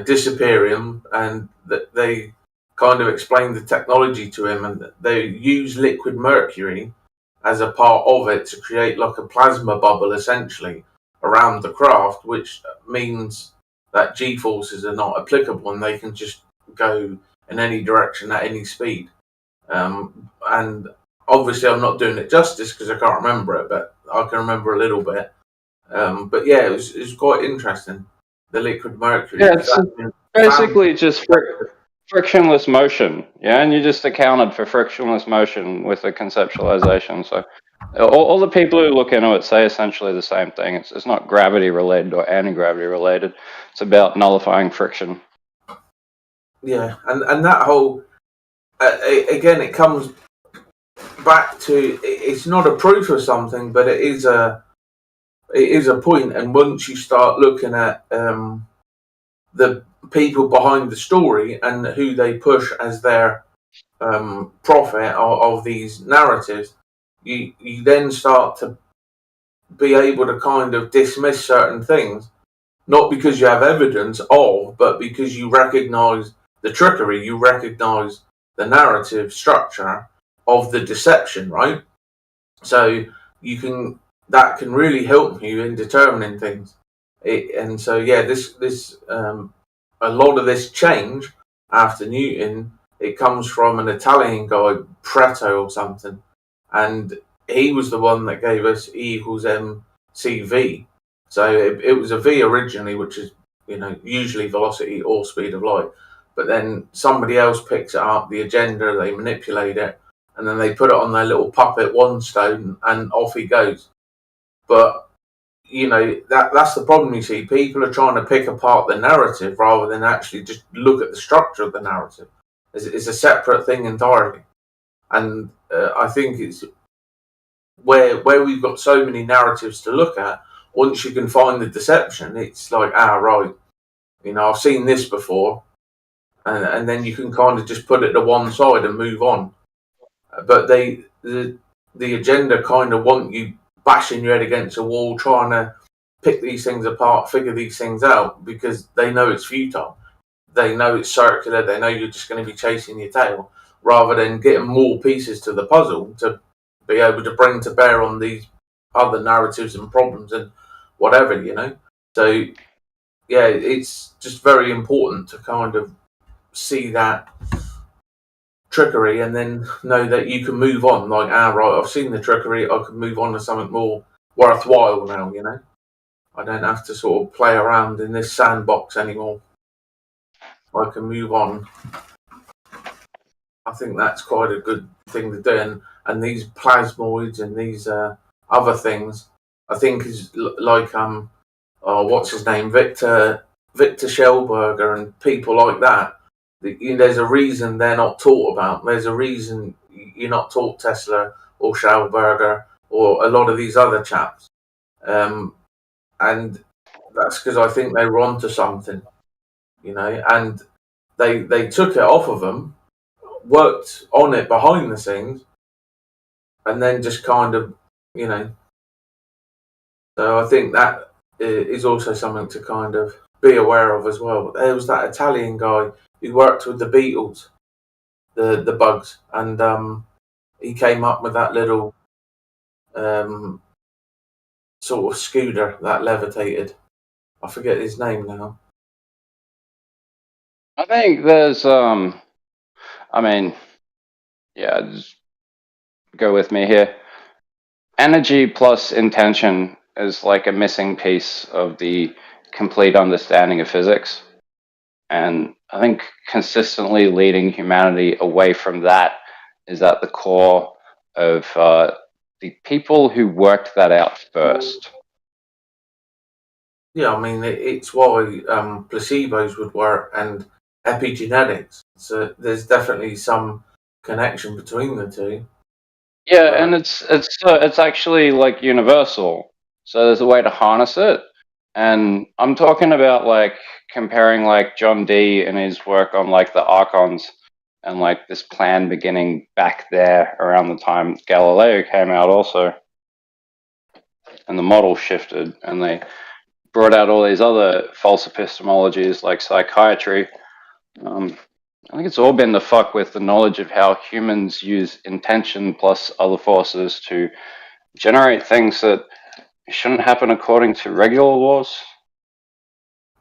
disappear him, and that they kind of explained the technology to him, and they use liquid mercury as a part of it to create like a plasma bubble essentially around the craft, which means that G-forces are not applicable and they can just go in any direction at any speed. And obviously I'm not doing it justice because I can't remember it, but I can remember a little bit. But yeah, it was quite interesting. The liquid mercury. Yeah, it's basically just frictionless motion. Yeah, and you just accounted for frictionless motion with the conceptualization. So all the people who look into it say essentially the same thing. It's not gravity related or anti-gravity related. It's about nullifying friction. Yeah, and that whole again, it comes back to it's not a proof of something, but it is a point. And once you start looking at the people behind the story and who they push as their prophet of these narratives, you then start to be able to kind of dismiss certain things, not because you have evidence of, but because you recognize the trickery, you recognize the narrative structure of the deception, right? So that can really help you in determining things. And so yeah, this a lot of this change after Newton, it comes from an Italian guy, Pareto or something, and he was the one that gave us E equals mc/v. So it was a v originally, which is usually velocity or speed of light, but then somebody else picks it up, the agenda, they manipulate it, and then they put it on their little puppet one stone, and off he goes. But that's the problem. You see, people are trying to pick apart the narrative rather than actually just look at the structure of the narrative. It's a separate thing entirely, and I think it's where we've got so many narratives to look at. Once you can find the deception, it's like, right, I've seen this before, and then you can kind of just put it to one side and move on. But the agenda kind of want you bashing your head against a wall, trying to pick these things apart, figure these things out, because they know it's futile. They know it's circular. They know you're just going to be chasing your tail, rather than getting more pieces to the puzzle to be able to bring to bear on these other narratives and problems and whatever, So, yeah, it's just very important to kind of see that trickery and then know that you can move on. Like, right, I've seen the trickery, I can move on to something more worthwhile now, I don't have to sort of play around in this sandbox anymore. I can move on. I think that's quite a good thing to do. And these plasmoids and these other things, I think is like what's his name, Victor Schellberger and people like that. There's a reason they're not taught about. There's a reason you're not taught Tesla or Schellberger or a lot of these other chaps. And that's because I think they were onto something, and they took it off of them, worked on it behind the scenes, and then just kind of, So I think that is also something to kind of be aware of as well. There was that Italian guy who worked with the Beatles, the Bugs, and he came up with that little sort of scooter that levitated. I forget his name now. I think there's just go with me here. Energy plus intention is like a missing piece of the complete understanding of physics. And I think consistently leading humanity away from that is at the core of the people who worked that out first. Yeah, I mean, it's why placebos would work and epigenetics. So there's definitely some connection between the two. Yeah, and it's actually like universal. So there's a way to harness it, and I'm talking about like comparing like John Dee and his work on like the archons and like this plan beginning back there around the time Galileo came out also, and the model shifted, and they brought out all these other false epistemologies like psychiatry. I think it's all been to fuck with the knowledge of how humans use intention plus other forces to generate things that shouldn't happen according to regular laws.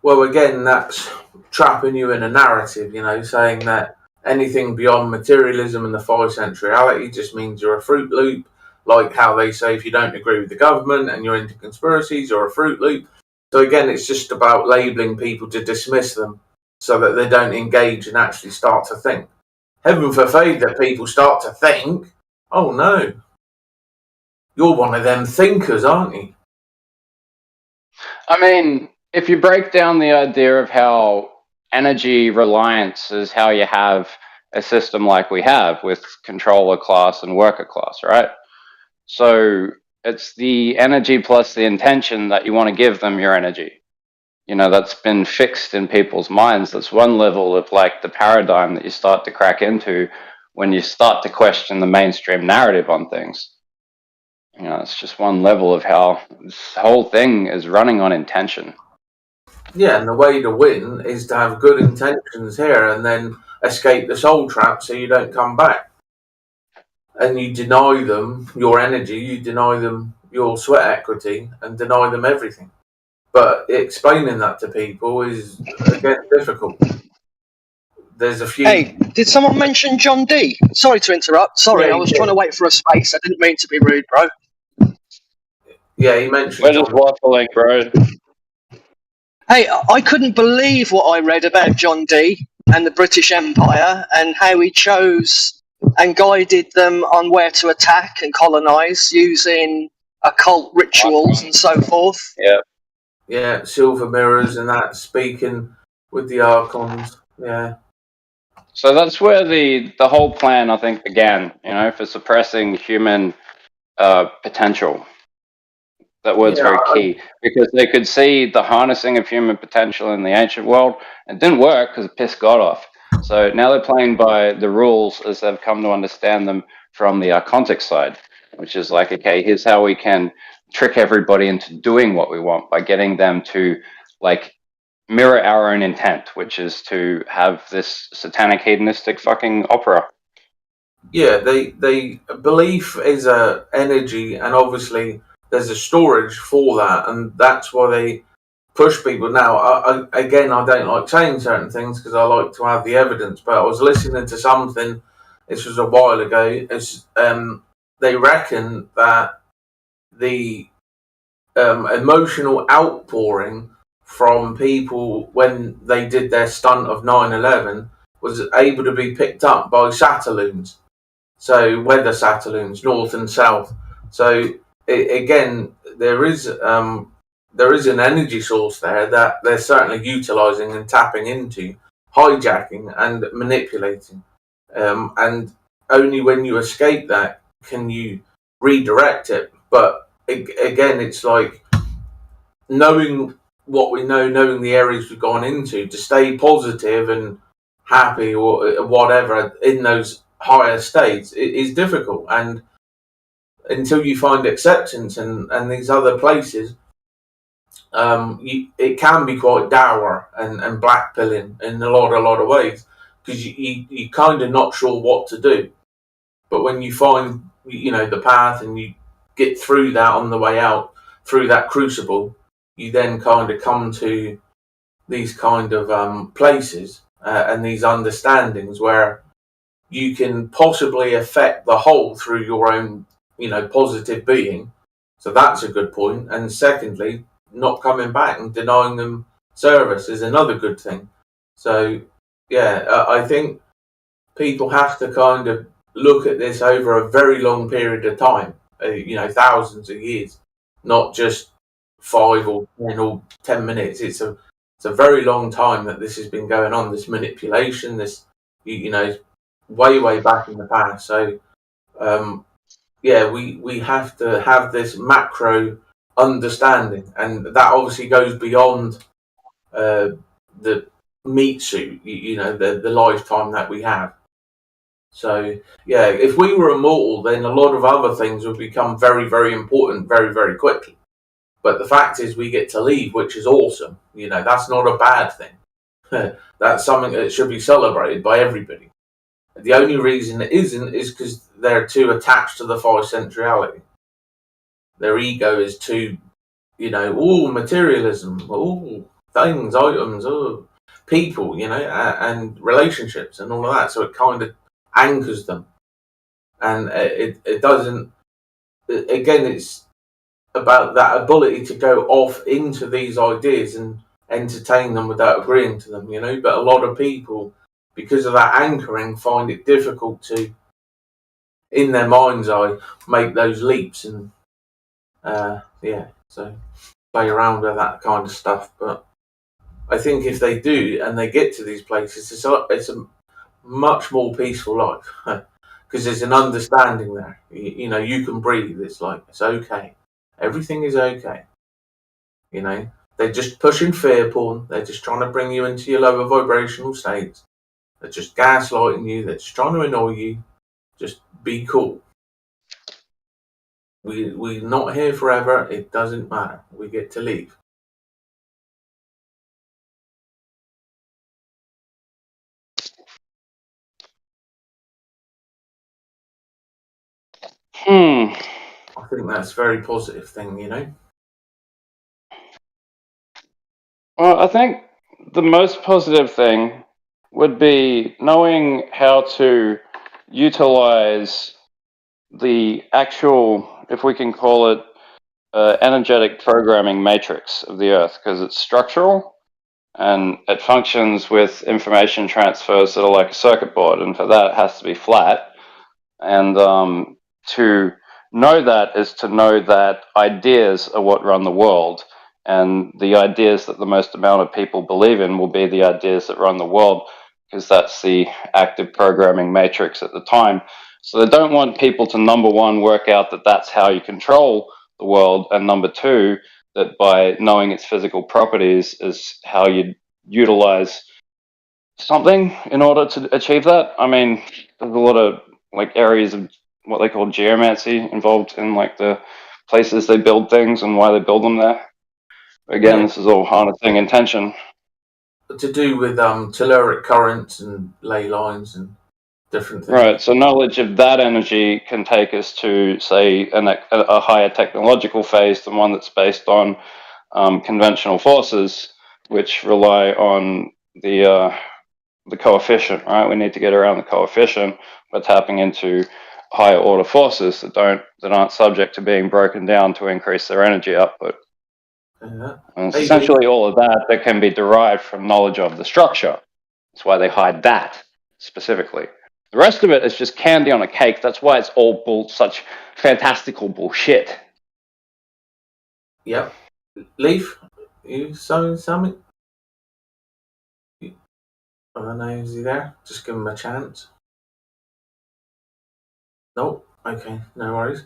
Well, again, that's trapping you in a narrative, saying that anything beyond materialism and the 5 cents reality just means you're a Fruit Loop, like how they say if you don't agree with the government and you're into conspiracies, you're a Fruit Loop. So again, it's just about labelling people to dismiss them so that they don't engage and actually start to think. Heaven forbid that people start to think. Oh no, you're one of them thinkers, aren't you? I mean, if you break down the idea of how energy reliance is how you have a system like we have with controller class and worker class, right? So it's the energy plus the intention that you want to give them your energy. That's been fixed in people's minds. That's one level of like the paradigm that you start to crack into when you start to question the mainstream narrative on things. It's just one level of how this whole thing is running on intention. Yeah, and the way to win is to have good intentions here and then escape the soul trap so you don't come back. And you deny them your energy, you deny them your sweat equity, and deny them everything. But explaining that to people is, again, difficult. There's a few... Hey, did someone mention John Dee? Sorry to interrupt. Sorry, I was trying to wait for a space. I didn't mean to be rude, bro. Yeah, he mentioned... We're just waffling, bro. Hey, I couldn't believe what I read about John Dee and the British Empire and how he chose and guided them on where to attack and colonise using occult rituals and so forth. Yeah. Yeah, silver mirrors and that, speaking with the archons. Yeah. So that's where the whole plan, I think, began, for suppressing human potential. That word's very key, because they could see the harnessing of human potential in the ancient world. It didn't work because it pissed God off. So now they're playing by the rules as they've come to understand them from the archontic side, which is like, okay, here's how we can trick everybody into doing what we want by getting them to like mirror our own intent, which is to have this satanic hedonistic fucking opera. Yeah, they belief is a energy, and obviously there's a storage for that, and that's why they push people. Now, I don't like saying certain things because I like to have the evidence, but I was listening to something, this was a while ago, they reckon that the emotional outpouring from people when they did their stunt of 9/11 was able to be picked up by satelloons. So weather satelloons, north and south. So again, there is an energy source there that they're certainly utilising and tapping into, hijacking and manipulating. And only when you escape that can you redirect it. But again, it's like knowing what we know, knowing the areas we've gone into, to stay positive and happy or whatever in those higher states is difficult. And until you find acceptance and these other places, it can be quite dour and blackpilling in a lot of ways, because you kind of not sure what to do. But when you find the path and you get through that on the way out, through that crucible, you then kind of come to these kind of places and these understandings where you can possibly affect the whole through your own positive being. So that's a good point. And secondly, not coming back and denying them service is another good thing. So yeah, I think people have to kind of look at this over a very long period of time, thousands of years, not just 5 or 10 or 10 minutes. It's a very long time that this has been going on. This manipulation, this way back in the past. So we have to have this macro understanding, and that obviously goes beyond the meat suit, the lifetime that we have. So if we were immortal, then a lot of other things would become very, very important very, very quickly. But the fact is, we get to leave, which is awesome. That's not a bad thing. That's something that should be celebrated by everybody. The only reason it isn't is because they're too attached to the 5 sense reality. Their ego is too, materialism, things, items, people, and relationships and all of that. So it kind of anchors them. And it doesn't, again, it's about that ability to go off into these ideas and entertain them without agreeing to them, But a lot of people, because of that anchoring, find it difficult to, in their mind's eye, make those leaps and so play around with that kind of stuff. But I think if they do and they get to these places, it's a much more peaceful life because there's an understanding there. You can breathe. It's like, it's okay. Everything is okay. They're just pushing fear porn. They're just trying to bring you into your lower vibrational states. They're just gaslighting you. They're just trying to annoy you. Just be cool. We're not here forever. It doesn't matter. We get to leave. I think that's a very positive thing, Well, I think the most positive thing would be knowing how to utilize the actual, if we can call it, energetic programming matrix of the Earth, because it's structural and it functions with information transfers that are like a circuit board, and for that it has to be flat. And to know that is to know that ideas are what run the world, and the ideas that the most amount of people believe in will be the ideas that run the world, because that's the active programming matrix at the time. So they don't want people to, number one, work out that that's how you control the world, and number two, that by knowing its physical properties is how you utilize something in order to achieve that. I mean, there's a lot of areas of what they call geomancy involved in the places they build things and why they build them there. Again, this is all harnessing intention. To do with telluric currents and ley lines and different things. Right, so knowledge of that energy can take us to, say, a higher technological phase than one that's based on conventional forces, which rely on the coefficient, right? We need to get around the coefficient by tapping into higher order forces that aren't subject to being broken down to increase their energy output. And it's essentially all of that can be derived from knowledge of the structure. That's why they hide that specifically. The rest of it is just candy on a cake. That's why it's all such fantastical bullshit. Yep. Leaf, you saying something? I don't know, is he there? Just give him a chance. Nope. Okay, no worries.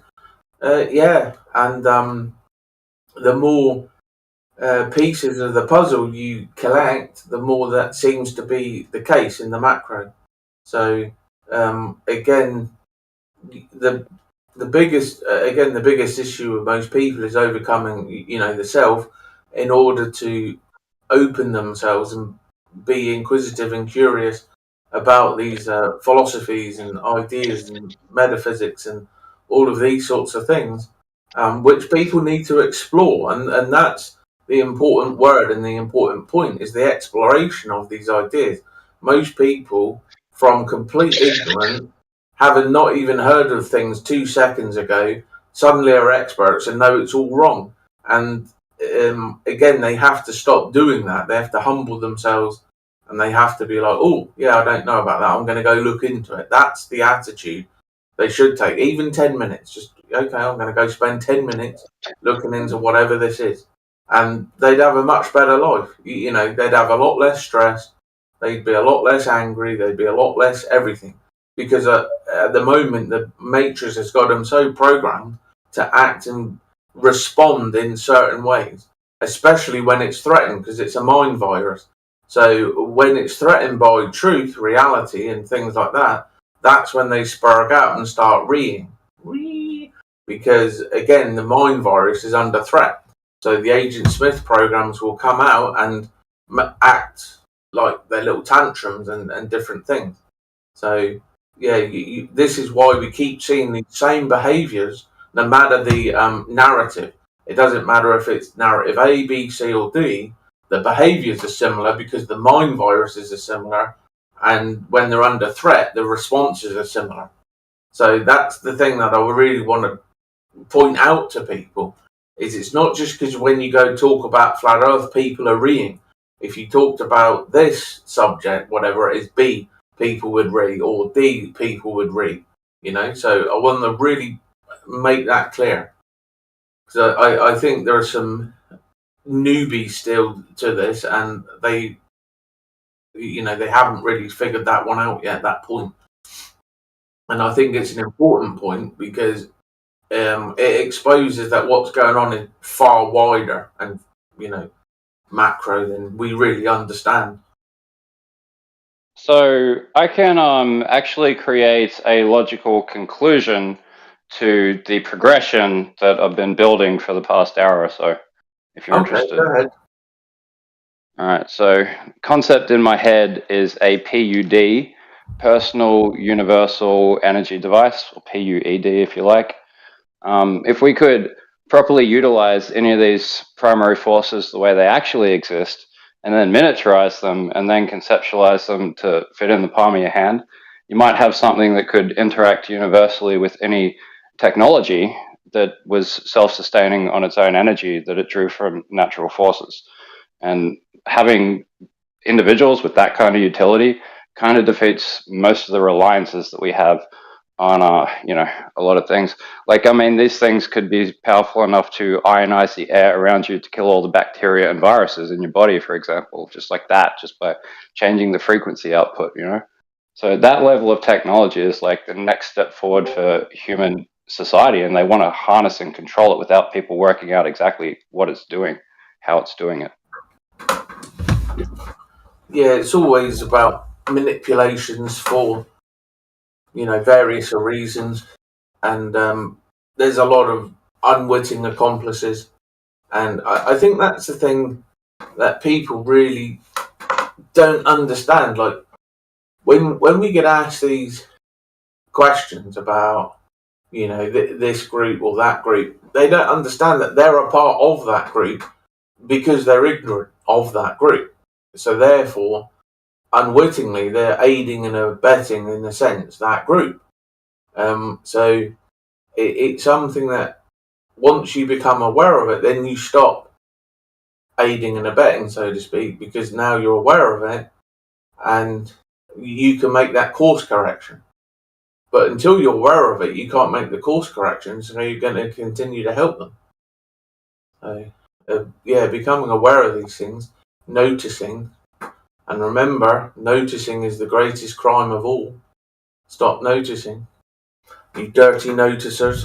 And the more pieces of the puzzle you collect, the more that seems to be the case in the macro. So again, the biggest issue with most people is overcoming, the self, in order to open themselves and be inquisitive and curious about these philosophies and ideas and metaphysics and all of these sorts of things, which people need to explore. And that's the important word and the important point, is the exploration of these ideas. Most people, from complete ignorance, having not even heard of things 2 seconds ago, suddenly are experts and know it's all wrong. And again, they have to stop doing that. They have to humble themselves, and they have to be like, oh, yeah, I don't know about that. I'm going to go look into it. That's the attitude they should take. Even 10 minutes. Just, okay, I'm going to go spend 10 minutes looking into whatever this is. and they'd have a much better life. You know, they'd have a lot less stress. They'd be a lot less angry. They'd be a lot less everything. Because at the moment, the Matrix has got them so programmed to act and respond in certain ways, especially when it's threatened, because it's a mind virus. So when it's threatened by truth, reality, and things like that, that's when they spurg out and start reeing. Because, again, the mind virus is under threat. So the Agent Smith programs will come out and act like their little tantrums and different things. So, yeah, this is why we keep seeing the same behaviours, no matter the narrative. It doesn't matter if it's narrative A, B, C, or D. The behaviours are similar because the mind viruses are similar, and when they're under threat, the responses are similar. So that's the thing that I really want to point out to people, is it's not just because when you go talk about flat earth, people are reeing. If you talked about this subject, whatever it is, B, people would read, or D, people would read, you know. So I want to really make that clear, because I think there are some newbies still to this, and they, you know, they haven't really figured that one out yet, that point. And I think it's an important point because it exposes that what's going on is far wider and, you know, macro than we really understand. So I can actually create a logical conclusion to the progression that I've been building for the past hour or so, if you're interested. Go ahead. All right, so concept in my head is a PUD, Personal Universal Energy Device, or PUED if you like. If we could properly utilize any of these primary forces the way they actually exist, and then miniaturize them and then conceptualize them to fit in the palm of your hand, you might have something that could interact universally with any technology that was self-sustaining on its own energy that it drew from natural forces. And having individuals with that kind of utility kind of defeats most of the reliances that we have on you know, a lot of things. Like, I mean, these things could be powerful enough to ionize the air around you to kill all the bacteria and viruses in your body, for example, just like that, just by changing the frequency output, you know. So that level of technology is like the next step forward for human society, and they want to harness and control it without people working out exactly what it's doing, how it's doing it. Yeah, it's always about manipulations for, you know, various reasons, and there's a lot of unwitting accomplices, and I think that's the thing that people really don't understand. Like, when we get asked these questions about, you know, this group or that group, they don't understand that they're a part of that group because they're ignorant of that group. So therefore, unwittingly, they're aiding and abetting, in a sense, that group. So it's something that once you become aware of it, then you stop aiding and abetting, so to speak, because now you're aware of it and you can make that course correction. But until you're aware of it, you can't make the course correction, so you're going to continue to help them. So, yeah, becoming aware of these things, noticing, and remember, noticing is the greatest crime of all. Stop noticing, you dirty noticers.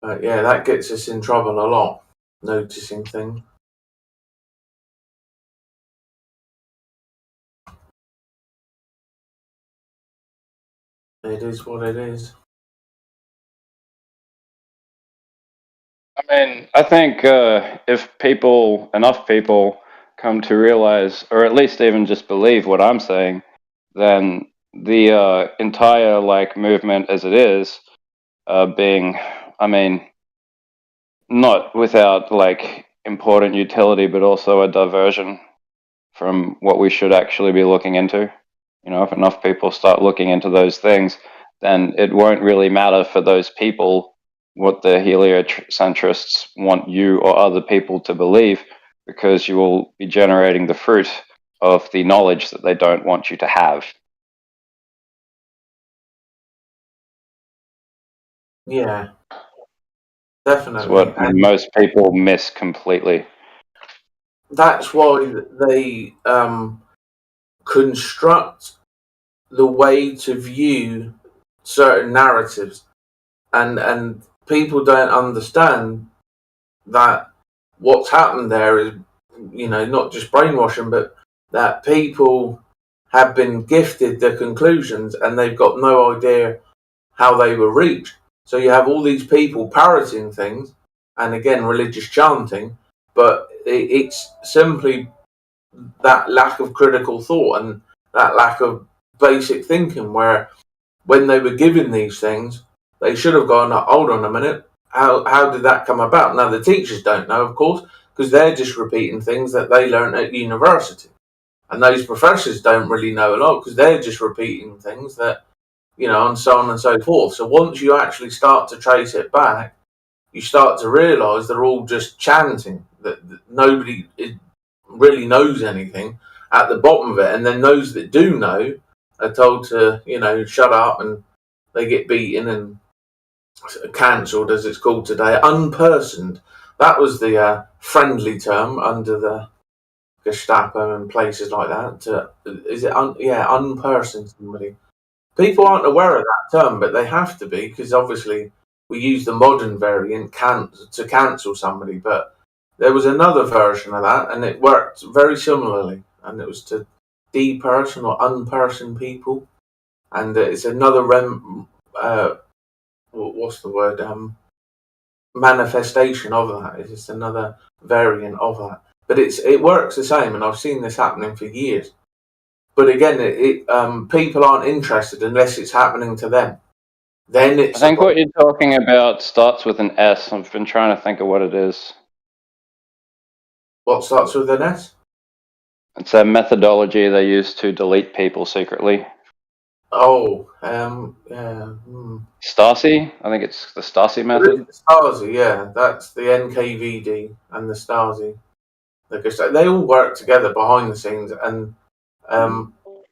But yeah, that gets us in trouble a lot, noticing things. It is what it is. I mean, I think if enough people come to realize, or at least even just believe what I'm saying, then the entire like movement as it is, being, I mean, not without like important utility, but also a diversion from what we should actually be looking into. You know, if enough people start looking into those things, then it won't really matter for those people what the heliocentrists want you or other people to believe, because you will be generating the fruit of the knowledge that they don't want you to have. Yeah. That's Definitely. what And most people miss completely. that's why they construct the way to view certain narratives, and people don't understand that what's happened there is, not just brainwashing, but that people have been gifted the conclusions and they've got no idea how they were reached. So you have all these people parroting things, and again, religious chanting, but it's simply that lack of critical thought and that lack of basic thinking, where when they were given these things, they should have gone, hold on a minute, how did that come about? Now, the teachers don't know, of course, because they're just repeating things that they learned at university. And those professors don't really know a lot because they're just repeating things that, and so on and so forth. So once you actually start to trace it back, you start to realise they're all just chanting, that nobody really knows anything at the bottom of it. And then those that do know are told to, shut up, and they get beaten and cancelled, as it's called today, unpersoned. That was the friendly term under the Gestapo and places like that. Unpersoned somebody. People aren't aware of that term, but they have to be, because obviously we use the modern variant to cancel somebody. But there was another version of that, and it worked very similarly, and it was to deperson or unperson people. And it's another what's the word? Manifestation of that. It's just another variant of that. But it works the same, and I've seen this happening for years. But again, people aren't interested unless it's happening to them. Then I think what you're talking about starts with an S. I've been trying to think of what it is. What starts with an S? It's a methodology they use to delete people secretly. Oh, Stasi? I think it's the Stasi method. Stasi, yeah. That's the NKVD and the Stasi. They all work together behind the scenes, and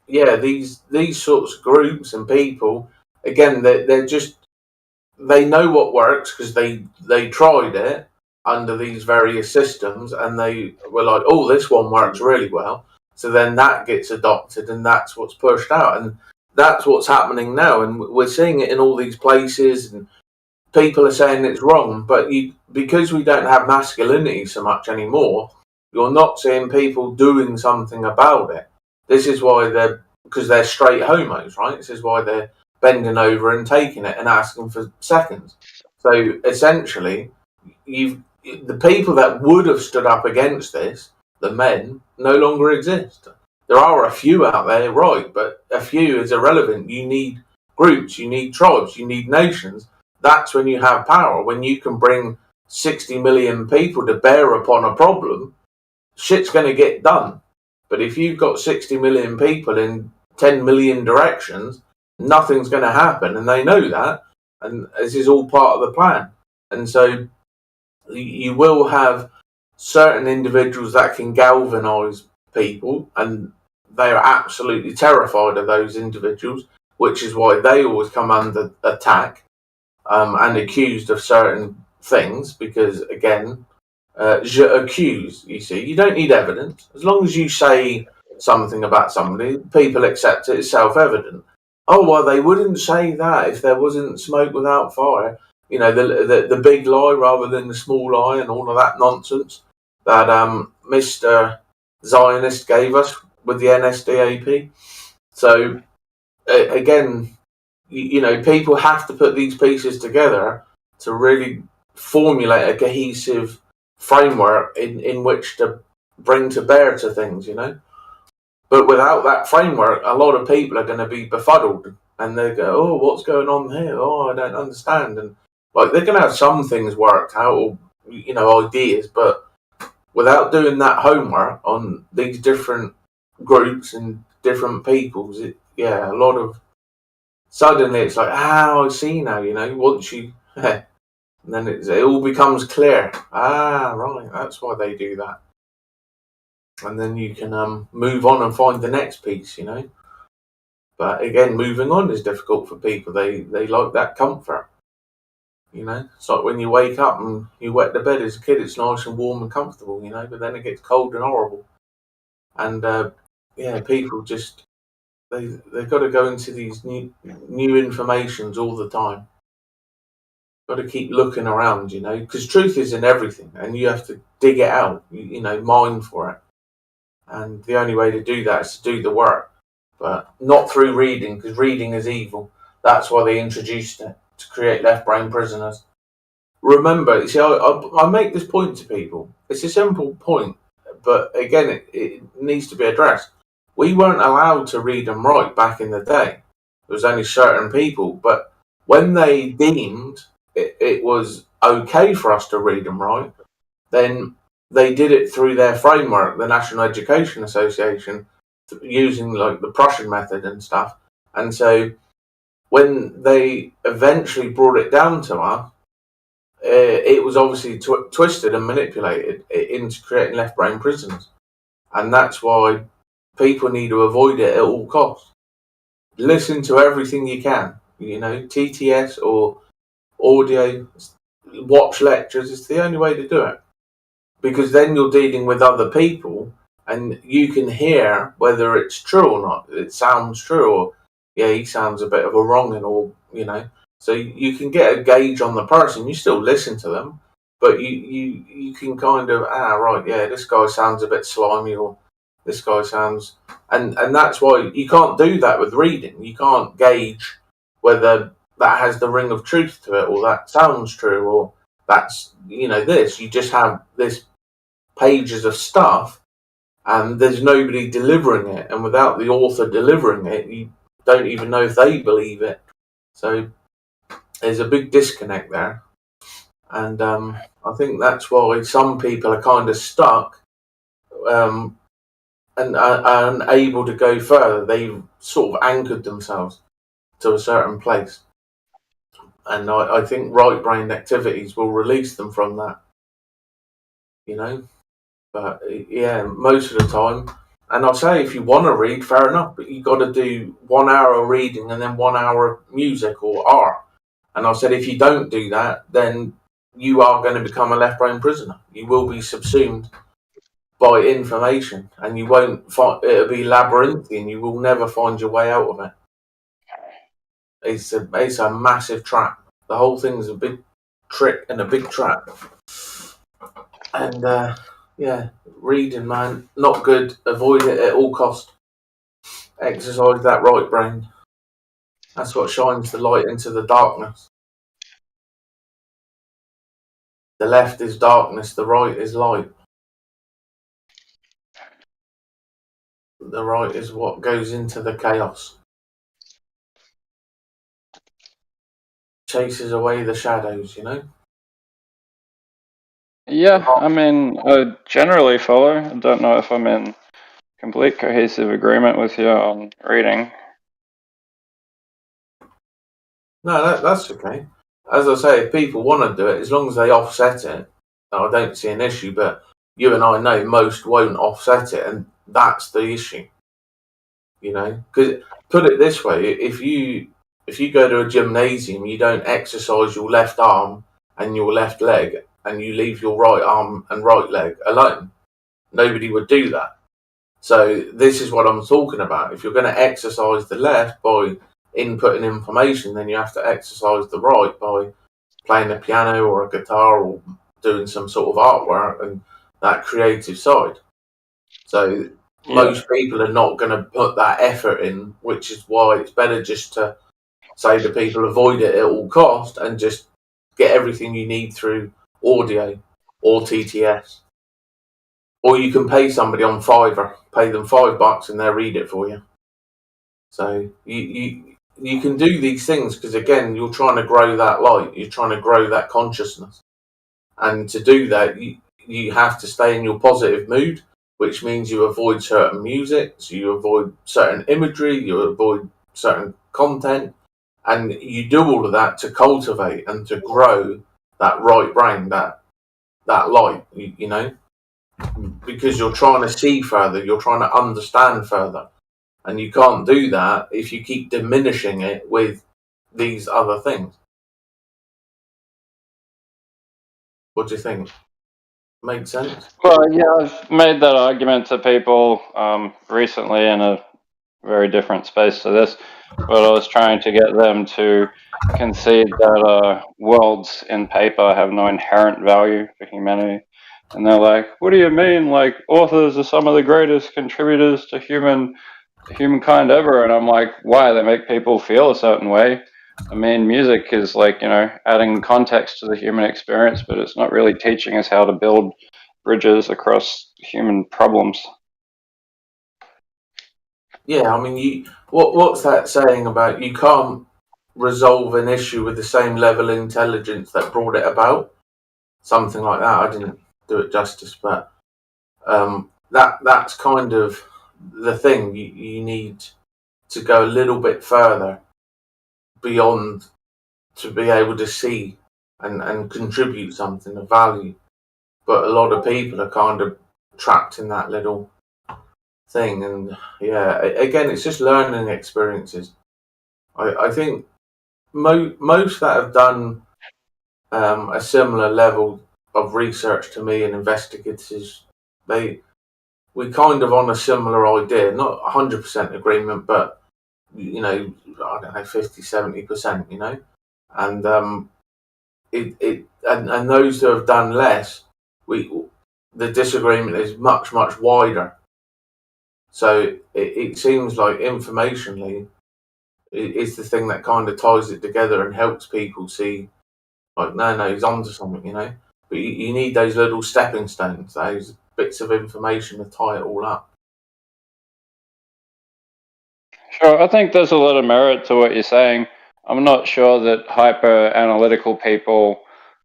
these sorts of groups and people, again, they know what works because they tried it under these various systems, and they were like, oh, this one works really well. So then that gets adopted, and that's what's pushed out, and that's what's happening now. And we're seeing it in all these places, and people are saying it's wrong, but because we don't have masculinity so much anymore, you're not seeing people doing something about it. This is why because they're straight homos, right? This is why they're bending over and taking it and asking for seconds. So essentially, the people that would have stood up against this, the men, no longer exist. There are a few out there, right, but a few is irrelevant. You need groups, you need tribes, you need nations. That's when you have power. When you can bring 60 million people to bear upon a problem, shit's going to get done. But if you've got 60 million people in 10 million directions, nothing's going to happen. And they know that. And this is all part of the plan. And so you will have certain individuals that can galvanise people, and they are absolutely terrified of those individuals, which is why they always come under attack and accused of certain things, because, again, je accuse, you see. You don't need evidence. As long as you say something about somebody, people accept it as self-evident. Oh, well, they wouldn't say that if there wasn't smoke without fire. The big lie rather than the small lie and all of that nonsense that Mr. Zionist gave us with the NSDAP. So, again, people have to put these pieces together to really formulate a cohesive framework in which to bring to bear to things, But without that framework, a lot of people are going to be befuddled, and they go, oh, what's going on here? Oh, I don't understand. And they're going to have some things worked out, or, ideas, but without doing that homework on these different groups and different peoples, a lot of suddenly it's like, I see now, once you, and then it all becomes clear. Right, that's why they do that. And then you can move on and find the next piece, But again, moving on is difficult for people. They like that comfort. You know, it's like when you wake up and you wet the bed as a kid, it's nice and warm and comfortable, you know, but then it gets cold and horrible. And people just they've got to go into these new informations all the time. Got to keep looking around, you know, because truth is in everything, and you have to dig it out, you know, mine for it. And the only way to do that is to do the work, but not through reading, because reading is evil. That's why they introduced it, to create left brain prisoners. Remember, see, I make this point to people. It's a simple point, but again, it needs to be addressed. We weren't allowed to read and write back in the day. There was only certain people, but when they deemed it was okay for us to read and write, then they did it through their framework, the National Education Association, using like the Prussian method and stuff. And so when they eventually brought it down to us, it was obviously twisted and manipulated into creating left brain prisoners. And that's why people need to avoid it at all costs. Listen to everything you can, you know, TTS or audio, watch lectures. It's the only way to do it. Because then you're dealing with other people and you can hear whether it's true or not. It sounds true, or he sounds a bit of a wrong'un, or, you know. So you can get a gauge on the person. You still listen to them, but you can kind of, this guy sounds a bit slimy, or this guy sounds... And that's why you can't do that with reading. You can't gauge whether that has the ring of truth to it, or that sounds true, or that's, you know, this. You just have this pages of stuff and there's nobody delivering it, and without the author delivering it, you don't even know if they believe it. So there's a big disconnect there, and I think that's why some people are kind of stuck and are unable to go further. They've sort of anchored themselves to a certain place, and I think right-brained activities will release them from that, you know. But most of the time, and I'll say if you want to read, fair enough, but you've got to do 1 hour of reading and then 1 hour of music or art. And I said if you don't do that, then you are going to become a left brain prisoner. You will be subsumed by information, and you won't find, it'll be labyrinthian. You will never find your way out of it. It's a massive trap. The whole thing's a big trick and a big trap. And reading, man, not good. Avoid it at all cost. Exercise that right brain. That's what shines the light into the darkness. The left is darkness, the right is light. The right is what goes into the chaos. Chases away the shadows, you know? Yeah, I mean, I generally follow. I don't know if I'm in complete cohesive agreement with you on reading. No, that's okay. As I say, if people want to do it, as long as they offset it, I don't see an issue. But you and I know most won't offset it, and that's the issue. You know, because put it this way: if you go to a gymnasium, you don't exercise your left arm and your left leg, and you leave your right arm and right leg alone. Nobody would do that. So this is what I'm talking about. If you're going to exercise the left by inputting information, then you have to exercise the right by playing the piano or a guitar or doing some sort of artwork and that creative side. So most people are not going to put that effort in, which is why it's better just to say to people, avoid it at all cost and just get everything you need through audio or TTS. Or you can pay somebody on Fiverr, pay them $5 and they'll read it for you. So you can do these things because, again, you're trying to grow that light. You're trying to grow that consciousness. And to do that, you have to stay in your positive mood, which means you avoid certain music, so you avoid certain imagery, you avoid certain content, and you do all of that to cultivate and to grow that right brain, that light, you know, because you're trying to see further, you're trying to understand further. And you can't do that if you keep diminishing it with these other things. What do you think? Makes sense? Well, yeah, I've made that argument to people recently in a very different space to this, but I was trying to get them to concede that worlds in paper have no inherent value for humanity. And they're like, what do you mean? Like, authors are some of the greatest contributors to humankind ever. And I'm like, why? They make people feel a certain way. I mean, music is like, adding context to the human experience, but it's not really teaching us how to build bridges across human problems. Yeah, I mean, what's that saying about you can't resolve an issue with the same level of intelligence that brought it about? Something like that. I didn't do it justice, but that's kind of the thing. You need to go a little bit further beyond to be able to see and contribute something of value. But a lot of people are kind of trapped in that little thing, and yeah, again, it's just learning experiences. I think most that have done a similar level of research to me and investigators, we kind of on a similar idea, not 100% agreement, but I don't know, 50-70%, and and those who have done less, the disagreement is much wider. So it seems like informationally it's the thing that kind of ties it together and helps people see, like, no, he's onto something, But you need those little stepping stones, those bits of information to tie it all up. Sure, I think there's a lot of merit to what you're saying. I'm not sure that hyper-analytical people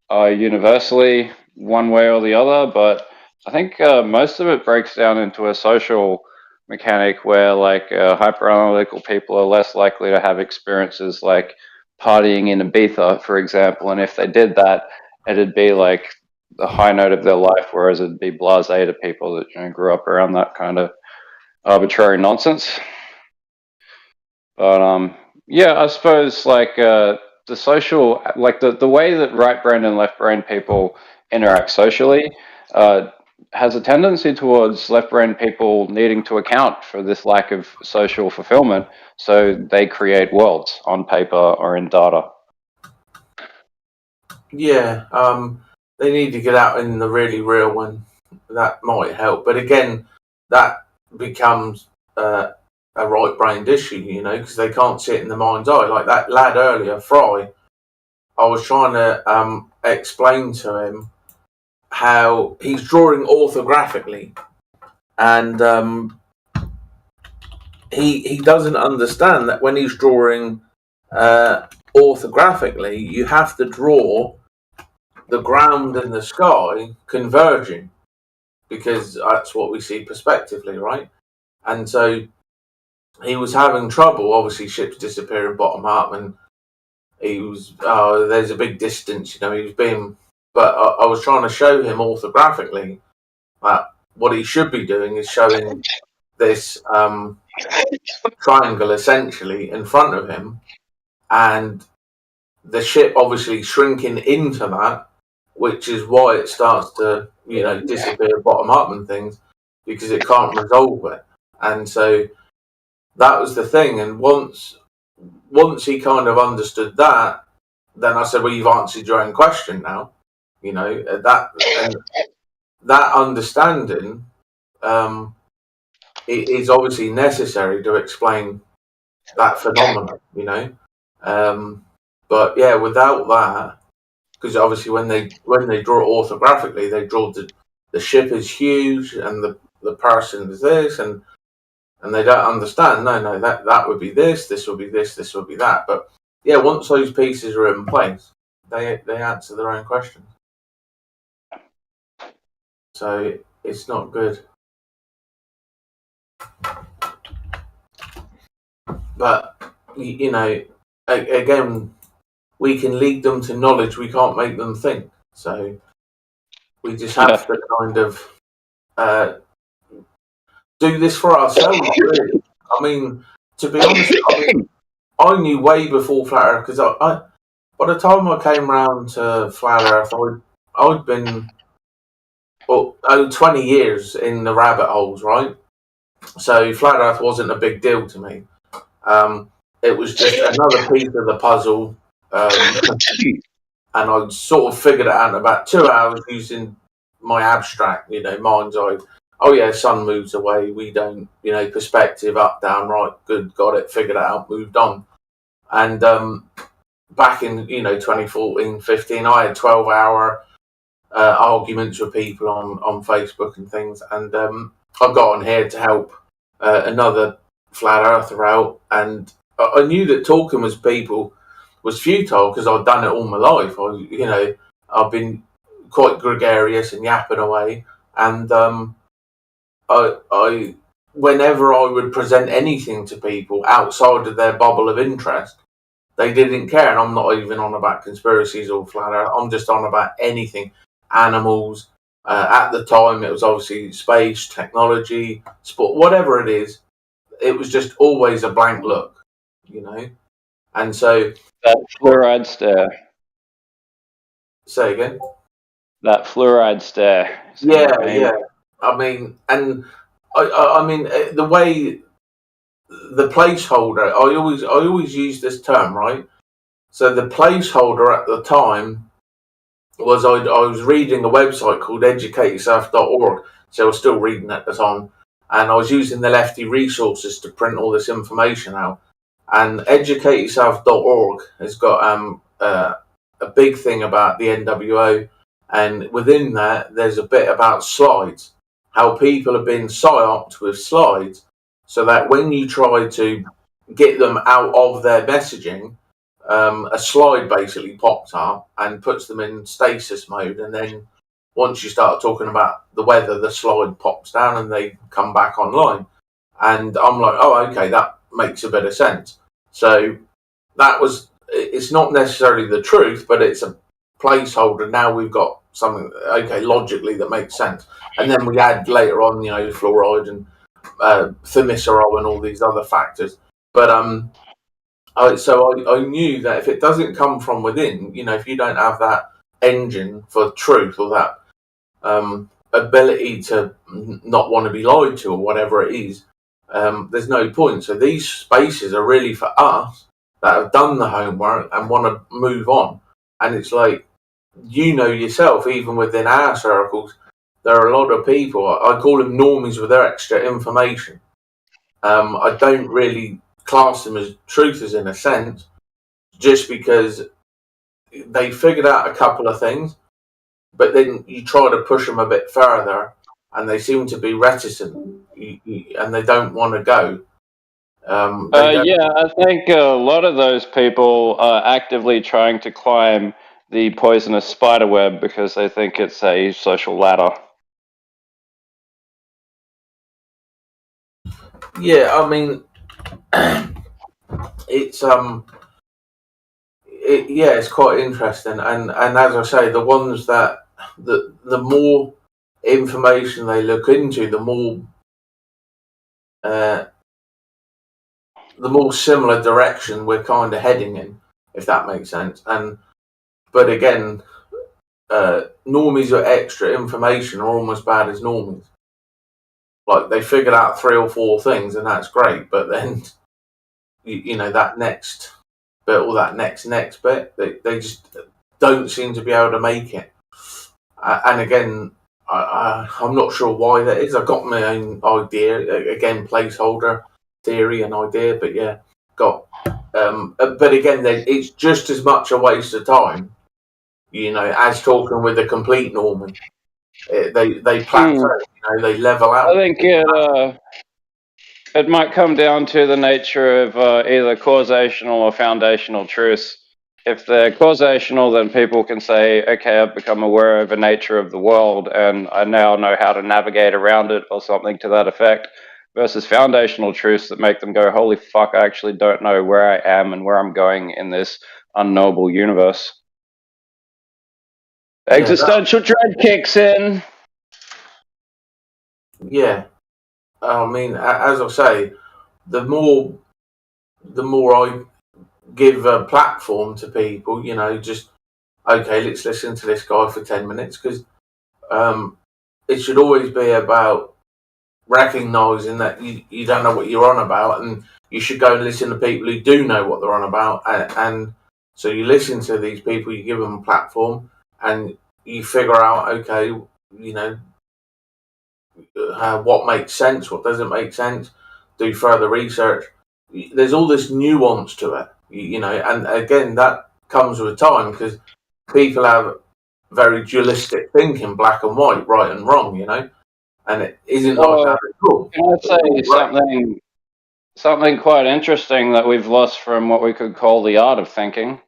are universally one way or the other, but I think most of it breaks down into a social mechanic where, like, hyper-analytical people are less likely to have experiences like partying in Ibiza, for example, and if they did that, it'd be like the high note of their life, whereas it'd be blasé to people that grew up around that kind of arbitrary nonsense. But yeah, I suppose like the social, like the way that right brain and left brain people interact socially has a tendency towards left brain people needing to account for this lack of social fulfillment, so they create worlds on paper or in data. Yeah, they need to get out in the really real one. That might help, but again, that becomes a right-brained issue, because they can't see it in the mind's eye. Like that lad earlier, Fry, I was trying to explain to him how he's drawing orthographically, and he doesn't understand that when he's drawing orthographically, you have to draw the ground and the sky converging, because that's what we see prospectively, right? And so he was having trouble. Obviously, ships disappearing bottom up, and he was there's a big distance, he was being. But I was trying to show him orthographically that what he should be doing is showing this triangle essentially in front of him, and the ship obviously shrinking into that, which is why it starts to disappear bottom up and things, because it can't resolve it. And so that was the thing. And once he kind of understood that, then I said, well, you've answered your own question now. That understanding is obviously necessary to explain that phenomenon, but yeah, without that, because obviously when they draw orthographically, they draw the ship is huge and the person is this, and they don't understand. No, that would be this would be this would be that. But yeah, once those pieces are in place, they answer their own questions. So it's not good. But again, we can lead them to knowledge. We can't make them think. So we just have to kind of do this for ourselves, really. I mean, to be honest, I knew way before Flat Earth, because I by the time I came round to Flat Earth, I'd been 20 years in the rabbit holes, right? So flat Earth wasn't a big deal to me. It was just another piece of the puzzle, and I sort of figured it out in about 2 hours using my abstract, mind's eye. Oh yeah, sun moves away. We don't, perspective, up, down, right, good, got it, figured it out, moved on. And back in 2014, 15, I had 12-hour arguments with people on Facebook and things, and I got on here to help another flat earther out, and I knew that talking with people was futile because I'd done it all my life. I've been quite gregarious and yapping away, and I whenever I would present anything to people outside of their bubble of interest, they didn't care. And I'm not even on about conspiracies or flat earth. I'm just on about anything, animals. At the time, it was obviously space, technology, sport, whatever it is. It was just always a blank look, And so that fluoride stare. Say again. That fluoride stare. Yeah. I mean, and I mean the way the placeholder. I always use this term, right? So the placeholder at the time was I was reading a website called educateyourself.org. So I was still reading at the time, and I was using the lefty resources to print all this information out. And educateyourself.org has got a big thing about the NWO, and within that there's a bit about slides, how people have been psyoped with slides, so that when you try to get them out of their messaging, a slide basically pops up and puts them in stasis mode, and then once you start talking about the weather, the slide pops down and they come back online. And I'm like, oh, okay, that makes a bit of sense. So it's not necessarily the truth, but it's a placeholder. Now we've got something, okay, logically that makes sense. And then we add later on, fluoride and thimerosal and all these other factors. But so I knew that if it doesn't come from within, if you don't have that engine for truth or that ability to not want to be lied to or whatever it is, there's no point. So these spaces are really for us that have done the homework and want to move on. And it's like, yourself, even within our circles, there are a lot of people, I call them normies with their extra information. I don't really class them as truthers in a sense, just because they figured out a couple of things, but then you try to push them a bit further and they seem to be reticent and they don't want to go. Yeah, I think a lot of those people are actively trying to climb the poisonous spider web because they think it's a social ladder. Yeah, I mean, it's it's quite interesting, and as I say, the ones that the more information they look into, the more similar direction we're kind of heading in, if that makes sense. But again, normies with extra information are almost bad as normies. Like, they figured out 3 or 4 things, and that's great. But then, that next bit or that next bit, they just don't seem to be able to make it. And again, I'm not sure why that is. I've got my own idea. Again, placeholder theory and idea, but yeah, got. But again, it's just as much a waste of time, as talking with a complete normie. They plateau, they level out. I think it might come down to the nature of either causational or foundational truths. If they're causational, then people can say, okay, I've become aware of the nature of the world and I now know how to navigate around it, or something to that effect, versus foundational truths that make them go, holy fuck, I actually don't know where I am and where I'm going in this unknowable universe. Existential dread kicks in. Yeah, I mean, as I say, the more I give a platform to people, just okay, let's listen to this guy for 10 minutes, because it should always be about recognising that you don't know what you're on about, and you should go and listen to people who do know what they're on about. And so you listen to these people, you give them a platform, and you figure out, okay, you know, what makes sense, what doesn't make sense, do further research. There's all this nuance to it, you know, and again, that comes with time, because people have very dualistic thinking, black and white, right and wrong, you know, and it isn't like that at all. Can I say something quite interesting that we've lost from what we could call the art of thinking?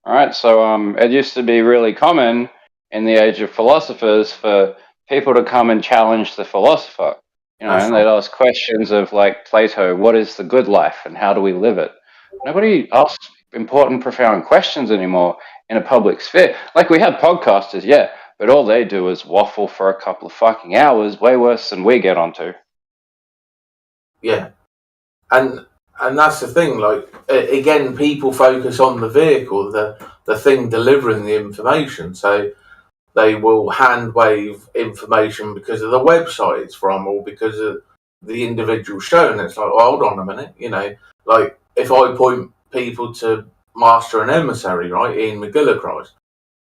All right, so it used to be really common in the age of philosophers for people to come and challenge the philosopher, you know, and they'd ask questions of, like, Plato, what is the good life and how do we live it? Nobody asks important, profound questions anymore in a public sphere. Like, we have podcasters, yeah, but all they do is waffle for a couple of fucking hours, way worse than we get onto. Yeah, and that's the thing. Like, again, people focus on the vehicle, the thing delivering the information. So they will hand wave information because of the website it's from, or because of the individual show. And it's like, well, hold on a minute, you know, like if I point people to Master and Emissary, right, Ian McGillichrist,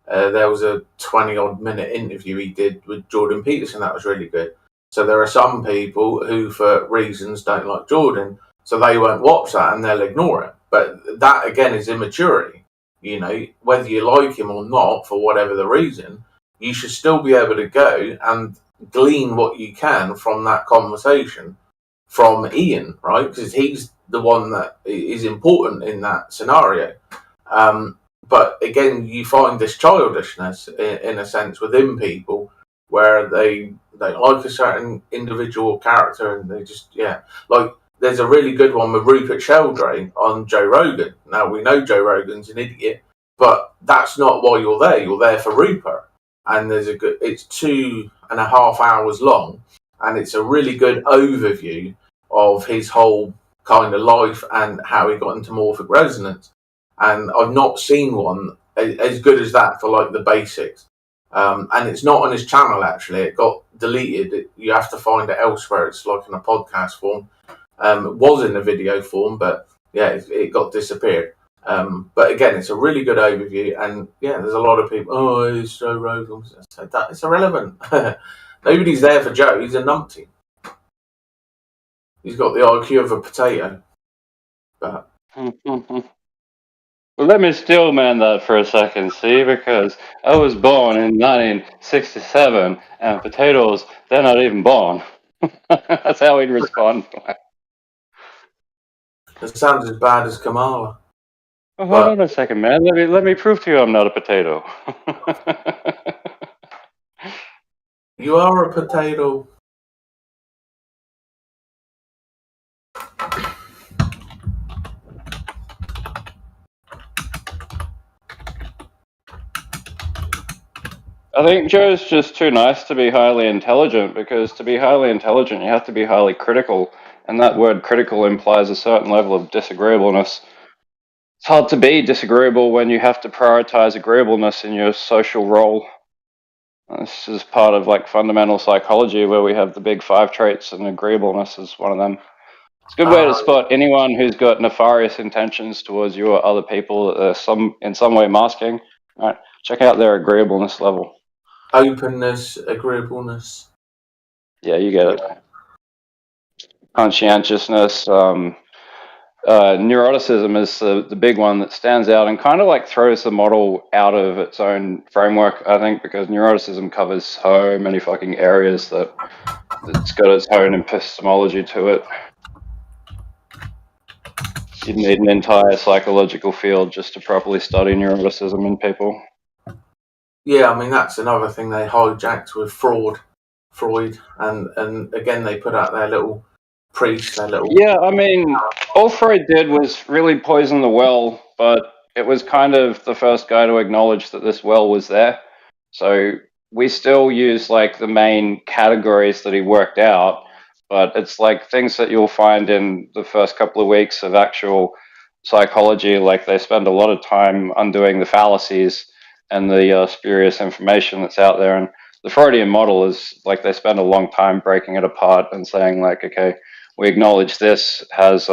there was a 20-odd minute interview he did with Jordan Peterson that was really good. So there are some people who, for reasons, don't like Jordan, so they won't watch that and they'll ignore it. But that, again, is immaturity. You know, whether you like him or not, for whatever the reason, you should still be able to go and glean what you can from that conversation from Ian, right? Because he's the one that is important in that scenario. But again, you find this childishness, in a sense, within people, where they like a certain individual character, and they just, yeah. Like, there's a really good one with Rupert Sheldrake on Joe Rogan. Now, we know Joe Rogan's an idiot, but that's not why you're there. You're there for Rupert. And it's 2.5 hours long, and it's a really good overview of his whole kind of life and how he got into morphic resonance. And I've not seen one as good as that for, like, the basics. And it's not on his channel, actually. It got deleted. You have to find it elsewhere. It's like in a podcast form. It was in a video form, but yeah, it got disappeared. But again, it's a really good overview, and yeah, there's a lot of people, oh, it's Joe Rogan. It's irrelevant. Nobody's there for Joe. He's a numpty. He's got the IQ of a potato. But Well, let me still man that for a second, see, because I was born in 1967, and potatoes, they're not even born. That's how he'd respond. It sounds as bad as Kamala. Well, hold on a second, man. Let me prove to you I'm not a potato. You are a potato. I think Joe's just too nice to be highly intelligent, because to be highly intelligent, you have to be highly critical, and that word critical implies a certain level of disagreeableness. It's hard to be disagreeable when you have to prioritize agreeableness in your social role. This is part of, like, fundamental psychology, where we have the big 5 traits, and agreeableness is one of them. It's a good way to spot anyone who's got nefarious intentions towards you or other people that in some way masking. Right, check out their agreeableness level. Openness, agreeableness. Yeah, you get it. Conscientiousness. Neuroticism is the big one that stands out and kind of, like, throws the model out of its own framework, I think, because neuroticism covers so many fucking areas that it's got its own epistemology to it. You'd need an entire psychological field just to properly study neuroticism in people. Yeah, I mean, that's another thing they hijacked with Freud, and again, they put out their little priest, their little... Yeah, I mean, all Freud did was really poison the well, but it was kind of the first guy to acknowledge that this well was there. So we still use, like, the main categories that he worked out, but it's like things that you'll find in the first couple of weeks of actual psychology. Like, they spend a lot of time undoing the fallacies and the spurious information that's out there. And the Freudian model is like they spend a long time breaking it apart and saying like, okay, we acknowledge this has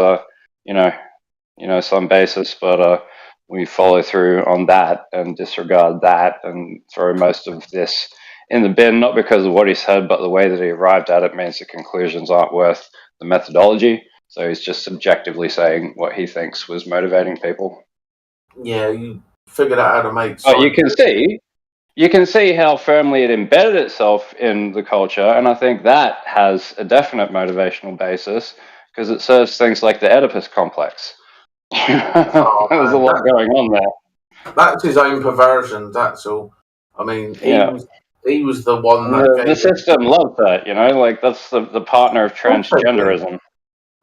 some basis, but we follow through on that and disregard that and throw most of this in the bin, not because of what he said, but the way that he arrived at it means the conclusions aren't worth the methodology. So he's just subjectively saying what he thinks was motivating people. Yeah, you figured out how to make. But you can see how firmly it embedded itself in the culture, and I think that has a definite motivational basis because it serves things like the Oedipus complex. There's a lot going on there. That's his own perversion. That's all. I mean, he was the one that the system loves that. Like that's the partner of transgenderism.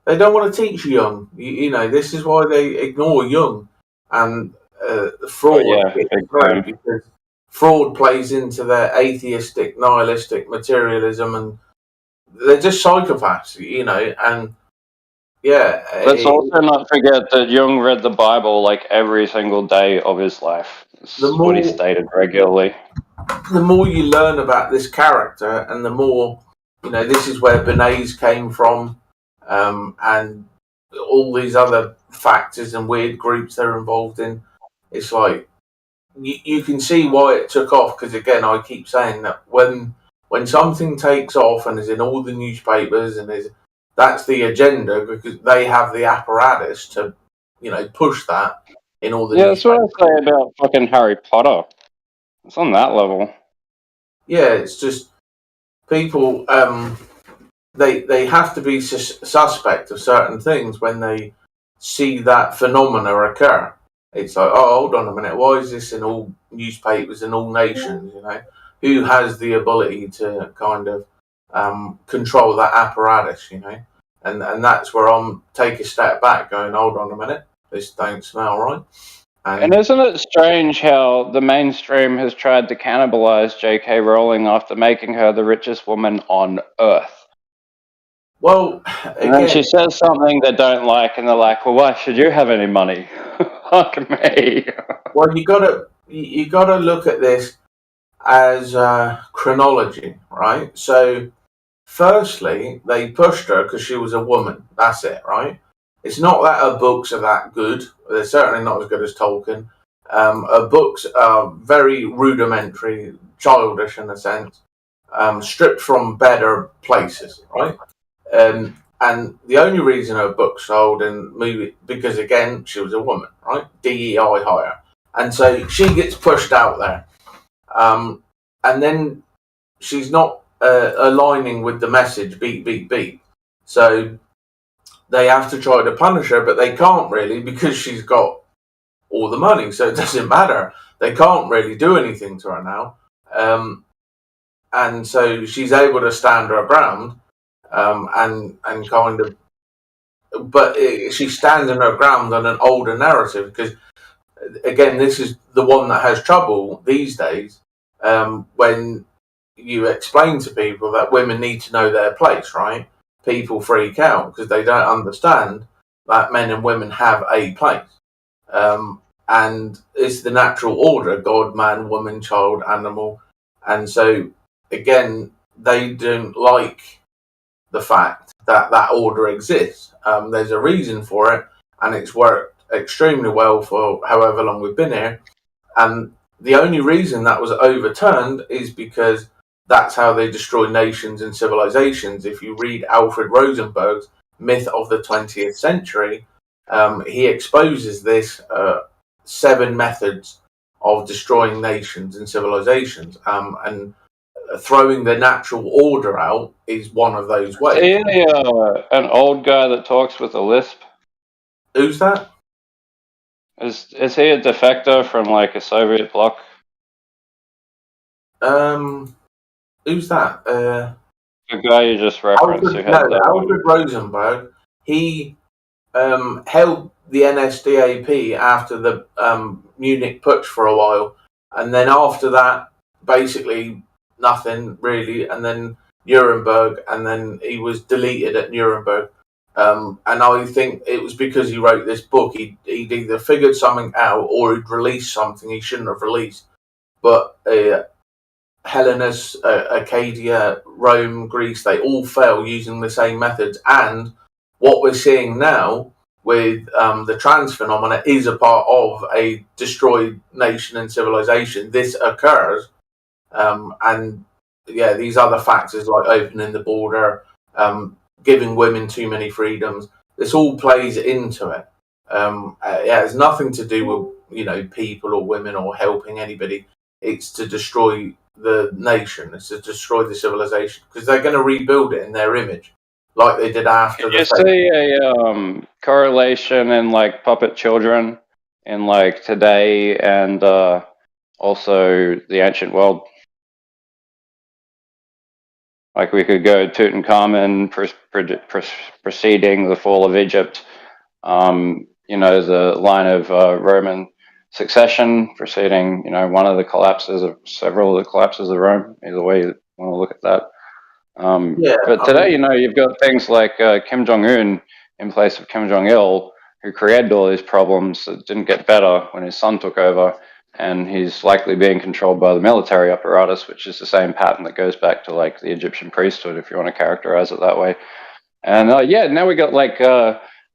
They don't want to teach young. This is why they ignore young and fraud. Because fraud plays into their atheistic, nihilistic materialism, and they're just psychopaths. And yeah. Let's also not forget that Jung read the Bible like every single day of his life. This is what he stated regularly. The more you learn about this character, and the more this is where Bernays came from. And all these other factors and weird groups they're involved in. It's like you can see why it took off, because again, I keep saying that when something takes off and is in all the newspapers and that's the agenda, because they have the apparatus to push that in all the that's what I say about fucking Harry Potter. It's on that level. Yeah, it's just people they have to be suspect of certain things when they see that phenomena occur. It's like, oh, hold on a minute, why is this in all newspapers in all nations? Who has the ability to kind of control that apparatus? And that's where I'm take a step back, going, hold on a minute, this don't smell right. And isn't it strange how the mainstream has tried to cannibalize J.K. Rowling after making her the richest woman on Earth? Well, and then she says something they don't like, and they're like, "Well, why should you have any money?" Fuck me. Well, you gotta look at this as chronology, right? So, firstly, they pushed her because she was a woman. That's it, right? It's not that her books are that good. They're certainly not as good as Tolkien. Her books are very rudimentary, childish in a sense, stripped from better places, right? And the only reason her book sold in movie, because again, she was a woman, right? DEI hire. And so she gets pushed out there. And then she's not aligning with the message, beat, beat, beat. So they have to try to punish her, but they can't really, because she's got all the money. So it doesn't matter. They can't really do anything to her now. And so she's able to stand her ground. And kind of, but she stands in her ground on an older narrative, because again, this is the one that has trouble these days. When you explain to people that women need to know their place, right? People freak out because they don't understand that men and women have a place, and it's the natural order: God, man, woman, child, animal. And so again, they don't like the fact that that order exists. There's a reason for it, and it's worked extremely well for however long we've been here. And the only reason that was overturned is because that's how they destroy nations and civilizations. If you read Alfred Rosenberg's Myth of the 20th Century, he exposes this 7 methods of destroying nations and civilizations. And throwing the natural order out is one of those ways. Is he an old guy that talks with a lisp? Who's that? Is he a defector from like a Soviet bloc? Who's that? The guy you just referenced. Alfred Rosenberg. He held the NSDAP after the Munich Putsch for a while, and then after that, basically nothing really, and then Nuremberg, and then he was deleted at Nuremberg. And I think it was because he wrote this book. He'd either figured something out or he'd released something he shouldn't have released. but Hellenes, Acadia, Rome, Greece, they all fell using the same methods. And what we're seeing now with the trans phenomena is a part of a destroyed nation and civilization. This occurs, and yeah, these other factors like opening the border, giving women too many freedoms, this all plays into it. It has nothing to do with people or women or helping anybody. It's to destroy the nation. It's to destroy the civilization because they're going to rebuild it in their image, like they did after the. You see a correlation in like puppet children in like today and also the ancient world. Like we could go Tutankhamun preceding the fall of Egypt. The line of Roman succession preceding, one of the collapses of several of the collapses of Rome. Either way you want to look at that. But today, you've got things like Kim Jong-un in place of Kim Jong-il, who created all these problems that didn't get better when his son took over, and he's likely being controlled by the military apparatus, which is the same pattern that goes back to like the Egyptian priesthood, if you want to characterize it that way. And now we got like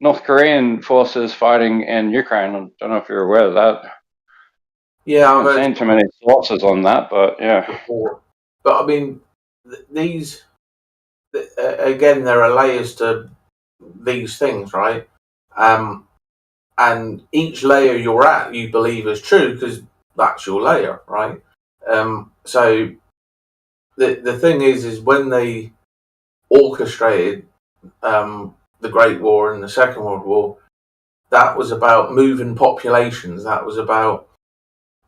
North Korean forces fighting in Ukraine. I don't know if you're aware of that. Yeah, I haven't seen too many sources on that, but yeah. But I mean, these again, there are layers to these things, right? And each layer you're at, you believe is true because that's your layer, right? So the thing is when they orchestrated the Great War and the Second World War, that was about moving populations. That was about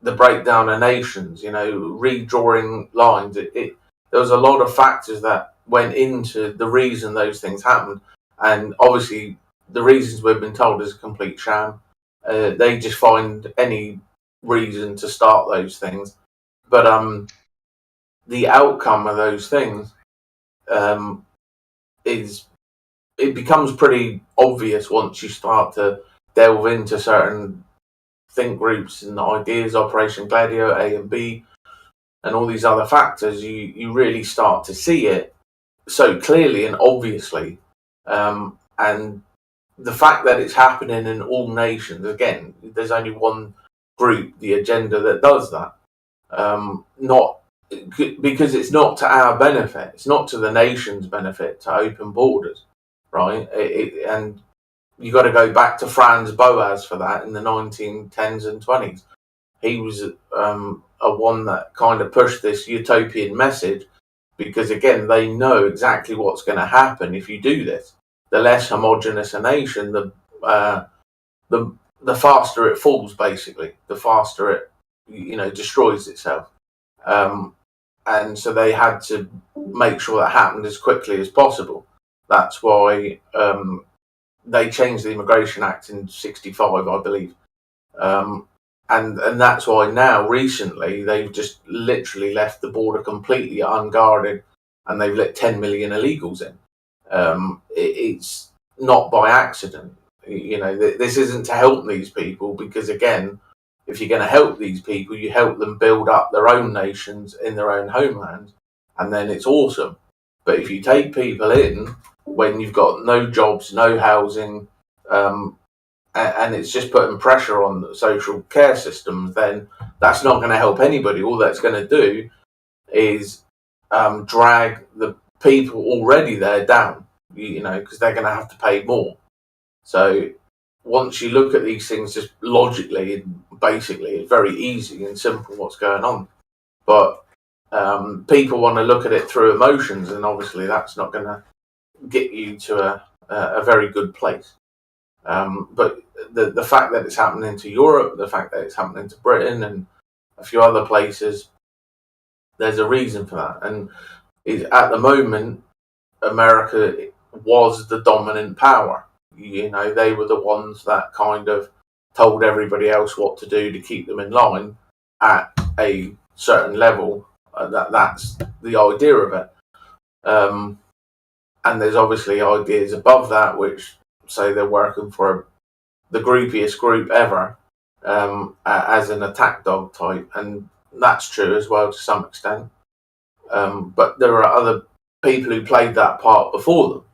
the breakdown of nations. Redrawing lines. There was a lot of factors that went into the reason those things happened, and obviously the reasons we've been told is a complete sham. They just find any reason to start those things, but the outcome of those things it becomes pretty obvious once you start to delve into certain think groups and ideas, Operation Gladio, A and B, and all these other factors. You really start to see it so clearly and obviously, and the fact that it's happening in all nations. Again, there's only one group, the agenda, that does that. Not because it's not to our benefit. It's not to the nation's benefit to open borders, right? And you got to go back to Franz Boas for that in the 1910s and 20s. He was a one that kind of pushed this utopian message because, again, they know exactly what's going to happen if you do this. The less homogenous a nation, the faster it falls. Basically, the faster it destroys itself. And so they had to make sure that happened as quickly as possible. That's why they changed the Immigration Act in '65, I believe. And that's why now, recently, they've just literally left the border completely unguarded, and they've let 10 million illegals in. It's not by accident. This isn't to help these people because, again, if you're going to help these people, you help them build up their own nations in their own homeland, and then it's awesome. But if you take people in when you've got no jobs, no housing, and it's just putting pressure on the social care systems, then that's not going to help anybody. All that's going to do is drag the people already there down, because they're going to have to pay more. So once you look at these things just logically, basically, it's very easy and simple what's going on. But people want to look at it through emotions, and obviously that's not going to get you to a very good place. But the fact that it's happening to Europe, the fact that it's happening to Britain and a few other places, there's a reason for that. And at the moment, America was the dominant power. They were the ones that kind of told everybody else what to do to keep them in line at a certain level. That's the idea of it. And there's obviously ideas above that which say they're working for the groupiest group ever, as an attack dog type. And that's true as well to some extent. But there are other people who played that part before them,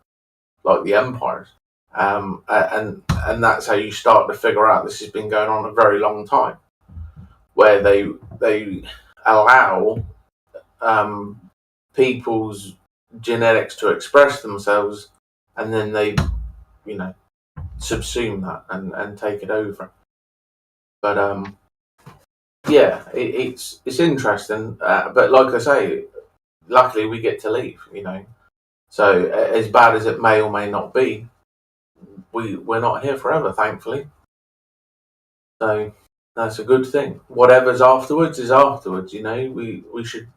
like the Empires. And that's how you start to figure out this has been going on a very long time, where they allow people's genetics to express themselves, and then they, subsume that and take it over. But yeah, it's interesting. But like I say, luckily we get to leave. So as bad as it may or may not be, we're not here forever, thankfully. So that's a good thing. Whatever's afterwards is afterwards. We should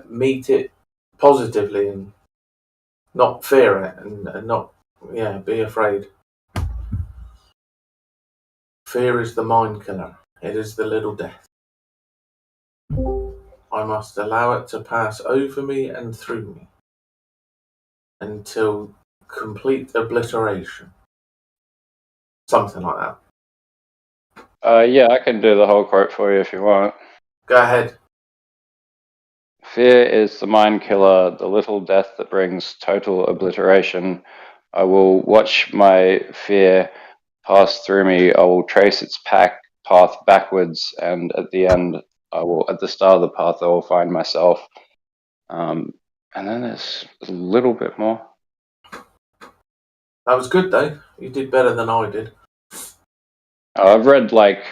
meet it positively and not fear it and not be afraid. Fear is the mind killer. It is the little death. I must allow it to pass over me and through me until complete obliteration. Something like that. Yeah, I can do the whole quote for you if you want. Go ahead. Fear is the mind killer, the little death that brings total obliteration. I will watch my fear pass through me. I will trace its path backwards, and at the end, at the start of the path, I will find myself. And then there's a little bit more. That was good, though. You did better than I did. I've read like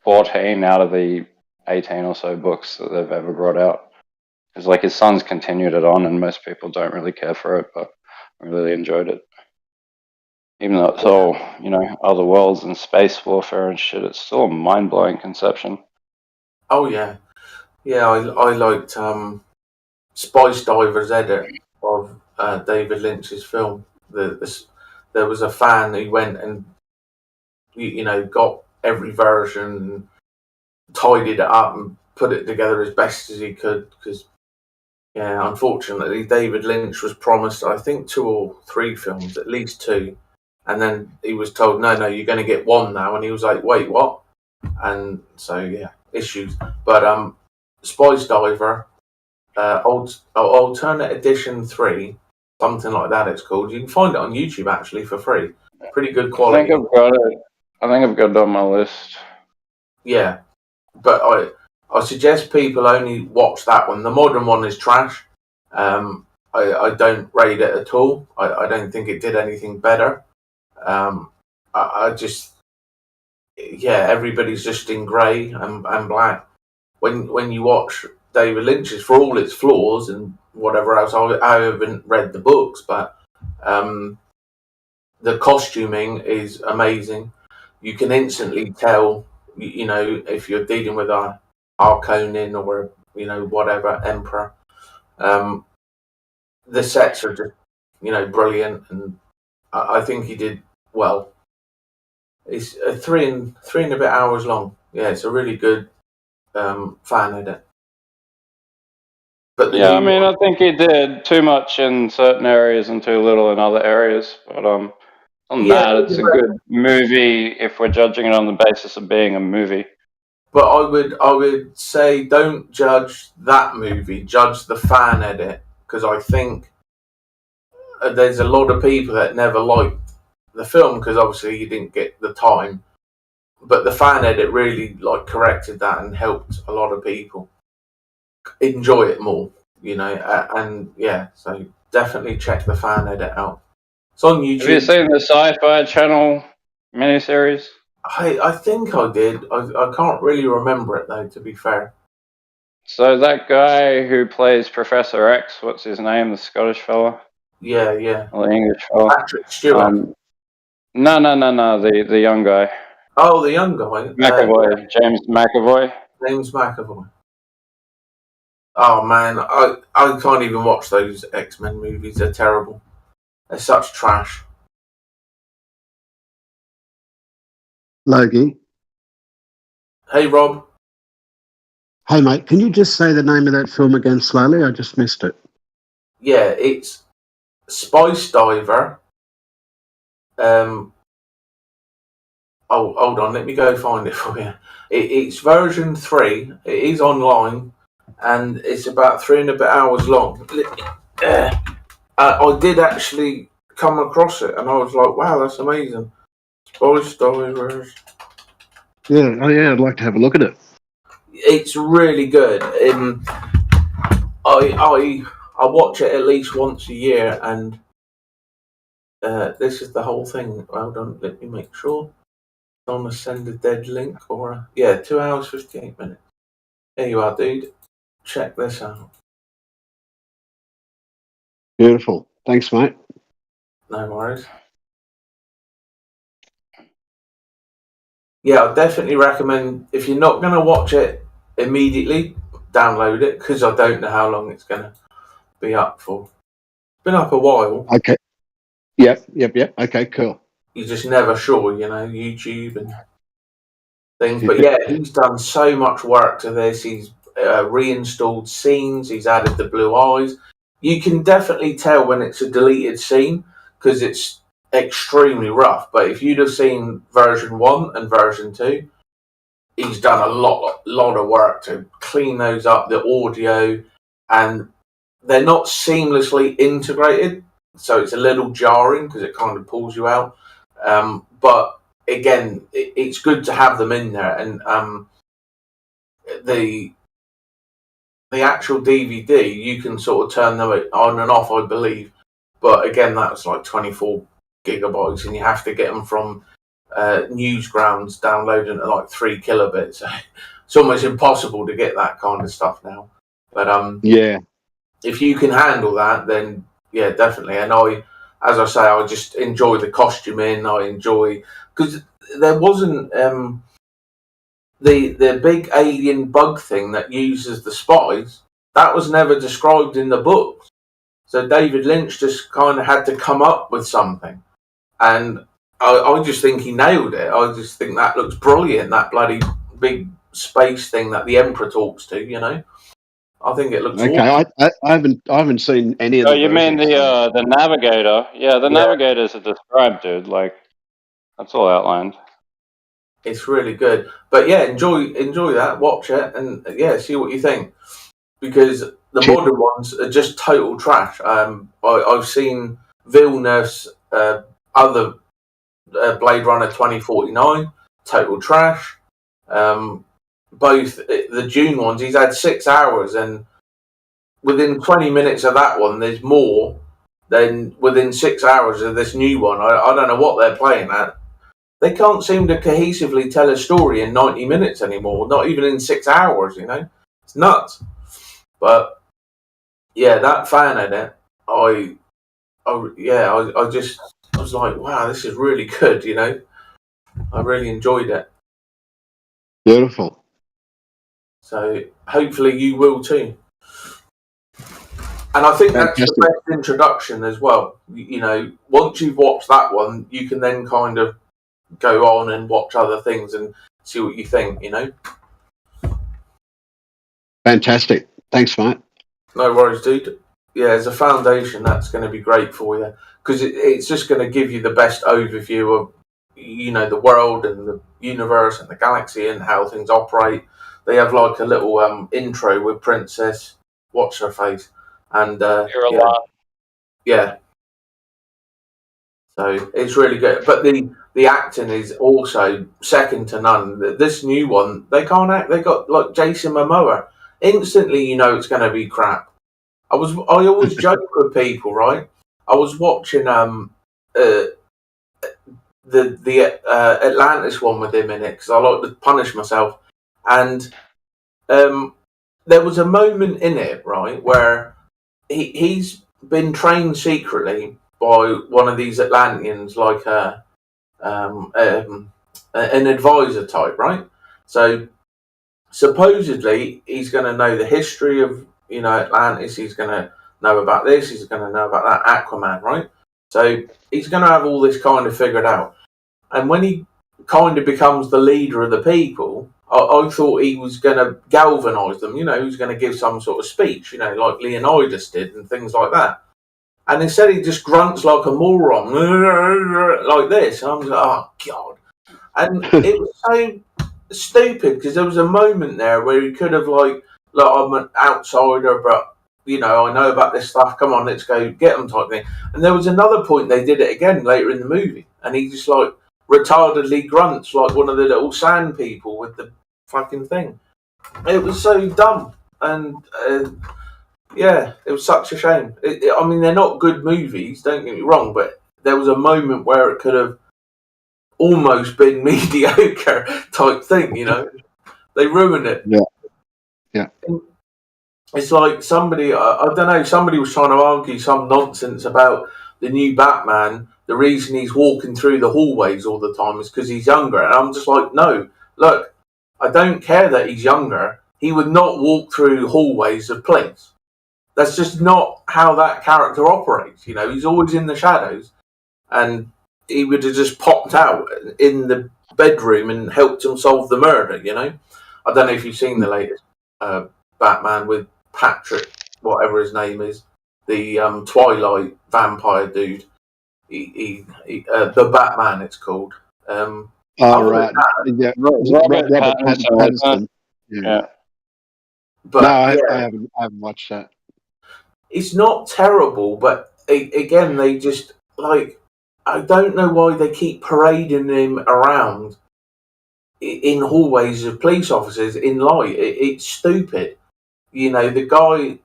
14 out of the 18 or so books that they've ever brought out. It's like his son's continued it on, and most people don't really care for it, but I really enjoyed it. Even though it's all, other worlds and space warfare and shit, it's still a mind-blowing conception. Oh, yeah. Yeah, I liked Spice Diver's edit of David Lynch's film. There was a fan who went and, got every version and tidied it up and put it together as best as he could, because unfortunately David Lynch was promised, I think, 2 or 3 films, at least 2, and then he was told, no, you're going to get 1 now, and he was like, wait, what? And so issues. But Spice Diver, Alternate Edition 3, something like that it's called. You can find it on YouTube actually for free. Pretty good quality. I think I've got it. I think I've got it on my list. Yeah, but I suggest people only watch that one. The modern one is trash. I don't rate it at all. I don't think it did anything better. I just, everybody's just in grey and black. When you watch David Lynch's, for all its flaws and whatever else, I haven't read the books, but the costuming is amazing. You can instantly tell, if you're dealing with a Harkonnen or whatever emperor. The sets are just brilliant, and I think he did well. It's 3 and a bit hours long. Yeah, it's a really good fan edit. But I think he did too much in certain areas and too little in other areas. But on that, it's a good movie if we're judging it on the basis of being a movie. But I would say don't judge that movie. Judge the fan edit, because I think there's a lot of people that never liked the film because obviously you didn't get the time. But the fan edit really corrected that and helped a lot of people enjoy it more, and so definitely check the fan edit out. It's on YouTube. Have you seen the Sci-Fi Channel miniseries? I think I did. I can't really remember it though, to be fair. So that guy who plays Professor X, what's his name? The Scottish fella? Yeah. Or the English fella? Patrick Stewart. No. The young guy. Oh, the young guy. McAvoy. James McAvoy. James McAvoy. Oh man, I can't even watch those X-Men movies. They're terrible. They're such trash. Logie. Hey, Rob. Hey, mate, can you just say the name of that film again slowly? I just missed it. Yeah, it's Spice Diver. Oh, hold on, let me go find it for you. It's version 3. It is online, and it's about 3 and a bit hours long. I did actually come across it, and I was like, wow, that's amazing. Spy Divers. Yeah, oh yeah, I'd like to have a look at it. It's really good. I watch it at least once a year, and this is the whole thing. Hold on, let me make sure. On a send a dead link or 2 hours 58 minutes. There you are, dude. Check this out. Beautiful. Thanks, mate. No worries. Yeah, I definitely recommend, if you're not going to watch it immediately, download it, because I don't know how long it's going to be up for. It's been up a while. Okay. Yep. Okay, cool. You're just never sure, YouTube and things. But yeah, he's done so much work to this. He's reinstalled scenes. He's added the blue eyes. You can definitely tell when it's a deleted scene because it's extremely rough. But if you'd have seen version 1 and version 2, he's done a lot of work to clean those up, the audio, and they're not seamlessly integrated. So it's a little jarring because it kind of pulls you out. But again, it's good to have them in there. And the actual DVD, you can sort of turn them on and off, I believe. But again, that's like 24 gigabytes, and you have to get them from Newsgrounds downloading at like 3 kilobits. It's almost impossible to get that kind of stuff now. But yeah, if you can handle that, then yeah, definitely. And as I say, I just enjoy the costuming. I enjoy because there wasn't the big alien bug thing that uses the spies. That was never described in the books. So David Lynch just kind of had to come up with something, and I just think he nailed it. I just think that looks brilliant. That bloody big space thing that the Emperor talks to. I think it looks okay. awesome. I haven't seen any of. Oh, you mean the navigator? Yeah, the navigators are described, dude. Like that's all outlined. It's really good, but yeah, enjoy that. Watch it, and yeah, see what you think. Because the modern ones are just total trash. I've seen Villeneuve's other Blade Runner 2049, total trash. Both the Dune ones, he's had 6 hours, and within 20 minutes of that one, there's more than within 6 hours of this new one. I don't know what they're playing at. They can't seem to cohesively tell a story in 90 minutes anymore, not even in 6 hours, It's nuts. But, yeah, that fan in it, I was like, wow, this is really good, I really enjoyed it. Beautiful. So hopefully you will too. And I think that's the best introduction as well. Once you've watched that one, you can then kind of go on and watch other things and see what you think, Fantastic. Thanks, mate. No worries, dude. Yeah, as a foundation, that's going to be great for you because it's just going to give you the best overview of, the world and the universe and the galaxy and how things operate. They have like a little intro with Princess What's Her Face and yeah. So it's really good, but the acting is also second to none. This new one, they can't act. They got like Jason Momoa. Instantly, it's going to be crap. I always joke with people, right? I was watching the Atlantis one with him in it because I like to punish myself, and there was a moment in it, right, where he's been trained secretly by one of these Atlanteans, like an advisor type, right? So supposedly he's going to know the history of Atlantis. He's going to know about this. He's going to know about that. Aquaman, right? So he's going to have all this kind of figured out. And when he kind of becomes the leader of the people, I thought he was going to galvanise them. He was going to give some sort of speech, like Leonidas did and things like that. And instead he just grunts like a moron, like this. And I'm like, oh, God. and it was so stupid because there was a moment there where he could have like, look, I'm an outsider, but you know, I know about this stuff. Come on, let's go get them type thing. And there was another point they did it again later in the movie, and he just like retardedly grunts like one of the little sand people with the fucking thing. It was so dumb, and yeah, it was such a shame. I mean, they're not good movies, don't get me wrong, but there was a moment where it could have almost been mediocre type thing, you know. They ruined it. Yeah. It's like somebody, I don't know, somebody was trying to argue some nonsense about the new Batman. The reason he's walking through the hallways all the time is because he's younger. And I'm just like, no, look, I don't care that he's younger. He would not walk through hallways of police. That's just not how that character operates. You know, he's always in the shadows. And he would have just popped out in the bedroom and helped him solve the murder, you know? I don't know if you've seen the latest Batman with Patrick, whatever his name is, the Twilight vampire dude. The Batman, it's called. Oh, right. Yeah. Robert Pattinson. Yeah. But no, I haven't watched that. It's not terrible, but again, they just, like, I don't know why they keep parading him around in hallways of police officers in light. It's stupid. You know, the guy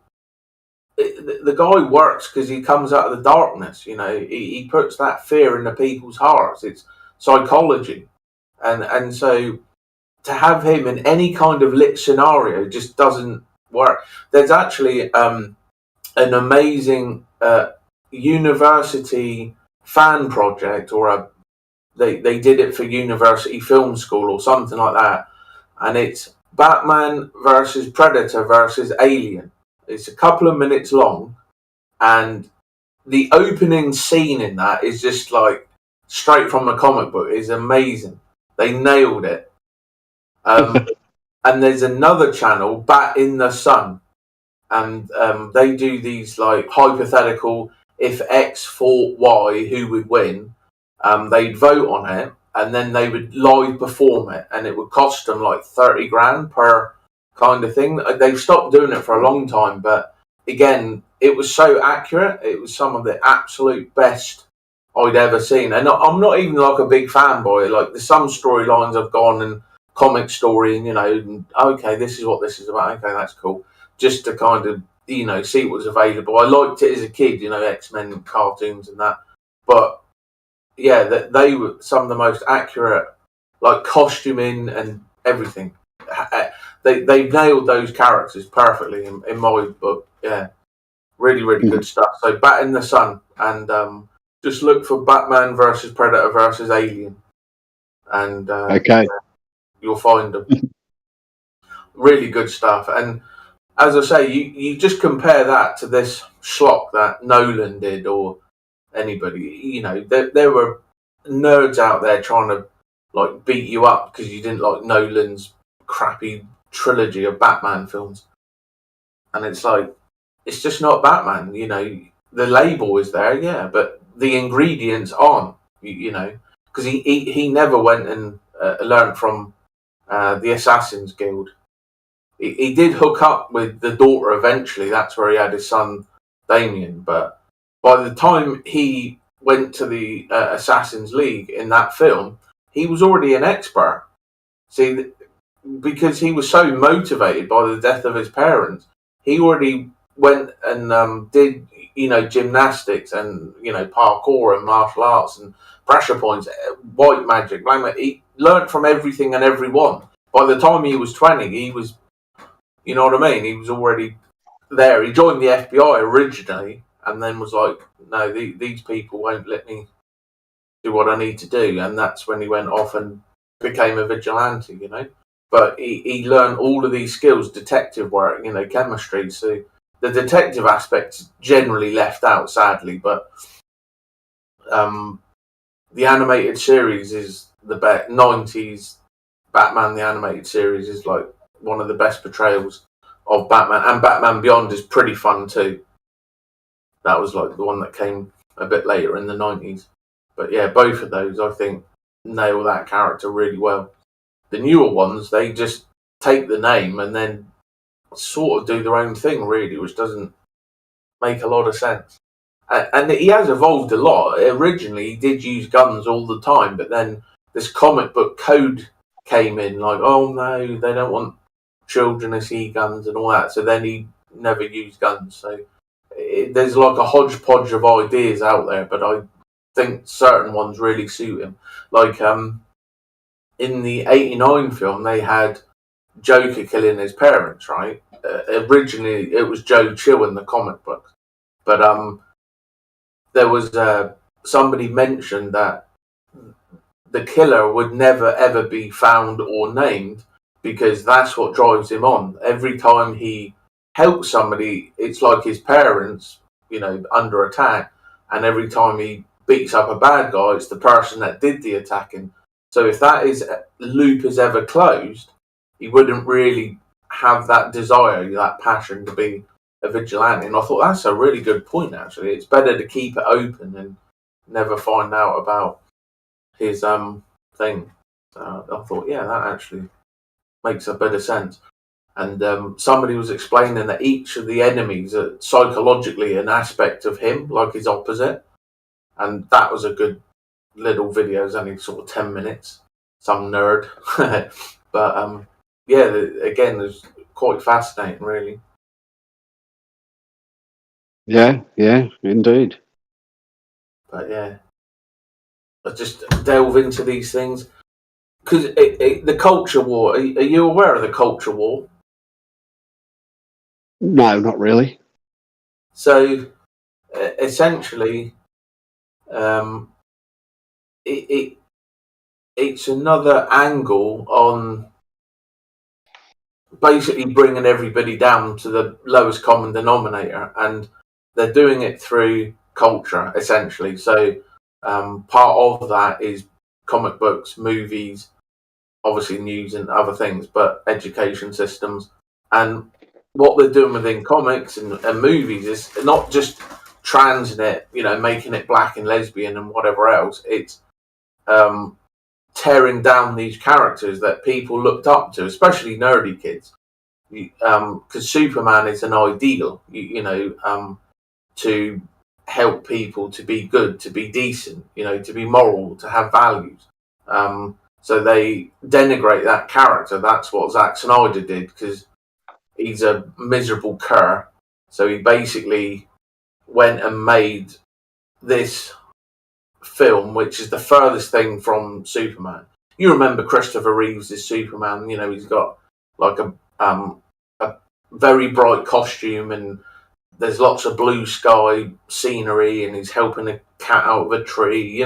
works because he comes out of the darkness. You know, he puts that fear into people's hearts. It's psychology, and so to have him in any kind of lit scenario just doesn't work. There's actually an amazing university fan project, or they did it for University Film School or something like that, and it's Batman versus Predator versus Alien. It's a couple of minutes long, and the opening scene in that is just like straight from the comic book. It's amazing. They nailed it. And there's another channel, Bat in the Sun, and they do these like hypothetical, if X fought Y, who would win? They'd vote on it, and then they would live perform it, and it would cost them like 30 grand per kind of thing. They've stopped doing it for a long time, but again, it was so accurate. It was some of the absolute best I'd ever seen. And I'm not even like a big fanboy. Like, there's some storylines I've gone and comic story, and you know, and, okay, this is what this is about. Okay, that's cool. Just to kind of, you know, see what was available. I liked it as a kid, you know, X-Men cartoons and that. But yeah, they were some of the most accurate, like costuming and everything. They nailed those characters perfectly in my book. Yeah, really, really good stuff. So Bat in the Sun, and just look for Batman versus Predator versus Alien, and okay, you'll find them. Really good stuff. And as I say, you just compare that to this schlock that Nolan did, or anybody. You know, there were nerds out there trying to like beat you up because you didn't like Nolan's crappy trilogy of Batman films, and it's like, it's just not Batman. You know, the label is there, yeah, but the ingredients aren't. You know, because he never went and learned from the Assassin's Guild. He did hook up with the daughter eventually. That's where he had his son Damien. But by the time he went to the Assassin's League in that film, he was already an expert. See, because he was so motivated by the death of his parents, he already went and did, you know, gymnastics and, you know, parkour and martial arts and pressure points, white magic, black magic. He learned from everything and everyone. By the time he was 20, he was, you know what I mean? He was already there. He joined the FBI originally, and then was like, no, these people won't let me do what I need to do. And that's when he went off and became a vigilante, you know. But he learned all of these skills, detective work, you know, chemistry. So the detective aspect's generally left out, sadly. But the animated series is the best. 90s Batman, the animated series, is like one of the best portrayals of Batman. And Batman Beyond is pretty fun too. That was like the one that came a bit later in the 90s. But yeah, both of those, I think, nail that character really well. The newer ones, they just take the name and then sort of do their own thing, really, which doesn't make a lot of sense. And he has evolved a lot. Originally, he did use guns all the time, but then this comic book code came in, like, oh no, they don't want children to see guns and all that. So then he never used guns. So there's like a hodgepodge of ideas out there, but I think certain ones really suit him. Like in the '89 film, they had Joker killing his parents, right? Originally, it was Joe Chill in the comic book, but there was somebody mentioned that the killer would never ever be found or named because that's what drives him on. Every time he helps somebody, it's like his parents, under attack, and every time he beats up a bad guy, it's the person that did the attacking. So if that loop is ever closed, he wouldn't really have that desire, that passion to be a vigilante. And I thought that's a really good point, actually. It's better to keep it open and never find out about his thing. I thought, yeah, that actually makes a bit of sense. And somebody was explaining that each of the enemies are psychologically an aspect of him, like his opposite. And that was a good little video. It's only sort of 10 minutes. Some nerd. But yeah, again, it's quite fascinating, really. Yeah, indeed. But yeah, I just delve into these things because the culture war. Are you aware of the culture war? No, not really. So essentially, it's another angle on basically bringing everybody down to the lowest common denominator, and they're doing it through culture, essentially. So part of that is comic books, movies, obviously news and other things, but education systems. And what they're doing within comics and movies is not just transing it, making it black and lesbian and whatever else. It's tearing down these characters that people looked up to, especially nerdy kids. Because Superman is an ideal, to help people to be good, to be decent, to be moral, to have values. So they denigrate that character. That's what Zack Snyder did, because he's a miserable cur. So he basically went and made this film, which is the furthest thing from Superman. You remember Christopher Reeves' Superman? He's got like a very bright costume, and there's lots of blue sky scenery, and he's helping a cat out of a tree.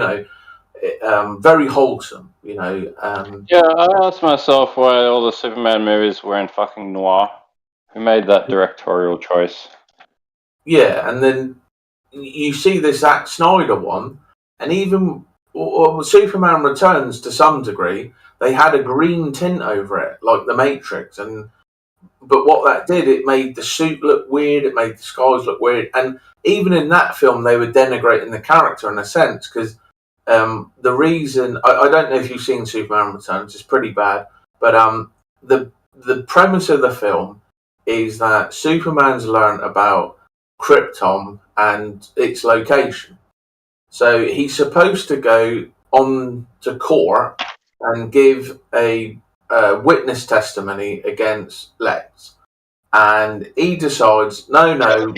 Very wholesome. Yeah, I asked myself why all the Superman movies were in fucking noir. Who made that directorial choice? Yeah, and then you see this Zack Snyder one, and even Superman Returns to some degree, they had a green tint over it, like The Matrix. But what that did, it made the suit look weird, it made the skies look weird. And even in that film, they were denigrating the character in a sense, because the reason, I don't know if you've seen Superman Returns, it's pretty bad, but the premise of the film is that Superman's learned about Krypton and its location. So he's supposed to go on to court and give a witness testimony against Lex. And he decides, no,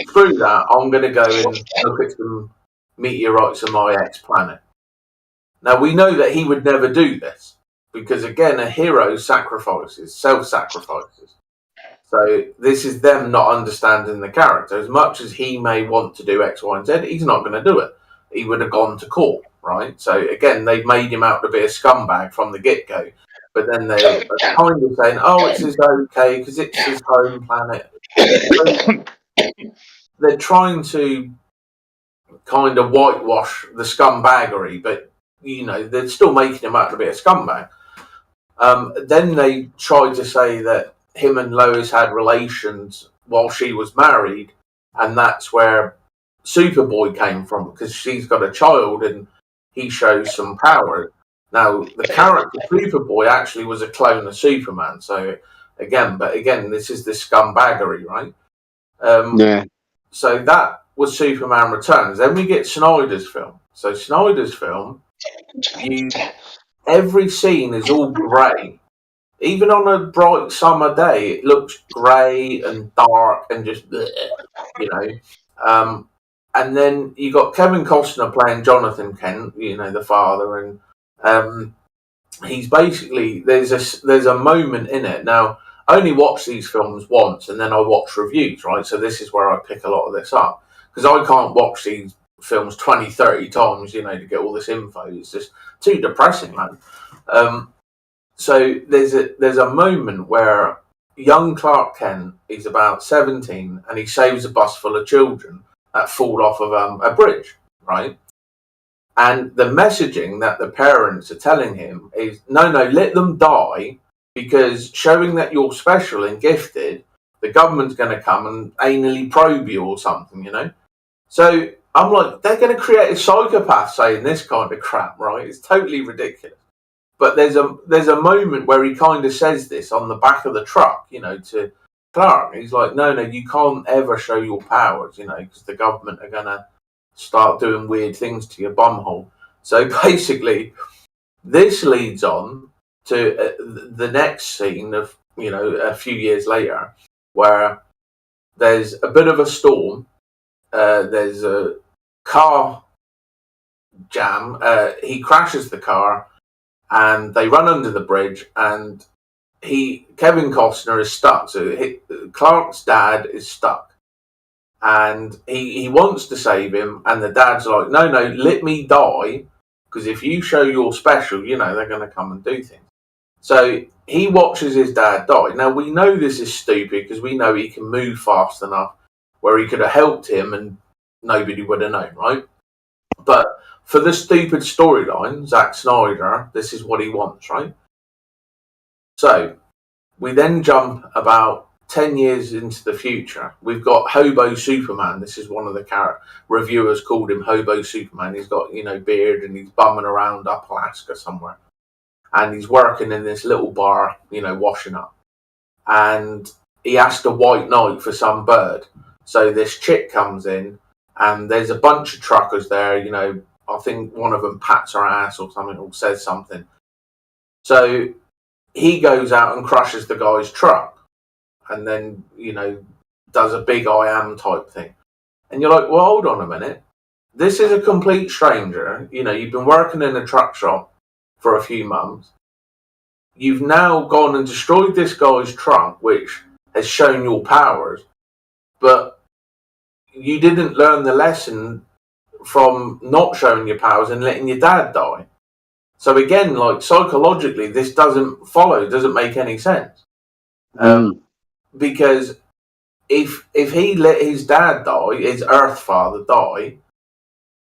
screw that, I'm going to go and look at some meteorites on my ex-planet. Now, we know that he would never do this, because, again, a hero sacrifices, self-sacrifices. So this is them not understanding the character. As much as he may want to do X, Y, and Z, he's not going to do it. He would have gone to court, right? So, again, they've made him out to be a scumbag from the get-go. But then they're kind of saying, oh, it's his okay, because it's his home planet. So they're trying to kind of whitewash the scumbaggery, but, they're still making him out to be a scumbag. Then they tried to say that him and Lois had relations while she was married, and that's where Superboy came from, because she's got a child and he shows some power. Now, the character Superboy actually was a clone of Superman. So again, this is this scumbaggery, right? Yeah. So that was Superman Returns. Then we get Snyder's film. So Snyder's film, every scene is all grey. Even on a bright summer day, it looks grey and dark and just, bleh, you know. And then you got Kevin Costner playing Jonathan Kent, you know, the father, and he's basically there's a moment in it. Now, I only watch these films once, and then I watch reviews, right? So this is where I pick a lot of this up, because I can't watch these films 20, 30 times, you know, to get all this info. It's just too depressing, man. So there's a moment where young Clark Kent is about 17 and he saves a bus full of children that fall off of a bridge, right? And the messaging that the parents are telling him is, no, let them die, because showing that you're special and gifted, the government's going to come and anally probe you or something, you know? So I'm like, they're going to create a psychopath saying this kind of crap, right? It's totally ridiculous. But there's a moment where he kind of says this on the back of the truck, you know, to Clark. He's like, no, you can't ever show your powers, you know, because the government are going to start doing weird things to your bumhole. So basically, this leads on to the next scene of, you know, a few years later, where there's a bit of a storm. There's a car jam. He crashes the car, and they run under the bridge, and Kevin Costner is stuck. So Clark's dad is stuck, and he wants to save him, and the dad's like, no, let me die, because if you show you're special, you know, they're going to come and do things. So he watches his dad die. Now, we know this is stupid, because we know he can move fast enough where he could have helped him and nobody would have known, right? But for the stupid storyline, Zack Snyder, this is what he wants, right? So we then jump about 10 years into the future. We've got Hobo Superman. This is one of the reviewers called him Hobo Superman. He's got, you know, beard, and he's bumming around up Alaska somewhere. And he's working in this little bar, you know, washing up. And he asked a white knight for some bird. So this chick comes in, and there's a bunch of truckers there, you know. I think one of them pats her ass or something, or says something. So he goes out and crushes the guy's truck, and then, you know, does a big I am type thing. And you're like, well, hold on a minute. This is a complete stranger. You know, you've been working in a truck shop for a few months. You've now gone and destroyed this guy's truck, which has shown your powers, but you didn't learn the lesson from not showing your powers and letting your dad die. So again, like, psychologically, this doesn't make any sense. Because if he let his dad die, his Earth father die,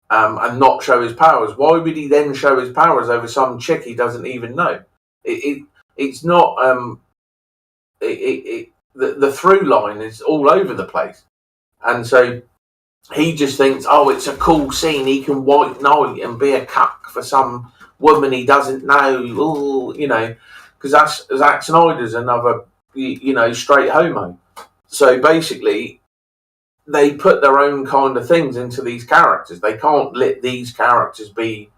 and not show his powers, why would he then show his powers over some chick he doesn't even know? It's not. The through line is all over the place, and so he just thinks, oh, it's a cool scene. He can white knight and be a cuck for some woman he doesn't know. Ooh, you know, because that's Zack Snyder's another, you know, straight homo. So basically, they put their own kind of things into these characters. They can't let these characters be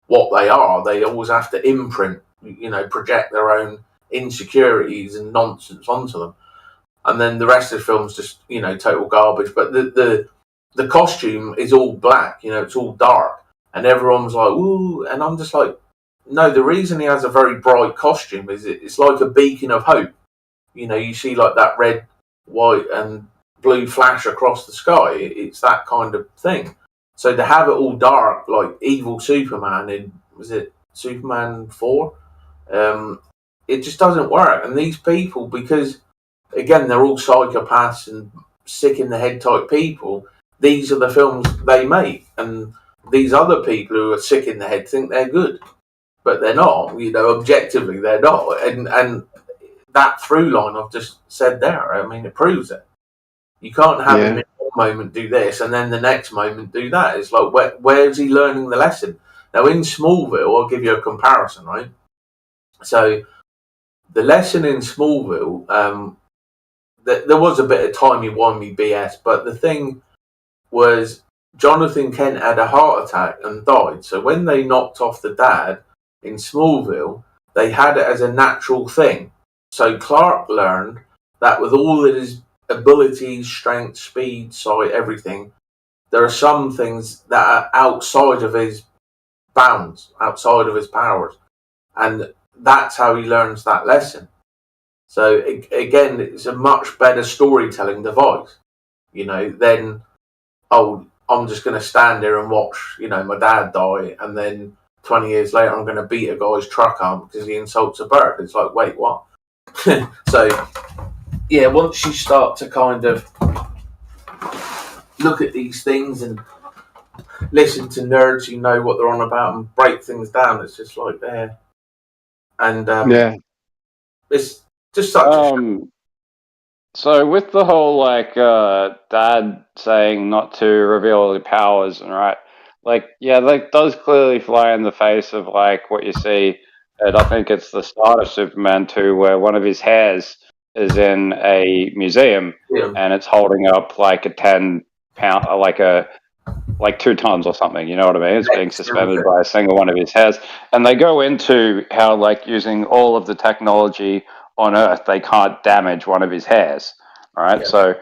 what they are. They always have to imprint, you know, project their own insecurities and nonsense onto them. And then the rest of the film's just, you know, total garbage. But the costume is all black, you know, it's all dark. And everyone's like, ooh. And I'm just like, no, the reason he has a very bright costume is it's like a beacon of hope. You know, you see like that red, white, and blue flash across the sky. It's that kind of thing. So to have it all dark, like evil Superman in, was it Superman 4? It just doesn't work. And these people, because, again, they're all psychopaths and sick in the head type people, these are the films they make. And these other people who are sick in the head think they're good. But they're not. You know, objectively, they're not. And that through line I've just said there, I mean, it proves it. You can't have him in one moment do this and then the next moment do that. It's like, where's he learning the lesson? Now, in Smallville, I'll give you a comparison, right? So, the lesson in Smallville, there was a bit of timey-wimey BS, but the thing was Jonathan Kent had a heart attack and died. So when they knocked off the dad in Smallville, they had it as a natural thing. So Clark learned that with all of his abilities, strength, speed, sight, everything, there are some things that are outside of his bounds, outside of his powers. And that's how he learns that lesson. So again, it's a much better storytelling device, than, oh, I'm just going to stand there and watch, my dad die, and then 20 years later I'm going to beat a guy's truck up because he insults a bird. It's like, wait, what? So, yeah, once you start to kind of look at these things and listen to nerds who know what they're on about and break things down, it's just like there. And it's just such a So with the whole dad saying not to reveal the powers, and right, that does clearly fly in the face of what you see. And I think it's the start of Superman 2, where one of his hairs is in a museum, and it's holding up a 10-pound, like 2 tons or something. You know what I mean? It's being suspended by a single one of his hairs, and they go into how using all of the technology on Earth, they can't damage one of his hairs. All right, so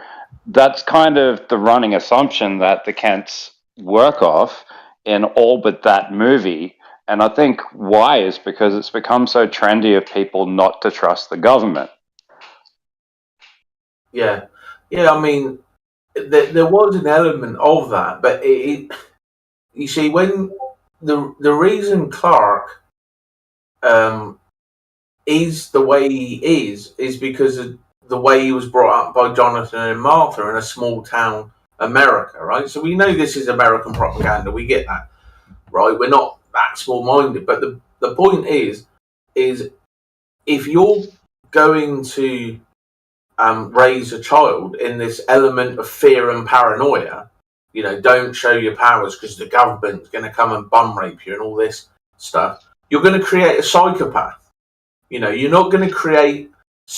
that's kind of the running assumption that the Kents work off in all but that movie. And I think why is because it's become so trendy of people not to trust the government. Yeah. I mean, there was an element of that, but you see, when the reason Clark is the way he is because of the way he was brought up by Jonathan and Martha in a small town America, right? So we know this is American propaganda. We get that, right? We're not that small-minded. But the point is if you're going to raise a child in this element of fear and paranoia, don't show your powers because the government's going to come and bum rape you and all this stuff, you're going to create a psychopath. You're not going to create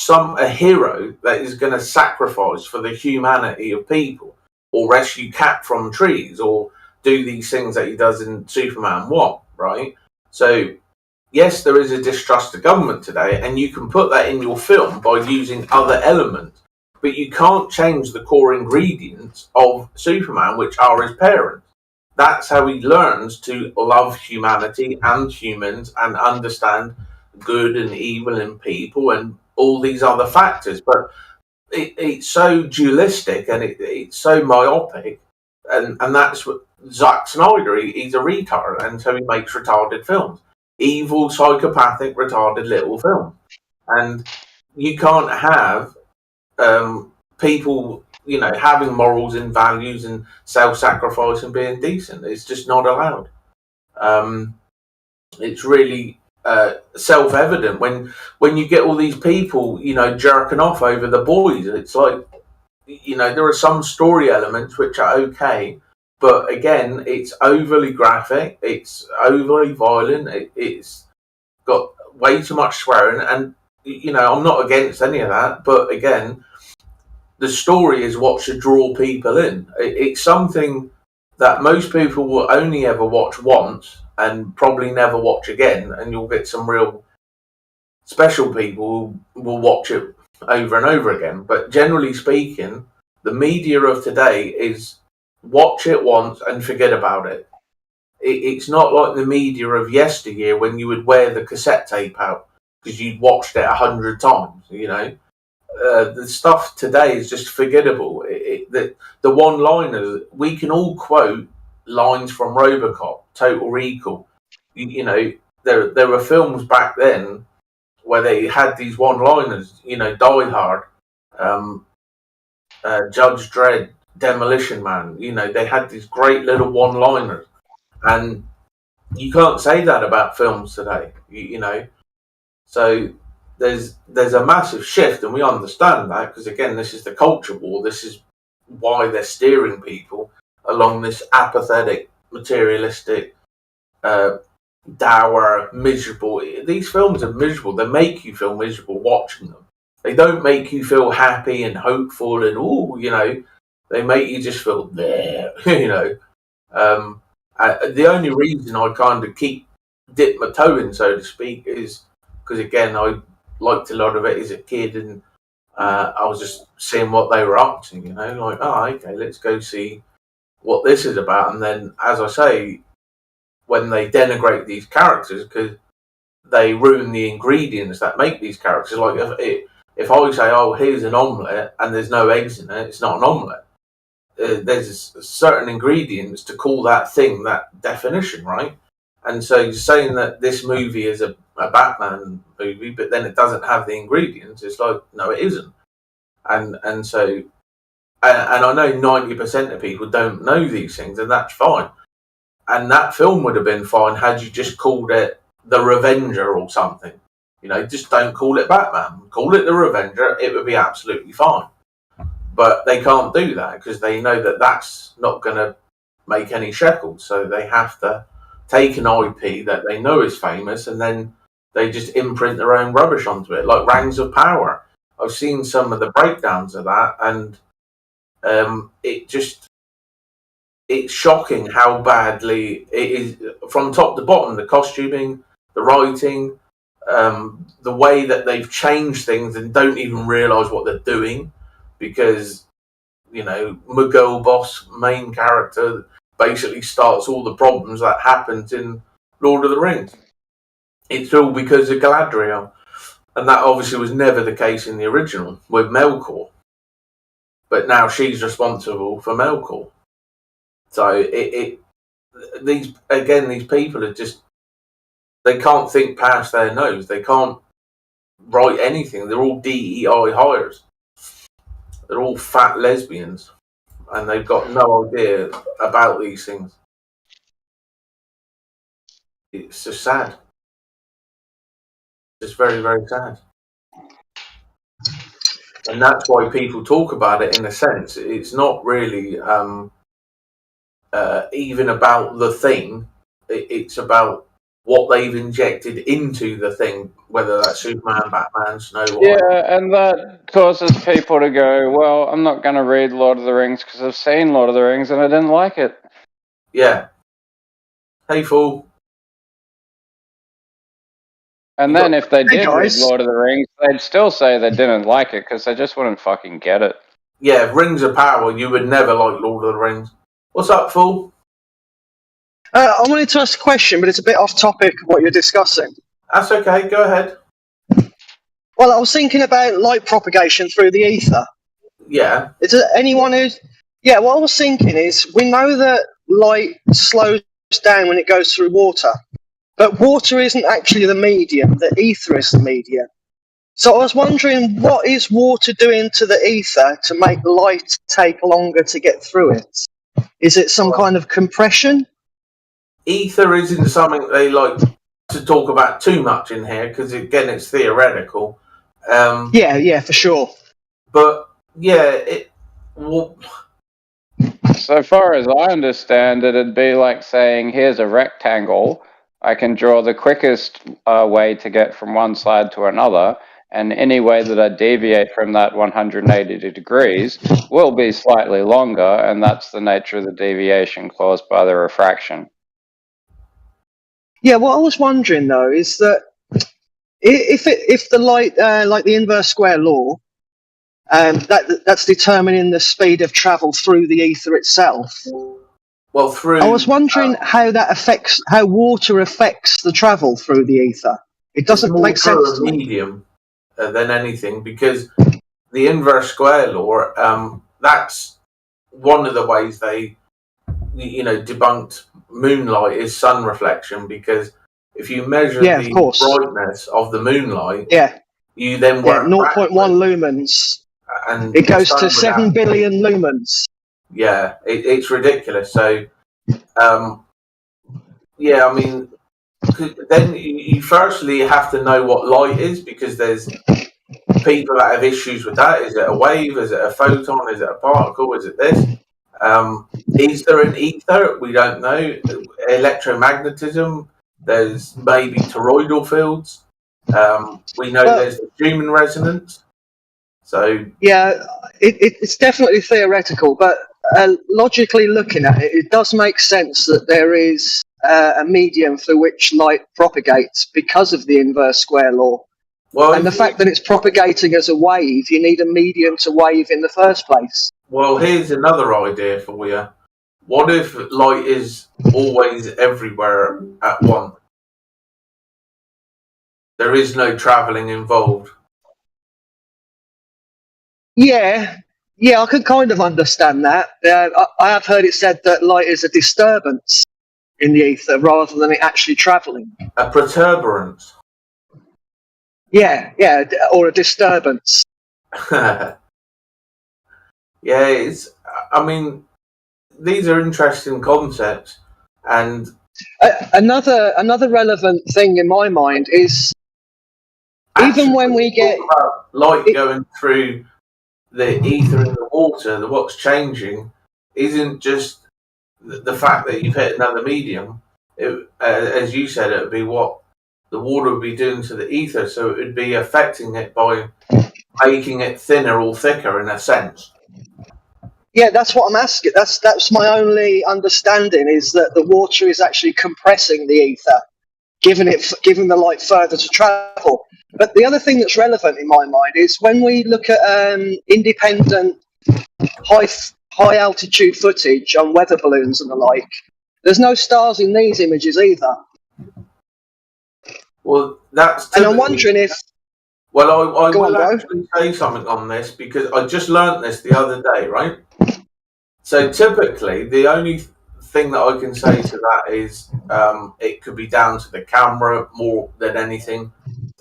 a hero that is going to sacrifice for the humanity of people, or rescue Cat from trees, or do these things that he does in Superman 1, right? So, yes, there is a distrust of government today, and you can put that in your film by using other elements, but you can't change the core ingredients of Superman, which are his parents. That's how he learns to love humanity and humans and understand good and evil in people and all these other factors. But it's so dualistic and it's so myopic, and that's what Zack Snyder, he's a retard, and so he makes retarded films. Evil, psychopathic, retarded little films. And you can't have people, having morals and values and self-sacrifice and being decent. It's just not allowed. It's really self-evident when you get all these people, jerking off over the boys. It's like, there are some story elements which are okay, but again, it's overly graphic, it's overly violent, it's got way too much swearing, and I'm not against any of that, but again, the story is what should draw people in. It's something that most people will only ever watch once and probably never watch again, and you'll get some real special people who will watch it over and over again. But generally speaking, the media of today is watch it once and forget about it. It's not like the media of yesteryear when you would wear the cassette tape out because you'd watched it 100 times, the stuff today is just forgettable. The one-liners, we can all quote lines from RoboCop, Total Recall. There were films back then where they had these one-liners, Die Hard, Judge Dredd, Demolition Man. They had these great little one-liners, and you can't say that about films today. So there's a massive shift, and we understand that because again, this is the culture war. This is why they're steering people along this apathetic, materialistic dour, miserable. These films are miserable. They make you feel miserable watching them. They don't make you feel happy and hopeful and they make you just feel there. The only reason I kind of dip my toe in, so to speak, is because again I liked a lot of it as a kid, and I was just seeing what they were up to. Okay, let's go see what this is about. And then, as I say, when they denigrate these characters because they ruin the ingredients that make these characters. Like if I say, "Oh, here's an omelette," and there's no eggs in it, it's not an omelette. There's certain ingredients to call that thing that definition, right? And so you're saying that this movie is a Batman movie, but then it doesn't have the ingredients. It's like, no, it isn't. And so, and I know 90% of people don't know these things, and that's fine. And that film would have been fine had you just called it The Revenger or something. Just don't call it Batman. Call it The Revenger. It would be absolutely fine. But they can't do that because they know that that's not going to make any shekels. So they have to take an IP that they know is famous and then they just imprint their own rubbish onto it, like Rings of Power. I've seen some of the breakdowns of that, and it's shocking how badly it is from top to bottom. The costuming, the writing, the way that they've changed things and don't even realise what they're doing because, Miguel Boss, main character, basically starts all the problems that happened in Lord of the Rings. It's all because of Galadriel. And that obviously was never the case in the original with Melkor. But now she's responsible for Melkor. So these people are just, they can't think past their nose. They can't write anything. They're all DEI hires. They're all fat lesbians. And they've got no idea about these things. It's just sad. It's very, very sad. And that's why people talk about it in a sense. It's not really even about the thing. It's about what they've injected into the thing, whether that's Superman, Batman, Snow White. Yeah, and that causes people to go, well, I'm not going to read Lord of the Rings because I've seen Lord of the Rings and I didn't like it. Yeah. Hey, fool. And then if they did read Lord of the Rings, they'd still say they didn't like it because they just wouldn't fucking get it. Yeah, Rings of Power, you would never like Lord of the Rings. What's up, fool? I wanted to ask a question, but it's a bit off topic of what you're discussing. That's okay, go ahead. Well, I was thinking about light propagation through the ether. Yeah. Is there anyone who's... Yeah, what I was thinking is, we know that light slows down when it goes through water, but water isn't actually the medium, the ether is the medium. So I was wondering, what is water doing to the ether to make light take longer to get through it? Is it some kind of compression? Ether isn't something they like to talk about too much in here because, again, it's theoretical. Yeah, for sure. But, yeah, so far as I understand it, it'd be like saying, here's a rectangle. I can draw the quickest way to get from one side to another, and any way that I deviate from that 180 degrees will be slightly longer, and that's the nature of the deviation caused by the refraction. Yeah, what I was wondering though is that if the light, like the inverse square law, that's determining the speed of travel through the ether itself. Well, I was wondering how water affects the travel through the ether. It doesn't make sense to me. Medium than anything, because the inverse square law, that's one of the ways they, debunked moonlight is sun reflection, because if you measure the brightness of the moonlight, you then work 0.1 lumens, and it goes to 7 billion lumens. Yeah, it's ridiculous. So, yeah, I mean, then you firstly have to know what light is, because there's people that have issues with that. Is it a wave? Is it a photon? Is it a particle? Is it this? Is there an ether? We don't know. Electromagnetism. There's maybe toroidal fields. We know there's the Schumann resonance. So yeah, it's definitely theoretical, but logically looking at it, it does make sense that there is a medium through which light propagates because of the inverse square law. Well, and the fact that it's propagating as a wave, you need a medium to wave in the first place. Well, here's another idea for you. What if light is always everywhere at once? There is no travelling involved. Yeah, I could kind of understand that. I have heard it said that light is a disturbance in the ether rather than it actually travelling. A protuberance. Yeah, or a disturbance. Yeah, I mean, these are interesting concepts, and another relevant thing in my mind is even when we get light going through the ether and the water, what's changing isn't just the fact that you've hit another medium. As you said, it would be what the water would be doing to the ether, so it would be affecting it by making it thinner or thicker in a sense. Yeah, that's what I'm asking. That's my only understanding, is that the water is actually compressing the ether, giving the light further to travel. But the other thing that's relevant in my mind is when we look at independent high altitude footage on weather balloons and the like, there's no stars in these images either. Well, that's and I'm wondering if. Well, I will actually say something on this because I just learnt this the other day, right? So typically, the only thing that I can say to that is it could be down to the camera more than anything.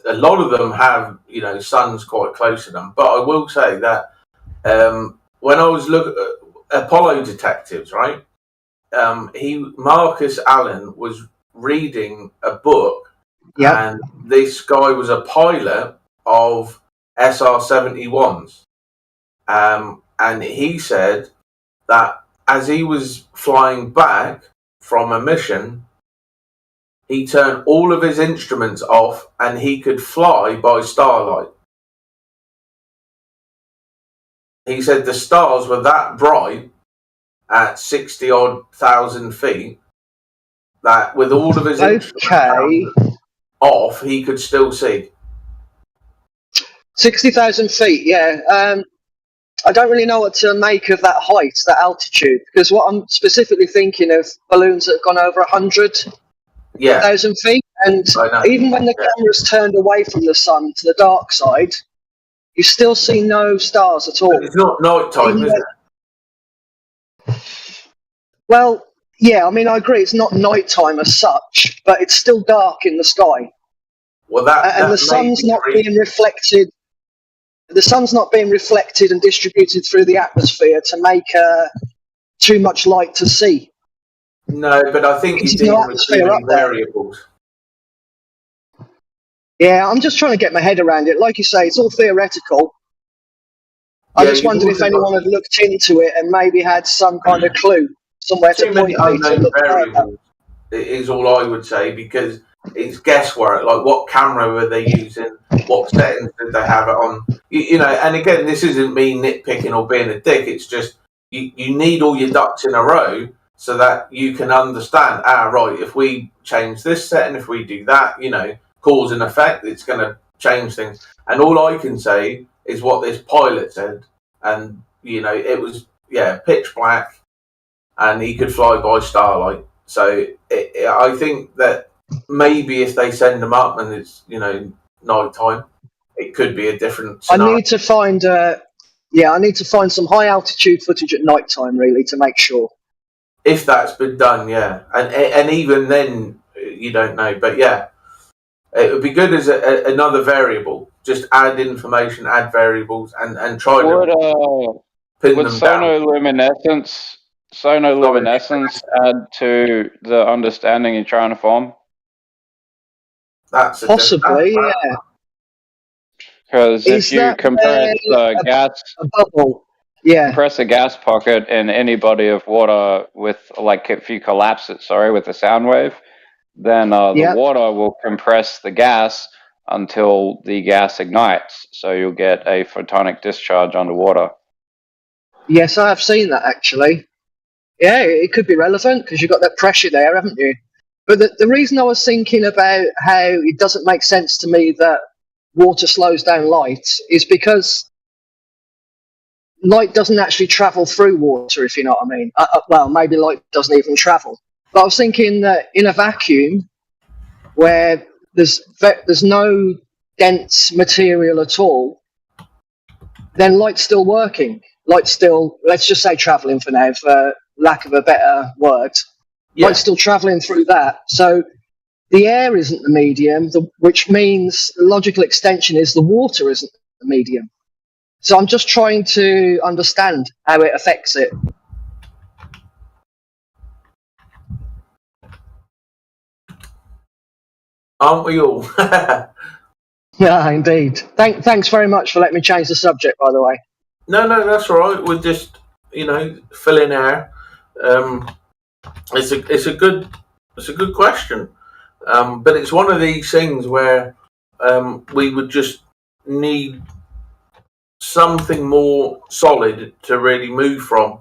A lot of them have, suns quite close to them. But I will say that when I was looking at Apollo detectives, right? Marcus Allen was reading a book. Yeah. And this guy was a pilot of SR-71s. And he said that as he was flying back from a mission, he turned all of his instruments off and he could fly by starlight. He said the stars were that bright at 60-odd thousand feet that with all of his instruments off, he could still see. 60,000 feet, yeah. I don't really know what to make of that height, that altitude, because what I'm specifically thinking of balloons that have gone over 100,000 feet, and even when the camera's turned away from the sun to the dark side, you still see no stars at all. But it's not night time, is it? Well, yeah, I mean, I agree, it's not nighttime as such, but it's still dark in the sky. Well, and the sun's not being reflected. The sun's not being reflected and distributed through the atmosphere to make too much light to see. No, but I think you're dealing with human variables. Yeah, I'm just trying to get my head around it. Like you say, it's all theoretical. I just wondered if anyone had looked into it and maybe had some kind of clue somewhere to point me to look variables is all I would say, because it's guesswork. Like, what camera were they using? What settings did they have it on? And again, this isn't me nitpicking or being a dick. It's just you need all your ducks in a row so that you can understand, right, if we change this setting, if we do that, cause and effect, it's going to change things. And all I can say is what this pilot said. And, it was, pitch black and he could fly by starlight. So I think that maybe if they send them up and it's, night time, it could be a different scenario. I need to find some high altitude footage at night time, really, to make sure. If that's been done, yeah. And even then, you don't know. But yeah, it would be good as another variable. Just add information, add variables, and try to pin them down. Sonoluminescence add to the understanding you're trying to form? That's possibly, yeah. Because if you compare it to gas, a bubble, Yeah. Compress a gas pocket in any body of water with, like, if you collapse it, with a sound wave, then the Yep. water will compress the gas until the gas ignites. So you'll get a photonic discharge underwater. Yes, I have seen that actually. Yeah, it could be relevant because you've got that pressure there, haven't you? But the reason I was thinking about how it doesn't make sense to me that water slows down light is because light doesn't actually travel through water, if you know what I mean. Well, maybe light doesn't even travel. But I was thinking that in a vacuum where there's no dense material at all, then light's still working. Light's still, let's just say, traveling for now, for lack of a better word. Yeah. Light's still traveling through that. So the air isn't the medium, which means the logical extension is the water isn't the medium. So I'm just trying to understand how it affects it. Aren't we all? Yeah, indeed. Thanks very much for letting me change the subject, by the way. No, that's all right. We're just, filling air. It's a good question, but it's one of these things where we would just need something more solid to really move from,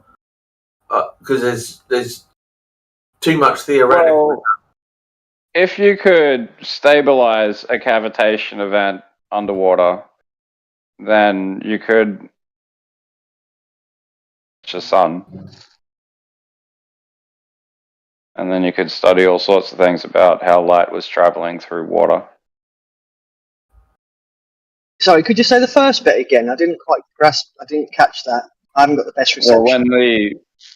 because there's too much theoretical. Well, if you could stabilize a cavitation event underwater, then you could the sun, and then you could study all sorts of things about how light was traveling through water. Sorry, could you say the first bit again? I didn't quite grasp. I didn't catch that. I haven't got the best reception. Well,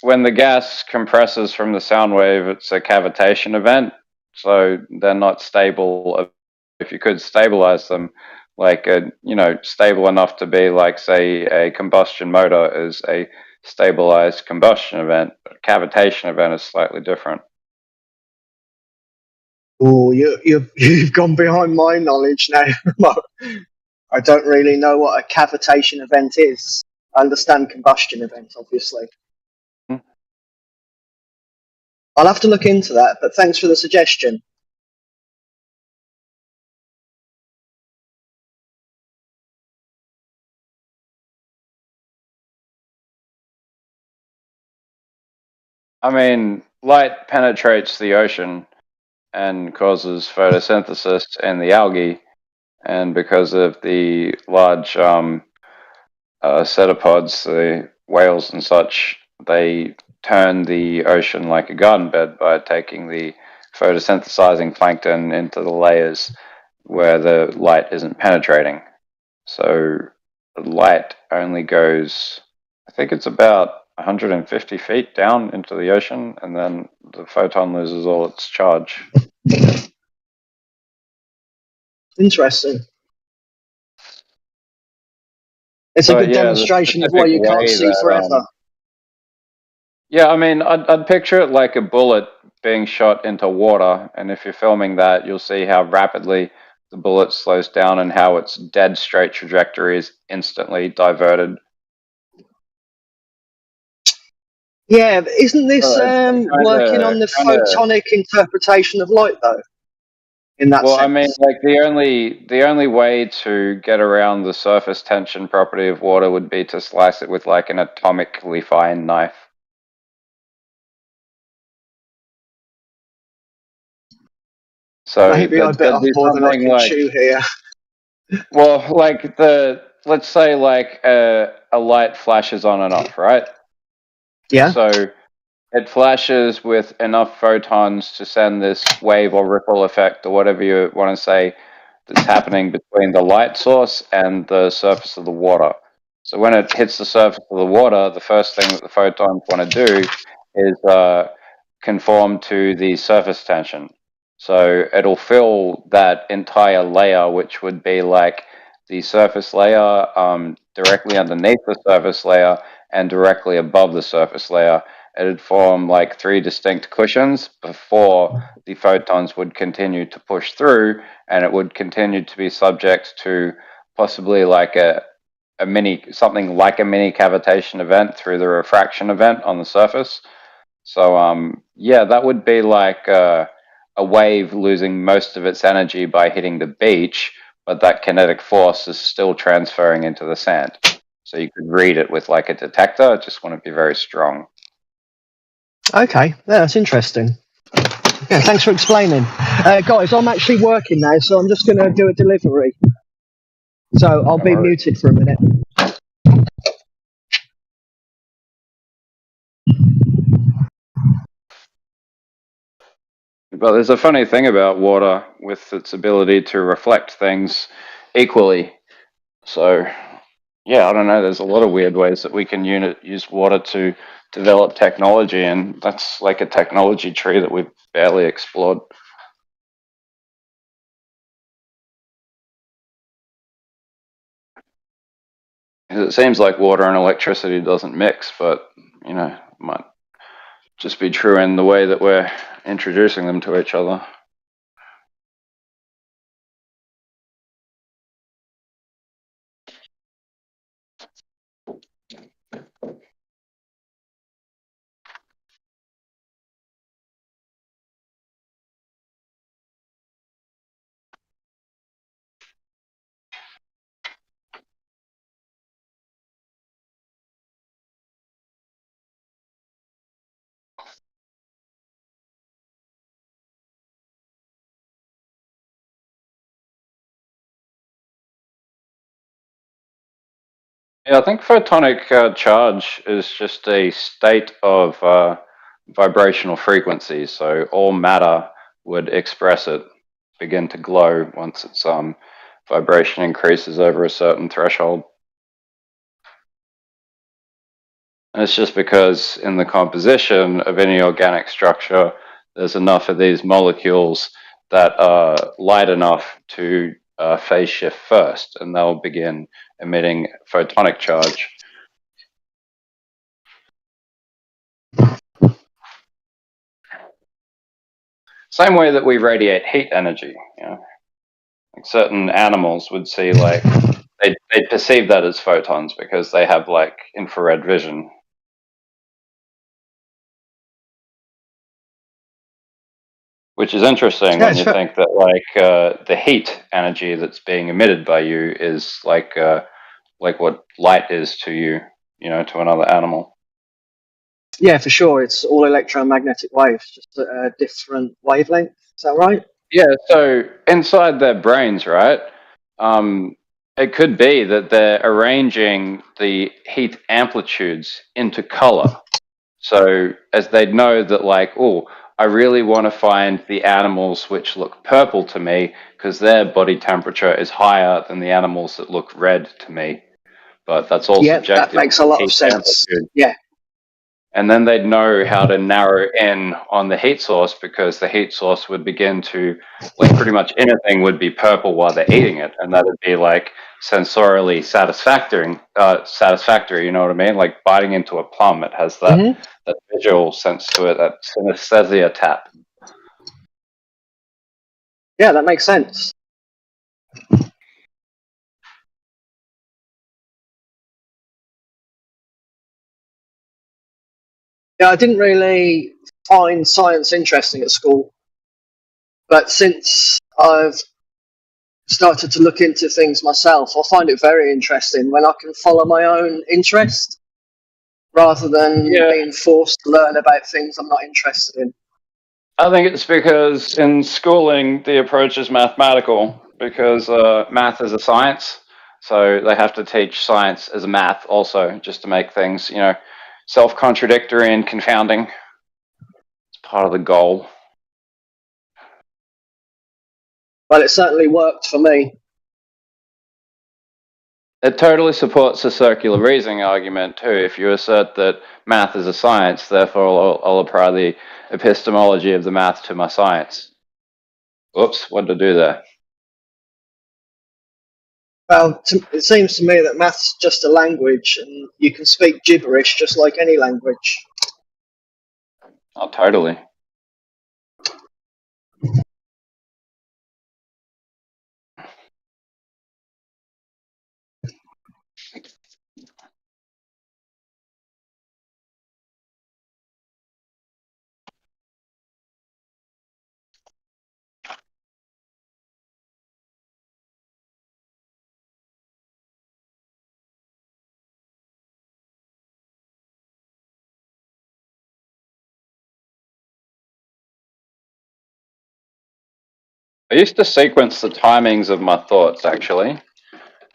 when the gas compresses from the sound wave, it's a cavitation event, so they're not stable. If you could stabilize them, like stable enough to be like, say, a combustion motor is a stabilized combustion event. A cavitation event is slightly different. Oh, you've gone behind my knowledge now. I don't really know what a cavitation event is. I understand combustion events, obviously. I'll have to look into that, but thanks for the suggestion. I mean, light penetrates the ocean and causes photosynthesis in the algae, and because of the large cetopods, the whales and such, they turn the ocean like a garden bed by taking the photosynthesizing plankton into the layers where the light isn't penetrating. So the light only goes, I think it's about 150 feet down into the ocean, and then the photon loses all its charge. Interesting. It's a good demonstration of why you can't see forever. Yeah, I mean, I'd picture it like a bullet being shot into water, and if you're filming that, you'll see how rapidly the bullet slows down and how its dead straight trajectory is instantly diverted. Yeah, but isn't this working on the photonic interpretation of light, though? In that sense. I mean, like the only way to get around the surface tension property of water would be to slice it with like an atomically fine knife. So maybe I bit off more than I can chew here. Well, like let's say like a light flashes on and off, right? Yeah. So it flashes with enough photons to send this wave or ripple effect or whatever you want to say that's happening between the light source and the surface of the water. So when it hits the surface of the water, the first thing that the photons want to do is conform to the surface tension. So it'll fill that entire layer, which would be like the surface layer directly underneath the surface layer and directly above the surface layer. It'd form like 3 distinct cushions before the photons would continue to push through, and it would continue to be subject to possibly like a something like a mini cavitation event through the refraction event on the surface. So yeah, that would be like a wave losing most of its energy by hitting the beach, but that kinetic force is still transferring into the sand. So you could read it with like a detector, it just wouldn't be very strong. Okay, yeah, that's interesting. Yeah, thanks for explaining. Guys, I'm actually working now, so I'm just going to do a delivery. So I'll be muted for a minute. But there's a funny thing about water with its ability to reflect things equally. So, yeah, I don't know. There's a lot of weird ways that we can use water to develop technology, and that's like a technology tree that we've barely explored. It seems like water and electricity doesn't mix, but, you know, it might just be true in the way that we're introducing them to each other. Yeah, I think photonic charge is just a state of vibrational frequency. So all matter would express it, begin to glow once its vibration increases over a certain threshold. And it's just because in the composition of any organic structure, there's enough of these molecules that are light enough to phase shift first, and they'll begin emitting photonic charge. Same way that we radiate heat energy, you know. Like certain animals would see like they perceive that as photons because they have like infrared vision. Which is interesting when you think that like the heat energy that's being emitted by you is like what light is to you, you know, to another animal. Yeah, for sure. It's all electromagnetic waves, just at a different wavelength. Is that right? Yeah, so inside their brains, right, it could be that they're arranging the heat amplitudes into color. So as they'd know that like, oh, I really want to find the animals which look purple to me because their body temperature is higher than the animals that look red to me. But that's all subjective. That makes a lot of sense. Amplitude. Yeah. And then they'd know how to narrow in on the heat source because the heat source would begin to, like pretty much anything would be purple while they're eating it. And that would be like sensorially satisfactory, you know what I mean? Like biting into a plum, it has that, that visual sense to it, that synesthesia tap. Yeah, that makes sense. Yeah, I didn't really find science interesting at school, but since I've started to look into things myself, I find it very interesting when I can follow my own interest rather than being forced to learn about things I'm not interested in. I think it's because in schooling the approach is mathematical because math is a science, so they have to teach science as a math also just to make things, you know, self-contradictory and confounding. It's part of the goal. Well, it certainly worked for me. It totally supports the circular reasoning argument too. If you assert that math is a science, therefore I'll apply the epistemology of the math to my science. Whoops, what did I do there? Well, it seems to me that math's just a language, and you can speak gibberish just like any language. Oh, totally. I used to sequence the timings of my thoughts actually,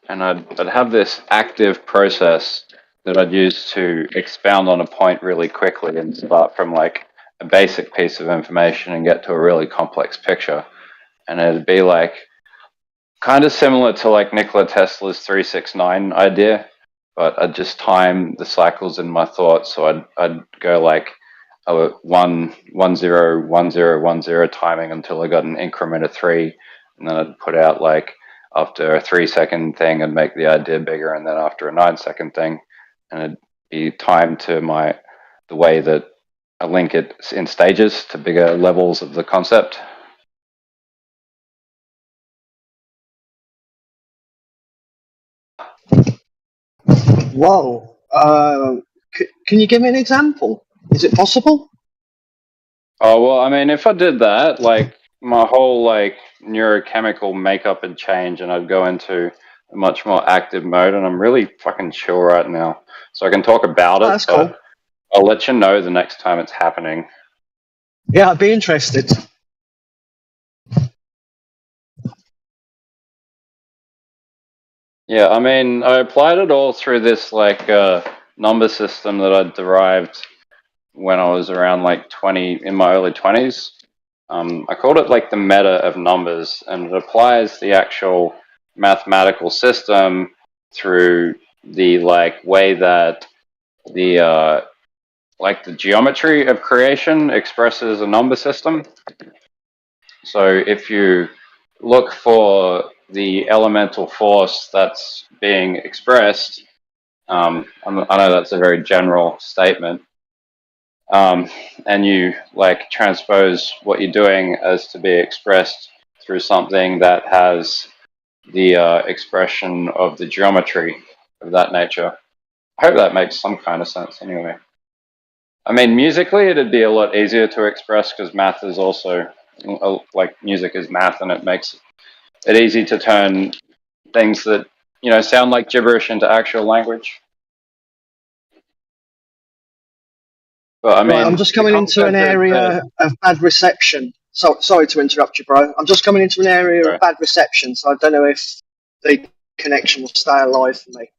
and I'd have this active process that I'd use to expound on a point really quickly and start from like a basic piece of information and get to a really complex picture. And it'd be like kind of similar to like Nikola Tesla's 369 idea, but I'd just time the cycles in my thoughts. So I'd go like 1 0 1 0 1 0 timing until I got an increment of 3, and then I'd put out like after a 3-second thing and make the idea bigger, and then after a 9-second thing, and it'd be timed to the way that I link it in stages to bigger levels of the concept. Whoa. Can you give me an example? Is it possible? Oh, well, I mean, if I did that, like my whole like neurochemical makeup would change and I'd go into a much more active mode, and I'm really fucking chill right now. So I can talk about it, That's but cool. I'll let you know the next time it's happening. Yeah, I'd be interested. Yeah, I mean, I applied it all through this like number system that I derived when I was around like 20, in my early 20s. I called it like the meta of numbers, and it applies the actual mathematical system through the like way that the like the geometry of creation expresses a number system. So if you look for the elemental force that's being expressed, I know that's a very general statement, and you like transpose what you're doing as to be expressed through something that has the expression of the geometry of that nature. I hope that makes some kind of sense anyway. I mean, musically, it'd be a lot easier to express because math is also, like, music is math, and it makes it easy to turn things that, you know, sound like gibberish into actual language. But I mean, Right, I'm just coming into an area of bad reception. So, sorry to interrupt you, bro. I'm just coming into an area of bad reception, so I don't know if the connection will stay alive for me.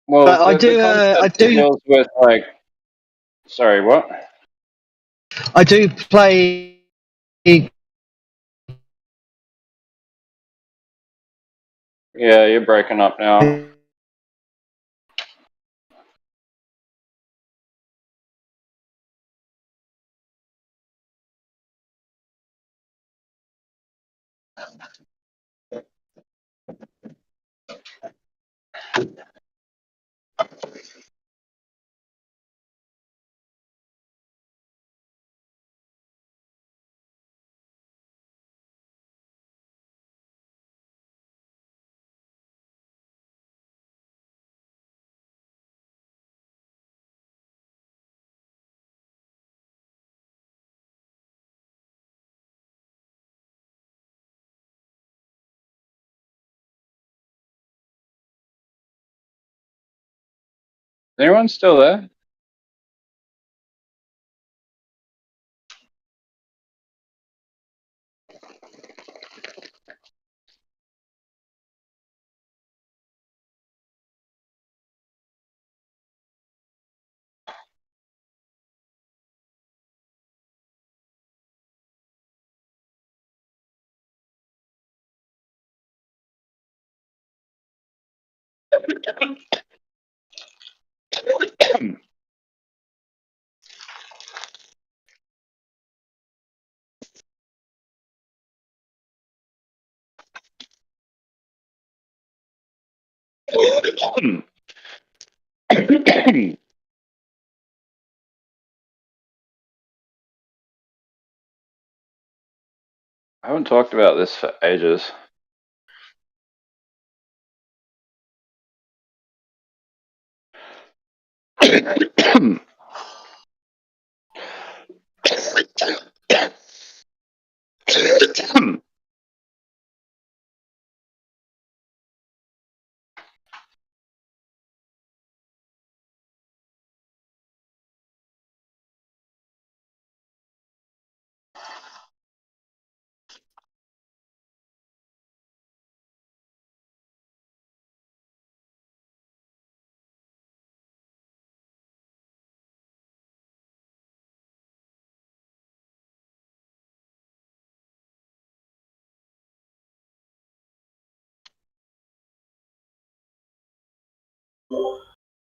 Well, but I do deals with like, sorry, what? I do play. Yeah, you're breaking up now. Is anyone still there? I haven't talked about this for ages.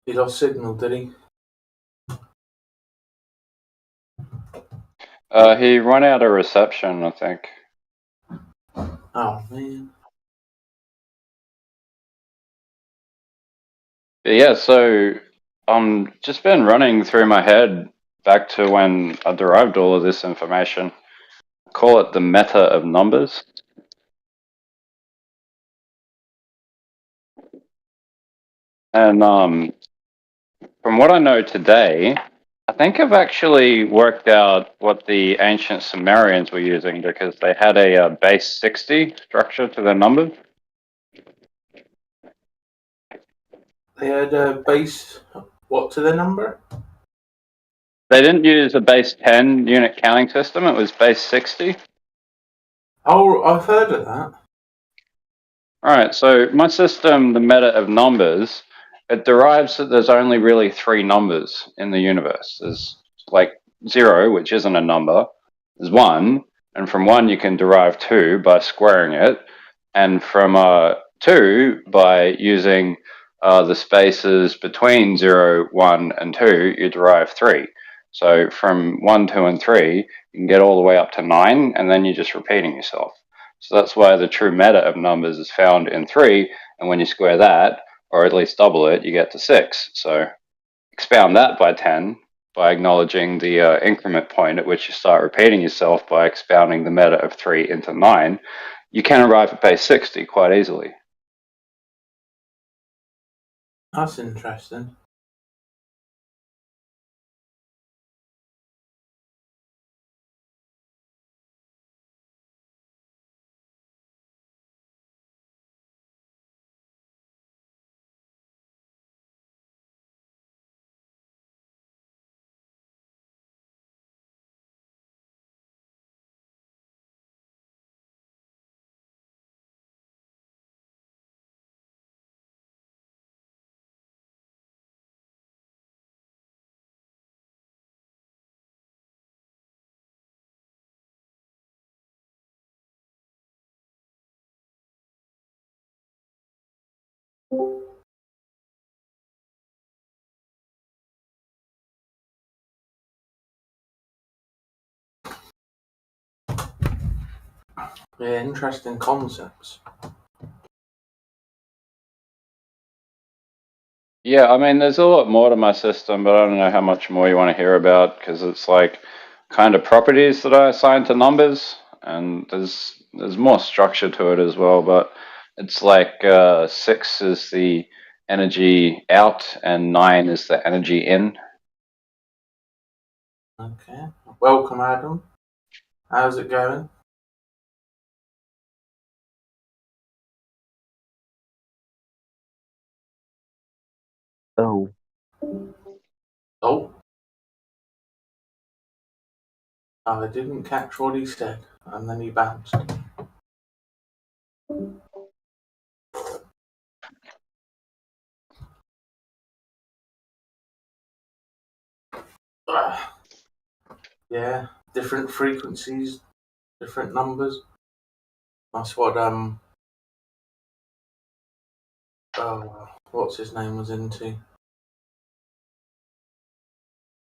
He lost signal, did he? He ran out of reception, I think. Oh man. But yeah, so just been running through my head back to when I derived all of this information. I call it the meta of numbers. And from what I know today, I think I've actually worked out what the ancient Sumerians were using, because they had a base 60 structure to their numbers. They had a base, what, to the number? They didn't use a base 10 unit counting system, it was base 60. Oh, I've heard of that. Alright, so my system, the meta of numbers, it derives that there's only really 3 numbers in the universe. There's like 0, which isn't a number, there's 1, and from 1 you can derive 2 by squaring it, and from 2 by using the spaces between 0, 1, and 2, you derive 3. So from 1, 2, and 3, you can get all the way up to 9, and then you're just repeating yourself. So that's why the true meta of numbers is found in 3, and when you square that, or at least double it, you get to 6. So expound that by 10 by acknowledging the increment point at which you start repeating yourself by expounding the meta of 3 into 9, you can arrive at base 60 quite easily. That's interesting. Yeah, interesting concepts. Yeah, I mean, there's a lot more to my system, but I don't know how much more you want to hear about, because it's like kind of properties that I assign to numbers, and there's more structure to it as well, but it's like 6 is the energy out and 9 is the energy in. Okay. Welcome, Adam. How's it going? Oh. Oh. I didn't catch what he said, and then he bounced. Yeah, different frequencies, different numbers. That's what what's his name was into.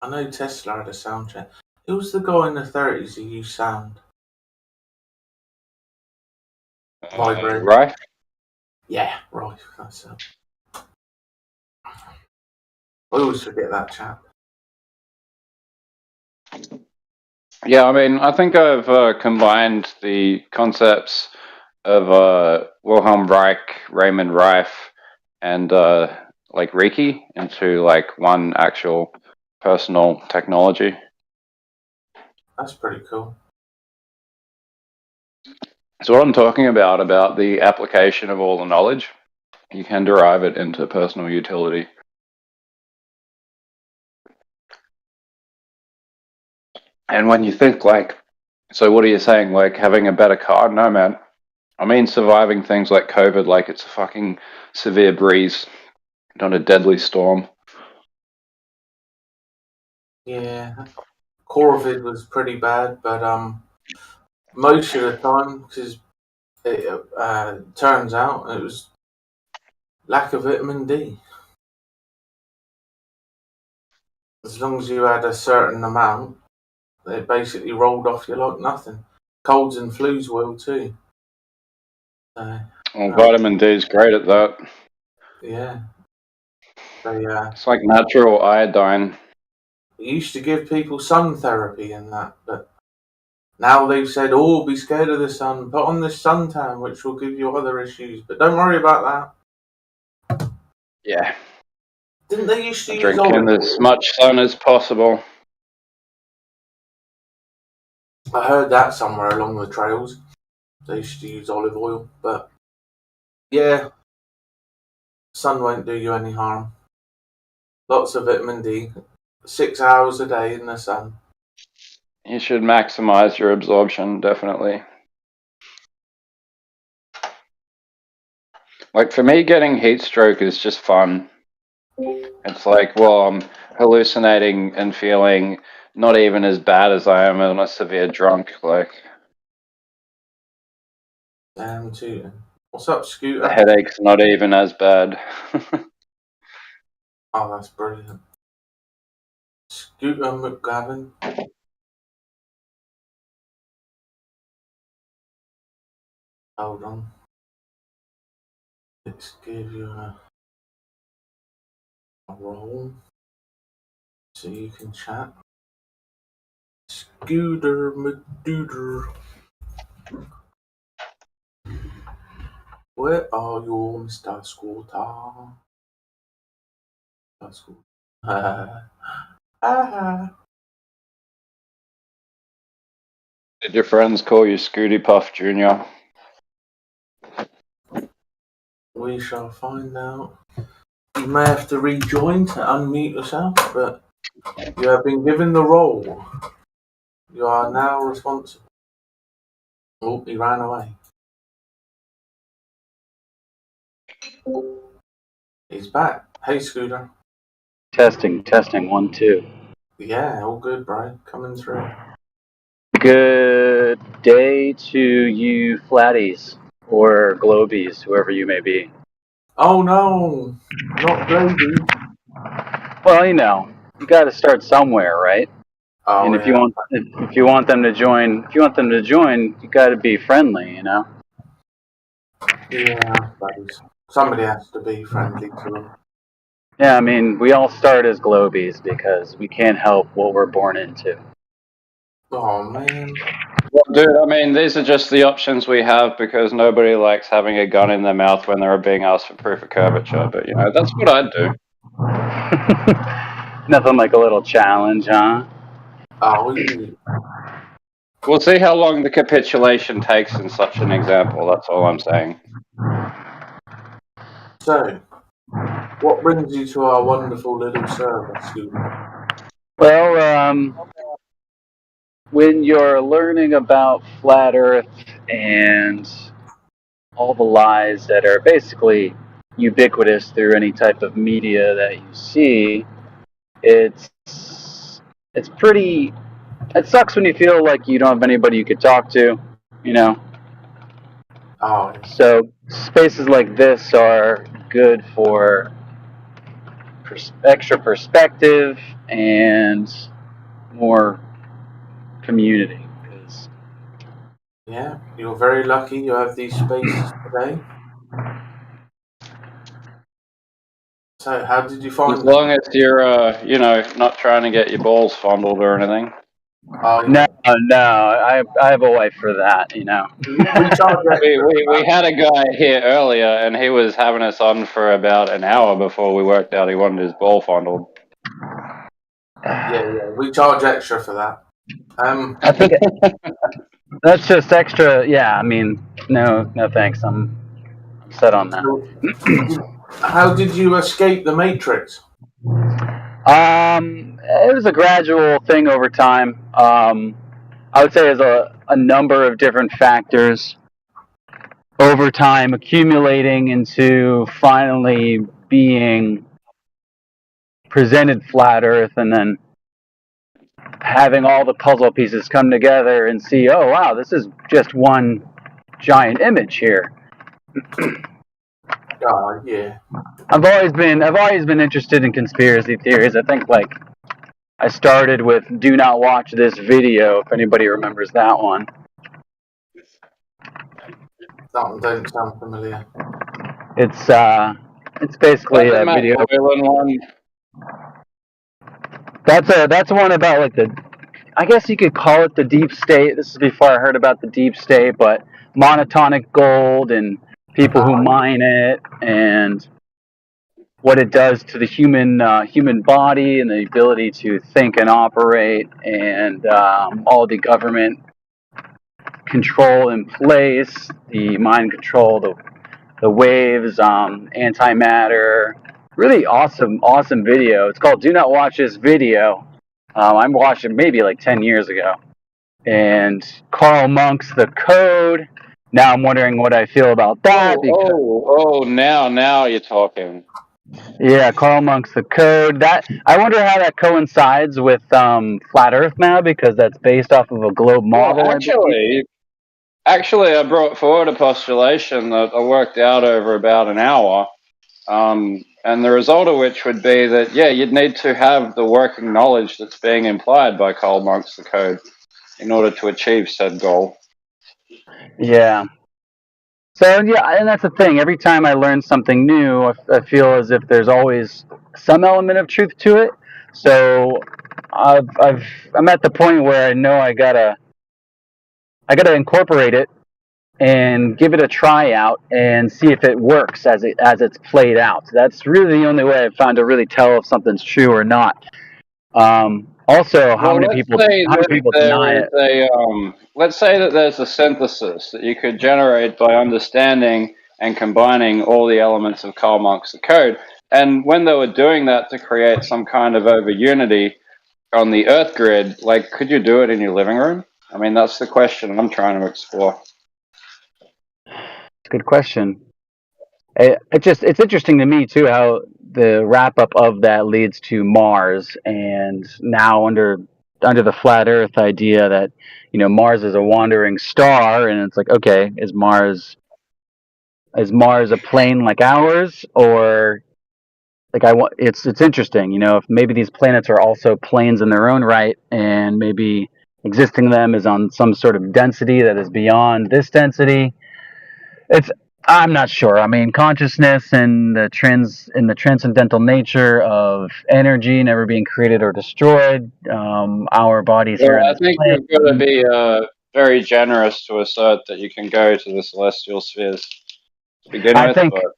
I know Tesla had a sound check. Who was the guy in the 30s who used sound? Vibrate. Right? Yeah, right. That's it. I always forget that chap. Yeah, I mean, I think I've combined the concepts of Wilhelm Reich, Raymond Rife, and like Reiki into like one actual personal technology. That's pretty cool. So what I'm talking about the application of all the knowledge, you can derive it into personal utility. And when you think like, so what are you saying, like having a better car? No, man. I mean surviving things like COVID like it's a fucking severe breeze, not a deadly storm. Yeah, Corvid was pretty bad, but most of the time, because it turns out it was lack of vitamin D. as long as you had a certain amount, it basically rolled off you like nothing. Colds and flus will too. Vitamin D is great at that. Yeah. It's like natural iodine. They used to give people sun therapy and that, but now they've said, "Oh, be scared of the sun. Put on this suntan, which will give you other issues." But don't worry about that. Yeah. Didn't they used to use Drink olive in oil? as much sun as possible. I heard that somewhere along the trails. They used to use olive oil, but yeah, sun won't do you any harm. Lots of vitamin D. 6 hours a day in the sun. You should maximize your absorption, definitely. Like for me, getting heat stroke is just fun. It's like, well, I'm hallucinating and feeling not even as bad as I am when a severe drunk. Like, Damn tootin'. What's up, Scooter? the headache's not even as bad. Oh, that's brilliant. Scooter McGavin. Hold on. Let's give you a roll so you can chat. Scooter McDooter. Where are you, Mr. Scooter? Mr. Scooter. Did your friends call you Scooty Puff Jr.? We shall find out. You may have to rejoin to unmute yourself, but you have been given the role. You are now responsible. Oh, he ran away. He's back. Hey, Scooter. Testing, 1, 2. Yeah, all good, bro. Coming through. Good day to you flatties or globies, whoever you may be. Oh no, not Glady. Well, you got to start somewhere, right? Oh, and if you want them to join, you got to be friendly, Yeah, buddies. Somebody has to be friendly to them. Yeah, I mean, we all start as globies because we can't help what we're born into. Oh man. Well, dude, I mean, these are just the options we have because nobody likes having a gun in their mouth when they're being asked for proof of curvature. But, that's what I'd do. Nothing like a little challenge, huh? Oh, We'll see how long the capitulation takes in such an example. That's all I'm saying. So, what brings you to our wonderful little server, Scooter? Well, when you're learning about flat Earth and all the lies that are basically ubiquitous through any type of media that you see, it's pretty. It sucks when you feel like you don't have anybody you could talk to, Oh. So spaces like this are good for extra perspective and more community. Yeah, you're very lucky you have these spaces today. So, how did you find As long as you're, not trying to get your balls fondled or anything. Oh, No, I have a wife for that, We had a guy here earlier, and he was having us on for about an hour before we worked out he wanted his ball fondled. Yeah, we charge extra for that. I think that's just extra. Yeah, I mean, no thanks. I'm set on that. How did you escape the Matrix? It was a gradual thing over time. I would say there's a number of different factors over time accumulating into finally being presented flat Earth and then having all the puzzle pieces come together and see, oh wow, this is just one giant image here. Oh, yeah. I've always been interested in conspiracy theories. I think like I started with "Do not watch this video." If anybody remembers that one. That one don't sound familiar. It's basically That's the a Matt video. Boylan one. That's one about like I guess you could call it the deep state. This is before I heard about the deep state, but monotonic gold and people who mine it and what it does to the human body and the ability to think and operate, and all the government control in place, the mind control, the waves, antimatter. Really awesome video. It's called "Do Not Watch This Video." I watched it maybe like 10 years ago. And Karl Monk's The Code. Now I'm wondering what I feel about that. Now you're talking. Yeah, Karl Monk's The Code. I wonder how that coincides with Flat Earth now, because that's based off of a globe model. Well, actually, I brought forward a postulation that I worked out over about an hour, and the result of which would be that, you'd need to have the working knowledge that's being implied by Karl Monk's The Code in order to achieve said goal. Yeah. So, yeah, and that's the thing. Every time I learn something new, I feel as if there's always some element of truth to it. So I'm at the point where I know I gotta incorporate it and give it a try out and see if it works as it's played out. That's really the only way I've found to really tell if something's true or not. Also, how many people deny it? Let's say that there's a synthesis that you could generate by understanding and combining all the elements of Karl Monk's The Code. And when they were doing that to create some kind of over unity on the Earth grid, like, could you do it in your living room? I mean, that's the question I'm trying to explore. Good question. It's interesting to me too how the wrap up of that leads to Mars, and now under the flat Earth idea that Mars is a wandering star, and it's like, okay, is Mars a plane like ours, or like it's interesting, if maybe these planets are also planes in their own right, and maybe existing them is on some sort of density that is beyond this density. I'm not sure. I mean, consciousness and the transcendental nature of energy never being created or destroyed. Our bodies here. I think you've got to be very generous to assert that you can go to the celestial spheres to begin with. But for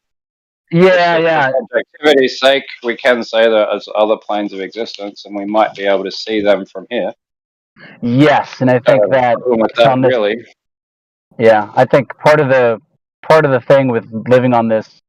objectivity's sake, we can say that as other planes of existence, and we might be able to see them from here. Yes, and I think really. Yeah, I think part of the thing with living on this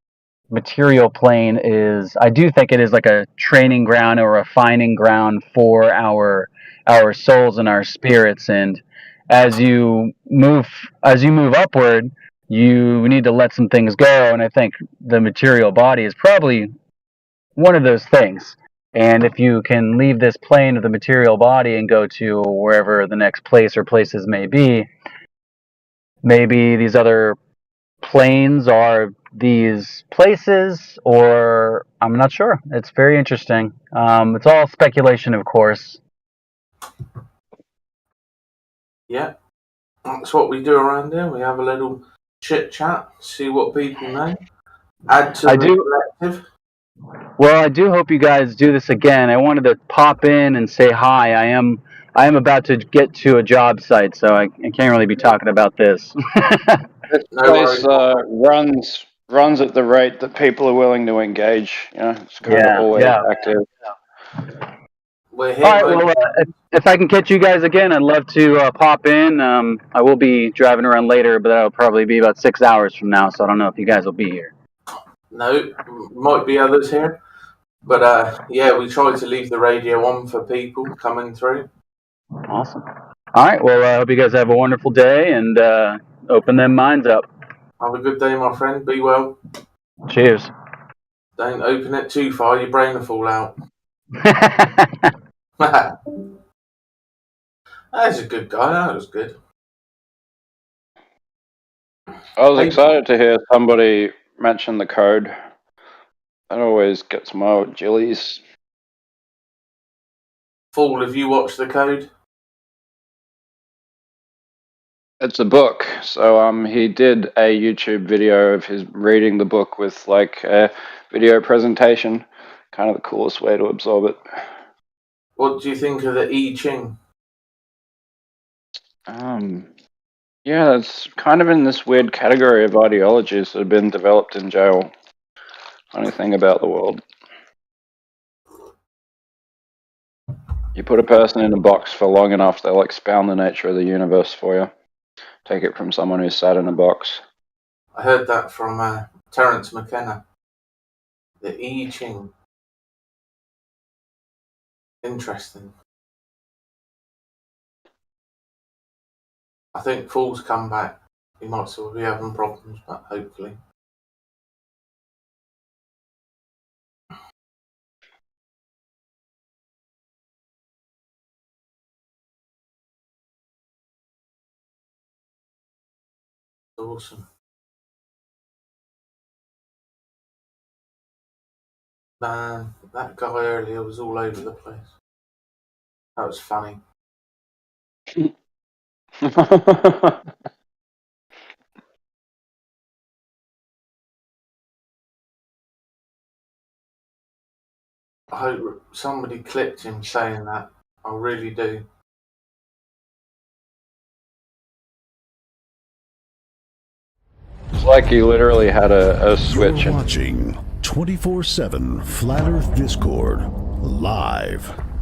material plane is I do think it is like a training ground or a refining ground for our souls and our spirits. And as you move upward, you need to let some things go. And I think the material body is probably one of those things. And if you can leave this plane of the material body and go to wherever the next place or places may be, maybe these other planes are these places, or I'm not sure. It's very interesting. It's all speculation, of course. Yeah, that's what we do around here. We have a little chit chat, see what people know, add to the collective. Well, I do hope you guys do this again. I wanted to pop in and say hi. I am about to get to a job site, so I can't really be talking about this. This place runs at the rate that people are willing to engage. It's kind of always active. We're here. All right. Well, if I can catch you guys again, I'd love to pop in. I will be driving around later, but that'll probably be about 6 hours from now. So I don't know if you guys will be here. No, might be others here, but we try to leave the radio on for people coming through. Awesome. All right. Well, I hope you guys have a wonderful day and open them minds up. Have a good day, my friend. Be well. Cheers. Don't open it too far, your brain will fall out. That's a good guy. That was good. I was excited to hear somebody mention the code. That always gets my jillies. Fool, have you watched The Code? It's a book. So he did a YouTube video of his reading the book with like a video presentation. Kind of the coolest way to absorb it. What do you think of the I Ching? Yeah, it's kind of in this weird category of ideologies that have been developed in jail. Funny thing about the world. You put a person in a box for long enough, they'll expound the nature of the universe for you. Take it from someone who's sat in a box. I heard that from Terence McKenna. The I Ching. Interesting. I think Fool's come back. He might still be having problems, but hopefully. Awesome. Man, that guy earlier was all over the place. That was funny. I hope somebody clipped him saying that. I really do. It's like he literally had a switch. You're watching 24/7 Flat Earth Discord live.